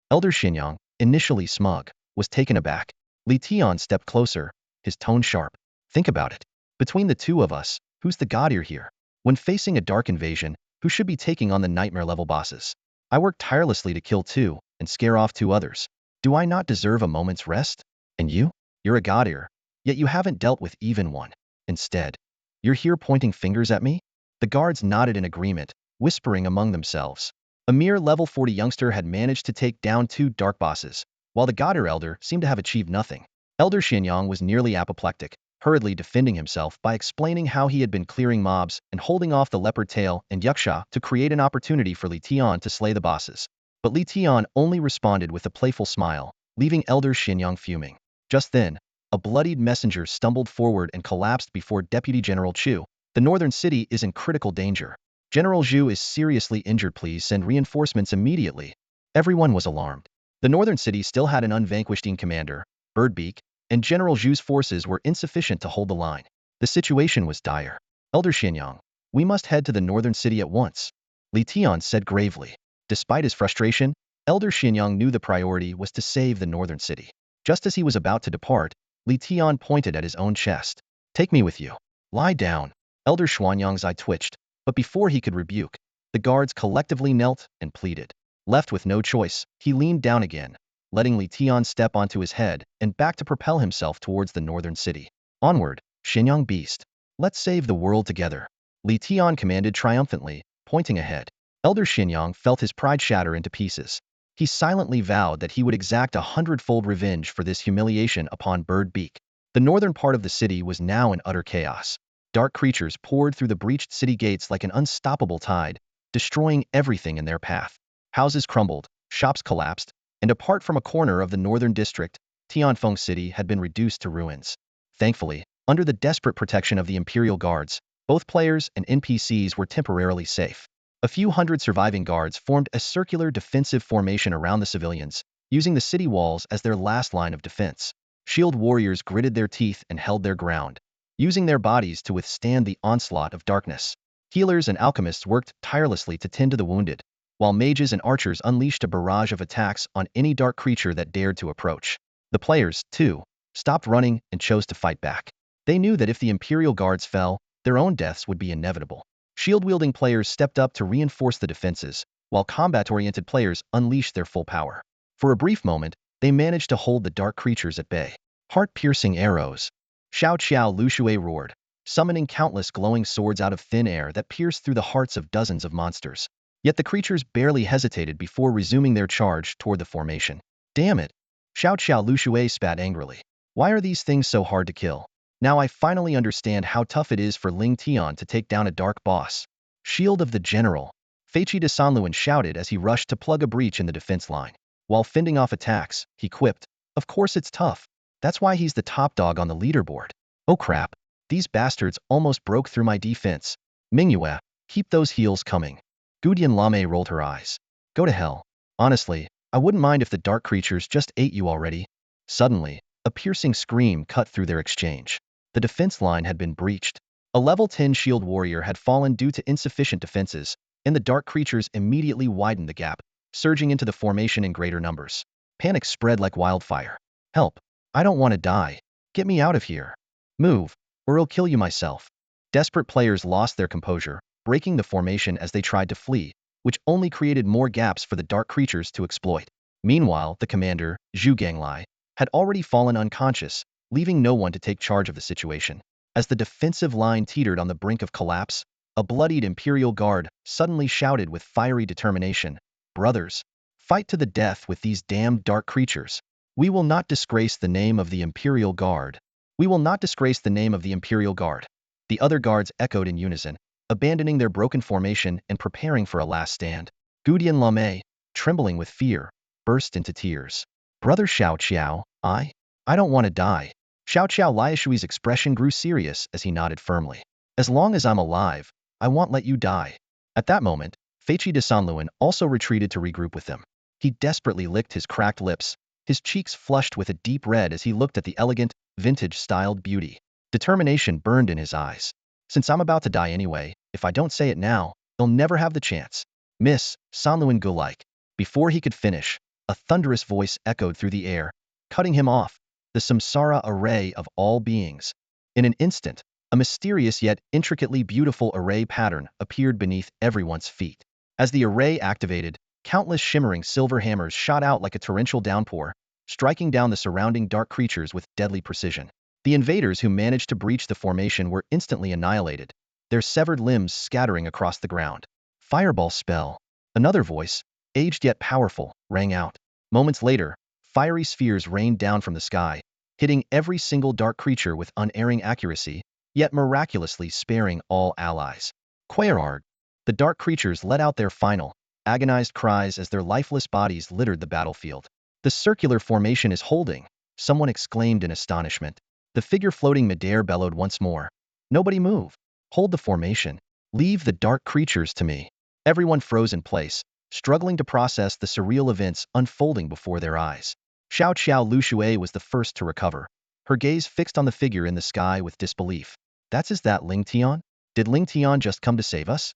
S1: Elder Xinyang, initially smug, was taken aback. Li Tian stepped closer, his tone sharp. Think about it. Between the 2 of us, who's the god here? When facing a dark invasion, who should be taking on the nightmare-level bosses? I worked tirelessly to kill 2 and scare off 2 others. Do I not deserve a moment's rest? And you? You're a god, yet you haven't dealt with even one. Instead, You're here pointing fingers at me? The guards nodded in agreement, whispering among themselves. A mere level 40 youngster had managed to take down 2 dark bosses, while the Goddard Elder seemed to have achieved nothing. Elder Xianyang was nearly apoplectic, hurriedly defending himself by explaining how he had been clearing mobs and holding off the Leopard Tail and Yuksha to create an opportunity for Li Tian to slay the bosses. But Li Tian only responded with a playful smile, leaving Elder Xianyang fuming. Just then, a bloodied messenger stumbled forward and collapsed before Deputy General Chu. The northern city is in critical danger. General Zhu is seriously injured. Please send reinforcements immediately. Everyone was alarmed. The northern city still had an unvanquished commander, Birdbeak, and General Zhu's forces were insufficient to hold the line. The situation was dire. Elder Xianyang, we must head to the northern city at once, Li Tian said gravely. Despite his frustration, Elder Xianyang knew the priority was to save the northern city. Just as he was about to depart, Li Tian pointed at his own chest. Take me with you. Lie down. Elder Xuanyang's eye twitched, but before he could rebuke, the guards collectively knelt and pleaded. Left with no choice, he leaned down again, letting Li Tian step onto his head and back to propel himself towards the northern city. Onward, Xianyang beast. Let's save the world together, Li Tian commanded triumphantly, pointing ahead. Elder Xianyang felt his pride shatter into pieces. He silently vowed that he would exact 100-fold revenge for this humiliation upon Birdbeak. The northern part of the city was now in utter chaos. Dark creatures poured through the breached city gates like an unstoppable tide, destroying everything in their path. Houses crumbled, shops collapsed, and apart from a corner of the northern district, Tianfeng City had been reduced to ruins. Thankfully, under the desperate protection of the Imperial Guards, both players and NPCs were temporarily safe. A few hundred surviving guards formed a circular defensive formation around the civilians, using the city walls as their last line of defense. Shield warriors gritted their teeth and held their ground, using their bodies to withstand the onslaught of darkness. Healers and alchemists worked tirelessly to tend to the wounded, while mages and archers unleashed a barrage of attacks on any dark creature that dared to approach. The players, too, stopped running and chose to fight back. They knew that if the Imperial Guards fell, their own deaths would be inevitable. Shield-wielding players stepped up to reinforce the defenses, while combat-oriented players unleashed their full power. For a brief moment, they managed to hold the dark creatures at bay. Heart-piercing arrows. Xiao Qiao Lushui roared, summoning countless glowing swords out of thin air that pierced through the hearts of dozens of monsters. Yet the creatures barely hesitated before resuming their charge toward the formation. Damn it! Xiao Qiao Lushui spat angrily. Why are these things so hard to kill? Now I finally understand how tough it is for Ling Tian to take down a dark boss. Shield of the General. Feiqi de Sanluan shouted as he rushed to plug a breach in the defense line. While fending off attacks, he quipped, of course it's tough. That's why he's the top dog on the leaderboard. Oh crap. These bastards almost broke through my defense. Mingyue, keep those heals coming. Gudian Lame rolled her eyes. Go to hell. Honestly, I wouldn't mind if the dark creatures just ate you already. Suddenly, a piercing scream cut through their exchange. The defense line had been breached. A level 10 shield warrior had fallen due to insufficient defenses, and the dark creatures immediately widened the gap, surging into the formation in greater numbers. Panic spread like wildfire. Help! I don't want to die. Get me out of here. Move, or I'll kill you myself. Desperate players lost their composure, breaking the formation as they tried to flee, which only created more gaps for the dark creatures to exploit. Meanwhile, the commander, Zhu Ganglai, had already fallen unconscious, leaving no one to take charge of the situation. As the defensive line teetered on the brink of collapse, a bloodied Imperial Guard suddenly shouted with fiery determination, "Brothers, fight to the death with these damned dark creatures. We will not disgrace the name of the Imperial Guard. We will not disgrace the name of the Imperial Guard." The other guards echoed in unison, abandoning their broken formation and preparing for a last stand. Gudian Lame, trembling with fear, burst into tears. Brother Xiao Qiao, I don't want to die. Xiao Qiao Liashui's expression grew serious as he nodded firmly. As long as I'm alive, I won't let you die. At that moment, Feiqi de Sanluan also retreated to regroup with them. He desperately licked his cracked lips, his cheeks flushed with a deep red as he looked at the elegant, vintage-styled beauty. Determination burned in his eyes. Since I'm about to die anyway, if I don't say it now, they'll never have the chance. Miss Sanluan Gulike. Before he could finish, a thunderous voice echoed through the air, cutting him off. The samsara array of all beings. In an instant, a mysterious yet intricately beautiful array pattern appeared beneath everyone's feet. As the array activated, countless shimmering silver hammers shot out like a torrential downpour, striking down the surrounding dark creatures with deadly precision. The invaders who managed to breach the formation were instantly annihilated, their severed limbs scattering across the ground. Fireball spell. Another voice, aged yet powerful, rang out. Moments later, fiery spheres rained down from the sky, hitting every single dark creature with unerring accuracy, yet miraculously sparing all allies. Quaerarg. The dark creatures let out their final, agonized cries as their lifeless bodies littered the battlefield. The circular formation is holding, someone exclaimed in astonishment. The figure floating midair bellowed once more. Nobody move. Hold the formation. Leave the dark creatures to me. Everyone froze in place, struggling to process the surreal events unfolding before their eyes. Xiao Xiao Lu was the first to recover, her gaze fixed on the figure in the sky with disbelief. Is that Ling Tian? Did Ling Tian just come to save us?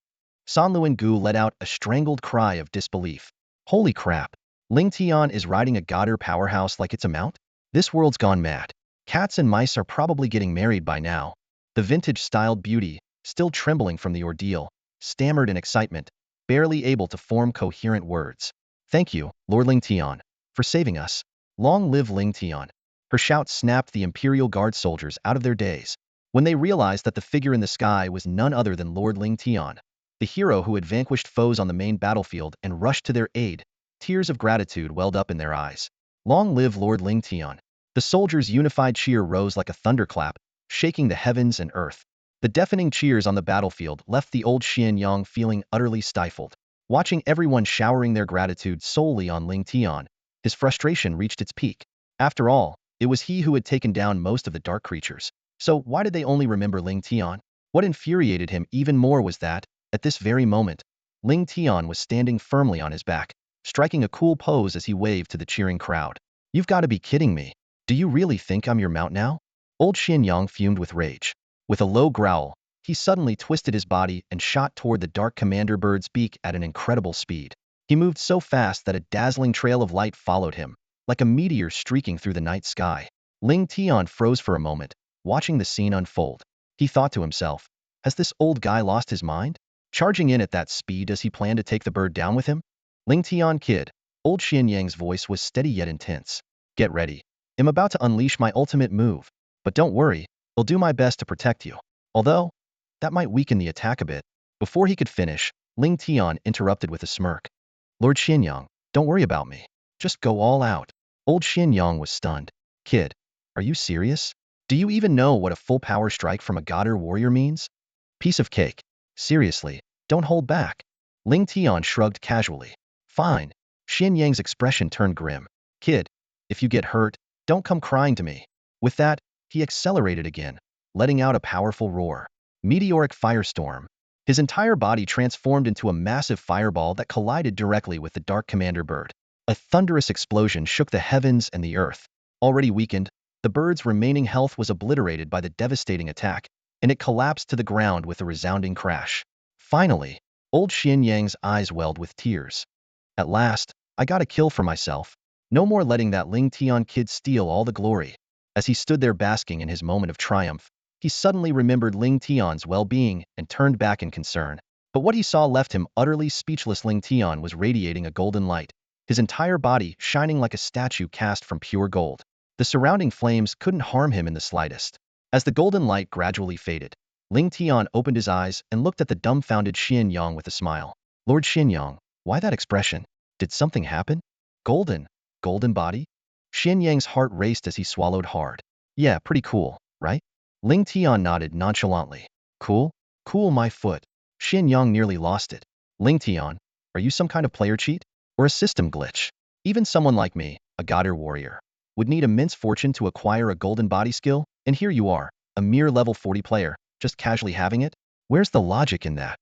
S1: San Luan Gu let out a strangled cry of disbelief. Holy crap! Ling Tian is riding a godder powerhouse like it's a mount? This world's gone mad. Cats and mice are probably getting married by now. The vintage-styled beauty, still trembling from the ordeal, stammered in excitement, barely able to form coherent words. Thank you, Lord Ling Tian, for saving us. Long live Ling Tian. Her shout snapped the Imperial Guard soldiers out of their daze. When they realized that the figure in the sky was none other than Lord Ling Tian, the hero who had vanquished foes on the main battlefield and rushed to their aid, tears of gratitude welled up in their eyes. Long live Lord Ling Tian. The soldiers' unified cheer rose like a thunderclap, shaking the heavens and earth. The deafening cheers on the battlefield left the old Xianyang feeling utterly stifled. Watching everyone showering their gratitude solely on Ling Tian, his frustration reached its peak. After all, it was he who had taken down most of the dark creatures. So why did they only remember Ling Tian? What infuriated him even more was that, at this very moment, Ling Tian was standing firmly on his back, striking a cool pose as he waved to the cheering crowd. You've got to be kidding me. Do you really think I'm your mount now? Old Xianyang fumed with rage. With a low growl, he suddenly twisted his body and shot toward the dark commander bird's beak at an incredible speed. He moved so fast that a dazzling trail of light followed him, like a meteor streaking through the night sky. Ling Tian froze for a moment, watching the scene unfold. He thought to himself, has this old guy lost his mind? Charging in at that speed, does he plan to take the bird down with him? Ling Tian kid, old Xianyang's voice was steady yet intense. Get ready. I'm about to unleash my ultimate move. But don't worry, I'll do my best to protect you. Although, that might weaken the attack a bit. Before he could finish, Ling Tian interrupted with a smirk. Lord Xianyang, don't worry about me. Just go all out. Old Xianyang was stunned. Kid, are you serious? Do you even know what a full power strike from a godder warrior means? Piece of cake. Seriously, don't hold back. Ling Tian shrugged casually. Fine. Xianyang's expression turned grim. Kid, if you get hurt, don't come crying to me. With that, he accelerated again, letting out a powerful roar. Meteoric firestorm. His entire body transformed into a massive fireball that collided directly with the dark commander bird. A thunderous explosion shook the heavens and the earth. Already weakened, the bird's remaining health was obliterated by the devastating attack, and it collapsed to the ground with a resounding crash. Finally, old Xianyang's eyes welled with tears. At last, I got a kill for myself. No more letting that Ling Tian kid steal all the glory. As he stood there basking in his moment of triumph, he suddenly remembered Ling Tian's well-being and turned back in concern. But what he saw left him utterly speechless. Ling Tian was radiating a golden light, his entire body shining like a statue cast from pure gold. The surrounding flames couldn't harm him in the slightest. As the golden light gradually faded, Ling Tian opened his eyes and looked at the dumbfounded Xianyang with a smile. Lord Xianyang, why that expression? Did something happen? Golden body? Xianyang's heart raced as he swallowed hard. Yeah, pretty cool, right? Ling Tian nodded nonchalantly. Cool? Cool my foot. Xianyang nearly lost it. Ling Tian, are you some kind of player cheat? Or a system glitch? Even someone like me, a godder warrior, would need immense fortune to acquire a golden body skill, and here you are, a mere level 40 player, just casually having it? Where's the logic in that?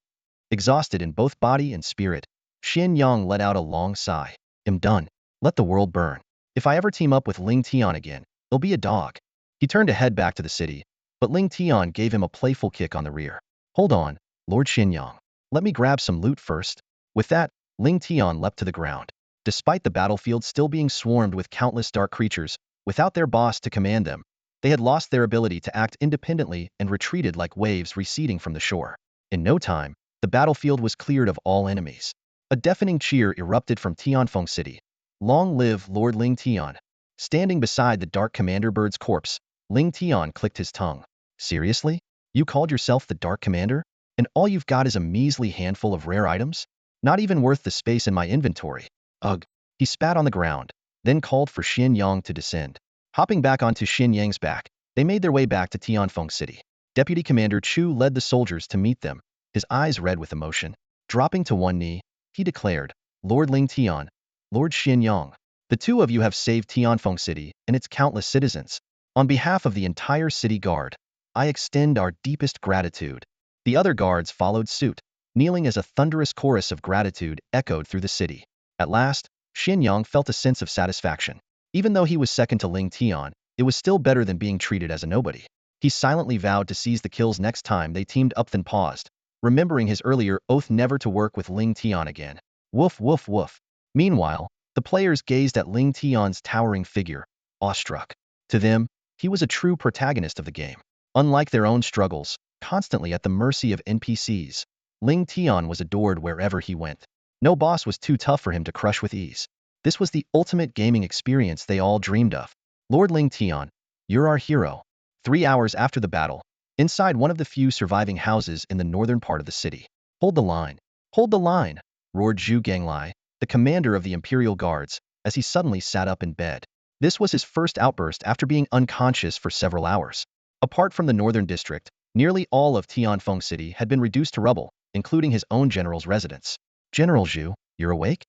S1: Exhausted in both body and spirit, Xianyang let out a long sigh. I'm done. Let the world burn. If I ever team up with Ling Tian again, it'll be a dog. He turned to head back to the city, but Ling Tian gave him a playful kick on the rear. Hold on, Lord Xianyang. Let me grab some loot first. With that, Ling Tian leapt to the ground. Despite the battlefield still being swarmed with countless dark creatures, without their boss to command them, they had lost their ability to act independently and retreated like waves receding from the shore. In no time, the battlefield was cleared of all enemies. A deafening cheer erupted from Tianfeng City. Long live Lord Ling Tian. Standing beside the dark commander bird's corpse, Ling Tian clicked his tongue. Seriously? You called yourself the Dark Commander? And all you've got is a measly handful of rare items? Not even worth the space in my inventory. Ugh. He spat on the ground, then called for Xin Yang to descend. Hopping back onto Xin Yang's back, they made their way back to Tianfeng City. Deputy Commander Chu led the soldiers to meet them, his eyes red with emotion. Dropping to one knee, he declared, Lord Ling Tian, Lord Xin Yang, the two of you have saved Tianfeng City and its countless citizens. On behalf of the entire city guard, I extend our deepest gratitude. The other guards followed suit, kneeling as a thunderous chorus of gratitude echoed through the city. At last, Xin Yang felt a sense of satisfaction. Even though he was second to Ling Tian, it was still better than being treated as a nobody. He silently vowed to seize the kills next time they teamed up, then paused, remembering his earlier oath never to work with Ling Tian again. Woof woof woof. Meanwhile, the players gazed at Ling Tian's towering figure, awestruck. To them, he was a true protagonist of the game. Unlike their own struggles, constantly at the mercy of NPCs, Ling Tian was adored wherever he went. No boss was too tough for him to crush with ease. This was the ultimate gaming experience they all dreamed of. Lord Ling Tian, you're our hero. 3 hours after the battle, inside one of the few surviving houses in the northern part of the city. Hold the line. Hold the line, roared Zhu Ganglai, the commander of the Imperial Guards, as he suddenly sat up in bed. This was his first outburst after being unconscious for several hours. Apart from the northern district, nearly all of Tianfeng City had been reduced to rubble, including his own general's residence. General Zhu, you're awake?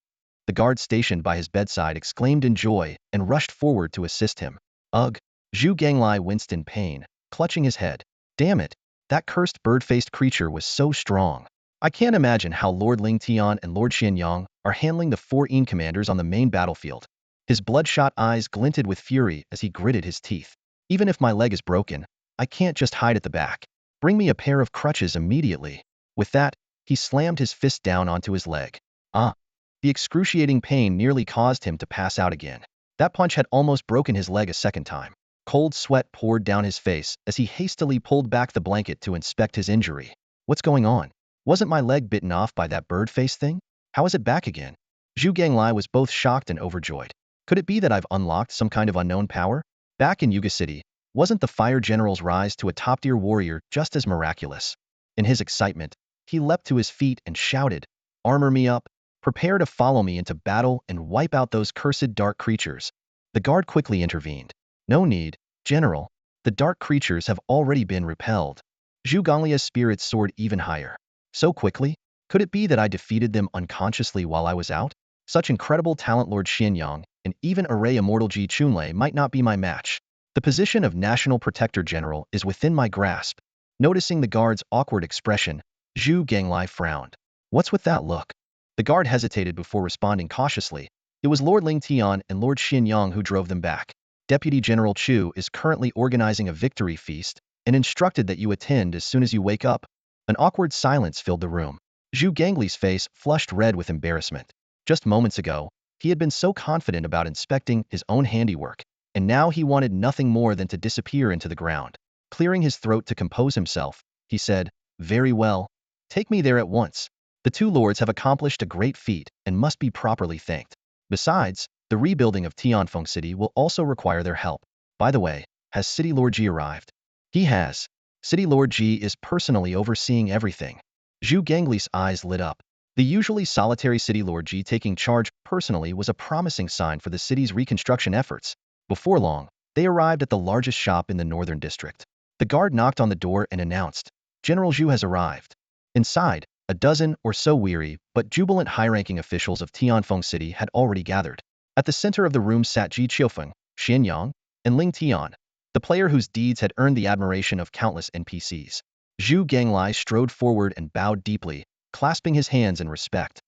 S1: The guard stationed by his bedside exclaimed in joy and rushed forward to assist him. Ugh. Zhu Ganglai winced in pain, clutching his head. Damn it, that cursed bird-faced creature was so strong. I can't imagine how Lord Ling Tian and Lord Xin Yang are handling the 4 commanders on the main battlefield. His bloodshot eyes glinted with fury as he gritted his teeth. Even if my leg is broken, I can't just hide at the back. Bring me a pair of crutches immediately. With that, he slammed his fist down onto his leg. Ah! The excruciating pain nearly caused him to pass out again. That punch had almost broken his leg a second time. Cold sweat poured down his face as he hastily pulled back the blanket to inspect his injury. What's going on? Wasn't my leg bitten off by that bird-face thing? How is it back again? Zhu Ganglai was both shocked and overjoyed. Could it be that I've unlocked some kind of unknown power? Back in Yuga City, wasn't the Fire General's rise to a top-tier warrior just as miraculous? In his excitement, he leapt to his feet and shouted, Armor me up, prepare to follow me into battle and wipe out those cursed dark creatures. The guard quickly intervened. No need, General. The dark creatures have already been repelled. Zhu Ganglia's spirits soared even higher. So quickly? Could it be that I defeated them unconsciously while I was out? Such incredible talent, Lord Xin Yang, and even Array Immortal Ji Chunlei might not be my match. The position of National Protector General is within my grasp. Noticing the guard's awkward expression, Zhu Ganglai frowned. What's with that look? The guard hesitated before responding cautiously. It was Lord Ling Tian and Lord Xin Yang who drove them back. Deputy General Chu is currently organizing a victory feast and instructed that you attend as soon as you wake up. An awkward silence filled the room. Zhu Gangli's face flushed red with embarrassment. Just moments ago, he had been so confident about inspecting his own handiwork, and now he wanted nothing more than to disappear into the ground. Clearing his throat to compose himself, he said, Very well. Take me there at once. The two lords have accomplished a great feat and must be properly thanked. Besides, the rebuilding of Tianfeng City will also require their help. By the way, has City Lord Ji arrived? He has. City Lord Ji is personally overseeing everything. Zhu Gangli's eyes lit up. The usually solitary City Lord Ji taking charge personally was a promising sign for the city's reconstruction efforts. Before long, they arrived at the largest shop in the northern district. The guard knocked on the door and announced, General Zhu has arrived. Inside, a dozen or so weary but jubilant high-ranking officials of Tianfeng City had already gathered. At the center of the room sat Ji Qiufeng, Xin Yang, and Ling Tian, the player whose deeds had earned the admiration of countless NPCs. Zhu Ganglai strode forward and bowed deeply, clasping his hands in respect.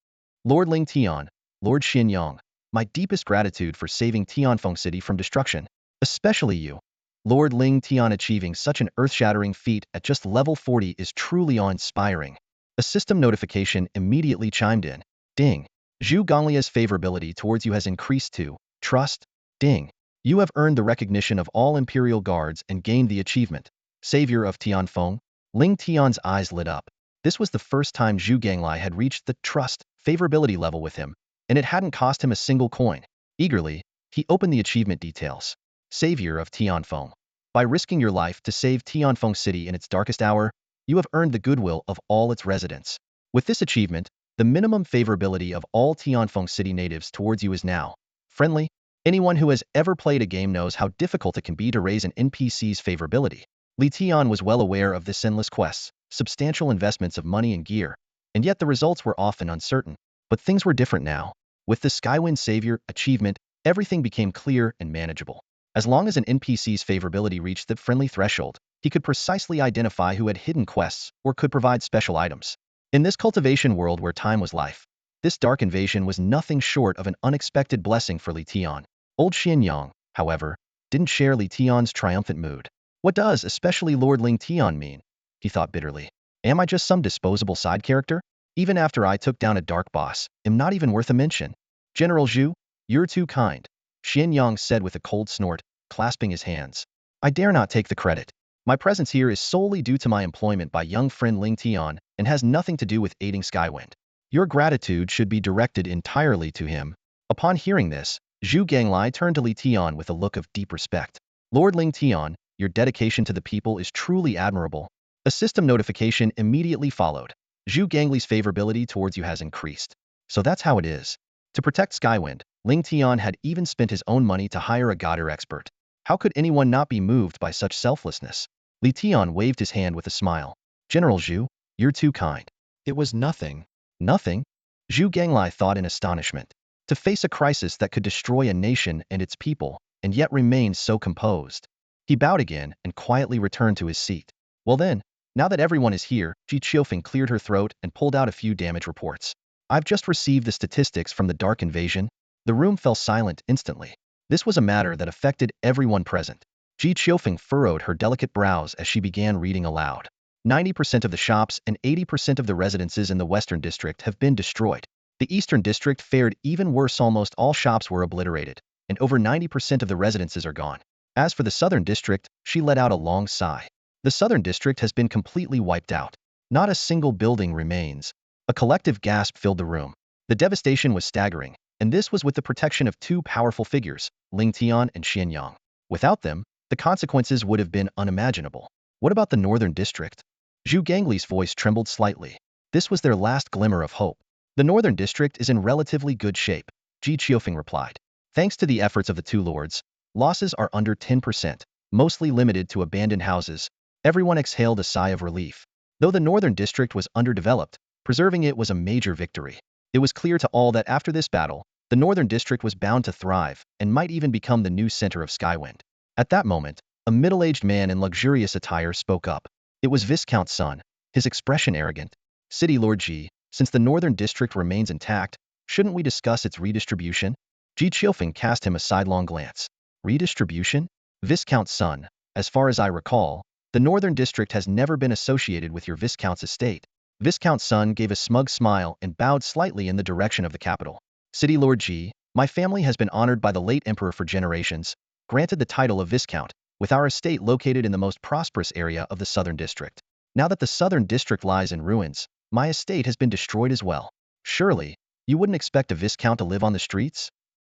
S1: Lord Ling Tian, Lord Xin Yang, my deepest gratitude for saving Tianfeng City from destruction, especially you. Lord Ling Tian achieving such an earth-shattering feat at just level 40 is truly awe-inspiring. A system notification immediately chimed in. Ding. Zhu Ganglia's favorability towards you has increased to trust. Ding. You have earned the recognition of all Imperial Guards and gained the achievement. Savior of Tianfeng. Ling Tian's eyes lit up. This was the first time Zhu Ganglai had reached the trust favorability level with him, and it hadn't cost him a single coin. Eagerly, he opened the achievement details. Savior of Tianfeng. By risking your life to save Tianfeng City in its darkest hour, you have earned the goodwill of all its residents. With this achievement, the minimum favorability of all Tianfeng City natives towards you is now friendly. Anyone who has ever played a game knows how difficult it can be to raise an NPC's favorability. Li Tian was well aware of this endless quests, substantial investments of money and gear, and yet the results were often uncertain. But things were different now. With the Skywind Savior achievement, everything became clear and manageable. As long as an NPC's favorability reached the friendly threshold, he could precisely identify who had hidden quests or could provide special items. In this cultivation world where time was life, this dark invasion was nothing short of an unexpected blessing for Li Tian. Old Xianyang, however, didn't share Li Tian's triumphant mood. What does especially Lord Ling Tian mean? He thought bitterly. Am I just some disposable side character? Even after I took down a dark boss, am not even worth a mention. General Zhu, you're too kind, Xianyang said with a cold snort, clasping his hands. I dare not take the credit. My presence here is solely due to my employment by young friend Ling Tian and has nothing to do with aiding Skywind. Your gratitude should be directed entirely to him. Upon hearing this, Zhu Ganglai turned to Li Tian with a look of deep respect. Lord Ling Tian, your dedication to the people is truly admirable. A system notification immediately followed. Zhu Gangli's favorability towards you has increased. So that's how it is. To protect Skywind, Ling Tian had even spent his own money to hire a Godder expert. How could anyone not be moved by such selflessness? Li Tian waved his hand with a smile. General Zhu, you're too kind. It was nothing. Nothing? Zhu Ganglai thought in astonishment. To face a crisis that could destroy a nation and its people, and yet remain so composed. He bowed again and quietly returned to his seat. Well then, now that everyone is here, Ji Qiufeng cleared her throat and pulled out a few damage reports. I've just received the statistics from the Dark Invasion. The room fell silent instantly. This was a matter that affected everyone present. Ji Qiufeng furrowed her delicate brows as she began reading aloud. 90% of the shops and 80% of the residences in the Western District have been destroyed. The Eastern District fared even worse. Almost all shops were obliterated, and over 90% of the residences are gone. As for the Southern District, she let out a long sigh. The Southern District has been completely wiped out. Not a single building remains. A collective gasp filled the room. The devastation was staggering, and this was with the protection of two powerful figures, Ling Tian and Xianyang. Without them, the consequences would have been unimaginable. What about the Northern District? Zhu Gangli's voice trembled slightly. This was their last glimmer of hope. The Northern District is in relatively good shape, Ji Qiufeng replied. Thanks to the efforts of the two lords, losses are under 10%, mostly limited to abandoned houses. Everyone exhaled a sigh of relief. Though the Northern District was underdeveloped, preserving it was a major victory. It was clear to all that after this battle, the Northern District was bound to thrive and might even become the new center of Skywind. At that moment, a middle-aged man in luxurious attire spoke up. It was Viscount Sun, his expression arrogant. City Lord Ji, since the Northern District remains intact, shouldn't we discuss its redistribution? Ji Qiufeng cast him a sidelong glance. Redistribution? Viscount Sun, as far as I recall, the Northern District has never been associated with your Viscount's estate. Viscount Sun gave a smug smile and bowed slightly in the direction of the capital. City Lord Ji, my family has been honored by the late emperor for generations, granted the title of Viscount, with our estate located in the most prosperous area of the Southern District. Now that the Southern District lies in ruins, my estate has been destroyed as well. Surely, you wouldn't expect a Viscount to live on the streets?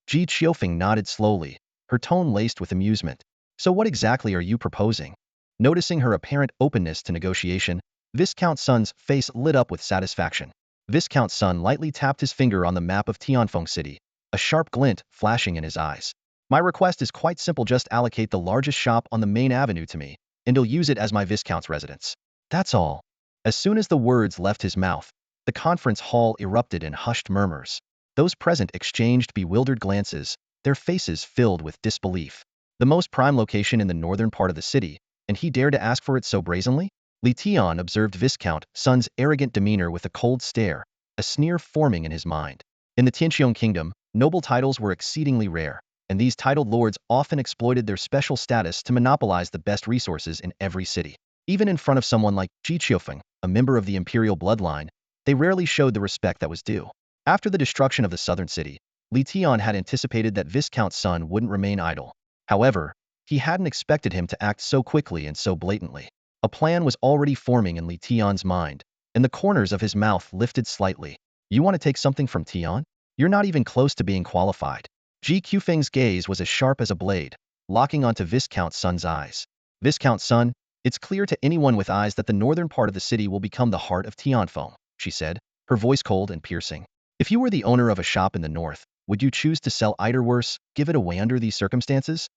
S1: Ji Qiufeng nodded slowly, her tone laced with amusement. So what exactly are you proposing? Noticing her apparent openness to negotiation, Viscount Sun's face lit up with satisfaction. Viscount Sun lightly tapped his finger on the map of Tianfeng City, a sharp glint flashing in his eyes. My request is quite simple, just allocate the largest shop on the main avenue to me, and I'll use it as my Viscount's residence. That's all. As soon as the words left his mouth, the conference hall erupted in hushed murmurs. Those present exchanged bewildered glances, their faces filled with disbelief. The most prime location in the northern part of the city, and he dared to ask for it so brazenly? Li Tian observed Viscount Sun's arrogant demeanor with a cold stare, a sneer forming in his mind. In the Tianqiong Kingdom, noble titles were exceedingly rare, and these titled lords often exploited their special status to monopolize the best resources in every city. Even in front of someone like Ji Qiufeng, a member of the imperial bloodline, they rarely showed the respect that was due. After the destruction of the southern city, Li Tian had anticipated that Viscount Sun wouldn't remain idle. However, he hadn't expected him to act so quickly and so blatantly. A plan was already forming in Li Tian's mind, and the corners of his mouth lifted slightly. You want to take something from Tian? You're not even close to being qualified. Ji Qiufeng's gaze was as sharp as a blade, locking onto Viscount Sun's eyes. Viscount Sun, it's clear to anyone with eyes that the northern part of the city will become the heart of Tianfeng, she said, her voice cold and piercing. If you were the owner of a shop in the north, would you choose to sell it or worse, give it away under these circumstances?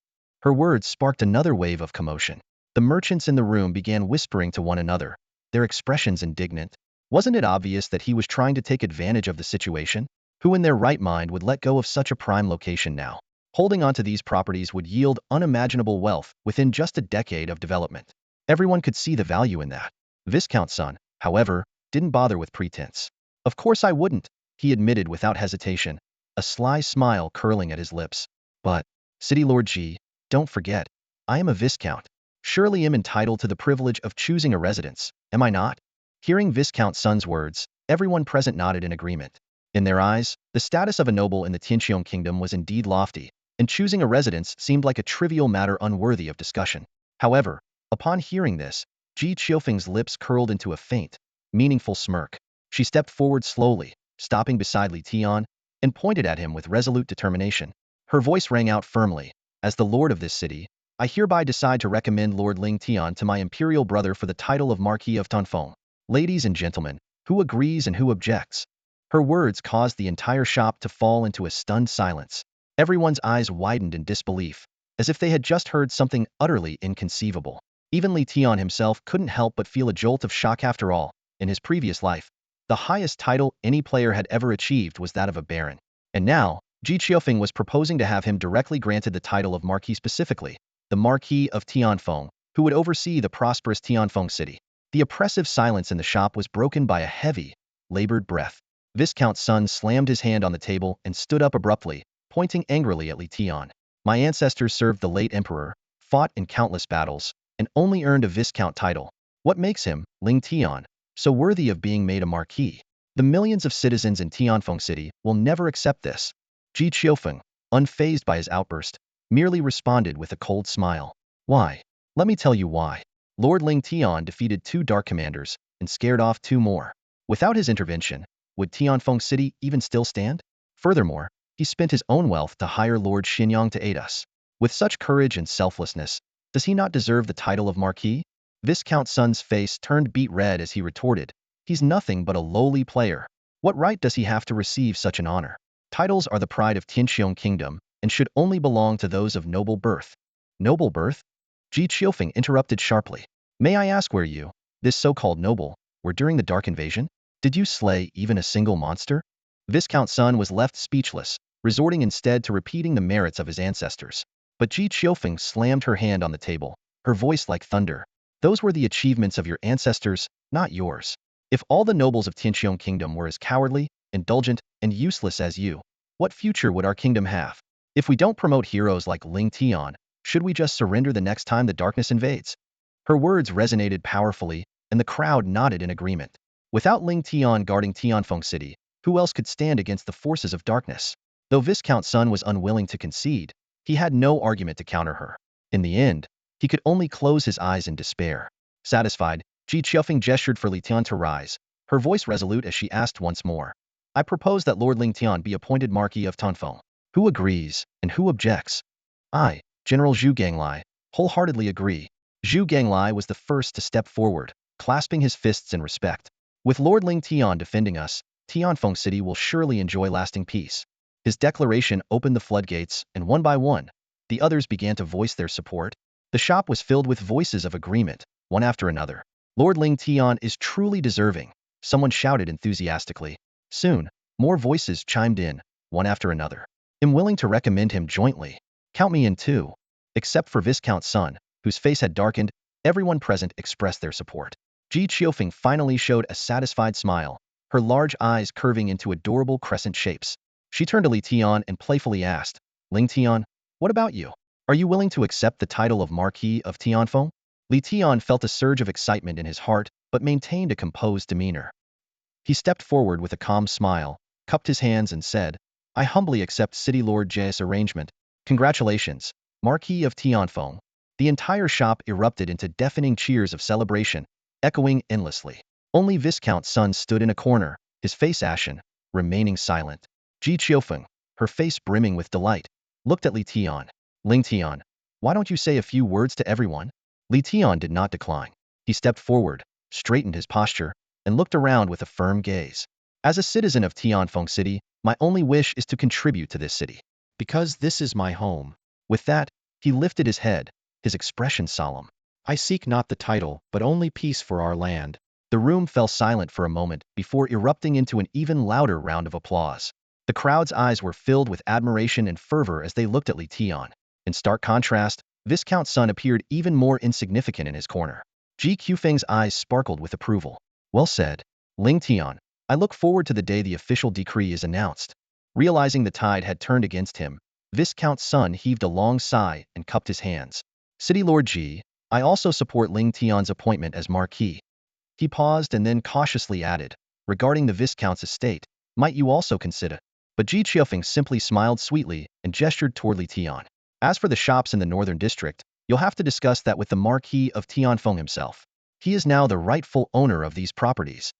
S1: Her words sparked another wave of commotion. The merchants in the room began whispering to one another, their expressions indignant. Wasn't it obvious that he was trying to take advantage of the situation? Who in their right mind would let go of such a prime location now? Holding on to these properties would yield unimaginable wealth within just a decade of development. Everyone could see the value in that. Viscount Sun, however, didn't bother with pretense. Of course I wouldn't, he admitted without hesitation, a sly smile curling at his lips. But, City Lord Ji, don't forget, I am a Viscount. Surely am entitled to the privilege of choosing a residence, am I not? Hearing Viscount Sun's words, everyone present nodded in agreement. In their eyes, the status of a noble in the Tianqiong kingdom was indeed lofty, and choosing a residence seemed like a trivial matter unworthy of discussion. However, upon hearing this, Ji Qiufeng's lips curled into a faint, meaningful smirk. She stepped forward slowly, stopping beside Li Tian, and pointed at him with resolute determination. Her voice rang out firmly, as the lord of this city, I hereby decide to recommend Lord Ling Tian to my imperial brother for the title of Marquis of Tanfeng. Ladies and gentlemen, who agrees and who objects? Her words caused the entire shop to fall into a stunned silence. Everyone's eyes widened in disbelief, as if they had just heard something utterly inconceivable. Even Li Tian himself couldn't help but feel a jolt of shock. After all, in his previous life, the highest title any player had ever achieved was that of a baron. And now, Ji Qiufeng was proposing to have him directly granted the title of Marquis, specifically the Marquis of Tianfeng, who would oversee the prosperous Tianfeng city. The oppressive silence in the shop was broken by a heavy, labored breath. Viscount Sun slammed his hand on the table and stood up abruptly, pointing angrily at Li Tian. My ancestors served the late emperor, fought in countless battles, and only earned a viscount title. What makes him, Ling Tian, so worthy of being made a marquis? The millions of citizens in Tianfeng city will never accept this. Ji Qiufeng, unfazed by his outburst, merely responded with a cold smile. Why? Let me tell you why. Lord Ling Tian defeated 2 dark commanders and scared off 2 more. Without his intervention, would Tianfeng city even still stand? Furthermore, he spent his own wealth to hire Lord Xinyang to aid us. With such courage and selflessness, does he not deserve the title of Marquis? Viscount Sun's face turned beet red as he retorted, he's nothing but a lowly player. What right does he have to receive such an honor? Titles are the pride of Tianqiong kingdom and should only belong to those of noble birth. Noble birth? Ji Qiufeng interrupted sharply. May I ask where you, this so-called noble, were during the Dark Invasion? Did you slay even a single monster? Viscount Sun was left speechless, resorting instead to repeating the merits of his ancestors. But Ji Qiufeng slammed her hand on the table, her voice like thunder. Those were the achievements of your ancestors, not yours. If all the nobles of Tianqiong kingdom were as cowardly, indulgent, and useless as you, what future would our kingdom have? If we don't promote heroes like Ling Tian, should we just surrender the next time the darkness invades? Her words resonated powerfully, and the crowd nodded in agreement. Without Ling Tian guarding Tianfeng city, who else could stand against the forces of darkness? Though Viscount Sun was unwilling to concede, he had no argument to counter her. In the end, he could only close his eyes in despair. Satisfied, Ji Qiufeng gestured for Li Tian to rise, her voice resolute as she asked once more. I propose that Lord Ling Tian be appointed Marquis of Tanfeng. Who agrees, and who objects? I, General Zhu Ganglai, wholeheartedly agree. Zhu Ganglai was the first to step forward, clasping his fists in respect. With Lord Ling Tian defending us, Tianfeng city will surely enjoy lasting peace. His declaration opened the floodgates, and one by one, the others began to voice their support. The shop was filled with voices of agreement, one after another. Lord Ling Tian is truly deserving, someone shouted enthusiastically. Soon, more voices chimed in, one after another. I'm willing to recommend him jointly. Count me in too. Except for Viscount Sun, whose face had darkened, everyone present expressed their support. Ji Qiufeng finally showed a satisfied smile, her large eyes curving into adorable crescent shapes. She turned to Li Tian and playfully asked, Ling Tian, what about you? Are you willing to accept the title of Marquis of Tianfeng? Li Tian felt a surge of excitement in his heart, but maintained a composed demeanor. He stepped forward with a calm smile, cupped his hands and said, I humbly accept City Lord Jai's arrangement. Congratulations, Marquis of Tianfeng. The entire shop erupted into deafening cheers of celebration, echoing endlessly. Only Viscount Sun stood in a corner, his face ashen, remaining silent. Ji Qiufeng, her face brimming with delight, looked at Li Tian. Ling Tian, why don't you say a few words to everyone? Li Tian did not decline. He stepped forward, straightened his posture, and looked around with a firm gaze. As a citizen of Tianfeng City, my only wish is to contribute to this city, because this is my home. With that, he lifted his head, his expression solemn. I seek not the title, but only peace for our land. The room fell silent for a moment before erupting into an even louder round of applause. The crowd's eyes were filled with admiration and fervor as they looked at Li Tian. In stark contrast, Viscount Sun appeared even more insignificant in his corner. Ji Qfeng's eyes sparkled with approval. Well said, Ling Tian. I look forward to the day the official decree is announced. Realizing the tide had turned against him, Viscount Sun heaved a long sigh and cupped his hands. City Lord Ji, I also support Ling Tian's appointment as Marquis. He paused and then cautiously added, regarding the Viscount's estate, might you also consider? But Ji Qiufeng simply smiled sweetly and gestured toward Li Tian. As for the shops in the northern district, you'll have to discuss that with the Marquis of Tianfeng himself. He is now the rightful owner of these properties.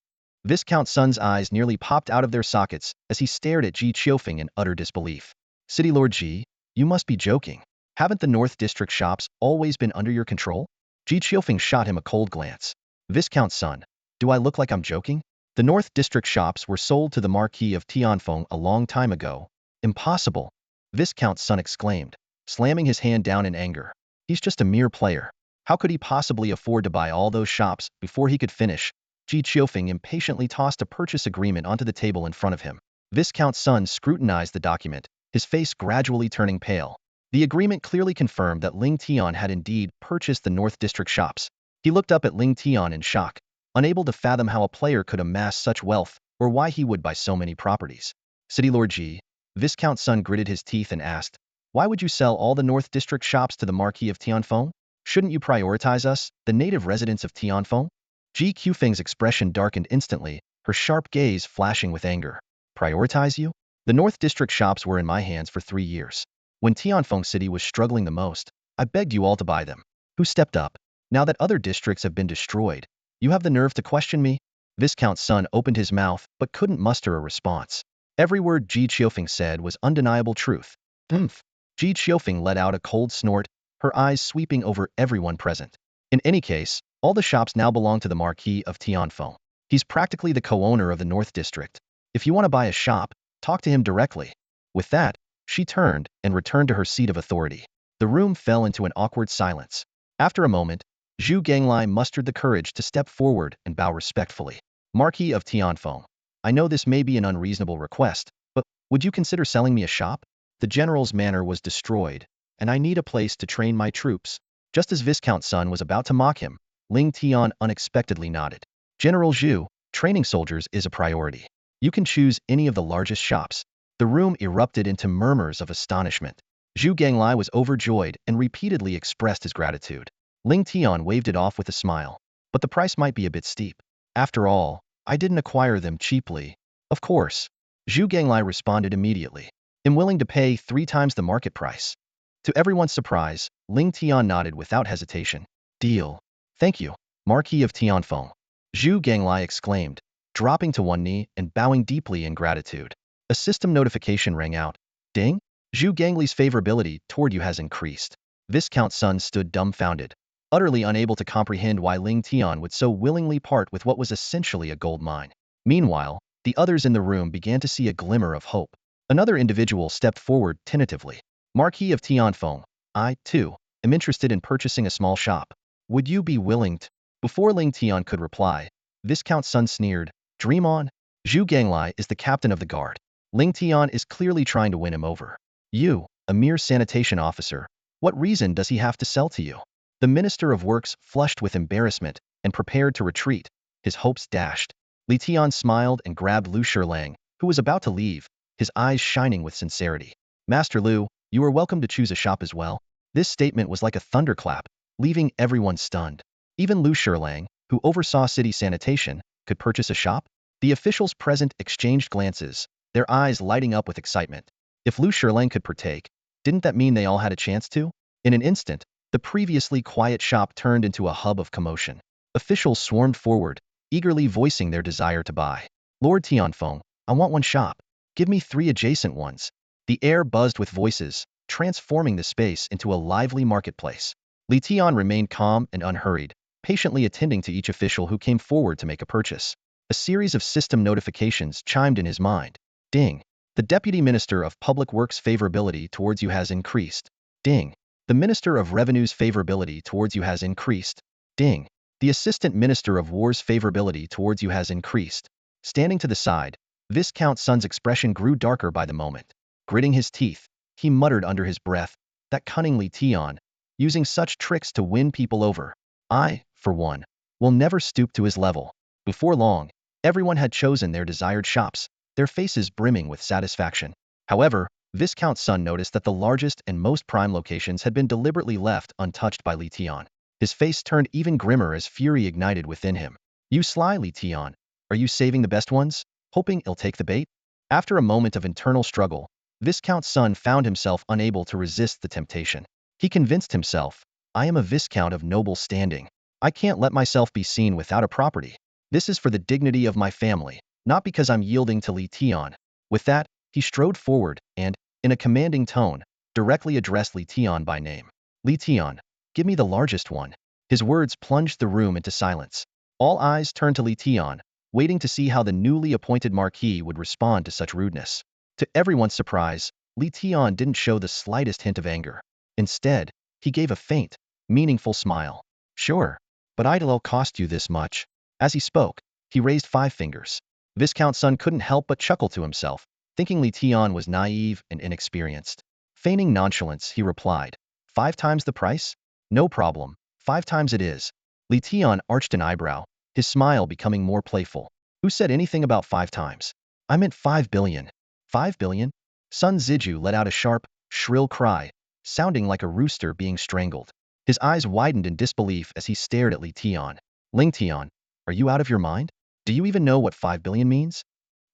S1: Viscount Sun's eyes nearly popped out of their sockets as he stared at Ji Qiufeng in utter disbelief. City Lord Ji, you must be joking. Haven't the North District shops always been under your control? Ji Qiufeng shot him a cold glance. Viscount Sun, do I look like I'm joking? The North District shops were sold to the Marquis of Tianfeng a long time ago. Impossible, Viscount Sun exclaimed, slamming his hand down in anger. He's just a mere player. How could he possibly afford to buy all those shops before he could finish? Ji Qiufeng impatiently tossed a purchase agreement onto the table in front of him. Viscount Sun scrutinized the document, his face gradually turning pale. The agreement clearly confirmed that Ling Tian had indeed purchased the North District shops. He looked up at Ling Tian in shock, unable to fathom how a player could amass such wealth or why he would buy so many properties. City Lord Ji, Viscount Sun gritted his teeth and asked, why would you sell all the North District shops to the Marquis of Tianfeng? Shouldn't you prioritize us, the native residents of Tianfeng? Ji Qfeng's expression darkened instantly, her sharp gaze flashing with anger. Prioritize you? The North District shops were in my hands for 3 years. When Tianfeng City was struggling the most, I begged you all to buy them. Who stepped up? Now that other districts have been destroyed, you have the nerve to question me? Viscount Sun opened his mouth but couldn't muster a response. Every word Ji Qiufeng said was undeniable truth. Humph. Ji Qiufeng let out a cold snort, her eyes sweeping over everyone present. In any case, all the shops now belong to the Marquis of Tianfeng. He's practically the co-owner of the North District. If you want to buy a shop, talk to him directly. With that, she turned and returned to her seat of authority. The room fell into an awkward silence. After a moment, Zhu Ganglai mustered the courage to step forward and bow respectfully. Marquis of Tianfeng, I know this may be an unreasonable request, but would you consider selling me a shop? The general's manor was destroyed, and I need a place to train my troops. Just as Viscount Sun was about to mock him, Ling Tian unexpectedly nodded. General Zhu, training soldiers is a priority. You can choose any of the largest shops. The room erupted into murmurs of astonishment. Zhu Ganglai was overjoyed and repeatedly expressed his gratitude. Ling Tian waved it off with a smile. But the price might be a bit steep. After all, I didn't acquire them cheaply. Of course. Zhu Ganglai responded immediately. I'm willing to pay 3 times the market price. To everyone's surprise, Ling Tian nodded without hesitation. Deal. Thank you, Marquis of Tianfeng. Zhu Ganglai exclaimed, dropping to one knee and bowing deeply in gratitude. A system notification rang out. Ding? Zhu Ganglai's favorability toward you has increased. Viscount Sun stood dumbfounded, utterly unable to comprehend why Ling Tian would so willingly part with what was essentially a gold mine. Meanwhile, the others in the room began to see a glimmer of hope. Another individual stepped forward tentatively. Marquis of Tianfeng, I, too, am interested in purchasing a small shop. Would you be willing to? Before Ling Tian could reply, Viscount Sun sneered, dream on. Zhu Ganglai is the captain of the guard. Ling Tian is clearly trying to win him over. You, a mere sanitation officer, what reason does he have to sell to you? The Minister of Works flushed with embarrassment and prepared to retreat, his hopes dashed. Li Tian smiled and grabbed Lu Shilang, who was about to leave, his eyes shining with sincerity. Master Lu, you are welcome to choose a shop as well. This statement was like a thunderclap, leaving everyone stunned. Even Lu Shilang, who oversaw city sanitation, could purchase a shop? The officials present exchanged glances, their eyes lighting up with excitement. If Lu Shilang could partake, didn't that mean they all had a chance to? In an instant, the previously quiet shop turned into a hub of commotion. Officials swarmed forward, eagerly voicing their desire to buy. Lord Tianfeng, I want one shop. Give me 3 adjacent ones. The air buzzed with voices, transforming the space into a lively marketplace. Li Tian remained calm and unhurried, patiently attending to each official who came forward to make a purchase. A series of system notifications chimed in his mind. Ding. The Deputy Minister of Public Works' favorability towards you has increased. Ding. The Minister of Revenue's favorability towards you has increased. Ding. The Assistant Minister of War's favorability towards you has increased. Standing to the side, Viscount Sun's expression grew darker by the moment. Gritting his teeth, he muttered under his breath, that cunning Li Tian, using such tricks to win people over. I, for one, will never stoop to his level. Before long, everyone had chosen their desired shops, their faces brimming with satisfaction. However, Viscount Sun noticed that the largest and most prime locations had been deliberately left untouched by Li Tian. His face turned even grimmer as fury ignited within him. You sly Li Tian, are you saving the best ones, hoping he'll take the bait? After a moment of internal struggle, Viscount Sun found himself unable to resist the temptation. He convinced himself, I am a Viscount of noble standing. I can't let myself be seen without a property. This is for the dignity of my family, not because I'm yielding to Li Tian. With that, he strode forward and, in a commanding tone, directly addressed Li Tian by name. Li Tian, give me the largest one. His words plunged the room into silence. All eyes turned to Li Tian, waiting to see how the newly appointed Marquis would respond to such rudeness. To everyone's surprise, Li Tian didn't show the slightest hint of anger. Instead, he gave a faint, meaningful smile. Sure, but it'll cost you this much. As he spoke, he raised 5 fingers. Viscount Sun couldn't help but chuckle to himself, thinking Li Tian was naive and inexperienced. Feigning nonchalance, he replied, 5 times the price? No problem, 5 times it is. Li Tian arched an eyebrow, his smile becoming more playful. Who said anything about 5 times? I meant 5 billion. 5 billion? Sun Ziju let out a sharp, shrill cry, sounding like a rooster being strangled. His eyes widened in disbelief as he stared at Li Tian. Ling Tian, are you out of your mind? Do you even know what 5 billion means?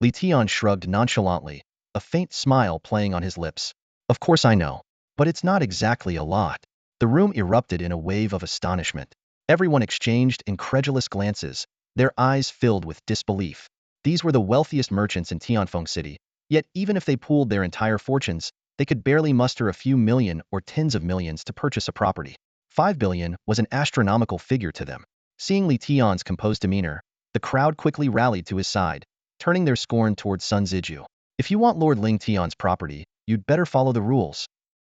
S1: Li Tian shrugged nonchalantly, a faint smile playing on his lips. Of course I know, but it's not exactly a lot. The room erupted in a wave of astonishment. Everyone exchanged incredulous glances, their eyes filled with disbelief. These were the wealthiest merchants in Tianfeng City, yet even if they pooled their entire fortunes, they could barely muster a few million or tens of millions to purchase a property. 5 billion was an astronomical figure to them. Seeing Li Tian's composed demeanor, the crowd quickly rallied to his side, turning their scorn towards Sun Ziju. If you want Lord Ling Tian's property, you'd better follow the rules.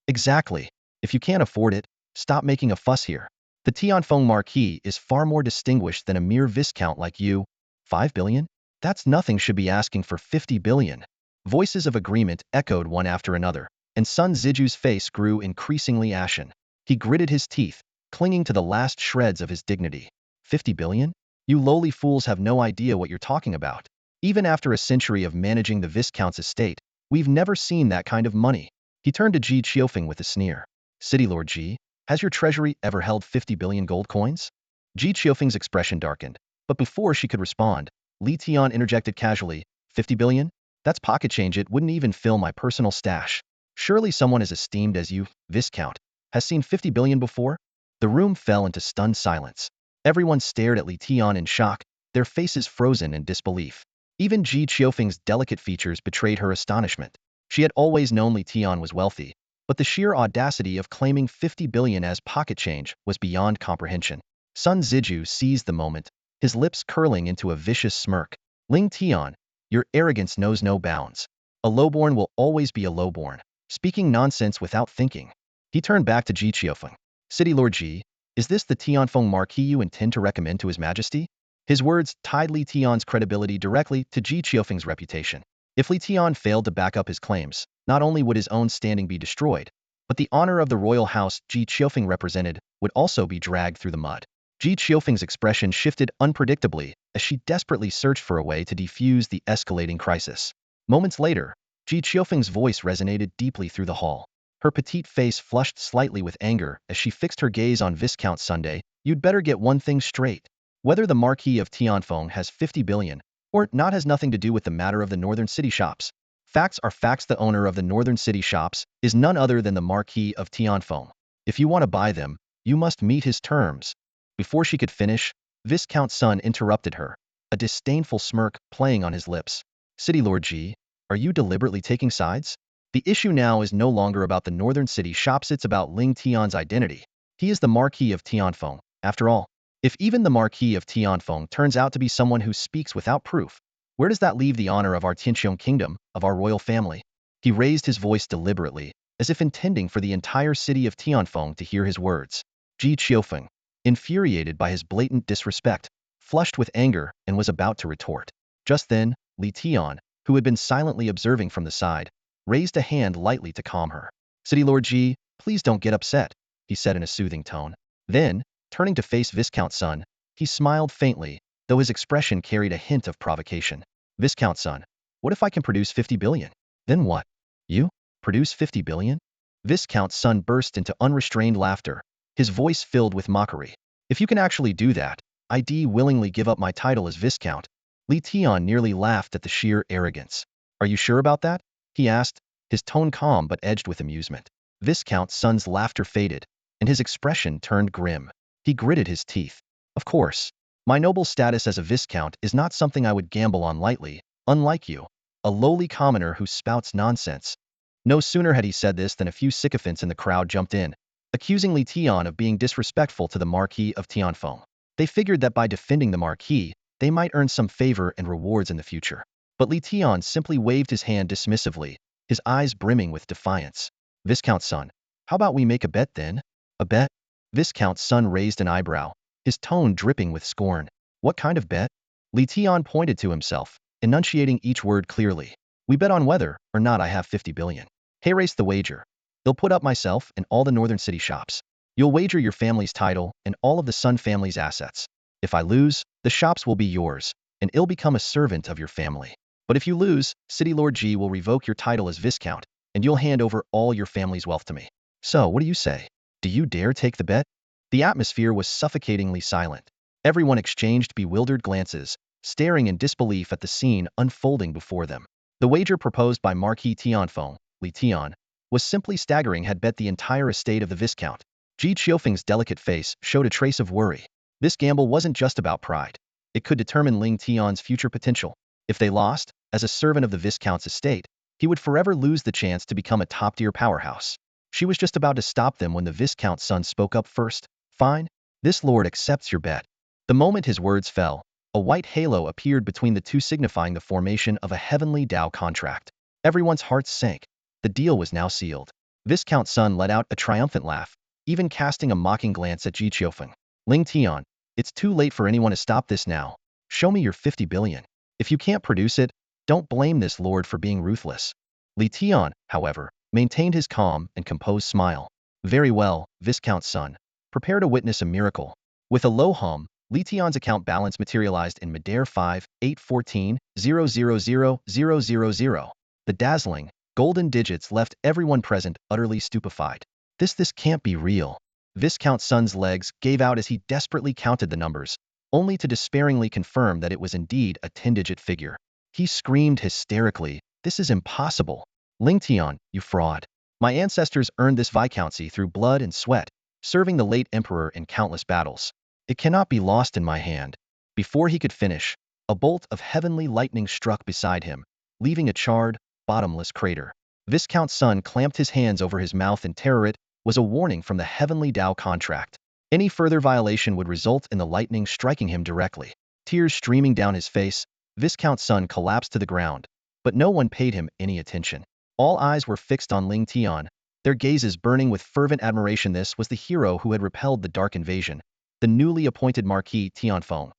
S1: Exactly. If you can't afford it, stop making a fuss here. The Tianfeng Marquis is far more distinguished than a mere viscount like you. 5 billion? That's nothing, should be asking for 50 billion. Voices of agreement echoed one after another, and Sun Ziju's face grew increasingly ashen. He gritted his teeth, clinging to the last shreds of his dignity. 50 billion? You lowly fools have no idea what you're talking about. Even after a century of managing the Viscount's estate, we've never seen that kind of money. He turned to Ji Qiufeng with a sneer. City Lord Ji, has your treasury ever held 50 billion gold coins? Ji Qiufeng's expression darkened, but before she could respond, Li Tian interjected casually, 50 billion? That's pocket change, it wouldn't even fill my personal stash. Surely someone as esteemed as you, Viscount, has seen 50 billion before? The room fell into stunned silence. Everyone stared at Li Tian in shock, their faces frozen in disbelief. Even Ji Qiufeng's delicate features betrayed her astonishment. She had always known Li Tian was wealthy, but the sheer audacity of claiming 50 billion as pocket change was beyond comprehension. Sun Ziju seized the moment, his lips curling into a vicious smirk. Ling Tian, your arrogance knows no bounds. A lowborn will always be a lowborn, speaking nonsense without thinking. He turned back to Ji Qiufeng. City Lord Ji, is this the Tianfeng Marquis you intend to recommend to His Majesty? His words tied Li Tian's credibility directly to Ji Qiufeng's reputation. If Li Tian failed to back up his claims, not only would his own standing be destroyed, but the honor of the royal house Ji Qiufeng represented would also be dragged through the mud. Ji Qiufeng's expression shifted unpredictably as she desperately searched for a way to defuse the escalating crisis. Moments later, Ji Qiufeng's voice resonated deeply through the hall. Her petite face flushed slightly with anger as she fixed her gaze on Viscount Sunday. You'd better get one thing straight. Whether the Marquis of Tianfeng has 50 billion or not has nothing to do with the matter of the Northern City shops. Facts are facts. The owner of the Northern City shops is none other than the Marquis of Tianfeng. If you want to buy them, you must meet his terms. Before she could finish, Viscount Sun interrupted her, a disdainful smirk playing on his lips. City Lord Ji, are you deliberately taking sides? The issue now is no longer about the Northern City shops, it's about Ling Tian's identity. He is the Marquis of Tianfeng, after all. If even the Marquis of Tianfeng turns out to be someone who speaks without proof, where does that leave the honor of our Tianqiong kingdom, of our royal family? He raised his voice deliberately, as if intending for the entire city of Tianfeng to hear his words. Ji Qiufeng, infuriated by his blatant disrespect, flushed with anger and was about to retort. Just then, Li Tian, who had been silently observing from the side, raised a hand lightly to calm her. City Lord Ji, please don't get upset, he said in a soothing tone. Then, turning to face Viscount Sun, he smiled faintly, though his expression carried a hint of provocation. Viscount Sun, what if I can produce 50 billion? Then what? You? Produce 50 billion? Viscount Sun burst into unrestrained laughter, his voice filled with mockery. If you can actually do that, I'd willingly give up my title as Viscount. Li Tian nearly laughed at the sheer arrogance. Are you sure about that? He asked, his tone calm but edged with amusement. Viscount Sun's laughter faded, and his expression turned grim. He gritted his teeth. Of course, my noble status as a Viscount is not something I would gamble on lightly, unlike you, a lowly commoner who spouts nonsense. No sooner had he said this than a few sycophants in the crowd jumped in, accusing Li Tian of being disrespectful to the Marquis of Tianfeng. They figured that by defending the Marquis, they might earn some favor and rewards in the future. But Li Tian simply waved his hand dismissively, his eyes brimming with defiance. Viscount Sun, how about we make a bet then? A bet? Viscount Sun raised an eyebrow, his tone dripping with scorn. What kind of bet? Li Tian pointed to himself, enunciating each word clearly. We bet on whether or not I have 50 billion. Hey, race the wager. They'll put up myself and all the northern city shops. You'll wager your family's title and all of the Sun family's assets. If I lose, the shops will be yours, and I'll become a servant of your family. But if you lose, City Lord Ji will revoke your title as Viscount, and you'll hand over all your family's wealth to me. So, what do you say? Do you dare take the bet? The atmosphere was suffocatingly silent. Everyone exchanged bewildered glances, staring in disbelief at the scene unfolding before them. The wager proposed by Marquis Tianfeng, Li Tian, was simply staggering. Had bet the entire estate of the Viscount. Ji Qiufeng's delicate face showed a trace of worry. This gamble wasn't just about pride. It could determine Ling Tian's future potential. If they lost, as a servant of the Viscount's estate, he would forever lose the chance to become a top-tier powerhouse. She was just about to stop them when the Viscount's son spoke up first. Fine, this lord accepts your bet. The moment his words fell, a white halo appeared between the two, signifying the formation of a heavenly Tao contract. Everyone's hearts sank. The deal was now sealed. Viscount Sun let out a triumphant laugh, even casting a mocking glance at Ji Qiufeng. Ling Tian, it's too late for anyone to stop this now. Show me your 50 billion. If you can't produce it, don't blame this lord for being ruthless. Li Tian, however, maintained his calm and composed smile. Very well, Viscount Sun. Prepare to witness a miracle. With a low hum, Li Tian's account balance materialized in midair 5,814,000,000. The dazzling, golden digits left everyone present utterly stupefied. This can't be real. Viscount Sun's legs gave out as he desperately counted the numbers, only to despairingly confirm that it was indeed a 10-digit figure. He screamed hysterically, "This is impossible! Ling Tian, you fraud! My ancestors earned this viscountcy through blood and sweat, serving the late emperor in countless battles. It cannot be lost in my hand." Before he could finish, a bolt of heavenly lightning struck beside him, leaving a charred, bottomless crater. Viscount Sun clamped his hands over his mouth in terror. It was a warning from the heavenly Tao contract. Any further violation would result in the lightning striking him directly. Tears streaming down his face, Viscount Sun collapsed to the ground, but no one paid him any attention. All eyes were fixed on Ling Tian, their gazes burning with fervent admiration. This was the hero who had repelled the dark invasion, the newly appointed Marquis Tianfeng,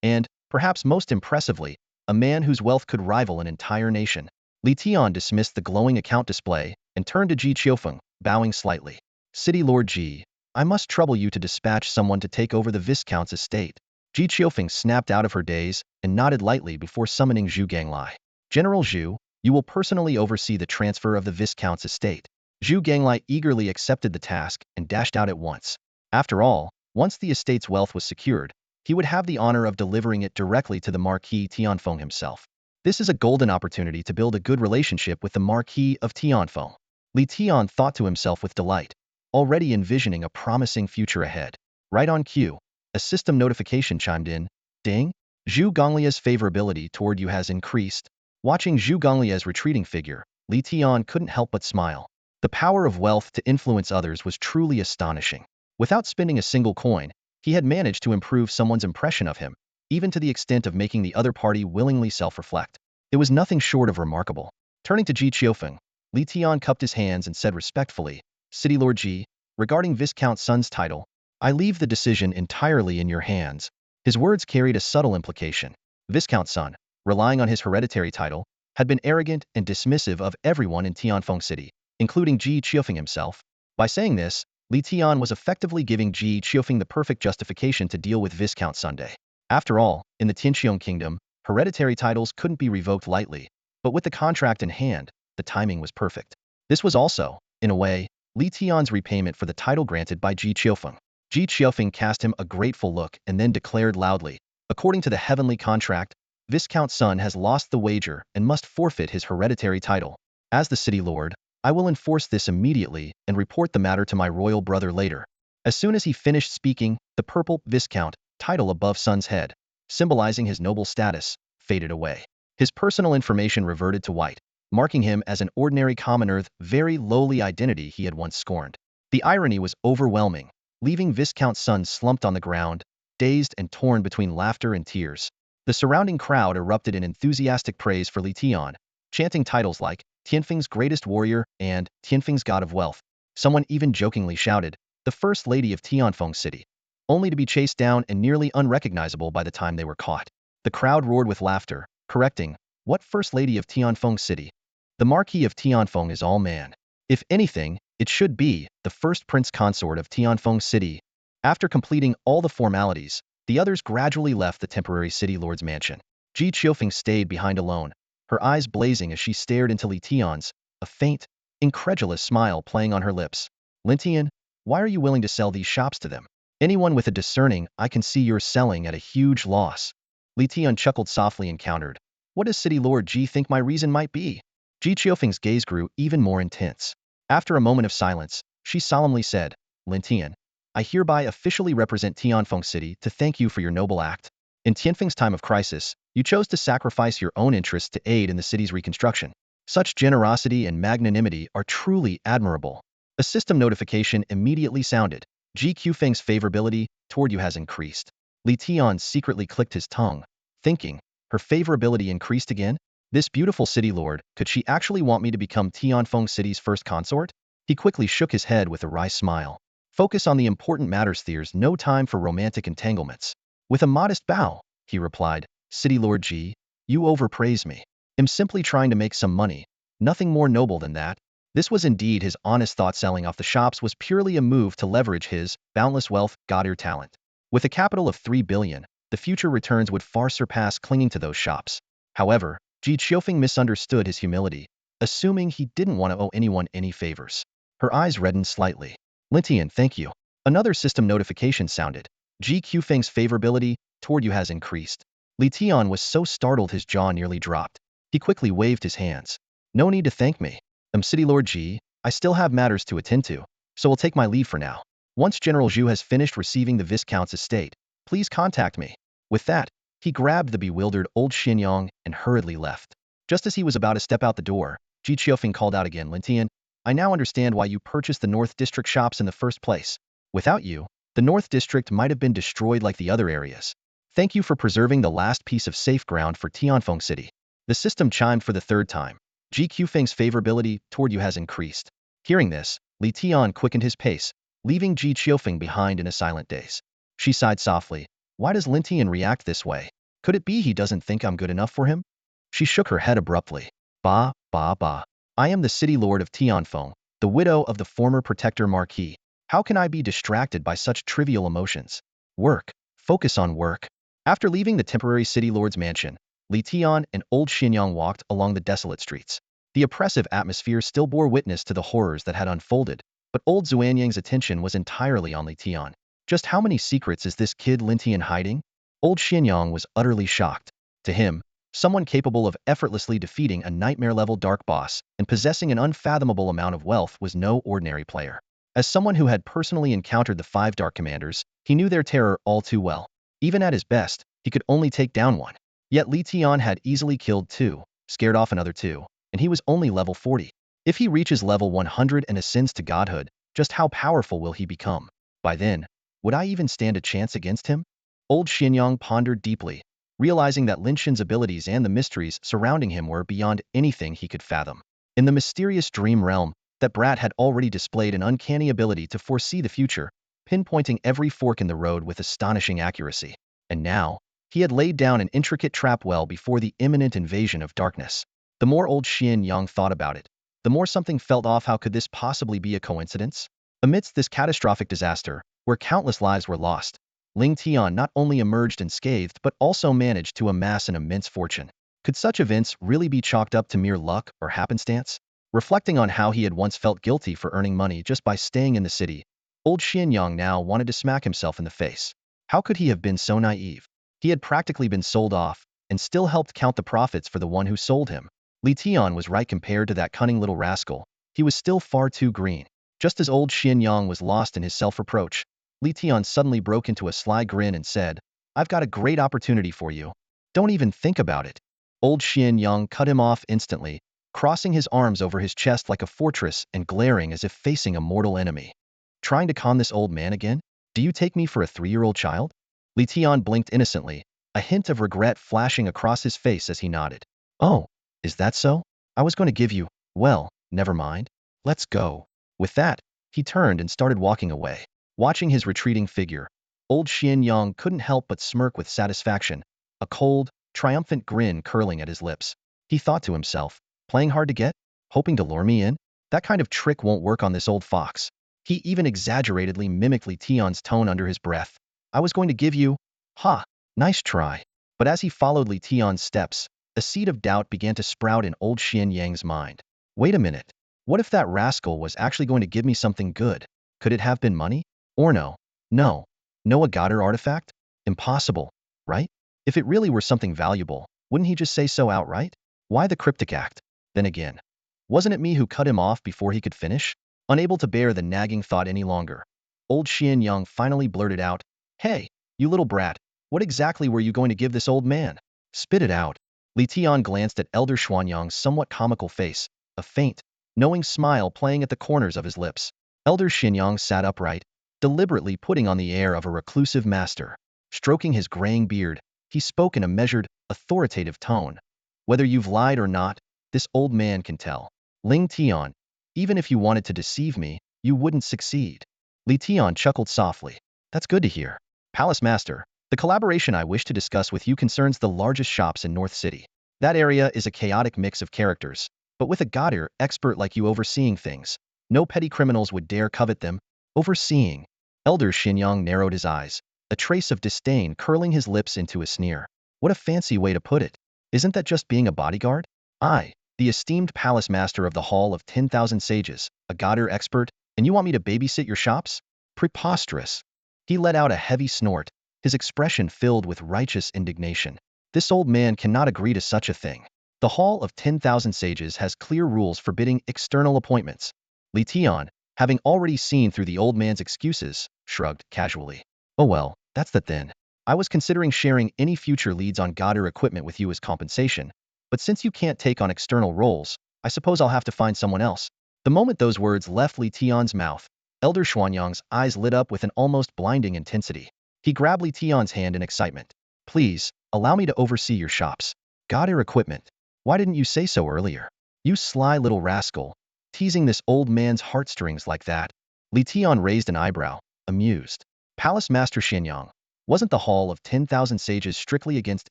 S1: and, perhaps most impressively, a man whose wealth could rival an entire nation. Li Tian dismissed the glowing account display and turned to Ji Qiufeng, bowing slightly. City Lord Ji, I must trouble you to dispatch someone to take over the Viscount's estate. Ji Qiufeng snapped out of her daze and nodded lightly before summoning Zhu Ganglai. General Zhu, you will personally oversee the transfer of the Viscount's estate. Zhu Ganglai eagerly accepted the task and dashed out at once. After all, once the estate's wealth was secured, he would have the honor of delivering it directly to the Marquis Tianfeng himself. This is a golden opportunity to build a good relationship with the Marquis of Tianfeng. Li Tian thought to himself with delight, already envisioning a promising future ahead. Right on cue, a system notification chimed in. Ding! Zhu Gonglia's favorability toward you has increased. Watching Zhu Gonglia's retreating figure, Li Tian couldn't help but smile. The power of wealth to influence others was truly astonishing. Without spending a single coin, he had managed to improve someone's impression of him, even to the extent of making the other party willingly self-reflect. It was nothing short of remarkable. Turning to Ji Qiufeng, Li Tian cupped his hands and said respectfully, City Lord Ji, regarding Viscount Sun's title, I leave the decision entirely in your hands. His words carried a subtle implication. Viscount Sun, relying on his hereditary title, had been arrogant and dismissive of everyone in Tianfeng City, including Ji Qiufeng himself. By saying this, Li Tian was effectively giving Ji Qiufeng the perfect justification to deal with Viscount Sunday. After all, in the Tianqiong Kingdom, hereditary titles couldn't be revoked lightly, but with the contract in hand, the timing was perfect. This was also, in a way, Li Tian's repayment for the title granted by Ji Qiufeng. Ji Qiufeng cast him a grateful look and then declared loudly, according to the heavenly contract, Viscount Sun has lost the wager and must forfeit his hereditary title. As the city lord, I will enforce this immediately and report the matter to my royal brother later. As soon as he finished speaking, the purple Viscount title above Sun's head, symbolizing his noble status, faded away. His personal information reverted to white, marking him as an ordinary common earth, very lowly identity he had once scorned. The irony was overwhelming, leaving Viscount Sun slumped on the ground, dazed and torn between laughter and tears. The surrounding crowd erupted in enthusiastic praise for Li Tian, chanting titles like Tianfeng's greatest warrior and Tianfeng's god of wealth. Someone even jokingly shouted, the first lady of Tianfeng City, only to be chased down and nearly unrecognizable by the time they were caught. The crowd roared with laughter, correcting, what first lady of Tianfeng City? The Marquis of Tianfeng is all man. If anything, it should be the first prince consort of Tianfeng City. After completing all the formalities, the others gradually left the temporary city lord's mansion. Ji Qiufeng stayed behind alone, her eyes blazing as she stared into Li Tian's, a faint, incredulous smile playing on her lips. Li Tian, why are you willing to sell these shops to them? Anyone with a discerning eye can see you're selling at a huge loss. Li Tian chuckled softly and countered, what does City Lord Ji think my reason might be? Ji Qiufeng's gaze grew even more intense. After a moment of silence, she solemnly said, Li Tian, I hereby officially represent Tianfeng City to thank you for your noble act. In Tianfeng's time of crisis, you chose to sacrifice your own interests to aid in the city's reconstruction. Such generosity and magnanimity are truly admirable. A system notification immediately sounded. Ji Qiufeng's favorability toward you has increased. Li Tian secretly clicked his tongue, thinking, her favorability increased again? This beautiful city lord, could she actually want me to become Tianfeng City's first consort? He quickly shook his head with a wry smile. Focus on the important matters, there's no time for romantic entanglements. With a modest bow, he replied, City Lord Ji, you overpraise me. I'm simply trying to make some money. Nothing more noble than that. This was indeed his honest thought. Selling off the shops was purely a move to leverage his boundless wealth, god-ear talent. With a capital of 3 billion, the future returns would far surpass clinging to those shops. However, Ji Qiufeng misunderstood his humility, assuming he didn't want to owe anyone any favors. Her eyes reddened slightly. Li Tian, thank you. Another system notification sounded. Ji Qiufeng's favorability toward you has increased. Li Tian was so startled his jaw nearly dropped. He quickly waved his hands. No need to thank me. City Lord Ji, I still have matters to attend to, so will take my leave for now. Once General Zhu has finished receiving the Viscount's estate, please contact me. With that, he grabbed the bewildered old Xinyang and hurriedly left. Just as he was about to step out the door, Ji Qiufeng called out again, Li Tian, I now understand why you purchased the North District shops in the first place. Without you, the North District might have been destroyed like the other areas. Thank you for preserving the last piece of safe ground for Tianfeng City. The system chimed for the third time. Ji Qiufeng's favorability toward you has increased. Hearing this, Li Tian quickened his pace, leaving Ji Qiufeng behind in a silent daze. She sighed softly. Why does Li Tian react this way? Could it be he doesn't think I'm good enough for him? She shook her head abruptly. Bah, bah, bah. I am the city lord of Tianfeng, the widow of the former protector Marquis. How can I be distracted by such trivial emotions? Work. Focus on work. After leaving the temporary city lord's mansion, Li Tian and old Xinyang walked along the desolate streets. The oppressive atmosphere still bore witness to the horrors that had unfolded, but old Zuanyang's attention was entirely on Li Tian. Just how many secrets is this kid Li Tian hiding? Old Xinyang was utterly shocked. To him, someone capable of effortlessly defeating a nightmare-level dark boss and possessing an unfathomable amount of wealth was no ordinary player. As someone who had personally encountered the 5 Dark Commanders, he knew their terror all too well. Even at his best, he could only take down one. Yet Li Tian had easily killed 2, scared off another 2, and he was only level 40. If he reaches level 100 and ascends to godhood, just how powerful will he become? By then, would I even stand a chance against him? Old Xianyang pondered deeply, realizing that Lin Shen's abilities and the mysteries surrounding him were beyond anything he could fathom. In the mysterious dream realm, that brat had already displayed an uncanny ability to foresee the future, pinpointing every fork in the road with astonishing accuracy. And now, he had laid down an intricate trap well before the imminent invasion of darkness. The more old Xianyang thought about it, the more something felt off. How could this possibly be a coincidence? Amidst this catastrophic disaster, where countless lives were lost, Ling Tian not only emerged unscathed but also managed to amass an immense fortune. Could such events really be chalked up to mere luck or happenstance? Reflecting on how he had once felt guilty for earning money just by staying in the city, old Xianyang now wanted to smack himself in the face. How could he have been so naive? He had practically been sold off, and still helped count the profits for the one who sold him. Li Tian was right. Compared to that cunning little rascal, he was still far too green. Just as old Xianyang was lost in his self-reproach, Li Tian suddenly broke into a sly grin and said, "I've got a great opportunity for you. Don't even think about it." Old Xianyang cut him off instantly, crossing his arms over his chest like a fortress and glaring as if facing a mortal enemy. "Trying to con this old man again? Do you take me for a 3-year-old child?" Li Tian blinked innocently, a hint of regret flashing across his face as he nodded. "Oh, is that so? I was going to give you, well, never mind. Let's go." With that, he turned and started walking away. Watching his retreating figure, old Xianyang couldn't help but smirk with satisfaction, a cold, triumphant grin curling at his lips. He thought to himself, "Playing hard to get? Hoping to lure me in? That kind of trick won't work on this old fox." He even exaggeratedly mimicked Li Tian's tone under his breath. "I was going to give you, ha, nice try." But as he followed Li Tian's steps, a seed of doubt began to sprout in old Xianyang's mind. Wait a minute. What if that rascal was actually going to give me something good? Could it have been money? Or no, a Goddard artifact? Impossible, right? If it really were something valuable, wouldn't he just say so outright? Why the cryptic act? Then again, wasn't it me who cut him off before he could finish? Unable to bear the nagging thought any longer, old Xianyang finally blurted out, "Hey, you little brat, what exactly were you going to give this old man? Spit it out." Li Tian glanced at Elder Xuanyang's somewhat comical face, a faint, knowing smile playing at the corners of his lips. Elder Xianyang sat upright, deliberately putting on the air of a reclusive master. Stroking his graying beard, he spoke in a measured, authoritative tone. "Whether you've lied or not, this old man can tell. Ling Tian, even if you wanted to deceive me, you wouldn't succeed." Li Tian chuckled softly. "That's good to hear. Palace Master, the collaboration I wish to discuss with you concerns the largest shops in North City. That area is a chaotic mix of characters, but with a Goddard expert like you overseeing things, no petty criminals would dare covet them." Overseeing. Elder Xianyang narrowed his eyes, a trace of disdain curling his lips into a sneer. What a fancy way to put it. Isn't that just being a bodyguard? I, the esteemed palace master of the Hall of 10,000 Sages, a Goddard expert, and you want me to babysit your shops? Preposterous. He let out a heavy snort, his expression filled with righteous indignation. This old man cannot agree to such a thing. The Hall of 10,000 Sages has clear rules forbidding external appointments. Li Tian, having already seen through the old man's excuses, shrugged casually. "Oh well, that's that then. I was considering sharing any future leads on Goddard equipment with you as compensation, but since you can't take on external roles, I suppose I'll have to find someone else." The moment those words left Li Tian's mouth, Elder Xuanyang's eyes lit up with an almost blinding intensity. He grabbed Li Tian's hand in excitement. "Please, allow me to oversee your shops. Goddard equipment. Why didn't you say so earlier? You sly little rascal. Teasing this old man's heartstrings like that." Li Tian raised an eyebrow, amused. "Palace Master Xianyang, wasn't the Hall of 10,000 Sages strictly against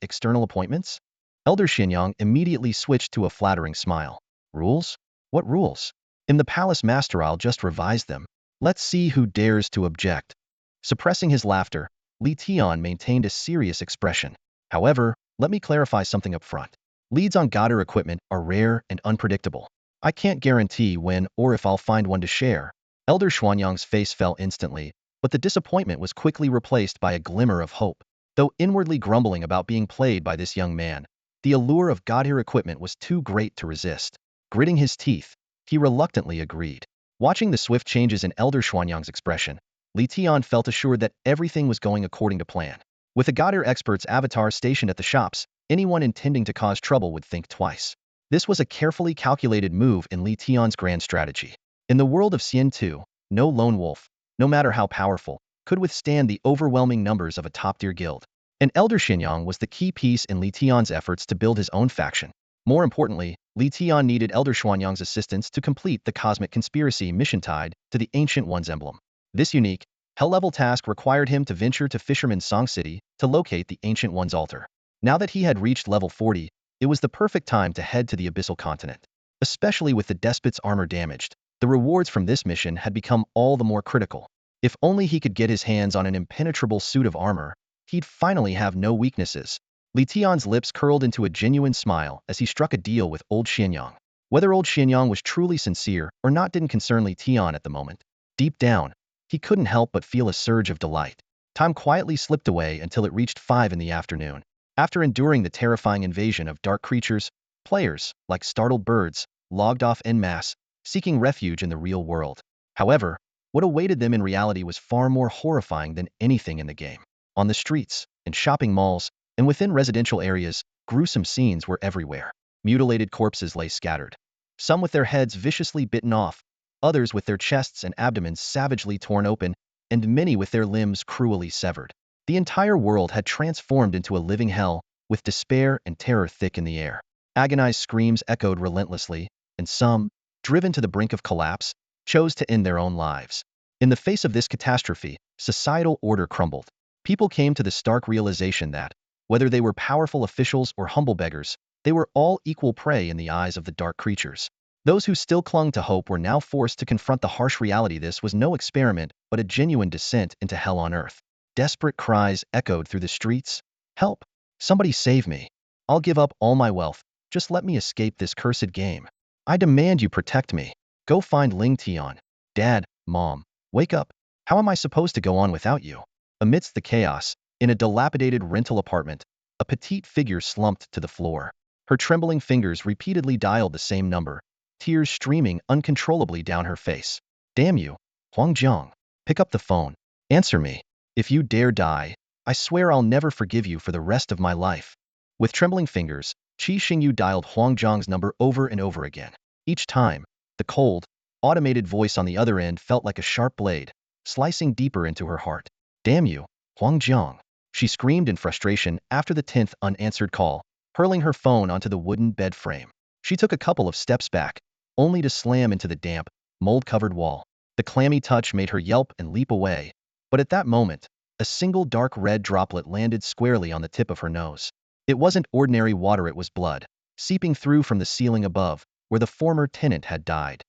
S1: external appointments?" Elder Xianyang immediately switched to a flattering smile. "Rules? What rules? In the Palace Master I'll just revise them. Let's see who dares to object." Suppressing his laughter, Li Tian maintained a serious expression. "However, let me clarify something up front. Leads on Goddard equipment are rare and unpredictable. I can't guarantee when or if I'll find one to share." Elder Xuanyang's face fell instantly, but the disappointment was quickly replaced by a glimmer of hope. Though inwardly grumbling about being played by this young man, the allure of Goddard equipment was too great to resist. Gritting his teeth, he reluctantly agreed. Watching the swift changes in Elder Xuanyang's expression, Li Tian felt assured that everything was going according to plan. With a Goddard expert's avatar stationed at the shops, anyone intending to cause trouble would think twice. This was a carefully calculated move in Li Tian's grand strategy. In the world of Xian 2, no lone wolf, no matter how powerful, could withstand the overwhelming numbers of a top-tier guild. An elder Xinyang was the key piece in Li Tian's efforts to build his own faction. More importantly, Li Tian needed Elder Xuanyang's assistance to complete the cosmic conspiracy mission tied to the Ancient One's emblem. This unique, hell-level task required him to venture to Fisherman Song City to locate the Ancient One's altar. Now that he had reached level 40, it was the perfect time to head to the Abyssal Continent. Especially with the Despot's armor damaged, the rewards from this mission had become all the more critical. If only he could get his hands on an impenetrable suit of armor, he'd finally have no weaknesses. Li Tian's lips curled into a genuine smile as he struck a deal with old Xianyang. Whether old Xianyang was truly sincere or not didn't concern Li Tian at the moment. Deep down, he couldn't help but feel a surge of delight. Time quietly slipped away until it reached 5 in the afternoon. After enduring the terrifying invasion of dark creatures, players, like startled birds, logged off en masse, seeking refuge in the real world. However, what awaited them in reality was far more horrifying than anything in the game. On the streets, in shopping malls, and within residential areas, gruesome scenes were everywhere. Mutilated corpses lay scattered. Some with their heads viciously bitten off, others with their chests and abdomens savagely torn open, and many with their limbs cruelly severed. The entire world had transformed into a living hell, with despair and terror thick in the air. Agonized screams echoed relentlessly, and some, driven to the brink of collapse, chose to end their own lives. In the face of this catastrophe, societal order crumbled. People came to the stark realization that, whether they were powerful officials or humble beggars, they were all equal prey in the eyes of the dark creatures. Those who still clung to hope were now forced to confront the harsh reality. This was no experiment, but a genuine descent into hell on earth. Desperate cries echoed through the streets. "Help! Somebody save me! I'll give up all my wealth. Just let me escape this cursed game. I demand you protect me. Go find Ling Tian. Dad, Mom, wake up. How am I supposed to go on without you?" Amidst the chaos, in a dilapidated rental apartment, a petite figure slumped to the floor. Her trembling fingers repeatedly dialed the same number, tears streaming uncontrollably down her face. "Damn you, Huangjiang. Pick up the phone. Answer me. If you dare die, I swear I'll never forgive you for the rest of my life." With trembling fingers, Qi Xingyu dialed Huangjiang's number over and over again. Each time, the cold, automated voice on the other end felt like a sharp blade, slicing deeper into her heart. "Damn you, Huangjiang," she screamed in frustration after the 10th unanswered call, hurling her phone onto the wooden bed frame. She took a couple of steps back, only to slam into the damp, mold-covered wall. The clammy touch made her yelp and leap away, but at that moment, a single dark red droplet landed squarely on the tip of her nose. It wasn't ordinary water, it was blood, seeping through from the ceiling above, where the former tenant had died.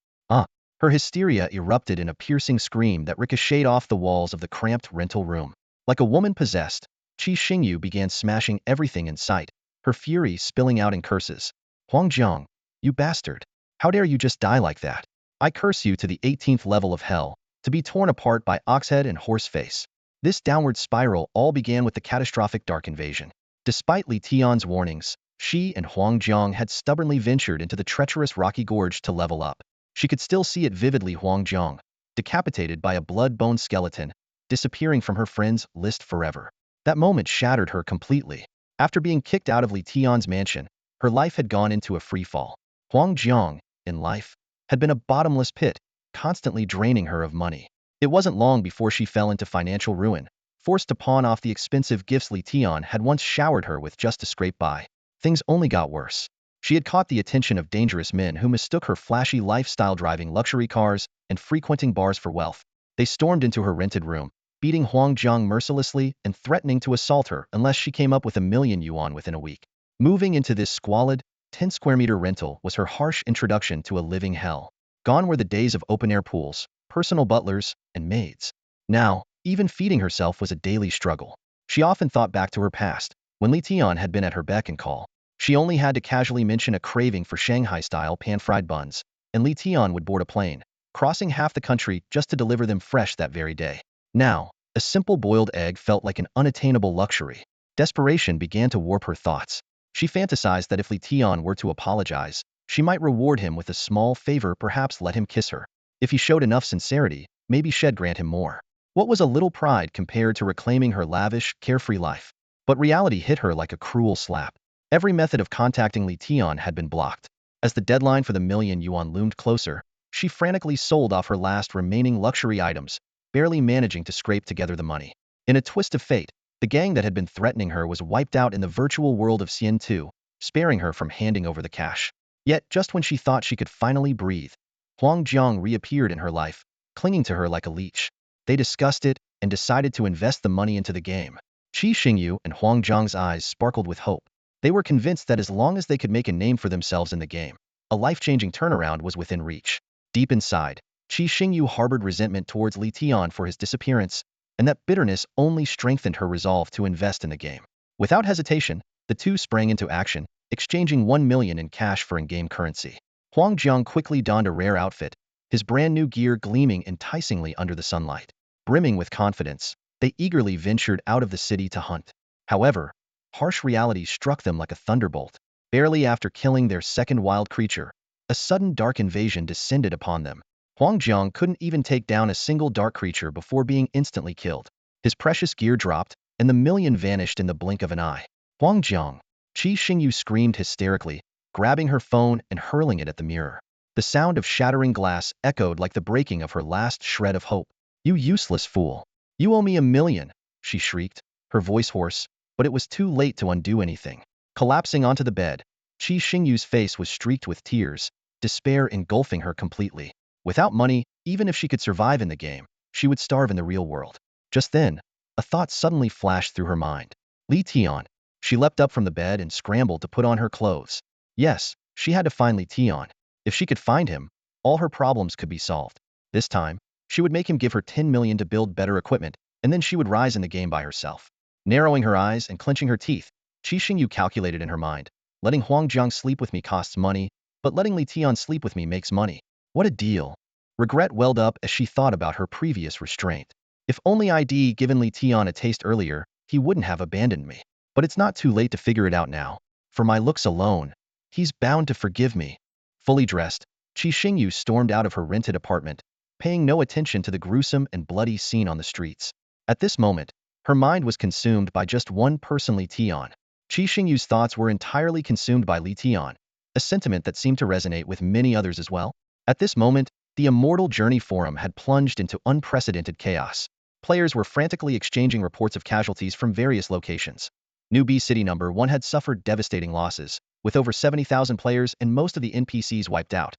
S1: Her hysteria erupted in a piercing scream that ricocheted off the walls of the cramped rental room. Like a woman possessed, Qi Xingyu began smashing everything in sight, her fury spilling out in curses. "Huangjiang, you bastard. How dare you just die like that? I curse you to the 18th level of hell, to be torn apart by Oxhead and Horseface." This downward spiral all began with the catastrophic Dark Invasion. Despite Li Tian's warnings, she and Huangjiang had stubbornly ventured into the treacherous rocky gorge to level up. She could still see it vividly, Huangjiang, decapitated by a blood-bone skeleton, disappearing from her friends' list forever. That moment shattered her completely. After being kicked out of Li Tian's mansion, her life had gone into a free fall. Huangjiang, in life, had been a bottomless pit, constantly draining her of money. It wasn't long before she fell into financial ruin, forced to pawn off the expensive gifts Li Tian had once showered her with just to scrape by. Things only got worse. She had caught the attention of dangerous men who mistook her flashy lifestyle, driving luxury cars and frequenting bars for wealth. They stormed into her rented room, beating Huangjiang mercilessly and threatening to assault her unless she came up with 1,000,000 yuan within a week. Moving into this squalid, 10-square-meter rental was her harsh introduction to a living hell. Gone were the days of open-air pools, personal butlers, and maids. Now, even feeding herself was a daily struggle. She often thought back to her past, when Li Tian had been at her beck and call. She only had to casually mention a craving for Shanghai-style pan-fried buns, and Li Tian would board a plane, crossing half the country just to deliver them fresh that very day. Now, a simple boiled egg felt like an unattainable luxury. Desperation began to warp her thoughts. She fantasized that if Li Tian were to apologize, she might reward him with a small favor, perhaps let him kiss her. If he showed enough sincerity, maybe she'd grant him more. What was a little pride compared to reclaiming her lavish, carefree life? But reality hit her like a cruel slap. Every method of contacting Li Tian had been blocked. As the deadline for the 1,000,000 yuan loomed closer, she frantically sold off her last remaining luxury items, barely managing to scrape together the money. In a twist of fate, the gang that had been threatening her was wiped out in the virtual world of Xian 2, sparing her from handing over the cash. Yet, just when she thought she could finally breathe, Huang Jiang reappeared in her life, clinging to her like a leech. They discussed it and decided to invest the money into the game. Qi Xingyu and Huang Jiang's eyes sparkled with hope. They were convinced that as long as they could make a name for themselves in the game, a life-changing turnaround was within reach. Deep inside, Qi Xingyu harbored resentment towards Li Tian for his disappearance, and that bitterness only strengthened her resolve to invest in the game. Without hesitation, the two sprang into action, exchanging 1 million in cash for in-game currency. Huang Jiang quickly donned a rare outfit, his brand new gear gleaming enticingly under the sunlight. Brimming with confidence, they eagerly ventured out of the city to hunt. However, harsh reality struck them like a thunderbolt. Barely after killing their second wild creature, a sudden dark invasion descended upon them. Huang Jiang couldn't even take down a single dark creature before being instantly killed. His precious gear dropped, and the million vanished in the blink of an eye. Huang Jiang! Qi Xingyu screamed hysterically, grabbing her phone and hurling it at the mirror. The sound of shattering glass echoed like the breaking of her last shred of hope. "You useless fool! You owe me 1 million!" she shrieked, her voice hoarse, but it was too late to undo anything. Collapsing onto the bed, Qi Xingyu's face was streaked with tears, despair engulfing her completely. Without money, even if she could survive in the game, she would starve in the real world. Just then, a thought suddenly flashed through her mind. Li Tian. She leapt up from the bed and scrambled to put on her clothes. Yes, she had to find Li Tian. If she could find him, all her problems could be solved. This time, she would make him give her 10 million to build better equipment, and then she would rise in the game by herself. Narrowing her eyes and clenching her teeth, Qi Xingyu calculated in her mind. Letting Huang Jiang sleep with me costs money, but letting Li Tian sleep with me makes money. What a deal. Regret welled up as she thought about her previous restraint. If only I'd given Li Tian a taste earlier, he wouldn't have abandoned me. But it's not too late to figure it out now. For my looks alone, he's bound to forgive me. Fully dressed, Qi Xingyu stormed out of her rented apartment, paying no attention to the gruesome and bloody scene on the streets. At this moment, her mind was consumed by just one person, Li Tian. Qi Xingyu's thoughts were entirely consumed by Li Tian, a sentiment that seemed to resonate with many others as well. At this moment, the Immortal Journey forum had plunged into unprecedented chaos. Players were frantically exchanging reports of casualties from various locations. Newbie City number 1 had suffered devastating losses, with over 70,000 players and most of the NPCs wiped out.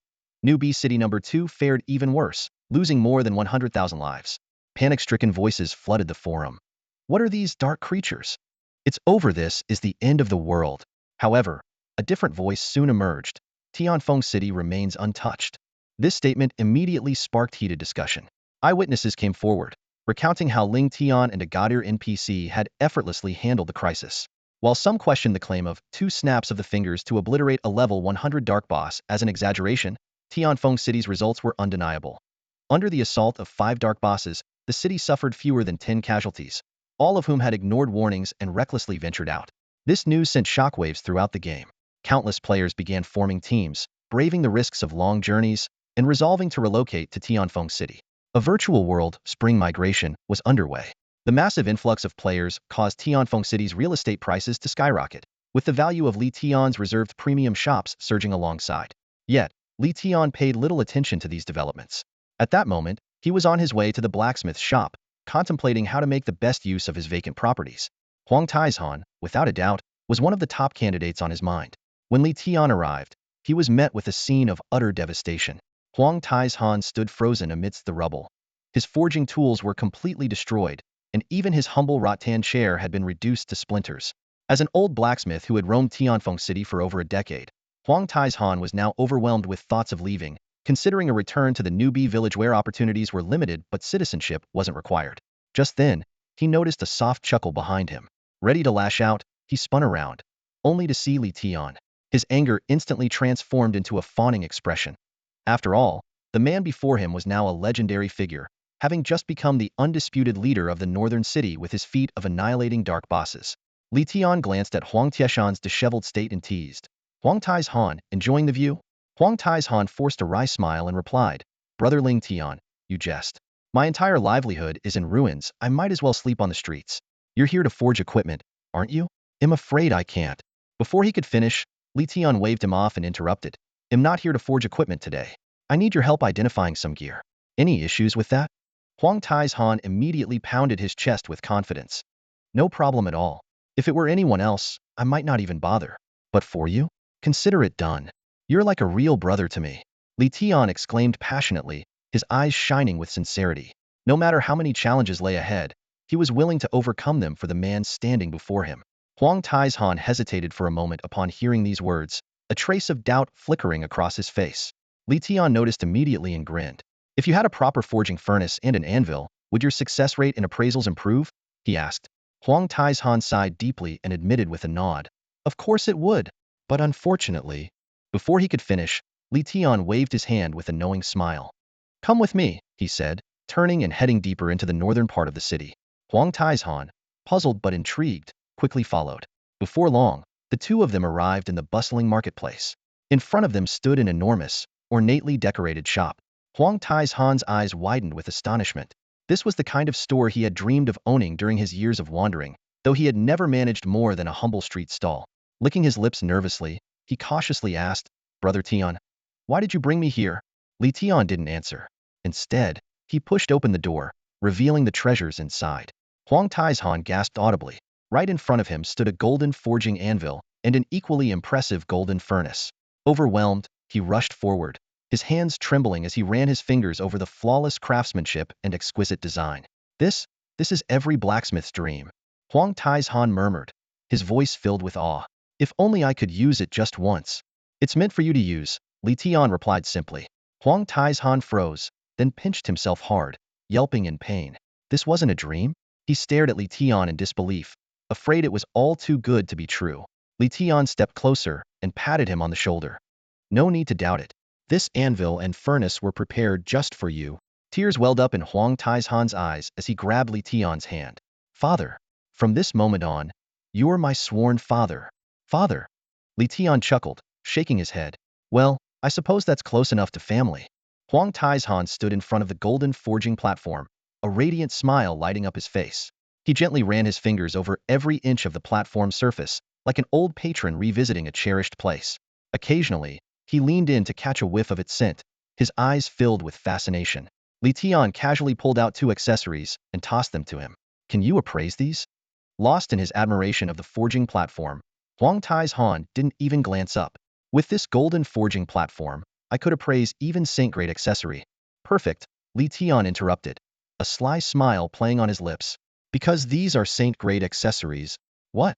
S1: Newbie City number 2 fared even worse, losing more than 100,000 lives. Panic-stricken voices flooded the forum. What are these dark creatures? It's over, this is the end of the world. However, a different voice soon emerged. Tianfeng City remains untouched. This statement immediately sparked heated discussion. Eyewitnesses came forward, recounting how Ling Tian and a Gadir NPC had effortlessly handled the crisis. While some questioned the claim of 2 snaps of the fingers to obliterate a level 100 dark boss as an exaggeration, Tianfeng City's results were undeniable. Under the assault of 5 dark bosses, the city suffered fewer than 10 casualties, all of whom had ignored warnings and recklessly ventured out. This news sent shockwaves throughout the game. Countless players began forming teams, braving the risks of long journeys, and resolving to relocate to Tianfeng City. A virtual world spring migration was underway. The massive influx of players caused Tianfeng City's real estate prices to skyrocket, with the value of Li Tian's reserved premium shops surging alongside. Yet, Li Tian paid little attention to these developments. At that moment, he was on his way to the blacksmith shop, contemplating how to make the best use of his vacant properties. Huang Taizhan, without a doubt, was one of the top candidates on his mind. When Li Tian arrived, he was met with a scene of utter devastation. Huang Taizhan stood frozen amidst the rubble. His forging tools were completely destroyed, and even his humble rattan chair had been reduced to splinters. As an old blacksmith who had roamed Tianfeng City for over a decade, Huang Taizhan was now overwhelmed with thoughts of leaving, considering a return to the newbie village where opportunities were limited but citizenship wasn't required. Just then, he noticed a soft chuckle behind him. Ready to lash out, he spun around, only to see Li Tian. His anger instantly transformed into a fawning expression. After all, the man before him was now a legendary figure, having just become the undisputed leader of the northern city with his feat of annihilating dark bosses. Li Tian glanced at Huang Tieshan's disheveled state and teased. "Huang Taizhan, enjoying the view?" Huang Taizhan forced a wry smile and replied, "Brother Ling Tian, you jest. My entire livelihood is in ruins, I might as well sleep on the streets. You're here to forge equipment, aren't you?" "I'm afraid I can't." Before he could finish, Li Tian waved him off and interrupted. "I'm not here to forge equipment today. I need your help identifying some gear. Any issues with that?" Huang Taizhan immediately pounded his chest with confidence. No problem at all. If it were anyone else, I might not even bother. But for you? Consider it done. You're like a real brother to me. Li Tian exclaimed passionately, his eyes shining with sincerity. No matter how many challenges lay ahead, he was willing to overcome them for the man standing before him. Huang Taizhan hesitated for a moment upon hearing these words, a trace of doubt flickering across his face. Li Tian noticed immediately and grinned. If you had a proper forging furnace and an anvil, would your success rate in appraisals improve? He asked. Huang Taizhan sighed deeply and admitted with a nod. Of course it would, but unfortunately. Before he could finish, Li Tian waved his hand with a knowing smile. Come with me, he said, turning and heading deeper into the northern part of the city. Huang Taizhan, puzzled but intrigued, quickly followed. Before long, the two of them arrived in the bustling marketplace. In front of them stood an enormous, ornately decorated shop. Huang Taizhan's eyes widened with astonishment. This was the kind of store he had dreamed of owning during his years of wandering, though he had never managed more than a humble street stall. Licking his lips nervously, he cautiously asked, Brother Tian, why did you bring me here? Li Tian didn't answer. Instead, he pushed open the door, revealing the treasures inside. Huang Taizhan gasped audibly. Right in front of him stood a golden forging anvil and an equally impressive golden furnace. Overwhelmed, he rushed forward, his hands trembling as he ran his fingers over the flawless craftsmanship and exquisite design. This is every blacksmith's dream. Huang Taizhan murmured, his voice filled with awe. If only I could use it just once. It's meant for you to use, Li Tian replied simply. Huang Taizhan froze, then pinched himself hard, yelping in pain. This wasn't a dream? He stared at Li Tian in disbelief, afraid it was all too good to be true. Li Tian stepped closer and patted him on the shoulder. No need to doubt it. This anvil and furnace were prepared just for you. Tears welled up in Huang Taizhan's eyes as he grabbed Li Tian's hand. Father, from this moment on, you're my sworn father. Father. Li Tian chuckled, shaking his head. Well, I suppose that's close enough to family. Huang Taizhan stood in front of the golden forging platform, a radiant smile lighting up his face. He gently ran his fingers over every inch of the platform's surface, like an old patron revisiting a cherished place. Occasionally, he leaned in to catch a whiff of its scent, his eyes filled with fascination. Li Tian casually pulled out two accessories and tossed them to him. Can you appraise these? Lost in his admiration of the forging platform, Huang Taizhan didn't even glance up. With this golden forging platform, I could appraise even saint-grade accessory. Perfect, Li Tian interrupted, a sly smile playing on his lips. Because these are saint-grade accessories. What?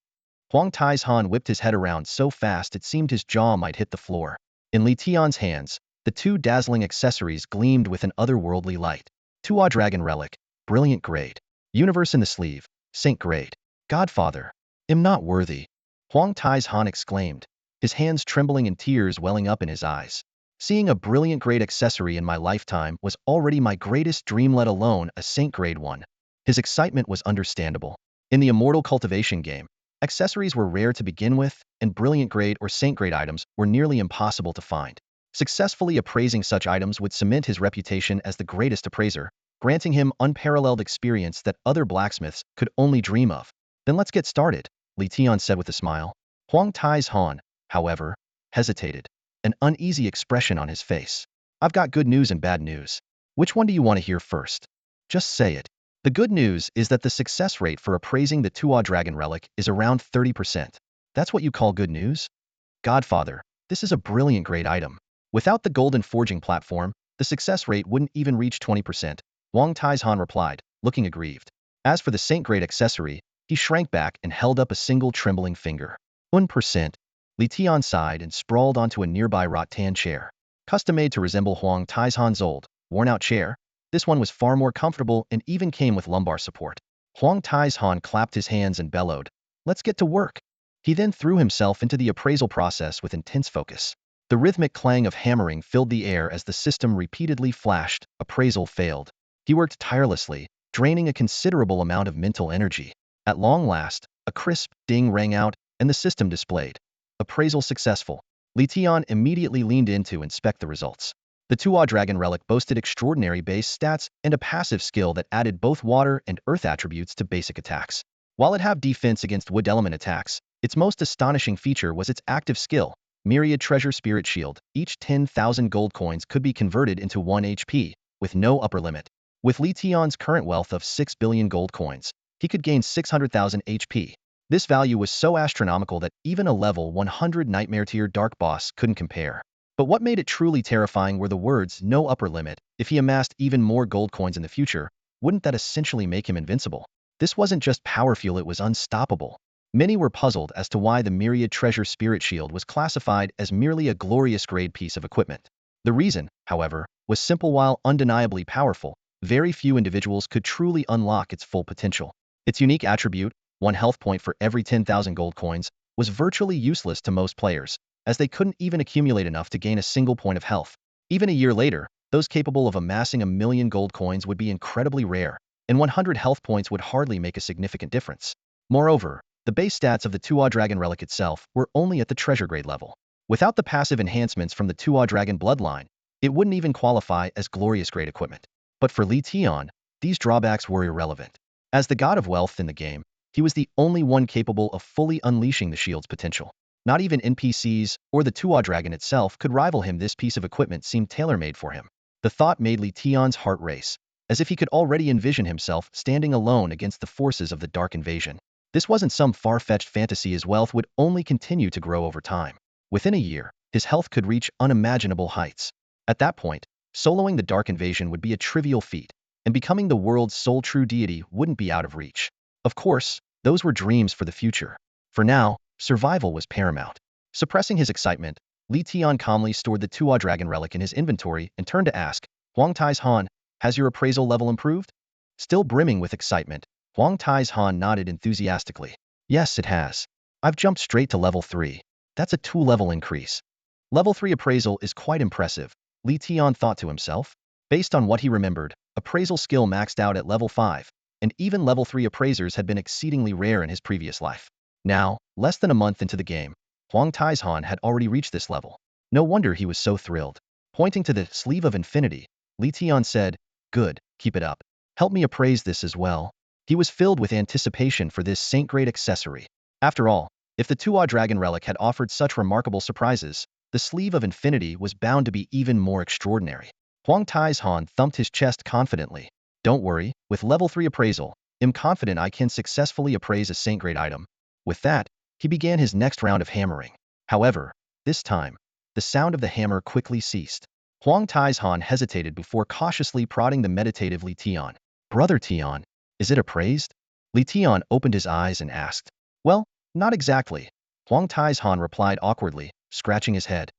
S1: Huang Taizhan whipped his head around so fast it seemed his jaw might hit the floor. In Li Tian's hands, the two dazzling accessories gleamed with an otherworldly light. Tuo Dragon Relic, brilliant grade. Universe in the sleeve, saint grade. Godfather, am not worthy. Huang Taizhan exclaimed, his hands trembling and tears welling up in his eyes. Seeing a brilliant grade accessory in my lifetime was already my greatest dream, let alone a saint grade one. His excitement was understandable. In the Immortal Cultivation game, accessories were rare to begin with, and brilliant grade or saint grade items were nearly impossible to find. Successfully appraising such items would cement his reputation as the greatest appraiser, granting him unparalleled experience that other blacksmiths could only dream of. Then let's get started, Li Tian said with a smile. Huang Taizhan, however, hesitated, an uneasy expression on his face. I've got good news and bad news. Which one do you want to hear first? Just say it. The good news is that the success rate for appraising the Tuo Dragon Relic is around 30%. That's what you call good news? Godfather, this is a brilliant grade item. Without the golden forging platform, the success rate wouldn't even reach 20%, Huang Taizhan replied, looking aggrieved. As for the saint-grade accessory, he shrank back and held up a single trembling finger. 1%. Li Tian sighed and sprawled onto a nearby rattan chair. Custom-made to resemble Huang Taizhan's old, worn-out chair, this one was far more comfortable and even came with lumbar support. Huang Taizhan clapped his hands and bellowed, let's get to work. He then threw himself into the appraisal process with intense focus. The rhythmic clang of hammering filled the air as the system repeatedly flashed, appraisal failed. He worked tirelessly, draining a considerable amount of mental energy. At long last, a crisp ding rang out, and the system displayed. Appraisal successful. Li Tian immediately leaned in to inspect the results. The Tuo Dragon Relic boasted extraordinary base stats and a passive skill that added both water and earth attributes to basic attacks. While it had defense against wood element attacks, its most astonishing feature was its active skill, Myriad Treasure Spirit Shield. Each 10,000 gold coins could be converted into 1 HP, with no upper limit. With Li Tian's current wealth of 6 billion gold coins, he could gain 600,000 HP. This value was so astronomical that even a level 100 Nightmare tier Dark Boss couldn't compare. But what made it truly terrifying were the words "no upper limit." If he amassed even more gold coins in the future, wouldn't that essentially make him invincible? This wasn't just power fuel, it was unstoppable. Many were puzzled as to why the Myriad Treasure Spirit Shield was classified as merely a glorious grade piece of equipment. The reason, however, was simple. While undeniably powerful, very few individuals could truly unlock its full potential. Its unique attribute, 1 health point for every 10,000 gold coins, was virtually useless to most players, as they couldn't even accumulate enough to gain a single point of health. Even a year later, those capable of amassing 1,000,000 gold coins would be incredibly rare, and 100 health points would hardly make a significant difference. Moreover, the base stats of the Tuo Dragon Relic itself were only at the treasure grade level. Without the passive enhancements from the Tuo Dragon bloodline, it wouldn't even qualify as glorious grade equipment. But for Li Tian, these drawbacks were irrelevant. As the god of wealth in the game, he was the only one capable of fully unleashing the shield's potential. Not even NPCs or the Tuo Dragon itself could rival him. This piece of equipment seemed tailor-made for him. The thought made Li Tian's heart race, as if he could already envision himself standing alone against the forces of the Dark Invasion. This wasn't some far-fetched fantasy. His wealth would only continue to grow over time. Within a year, his health could reach unimaginable heights. At that point, soloing the Dark Invasion would be a trivial feat, and becoming the world's sole true deity wouldn't be out of reach. Of course, those were dreams for the future. For now, survival was paramount. Suppressing his excitement, Li Tian calmly stored the Tuo Dragon Relic in his inventory and turned to ask, "Huang Tai's Han, has your appraisal level improved?" Still brimming with excitement, Huang Tai's Han nodded enthusiastically. "Yes, it has. I've jumped straight to level 3. That's a 2-level increase." Level 3 appraisal is quite impressive, Li Tian thought to himself. Based on what he remembered, appraisal skill maxed out at level 5, and even level 3 appraisers had been exceedingly rare in his previous life. Now, less than a month into the game, Huang Tai's Han had already reached this level. No wonder he was so thrilled. Pointing to the Sleeve of Infinity, Li Tian said, "Good, keep it up. Help me appraise this as well." He was filled with anticipation for this saint-grade accessory. After all, if the Tuo Dragon Relic had offered such remarkable surprises, the Sleeve of Infinity was bound to be even more extraordinary. Huang Tai's Han thumped his chest confidently. "Don't worry, with level 3 appraisal, I'm confident I can successfully appraise a saint-grade item." With that, he began his next round of hammering. However, this time, the sound of the hammer quickly ceased. Huang Tai's Han hesitated before cautiously prodding the meditative Li Tian. "Brother Tian, is it appraised?" Li Tian opened his eyes and asked. "Well, not exactly," Huang Tai's Han replied awkwardly, scratching his head.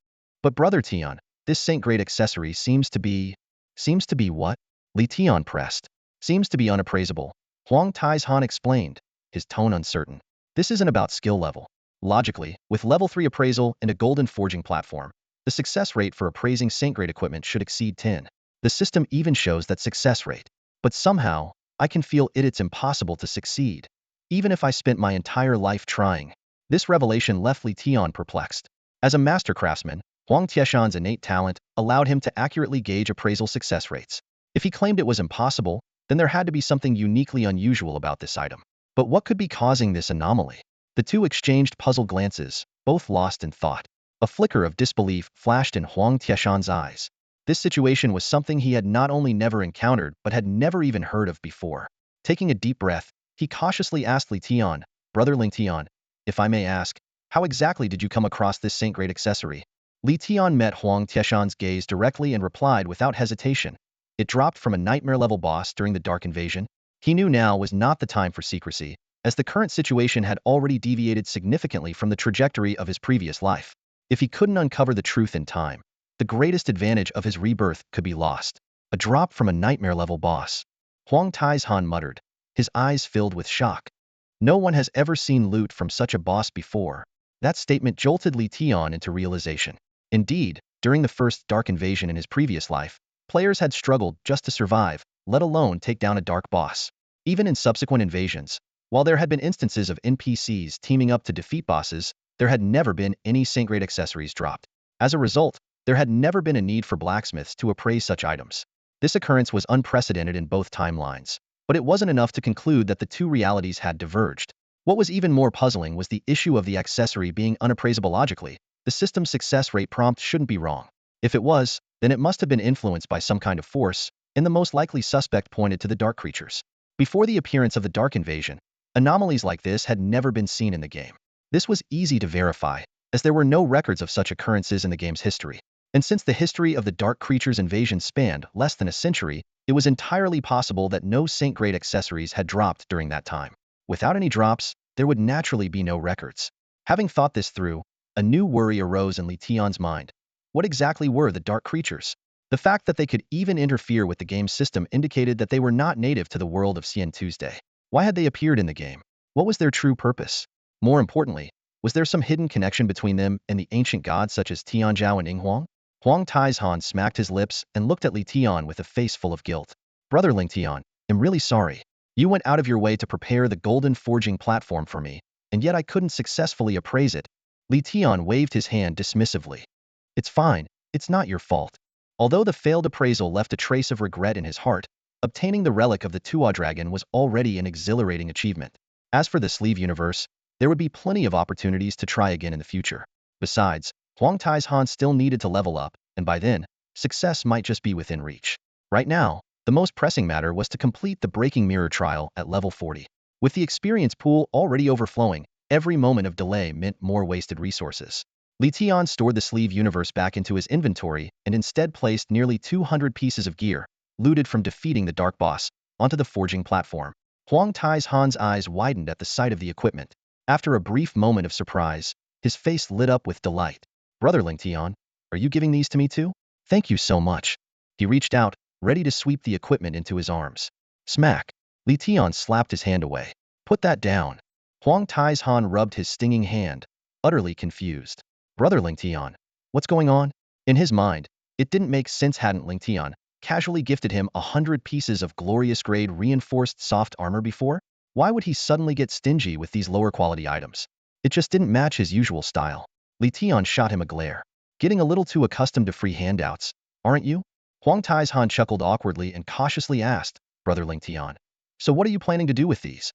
S1: "But Brother Tian, this saint-grade accessory seems to be..." "Seems to be what?" Li Tian pressed. "Seems to be unappraisable," Huang Tai's Han explained, his tone uncertain. "This isn't about skill level. Logically, with level 3 appraisal and a golden forging platform, the success rate for appraising saint-grade equipment should exceed 10. The system even shows that success rate. But somehow, I can feel it's impossible to succeed, even if I spent my entire life trying." This revelation left Li Tian perplexed. As a master craftsman, Huang Tieshan's innate talent allowed him to accurately gauge appraisal success rates. If he claimed it was impossible, then there had to be something uniquely unusual about this item. But what could be causing this anomaly? The two exchanged puzzled glances, both lost in thought. A flicker of disbelief flashed in Huang Tieshan's eyes. This situation was something he had not only never encountered but had never even heard of before. Taking a deep breath, he cautiously asked Li Tian, "Brother Ling Tian, if I may ask, how exactly did you come across this saint-grade accessory?" Li Tian met Huang Tieshan's gaze directly and replied without hesitation. "It dropped from a nightmare-level boss during the Dark Invasion." He knew now was not the time for secrecy, as the current situation had already deviated significantly from the trajectory of his previous life. If he couldn't uncover the truth in time, the greatest advantage of his rebirth could be lost. A drop from a nightmare-level boss. Huang Tai's Han muttered, his eyes filled with shock. No one has ever seen loot from such a boss before. That statement jolted Li Tian into realization. Indeed, during the first Dark Invasion in his previous life, players had struggled just to survive, let alone take down a dark boss. Even in subsequent invasions, while there had been instances of NPCs teaming up to defeat bosses, there had never been any saint-grade accessories dropped. As a result, there had never been a need for blacksmiths to appraise such items. This occurrence was unprecedented in both timelines, but it wasn't enough to conclude that the two realities had diverged. What was even more puzzling was the issue of the accessory being unappraisable logically. The system's success rate prompt shouldn't be wrong. If it was, then it must have been influenced by some kind of force, and the most likely suspect pointed to the dark creatures. Before the appearance of the Dark Invasion, anomalies like this had never been seen in the game. This was easy to verify, as there were no records of such occurrences in the game's history. And since the history of the Dark Creatures invasion spanned less than a century, it was entirely possible that no Saint-grade accessories had dropped during that time. Without any drops, there would naturally be no records. Having thought this through, a new worry arose in Li Tian's mind. What exactly were the Dark Creatures? The fact that they could even interfere with the game's system indicated that they were not native to the world of Xian Tuesday. Why had they appeared in the game? What was their true purpose? More importantly, was there some hidden connection between them and the ancient gods such as Tianzhao and Yinghuang? Huang Taizhan smacked his lips and looked at Li Tian with a face full of guilt. Brother Ling Tian, I'm really sorry. You went out of your way to prepare the golden forging platform for me, and yet I couldn't successfully appraise it. Li Tian waved his hand dismissively. It's fine, it's not your fault. Although the failed appraisal left a trace of regret in his heart, obtaining the relic of the Tuo Dragon was already an exhilarating achievement. As for the sleeve universe, there would be plenty of opportunities to try again in the future. Besides, Huang Taizhan still needed to level up, and by then, success might just be within reach. Right now, the most pressing matter was to complete the Breaking Mirror trial at level 40. With the experience pool already overflowing, every moment of delay meant more wasted resources. Li Tian stored the sleeve universe back into his inventory and instead placed nearly 200 pieces of gear, looted from defeating the Dark Boss, onto the forging platform. Huang Taizhan's eyes widened at the sight of the equipment. After a brief moment of surprise, his face lit up with delight. Brother Ling Tian, are you giving these to me too? Thank you so much. He reached out, ready to sweep the equipment into his arms. Smack! Li Tian slapped his hand away. Put that down. Huang Taizhan rubbed his stinging hand, utterly confused. Brother Ling Tian, what's going on? In his mind, it didn't make sense hadn't Ling Tian casually gifted him 100 pieces of glorious grade reinforced soft armor before? Why would he suddenly get stingy with these lower quality items? It just didn't match his usual style. Li Tian shot him a glare. Getting a little too accustomed to free handouts, aren't you? Huang Taizhan chuckled awkwardly and cautiously asked, Brother Ling Tian, so what are you planning to do with these?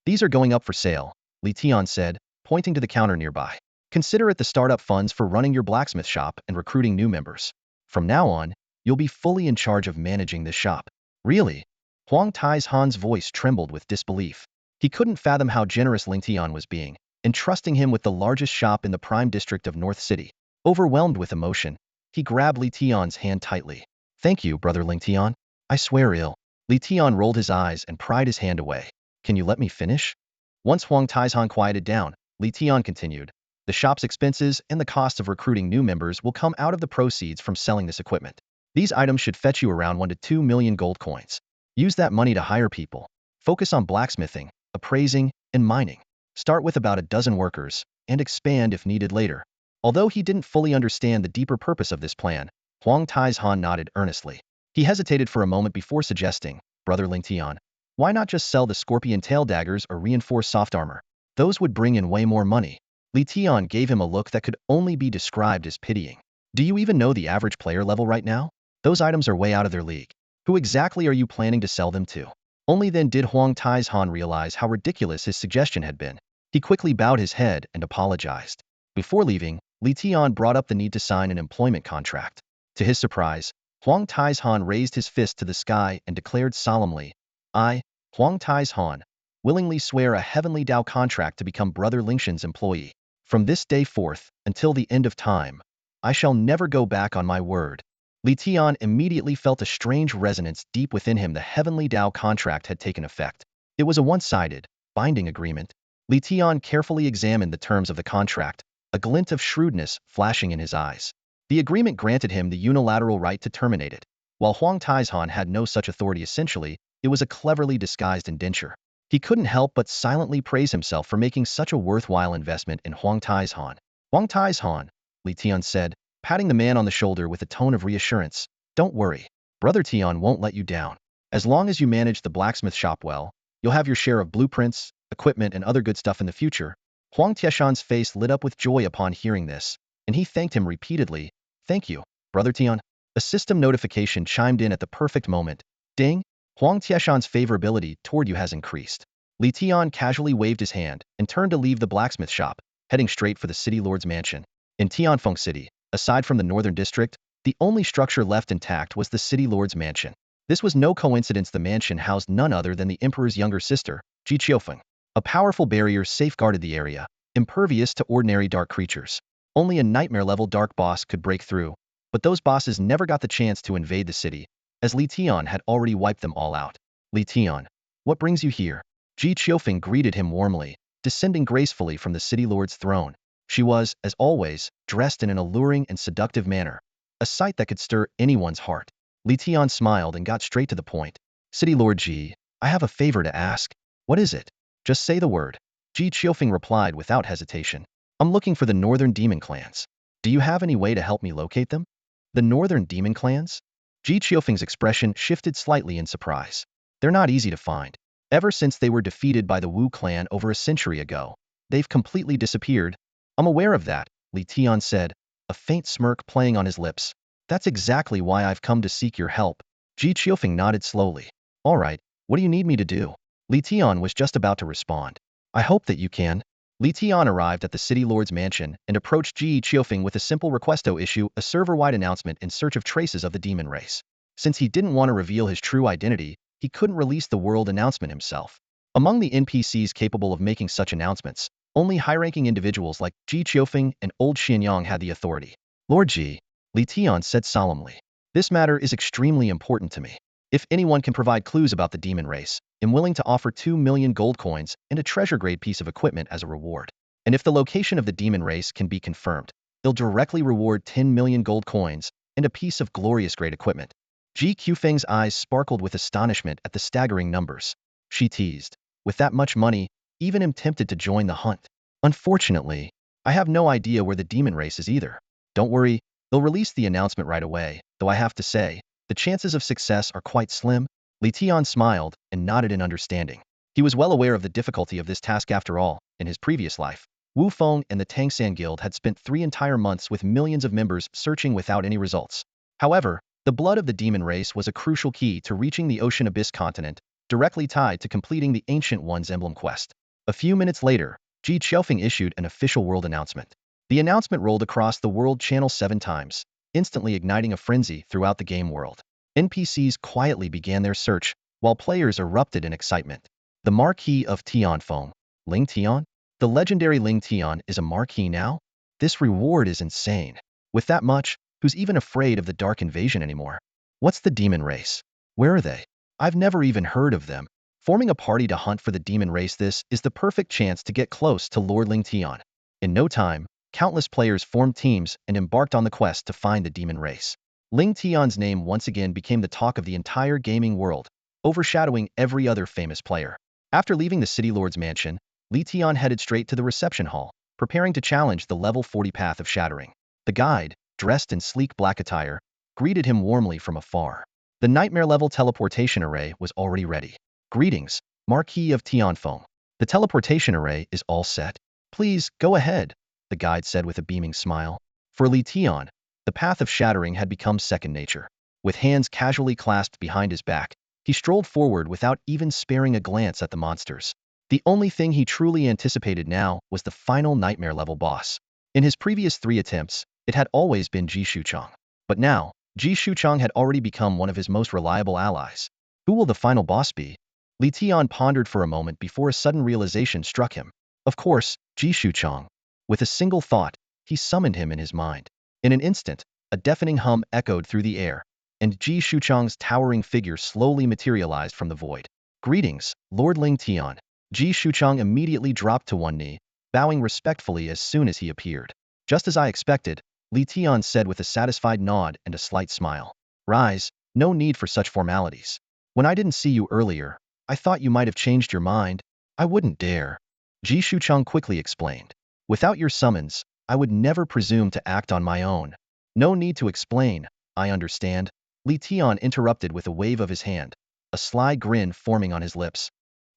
S1: These are going up for sale, Li Tian said, pointing to the counter nearby. Consider it the startup funds for running your blacksmith shop and recruiting new members. From now on, you'll be fully in charge of managing this shop. Really? Huang Taizhan's voice trembled with disbelief. He couldn't fathom how generous Ling Tian was being, entrusting him with the largest shop in the prime district of North City. Overwhelmed with emotion, he grabbed Li Tian's hand tightly. Thank you, Brother Ling Tian. I swear ill. Li Tian rolled his eyes and pried his hand away. Can you let me finish? Once Huang Taizhan quieted down, Li Tian continued. The shop's expenses and the cost of recruiting new members will come out of the proceeds from selling this equipment. These items should fetch you around 1 to 2 million gold coins. Use that money to hire people. Focus on blacksmithing, appraising, and mining. Start with about a dozen workers, and expand if needed later. Although he didn't fully understand the deeper purpose of this plan, Huang Taizhan nodded earnestly. He hesitated for a moment before suggesting, Brother Ling Tian, why not just sell the scorpion tail daggers or reinforce soft armor? Those would bring in way more money. Li Tian gave him a look that could only be described as pitying. Do you even know the average player level right now? Those items are way out of their league. Who exactly are you planning to sell them to? Only then did Huang Taizhan realize how ridiculous his suggestion had been. He quickly bowed his head and apologized. Before leaving, Li Tian brought up the need to sign an employment contract. To his surprise, Huang Taizhan raised his fist to the sky and declared solemnly, I, Huang Taizhan, willingly swear a heavenly Dao contract to become Brother Lingshan's employee. From this day forth, until the end of time, I shall never go back on my word. Li Tian immediately felt a strange resonance deep within him. The heavenly Dao contract had taken effect. It was a one-sided, binding agreement. Li Tian carefully examined the terms of the contract, a glint of shrewdness flashing in his eyes. The agreement granted him the unilateral right to terminate it. While Huang Taizhan had no such authority essentially, it was a cleverly disguised indenture. He couldn't help but silently praise himself for making such a worthwhile investment in Huang Taizhan. Huang Taizhan, Li Tian said, patting the man on the shoulder with a tone of reassurance. Don't worry. Brother Tian won't let you down. As long as you manage the blacksmith shop well, you'll have your share of blueprints, equipment, and other good stuff in the future. Huang Tieshan's face lit up with joy upon hearing this, and he thanked him repeatedly. Thank you, Brother Tian. A system notification chimed in at the perfect moment. Ding! Huang Tieshan's favorability toward you has increased. Li Tian casually waved his hand and turned to leave the blacksmith shop, heading straight for the city lord's mansion. In Tianfeng City, aside from the northern district, the only structure left intact was the city lord's mansion. This was no coincidence. The mansion housed none other than the emperor's younger sister, Ji Qiufeng. A powerful barrier safeguarded the area, impervious to ordinary dark creatures. Only a nightmare-level dark boss could break through, but those bosses never got the chance to invade the city, as Li Tian had already wiped them all out. Li Tian, what brings you here? Ji Qiufeng greeted him warmly, descending gracefully from the city lord's throne. She was, as always, dressed in an alluring and seductive manner, a sight that could stir anyone's heart. Li Tian smiled and got straight to the point. City Lord Ji, I have a favor to ask. What is it? Just say the word. Ji Qiufeng replied without hesitation. I'm looking for the northern demon clans. Do you have any way to help me locate them? The northern demon clans? Ji Qiufeng's expression shifted slightly in surprise. They're not easy to find. Ever since they were defeated by the Wu clan over a century ago, they've completely disappeared. I'm aware of that, Li Tian said, a faint smirk playing on his lips. That's exactly why I've come to seek your help. Ji Qiufeng nodded slowly. All right, what do you need me to do? Li Tian was just about to respond. I hope that you can. Li Tian arrived at the city lord's mansion and approached Ji Qiufeng with a simple request to issue a server-wide announcement in search of traces of the demon race. Since he didn't want to reveal his true identity, he couldn't release the world announcement himself. Among the NPCs capable of making such announcements, only high-ranking individuals like Ji Qiufeng and Old Xianyang had the authority. Lord Ji, Li Tian said solemnly, this matter is extremely important to me. If anyone can provide clues about the demon race, I'm willing to offer 2 million gold coins and a treasure-grade piece of equipment as a reward. And if the location of the demon race can be confirmed, they'll directly reward 10 million gold coins and a piece of glorious grade equipment. Ji Qiufeng's eyes sparkled with astonishment at the staggering numbers. She teased, with that much money, even I'm tempted to join the hunt. Unfortunately, I have no idea where the demon race is either. Don't worry, they'll release the announcement right away, though I have to say, the chances of success are quite slim. Li Tian smiled and nodded in understanding. He was well aware of the difficulty of this task after all. In his previous life, Wu Feng and the Tangsan Guild had spent 3 entire months with millions of members searching without any results. However, the blood of the demon race was a crucial key to reaching the Ocean Abyss continent, directly tied to completing the Ancient One's emblem quest. A few minutes later, Ji Qiufeng issued an official world announcement. The announcement rolled across the world channel 7 times, instantly igniting a frenzy throughout the game world. NPCs quietly began their search, while players erupted in excitement. The Marquis of Tianfeng, Ling Tian? The legendary Ling Tian is a marquis now? This reward is insane. With that much, who's even afraid of the Dark Invasion anymore? What's the demon race? Where are they? I've never even heard of them. Forming a party to hunt for the demon race, this is the perfect chance to get close to Lord Ling Tian. In no time, countless players formed teams and embarked on the quest to find the demon race. Ling Tian's name once again became the talk of the entire gaming world, overshadowing every other famous player. After leaving the City Lord's mansion, Li Tian headed straight to the reception hall, preparing to challenge the level 40 path of shattering. The guide, dressed in sleek black attire, greeted him warmly from afar. The nightmare-level teleportation array was already ready. Greetings, Marquis of Tianfeng. The teleportation array is all set. Please, go ahead, the guide said with a beaming smile. For Li Tian, the path of shattering had become second nature. With hands casually clasped behind his back, he strolled forward without even sparing a glance at the monsters. The only thing he truly anticipated now was the final nightmare-level boss. In his previous 3 attempts, it had always been Ji Shuchang. But now, Ji Shuchang had already become one of his most reliable allies. Who will the final boss be? Li Tian pondered for a moment before a sudden realization struck him. Of course, Ji Shuchang. With a single thought, he summoned him in his mind. In an instant, a deafening hum echoed through the air, and Ji Shuchang's towering figure slowly materialized from the void. Greetings, Lord Ling Tian. Ji Shuchang immediately dropped to one knee, bowing respectfully as soon as he appeared. Just as I expected, Li Tian said with a satisfied nod and a slight smile. Rise, no need for such formalities. When I didn't see you earlier, I thought you might have changed your mind. I wouldn't dare. Ji Shuchang quickly explained. Without your summons, I would never presume to act on my own. No need to explain, I understand. Li Tian interrupted with a wave of his hand, a sly grin forming on his lips.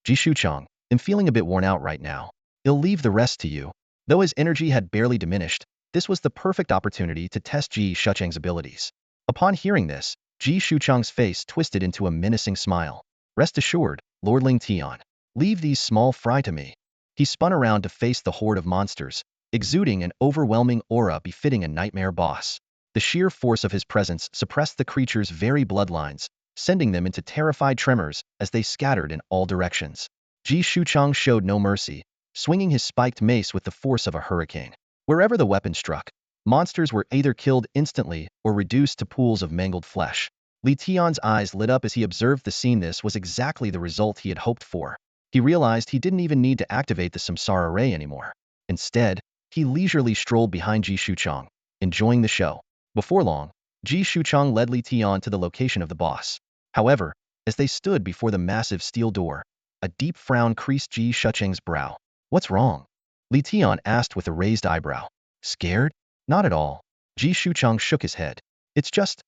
S1: Ji Shuchang, I'm feeling a bit worn out right now. I'll leave the rest to you. Though his energy had barely diminished, this was the perfect opportunity to test Ji Shuchang's abilities. Upon hearing this, Ji Shuchang's face twisted into a menacing smile. Rest assured, Lord Ling Tian. Leave these small fry to me. He spun around to face the horde of monsters, exuding an overwhelming aura befitting a nightmare boss. The sheer force of his presence suppressed the creature's very bloodlines, sending them into terrified tremors as they scattered in all directions. Ji Shuchang showed no mercy, swinging his spiked mace with the force of a hurricane. Wherever the weapon struck, monsters were either killed instantly or reduced to pools of mangled flesh. Li Tian's eyes lit up as he observed the scene. This was exactly the result he had hoped for. He realized he didn't even need to activate the Samsara Ray anymore. Instead, he leisurely strolled behind Ji Shuchang, enjoying the show. Before long, Ji Shuchang led Li Tian to the location of the boss. However, as they stood before the massive steel door, a deep frown creased Ji Shuchang's brow. What's wrong? Li Tian asked with a raised eyebrow. Scared? Not at all. Ji Shuchang shook his head. It's just,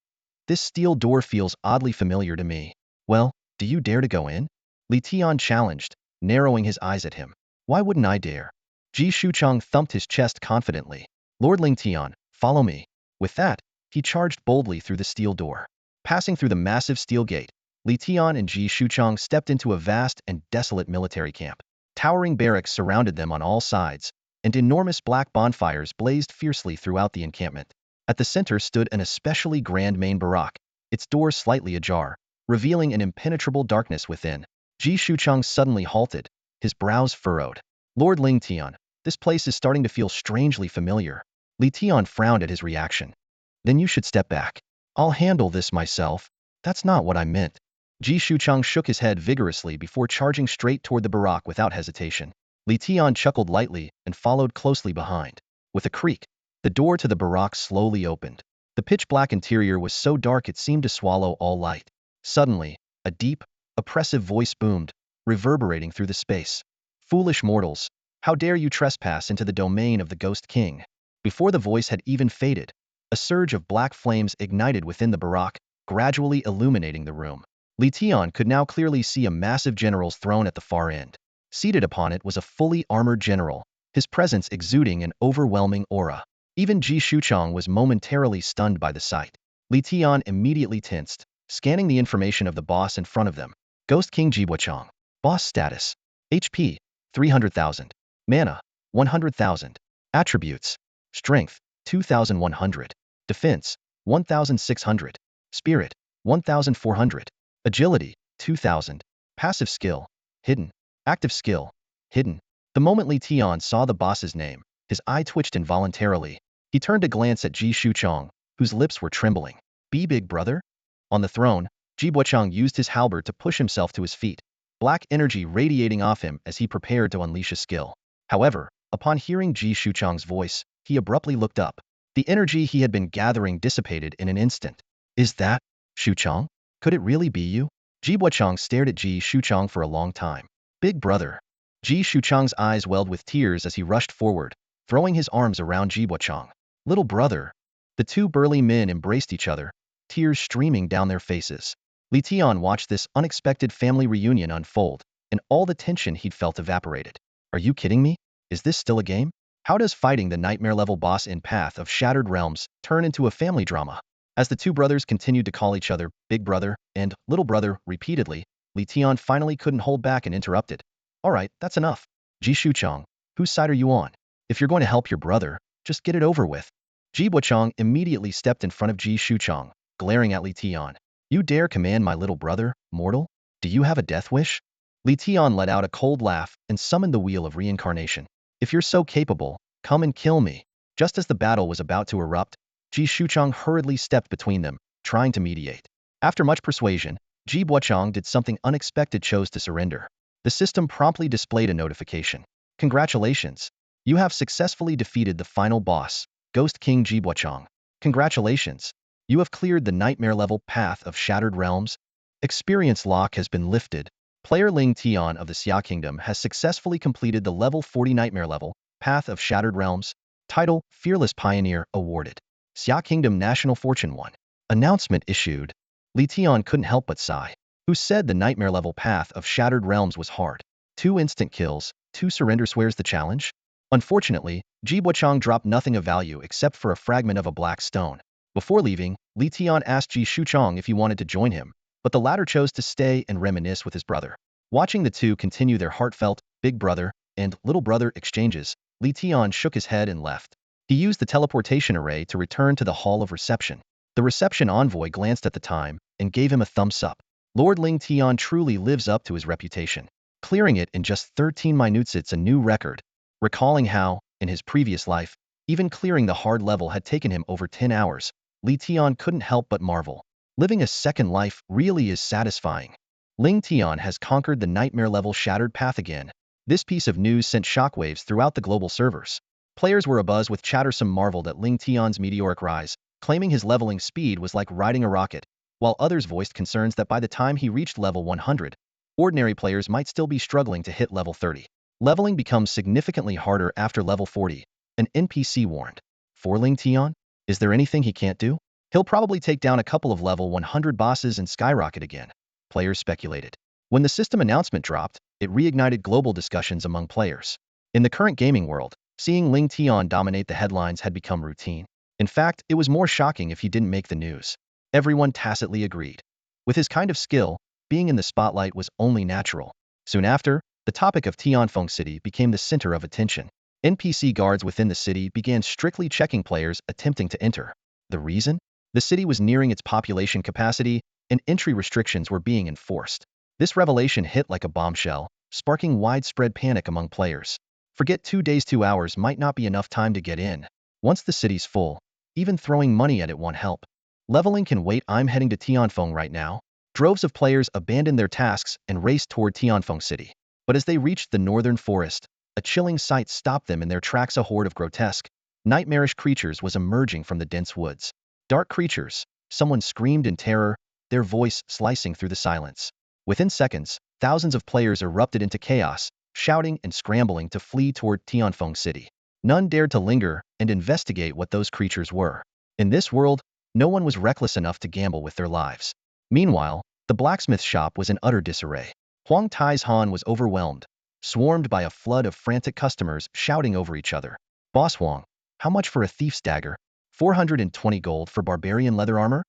S1: this steel door feels oddly familiar to me. Well, do you dare to go in? Li Tian challenged, narrowing his eyes at him. Why wouldn't I dare? Ji Shuchang thumped his chest confidently. Lord Ling Tian, follow me. With that, he charged boldly through the steel door. Passing through the massive steel gate, Li Tian and Ji Shuchang stepped into a vast and desolate military camp. Towering barracks surrounded them on all sides, and enormous black bonfires blazed fiercely throughout the encampment. At the center stood an especially grand main barrack, its doors slightly ajar, revealing an impenetrable darkness within. Ji Shuchang suddenly halted, his brows furrowed. Lord Ling Tian, this place is starting to feel strangely familiar. Li Tian frowned at his reaction. Then you should step back. I'll handle this myself. That's not what I meant. Ji Shuchang shook his head vigorously before charging straight toward the barrack without hesitation. Li Tian chuckled lightly and followed closely behind. With a creak, the door to the barrack slowly opened. The pitch-black interior was so dark it seemed to swallow all light. Suddenly, a deep, oppressive voice boomed, reverberating through the space. Foolish mortals, how dare you trespass into the domain of the Ghost King? Before the voice had even faded, a surge of black flames ignited within the barrack, gradually illuminating the room. Li Tian could now clearly see a massive general's throne at the far end. Seated upon it was a fully armored general, his presence exuding an overwhelming aura. Even Ji Shuchang was momentarily stunned by the sight. Li Tian immediately tensed, scanning the information of the boss in front of them. Ghost King Jibuchang. Boss status. HP, 300,000. Mana, 100,000. Attributes. Strength, 2,100. Defense, 1,600. Spirit, 1,400. Agility, 2,000. Passive skill, hidden. Active skill, hidden. The moment Li Tian saw the boss's name, his eye twitched involuntarily. He turned to glance at Ji Shuchang, whose lips were trembling. Be big brother? On the throne, Ji Buchang used his halberd to push himself to his feet, black energy radiating off him as he prepared to unleash a skill. However, upon hearing Ji Shuchang's voice, he abruptly looked up. The energy he had been gathering dissipated in an instant. Is that Shuchang? Could it really be you? Ji Buchang stared at Ji Shuchang for a long time. Big brother. Ji Shuchang's eyes welled with tears as he rushed forward, throwing his arms around Ji Buchang. Little brother. The two burly men embraced each other, tears streaming down their faces. Li Tian watched this unexpected family reunion unfold, and all the tension he'd felt evaporated. Are you kidding me? Is this still a game? How does fighting the nightmare-level boss in Path of Shattered Realms turn into a family drama? As the two brothers continued to call each other Big Brother and Little Brother repeatedly, Li Tian finally couldn't hold back and interrupted. All right, that's enough. Ji Shuchang, whose side are you on? If you're going to help your brother, just get it over with. Ji Buchang immediately stepped in front of Ji Shuchang, glaring at Li Tian. You dare command my little brother, mortal? Do you have a death wish? Li Tian let out a cold laugh and summoned the wheel of reincarnation. If you're so capable, come and kill me. Just as the battle was about to erupt, Ji Shuchang hurriedly stepped between them, trying to mediate. After much persuasion, Ji Buchang did something unexpected, chose to surrender. The system promptly displayed a notification. Congratulations. You have successfully defeated the final boss, Ghost King Ji Buchang. Congratulations. You have cleared the nightmare-level Path of Shattered Realms. Experience lock has been lifted. Player Ling Tian of the Xia Kingdom has successfully completed the level 40 nightmare level, Path of Shattered Realms. Title, Fearless Pioneer, awarded. Xia Kingdom National Fortune 1. Announcement issued. Li Tian couldn't help but sigh. Who said the nightmare-level Path of Shattered Realms was hard? 2 instant kills, 2 surrender swears the challenge? Unfortunately, Ji Buchang dropped nothing of value except for a fragment of a black stone. Before leaving, Li Tian asked Ji Shuchang if he wanted to join him, but the latter chose to stay and reminisce with his brother. Watching the two continue their heartfelt, big brother and little brother exchanges, Li Tian shook his head and left. He used the teleportation array to return to the hall of reception. The reception envoy glanced at the time and gave him a thumbs up. Lord Ling Tian truly lives up to his reputation, clearing it in just 13 minutes. It's a new record. Recalling how, in his previous life, even clearing the hard level had taken him over 10 hours, Li Tian couldn't help but marvel. Living a second life really is satisfying. Ling Tian has conquered the nightmare level shattered path again. This piece of news sent shockwaves throughout the global servers. Players were abuzz with chatter. Some marveled at Ling Tian's meteoric rise, claiming his leveling speed was like riding a rocket, while others voiced concerns that by the time he reached level 100, ordinary players might still be struggling to hit level 30. Leveling becomes significantly harder after level 40, an NPC warned. For Ling Tian, is there anything he can't do? He'll probably take down a couple of level 100 bosses and skyrocket again, players speculated. When the system announcement dropped, it reignited global discussions among players. In the current gaming world, seeing Ling Tian dominate the headlines had become routine. In fact, it was more shocking if he didn't make the news. Everyone tacitly agreed. With his kind of skill, being in the spotlight was only natural. Soon after, the topic of Tianfeng City became the center of attention. NPC guards within the city began strictly checking players attempting to enter. The reason? The city was nearing its population capacity, and entry restrictions were being enforced. This revelation hit like a bombshell, sparking widespread panic among players. Forget 2 days 2 hours might not be enough time to get in. Once the city's full, even throwing money at it won't help. Leveling can wait. I'm heading to Tianfeng right now. Droves of players abandoned their tasks and raced toward Tianfeng City. But as they reached the northern forest, a chilling sight stopped them in their tracks. A horde of grotesque, nightmarish creatures was emerging from the dense woods. Dark creatures, someone screamed in terror, their voice slicing through the silence. Within seconds, thousands of players erupted into chaos, shouting and scrambling to flee toward Tianfeng City. None dared to linger and investigate what those creatures were. In this world, no one was reckless enough to gamble with their lives. Meanwhile, the blacksmith shop was in utter disarray. Huang Tai's Han was overwhelmed, swarmed by a flood of frantic customers shouting over each other. Boss Huang, how much for a thief's dagger? 420 gold for barbarian leather armor?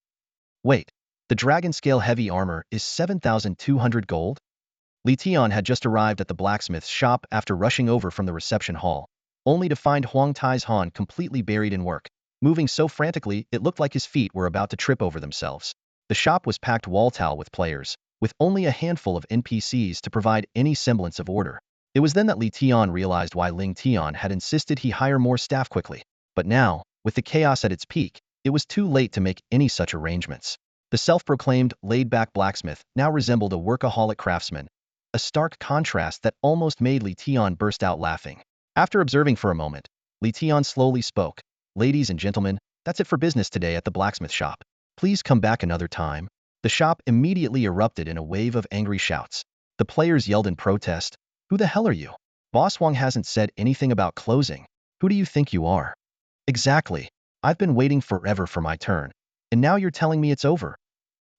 S1: Wait, the dragon scale heavy armor is 7,200 gold? Li Tian had just arrived at the blacksmith's shop after rushing over from the reception hall, only to find Huang Tai's Han completely buried in work, moving so frantically it looked like his feet were about to trip over themselves. The shop was packed wall-to-wall with players, with only a handful of NPCs to provide any semblance of order. It was then that Li Tian realized why Ling Tian had insisted he hire more staff quickly. But now, with the chaos at its peak, it was too late to make any such arrangements. The self-proclaimed laid-back blacksmith now resembled a workaholic craftsman, a stark contrast that almost made Li Tian burst out laughing. After observing for a moment, Li Tian slowly spoke. Ladies and gentlemen, that's it for business today at the blacksmith shop. Please come back another time. The shop immediately erupted in a wave of angry shouts. The players yelled in protest. Who the hell are you? Boss Huang hasn't said anything about closing. Who do you think you are? Exactly. I've been waiting forever for my turn, and now you're telling me it's over.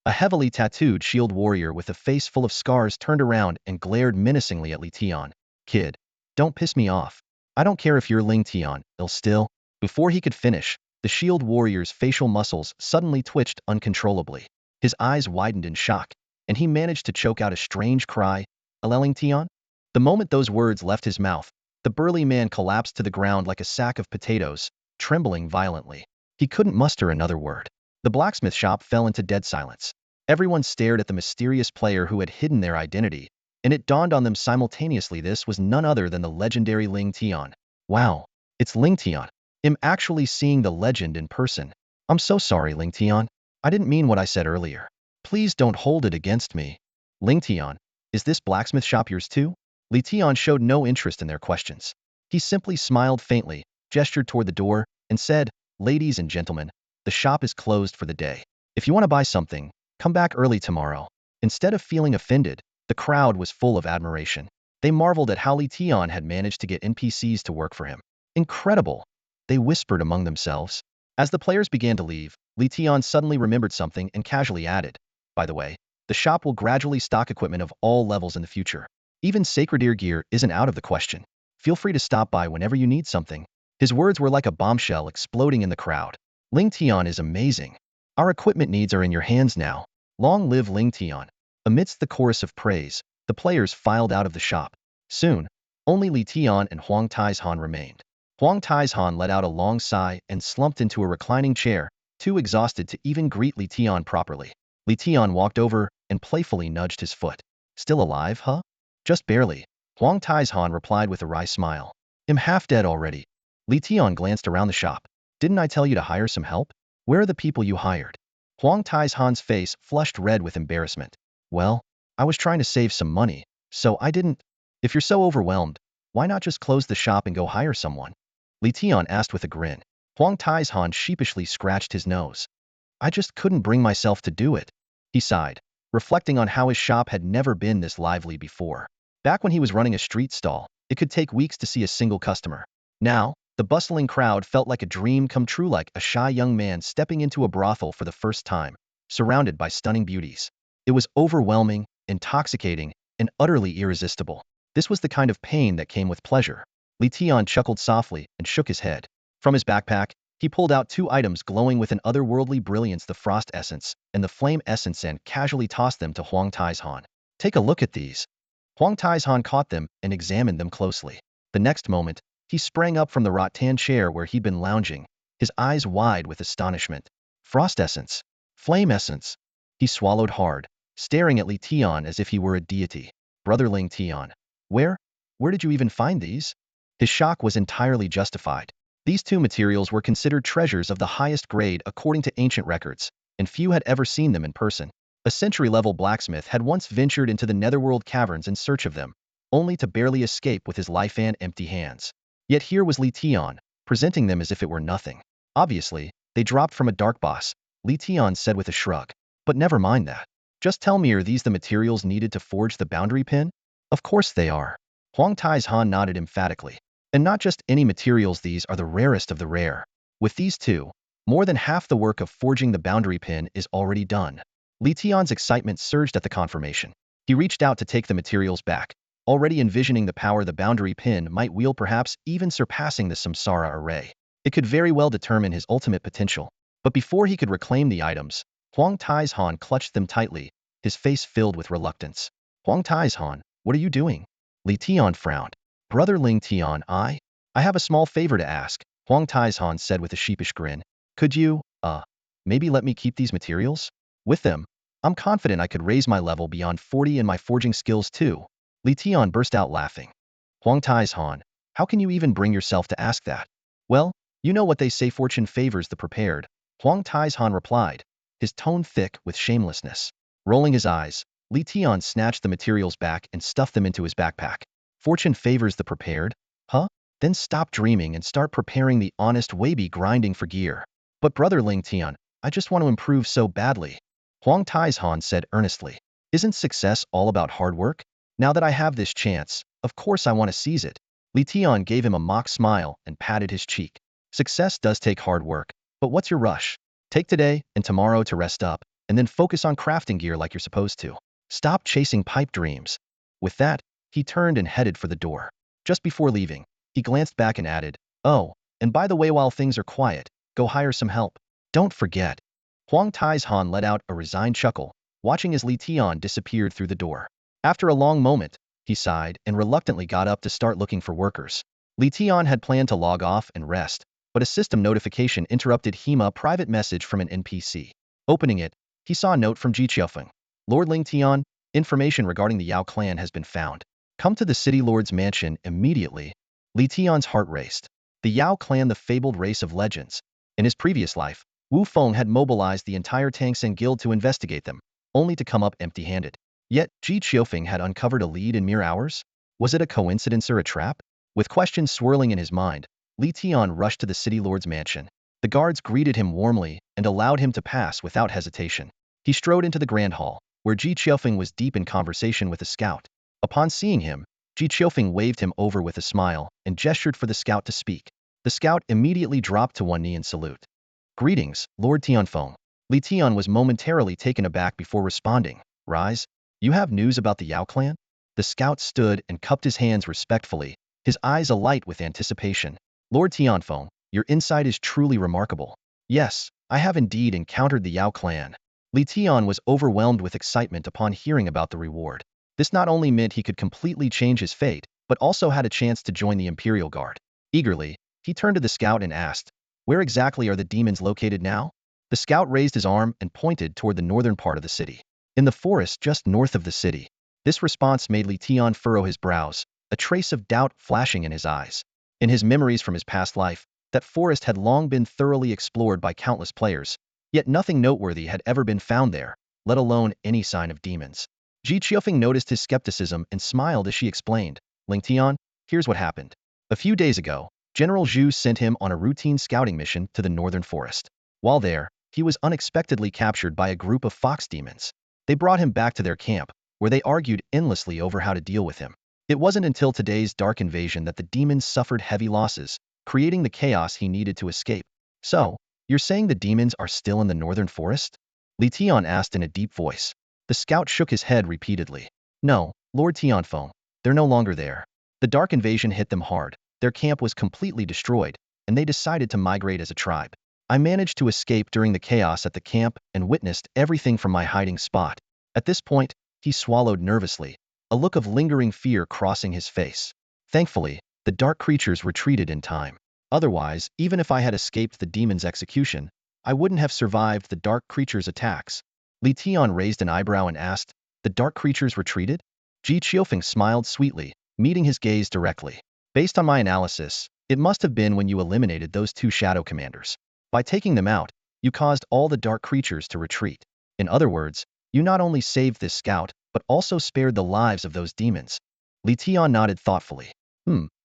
S1: A heavily tattooed shield warrior with a face full of scars turned around and glared menacingly at Li Tian. Kid, don't piss me off. I don't care if you're Ling Tian, ill still. Before he could finish, the shield warrior's facial muscles suddenly twitched uncontrollably. His eyes widened in shock, and he managed to choke out a strange cry. Ling Tian? The moment those words left his mouth, the burly man collapsed to the ground like a sack of potatoes, trembling violently. He couldn't muster another word. The blacksmith shop fell into dead silence. Everyone stared at the mysterious player who had hidden their identity, and it dawned on them simultaneously this was none other than the legendary Ling Tian. Wow, it's Ling Tian. I'm actually seeing the legend in person. I'm so sorry, Ling Tian. I didn't mean what I said earlier. Please don't hold it against me. Ling Tian, is this blacksmith shop yours too? Li Tian showed no interest in their questions. He simply smiled faintly, gestured toward the door, and said, Ladies and gentlemen, the shop is closed for the day. If you want to buy something, come back early tomorrow. Instead of feeling offended, the crowd was full of admiration. They marveled at how Li Tian had managed to get NPCs to work for him. Incredible! They whispered among themselves. As the players began to leave, Li Tian suddenly remembered something and casually added, By the way, the shop will gradually stock equipment of all levels in the future. Even sacred ear gear isn't out of the question. Feel free to stop by whenever you need something. His words were like a bombshell exploding in the crowd. Ling Tian is amazing. Our equipment needs are in your hands now. Long live Ling Tian. Amidst the chorus of praise, the players filed out of the shop. Soon, only Li Tian and Huang Tai's Han remained. Huang Tai's Han let out a long sigh and slumped into a reclining chair, too exhausted to even greet Li Tian properly. Li Tian walked over and playfully nudged his foot. Still alive, huh? Just barely. Huang Taizhan replied with a wry smile. I'm half dead already. Li Tian glanced around the shop. Didn't I tell you to hire some help? Where are the people you hired? Huang Taizhan's face flushed red with embarrassment. Well, I was trying to save some money, so I didn't. If you're so overwhelmed, why not just close the shop and go hire someone? Li Tian asked with a grin. Huang Taizhan sheepishly scratched his nose. I just couldn't bring myself to do it. He sighed, reflecting on how his shop had never been this lively before. Back when he was running a street stall, it could take weeks to see a single customer. Now, the bustling crowd felt like a dream come true, like a shy young man stepping into a brothel for the first time, surrounded by stunning beauties. It was overwhelming, intoxicating, and utterly irresistible. This was the kind of pain that came with pleasure. Li Tian chuckled softly and shook his head. From his backpack, he pulled out 2 items glowing with an otherworldly brilliance, the frost essence and the flame essence, and casually tossed them to Huang Taizhan. Take a look at these. Huang Taizhan caught them and examined them closely. The next moment, he sprang up from the rattan chair where he'd been lounging, his eyes wide with astonishment. Frost essence. Flame essence. He swallowed hard, staring at Li Tian as if he were a deity. Brother Ling Tian. Where did you even find these? His shock was entirely justified. These 2 materials were considered treasures of the highest grade according to ancient records, and few had ever seen them in person. A century-level blacksmith had once ventured into the netherworld caverns in search of them, only to barely escape with his life and empty hands. Yet here was Li Tian, presenting them as if it were nothing. Obviously, they dropped from a dark boss, Li Tian said with a shrug. But never mind that. Just tell me, are these the materials needed to forge the boundary pin? Of course they are. Huang Taizhan nodded emphatically. And not just any materials, these are the rarest of the rare. With these 2, more than half the work of forging the boundary pin is already done. Li Tian's excitement surged at the confirmation. He reached out to take the materials back, already envisioning the power the boundary pin might wield, perhaps even surpassing the Samsara array. It could very well determine his ultimate potential. But before he could reclaim the items, Huang Taizhan clutched them tightly, his face filled with reluctance. Huang Taizhan, what are you doing? Li Tian frowned. Brother Ling Tian, I have a small favor to ask, Huang Taizhan said with a sheepish grin. Could you, maybe let me keep these materials? With them, I'm confident I could raise my level beyond 40 and my forging skills too. Li Tian burst out laughing. Huang Taizhan, how can you even bring yourself to ask that? Well, you know what they say, fortune favors the prepared, Huang Taizhan replied, his tone thick with shamelessness. Rolling his eyes, Li Tian snatched the materials back and stuffed them into his backpack. Fortune favors the prepared? Huh? Then stop dreaming and start preparing the honest way, be grinding for gear. But brother Ling Tian, I just want to improve so badly. Huang Taizhan said earnestly. Isn't success all about hard work? Now that I have this chance, of course I want to seize it. Li Tian gave him a mock smile and patted his cheek. Success does take hard work, but what's your rush? Take today and tomorrow to rest up, and then focus on crafting gear like you're supposed to. Stop chasing pipe dreams. With that, he turned and headed for the door. Just before leaving, he glanced back and added, oh, and by the way, while things are quiet, go hire some help. Don't forget. Huang Taizhan let out a resigned chuckle, watching as Li Tian disappeared through the door. After a long moment, he sighed and reluctantly got up to start looking for workers. Li Tian had planned to log off and rest, but a system notification interrupted him, a private message from an NPC. Opening it, he saw a note from Ji Qiufeng. Lord Ling Tian, information regarding the Yao clan has been found. Come to the city lord's mansion immediately. Li Tian's heart raced. The Yao clan, the fabled race of legends. In his previous life, Wu Feng had mobilized the entire Tangsen guild to investigate them, only to come up empty-handed. Yet, Ji Qiufeng had uncovered a lead in mere hours? Was it a coincidence or a trap? With questions swirling in his mind, Li Tian rushed to the city lord's mansion. The guards greeted him warmly and allowed him to pass without hesitation. He strode into the grand hall, where Ji Qiufeng was deep in conversation with a scout. Upon seeing him, Ji Qiufeng waved him over with a smile and gestured for the scout to speak. The scout immediately dropped to one knee in salute. Greetings, Lord Tianfeng. Li Tian was momentarily taken aback before responding. Rise. You have news about the Yao clan? The scout stood and cupped his hands respectfully, his eyes alight with anticipation. Lord Tianfeng, your insight is truly remarkable. Yes, I have indeed encountered the Yao clan. Li Tian was overwhelmed with excitement upon hearing about the reward. This not only meant he could completely change his fate, but also had a chance to join the Imperial Guard. Eagerly, he turned to the scout and asked, where exactly are the demons located now? The scout raised his arm and pointed toward the northern part of the city. In the forest just north of the city. This response made Li Tian furrow his brows, a trace of doubt flashing in his eyes. In his memories from his past life, that forest had long been thoroughly explored by countless players, yet nothing noteworthy had ever been found there, let alone any sign of demons. Ji Qiufeng noticed his skepticism and smiled as she explained, Ling Tian, here's what happened. A few days ago, General Zhu sent him on a routine scouting mission to the northern forest. While there, he was unexpectedly captured by a group of fox demons. They brought him back to their camp, where they argued endlessly over how to deal with him. It wasn't until today's dark invasion that the demons suffered heavy losses, creating the chaos he needed to escape. So, you're saying the demons are still in the northern forest? Li Tian asked in a deep voice. The scout shook his head repeatedly. No, Lord Tianfeng, they're no longer there. The dark invasion hit them hard, their camp was completely destroyed, and they decided to migrate as a tribe. I managed to escape during the chaos at the camp and witnessed everything from my hiding spot. At this point, he swallowed nervously, a look of lingering fear crossing his face. Thankfully, the dark creatures retreated in time. Otherwise, even if I had escaped the demon's execution, I wouldn't have survived the dark creatures' attacks. Li Tian raised an eyebrow and asked, the dark creatures retreated? Ji Qiufeng smiled sweetly, meeting his gaze directly. Based on my analysis, it must have been when you eliminated those two shadow commanders. By taking them out, you caused all the dark creatures to retreat. In other words, you not only saved this scout, but also spared the lives of those demons. Li Tian nodded thoughtfully.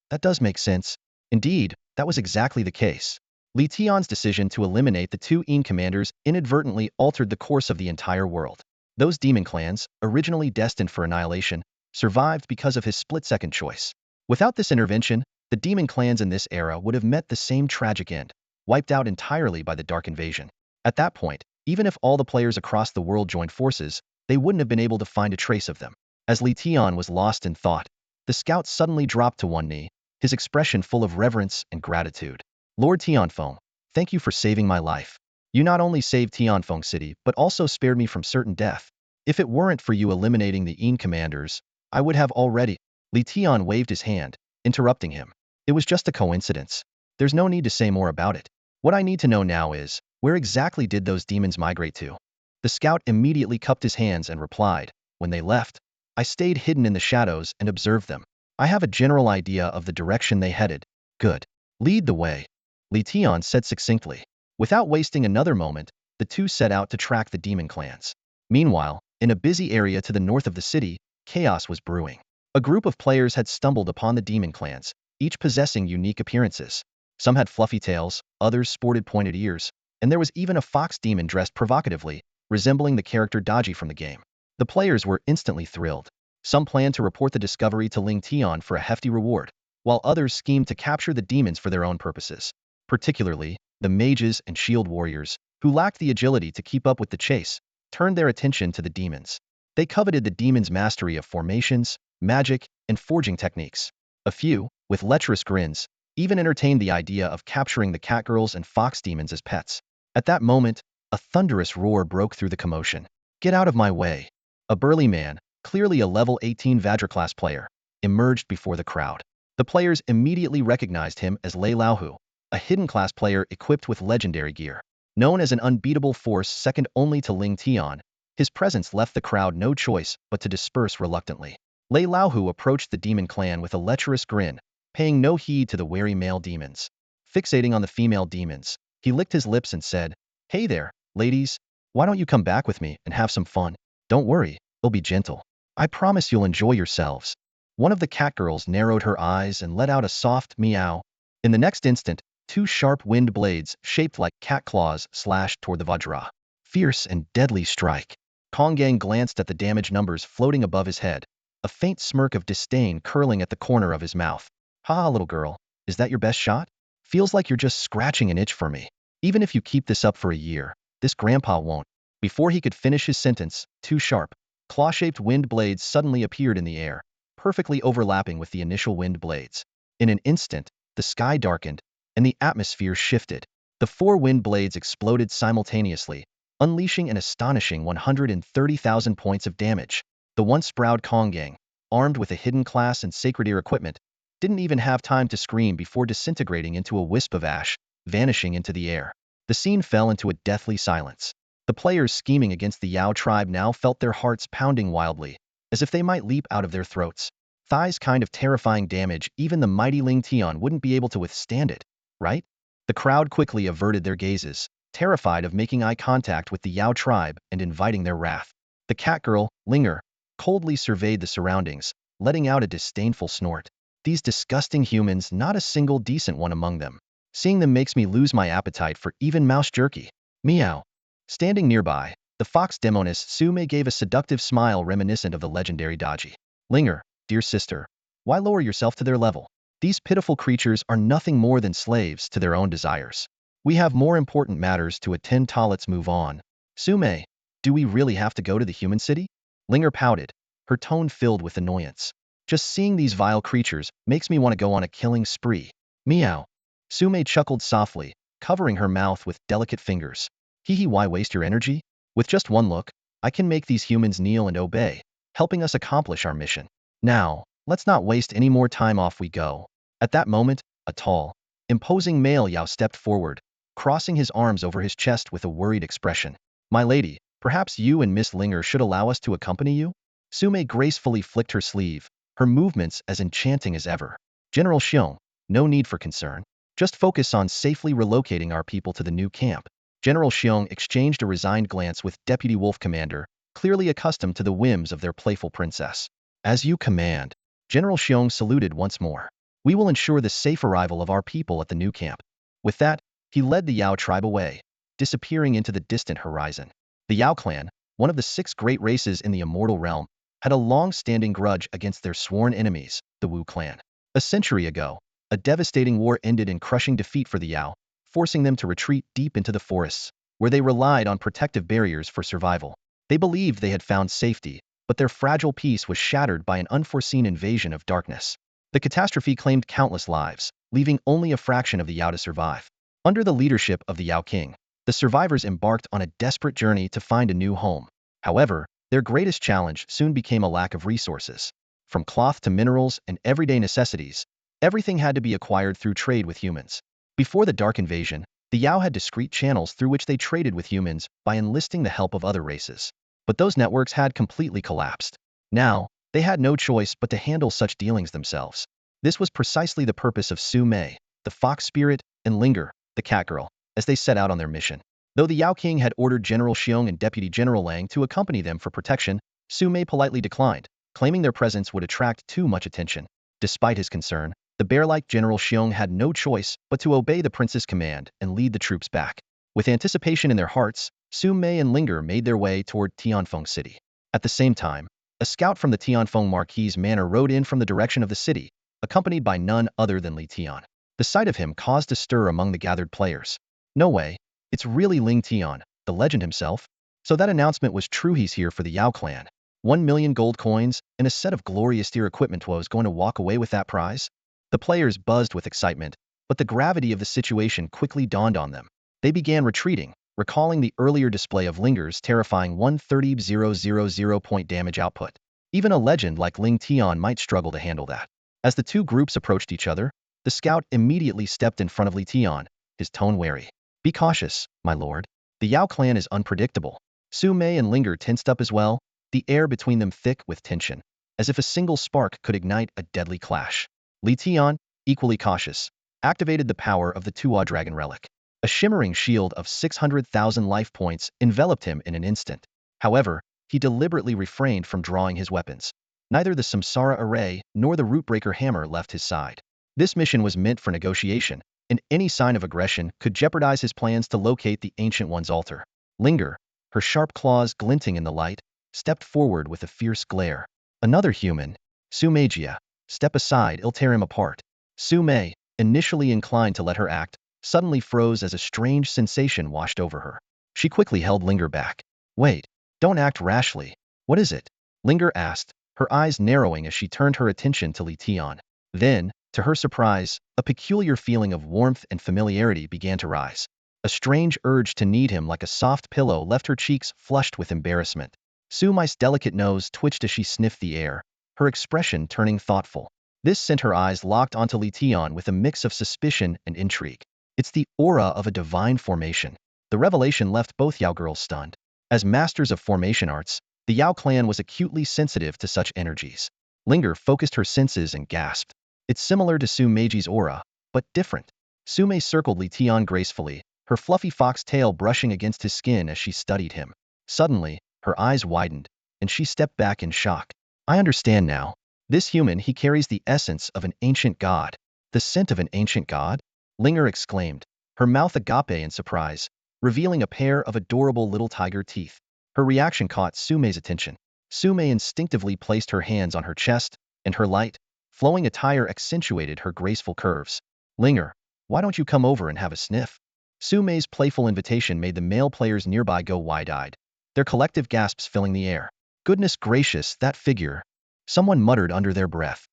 S1: That does make sense. Indeed, that was exactly the case. Li Tian's decision to eliminate the two Yin commanders inadvertently altered the course of the entire world. Those demon clans, originally destined for annihilation, survived because of his split-second choice. Without this intervention, the demon clans in this era would have met the same tragic end, wiped out entirely by the Dark Invasion. At that point, even if all the players across the world joined forces, they wouldn't have been able to find a trace of them. As Li Tian was lost in thought, the scout suddenly dropped to one knee, his expression full of reverence and gratitude. Lord Tianfeng, thank you for saving my life. You not only saved Tianfeng City, but also spared me from certain death. If it weren't for you eliminating the Yin commanders, I would have already. Li Tian waved his hand, interrupting him. It was just a coincidence. There's no need to say more about it. What I need to know now is, where exactly did those demons migrate to? The scout immediately cupped his hands and replied, when they left, I stayed hidden in the shadows and observed them. I have a general idea of the direction they headed. Good. Lead the way. Li Tian said succinctly. Without wasting another moment, the two set out to track the demon clans. Meanwhile, in a busy area to the north of the city, chaos was brewing. A group of players had stumbled upon the demon clans, each possessing unique appearances. Some had fluffy tails, others sported pointed ears, and there was even a fox demon dressed provocatively, resembling the character Daji from the game. The players were instantly thrilled. Some planned to report the discovery to Ling Tian for a hefty reward, while others schemed to capture the demons for their own purposes. Particularly, the mages and shield warriors, who lacked the agility to keep up with the chase, turned their attention to the demons. They coveted the demons' mastery of formations, magic, and forging techniques. A few, with lecherous grins, even entertained the idea of capturing the catgirls and fox demons as pets. At that moment, a thunderous roar broke through the commotion. Get out of my way. A burly man, clearly a level 18 Vajra class player, emerged before the crowd. The players immediately recognized him as Lei Laohu, a hidden class player equipped with legendary gear. Known as an unbeatable force second only to Ling Tian, his presence left the crowd no choice but to disperse reluctantly. Lei Laohu approached the demon clan with a lecherous grin, paying no heed to the wary male demons. Fixating on the female demons, he licked his lips and said, Hey there, ladies, why don't you come back with me and have some fun? Don't worry, it'll be gentle. I promise you'll enjoy yourselves. One of the catgirls narrowed her eyes and let out a soft meow. In the next instant, two sharp wind blades, shaped like cat claws, slashed toward the Vajra. Fierce and deadly strike. Kongang glanced at the damage numbers floating above his head, a faint smirk of disdain curling at the corner of his mouth. Ha, little girl, is that your best shot? Feels like you're just scratching an itch for me. Even if you keep this up for a year, this grandpa won't. Before he could finish his sentence, two sharp, claw-shaped wind blades suddenly appeared in the air, perfectly overlapping with the initial wind blades. In an instant, the sky darkened, and the atmosphere shifted. The four wind blades exploded simultaneously, unleashing an astonishing 130,000 points of damage. The once proud Kongang, armed with a hidden class and sacred ear equipment, didn't even have time to scream before disintegrating into a wisp of ash, vanishing into the air. The scene fell into a deathly silence. The players scheming against the Yao tribe now felt their hearts pounding wildly, as if they might leap out of their throats. Thigh's kind of terrifying damage, even the mighty Ling Tian wouldn't be able to withstand it, right? The crowd quickly averted their gazes, terrified of making eye contact with the Yao tribe and inviting their wrath. The cat girl, Linger, coldly surveyed the surroundings, letting out a disdainful snort. These disgusting humans, not a single decent one among them. Seeing them makes me lose my appetite for even mouse jerky. Meow. Standing nearby, the fox demoness Sume gave a seductive smile reminiscent of the legendary Daji. Linger, dear sister, why lower yourself to their level? These pitiful creatures are nothing more than slaves to their own desires. We have more important matters to attend to. Let's move on. Sume, do we really have to go to the human city? Linger pouted, her tone filled with annoyance. Just seeing these vile creatures makes me want to go on a killing spree. Meow. Sume chuckled softly, covering her mouth with delicate fingers. Hee why waste your energy? With just one look, I can make these humans kneel and obey, helping us accomplish our mission. Now, let's not waste any more time. Off we go. At that moment, a tall, imposing male Yao stepped forward, crossing his arms over his chest with a worried expression. My lady, perhaps you and Miss Linger should allow us to accompany you? Sume gracefully flicked her sleeve, her movements as enchanting as ever. General Xiong, no need for concern. Just focus on safely relocating our people to the new camp. General Xiong exchanged a resigned glance with Deputy Wolf Commander, clearly accustomed to the whims of their playful princess. As you command. General Xiong saluted once more. We will ensure the safe arrival of our people at the new camp. With that, he led the Yao tribe away, disappearing into the distant horizon. The Yao clan, one of the 6 great races in the immortal realm, had a long-standing grudge against their sworn enemies, the Wu clan. A century ago, a devastating war ended in crushing defeat for the Yao, forcing them to retreat deep into the forests, where they relied on protective barriers for survival. They believed they had found safety, but their fragile peace was shattered by an unforeseen invasion of darkness. The catastrophe claimed countless lives, leaving only a fraction of the Yao to survive. Under the leadership of the Yao King, the survivors embarked on a desperate journey to find a new home. However, their greatest challenge soon became a lack of resources. From cloth to minerals and everyday necessities, everything had to be acquired through trade with humans. Before the Dark Invasion, the Yao had discrete channels through which they traded with humans by enlisting the help of other races. But those networks had completely collapsed. Now, they had no choice but to handle such dealings themselves. This was precisely the purpose of Su Mei, the fox spirit, and Linger, the cat girl, as they set out on their mission. Though the Yao King had ordered General Xiong and Deputy General Lang to accompany them for protection, Su Mei politely declined, claiming their presence would attract too much attention. Despite his concern, the bear-like General Xiong had no choice but to obey the prince's command and lead the troops back. With anticipation in their hearts, Su Mei and Linger made their way toward Tianfeng City. At the same time, a scout from the Tianfeng Marquis Manor rode in from the direction of the city, accompanied by none other than Li Tian. The sight of him caused a stir among the gathered players. No way, it's really Ling Tian, the legend himself? So that announcement was true. He's here for the Yao clan. 1 million gold coins and a set of glorious deer equipment. Was going to walk away with that prize? The players buzzed with excitement, but the gravity of the situation quickly dawned on them. They began retreating, recalling the earlier display of Linger's terrifying 130,000 point damage output. Even a legend like Ling Tian might struggle to handle that. As the two groups approached each other, the scout immediately stepped in front of Li Tian, his tone wary. Be cautious, my lord. The Yao clan is unpredictable. Su Mei and Linger tensed up as well, the air between them thick with tension, as if a single spark could ignite a deadly clash. Li Tian, equally cautious, activated the power of the Tuo Dragon Relic. A shimmering shield of 600,000 life points enveloped him in an instant. However, he deliberately refrained from drawing his weapons. Neither the Samsara Array nor the Rootbreaker Hammer left his side. This mission was meant for negotiation, and any sign of aggression could jeopardize his plans to locate the Ancient One's altar. Linger, her sharp claws glinting in the light, stepped forward with a fierce glare. Another human, Su Meijia, step aside. I'll tear him apart. Su Mei, initially inclined to let her act, suddenly froze as a strange sensation washed over her. She quickly held Linger back. Wait, don't act rashly. What is it? Linger asked, her eyes narrowing as she turned her attention to Li Tian. Then, to her surprise, a peculiar feeling of warmth and familiarity began to rise. A strange urge to knead him like a soft pillow left her cheeks flushed with embarrassment. Su Mei's delicate nose twitched as she sniffed the air, her expression turning thoughtful. This sent her eyes locked onto Li Tian with a mix of suspicion and intrigue. It's the aura of a divine formation. The revelation left both Yao girls stunned. As masters of formation arts, the Yao clan was acutely sensitive to such energies. Linger focused her senses and gasped. It's similar to Su Meiji's aura, but different. Su Mei circled Li Tian gracefully, her fluffy fox tail brushing against his skin as she studied him. Suddenly, her eyes widened, and she stepped back in shock. I understand now. This human, he carries the essence of an ancient god. The scent of an ancient god? Linger exclaimed, her mouth agape in surprise, revealing a pair of adorable little tiger teeth. Her reaction caught Su Mei's attention. Su Mei instinctively placed her hands on her chest, and her light, flowing attire accentuated her graceful curves. Linger, why don't you come over and have a sniff? Su Mei's playful invitation made the male players nearby go wide-eyed, their collective gasps filling the air. Goodness gracious, that figure! Someone muttered under their breath.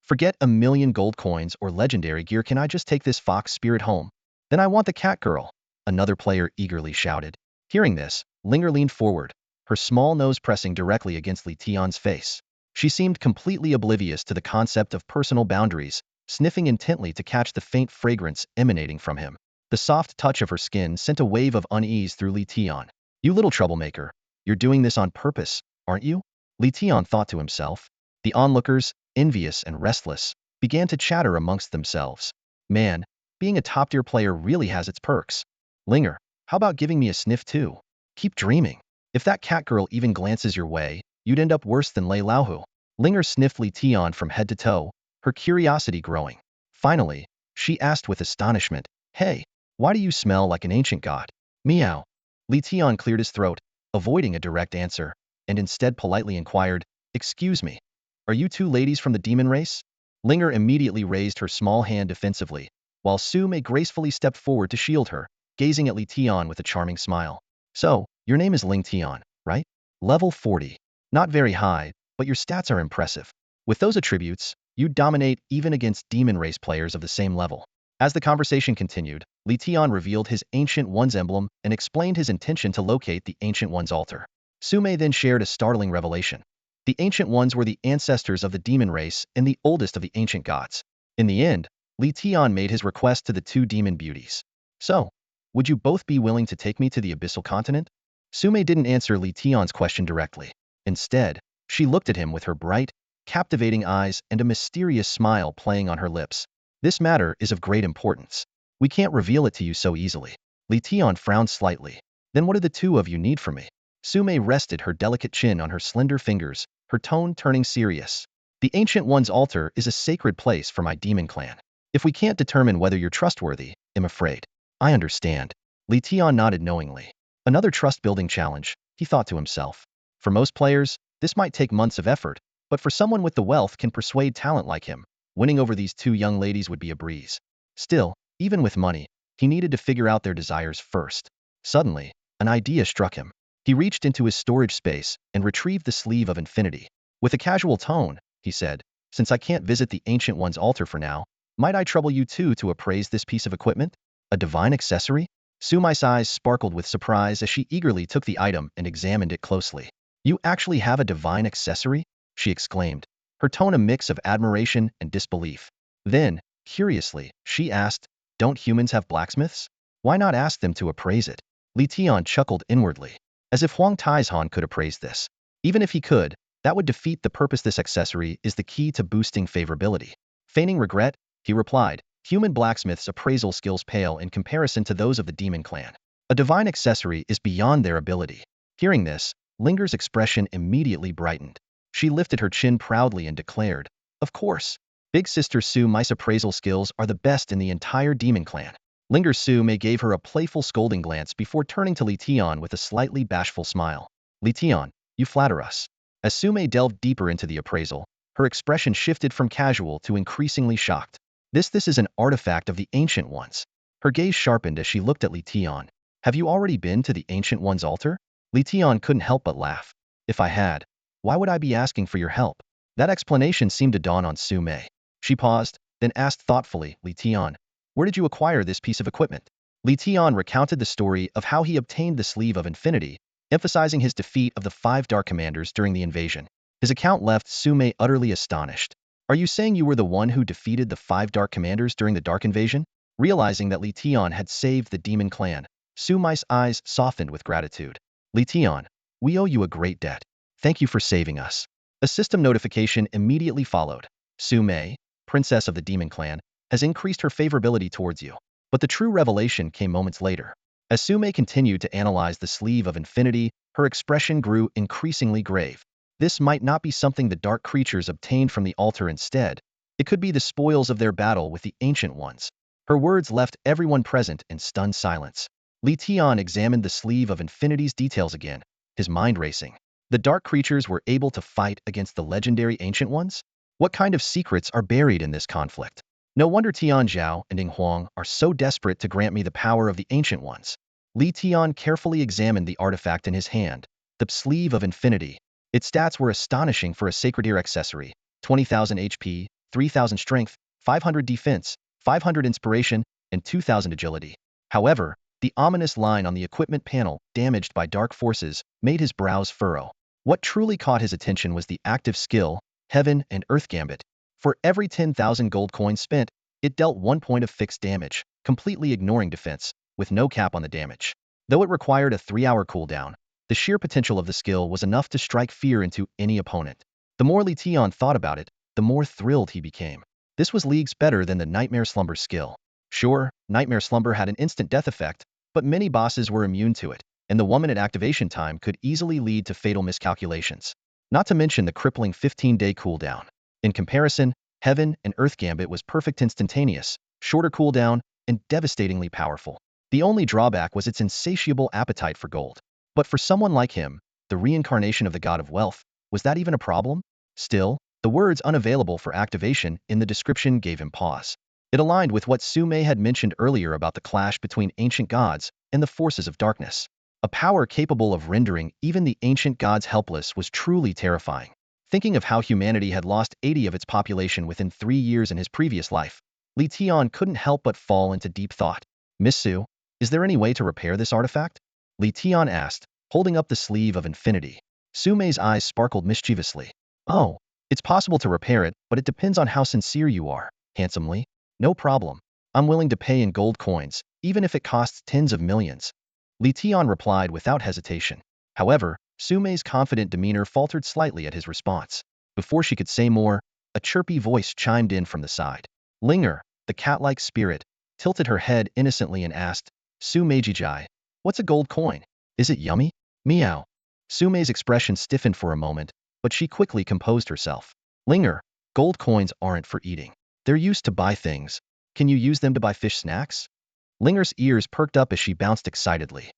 S1: Forget a million gold coins or legendary gear, can I just take this fox spirit home? Then I want the cat girl, another player eagerly shouted. Hearing this, Linger leaned forward, her small nose pressing directly against Li Tian's face. She seemed completely oblivious to the concept of personal boundaries, sniffing intently to catch the faint fragrance emanating from him. The soft touch of her skin sent a wave of unease through Li Tian. You little troublemaker, you're doing this on purpose, aren't you? Li Tian thought to himself. The onlookers, envious and restless, began to chatter amongst themselves. Man, being a top-tier player really has its perks. Linger, how about giving me a sniff too? Keep dreaming. If that cat girl even glances your way, you'd end up worse than Lei Laohu. Linger sniffed Li Tian from head to toe, her curiosity growing. Finally, she asked with astonishment, Hey, why do you smell like an ancient god? Meow. Li Tian cleared his throat, avoiding a direct answer, and instead politely inquired, Excuse me, are you two ladies from the demon race? Linger immediately raised her small hand defensively, while Su Mei gracefully stepped forward to shield her, gazing at Li Tian with a charming smile. So, your name is Ling Tian, right? Level 40. Not very high, but your stats are impressive. With those attributes, you dominate even against demon race players of the same level. As the conversation continued, Li Tian revealed his Ancient One's emblem and explained his intention to locate the Ancient One's altar. Su Mei then shared a startling revelation. The Ancient Ones were the ancestors of the demon race and the oldest of the ancient gods. In the end, Li Tian made his request to the two demon beauties. So, would you both be willing to take me to the abyssal continent? Su Mei didn't answer Li Tian's question directly. Instead, she looked at him with her bright, captivating eyes and a mysterious smile playing on her lips. This matter is of great importance. We can't reveal it to you so easily. Li Tian frowned slightly. Then what do the two of you need from me? Su Mei rested her delicate chin on her slender fingers, her tone turning serious. The Ancient One's altar is a sacred place for my demon clan. If we can't determine whether you're trustworthy, I'm afraid. I understand. Li Tian nodded knowingly. Another trust-building challenge, he thought to himself. For most players, this might take months of effort, but for someone with the wealth can persuade talent like him, winning over these two young ladies would be a breeze. Still, even with money, he needed to figure out their desires first. Suddenly, an idea struck him. He reached into his storage space and retrieved the sleeve of infinity. With a casual tone, he said, Since I can't visit the Ancient One's altar for now, might I trouble you two to appraise this piece of equipment? A divine accessory? Su Mei's eyes sparkled with surprise as she eagerly took the item and examined it closely. You actually have a divine accessory? She exclaimed, her tone a mix of admiration and disbelief. Then, curiously, she asked, Don't humans have blacksmiths? Why not ask them to appraise it? Li Tian chuckled inwardly. As if Huang Taizhan could appraise this. Even if he could, that would defeat the purpose. This accessory is the key to boosting favorability. Feigning regret, he replied, Human blacksmiths' appraisal skills pale in comparison to those of the demon clan. A divine accessory is beyond their ability. Hearing this, Linger's expression immediately brightened. She lifted her chin proudly and declared, Of course. Big sister Su Mei's appraisal skills are the best in the entire demon clan. Linger Su Mei gave her a playful scolding glance before turning to Li Tian with a slightly bashful smile. Li Tian, you flatter us. As Su Mei delved deeper into the appraisal, her expression shifted from casual to increasingly shocked. This is an artifact of the Ancient Ones. Her gaze sharpened as she looked at Li Tian. Have you already been to the Ancient One's altar? Li Tian couldn't help but laugh. If I had, why would I be asking for your help? That explanation seemed to dawn on Su Mei. She paused, then asked thoughtfully, Li Tian, where did you acquire this piece of equipment? Li Tian recounted the story of how he obtained the Sleeve of Infinity, emphasizing his defeat of the 5 Dark Commanders during the invasion. His account left Su Mei utterly astonished. Are you saying you were the one who defeated the 5 Dark Commanders during the Dark Invasion? Realizing that Li Tian had saved the demon clan, Su Mei's eyes softened with gratitude. Li Tian, we owe you a great debt. Thank you for saving us. A system notification immediately followed. Su Mei, princess of the demon clan, has increased her favorability towards you. But the true revelation came moments later. As Su Mei continued to analyze the sleeve of infinity, her expression grew increasingly grave. This might not be something the dark creatures obtained from the altar instead. It could be the spoils of their battle with the Ancient Ones. Her words left everyone present in stunned silence. Li Tian examined the sleeve of infinity's details again, his mind racing. The dark creatures were able to fight against the legendary Ancient Ones? What kind of secrets are buried in this conflict? No wonder Tian Zhao and Ing Huang are so desperate to grant me the power of the Ancient Ones. Li Tian carefully examined the artifact in his hand, the sleeve of infinity. Its stats were astonishing for a Sacred accessory: 20,000 HP, 3,000 strength, 500 defense, 500 inspiration, and 2,000 agility. However, the ominous line on the equipment panel, damaged by dark forces, made his brows furrow. What truly caught his attention was the active skill, Heaven and Earth Gambit. For every 10,000 gold coins spent, it dealt 1 point of fixed damage, completely ignoring defense, with no cap on the damage. Though it required a 3-hour cooldown, the sheer potential of the skill was enough to strike fear into any opponent. The more Li Tian thought about it, the more thrilled he became. This was leagues better than the Nightmare Slumber skill. Sure, Nightmare Slumber had an instant death effect, but many bosses were immune to it, and the 1-minute activation time could easily lead to fatal miscalculations. Not to mention the crippling 15-day cooldown. In comparison, Heaven and Earth Gambit was perfect instantaneous, shorter cooldown, and devastatingly powerful. The only drawback was its insatiable appetite for gold. But for someone like him, the reincarnation of the god of wealth, was that even a problem? Still, the words unavailable for activation in the description gave him pause. It aligned with what Su Mei had mentioned earlier about the clash between ancient gods and the forces of darkness. A power capable of rendering even the ancient gods helpless was truly terrifying. Thinking of how humanity had lost 80% of its population within 3 years in his previous life, Li Tian couldn't help but fall into deep thought. Miss Su, is there any way to repair this artifact? Li Tian asked, holding up the sleeve of infinity. Su Mei's eyes sparkled mischievously. Oh, it's possible to repair it, but it depends on how sincere you are. Handsomely. No problem. I'm willing to pay in gold coins, even if it costs tens of millions. Li Tian replied without hesitation. However, Su Mei's confident demeanor faltered slightly at his response. Before she could say more, a chirpy voice chimed in from the side. Linger, the cat-like spirit, tilted her head innocently and asked, Su Meijijai, what's a gold coin? Is it yummy? Meow. Su Mei's expression stiffened for a moment, but she quickly composed herself. Linger, gold coins aren't for eating. They're used to buy things. Can you use them to buy fish snacks? Linger's ears perked up as she bounced excitedly.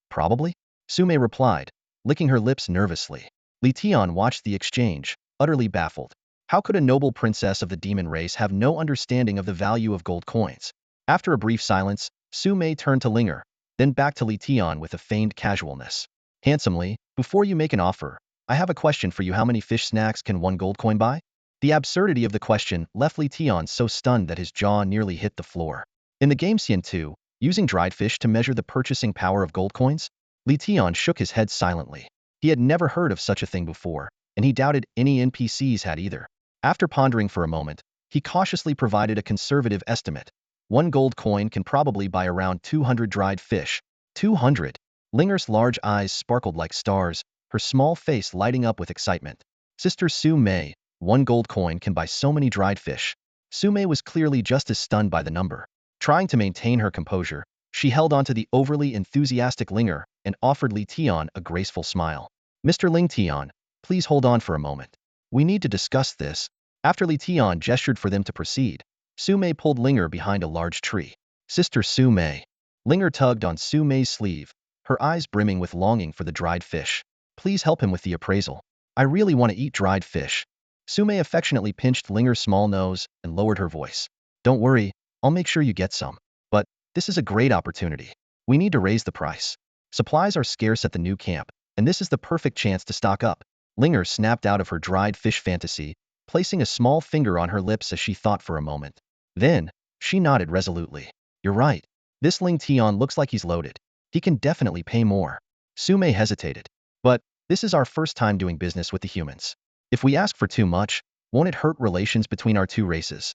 S1: Probably? Su Mei replied, licking her lips nervously. Li Tian watched the exchange, utterly baffled. How could a noble princess of the demon race have no understanding of the value of gold coins? After a brief silence, Su Mei turned to Linger, then back to Li Tian with a feigned casualness. Handsomely, before you make an offer, I have a question for you. How many fish snacks can 1 gold coin buy? The absurdity of the question left Li Tian so stunned that his jaw nearly hit the floor. In the game Xian 2, using dried fish to measure the purchasing power of gold coins, Li Tian shook his head silently. He had never heard of such a thing before, and he doubted any NPCs had either. After pondering for a moment, he cautiously provided a conservative estimate. 1 gold coin can probably buy around 200 dried fish. 200. Linger's large eyes sparkled like stars, her small face lighting up with excitement. Sister Su Mei, 1 gold coin can buy so many dried fish. Su Mei was clearly just as stunned by the number. Trying to maintain her composure, she held onto the overly enthusiastic Linger and offered Li Tian a graceful smile. Mr. Ling Tian, please hold on for a moment. We need to discuss this. After Li Tian gestured for them to proceed, Su Mei pulled Linger behind a large tree. Sister Su Mei. Linger tugged on Su Mei's sleeve, her eyes brimming with longing for the dried fish. Please help him with the appraisal. I really want to eat dried fish. Su Mei affectionately pinched Linger's small nose and lowered her voice. Don't worry, I'll make sure you get some. But this is a great opportunity. We need to raise the price. Supplies are scarce at the new camp, and this is the perfect chance to stock up. Linger snapped out of her dried fish fantasy, placing a small finger on her lips as she thought for a moment. Then, she nodded resolutely. You're right. This Ling Tian looks like he's loaded. He can definitely pay more. Su Mei hesitated. But this is our first time doing business with the humans. If we ask for too much, won't it hurt relations between our two races?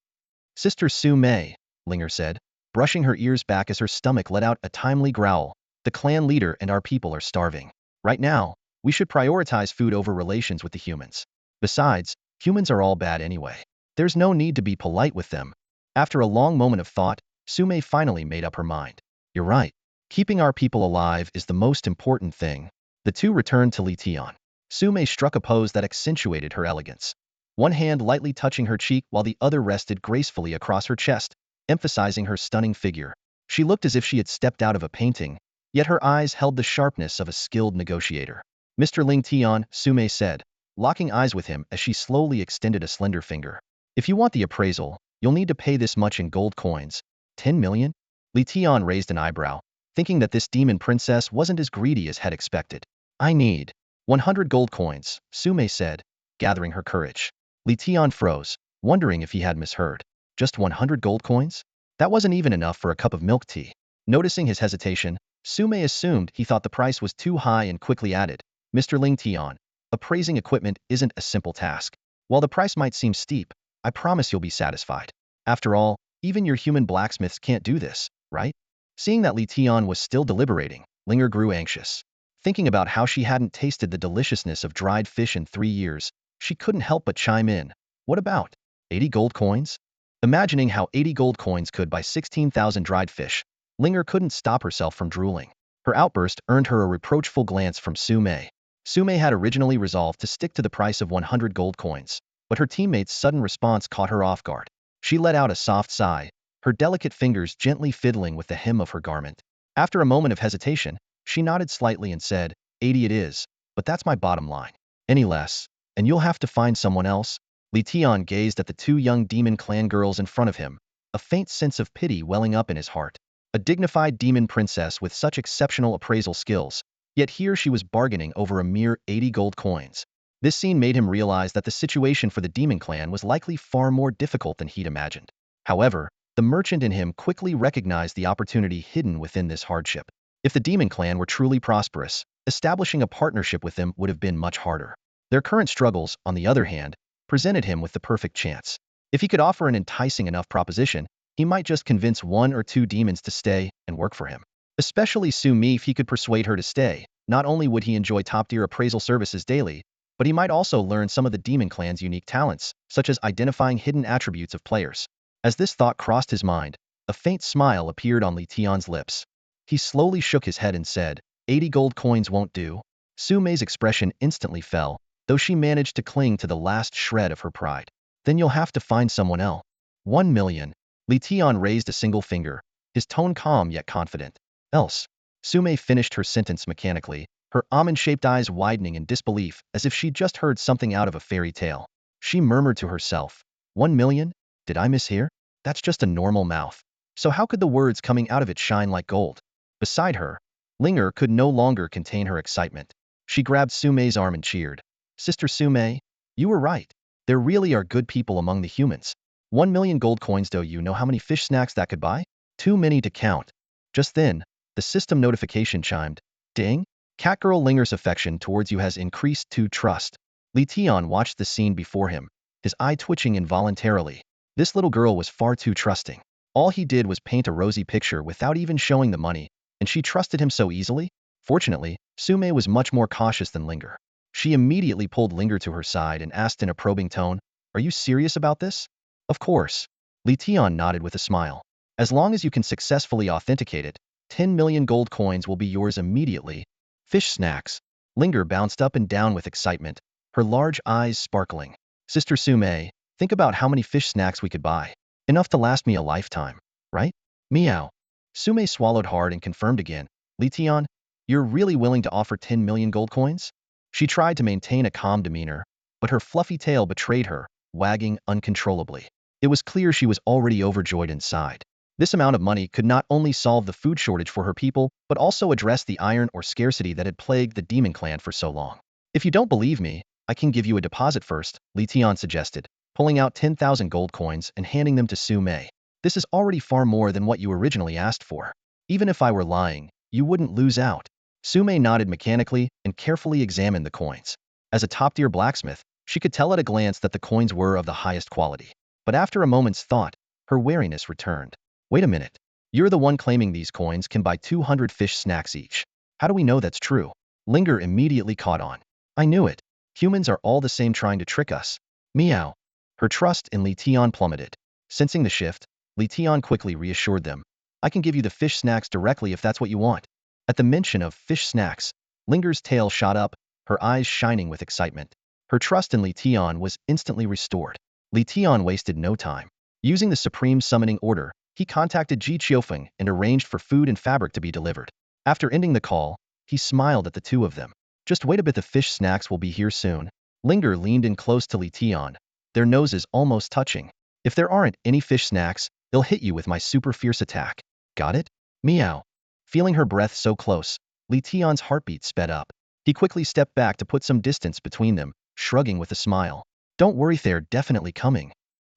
S1: Sister Su Mei, Linger said, brushing her ears back as her stomach let out a timely growl. The clan leader and our people are starving. Right now, we should prioritize food over relations with the humans. Besides, humans are all bad anyway. There's no need to be polite with them. After a long moment of thought, Sume finally made up her mind. You're right. Keeping our people alive is the most important thing. The two returned to Li Tian. Sume struck a pose that accentuated her elegance. One hand lightly touching her cheek while the other rested gracefully across her chest, emphasizing her stunning figure. She looked as if she had stepped out of a painting, yet her eyes held the sharpness of a skilled negotiator. Mr. Ling Tian, Sume said, locking eyes with him as she slowly extended a slender finger. If you want the appraisal, you'll need to pay this much in gold coins. 10 million? Li Tian raised an eyebrow, thinking that this demon princess wasn't as greedy as had expected. I need 100 gold coins, Sume said, gathering her courage. Li Tian froze, wondering if he had misheard. Just 100 gold coins? That wasn't even enough for a cup of milk tea. Noticing his hesitation, Sume assumed he thought the price was too high and quickly added, Mr. Ling Tian, appraising equipment isn't a simple task. While the price might seem steep, I promise you'll be satisfied. After all, even your human blacksmiths can't do this, right? Seeing that Li Tian was still deliberating, Linger grew anxious. Thinking about how she hadn't tasted the deliciousness of dried fish in 3 years, she couldn't help but chime in. What about 80 gold coins? Imagining how 80 gold coins could buy 16,000 dried fish, Linger couldn't stop herself from drooling. Her outburst earned her a reproachful glance from Sume. Sume had originally resolved to stick to the price of 100 gold coins, but her teammate's sudden response caught her off guard. She let out a soft sigh, her delicate fingers gently fiddling with the hem of her garment. After a moment of hesitation, she nodded slightly and said, 80 it is, but that's my bottom line. Any less, and you'll have to find someone else. Li Tian gazed at the two young demon clan girls in front of him, a faint sense of pity welling up in his heart. A dignified demon princess with such exceptional appraisal skills, yet here she was bargaining over a mere 80 gold coins. This scene made him realize that the situation for the demon clan was likely far more difficult than he'd imagined. However, the merchant in him quickly recognized the opportunity hidden within this hardship. If the demon clan were truly prosperous, establishing a partnership with them would have been much harder. Their current struggles, on the other hand, presented him with the perfect chance. If he could offer an enticing enough proposition, he might just convince 1 or 2 demons to stay and work for him. Especially Sue if he could persuade her to stay. Not only would he enjoy top-tier appraisal services daily, but he might also learn some of the demon clan's unique talents, such as identifying hidden attributes of players. As this thought crossed his mind, a faint smile appeared on Li Tian's lips. He slowly shook his head and said, 80 gold coins won't do. Su Mei's expression instantly fell, though she managed to cling to the last shred of her pride. Then you'll have to find someone else. 1 million. Li Tian raised a single finger, his tone calm yet confident. Else. Su Mei finished her sentence mechanically, her almond-shaped eyes widening in disbelief as if she'd just heard something out of a fairy tale. She murmured to herself, 1 million? Did I mishear? That's just a normal mouth. So how could the words coming out of it shine like gold? Beside her, Linger could no longer contain her excitement. She grabbed Su Mei's arm and cheered. Sister Su Mei, you were right. There really are good people among the humans. 1 million gold coins, though. You know how many fish snacks that could buy? Too many to count. Just then, the system notification chimed. Ding! Catgirl Linger's affection towards you has increased to trust. Li Tian watched the scene before him, his eye twitching involuntarily. This little girl was far too trusting. All he did was paint a rosy picture without even showing the money, and she trusted him so easily? Fortunately, Su Mei was much more cautious than Linger. She immediately pulled Linger to her side and asked in a probing tone, Are you serious about this? Of course. Li Tian nodded with a smile. As long as you can successfully authenticate it, 10 million gold coins will be yours immediately. Fish snacks. Linger bounced up and down with excitement, her large eyes sparkling. Sister Su Mei, think about how many fish snacks we could buy. Enough to last me a lifetime, right? Meow. Su Mei swallowed hard and confirmed again. Li Tian, you're really willing to offer 10 million gold coins? She tried to maintain a calm demeanor, but her fluffy tail betrayed her, wagging uncontrollably. It was clear she was already overjoyed inside. This amount of money could not only solve the food shortage for her people, but also address the iron or scarcity that had plagued the demon clan for so long. If you don't believe me, I can give you a deposit first, Li Tian suggested, pulling out 10,000 gold coins and handing them to Su Mei. This is already far more than what you originally asked for. Even if I were lying, you wouldn't lose out. Su Mei nodded mechanically and carefully examined the coins. As a top-tier blacksmith, she could tell at a glance that the coins were of the highest quality. But after a moment's thought, her wariness returned. Wait a minute. You're the one claiming these coins can buy 200 fish snacks each. How do we know that's true? Linger immediately caught on. I knew it. Humans are all the same trying to trick us. Meow. Her trust in Li Tian plummeted. Sensing the shift, Li Tian quickly reassured them. I can give you the fish snacks directly if that's what you want. At the mention of fish snacks, Linger's tail shot up, her eyes shining with excitement. Her trust in Li Tian was instantly restored. Li Tian wasted no time. Using the Supreme Summoning Order, he contacted Ji Qiufeng and arranged for food and fabric to be delivered. After ending the call, he smiled at the two of them. Just wait a bit, the fish snacks will be here soon. Linger leaned in close to Li Tian, their noses almost touching. If there aren't any fish snacks, they'll hit you with my super fierce attack. Got it? Meow. Feeling her breath so close, Li Tian's heartbeat sped up. He quickly stepped back to put some distance between them, shrugging with a smile. Don't worry, they're definitely coming.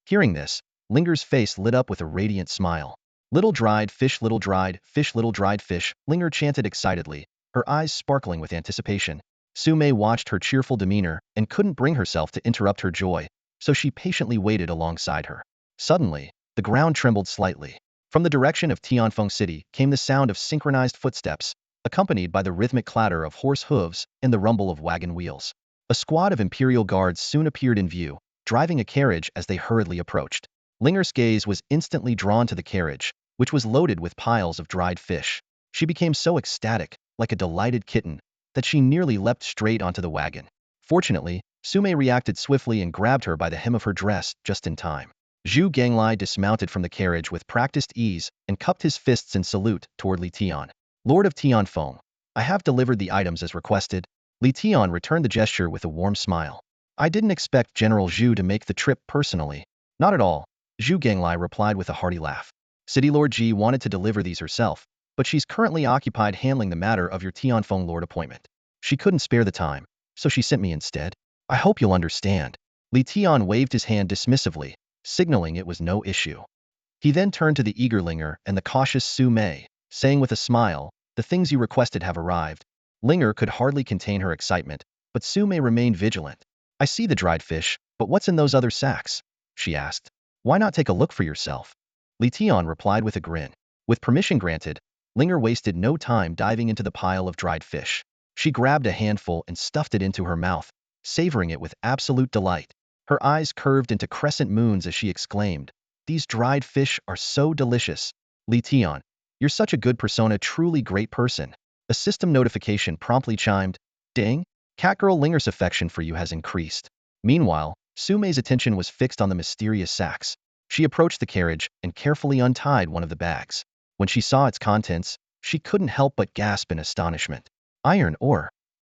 S1: Hearing this, Linger's face lit up with a radiant smile. Little dried fish, little dried fish, little dried fish, Linger chanted excitedly, her eyes sparkling with anticipation. Su Mei watched her cheerful demeanor and couldn't bring herself to interrupt her joy, so she patiently waited alongside her. Suddenly, the ground trembled slightly. From the direction of Tianfeng City came the sound of synchronized footsteps, accompanied by the rhythmic clatter of horse hooves and the rumble of wagon wheels. A squad of Imperial guards soon appeared in view, driving a carriage as they hurriedly approached. Linger's gaze was instantly drawn to the carriage, which was loaded with piles of dried fish. She became so ecstatic, like a delighted kitten, that she nearly leapt straight onto the wagon. Fortunately, Su Mei reacted swiftly and grabbed her by the hem of her dress just in time. Zhu Ganglai dismounted from the carriage with practiced ease and cupped his fists in salute toward Li Tian. Lord of Tianfeng, I have delivered the items as requested. Li Tian returned the gesture with a warm smile. I didn't expect General Zhu to make the trip personally. Not at all, Zhu Ganglai replied with a hearty laugh. City Lord Ji wanted to deliver these herself, but she's currently occupied handling the matter of your Tianfeng Lord appointment. She couldn't spare the time, so she sent me instead. I hope you'll understand. Li Tian waved his hand dismissively, signaling it was no issue. He then turned to the eager Linger and the cautious Su Mei, saying with a smile, the things you requested have arrived. Linger could hardly contain her excitement, but Su Mei remained vigilant. I see the dried fish, but what's in those other sacks? She asked. Why not take a look for yourself? Li Tian replied with a grin. With permission granted, Linger wasted no time diving into the pile of dried fish. She grabbed a handful and stuffed it into her mouth, savoring it with absolute delight. Her eyes curved into crescent moons as she exclaimed, these dried fish are so delicious. Li Tian, you're such a good persona, truly great person. A system notification promptly chimed. Ding! Catgirl Linger's affection for you has increased. Meanwhile, Su Mei's attention was fixed on the mysterious sacks. She approached the carriage and carefully untied one of the bags. When she saw its contents, she couldn't help but gasp in astonishment. Iron ore.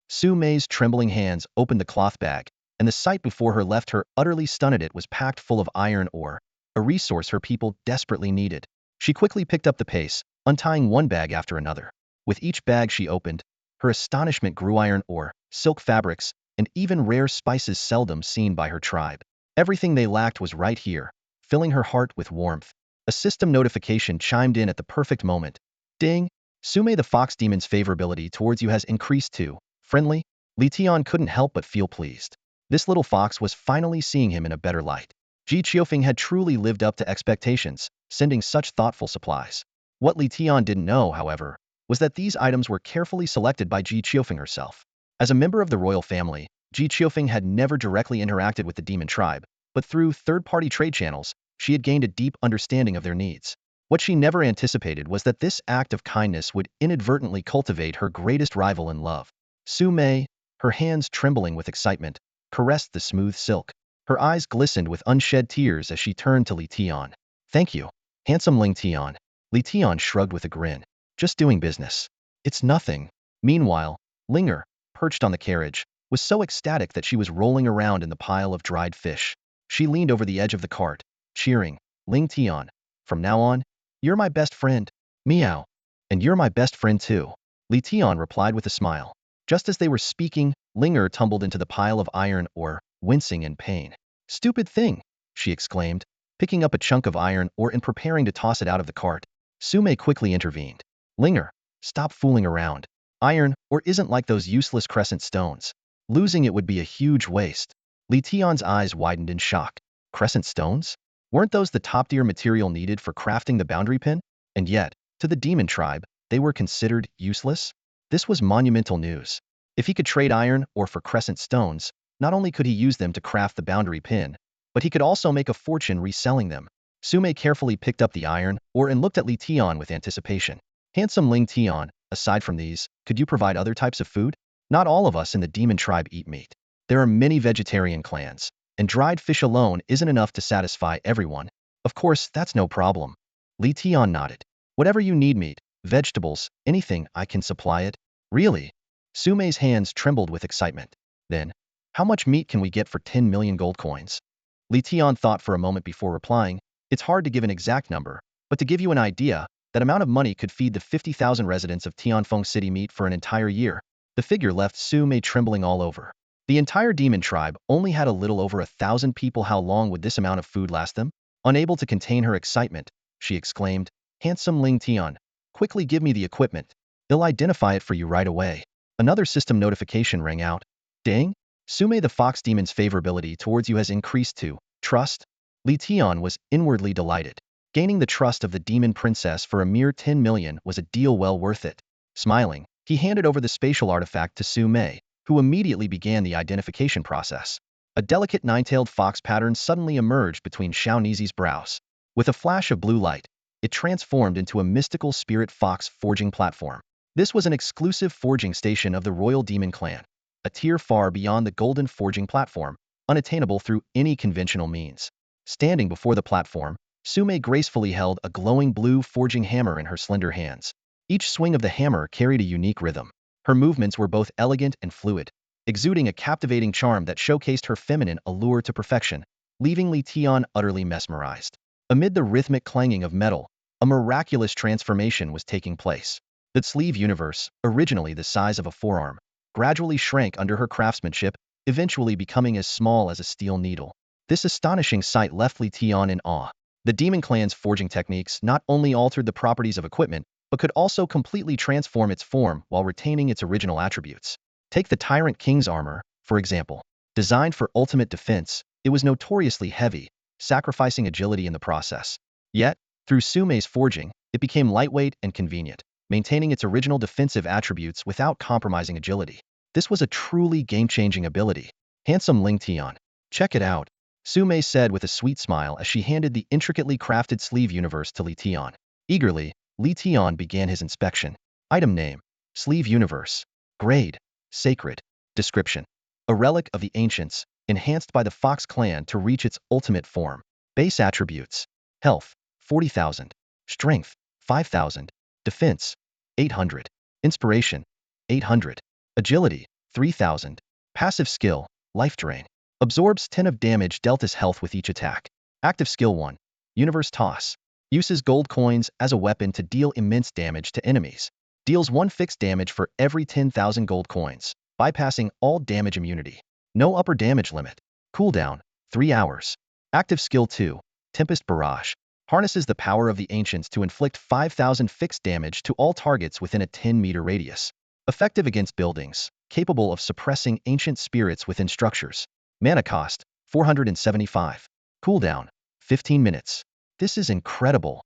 S1: Su Mei's trembling hands opened the cloth bag, and the sight before her left her utterly stunned. It was packed full of iron ore, a resource her people desperately needed. She quickly picked up the pace, untying one bag after another. With each bag she opened, her astonishment grew. Iron ore, silk fabrics, and even rare spices seldom seen by her tribe. Everything they lacked was right here, filling her heart with warmth. A system notification chimed in at the perfect moment. Ding! Su Mei, the fox demon's favorability towards you has increased too. Friendly? Li Tian couldn't help but feel pleased. This little fox was finally seeing him in a better light. Ji Qiufeng had truly lived up to expectations, sending such thoughtful supplies. What Li Tian didn't know, however, was that these items were carefully selected by Ji Qiufeng herself. As a member of the royal family, Ji Qiufeng had never directly interacted with the demon tribe, but through third-party trade channels, she had gained a deep understanding of their needs. What she never anticipated was that this act of kindness would inadvertently cultivate her greatest rival in love. Su Mei, her hands trembling with excitement, caressed the smooth silk. Her eyes glistened with unshed tears as she turned to Li Tian. Thank you, handsome Ling Tian. Li Tian shrugged with a grin. Just doing business. It's nothing. Meanwhile, Linger, perched on the carriage, was so ecstatic that she was rolling around in the pile of dried fish. She leaned over the edge of the cart, cheering, Ling Tian, from now on, you're my best friend. Meow. And you're my best friend too. Li Tian replied with a smile. Just as they were speaking, Linger tumbled into the pile of iron ore, wincing in pain. Stupid thing, she exclaimed, picking up a chunk of iron ore and preparing to toss it out of the cart. Su Mei quickly intervened. Linger, stop fooling around. Iron ore isn't like those useless crescent stones. Losing it would be a huge waste. Li Tian's eyes widened in shock. Crescent stones? Weren't those the top-tier material needed for crafting the boundary pin? And yet, to the demon tribe, they were considered useless? This was monumental news. If he could trade iron ore for crescent stones, not only could he use them to craft the boundary pin, but he could also make a fortune reselling them. Sume carefully picked up the iron ore and looked at Li Tian with anticipation. Handsome Ling Tian, aside from these, could you provide other types of food? Not all of us in the demon tribe eat meat. There are many vegetarian clans, and dried fish alone isn't enough to satisfy everyone. Of course, that's no problem. Li Tian nodded. Whatever you need, meat, vegetables, anything, I can supply it. Really? Sume's hands trembled with excitement. Then, how much meat can we get for 10 million gold coins? Li Tian thought for a moment before replying. It's hard to give an exact number, but to give you an idea, that amount of money could feed the 50,000 residents of Tianfeng City meat for an entire year. The figure left Sume trembling all over. The entire demon tribe only had a little over 1,000 people. How long would this amount of food last them? Unable to contain her excitement, she exclaimed, Handsome Ling Tian, quickly give me the equipment. I'll identify it for you right away. Another system notification rang out. Dang! Sume, the fox demon's favorability towards you has increased to trust. Li Tian was inwardly delighted. Gaining the trust of the demon princess for a mere 10 million was a deal well worth it. Smiling, he handed over the spatial artifact to Sume, who immediately began the identification process. A delicate nine-tailed fox pattern suddenly emerged between Xiaonizi's brows. With a flash of blue light, it transformed into a mystical spirit fox forging platform. This was an exclusive forging station of the royal demon clan, a tier far beyond the golden forging platform, unattainable through any conventional means. Standing before the platform, Sume gracefully held a glowing blue forging hammer in her slender hands. Each swing of the hammer carried a unique rhythm. Her movements were both elegant and fluid, exuding a captivating charm that showcased her feminine allure to perfection, leaving Li Tian utterly mesmerized. Amid the rhythmic clanging of metal, a miraculous transformation was taking place. The sleeve universe, originally the size of a forearm, gradually shrank under her craftsmanship, eventually becoming as small as a steel needle. This astonishing sight left Li Tian in awe. The demon clan's forging techniques not only altered the properties of equipment, but could also completely transform its form while retaining its original attributes. Take the Tyrant King's armor, for example. Designed for ultimate defense, it was notoriously heavy, sacrificing agility in the process. Yet, through Sume's forging, it became lightweight and convenient, maintaining its original defensive attributes without compromising agility. This was a truly game-changing ability. Handsome Ling Tian. Check it out, Sume said with a sweet smile as she handed the intricately crafted sleeve universe to Li Tian. Eagerly, Li Tian began his inspection. Item name: Sleeve Universe. Grade: Sacred. Description: a relic of the ancients, enhanced by the Fox clan to reach its ultimate form. Base attributes: Health, 40,000. Strength, 5,000. Defense, 800. Inspiration, 800. Agility, 3,000. Passive skill, Life Drain. Absorbs 10 of damage dealt as health with each attack. Active skill 1. Universe Toss. Uses gold coins as a weapon to deal immense damage to enemies. Deals 1 fixed damage for every 10,000 gold coins, bypassing all damage immunity. No upper damage limit. Cooldown, 3 hours. Active skill 2. Tempest Barrage. Harnesses the power of the ancients to inflict 5,000 fixed damage to all targets within a 10-meter radius. Effective against buildings, capable of suppressing ancient spirits within structures. Mana cost, 475. Cooldown, 15 minutes. This is incredible.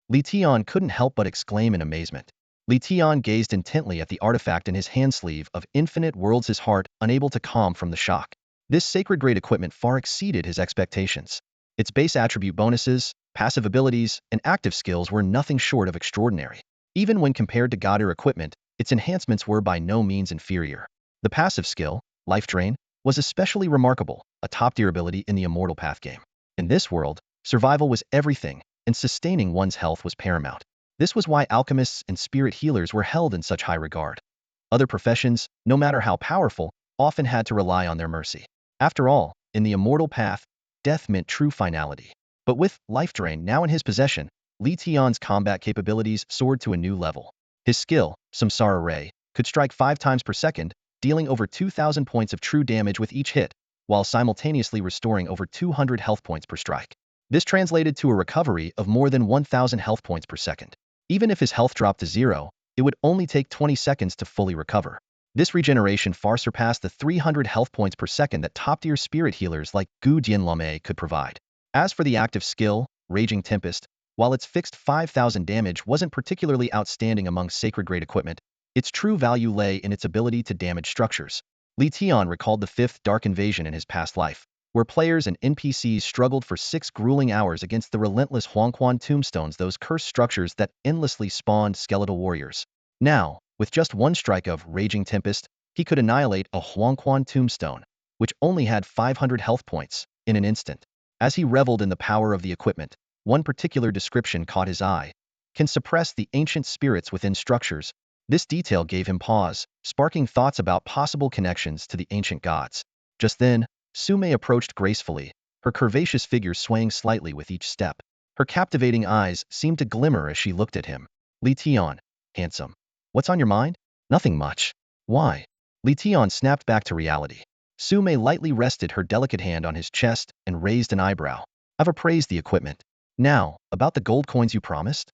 S1: Li Tian couldn't help but exclaim in amazement. Li Tian gazed intently at the artifact in his hand sleeve of infinite worlds, his heart unable to calm from the shock. This sacred-grade equipment far exceeded his expectations. Its base attribute bonuses, passive abilities, and active skills were nothing short of extraordinary. Even when compared to God-tier equipment, its enhancements were by no means inferior. The passive skill, Life Drain, was especially remarkable, a top-tier ability in the Immortal Path game. In this world, survival was everything, and sustaining one's health was paramount. This was why alchemists and spirit healers were held in such high regard. Other professions, no matter how powerful, often had to rely on their mercy. After all, in the Immortal Path, death meant true finality. But with Life Drain now in his possession, Li Tian's combat capabilities soared to a new level. His skill, Samsara Ray, could strike 5 times per second, dealing over 2,000 points of true damage with each hit, while simultaneously restoring over 200 health points per strike. This translated to a recovery of more than 1,000 health points per second. Even if his health dropped to 0, it would only take 20 seconds to fully recover. This regeneration far surpassed the 300 health points per second that top-tier spirit healers like Gu Dianlame could provide. As for the active skill, Raging Tempest, While its fixed 5,000 damage wasn't particularly outstanding among sacred-grade equipment, its true value lay in its ability to damage structures. Li Tian recalled the fifth Dark Invasion in his past life, where players and NPCs struggled for 6 grueling hours against the relentless Huangquan tombstones, those cursed structures that endlessly spawned skeletal warriors. Now, with just one strike of Raging Tempest, he could annihilate a Huangquan tombstone, which only had 500 health points, in an instant. As he reveled in the power of the equipment, one particular description caught his eye. Can suppress the ancient spirits within structures. This detail gave him pause, sparking thoughts about possible connections to the ancient gods. Just then, Sume approached gracefully, her curvaceous figure swaying slightly with each step. Her captivating eyes seemed to glimmer as she looked at him. Li Tian, handsome. What's on your mind? Nothing much. Why? Li Tian snapped back to reality. Sume lightly rested her delicate hand on his chest and raised an eyebrow. I've appraised the equipment. Now, about the gold coins you promised?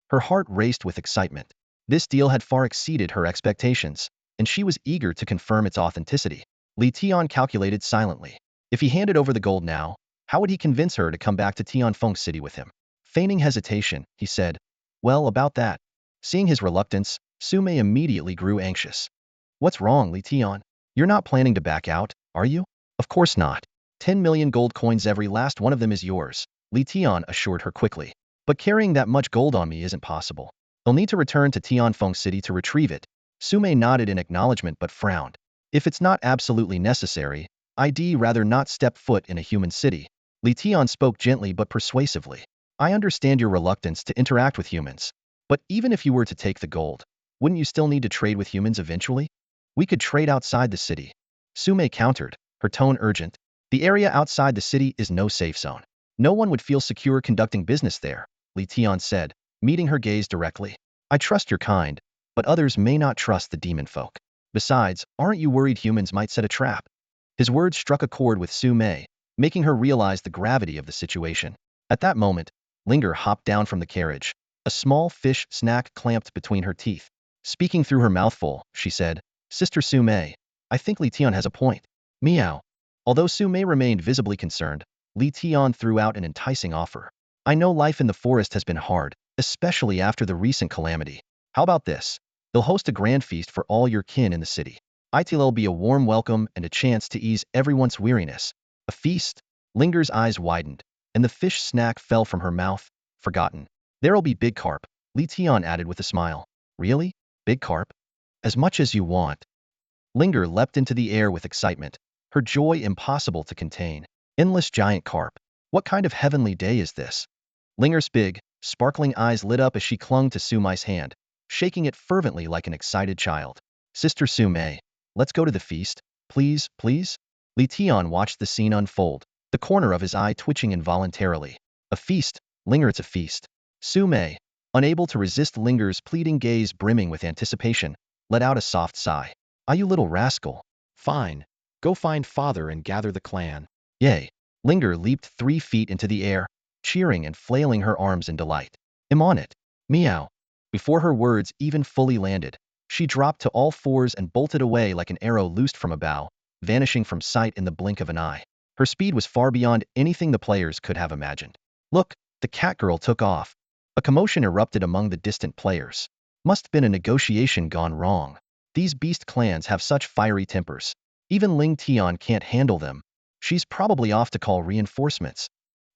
S1: Her heart raced with excitement. This deal had far exceeded her expectations, and she was eager to confirm its authenticity. Li Tian calculated silently. If he handed over the gold now, how would he convince her to come back to Tianfeng City with him? Feigning hesitation, he said, well, about that. Seeing his reluctance, Sume immediately grew anxious. What's wrong, Li Tian? You're not planning to back out, are you? Of course not. 10 million gold coins, every last one of them is yours, Li Tian assured her quickly. But carrying that much gold on me isn't possible. You'll need to return to Tianfeng City to retrieve it. Sume nodded in acknowledgement but frowned. If it's not absolutely necessary, I'd rather not step foot in a human city. Li Tian spoke gently but persuasively. I understand your reluctance to interact with humans. But even if you were to take the gold, wouldn't you still need to trade with humans eventually? We could trade outside the city. Sume countered, her tone urgent. The area outside the city is no safe zone. No one would feel secure conducting business there, Li Tian said, meeting her gaze directly. I trust your kind, but others may not trust the demon folk. Besides, aren't you worried humans might set a trap? His words struck a chord with Sume, making her realize the gravity of the situation. At that moment, Linger hopped down from the carriage. A small fish snack clamped between her teeth. Speaking through her mouthful, she said, Sister Sume, I think Li Tian has a point. Meow. Although Sume remained visibly concerned, Li Tian threw out an enticing offer. I know life in the forest has been hard, especially after the recent calamity. How about this? They'll host a grand feast for all your kin in the city. It'll be a warm welcome and a chance to ease everyone's weariness. A feast? Linger's eyes widened, and the fish snack fell from her mouth, forgotten. There'll be big carp, Li Tian added with a smile. Really? Big carp? As much as you want. Linger leapt into the air with excitement, her joy impossible to contain. Endless giant carp. What kind of heavenly day is this? Linger's big, sparkling eyes lit up as she clung to Sumai's hand, shaking it fervently like an excited child. Sister Sume, let's go to the feast, please, please? Li Tian watched the scene unfold, the corner of his eye twitching involuntarily. A feast, Linger, it's a feast. Sume, unable to resist Linger's pleading gaze brimming with anticipation, let out a soft sigh. Ah, you little rascal. Fine. Go find father and gather the clan. Yay. Linger leaped 3 feet into the air, cheering and flailing her arms in delight. I'm on it. Meow. Before her words even fully landed, she dropped to all fours and bolted away like an arrow loosed from a bow, vanishing from sight in the blink of an eye. Her speed was far beyond anything the players could have imagined. Look, the cat girl took off. A commotion erupted among the distant players. Must have been a negotiation gone wrong. These beast clans have such fiery tempers. Even Ling Tian can't handle them. She's probably off to call reinforcements.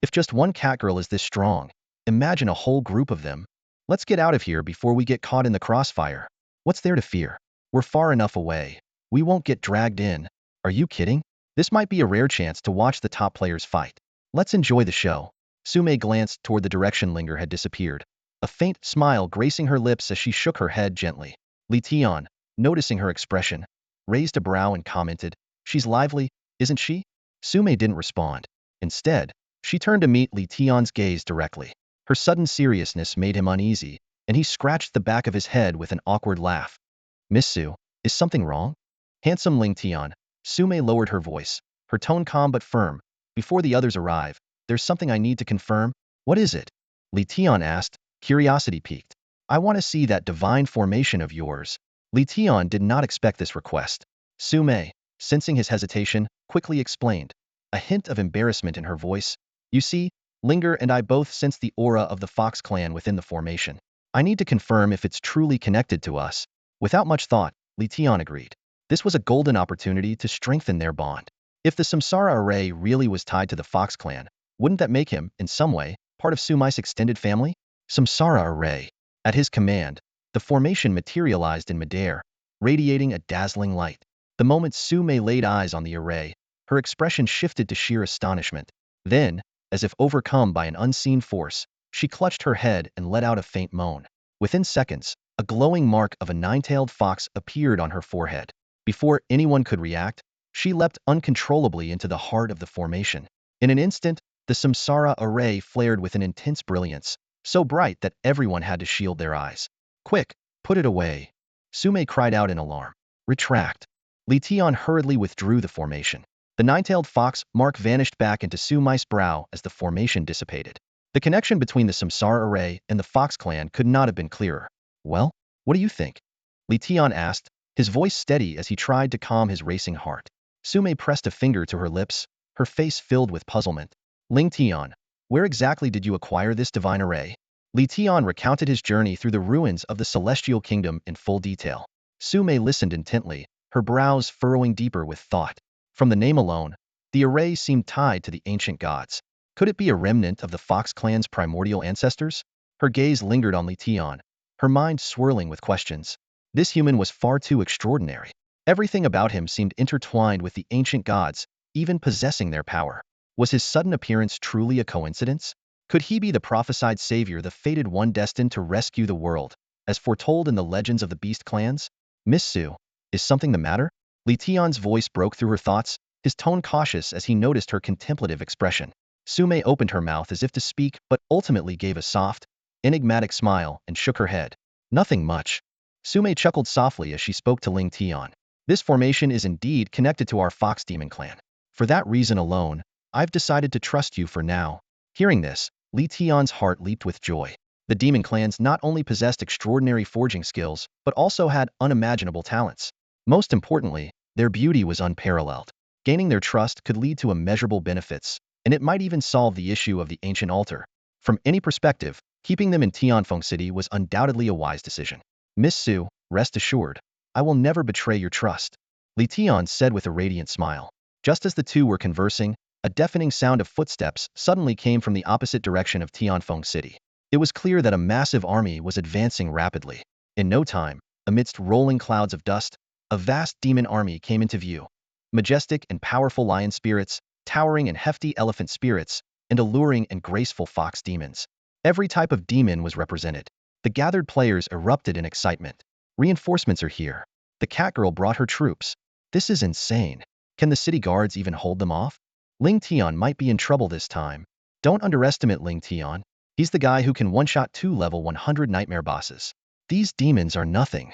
S1: If just one cat girl is this strong, imagine a whole group of them. Let's get out of here before we get caught in the crossfire. What's there to fear? We're far enough away. We won't get dragged in. Are you kidding? This might be a rare chance to watch the top players fight. Let's enjoy the show. Sume glanced toward the direction Linger had disappeared, a faint smile gracing her lips as she shook her head gently. Li Tian, noticing her expression, raised a brow and commented, She's lively, isn't she? Sume didn't respond. Instead, she turned to meet Li Tian's gaze directly. Her sudden seriousness made him uneasy, and he scratched the back of his head with an awkward laugh. Miss Su, is something wrong? Handsome Ling Tian, Sume lowered her voice, her tone calm but firm. Before the others arrive, there's something I need to confirm. What is it? Li Tian asked, curiosity piqued. I want to see that divine formation of yours. Li Tian did not expect this request. Sume, sensing his hesitation, quickly explained, a hint of embarrassment in her voice. You see, Linger and I both sense the aura of the Fox clan within the formation. I need to confirm if it's truly connected to us. Without much thought, Li Tian agreed. This was a golden opportunity to strengthen their bond. If the Samsara array really was tied to the Fox clan, wouldn't that make him, in some way, part of Sumai's extended family? Samsara array. At his command, the formation materialized in midair, radiating a dazzling light. The moment Sumai laid eyes on the array, her expression shifted to sheer astonishment. Then, as if overcome by an unseen force, she clutched her head and let out a faint moan. Within seconds, a glowing mark of a nine-tailed fox appeared on her forehead. Before anyone could react, she leapt uncontrollably into the heart of the formation. In an instant, the Samsara array flared with an intense brilliance, so bright that everyone had to shield their eyes. Quick, put it away. Sumai cried out in alarm. Retract. Li Tian hurriedly withdrew the formation. The nine-tailed fox mark vanished back into Sumai's brow as the formation dissipated. The connection between the Samsara array and the Fox clan could not have been clearer. Well, what do you think? Li Tian asked, his voice steady as he tried to calm his racing heart. Sumai pressed a finger to her lips, her face filled with puzzlement. Ling Tian, where exactly did you acquire this divine array? Li Tian recounted his journey through the ruins of the Celestial Kingdom in full detail. Sumai listened intently, her brows furrowing deeper with thought. From the name alone, the array seemed tied to the ancient gods. Could it be a remnant of the Fox clan's primordial ancestors? Her gaze lingered on Li Tian, her mind swirling with questions. This human was far too extraordinary. Everything about him seemed intertwined with the ancient gods, even possessing their power. Was his sudden appearance truly a coincidence? Could he be the prophesied savior, the fated one destined to rescue the world, as foretold in the legends of the beast clans? Miss Su, is something the matter? Li Tian's voice broke through her thoughts, his tone cautious as he noticed her contemplative expression. Sumai opened her mouth as if to speak, but ultimately gave a soft, enigmatic smile and shook her head. Nothing much. Sumai chuckled softly as she spoke to Ling Tian. This formation is indeed connected to our Fox Demon clan. For that reason alone, I've decided to trust you for now. Hearing this, Li Tian's heart leaped with joy. The demon clans not only possessed extraordinary forging skills, but also had unimaginable talents. Most importantly, their beauty was unparalleled. Gaining their trust could lead to immeasurable benefits, and it might even solve the issue of the ancient altar. From any perspective, keeping them in Tianfeng City was undoubtedly a wise decision. Miss Su, rest assured, I will never betray your trust, Li Tian said with a radiant smile. Just as the two were conversing, a deafening sound of footsteps suddenly came from the opposite direction of Tianfeng City. It was clear that a massive army was advancing rapidly. In no time, amidst rolling clouds of dust, a vast demon army came into view. Majestic and powerful lion spirits, towering and hefty elephant spirits, and alluring and graceful fox demons. Every type of demon was represented. The gathered players erupted in excitement. Reinforcements are here. The Catgirl brought her troops. This is insane. Can the city guards even hold them off? Ling Tian might be in trouble this time. Don't underestimate Ling Tian. He's the guy who can one-shot 2 level 100 nightmare bosses. These demons are nothing.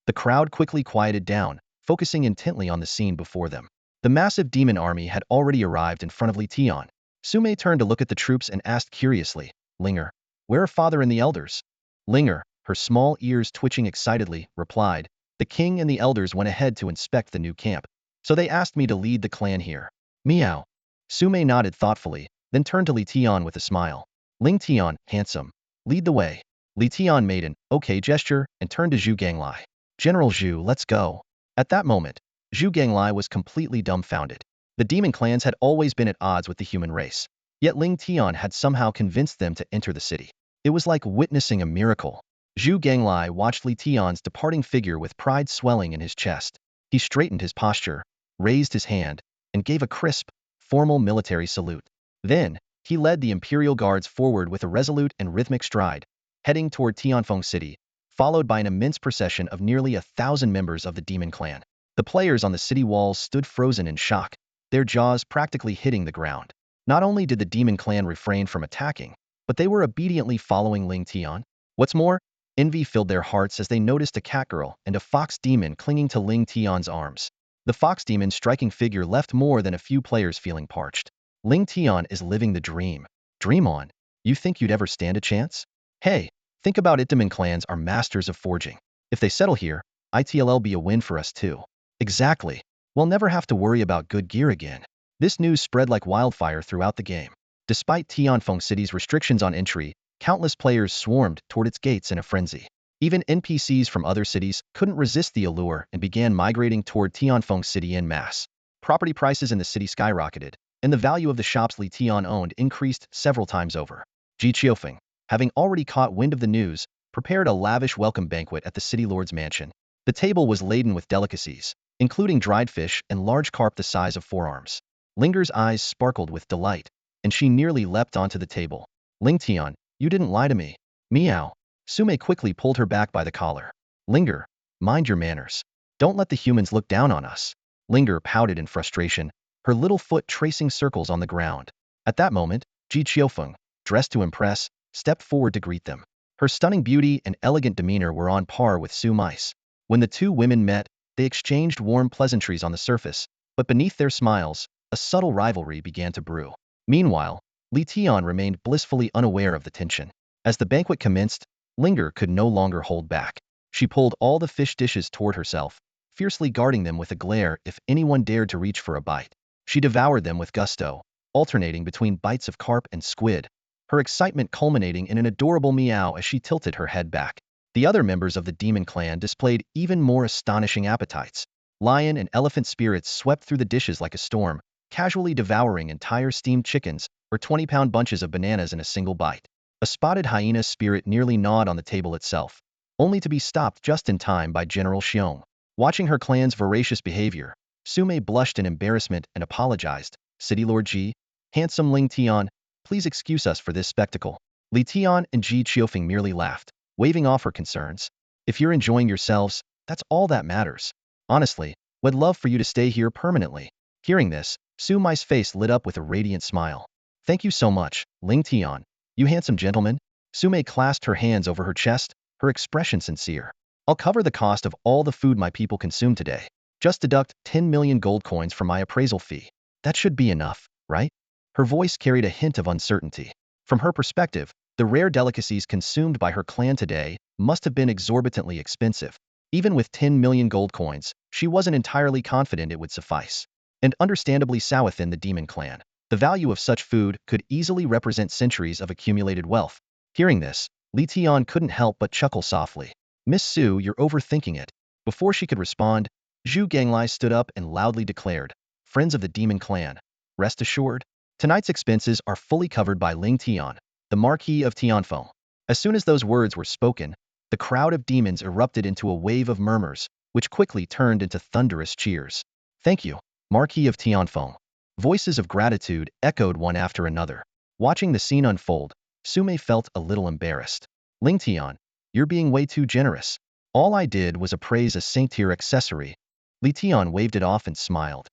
S1: The crowd quickly quieted down, focusing intently on the scene before them. The massive demon army had already arrived in front of Li Tian. Sumai turned to look at the troops and asked curiously, Linger, where are Father and the elders? Linger, her small ears twitching excitedly, replied, the king and the elders went ahead to inspect the new camp, so they asked me to lead the clan here. Meow. Sumai nodded thoughtfully, then turned to Li Tian with a smile. Ling Tian, handsome, lead the way. Li Tian made an okay gesture and turned to Zhu Ganglai. General Zhu, let's go. At that moment, Zhu Ganglai was completely dumbfounded. The demon clans had always been at odds with the human race, yet Ling Tian had somehow convinced them to enter the city. It was like witnessing a miracle. Zhu Ganglai watched Li Tian's departing figure with pride swelling in his chest. He straightened his posture, raised his hand, and gave a crisp, formal military salute. Then, he led the Imperial Guards forward with a resolute and rhythmic stride, heading toward Tianfeng City, followed by an immense procession of nearly 1,000 members of the demon clan. The players on the city walls stood frozen in shock, their jaws practically hitting the ground. Not only did the demon clan refrain from attacking, but they were obediently following Ling Tian. What's more, envy filled their hearts as they noticed a catgirl and a fox demon clinging to Ling Tian's arms. The fox demon's striking figure left more than a few players feeling parched. Ling Tian is living the dream. Dream on. You think you'd ever stand a chance? Hey, think about it, demon clans are masters of forging. If they settle here, it'll be a win for us too. Exactly. We'll never have to worry about good gear again. This news spread like wildfire throughout the game. Despite Tianfeng City's restrictions on entry, countless players swarmed toward its gates in a frenzy. Even NPCs from other cities couldn't resist the allure and began migrating toward Tianfeng City en masse. Property prices in the city skyrocketed, and the value of the shops Li Tian owned increased several times over. Ji Qiufeng, having already caught wind of the news, prepared a lavish welcome banquet at the city lord's mansion. The table was laden with delicacies, including dried fish and large carp the size of forearms. Linger's eyes sparkled with delight, and she nearly leapt onto the table. Ling Tian, you didn't lie to me. Meow. Sume quickly pulled her back by the collar. Linger, mind your manners. Don't let the humans look down on us. Linger pouted in frustration, her little foot tracing circles on the ground. At that moment, Ji Qiufeng, dressed to impress, stepped forward to greet them. Her stunning beauty and elegant demeanor were on par with Su Mei's. When the two women met, they exchanged warm pleasantries on the surface, but beneath their smiles, a subtle rivalry began to brew. Meanwhile, Li Tian remained blissfully unaware of the tension. As the banquet commenced, Linger could no longer hold back. She pulled all the fish dishes toward herself, fiercely guarding them with a glare if anyone dared to reach for a bite. She devoured them with gusto, alternating between bites of carp and squid, her excitement culminating in an adorable meow as she tilted her head back. The other members of the demon clan displayed even more astonishing appetites. Lion and elephant spirits swept through the dishes like a storm, casually devouring entire steamed chickens or 20-pound bunches of bananas in a single bite. A spotted hyena spirit nearly gnawed on the table itself, only to be stopped just in time by General Xiong. Watching her clan's voracious behavior, Sume blushed in embarrassment and apologized. City Lord Ji, handsome Ling Tian, please excuse us for this spectacle. Li Tian and Ji Qiufeng merely laughed, waving off her concerns. If you're enjoying yourselves, that's all that matters. Honestly, we'd love for you to stay here permanently. Hearing this, Su Mei's face lit up with a radiant smile. Thank you so much, Ling Tian. You handsome gentleman. Sume clasped her hands over her chest, her expression sincere. I'll cover the cost of all the food my people consume today. Just deduct 10 million gold coins from my appraisal fee. That should be enough, right? Her voice carried a hint of uncertainty. From her perspective, the rare delicacies consumed by her clan today must have been exorbitantly expensive. Even with 10 million gold coins, she wasn't entirely confident it would suffice. And understandably so within the demon clan, the value of such food could easily represent centuries of accumulated wealth. Hearing this, Li Tian couldn't help but chuckle softly. Miss Su, you're overthinking it. Before she could respond, Zhu Ganglai stood up and loudly declared, Friends of the demon clan, rest assured, tonight's expenses are fully covered by Ling Tian, the Marquis of Tianfeng. As soon as those words were spoken, the crowd of demons erupted into a wave of murmurs, which quickly turned into thunderous cheers. Thank you, Marquis of Tianfeng. Voices of gratitude echoed one after another. Watching the scene unfold, Sume felt a little embarrassed. Ling Tian, you're being way too generous. All I did was appraise a saint-tier accessory. Li Tian waved it off and smiled.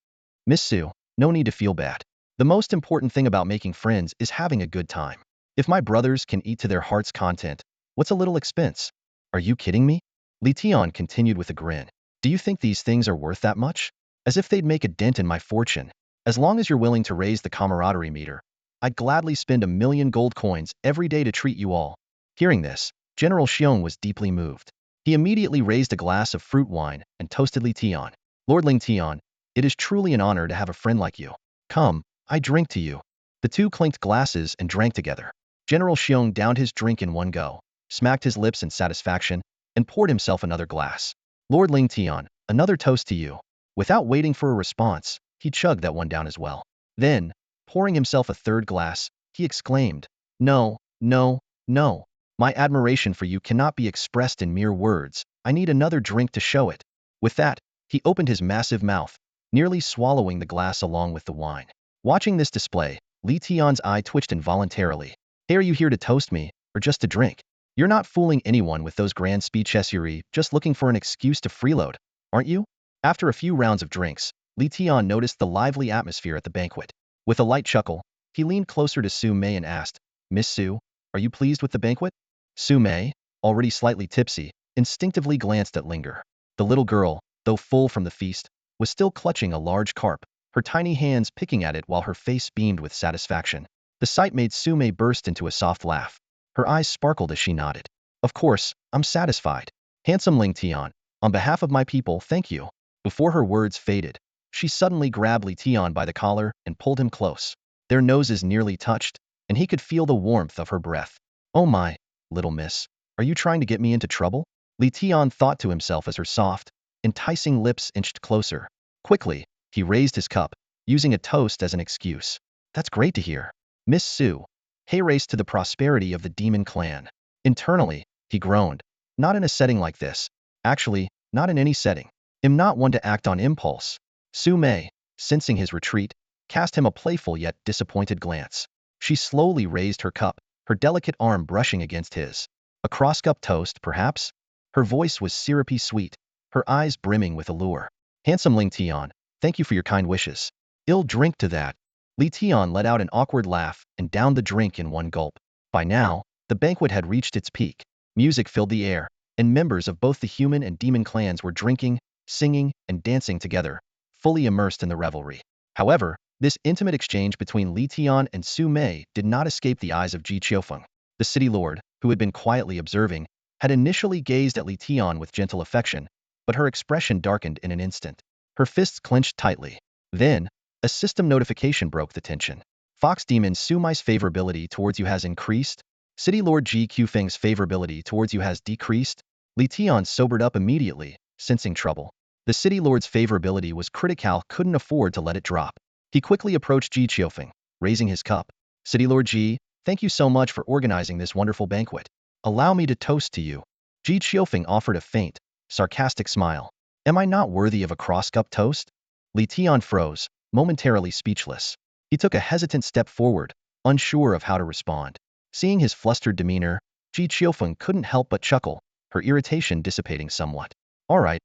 S1: Miss Su, no need to feel bad. The most important thing about making friends is having a good time. If my brothers can eat to their heart's content, what's a little expense? Are you kidding me? Li Tian continued with a grin. Do you think these things are worth that much? As if they'd make a dent in my fortune. As long as you're willing to raise the camaraderie meter, I'd gladly spend 1,000,000 gold coins every day to treat you all. Hearing this, General Xiong was deeply moved. He immediately raised a glass of fruit wine and toasted Li Tian. Lord Ling Tian, it is truly an honor to have a friend like you. Come, I drink to you. The two clinked glasses and drank together. General Xiong downed his drink in one go, smacked his lips in satisfaction, and poured himself another glass. Lord Ling Tian, another toast to you. Without waiting for a response, he chugged that one down as well. Then, pouring himself a third glass, he exclaimed, No, no, no. My admiration for you cannot be expressed in mere words. I need another drink to show it. With that, he opened his massive mouth, nearly swallowing the glass along with the wine. Watching this display, Li Tian's eye twitched involuntarily. Hey, are you here to toast me, or just to drink? You're not fooling anyone with those grand speeches, you're just looking for an excuse to freeload, aren't you? After a few rounds of drinks, Li Tian noticed the lively atmosphere at the banquet. With a light chuckle, he leaned closer to Su Mei and asked, Miss Su, are you pleased with the banquet? Su Mei, already slightly tipsy, instinctively glanced at Linger. The little girl, though full from the feast, was still clutching a large carp, her tiny hands picking at it while her face beamed with satisfaction. The sight made Su Mei burst into a soft laugh. Her eyes sparkled as she nodded. Of course, I'm satisfied. Handsome Ling Tian, on behalf of my people, thank you. Before her words faded, she suddenly grabbed Li Tian by the collar and pulled him close. Their noses nearly touched, and he could feel the warmth of her breath. Oh my, little miss, are you trying to get me into trouble? Li Tian thought to himself as her soft, enticing lips inched closer. Quickly, he raised his cup, using a toast as an excuse. That's great to hear. Miss Su. Hey, race to the prosperity of the demon clan. Internally, he groaned. Not in a setting like this. Actually, not in any setting. I'm not one to act on impulse. Su Mei, sensing his retreat, cast him a playful yet disappointed glance. She slowly raised her cup, her delicate arm brushing against his. A cross-cup toast, perhaps? Her voice was syrupy sweet, her eyes brimming with allure. Handsome Ling Tian, thank you for your kind wishes. I'll drink to that. Li Tian let out an awkward laugh and downed the drink in one gulp. By now, the banquet had reached its peak. Music filled the air, and members of both the human and demon clans were drinking, singing, and dancing together, fully immersed in the revelry. However, this intimate exchange between Li Tian and Su Mei did not escape the eyes of Ji Qiufeng. The city lord, who had been quietly observing, had initially gazed at Li Tian with gentle affection, but her expression darkened in an instant. Her fists clenched tightly. Then, a system notification broke the tension. Fox Demon Su Mei's favorability towards you has increased. City Lord Ji Qiufeng's favorability towards you has decreased. Li Tian sobered up immediately, sensing trouble. The City Lord's favorability was critical, couldn't afford to let it drop. He quickly approached Ji Qiufeng, raising his cup. City Lord Ji, thank you so much for organizing this wonderful banquet. Allow me to toast to you. Ji Qiufeng offered a faint, sarcastic smile. Am I not worthy of a cross-cup toast? Li Tian froze, momentarily speechless. He took a hesitant step forward, unsure of how to respond. Seeing his flustered demeanor, Ji Qiufeng couldn't help but chuckle, her irritation dissipating somewhat. All right,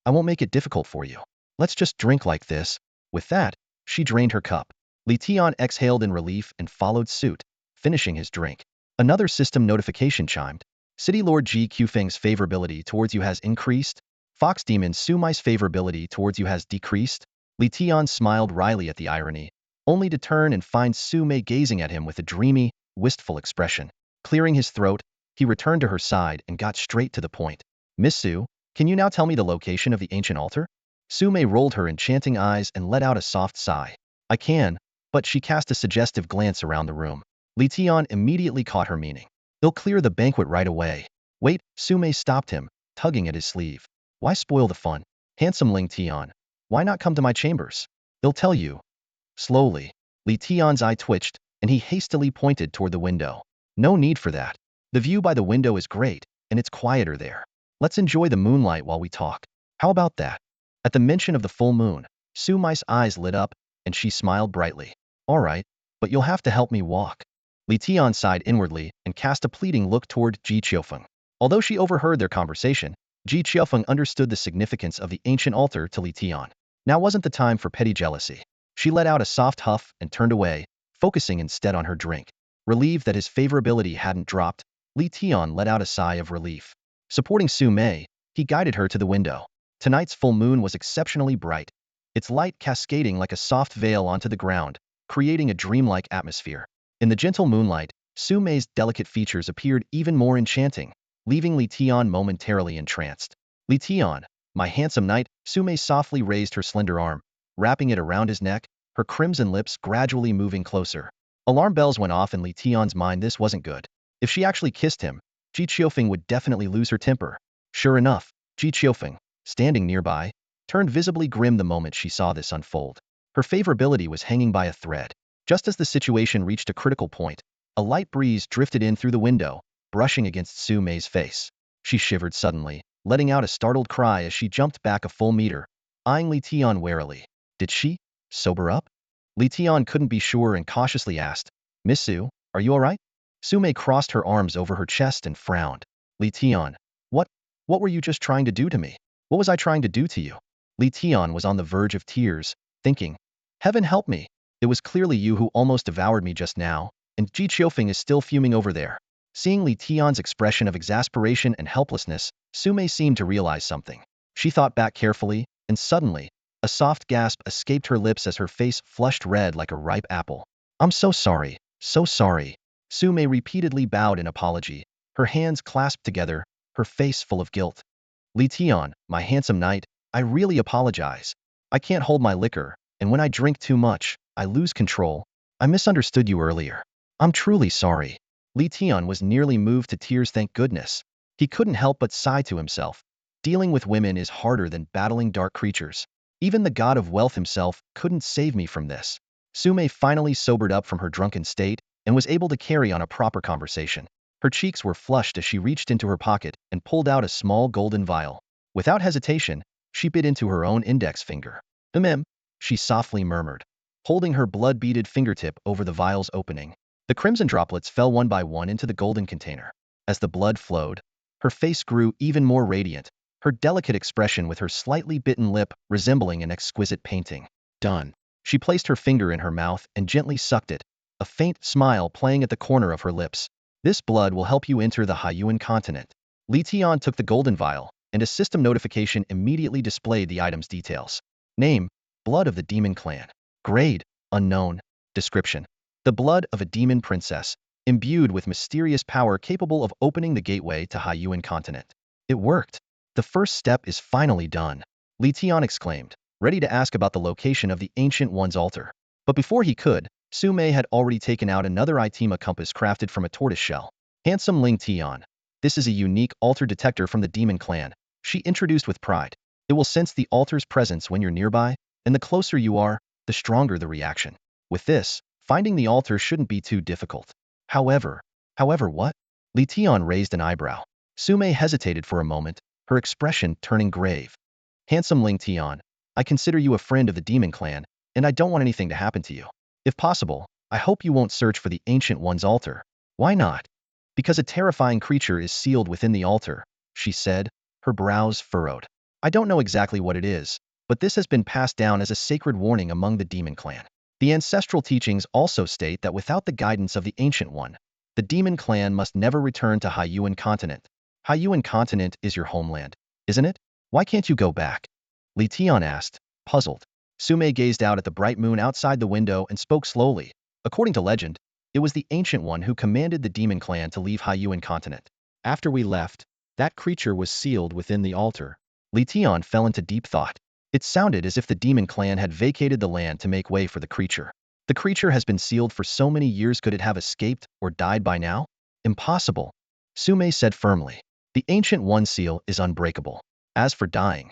S1: I won't make it difficult for you. Let's just drink like this. With that, she drained her cup. Li Tian exhaled in relief and followed suit, finishing his drink. Another system notification chimed. City Lord Ji Qiufeng's favorability towards you has increased. Fox Demon Su Mei's favorability towards you has decreased. Li Tian smiled wryly at the irony, only to turn and find Su Mei gazing at him with a dreamy, wistful expression. Clearing his throat, he returned to her side and got straight to the point. Miss Su, can you now tell me the location of the ancient altar? Su Mei rolled her enchanting eyes and let out a soft sigh. I can, but she cast a suggestive glance around the room. Li Tian immediately caught her meaning. They'll clear the banquet right away. Wait, Su Mei stopped him, tugging at his sleeve. Why spoil the fun? Handsome Ling Tian, why not come to my chambers? They'll tell you. Slowly, Li Tian's eye twitched, and he hastily pointed toward the window. No need for that. The view by the window is great, and it's quieter there. Let's enjoy the moonlight while we talk. How about that? At the mention of the full moon, Su Mei's eyes lit up, and she smiled brightly. All right, but you'll have to help me walk. Li Tian sighed inwardly and cast a pleading look toward Ji Qiufeng. Although she overheard their conversation, Ji Qiufeng understood the significance of the ancient altar to Li Tian. Now wasn't the time for petty jealousy. She let out a soft huff and turned away, focusing instead on her drink. Relieved that his favorability hadn't dropped, Li Tian let out a sigh of relief. Supporting Su Mei, he guided her to the window. Tonight's full moon was exceptionally bright, its light cascading like a soft veil onto the ground, creating a dreamlike atmosphere. In the gentle moonlight, Su Mei's delicate features appeared even more enchanting, leaving Li Tian momentarily entranced. Li Tian, my handsome knight, Su Mei softly raised her slender arm, wrapping it around his neck, her crimson lips gradually moving closer. Alarm bells went off in Li Tian's mind. This wasn't good. If she actually kissed him, Ji Qiufeng would definitely lose her temper. Sure enough, Ji Qiufeng, standing nearby, turned visibly grim the moment she saw this unfold. Her favorability was hanging by a thread. Just as the situation reached a critical point, a light breeze drifted in through the window, brushing against Su Mei's face. She shivered suddenly, letting out a startled cry as she jumped back a full meter, eyeing Li Tian warily. Did she sober up? Li Tian couldn't be sure and cautiously asked, Miss Su, are you all right? Su Mei crossed her arms over her chest and frowned. Li Tian, what were you just trying to do to me? What was I trying to do to you? Li Tian was on the verge of tears, thinking, Heaven help me. It was clearly you who almost devoured me just now, and Ji Qiufeng is still fuming over there. Seeing Li Tian's expression of exasperation and helplessness, Su Mei seemed to realize something. She thought back carefully, and suddenly, a soft gasp escaped her lips as her face flushed red like a ripe apple. I'm so sorry, so sorry. Su Mei repeatedly bowed in apology, her hands clasped together, her face full of guilt. Li Tian, my handsome knight, I really apologize. I can't hold my liquor, and when I drink too much, I lose control. I misunderstood you earlier. I'm truly sorry. Li Tian was nearly moved to tears, thank goodness. He couldn't help but sigh to himself. Dealing with women is harder than battling dark creatures. Even the god of wealth himself couldn't save me from this. Sume finally sobered up from her drunken state and was able to carry on a proper conversation. Her cheeks were flushed as she reached into her pocket and pulled out a small golden vial. Without hesitation, she bit into her own index finger. She softly murmured, holding her blood-beaded fingertip over the vial's opening. The crimson droplets fell one by one into the golden container. As the blood flowed, her face grew even more radiant, her delicate expression with her slightly bitten lip resembling an exquisite painting. Done. She placed her finger in her mouth and gently sucked it, a faint smile playing at the corner of her lips. This blood will help you enter the Haiyuan continent. Li Tian took the golden vial, and a system notification immediately displayed the item's details. Name: Blood of the Demon Clan. Grade: Unknown. Description: the blood of a demon princess, imbued with mysterious power capable of opening the gateway to Haiyuan continent. It worked. The first step is finally done. Li Tian exclaimed, ready to ask about the location of the Ancient One's altar. But before he could, Su Mei had already taken out another Itima compass crafted from a tortoise shell. Handsome Ling Tian. This is a unique altar detector from the demon clan, she introduced with pride. It will sense the altar's presence when you're nearby, and the closer you are, the stronger the reaction. With this, finding the altar shouldn't be too difficult. However what? Li Tian raised an eyebrow. Su Mei hesitated for a moment, her expression turning grave. Handsome Ling Tian, I consider you a friend of the demon clan, and I don't want anything to happen to you. If possible, I hope you won't search for the Ancient One's altar. Why not? Because a terrifying creature is sealed within the altar, she said, her brows furrowed. I don't know exactly what it is, but this has been passed down as a sacred warning among the demon clan. The ancestral teachings also state that without the guidance of the Ancient One, the demon clan must never return to Haiyuan continent. Haiyuan continent is your homeland, isn't it? Why can't you go back? Li Tian asked, puzzled. Su Mei gazed out at the bright moon outside the window and spoke slowly. According to legend, it was the Ancient One who commanded the demon clan to leave Haiyuan continent. After we left, that creature was sealed within the altar. Li Tian fell into deep thought. It sounded as if the demon clan had vacated the land to make way for the creature. The creature has been sealed for so many years, could it have escaped or died by now? Impossible, Su Mei said firmly. The Ancient One seal is unbreakable. As for dying,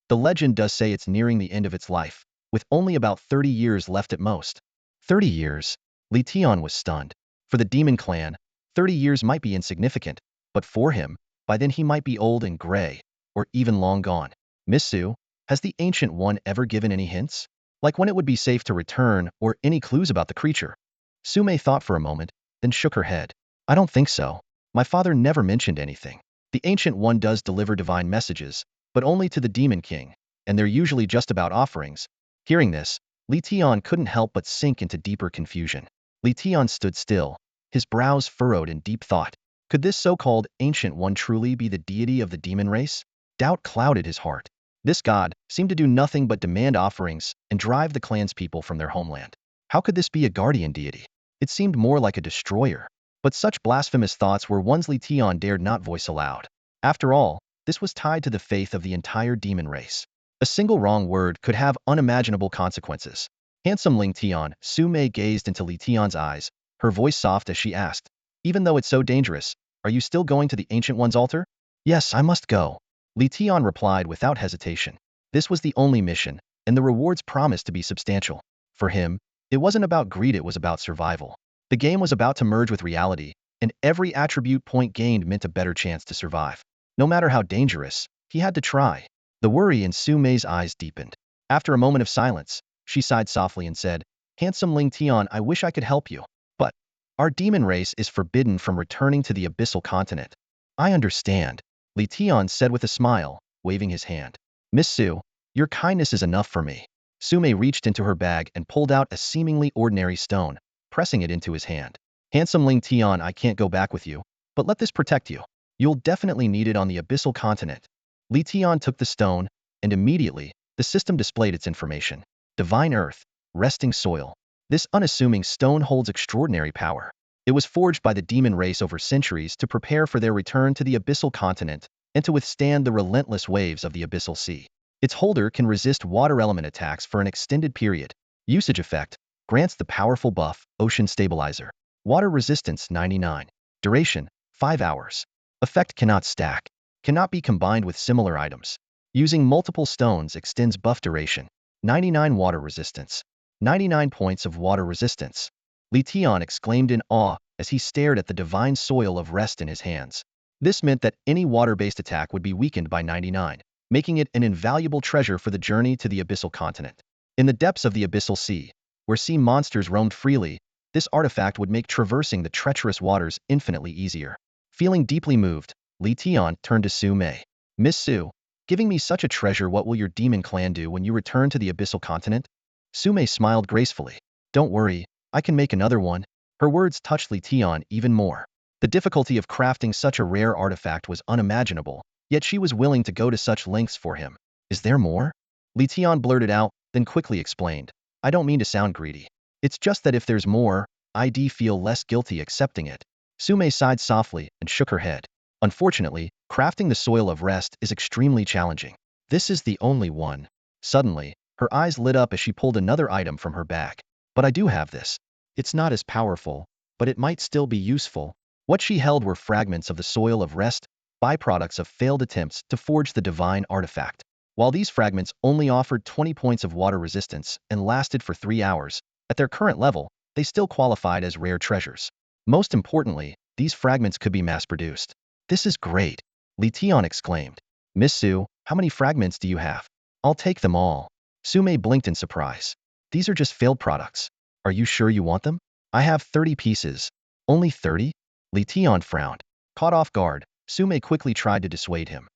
S1: the legend does say it's nearing the end of its life, with only about 30 years left at most. 30 years? Li Tian was stunned. For the demon clan, 30 years might be insignificant, but for him, by then he might be old and gray, or even long gone. Miss Su, has the Ancient One ever given any hints? Like when it would be safe to return, or any clues about the creature? Su Mei thought for a moment, then shook her head. I don't think so. My father never mentioned anything. The Ancient One does deliver divine messages, but only to the Demon King, and they're usually just about offerings. Hearing this, Li Tian couldn't help but sink into deeper confusion. Li Tian stood still, his brows furrowed in deep thought. Could this so-called Ancient One truly be the deity of the demon race? Doubt clouded his heart. This god seemed to do nothing but demand offerings and drive the clan's people from their homeland. How could this be a guardian deity? It seemed more like a destroyer. But such blasphemous thoughts were ones Li Tian dared not voice aloud. After all, this was tied to the faith of the entire demon race. A single wrong word could have unimaginable consequences. Handsome Ling Tian, Su Mei gazed into Li Tian's eyes, her voice soft as she asked, even though it's so dangerous, are you still going to the Ancient One's altar? Yes, I must go, Li Tian replied without hesitation. This was the only mission, and the rewards promised to be substantial. For him, it wasn't about greed, it was about survival. The game was about to merge with reality, and every attribute point gained meant a better chance to survive. No matter how dangerous, he had to try. The worry in Su Mei's eyes deepened. After a moment of silence, she sighed softly and said, Handsome Ling Tian, I wish I could help you, but our demon race is forbidden from returning to the abyssal continent. I understand, Li Tian said with a smile, waving his hand. Miss Su, your kindness is enough for me. Su Mei reached into her bag and pulled out a seemingly ordinary stone, pressing it into his hand. Handsome Ling Tian, I can't go back with you, but let this protect you. You'll definitely need it on the abyssal continent. Li Tian took the stone, and immediately, the system displayed its information. Divine Earth, resting soil. This unassuming stone holds extraordinary power. It was forged by the demon race over centuries to prepare for their return to the abyssal continent and to withstand the relentless waves of the abyssal sea. Its holder can resist water element attacks for an extended period. Usage effect grants the powerful buff, Ocean Stabilizer. Water resistance 99. Duration 5 hours. Effect cannot stack. Cannot be combined with similar items. Using multiple stones extends buff duration. 99 water resistance. 99 points of water resistance. Letion exclaimed in awe as he stared at the divine soil of rest in his hands. This meant that any water-based attack would be weakened by 99, making it an invaluable treasure for the journey to the abyssal continent. In the depths of the abyssal sea, where sea monsters roamed freely, this artifact would make traversing the treacherous waters infinitely easier. Feeling deeply moved, Letion turned to Su Mei. Miss Su, giving me such a treasure, what will your demon clan do when you return to the abyssal continent? Su Mei smiled gracefully. Don't worry, I can make another one. Her words touched Letion even more. The difficulty of crafting such a rare artifact was unimaginable, yet she was willing to go to such lengths for him. Is there more? Letion blurted out, then quickly explained. I don't mean to sound greedy. It's just that if there's more, I'd feel less guilty accepting it. Su Mei sighed softly and shook her head. Unfortunately, crafting the soil of rest is extremely challenging. This is the only one. Suddenly, her eyes lit up as she pulled another item from her bag. But I do have this. It's not as powerful, but it might still be useful. What she held were fragments of the soil of rest, byproducts of failed attempts to forge the divine artifact. While these fragments only offered 20 points of water resistance and lasted for 3 hours, at their current level, they still qualified as rare treasures. Most importantly, these fragments could be mass-produced. This is great, Letion exclaimed. Miss Su, how many fragments do you have? I'll take them all. Su Mei blinked in surprise. These are just failed products. Are you sure you want them? I have 30 pieces. Only 30? Letion frowned. Caught off guard, Su Mei quickly tried to dissuade him.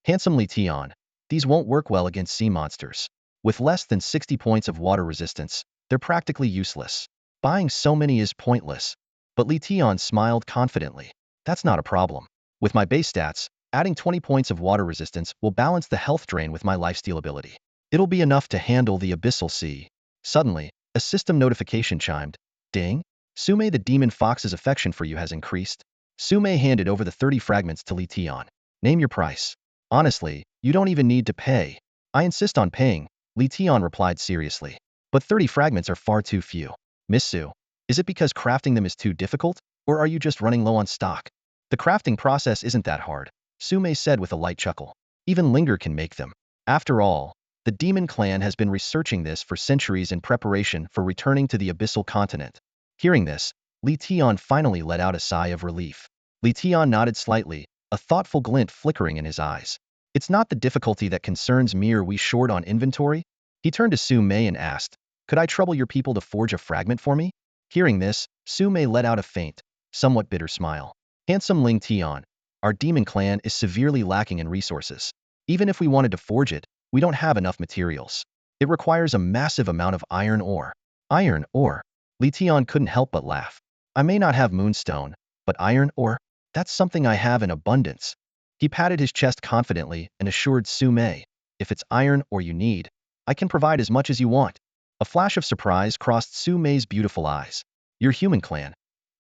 S1: Handsome Letion, these won't work well against sea monsters. With less than 60 points of water resistance, they're practically useless. Buying so many is pointless. But Letion smiled confidently. That's not a problem. With my base stats, adding 20 points of water resistance will balance the health drain with my lifesteal ability. It'll be enough to handle the abyssal sea. Suddenly, a system notification chimed. Ding! Su Mei, the demon fox's affection for you has increased. Su Mei handed over the 30 fragments to Letion. Name your price. Honestly, you don't even need to pay. I insist on paying, Letion replied seriously. But 30 fragments are far too few. Miss Su, is it because crafting them is too difficult, or are you just running low on stock? The crafting process isn't that hard, Su Mei said with a light chuckle. Even Linger can make them. After all, the demon clan has been researching this for centuries in preparation for returning to the abyssal continent. Hearing this, Letion finally let out a sigh of relief. Letion nodded slightly, a thoughtful glint flickering in his eyes. It's not the difficulty that concerns me. Are we short on inventory? He turned to Su Mei and asked, could I trouble your people to forge a fragment for me? Hearing this, Su Mei let out a faint, somewhat bitter smile. Handsome Letion, our demon clan is severely lacking in resources. Even if we wanted to forge it, we don't have enough materials. It requires a massive amount of iron ore. Iron ore? Letion couldn't help but laugh. I may not have moonstone, but iron ore? That's something I have in abundance. He patted his chest confidently and assured Su Mei, if it's iron ore you need, I can provide as much as you want. A flash of surprise crossed Su Mei's beautiful eyes. Your human clan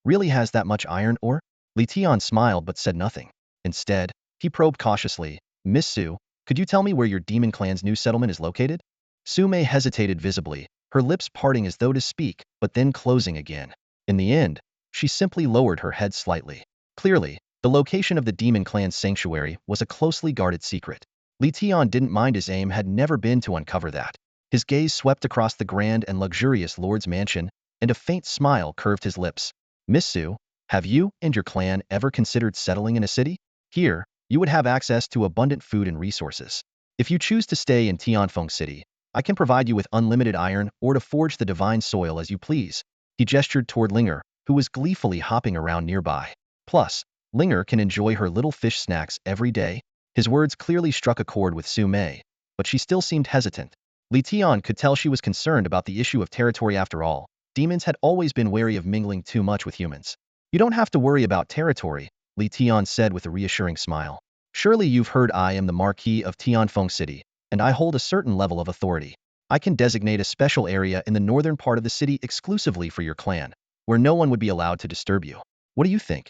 S1: really has that much iron ore? Letion smiled but said nothing. Instead, he probed cautiously, Miss Su, could you tell me where your demon clan's new settlement is located? Su Mei hesitated visibly, her lips parting as though to speak, but then closing again. In the end, she simply lowered her head slightly. Clearly, the location of the demon clan's sanctuary was a closely guarded secret. Letion didn't mind. His aim had never been to uncover that. His gaze swept across the grand and luxurious lord's mansion, and a faint smile curved his lips. Miss Su, have you and your clan ever considered settling in a city? Here, you would have access to abundant food and resources. If you choose to stay in Tianfeng City, I can provide you with unlimited iron or to forge the divine soil as you please. He gestured toward Linger, who was gleefully hopping around nearby. Plus, Linger can enjoy her little fish snacks every day. His words clearly struck a chord with Su Mei, but she still seemed hesitant. Letion could tell she was concerned about the issue of territory. After all, demons had always been wary of mingling too much with humans. You don't have to worry about territory, Letion said with a reassuring smile. Surely you've heard I am the Marquis of Tianfeng City, and I hold a certain level of authority. I can designate a special area in the northern part of the city exclusively for your clan, where no one would be allowed to disturb you. What do you think?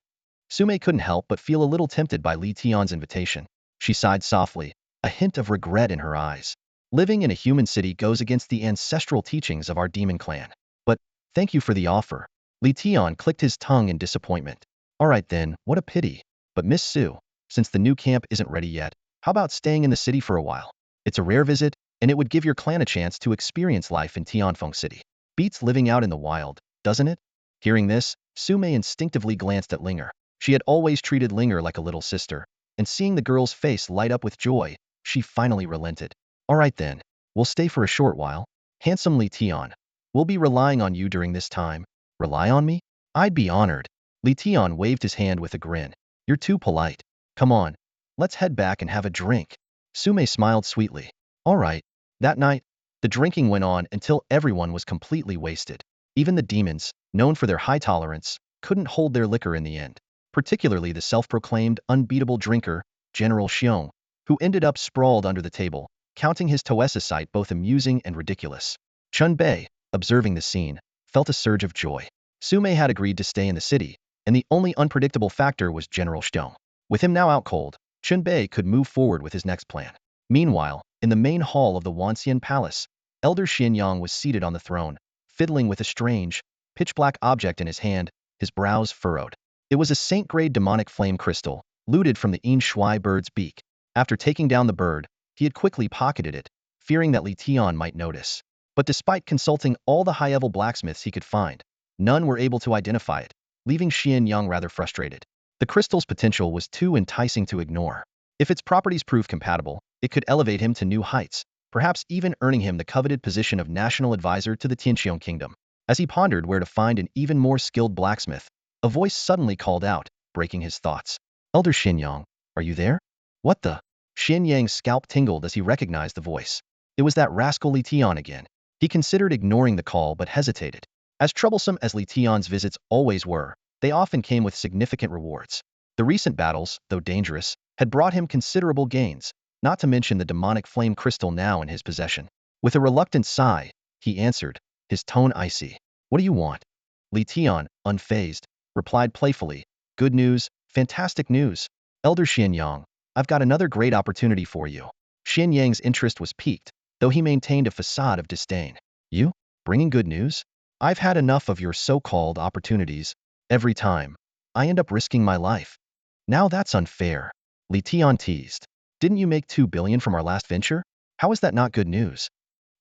S1: Su Mei couldn't help but feel a little tempted by Letion's invitation. She sighed softly, a hint of regret in her eyes. Living in a human city goes against the ancestral teachings of our demon clan. But, thank you for the offer. Li Tian clicked his tongue in disappointment. All right then, what a pity. But Miss Sue, since the new camp isn't ready yet, how about staying in the city for a while? It's a rare visit, and it would give your clan a chance to experience life in Tianfeng City. Beats living out in the wild, doesn't it? Hearing this, Su Mei instinctively glanced at Linger. She had always treated Linger like a little sister, and seeing the girl's face light up with joy, she finally relented. All right then, we'll stay for a short while. Handsome Li Tian, we'll be relying on you during this time. Rely on me? I'd be honored. Li Tian waved his hand with a grin. You're too polite. Come on, let's head back and have a drink. Su Mei smiled sweetly. All right. That night, the drinking went on until everyone was completely wasted. Even the demons, known for their high tolerance, couldn't hold their liquor in the end. Particularly the self-proclaimed unbeatable drinker, General Xiong, who ended up sprawled under the table, counting his Toesa sight both amusing and ridiculous. Chun Bei, observing the scene, felt a surge of joy. Su Mei had agreed to stay in the city, and the only unpredictable factor was General Xiong. With him now out cold, Chun Bei could move forward with his next plan. Meanwhile, in the main hall of the Wanxian Palace, Elder Xianyang was seated on the throne, fiddling with a strange, pitch-black object in his hand, his brows furrowed. It was a saint-grade demonic flame crystal, looted from the Yin Shui bird's beak. After taking down the bird, he had quickly pocketed it, fearing that Li Tian might notice. But despite consulting all the high-level blacksmiths he could find, none were able to identify it, leaving Xianyang rather frustrated. The crystal's potential was too enticing to ignore. If its properties proved compatible, it could elevate him to new heights, perhaps even earning him the coveted position of national advisor to the Tianqiong kingdom. As he pondered where to find an even more skilled blacksmith, a voice suddenly called out, breaking his thoughts. Elder Xianyang, are you there? What the? Xianyang's scalp tingled as he recognized the voice. It was that rascal Li Tian again. He considered ignoring the call but hesitated. As troublesome as Li Tian's visits always were, they often came with significant rewards. The recent battles, though dangerous, had brought him considerable gains, not to mention the demonic flame crystal now in his possession. With a reluctant sigh, he answered, his tone icy. What do you want? Li Tian, unfazed, replied playfully, good news, fantastic news. Elder Xianyang, I've got another great opportunity for you. Xianyang's interest was piqued, though he maintained a facade of disdain. You? Bringing good news? I've had enough of your so-called opportunities. Every time, I end up risking my life. Now that's unfair. Li Tian teased. Didn't you make 2 billion from our last venture? How is that not good news?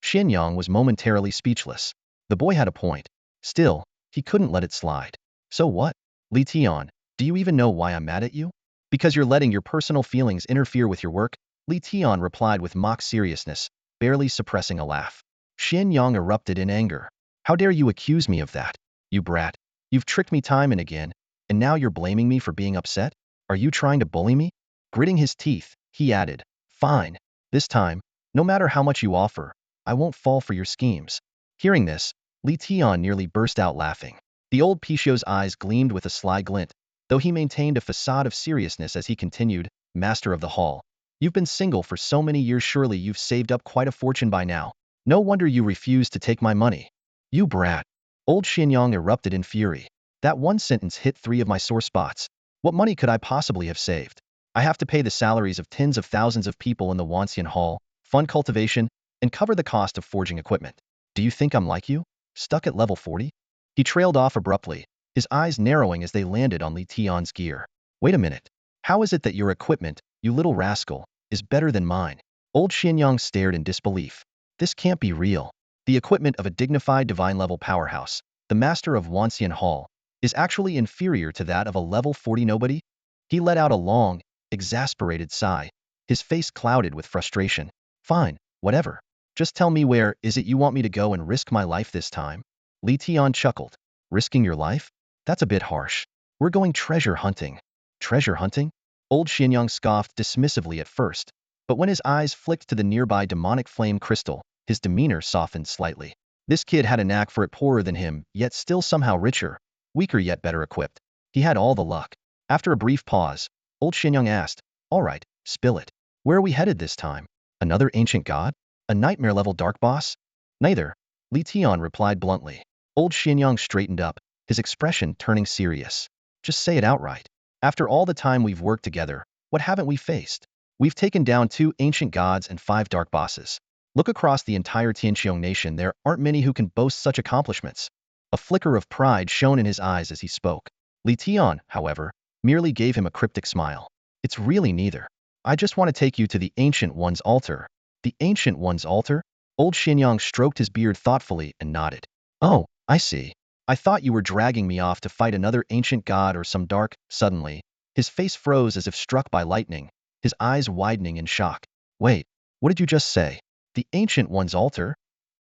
S1: Xianyang was momentarily speechless. The boy had a point. Still, he couldn't let it slide. So what? Li Tian, do you even know why I'm mad at you? Because you're letting your personal feelings interfere with your work? Li Tian replied with mock seriousness, barely suppressing a laugh. Xianyang erupted in anger. How dare you accuse me of that? You brat. You've tricked me time and again, and now you're blaming me for being upset? Are you trying to bully me? Gritting his teeth, he added, fine. This time, no matter how much you offer, I won't fall for your schemes. Hearing this, Li Tian nearly burst out laughing. The old Pishio's eyes gleamed with a sly glint, though he maintained a facade of seriousness as he continued, Master of the Hall. You've been single for so many years, surely you've saved up quite a fortune by now. No wonder you refused to take my money. You brat. Old Xianyang erupted in fury. That one sentence hit 3 of my sore spots. What money could I possibly have saved? I have to pay the salaries of tens of thousands of people in the Wanxian Hall, fund cultivation, and cover the cost of forging equipment. Do you think I'm like you? Stuck at level 40? He trailed off abruptly, his eyes narrowing as they landed on Li Tian's gear. Wait a minute. How is it that your equipment, you little rascal, is better than mine? Old Xianyang stared in disbelief. This can't be real. The equipment of a dignified divine-level powerhouse, the master of Wanxian Hall, is actually inferior to that of a level 40 nobody? He let out a long, exasperated sigh, his face clouded with frustration. Fine, whatever. Just tell me where is it you want me to go and risk my life this time? Li Tian chuckled. Risking your life? That's a bit harsh. We're going treasure hunting. Treasure hunting? Old Xianyang scoffed dismissively at first, but when his eyes flicked to the nearby demonic flame crystal, his demeanor softened slightly. This kid had a knack for it, poorer than him, yet still somehow richer, weaker yet better equipped. He had all the luck. After a brief pause, old Xianyang asked, all right, spill it. Where are we headed this time? Another ancient god? A nightmare-level dark boss? Neither. Li Tian replied bluntly. Old Xianyang straightened up, his expression turning serious. Just say it outright. After all the time we've worked together, what haven't we faced? We've taken down 2 ancient gods and 5 dark bosses. Look across the entire Tianqiong nation, there aren't many who can boast such accomplishments. A flicker of pride shone in his eyes as he spoke. Li Tian, however, merely gave him a cryptic smile. It's really neither. I just want to take you to the Ancient One's altar. The Ancient One's altar? Old Xinyang stroked his beard thoughtfully and nodded. Oh, I see. I thought you were dragging me off to fight another ancient god or some dark. Suddenly, his face froze as if struck by lightning, his eyes widening in shock. Wait, what did you just say? The Ancient One's altar?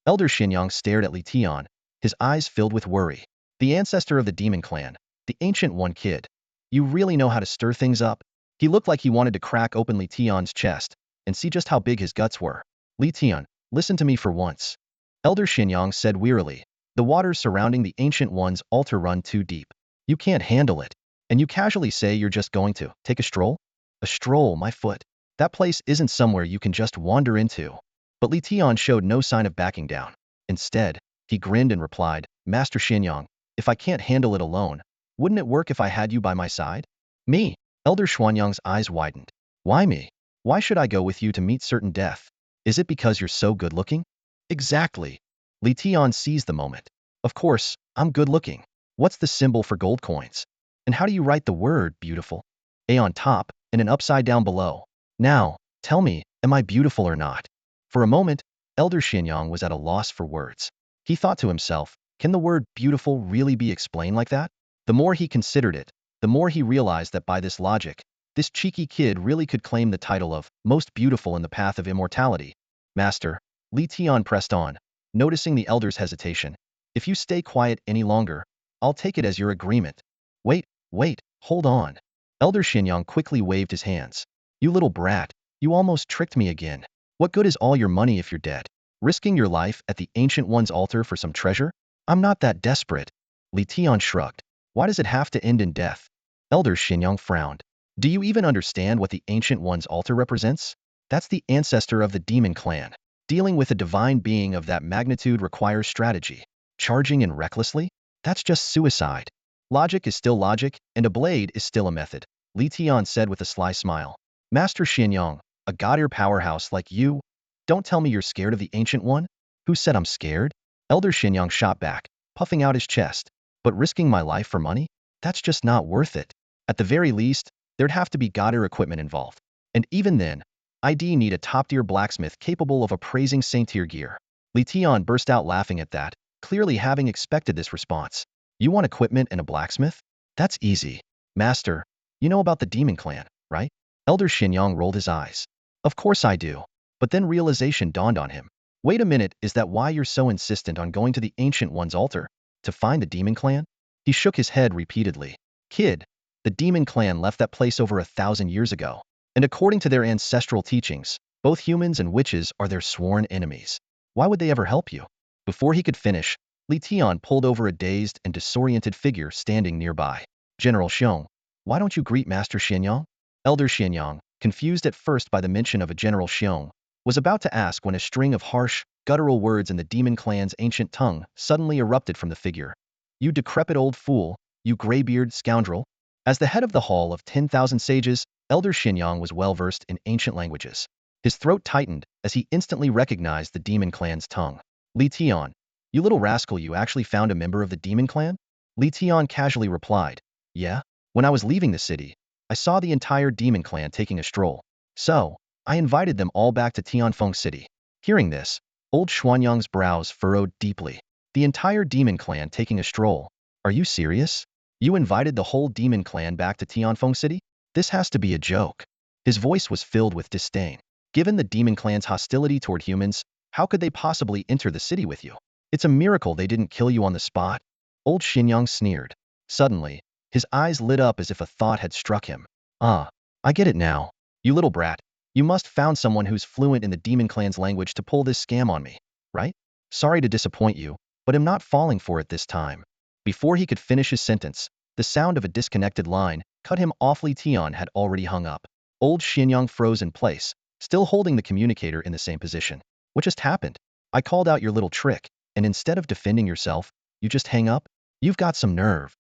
S1: Elder Xinyang stared at Li Tian, his eyes filled with worry. The ancestor of the demon clan, the Ancient One kid. You really know how to stir things up? He looked like he wanted to crack open Li Tian's chest and see just how big his guts were. Li Tian, listen to me for once. Elder Xinyang said wearily. The waters surrounding the Ancient One's altar run too deep. You can't handle it. And you casually say you're just going to take a stroll? A stroll, my foot. That place isn't somewhere you can just wander into. But Li Tian showed no sign of backing down. Instead, he grinned and replied, Master Xinyang, if I can't handle it alone, wouldn't it work if I had you by my side? Me? Elder Xuanyang's eyes widened. Why me? Why should I go with you to meet certain death? Is it because you're so good-looking? Exactly. Li Tian seized the moment. Of course, I'm good-looking. What's the symbol for gold coins? And how do you write the word beautiful? A on top and an upside down below. Now, tell me, am I beautiful or not? For a moment, Elder Xinyang was at a loss for words. He thought to himself, can the word beautiful really be explained like that? The more he considered it, the more he realized that by this logic, this cheeky kid really could claim the title of most beautiful in the path of immortality. Master, Li Tian pressed on, noticing the elder's hesitation. If you stay quiet any longer, I'll take it as your agreement. Wait, hold on. Elder Xinyang quickly waved his hands. You little brat, you almost tricked me again. What good is all your money if you're dead? Risking your life at the Ancient One's altar for some treasure? I'm not that desperate. Li Tian shrugged. Why does it have to end in death? Elder Xinyang frowned. Do you even understand what the Ancient One's altar represents? That's the ancestor of the demon clan. Dealing with a divine being of that magnitude requires strategy. Charging in recklessly? That's just suicide. Logic is still logic, and a blade is still a method, Li Tian said with a sly smile. Master Xinyang, a god-ear powerhouse like you? Don't tell me you're scared of the Ancient One? Who said I'm scared? Elder Xinyang shot back, puffing out his chest. But risking my life for money? That's just not worth it. At the very least, there'd have to be god-ear equipment involved. And even then, I'd need a top-tier blacksmith capable of appraising saint-tier gear. Li Tian burst out laughing at that, clearly having expected this response. You want equipment and a blacksmith? That's easy. Master, you know about the demon clan, right? Elder Xinyang rolled his eyes. Of course I do. But then realization dawned on him. Wait a minute, is that why you're so insistent on going to the Ancient One's altar? To find the demon clan? He shook his head repeatedly. Kid, the demon clan left that place over 1,000 years ago. And according to their ancestral teachings, both humans and witches are their sworn enemies. Why would they ever help you? Before he could finish, Li Tian pulled over a dazed and disoriented figure standing nearby. General Xiong, why don't you greet Master Xianyang? Elder Xianyang, confused at first by the mention of a General Xiong, was about to ask when a string of harsh, guttural words in the demon clan's ancient tongue suddenly erupted from the figure. You decrepit old fool, you graybeard scoundrel. As the head of the Hall of 10,000 Sages, Elder Xianyang was well-versed in ancient languages. His throat tightened as he instantly recognized the demon clan's tongue. Li Tian, you little rascal, you actually found a member of the demon clan? Li Tian casually replied. Yeah, when I was leaving the city, I saw the entire demon clan taking a stroll. So, I invited them all back to Tianfeng City. Hearing this, old Xuanyang's brows furrowed deeply. The entire demon clan taking a stroll. Are you serious? You invited the whole demon clan back to Tianfeng City? This has to be a joke. His voice was filled with disdain. Given the demon clan's hostility toward humans, how could they possibly enter the city with you? It's a miracle they didn't kill you on the spot. Old Xinyang sneered. Suddenly, his eyes lit up as if a thought had struck him. Ah, I get it now. You little brat. You must found someone who's fluent in the demon clan's language to pull this scam on me, right? Sorry to disappoint you, but I'm not falling for it this time. Before he could finish his sentence, the sound of a disconnected line cut him off. Li Tian had already hung up. Old Xinyang froze in place, still holding the communicator in the same position. What just happened? I called out your little trick, and instead of defending yourself, you just hang up? You've got some nerve.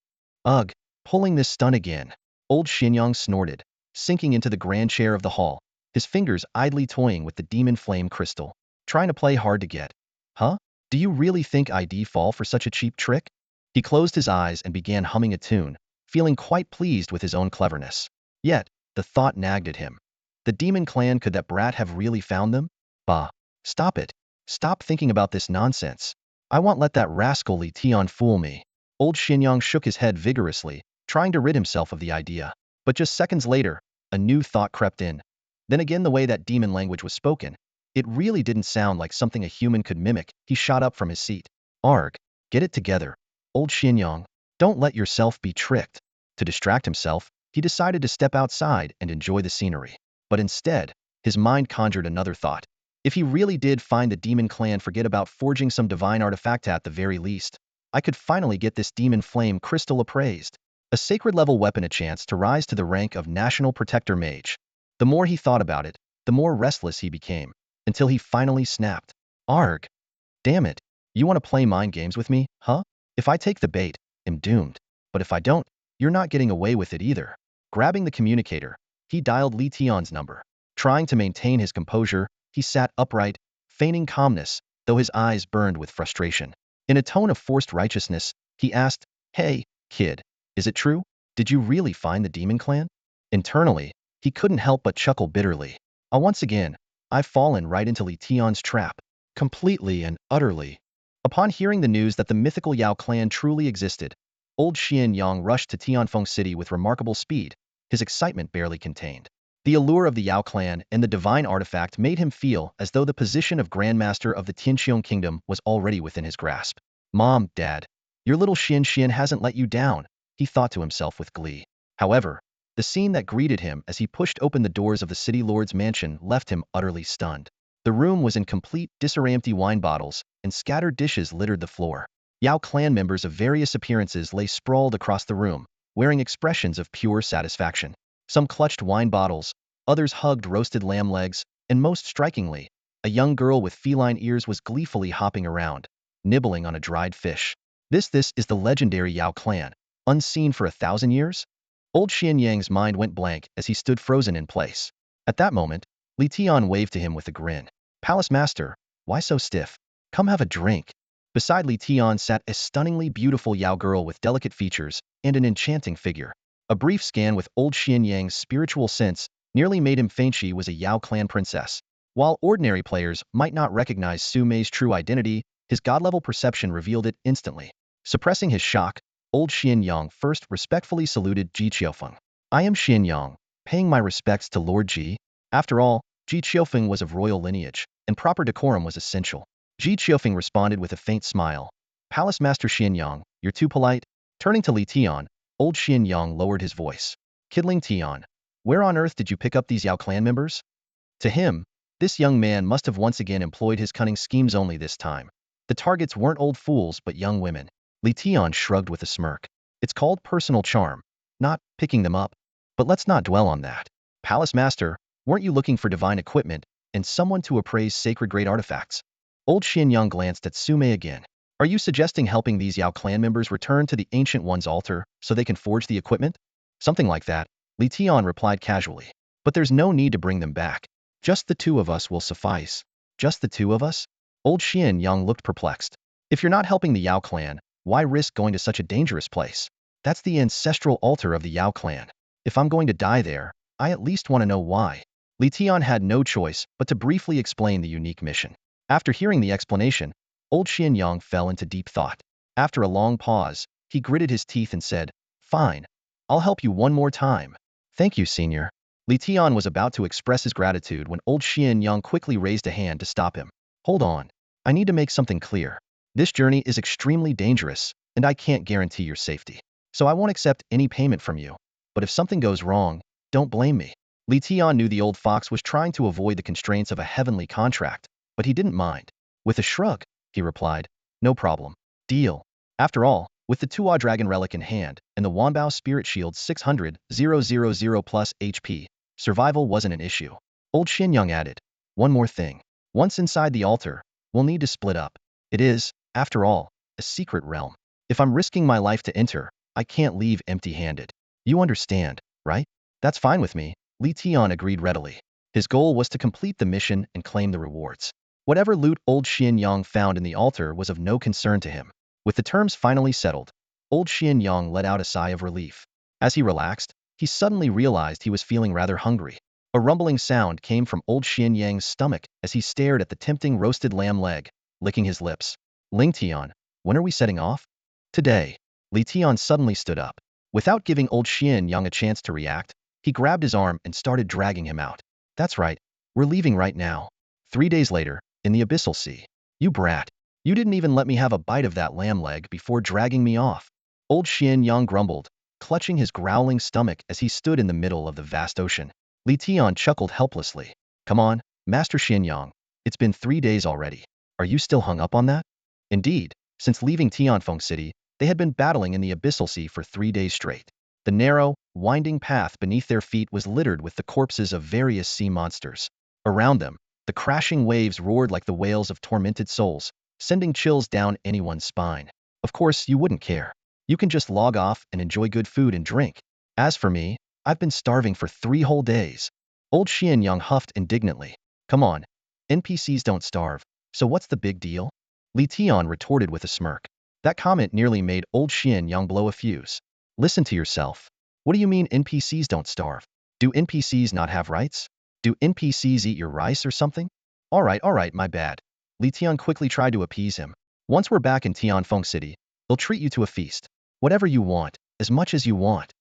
S1: Ugh, pulling this stunt again. Old Xinyang snorted, sinking into the grand chair of the hall, his fingers idly toying with the demon flame crystal, trying to play hard to get. Huh? Do you really think I'd fall for such a cheap trick? He closed his eyes and began humming a tune, feeling quite pleased with his own cleverness. Yet, the thought nagged at him. The demon clan, could that brat have really found them? Bah! Stop it! Stop thinking about this nonsense. I won't let that rascal Li Tian fool me. Old Xianyang shook his head vigorously, trying to rid himself of the idea. But just seconds later, a new thought crept in. Then again, the way that demon language was spoken, it really didn't sound like something a human could mimic. He shot up from his seat. Arg! Get it together. Old Xianyang, don't let yourself be tricked. To distract himself, he decided to step outside and enjoy the scenery. But instead, his mind conjured another thought. If he really did find the demon clan, forget about forging some divine artifact. At the very least, I could finally get this demon flame crystal appraised. A sacred level weapon, a chance to rise to the rank of National Protector Mage. The more he thought about it, the more restless he became, until he finally snapped. Arg! Damn it! You want to play mind games with me, huh? If I take the bait, I'm doomed. But if I don't, you're not getting away with it either. Grabbing the communicator, he dialed Li Tian's number. Trying to maintain his composure, he sat upright, feigning calmness, though his eyes burned with frustration. In a tone of forced righteousness, he asked, "Hey, kid, is it true? Did you really find the demon clan?" Internally, he couldn't help but chuckle bitterly. Once again, I've fallen right into Li Tian's trap. Completely and utterly. Upon hearing the news that the mythical Yao clan truly existed, old Xianyang rushed to Tianfeng City with remarkable speed, his excitement barely contained. The allure of the Yao clan and the divine artifact made him feel as though the position of Grandmaster of the Tianqiong Kingdom was already within his grasp. Mom, Dad, your little Xian hasn't let you down, he thought to himself with glee. However, the scene that greeted him as he pushed open the doors of the city lord's mansion left him utterly stunned. The room was in complete disarray. Empty wine bottles and scattered dishes littered the floor. Yao clan members of various appearances lay sprawled across the room, wearing expressions of pure satisfaction. Some clutched wine bottles, others hugged roasted lamb legs, and most strikingly, a young girl with feline ears was gleefully hopping around, nibbling on a dried fish. This is the legendary Yao clan, unseen for 1,000 years? Old Xianyang's mind went blank as he stood frozen in place. At that moment, Li Tian waved to him with a grin. Palace Master, why so stiff? Come have a drink. Beside Li Tian sat a stunningly beautiful Yao girl with delicate features and an enchanting figure. A brief scan with old Xianyang's spiritual sense nearly made him faint. She was a Yao clan princess. While ordinary players might not recognize Su Mei's true identity, his god-level perception revealed it instantly. Suppressing his shock, old Xianyang first respectfully saluted Ji Qiufeng. I am Xianyang, paying my respects to Lord Ji. After all, Ji Qiufeng was of royal lineage, and proper decorum was essential. Ji Qiufeng responded with a faint smile. Palace Master Xianyang, you're too polite. Turning to Li Tian, old Xianyang lowered his voice. Kidling Tian, where on earth did you pick up these Yao clan members? To him, this young man must have once again employed his cunning schemes. Only this time, the targets weren't old fools but young women. Li Tian shrugged with a smirk. It's called personal charm, not picking them up. But let's not dwell on that. Palace Master, weren't you looking for divine equipment and someone to appraise sacred great artifacts? Old Xianyang glanced at Su Mei again. Are you suggesting helping these Yao clan members return to the Ancient One's altar so they can forge the equipment? Something like that, Li Tian replied casually. But there's no need to bring them back. Just the two of us will suffice. Just the two of us? Old Xianyang looked perplexed. If you're not helping the Yao clan, why risk going to such a dangerous place? That's the ancestral altar of the Yao clan. If I'm going to die there, I at least want to know why. Li Tian had no choice but to briefly explain the unique mission. After hearing the explanation, old Xianyang fell into deep thought. After a long pause, he gritted his teeth and said, Fine, I'll help you one more time. Thank you, senior. Li Tian was about to express his gratitude when old Xianyang quickly raised a hand to stop him. Hold on. I need to make something clear. This journey is extremely dangerous, and I can't guarantee your safety. So I won't accept any payment from you. But if something goes wrong, don't blame me. Li Tian knew the old fox was trying to avoid the constraints of a heavenly contract, but he didn't mind. With a shrug, he replied, No problem. Deal. After all, with the Tuo Dragon Relic in hand and the Wanbao Spirit Shield 600,000 plus HP, survival wasn't an issue. Old Xianyang added, One more thing. Once inside the altar, we'll need to split up. It is, after all, a secret realm. If I'm risking my life to enter, I can't leave empty-handed. You understand, right? That's fine with me, Li Tian agreed readily. His goal was to complete the mission and claim the rewards. Whatever loot old Xianyang found in the altar was of no concern to him. With the terms finally settled, Old Xianyang let out a sigh of relief. As he relaxed, he suddenly realized he was feeling rather hungry. A rumbling sound came from old Xianyang's stomach as he stared at the tempting roasted lamb leg, licking his lips. Ling Tian, when are we setting off? Today. Li Tian suddenly stood up. Without giving old Xianyang a chance to react, he grabbed his arm and started dragging him out. That's right. We're leaving right now. 3 days later, in the Abyssal Sea. You brat. You didn't even let me have a bite of that lamb leg before dragging me off. Old Xianyang grumbled, clutching his growling stomach as he stood in the middle of the vast ocean. Li Tian chuckled helplessly. Come on, Master Xianyang. It's been 3 days already. Are you still hung up on that? Indeed, since leaving Tianfeng City, they had been battling in the Abyssal Sea for 3 days straight. The narrow, winding path beneath their feet was littered with the corpses of various sea monsters. Around them, the crashing waves roared like the wails of tormented souls, sending chills down anyone's spine. Of course, you wouldn't care. You can just log off and enjoy good food and drink. As for me, I've been starving for 3 whole days. Old Xianyang huffed indignantly. Come on, NPCs don't starve, so what's the big deal? Li Tian retorted with a smirk. That comment nearly made old Xianyang blow a fuse. Listen to yourself. What do you mean NPCs don't starve? Do NPCs not have rights? Do NPCs eat your rice or something? All right, my bad. Li Tian quickly tried to appease him. Once we're back in Tianfeng City, they'll treat you to a feast. Whatever you want, as much as you want.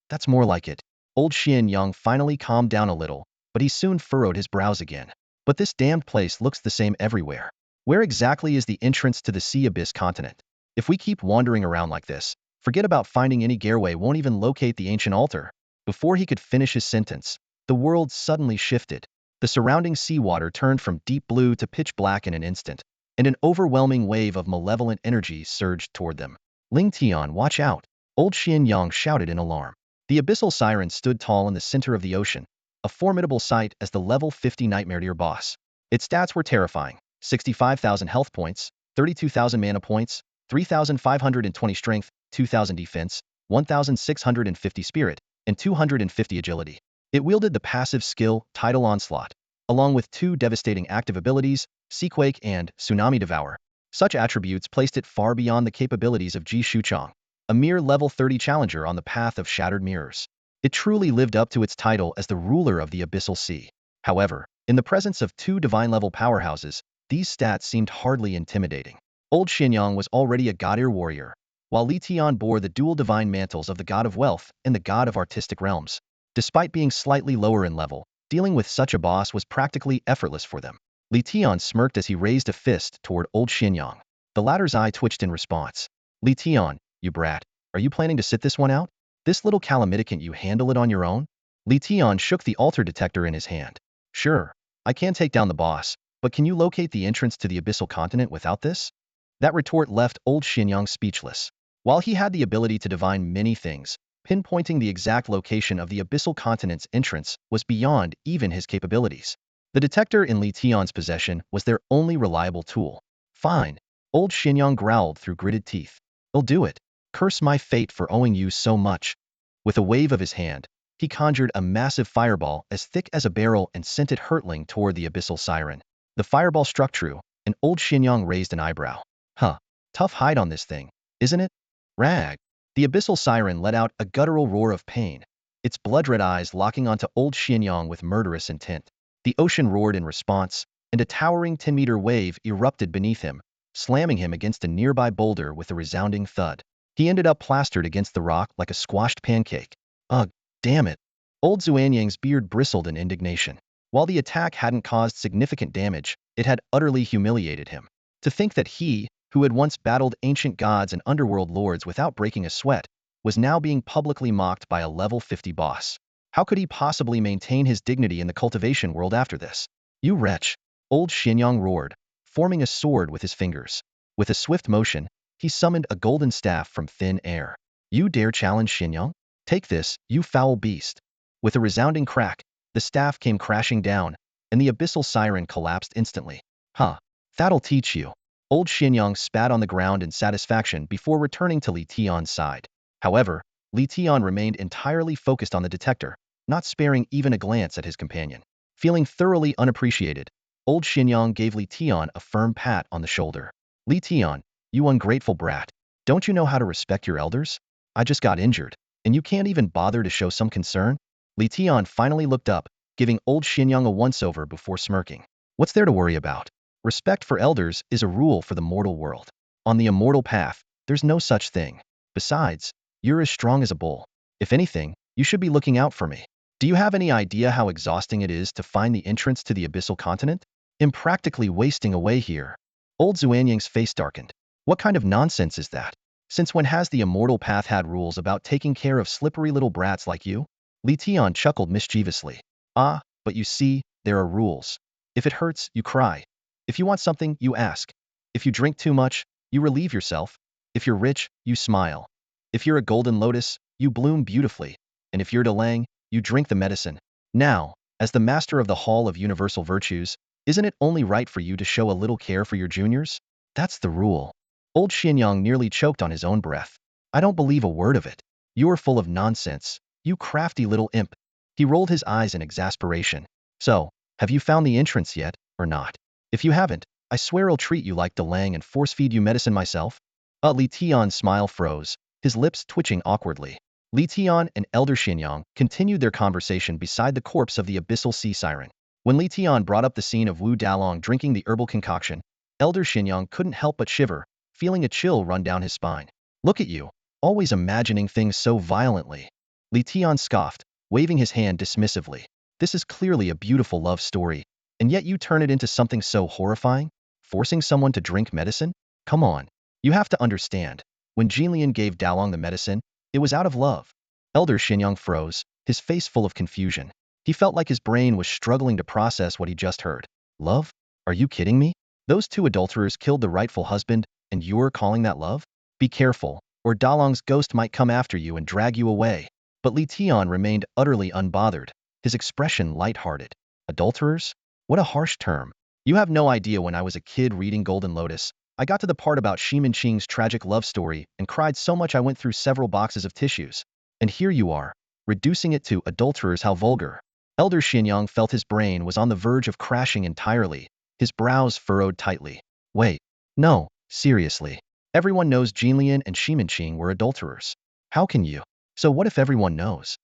S1: That's more like it. Old Xianyang finally calmed down a little, but he soon furrowed his brows again. But this damned place looks the same everywhere. Where exactly is the entrance to the Sea Abyss continent? If we keep wandering around like this, forget about finding any Gareway won't even locate the ancient altar. Before he could finish his sentence, the world suddenly shifted. The surrounding seawater turned from deep blue to pitch black in an instant, and an overwhelming wave of malevolent energy surged toward them. Ling Tian, watch out! Old Xianyang shouted in alarm. The abyssal siren stood tall in the center of the ocean, a formidable sight as the level 50 Nightmare Deer boss. Its stats were terrifying: 65,000 health points, 32,000 mana points, 3,520 strength, 2,000 defense, 1,650 spirit, and 250 agility. It wielded the passive skill Tidal Onslaught, along with 2 devastating active abilities, Seaquake and Tsunami Devour. Such attributes placed it far beyond the capabilities of Ji Shuchang, a mere level 30 challenger on the path of Shattered Mirrors. It truly lived up to its title as the ruler of the Abyssal Sea. However, in the presence of 2 divine-level powerhouses, these stats seemed hardly intimidating. Old Xianyang was already a god-ear warrior, while Li Tian bore the dual divine mantles of the god of wealth and the god of artistic realms. Despite being slightly lower in level, dealing with such a boss was practically effortless for them. Li Tian smirked as he raised a fist toward old Xianyang. The latter's eye twitched in response. Li Tian, you brat, are you planning to sit this one out? This little calamity, can't you handle it on your own? Li Tian shook the altar detector in his hand. Sure, I can take down the boss, but can you locate the entrance to the abyssal continent without this? That retort left old Xianyang speechless. While he had the ability to divine many things, pinpointing the exact location of the abyssal continent's entrance was beyond even his capabilities. The detector in Li Tian's possession was their only reliable tool. Fine. Old Xianyang growled through gritted teeth. I'll do it. Curse my fate for owing you so much. With a wave of his hand, he conjured a massive fireball as thick as a barrel and sent it hurtling toward the abyssal siren. The fireball struck true, and old Xianyang raised an eyebrow. Huh. Tough hide on this thing, isn't it? Rag. The abyssal siren let out a guttural roar of pain, its blood-red eyes locking onto old Xianyang with murderous intent. The ocean roared in response, and a towering 10-meter wave erupted beneath him, slamming him against a nearby boulder with a resounding thud. He ended up plastered against the rock like a squashed pancake. Ugh, damn it. Old Xuanyang's beard bristled in indignation. While the attack hadn't caused significant damage, it had utterly humiliated him. To think that he, who had once battled ancient gods and underworld lords without breaking a sweat, was now being publicly mocked by a level 50 boss. How could he possibly maintain his dignity in the cultivation world after this? You wretch! Old Xianyang roared, forming a sword with his fingers. With a swift motion, he summoned a golden staff from thin air. You dare challenge Xianyang? Take this, you foul beast! With a resounding crack, the staff came crashing down, and the abyssal siren collapsed instantly. Huh. That'll teach you. Old Xianyang spat on the ground in satisfaction before returning to Li Tian's side. However, Li Tian remained entirely focused on the detector, not sparing even a glance at his companion. Feeling thoroughly unappreciated, old Xianyang gave Li Tian a firm pat on the shoulder. Li Tian, you ungrateful brat. Don't you know how to respect your elders? I just got injured, and you can't even bother to show some concern? Li Tian finally looked up, giving old Xinyang a once-over before smirking. What's there to worry about? Respect for elders is a rule for the mortal world. On the immortal path, there's no such thing. Besides, you're as strong as a bull. If anything, you should be looking out for me. Do you have any idea how exhausting it is to find the entrance to the abyssal continent? I'm practically wasting away here. Old Zuanyang's face darkened. What kind of nonsense is that? Since when has the immortal path had rules about taking care of slippery little brats like you? Li Tian chuckled mischievously. Ah, but you see, there are rules. If it hurts, you cry. If you want something, you ask. If you drink too much, you relieve yourself. If you're rich, you smile. If you're a golden lotus, you bloom beautifully. And if you're Delang, you drink the medicine. Now, as the master of the Hall of Universal Virtues, isn't it only right for you to show a little care for your juniors? That's the rule. Old Xinyang nearly choked on his own breath. I don't believe a word of it. You are full of nonsense, you crafty little imp. He rolled his eyes in exasperation. So, have you found the entrance yet, or not? If you haven't, I swear I'll treat you like Delang and force-feed you medicine myself. Li Tian's smile froze, his lips twitching awkwardly. Li Tian and Elder Xinyang continued their conversation beside the corpse of the abyssal sea siren. When Li Tian brought up the scene of Wu Dalong drinking the herbal concoction, Elder Xinyang couldn't help but shiver, feeling a chill run down his spine. Look at you, always imagining things so violently. Li Tian scoffed, waving his hand dismissively. This is clearly a beautiful love story, and yet you turn it into something so horrifying? Forcing someone to drink medicine? Come on. You have to understand. When Jinlian gave Dalong the medicine, it was out of love. Elder Xinyang froze, his face full of confusion. He felt like his brain was struggling to process what he just heard. Love? Are you kidding me? Those two adulterers killed the rightful husband, and you're calling that love? Be careful, or Dalong's ghost might come after you and drag you away. But Li Tian remained utterly unbothered, his expression light-hearted. Adulterers? What a harsh term. You have no idea. When I was a kid reading Golden Lotus, I got to the part about Shimin Qing's tragic love story and cried so much I went through several boxes of tissues. And here you are, reducing it to adulterers. How vulgar. Elder Xinyang felt his brain was on the verge of crashing entirely, his brows furrowed tightly. Wait. No, seriously. Everyone knows Jinlian and Shimin Qing were adulterers. How can you? So what if everyone knows?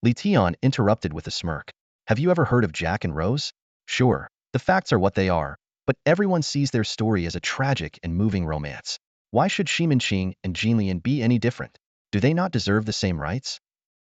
S1: Li Tian interrupted with a smirk. Have you ever heard of Jack and Rose? Sure, the facts are what they are, but everyone sees their story as a tragic and moving romance. Why should Shimin Qing and Jinlian be any different? Do they not deserve the same rights?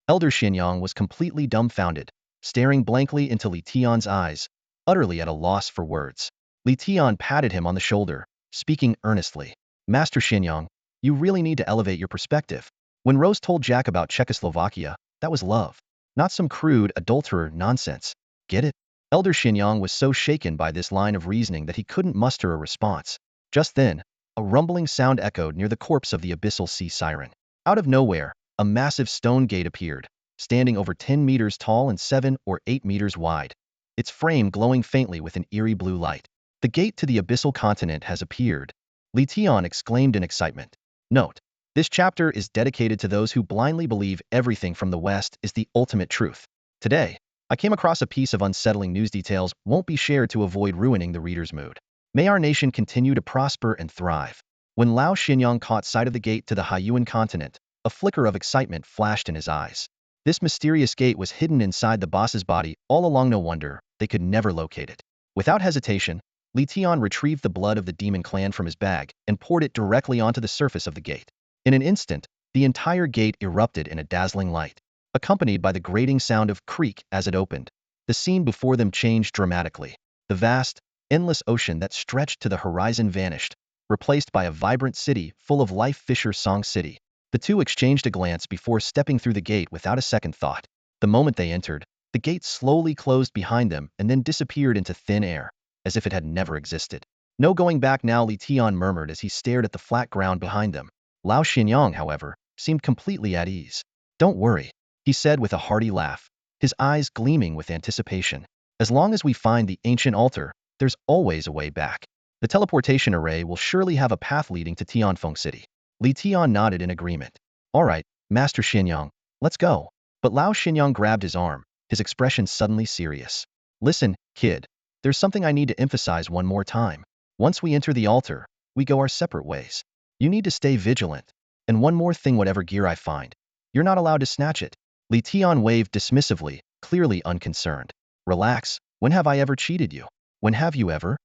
S1: Elder Xinyang was completely dumbfounded, staring blankly into Li Tian's eyes, utterly at a loss for words. Li Tian patted him on the shoulder, speaking earnestly. Master Xinyang, you really need to elevate your perspective. When Rose told Jack about Czechoslovakia, that was love, not some crude adulterer nonsense. Get it? Elder Xinyang was so shaken by this line of reasoning that he couldn't muster a response. Just then, a rumbling sound echoed near the corpse of the abyssal sea siren. Out of nowhere, a massive stone gate appeared, standing over 10 meters tall and 7 or 8 meters wide, its frame glowing faintly with an eerie blue light. The gate to the abyssal continent has appeared, Li Tian exclaimed in excitement. Note: this chapter is dedicated to those who blindly believe everything from the West is the ultimate truth. Today, I came across a piece of unsettling news. Details won't be shared to avoid ruining the reader's mood. May our nation continue to prosper and thrive. When Lao Xinyang caught sight of the gate to the Haiyuan continent, a flicker of excitement flashed in his eyes. This mysterious gate was hidden inside the boss's body all along. No wonder they could never locate it. Without hesitation, Li Tian retrieved the blood of the demon clan from his bag and poured it directly onto the surface of the gate. In an instant, the entire gate erupted in a dazzling light, accompanied by the grating sound of creak as it opened. The scene before them changed dramatically. The vast, endless ocean that stretched to the horizon vanished, replaced by a vibrant city full of life. Fisher Song City. The two exchanged a glance before stepping through the gate without a second thought. The moment they entered, the gate slowly closed behind them and then disappeared into thin air, as if it had never existed. No going back now, Li Tian murmured as he stared at the flat ground behind them. Lao Xinyang, however, seemed completely at ease. Don't worry, he said with a hearty laugh, his eyes gleaming with anticipation. As long as we find the ancient altar, there's always a way back. The teleportation array will surely have a path leading to Tianfeng City. Li Tian nodded in agreement. All right, Master Xinyang, let's go. But Lao Xinyang grabbed his arm, his expression suddenly serious. Listen, kid, there's something I need to emphasize one more time. Once we enter the altar, we go our separate ways. You need to stay vigilant. And one more thing, whatever gear I find, you're not allowed to snatch it. Li Tian waved dismissively, clearly unconcerned. Relax, when have I ever cheated you? When have you ever?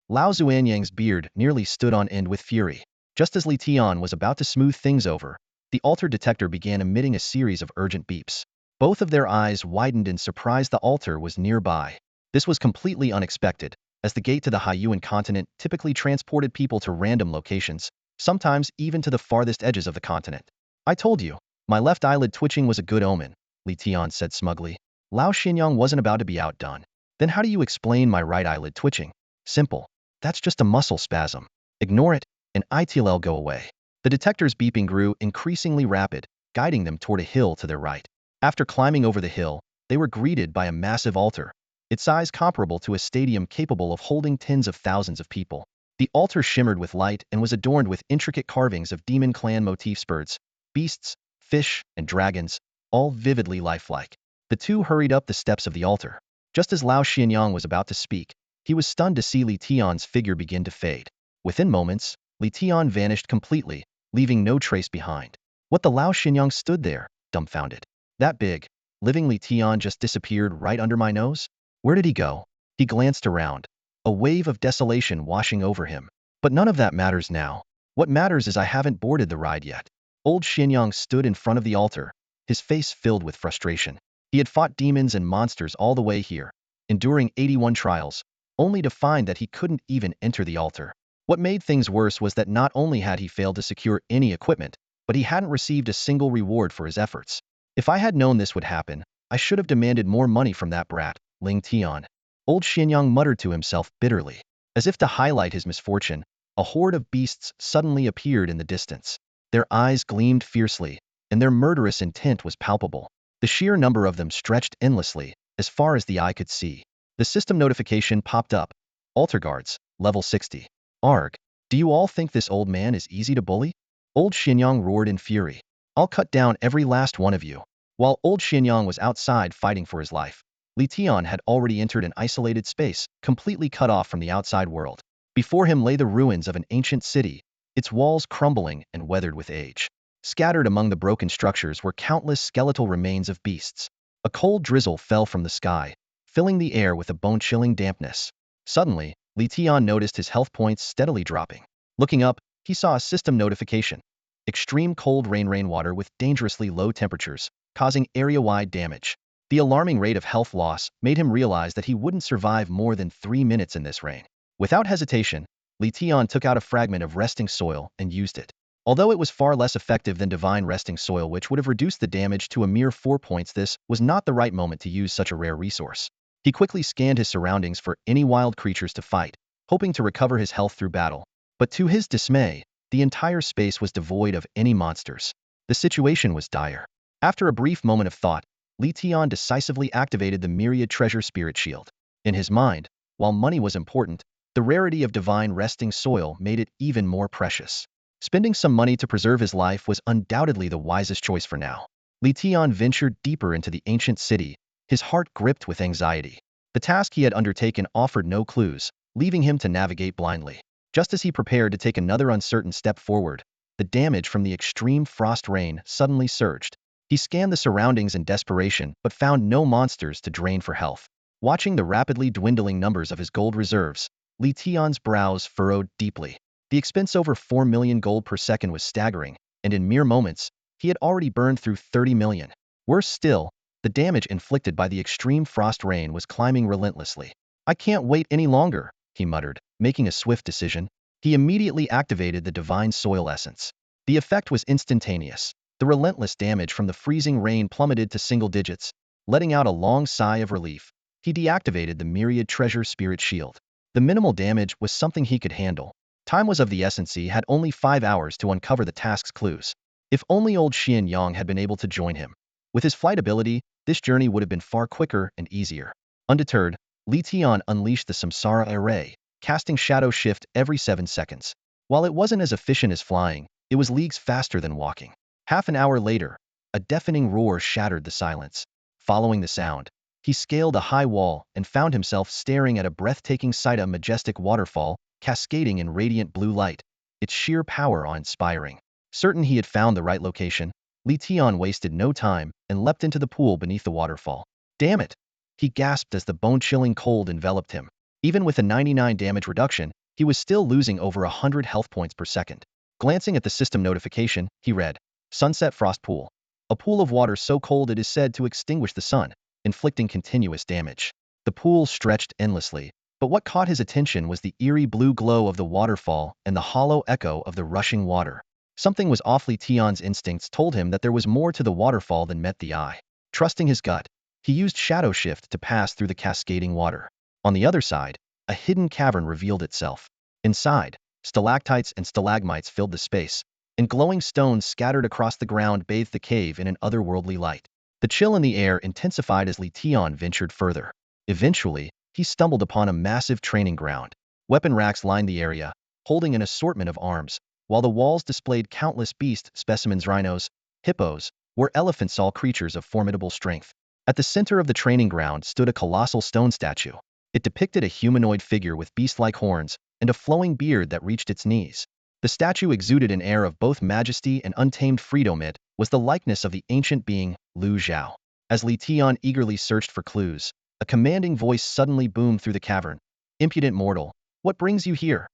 S1: Lao Zuanyang's beard nearly stood on end with fury. Just as Li Tian was about to smooth things over, the altar detector began emitting a series of urgent beeps. Both of their eyes widened in surprise. The altar was nearby. This was completely unexpected, as the gate to the Haiyuan continent typically transported people to random locations, sometimes even to the farthest edges of the continent. I told you, my left eyelid twitching was a good omen, Li Tian said smugly. Lao Xinyang wasn't about to be outdone. Then how do you explain my right eyelid twitching? Simple. That's just a muscle spasm. Ignore it, and it'll go away. The detector's beeping grew increasingly rapid, guiding them toward a hill to their right. After climbing over the hill, they were greeted by a massive altar, its size comparable to a stadium capable of holding tens of thousands of people. The altar shimmered with light and was adorned with intricate carvings of demon clan motifs: birds, beasts, fish, and dragons, all vividly lifelike. The two hurried up the steps of the altar. Just as Lao Xianyang was about to speak, he was stunned to see Li Tian's figure begin to fade. Within moments, Li Tian vanished completely, leaving no trace behind. What? The Lao Xianyang stood there, dumbfounded. That big, living Li Tian just disappeared right under my nose? Where did he go? He glanced around, a wave of desolation washing over him. But none of that matters now. What matters is I haven't boarded the ride yet. Old Xianyang stood in front of the altar, his face filled with frustration. He had fought demons and monsters all the way here, enduring 81 trials, only to find that he couldn't even enter the altar. What made things worse was that not only had he failed to secure any equipment, but he hadn't received a single reward for his efforts. If I had known this would happen, I should have demanded more money from that brat, Ling Tian. Old Xianyang muttered to himself bitterly. As if to highlight his misfortune, a horde of beasts suddenly appeared in the distance. Their eyes gleamed fiercely, and their murderous intent was palpable. The sheer number of them stretched endlessly, as far as the eye could see. The system notification popped up. Altar guards, level 60. Arg, do you all think this old man is easy to bully? Old Xianyang roared in fury. I'll cut down every last one of you. While Old Xianyang was outside fighting for his life, Li Tian had already entered an isolated space, completely cut off from the outside world. Before him lay the ruins of an ancient city, its walls crumbling and weathered with age. Scattered among the broken structures were countless skeletal remains of beasts. A cold drizzle fell from the sky, filling the air with a bone-chilling dampness. Suddenly, Li Tian noticed his health points steadily dropping. Looking up, he saw a system notification. Extreme cold rainwater with dangerously low temperatures, causing area-wide damage. The alarming rate of health loss made him realize that he wouldn't survive more than 3 minutes in this rain. Without hesitation, Li Tian took out a fragment of resting soil and used it. Although it was far less effective than divine resting soil, which would have reduced the damage to a mere 4 points, this was not the right moment to use such a rare resource. He quickly scanned his surroundings for any wild creatures to fight, hoping to recover his health through battle. But to his dismay, the entire space was devoid of any monsters. The situation was dire. After a brief moment of thought, Li Tian decisively activated the myriad treasure spirit shield. In his mind, while money was important, the rarity of divine resting soil made it even more precious. Spending some money to preserve his life was undoubtedly the wisest choice for now. Li Tian ventured deeper into the ancient city, his heart gripped with anxiety. The task he had undertaken offered no clues, leaving him to navigate blindly. Just as he prepared to take another uncertain step forward, the damage from the extreme frost rain suddenly surged. He scanned the surroundings in desperation but found no monsters to drain for health. Watching the rapidly dwindling numbers of his gold reserves, Li Tian's brows furrowed deeply. The expense over 4 million gold per second was staggering, and in mere moments, he had already burned through 30 million. Worse still, the damage inflicted by the extreme frost rain was climbing relentlessly. I can't wait any longer, he muttered, making a swift decision. He immediately activated the divine soil essence. The effect was instantaneous. The relentless damage from the freezing rain plummeted to single digits. Letting out a long sigh of relief, he deactivated the myriad treasure spirit shield. The minimal damage was something he could handle. Time was of the essence. He had only 5 hours to uncover the task's clues. If only old Xianyang had been able to join him. With his flight ability, this journey would have been far quicker and easier. Undeterred, Li Tian unleashed the Samsara array, casting shadow shift every 7 seconds. While it wasn't as efficient as flying, it was leagues faster than walking. Half an hour later, a deafening roar shattered the silence. Following the sound, he scaled a high wall and found himself staring at a breathtaking sight: a majestic waterfall, cascading in radiant blue light, its sheer power awe-inspiring. Certain he had found the right location, Li Tian wasted no time and leapt into the pool beneath the waterfall. Damn it! He gasped as the bone-chilling cold enveloped him. Even with a 99 damage reduction, he was still losing over 100 health points per second. Glancing at the system notification, he read, Sunset Frost Pool. A pool of water so cold it is said to extinguish the sun, inflicting continuous damage. The pool stretched endlessly, but what caught his attention was the eerie blue glow of the waterfall and the hollow echo of the rushing water. Something was off. Li Tian's instincts told him that there was more to the waterfall than met the eye. Trusting his gut, he used Shadow Shift to pass through the cascading water. On the other side, a hidden cavern revealed itself. Inside, stalactites and stalagmites filled the space, and glowing stones scattered across the ground bathed the cave in an otherworldly light. The chill in the air intensified as Li Tian ventured further. Eventually, he stumbled upon a massive training ground. Weapon racks lined the area, holding an assortment of arms, while the walls displayed countless beast specimens. Rhinos, hippos, were elephants, all creatures of formidable strength. At the center of the training ground stood a colossal stone statue. It depicted a humanoid figure with beast-like horns and a flowing beard that reached its knees. The statue exuded an air of both majesty and untamed freedom. It was the likeness of the ancient being, Lu Zhao. As Li Tian eagerly searched for clues, a commanding voice suddenly boomed through the cavern. Impudent mortal, what brings you here?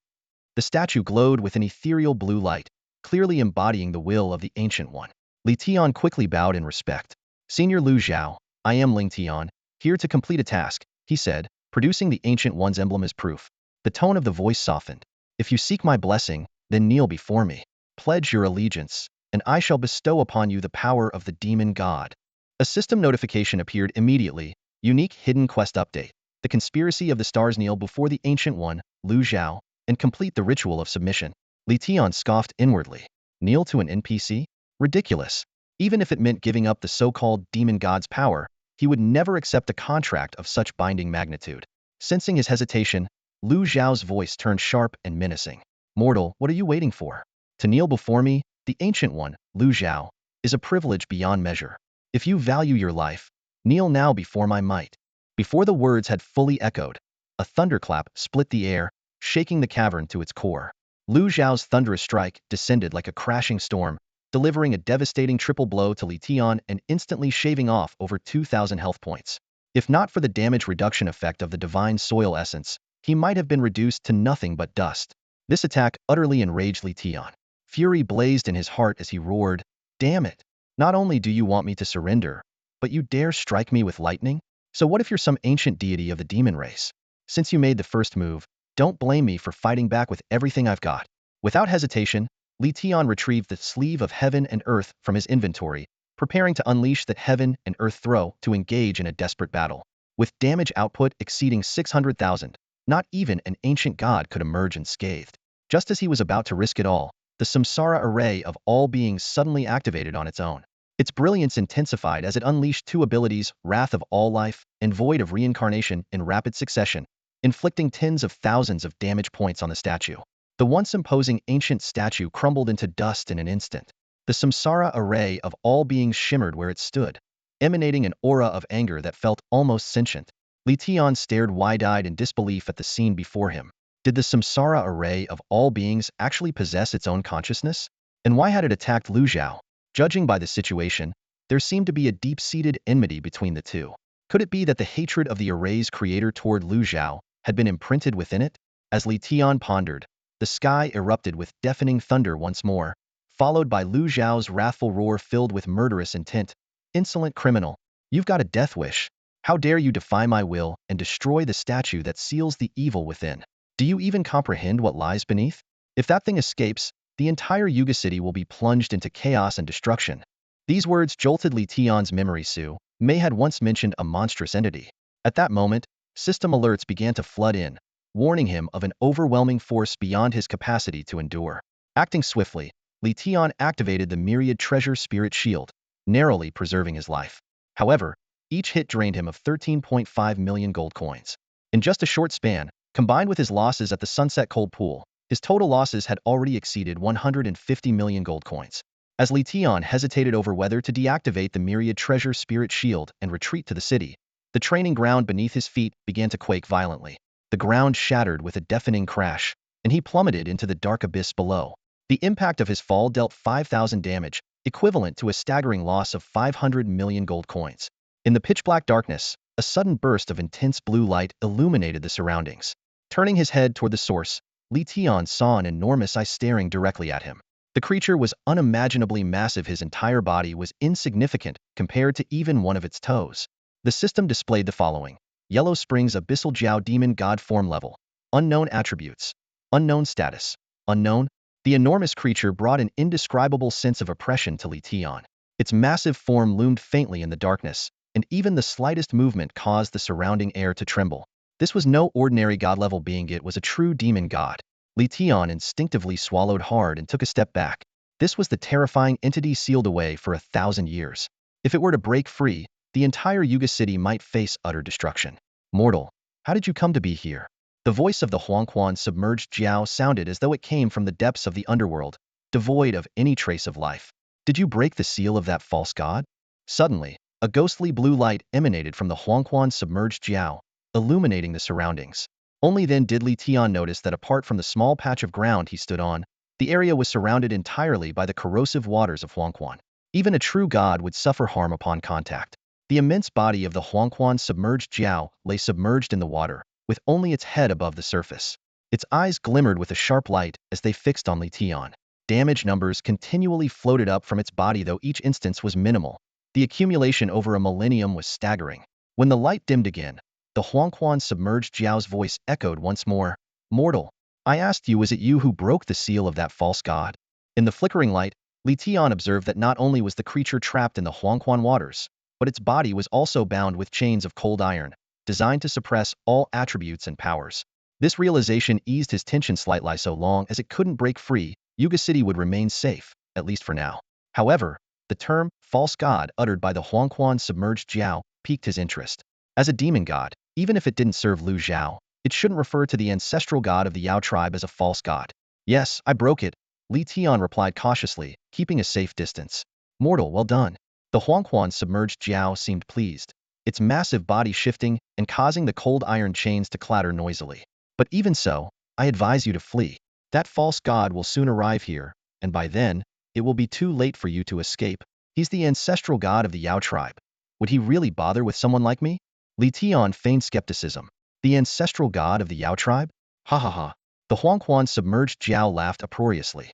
S1: The statue glowed with an ethereal blue light, clearly embodying the will of the Ancient One. Li Tian quickly bowed in respect. Senior Lu Zhao, I am Ling Tian, here to complete a task, he said, producing the Ancient One's emblem as proof. The tone of the voice softened. If you seek my blessing, then kneel before me. Pledge your allegiance, and I shall bestow upon you the power of the demon god. A system notification appeared immediately. Unique hidden quest update. The conspiracy of the stars. Kneel before the Ancient One, Lu Zhao, and complete the ritual of submission. Li Tian scoffed inwardly. Kneel to an NPC? Ridiculous. Even if it meant giving up the so-called demon god's power, he would never accept a contract of such binding magnitude. Sensing his hesitation, Lu Zhao's voice turned sharp and menacing. Mortal, what are you waiting for? To kneel before me, the Ancient One, Lu Zhao, is a privilege beyond measure. If you value your life, kneel now before my might. Before the words had fully echoed, a thunderclap split the air, shaking the cavern to its core. Lu Zhao's thunderous strike descended like a crashing storm, delivering a devastating triple blow to Li Tian and instantly shaving off over 2,000 health points. If not for the damage reduction effect of the divine soil essence, he might have been reduced to nothing but dust. This attack utterly enraged Li Tian. Fury blazed in his heart as he roared, Damn it! Not only do you want me to surrender, but you dare strike me with lightning? So what if you're some ancient deity of the demon race? Since you made the first move, don't blame me for fighting back with everything I've got. Without hesitation, Li Tian retrieved the Sleeve of Heaven and Earth from his inventory, preparing to unleash that Heaven and Earth throw to engage in a desperate battle. With damage output exceeding 600,000, not even an ancient god could emerge unscathed. Just as he was about to risk it all, the Samsara array of all beings suddenly activated on its own. Its brilliance intensified as it unleashed two abilities, Wrath of All Life and Void of Reincarnation, in rapid succession, inflicting tens of thousands of damage points on the statue. The once imposing ancient statue crumbled into dust in an instant. The Samsara array of all beings shimmered where it stood, emanating an aura of anger that felt almost sentient. Li Tian stared wide-eyed in disbelief at the scene before him. Did the Samsara array of all beings actually possess its own consciousness? And why had it attacked Lu Zhao? Judging by the situation, there seemed to be a deep-seated enmity between the two. Could it be that the hatred of the array's creator toward Lu Zhao had been imprinted within it? As Li Tian pondered, the sky erupted with deafening thunder once more, followed by Lu Zhao's wrathful roar filled with murderous intent. Insolent criminal, you've got a death wish. How dare you defy my will and destroy the statue that seals the evil within? Do you even comprehend what lies beneath? If that thing escapes, the entire Yuga city will be plunged into chaos and destruction. These words jolted Li Tian's memory. Su Mei had once mentioned a monstrous entity. At that moment, system alerts began to flood in, warning him of an overwhelming force beyond his capacity to endure. Acting swiftly, Li Tian activated the Myriad Treasure Spirit Shield, narrowly preserving his life. However, each hit drained him of 13.5 million gold coins. In just a short span, combined with his losses at the Sunset Cold Pool, his total losses had already exceeded 150 million gold coins. As Li Tian hesitated over whether to deactivate the Myriad Treasure Spirit Shield and retreat to the city, the training ground beneath his feet began to quake violently. The ground shattered with a deafening crash, and he plummeted into the dark abyss below. The impact of his fall dealt 5,000 damage, equivalent to a staggering loss of 500 million gold coins. In the pitch-black darkness, a sudden burst of intense blue light illuminated the surroundings. Turning his head toward the source, Li Tian saw an enormous eye staring directly at him. The creature was unimaginably massive. His entire body was insignificant compared to even one of its toes. The system displayed the following: Yellow Springs Abyssal Jiao Demon God Form Level. Unknown attributes. Unknown status. Unknown. The enormous creature brought an indescribable sense of oppression to Li Tian. Its massive form loomed faintly in the darkness, and even the slightest movement caused the surrounding air to tremble. This was no ordinary god-level being, it was a true demon god. Li Tian instinctively swallowed hard and took a step back. This was the terrifying entity sealed away for 1,000 years. If it were to break free, the entire Yuga city might face utter destruction. Mortal, how did you come to be here? The voice of the Huangquan submerged Jiao sounded as though it came from the depths of the underworld, devoid of any trace of life. Did you break the seal of that false god? Suddenly, a ghostly blue light emanated from the Huangquan submerged Jiao, illuminating the surroundings. Only then did Li Tian notice that apart from the small patch of ground he stood on, the area was surrounded entirely by the corrosive waters of Huangquan. Even a true god would suffer harm upon contact. The immense body of the Huangquan submerged Jiao lay submerged in the water, with only its head above the surface. Its eyes glimmered with a sharp light as they fixed on Li Tian. Damage numbers continually floated up from its body, though each instance was minimal. The accumulation over a millennium was staggering. When the light dimmed again, the Huangquan submerged Jiao's voice echoed once more. Mortal, I asked you, was it you who broke the seal of that false god? In the flickering light, Li Tian observed that not only was the creature trapped in the Huangquan waters, but its body was also bound with chains of cold iron, designed to suppress all attributes and powers. This realization eased his tension slightly. So long as it couldn't break free, Yuga City would remain safe, at least for now. However, the term false god uttered by the Huangquan submerged Jiao piqued his interest. As a demon god, even if it didn't serve Lu Zhao, it shouldn't refer to the ancestral god of the Yao tribe as a false god. Yes, I broke it, Li Tian replied cautiously, keeping a safe distance. Mortal, well done. The Huangquan submerged Jiao seemed pleased, its massive body shifting and causing the cold iron chains to clatter noisily. But even so, I advise you to flee. That false god will soon arrive here, and by then, it will be too late for you to escape. He's the ancestral god of the Yao tribe. Would he really bother with someone like me? Li Tian feigned skepticism. The ancestral god of the Yao tribe? Ha ha ha. The Huangquan submerged Jiao laughed uproariously.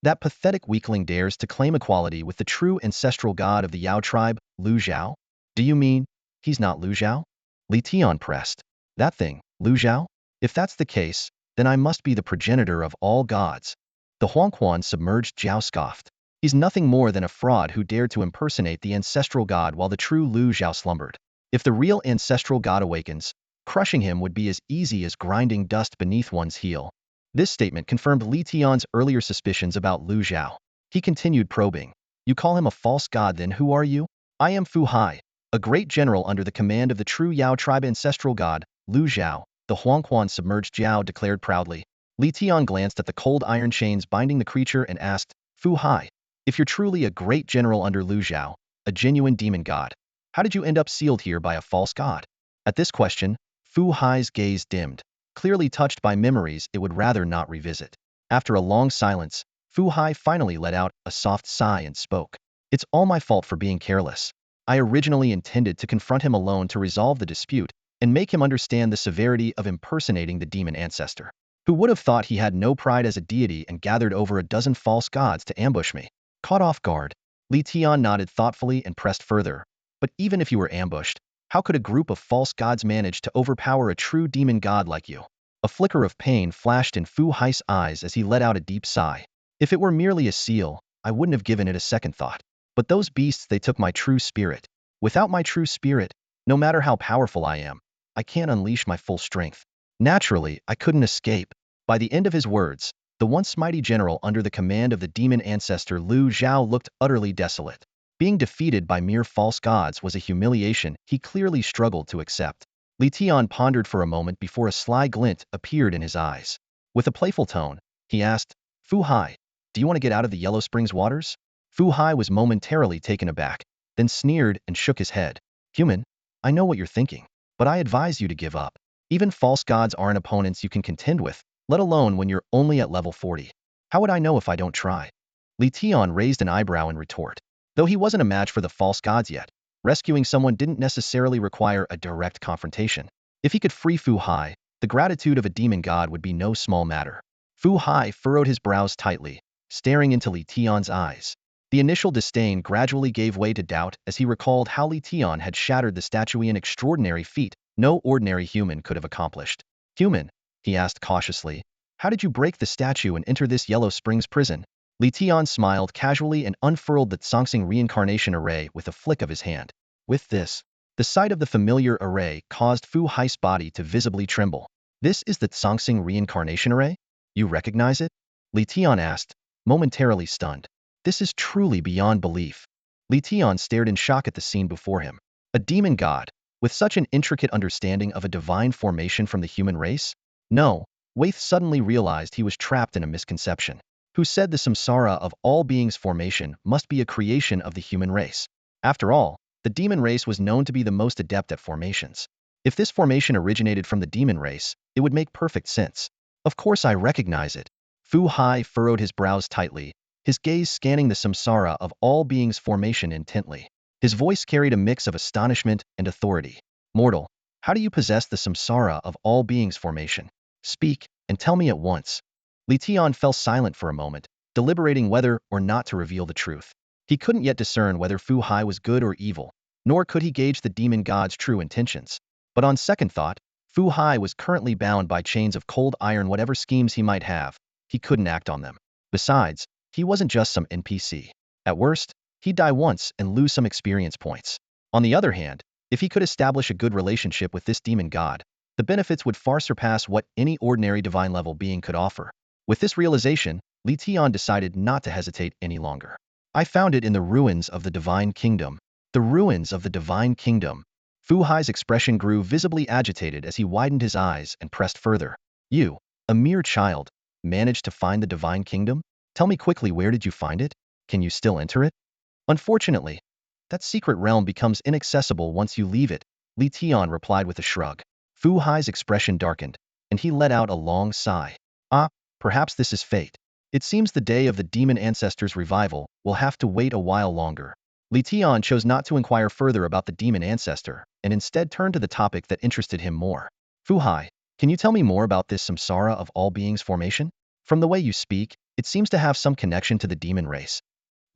S1: That pathetic weakling dares to claim equality with the true ancestral god of the Yao tribe, Lu Zhao? Do you mean he's not Lu Zhao? Li Tian pressed. That thing, Lu Zhao? If that's the case, then I must be the progenitor of all gods. The Huangquan submerged Jiao scoffed. He's nothing more than a fraud who dared to impersonate the ancestral god while the true Lu Zhao slumbered. If the real ancestral god awakens, crushing him would be as easy as grinding dust beneath one's heel. This statement confirmed Li Tian's earlier suspicions about Lu Zhao. He continued probing. You call him a false god, then who are you? I am Fu Hai, a great general under the command of the true Yao tribe ancestral god, Lu Zhao, the Huangquan submerged Jiao declared proudly. Li Tian glanced at the cold iron chains binding the creature and asked, Fu Hai, if you're truly a great general under Lu Zhao, a genuine demon god, how did you end up sealed here by a false god? At this question, Fu Hai's gaze dimmed, clearly touched by memories it would rather not revisit. After a long silence, Fu Hai finally let out a soft sigh and spoke. It's all my fault for being careless. I originally intended to confront him alone to resolve the dispute and make him understand the severity of impersonating the demon ancestor. Who would have thought he had no pride as a deity and gathered over a dozen false gods to ambush me? Caught off guard, Li Tian nodded thoughtfully and pressed further. But even if you were ambushed, how could a group of false gods manage to overpower a true demon god like you? A flicker of pain flashed in Fu Hai's eyes as he let out a deep sigh. If it were merely a seal, I wouldn't have given it a second thought. But those beasts, they took my true spirit. Without my true spirit, no matter how powerful I am, I can't unleash my full strength. Naturally, I couldn't escape. By the end of his words, the once mighty general under the command of the demon ancestor Lu Zhao looked utterly desolate. Being defeated by mere false gods was a humiliation he clearly struggled to accept. Li Tian pondered for a moment before a sly glint appeared in his eyes. With a playful tone, he asked, Fu Hai, do you want to get out of the Yellow Springs waters? Fu Hai was momentarily taken aback, then sneered and shook his head. Human, I know what you're thinking, but I advise you to give up. Even false gods aren't opponents you can contend with, let alone when you're only at level 40. How would I know if I don't try? Li Tian raised an eyebrow in retort. Though he wasn't a match for the false gods yet, rescuing someone didn't necessarily require a direct confrontation. If he could free Fu Hai, the gratitude of a demon god would be no small matter. Fu Hai furrowed his brows tightly, staring into Li Tian's eyes. The initial disdain gradually gave way to doubt as he recalled how Li Tian had shattered the statue's extraordinary feat no ordinary human could have accomplished. Human, he asked cautiously, how did you break the statue and enter this Yellow Springs prison? Li Tian smiled casually and unfurled the Tsongsing reincarnation array with a flick of his hand. With this, the sight of the familiar array caused Fu Hai's body to visibly tremble. This is the Tsongsing reincarnation array? You recognize it? Li Tian asked, momentarily stunned. This is truly beyond belief. Li Tian stared in shock at the scene before him. A demon god, with such an intricate understanding of a divine formation from the human race? No, Waith suddenly realized he was trapped in a misconception. Who said the samsara of all beings formation must be a creation of the human race? After all, the demon race was known to be the most adept at formations. If this formation originated from the demon race, it would make perfect sense. Of course I recognize it. Fu Hai furrowed his brows tightly, his gaze scanning the samsara of all beings formation intently. His voice carried a mix of astonishment and authority. Mortal, how do you possess the samsara of all beings formation? Speak, and tell me at once. Li Tian fell silent for a moment, deliberating whether or not to reveal the truth. He couldn't yet discern whether Fu Hai was good or evil, nor could he gauge the demon god's true intentions. But on second thought, Fu Hai was currently bound by chains of cold iron. Whatever schemes he might have, he couldn't act on them. Besides, he wasn't just some NPC. At worst, he'd die once and lose some experience points. On the other hand, if he could establish a good relationship with this demon god, the benefits would far surpass what any ordinary divine-level being could offer. With this realization, Li Tian decided not to hesitate any longer. I found it in the ruins of the Divine Kingdom. The ruins of the Divine Kingdom. Fu Hai's expression grew visibly agitated as he widened his eyes and pressed further. You, a mere child, managed to find the Divine Kingdom? Tell me quickly, where did you find it? Can you still enter it? Unfortunately, that secret realm becomes inaccessible once you leave it, Li Tian replied with a shrug. Fu Hai's expression darkened, and he let out a long sigh. Perhaps this is fate. It seems the day of the demon ancestor's revival will have to wait a while longer. Li Tian chose not to inquire further about the demon ancestor, and instead turned to the topic that interested him more. Fu Hai, can you tell me more about this samsara of all beings formation? From the way you speak, it seems to have some connection to the demon race.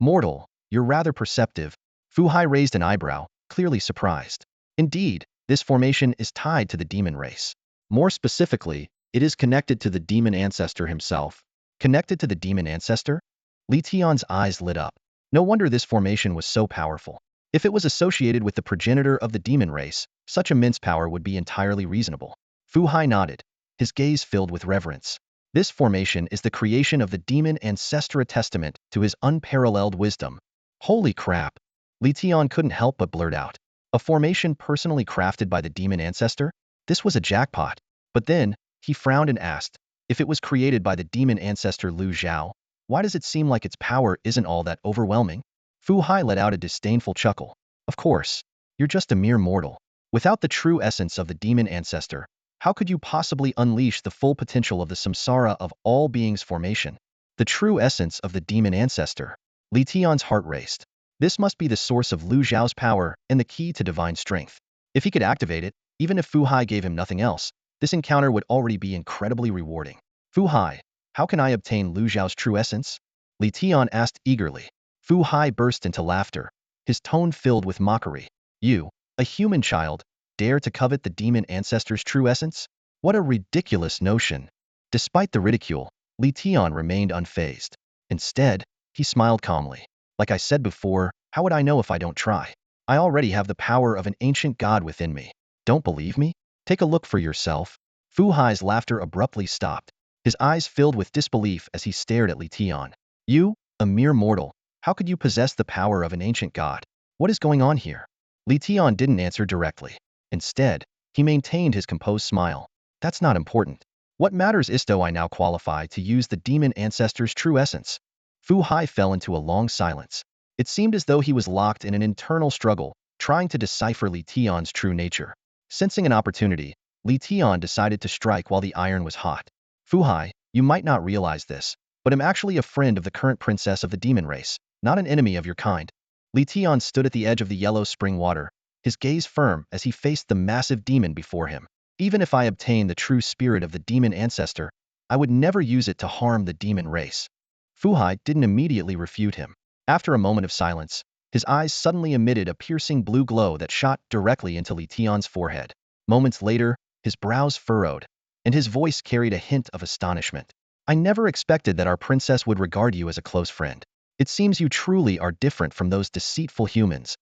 S1: Mortal, you're rather perceptive. Fu Hai raised an eyebrow, clearly surprised. Indeed, this formation is tied to the demon race. More specifically, it is connected to the demon ancestor himself. Connected to the demon ancestor? Li Tian's eyes lit up. No wonder this formation was so powerful. If it was associated with the progenitor of the demon race, such immense power would be entirely reasonable. Fu Hai nodded, his gaze filled with reverence. This formation is the creation of the demon ancestor, a testament to his unparalleled wisdom. Holy crap! Li Tian couldn't help but blurt out. A formation personally crafted by the demon ancestor? This was a jackpot. But then, he frowned and asked, if it was created by the demon ancestor Lu Zhao, why does it seem like its power isn't all that overwhelming? Fu Hai let out a disdainful chuckle. Of course, you're just a mere mortal. Without the true essence of the demon ancestor, how could you possibly unleash the full potential of the samsara of all beings formation? The true essence of the demon ancestor. Li Tian's heart raced. This must be the source of Lu Zhao's power and the key to divine strength. If he could activate it, even if Fu Hai gave him nothing else, this encounter would already be incredibly rewarding. Fu Hai, how can I obtain Lu Zhao's true essence? Li Tian asked eagerly. Fu Hai burst into laughter, his tone filled with mockery. You, a human child, dare to covet the demon ancestor's true essence? What a ridiculous notion. Despite the ridicule, Li Tian remained unfazed. Instead, he smiled calmly. Like I said before, how would I know if I don't try? I already have the power of an ancient god within me. Don't believe me? Take a look for yourself. Fu Hai's laughter abruptly stopped. His eyes filled with disbelief as he stared at Li Tian. You, a mere mortal, how could you possess the power of an ancient god? What is going on here? Li Tian didn't answer directly. Instead, he maintained his composed smile. That's not important. What matters is do I now qualify to use the demon ancestor's true essence? Fu Hai fell into a long silence. It seemed as though he was locked in an internal struggle, trying to decipher Li Tian's true nature. Sensing an opportunity, Li Tian decided to strike while the iron was hot. Fu Hai, you might not realize this, but am actually a friend of the current princess of the demon race, not an enemy of your kind. Li Tian stood at the edge of the yellow spring water, his gaze firm as he faced the massive demon before him. Even if I obtain the true spirit of the demon ancestor, I would never use it to harm the demon race. Fu Hai didn't immediately refute him. After a moment of silence, his eyes suddenly emitted a piercing blue glow that shot directly into Li Tian's forehead. Moments later, his brows furrowed, and his voice carried a hint of astonishment. I never expected that our princess would regard you as a close friend. It seems you truly are different from those deceitful humans.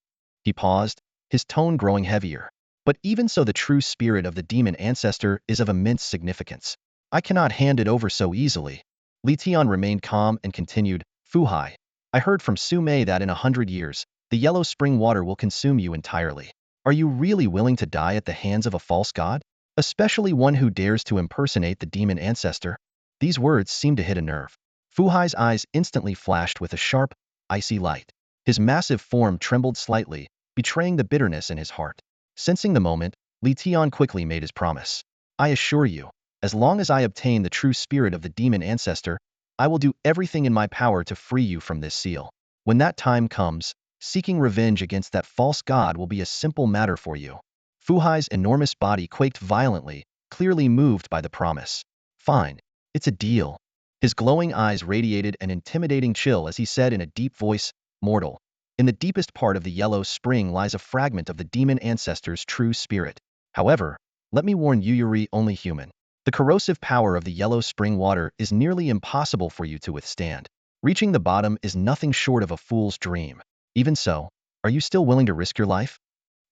S1: He paused, his tone growing heavier. But even so, the true spirit of the demon ancestor is of immense significance. I cannot hand it over so easily. Li Tian remained calm and continued, Fu Hai, I heard from Su Mei that in 100 years, the yellow spring water will consume you entirely. Are you really willing to die at the hands of a false god? Especially one who dares to impersonate the demon ancestor? These words seemed to hit a nerve. Fu Hai's eyes instantly flashed with a sharp, icy light. His massive form trembled slightly, betraying the bitterness in his heart. Sensing the moment, Li Tian quickly made his promise. I assure you, as long as I obtain the true spirit of the demon ancestor, I will do everything in my power to free you from this seal. When that time comes, seeking revenge against that false god will be a simple matter for you. Fu Hai's enormous body quaked violently, clearly moved by the promise. Fine, it's a deal. His glowing eyes radiated an intimidating chill as he said in a deep voice, Mortal, in the deepest part of the yellow spring lies a fragment of the demon ancestor's true spirit. However, let me warn you, you're only human. The corrosive power of the yellow spring water is nearly impossible for you to withstand. Reaching the bottom is nothing short of a fool's dream. Even so, are you still willing to risk your life?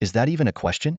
S1: Is that even a question?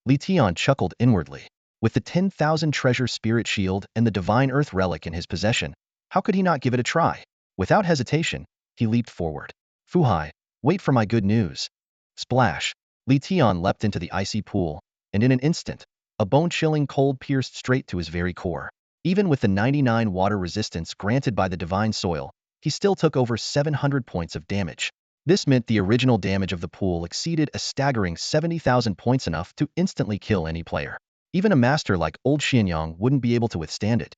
S1: Li Tian chuckled inwardly. With the 10,000 treasure spirit shield and the divine earth relic in his possession, how could he not give it a try? Without hesitation, he leaped forward. Fu Hai, wait for my good news. Splash! Li Tian leapt into the icy pool, and in an instant, a bone-chilling cold pierced straight to his very core. Even with the 99 water resistance granted by the divine soil, he still took over 700 points of damage. This meant the original damage of the pool exceeded a staggering 70,000 points, enough to instantly kill any player. Even a master like old Xianyang wouldn't be able to withstand it.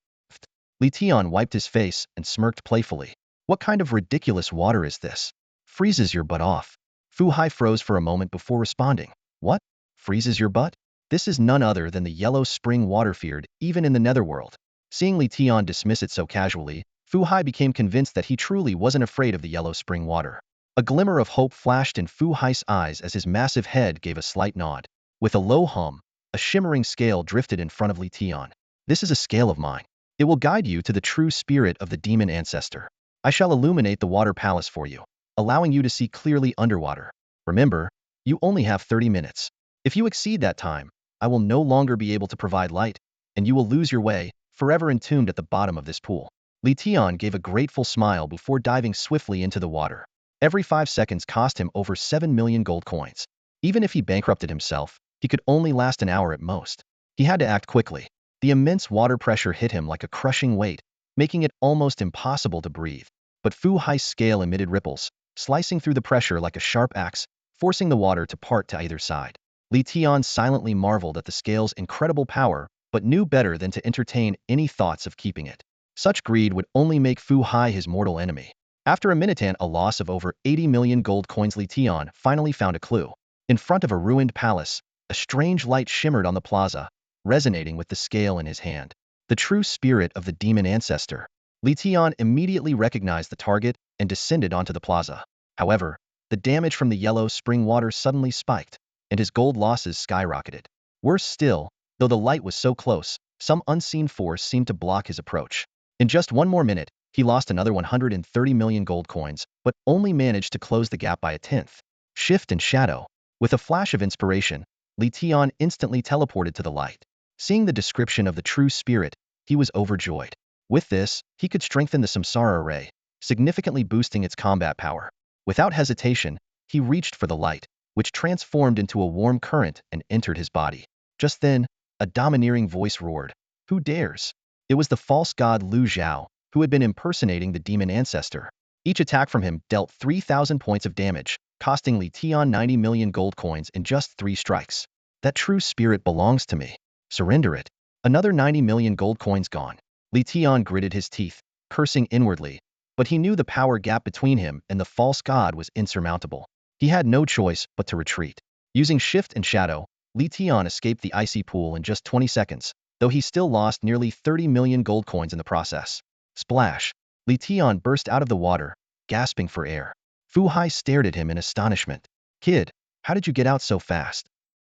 S1: Li Tian wiped his face and smirked playfully. What kind of ridiculous water is this? Freezes your butt off. Fu Hai froze for a moment before responding. What? Freezes your butt? This is none other than the yellow spring water feared even in the netherworld. Seeing Li Tian dismiss it so casually, Fu Hai became convinced that he truly wasn't afraid of the yellow spring water. A glimmer of hope flashed in Fu Hai's eyes as his massive head gave a slight nod. With a low hum, a shimmering scale drifted in front of Li Tian. This is a scale of mine. It will guide you to the true spirit of the demon ancestor. I shall illuminate the water palace for you, allowing you to see clearly underwater. Remember, you only have 30 minutes. If you exceed that time, I will no longer be able to provide light, and you will lose your way, forever entombed at the bottom of this pool. Li Tian gave a grateful smile before diving swiftly into the water. Every 5 seconds cost him over 7 million gold coins. Even if he bankrupted himself, he could only last an hour at most. He had to act quickly. The immense water pressure hit him like a crushing weight, making it almost impossible to breathe. But Fu Hai's scale emitted ripples, slicing through the pressure like a sharp axe, forcing the water to part to either side. Li Tian silently marveled at the scale's incredible power, but knew better than to entertain any thoughts of keeping it. Such greed would only make Fu Hai his mortal enemy. After a minute and a loss of over 80 million gold coins, Li Tian finally found a clue. In front of a ruined palace, a strange light shimmered on the plaza, resonating with the scale in his hand. The true spirit of the demon ancestor. Li Tian immediately recognized the target and descended onto the plaza. However, the damage from the yellow spring water suddenly spiked, and his gold losses skyrocketed. Worse still, though the light was so close, some unseen force seemed to block his approach. In just one more minute, he lost another 130 million gold coins, but only managed to close the gap by a tenth. Shift and shadow. With a flash of inspiration, Li Tian instantly teleported to the light. Seeing the description of the true spirit, he was overjoyed. With this, he could strengthen the Samsara ray, significantly boosting its combat power. Without hesitation, he reached for the light, which transformed into a warm current and entered his body. Just then, a domineering voice roared. Who dares? It was the false god Lu Zhao, who had been impersonating the demon ancestor. Each attack from him dealt 3,000 points of damage, costing Li Tian 90 million gold coins in just 3 strikes. That true spirit belongs to me. Surrender it. Another 90 million gold coins gone. Li Tian gritted his teeth, cursing inwardly, but he knew the power gap between him and the false god was insurmountable. He had no choice but to retreat. Using shift and shadow, Li Tian escaped the icy pool in just 20 seconds, though he still lost nearly 30 million gold coins in the process. Splash! Li Tian burst out of the water, gasping for air. Fu Hai stared at him in astonishment. Kid, how did you get out so fast?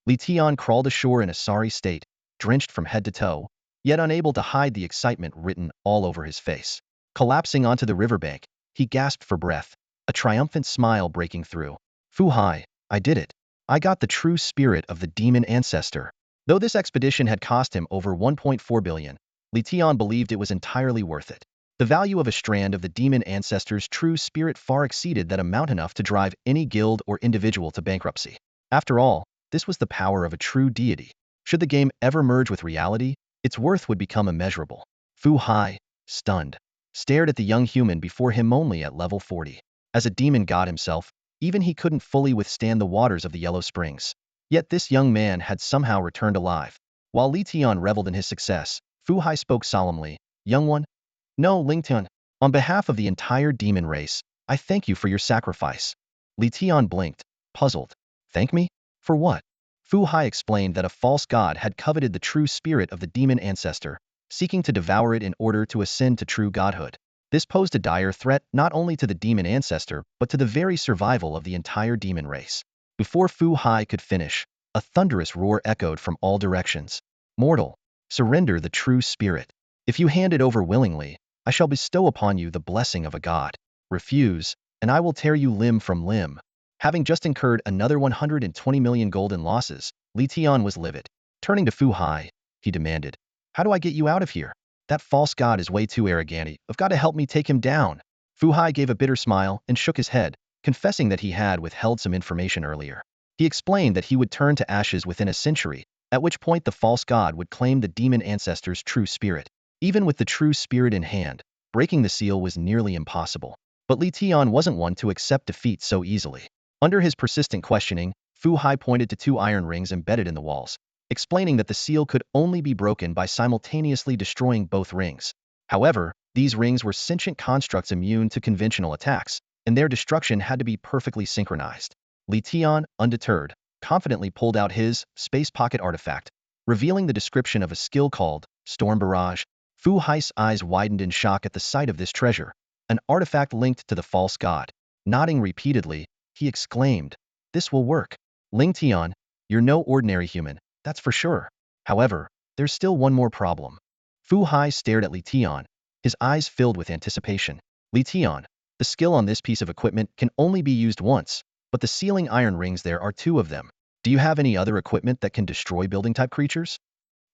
S1: Li Tian crawled ashore in a sorry state, drenched from head to toe, yet unable to hide the excitement written all over his face. Collapsing onto the riverbank, he gasped for breath, a triumphant smile breaking through. Fu Hai, I did it. I got the true spirit of the demon ancestor. Though this expedition had cost him over 1.4 billion, Li Tian believed it was entirely worth it. The value of a strand of the demon ancestor's true spirit far exceeded that amount enough to drive any guild or individual to bankruptcy. After all, this was the power of a true deity. Should the game ever merge with reality, its worth would become immeasurable. Fu Hai, stunned, stared at the young human before him only at level 40. As a demon god himself, even he couldn't fully withstand the waters of the Yellow Springs. Yet this young man had somehow returned alive. While Li Tian reveled in his success, Fu Hai spoke solemnly. Young one? No, Ling Tian. On behalf of the entire demon race, I thank you for your sacrifice. Li Tian blinked, puzzled. Thank me? For what? Fu Hai explained that a false god had coveted the true spirit of the demon ancestor, seeking to devour it in order to ascend to true godhood. This posed a dire threat not only to the demon ancestor, but to the very survival of the entire demon race. Before Fu Hai could finish, a thunderous roar echoed from all directions. Mortal, surrender the true spirit. If you hand it over willingly, I shall bestow upon you the blessing of a god. Refuse, and I will tear you limb from limb. Having just incurred another 120 million gold in losses, Li Tian was livid. Turning to Fu Hai, he demanded, how do I get you out of here? That false god is way too arrogant. You've got to help me take him down. Fu Hai gave a bitter smile and shook his head, confessing that he had withheld some information earlier. He explained that he would turn to ashes within a century, at which point the false god would claim the demon ancestor's true spirit. Even with the true spirit in hand, breaking the seal was nearly impossible. But Li Tian wasn't one to accept defeat so easily. Under his persistent questioning, Fu Hai pointed to 2 iron rings embedded in the walls, explaining that the seal could only be broken by simultaneously destroying both rings. However, these rings were sentient constructs immune to conventional attacks, and their destruction had to be perfectly synchronized. Li Tian, undeterred, confidently pulled out his space pocket artifact, revealing the description of a skill called Storm Barrage. Fu Hai's eyes widened in shock at the sight of this treasure, an artifact linked to the false god. Nodding repeatedly, he exclaimed, this will work. Ling Tian, you're no ordinary human, that's for sure. However, there's still one more problem. Fu Hai stared at Li Tian, his eyes filled with anticipation. Li Tian, the skill on this piece of equipment can only be used once, but the sealing iron rings there are 2 of them. Do you have any other equipment that can destroy building-type creatures?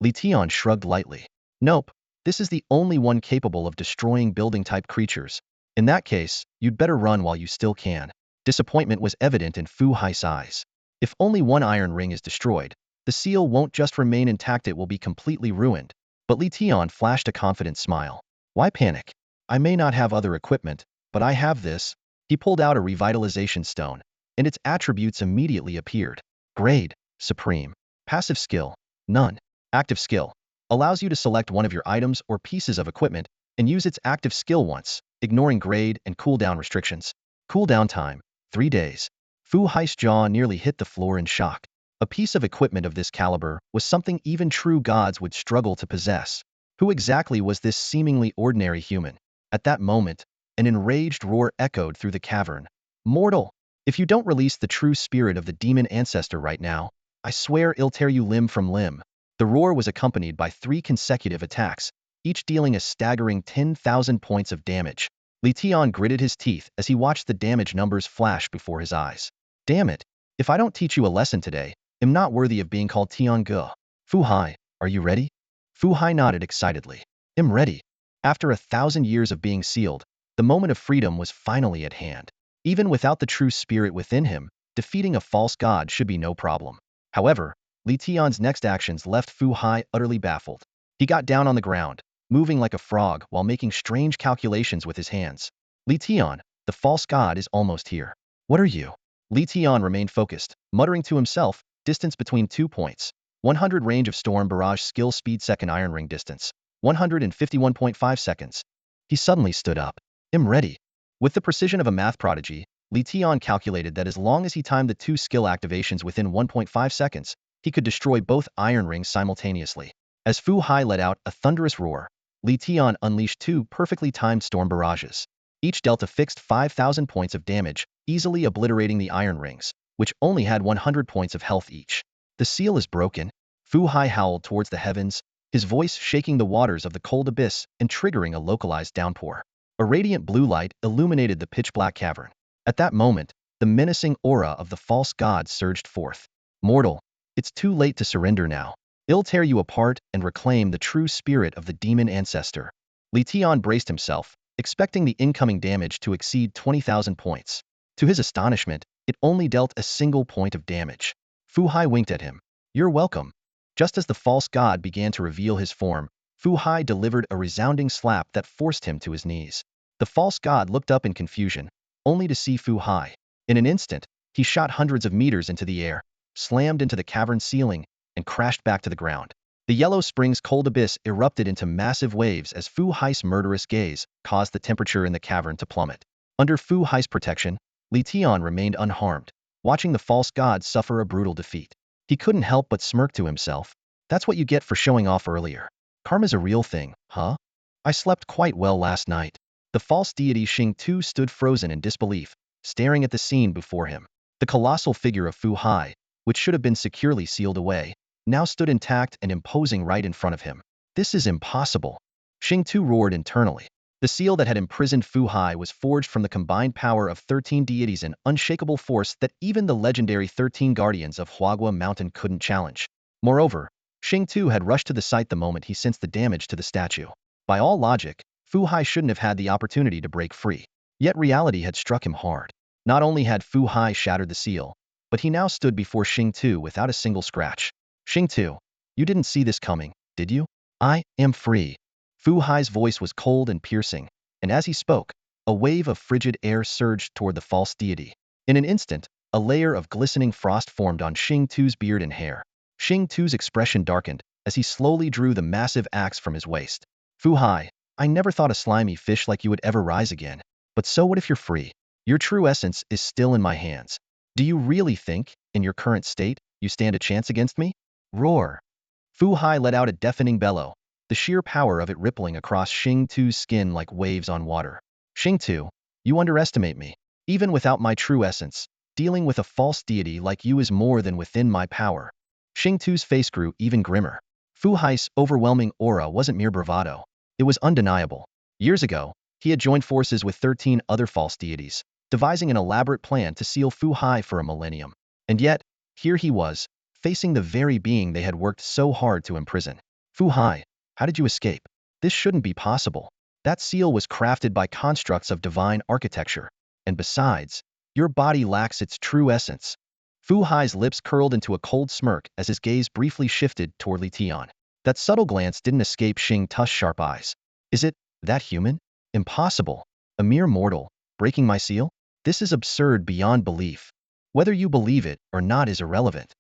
S1: Li Tian shrugged lightly. Nope, this is the only one capable of destroying building-type creatures. In that case, you'd better run while you still can. Disappointment was evident in Fu Hai's eyes. If only one iron ring is destroyed, the seal won't just remain intact, it will be completely ruined. But Li Tian flashed a confident smile. Why panic? I may not have other equipment, but I have this. He pulled out a revitalization stone, and its attributes immediately appeared. Grade, Supreme. Passive skill, none. Active skill, allows you to select one of your items or pieces of equipment and use its active skill once, ignoring grade and cooldown restrictions. Cooldown time, 3 days. Fu Hai's jaw nearly hit the floor in shock. A piece of equipment of this caliber was something even true gods would struggle to possess. Who exactly was this seemingly ordinary human? At that moment, an enraged roar echoed through the cavern. Mortal, if you don't release the true spirit of the demon ancestor right now, I swear I'll tear you limb from limb. The roar was accompanied by 3 consecutive attacks, each dealing a staggering 10,000 points of damage. Li Tian gritted his teeth as he watched the damage numbers flash before his eyes. Damn it, if I don't teach you a lesson today, I'm not worthy of being called Tiange. Fu Hai, are you ready? Fu Hai nodded excitedly. I'm ready. After 1,000 years of being sealed, the moment of freedom was finally at hand. Even without the true spirit within him, defeating a false god should be no problem. However, Li Tian's next actions left Fu Hai utterly baffled. He got down on the ground, moving like a frog while making strange calculations with his hands. Li Tian, the false god is almost here. What are you? Li Tian remained focused, muttering to himself, distance between 2 points. 100 range of storm barrage skill speed second iron ring distance. 151.5 seconds. He suddenly stood up. "I'm ready." With the precision of a math prodigy, Li Tian calculated that as long as he timed the two skill activations within 1.5 seconds, he could destroy both iron rings simultaneously. As Fu Hai let out a thunderous roar, Li Tian unleashed two perfectly timed storm barrages. Each dealt a fixed 5,000 points of damage, easily obliterating the iron rings, which only had 100 points of health each. "The seal is broken." Fu Hai howled towards the heavens, his voice shaking the waters of the cold abyss and triggering a localized downpour. A radiant blue light illuminated the pitch-black cavern. At that moment, the menacing aura of the false god surged forth. "Mortal, it's too late to surrender now. I'll tear you apart and reclaim the true spirit of the demon ancestor." Li Tian braced himself, expecting the incoming damage to exceed 20,000 points. To his astonishment, it only dealt a single point of damage. Fu Hai winked at him. "You're welcome." Just as the false god began to reveal his form, Fu Hai delivered a resounding slap that forced him to his knees. The false god looked up in confusion, only to see Fu Hai. In an instant, he shot hundreds of meters into the air, slammed into the cavern ceiling, and crashed back to the ground. The Yellow Springs cold abyss erupted into massive waves as Fu Hai's murderous gaze caused the temperature in the cavern to plummet. Under Fu Hai's protection, Li Tian remained unharmed, watching the false god suffer a brutal defeat. He couldn't help but smirk to himself. That's what you get for showing off earlier. Karma's a real thing, huh? I slept quite well last night. The false deity Xing Tu stood frozen in disbelief, staring at the scene before him. The colossal figure of Fu Hai, which should have been securely sealed away, now stood intact and imposing right in front of him. "This is impossible." Xing Tu roared internally. The seal that had imprisoned Fu Hai was forged from the combined power of 13 deities, an unshakable force that even the legendary 13 guardians of Huagua Mountain couldn't challenge. Moreover, Xing Tu had rushed to the site the moment he sensed the damage to the statue. By all logic, Fu Hai shouldn't have had the opportunity to break free. Yet reality had struck him hard. Not only had Fu Hai shattered the seal, but he now stood before Xing Tu without a single scratch. "Xing Tu, you didn't see this coming, did you?" "I am free." Fu Hai's voice was cold and piercing, and as he spoke, a wave of frigid air surged toward the false deity. In an instant, a layer of glistening frost formed on Xing Tu's beard and hair. Xing Tu's expression darkened as he slowly drew the massive axe from his waist. "Fu Hai, I never thought a slimy fish like you would ever rise again. But so what if you're free? Your true essence is still in my hands. Do you really think, in your current state, you stand a chance against me?" Roar. Fu Hai let out a deafening bellow, the sheer power of it rippling across Xing Tu's skin like waves on water. "Xing Tu, you underestimate me. Even without my true essence, dealing with a false deity like you is more than within my power." Xing Tu's face grew even grimmer. Fu Hai's overwhelming aura wasn't mere bravado. It was undeniable. Years ago, he had joined forces with 13 other false deities, devising an elaborate plan to seal Fu Hai for a millennium. And yet, here he was, facing the very being they had worked so hard to imprison. "Fu Hai, how did you escape? This shouldn't be possible. That seal was crafted by constructs of divine architecture. And besides, your body lacks its true essence." Fu Hai's lips curled into a cold smirk as his gaze briefly shifted toward Li Tian. That subtle glance didn't escape Xing Tu's sharp eyes. "Is it that human? Impossible. A mere mortal, breaking my seal? This is absurd beyond belief. Whether you believe it or not is irrelevant."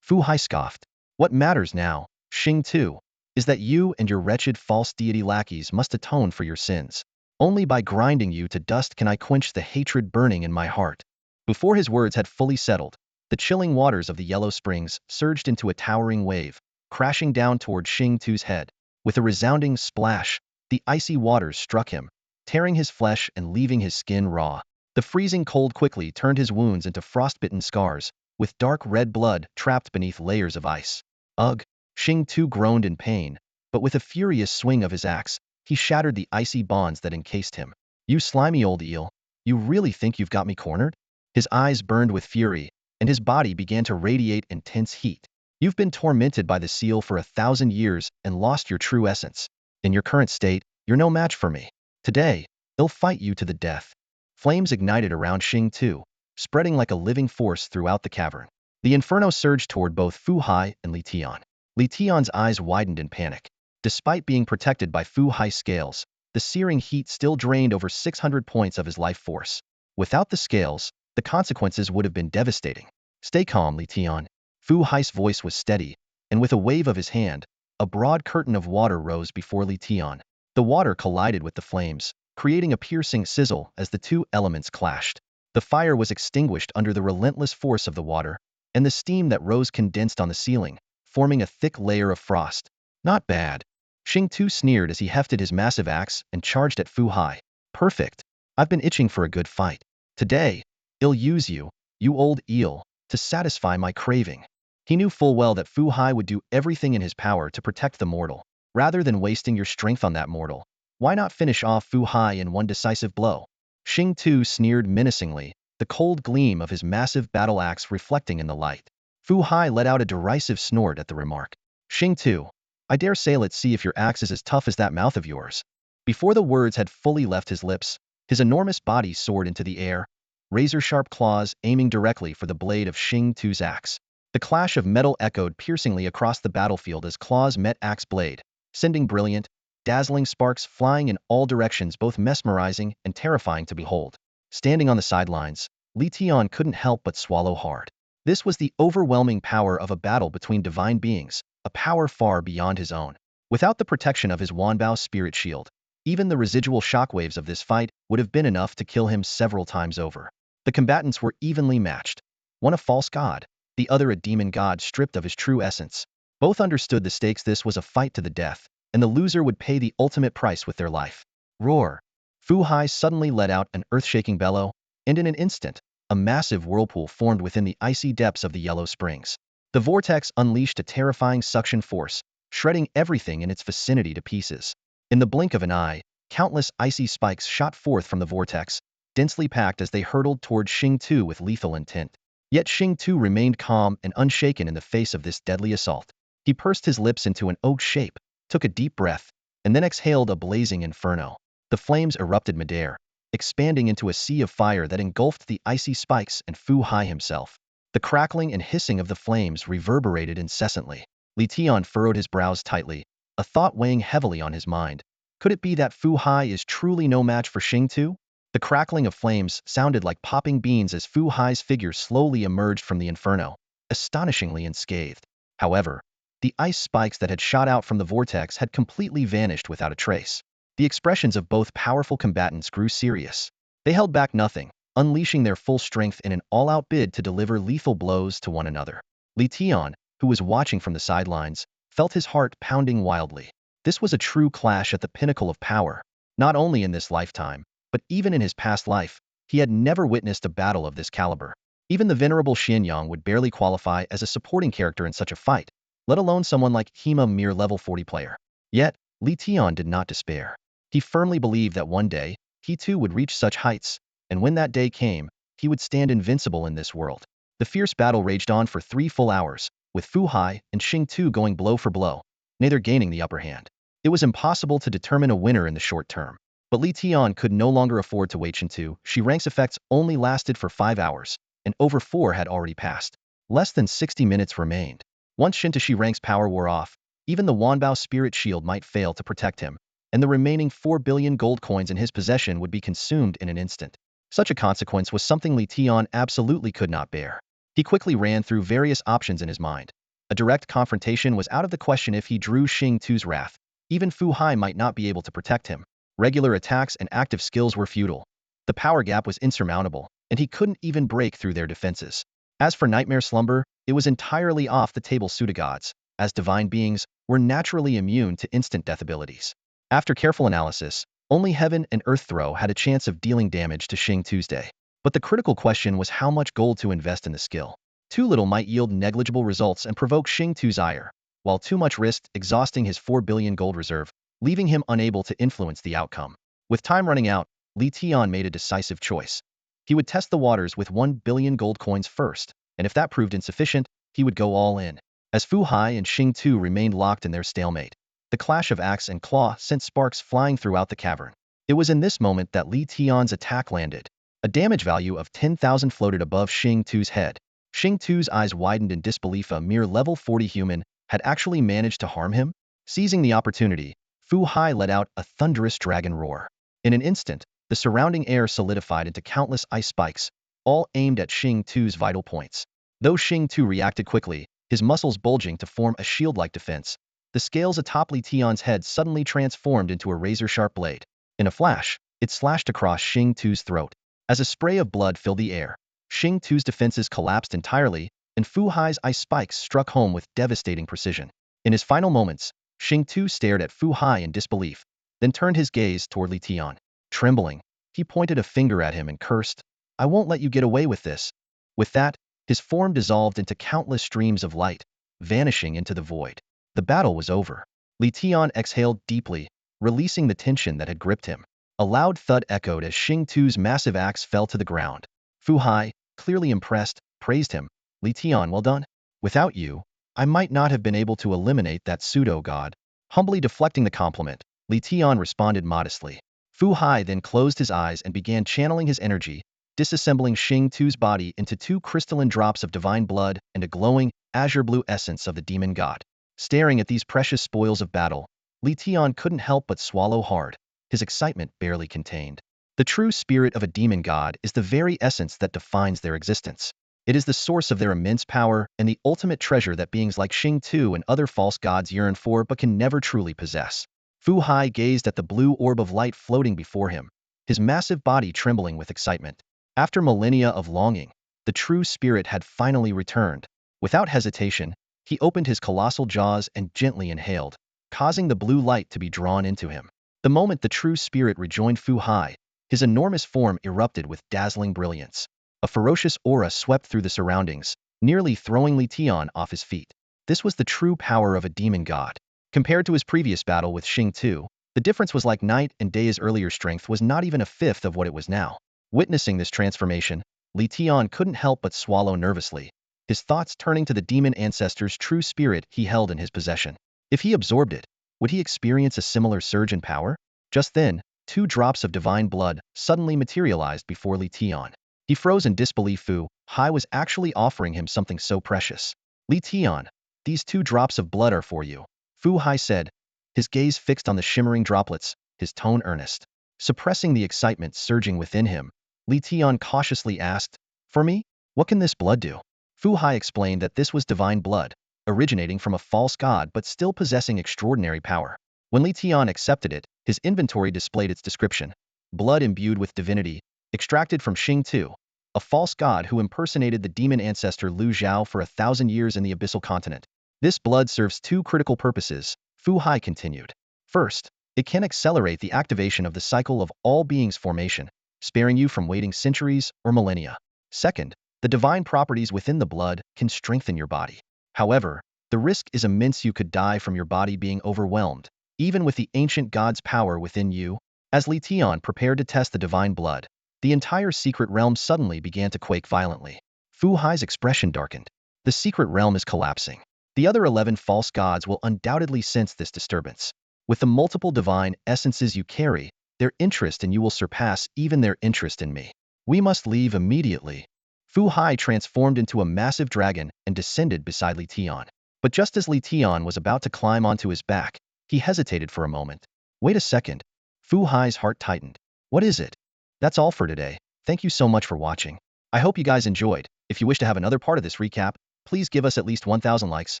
S1: Fu Hai scoffed. "What matters now, Xing Tu, is that you and your wretched false deity lackeys must atone for your sins. Only by grinding you to dust can I quench the hatred burning in my heart." Before his words had fully settled, the chilling waters of the Yellow Springs surged into a towering wave, crashing down toward Xing Tu's head. With a resounding splash, the icy waters struck him, tearing his flesh and leaving his skin raw. The freezing cold quickly turned his wounds into frostbitten scars, with dark red blood trapped beneath layers of ice. "Ugh!" Xing Tu groaned in pain, but with a furious swing of his axe, he shattered the icy bonds that encased him. "You slimy old eel, you really think you've got me cornered?" His eyes burned with fury, and his body began to radiate intense heat. "You've been tormented by the seal for 1,000 years and lost your true essence. In your current state, you're no match for me. Today, I'll fight you to the death." Flames ignited around Xing Tu, spreading like a living force throughout the cavern. The inferno surged toward both Fu Hai and Li Tian. Li Tian's eyes widened in panic. Despite being protected by Fu Hai's scales, the searing heat still drained over 600 points of his life force. Without the scales, the consequences would have been devastating. "Stay calm, Li Tian." Fu Hai's voice was steady, and with a wave of his hand, a broad curtain of water rose before Li Tian. The water collided with the flames, creating a piercing sizzle as the two elements clashed. The fire was extinguished under the relentless force of the water, and the steam that rose condensed on the ceiling, forming a thick layer of frost. Not bad. Xing Tu sneered as he hefted his massive axe and charged at Fu Hai. Perfect. I've been itching for a good fight. Today, I'll use you, you old eel, to satisfy my craving. He knew full well that Fu Hai would do everything in his power to protect the mortal. Rather than wasting your strength on that mortal, why not finish off Fu Hai in one decisive blow? Xing Tu sneered menacingly, the cold gleam of his massive battle axe reflecting in the light. Fu Hai let out a derisive snort at the remark. Xing Tu, I dare say let's see if your axe is as tough as that mouth of yours. Before the words had fully left his lips, his enormous body soared into the air, razor-sharp claws aiming directly for the blade of Xing Tu's axe. The clash of metal echoed piercingly across the battlefield as claws met axe blade, sending brilliant, dazzling sparks flying in all directions, both mesmerizing and terrifying to behold. Standing on the sidelines, Li Tian couldn't help but swallow hard. This was the overwhelming power of a battle between divine beings, a power far beyond his own. Without the protection of his Wanbao spirit shield, even the residual shockwaves of this fight would have been enough to kill him several times over. The combatants were evenly matched. One a false god, the other a demon god stripped of his true essence. Both understood the stakes. This was a fight to the death, and the loser would pay the ultimate price with their life. Roar! Fu Hai suddenly let out an earth-shaking bellow, and in an instant, a massive whirlpool formed within the icy depths of the Yellow Springs. The vortex unleashed a terrifying suction force, shredding everything in its vicinity to pieces. In the blink of an eye, countless icy spikes shot forth from the vortex, densely packed as they hurtled toward Xing Tu with lethal intent. Yet Xing Tu remained calm and unshaken in the face of this deadly assault. He pursed his lips into an oak shape, took a deep breath, and then exhaled a blazing inferno. The flames erupted midair, expanding into a sea of fire that engulfed the icy spikes and Fu Hai himself. The crackling and hissing of the flames reverberated incessantly. Li Tian furrowed his brows tightly, a thought weighing heavily on his mind. Could it be that Fu Hai is truly no match for Xing Tu? The crackling of flames sounded like popping beans as Fu Hai's figure slowly emerged from the inferno, astonishingly unscathed. However, the ice spikes that had shot out from the vortex had completely vanished without a trace. The expressions of both powerful combatants grew serious. They held back nothing, unleashing their full strength in an all-out bid to deliver lethal blows to one another. Li Tian, who was watching from the sidelines, felt his heart pounding wildly. This was a true clash at the pinnacle of power. Not only in this lifetime, but even in his past life, he had never witnessed a battle of this caliber. Even the venerable Xianyang would barely qualify as a supporting character in such a fight, let alone someone like him, a mere level 40 player. Yet, Li Tian did not despair. He firmly believed that one day, he too would reach such heights, and when that day came, he would stand invincible in this world. The fierce battle raged on for 3 full hours, with Fu Hai and Xing Tu going blow for blow, neither gaining the upper hand. It was impossible to determine a winner in the short term. But Li Tian could no longer afford to wait. Xing Tu, Shi Rank's effects only lasted for 5 hours, and over 4 had already passed. Less than 60 minutes remained. Once Shin Shi Rank's power wore off, even the Wanbao spirit shield might fail to protect him, and the remaining 4 billion gold coins in his possession would be consumed in an instant. Such a consequence was something Li Tian absolutely could not bear. He quickly ran through various options in his mind. A direct confrontation was out of the question if he drew Xing Tu's wrath. Even Fu Hai might not be able to protect him. Regular attacks and active skills were futile. The power gap was insurmountable, and he couldn't even break through their defenses. As for Nightmare Slumber, it was entirely off the table. Pseudogods, as divine beings, were naturally immune to instant death abilities. After careful analysis, only Heaven and Earth Throw had a chance of dealing damage to Xing Tuesday. But the critical question was how much gold to invest in the skill. Too little might yield negligible results and provoke Xing Tu's ire, while too much risked exhausting his 4 billion gold reserve, leaving him unable to influence the outcome. With time running out, Li Tian made a decisive choice. He would test the waters with 1 billion gold coins first, and if that proved insufficient, he would go all in. As Fu Hai and Xing Tu remained locked in their stalemate, the clash of axe and claw sent sparks flying throughout the cavern. It was in this moment that Li Tian's attack landed. A damage value of 10,000 floated above Xing Tu's head. Xing Tu's eyes widened in disbelief. A mere level 40 human had actually managed to harm him? Seizing the opportunity, Fu Hai let out a thunderous dragon roar. In an instant, the surrounding air solidified into countless ice spikes, all aimed at Xing Tu's vital points. Though Xing Tu reacted quickly, his muscles bulging to form a shield-like defense, the scales atop Li Tian's head suddenly transformed into a razor-sharp blade. In a flash, it slashed across Xing Tu's throat. As a spray of blood filled the air, Xing Tu's defenses collapsed entirely, and Fu Hai's ice spikes struck home with devastating precision. In his final moments, Xing Tu stared at Fu Hai in disbelief, then turned his gaze toward Li Tian. Trembling, he pointed a finger at him and cursed, "I won't let you get away with this." With that, his form dissolved into countless streams of light, vanishing into the void. The battle was over. Li Tian exhaled deeply, releasing the tension that had gripped him. A loud thud echoed as Xing Tu's massive axe fell to the ground. Fu Hai, clearly impressed, praised him. "Li Tian, well done. Without you, I might not have been able to eliminate that pseudo-god." Humbly deflecting the compliment, Li Tian responded modestly. Fu Hai then closed his eyes and began channeling his energy, disassembling Xing Tu's body into 2 crystalline drops of divine blood and a glowing, azure-blue essence of the demon god. Staring at these precious spoils of battle, Li Tian couldn't help but swallow hard, his excitement barely contained. The true spirit of a demon god is the very essence that defines their existence. It is the source of their immense power and the ultimate treasure that beings like Xing Tu and other false gods yearn for but can never truly possess. Fu Hai gazed at the blue orb of light floating before him, his massive body trembling with excitement. After millennia of longing, the true spirit had finally returned. Without hesitation, he opened his colossal jaws and gently inhaled, causing the blue light to be drawn into him. The moment the true spirit rejoined Fu Hai, his enormous form erupted with dazzling brilliance. A ferocious aura swept through the surroundings, nearly throwing Li Tian off his feet. This was the true power of a demon god. Compared to his previous battle with Xing Tu, the difference was like night and day. His earlier strength was not even a fifth of what it was now. Witnessing this transformation, Li Tian couldn't help but swallow nervously, his thoughts turning to the demon ancestor's true spirit he held in his possession. If he absorbed it, would he experience a similar surge in power? Just then, 2 drops of divine blood suddenly materialized before Li Tian. He froze in disbelief. Fu Hai was actually offering him something so precious. "Li Tian, these 2 drops of blood are for you," Fu Hai said, his gaze fixed on the shimmering droplets, his tone earnest. Suppressing the excitement surging within him, Li Tian cautiously asked, "For me? What can this blood do?" Fu Hai explained that this was divine blood, originating from a false god but still possessing extraordinary power. When Li Tian accepted it, his inventory displayed its description: blood imbued with divinity, extracted from Xing Tu, a false god who impersonated the demon ancestor Lu Zhao for 1,000 years in the abyssal continent. This blood serves 2 critical purposes, Fu Hai continued. First, it can accelerate the activation of the cycle of all beings' formation, sparing you from waiting centuries or millennia. Second, the divine properties within the blood can strengthen your body. However, the risk is immense. You could die from your body being overwhelmed, even with the ancient god's power within you. As Li Tian prepared to test the divine blood, the entire secret realm suddenly began to quake violently. Fu Hai's expression darkened. The secret realm is collapsing. The other 11 false gods will undoubtedly sense this disturbance. With the multiple divine essences you carry, their interest in you will surpass even their interest in me. We must leave immediately. Fu Hai transformed into a massive dragon and descended beside Li Tian. But just as Li Tian was about to climb onto his back, he hesitated for a moment. "Wait a second." Fu Hai's heart tightened. "What is it?" That's all for today. Thank you so much for watching. I hope you guys enjoyed. If you wish to have another part of this recap, please give us at least 1,000 likes.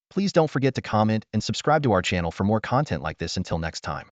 S1: Please don't forget to comment and subscribe to our channel for more content like this. Until next time.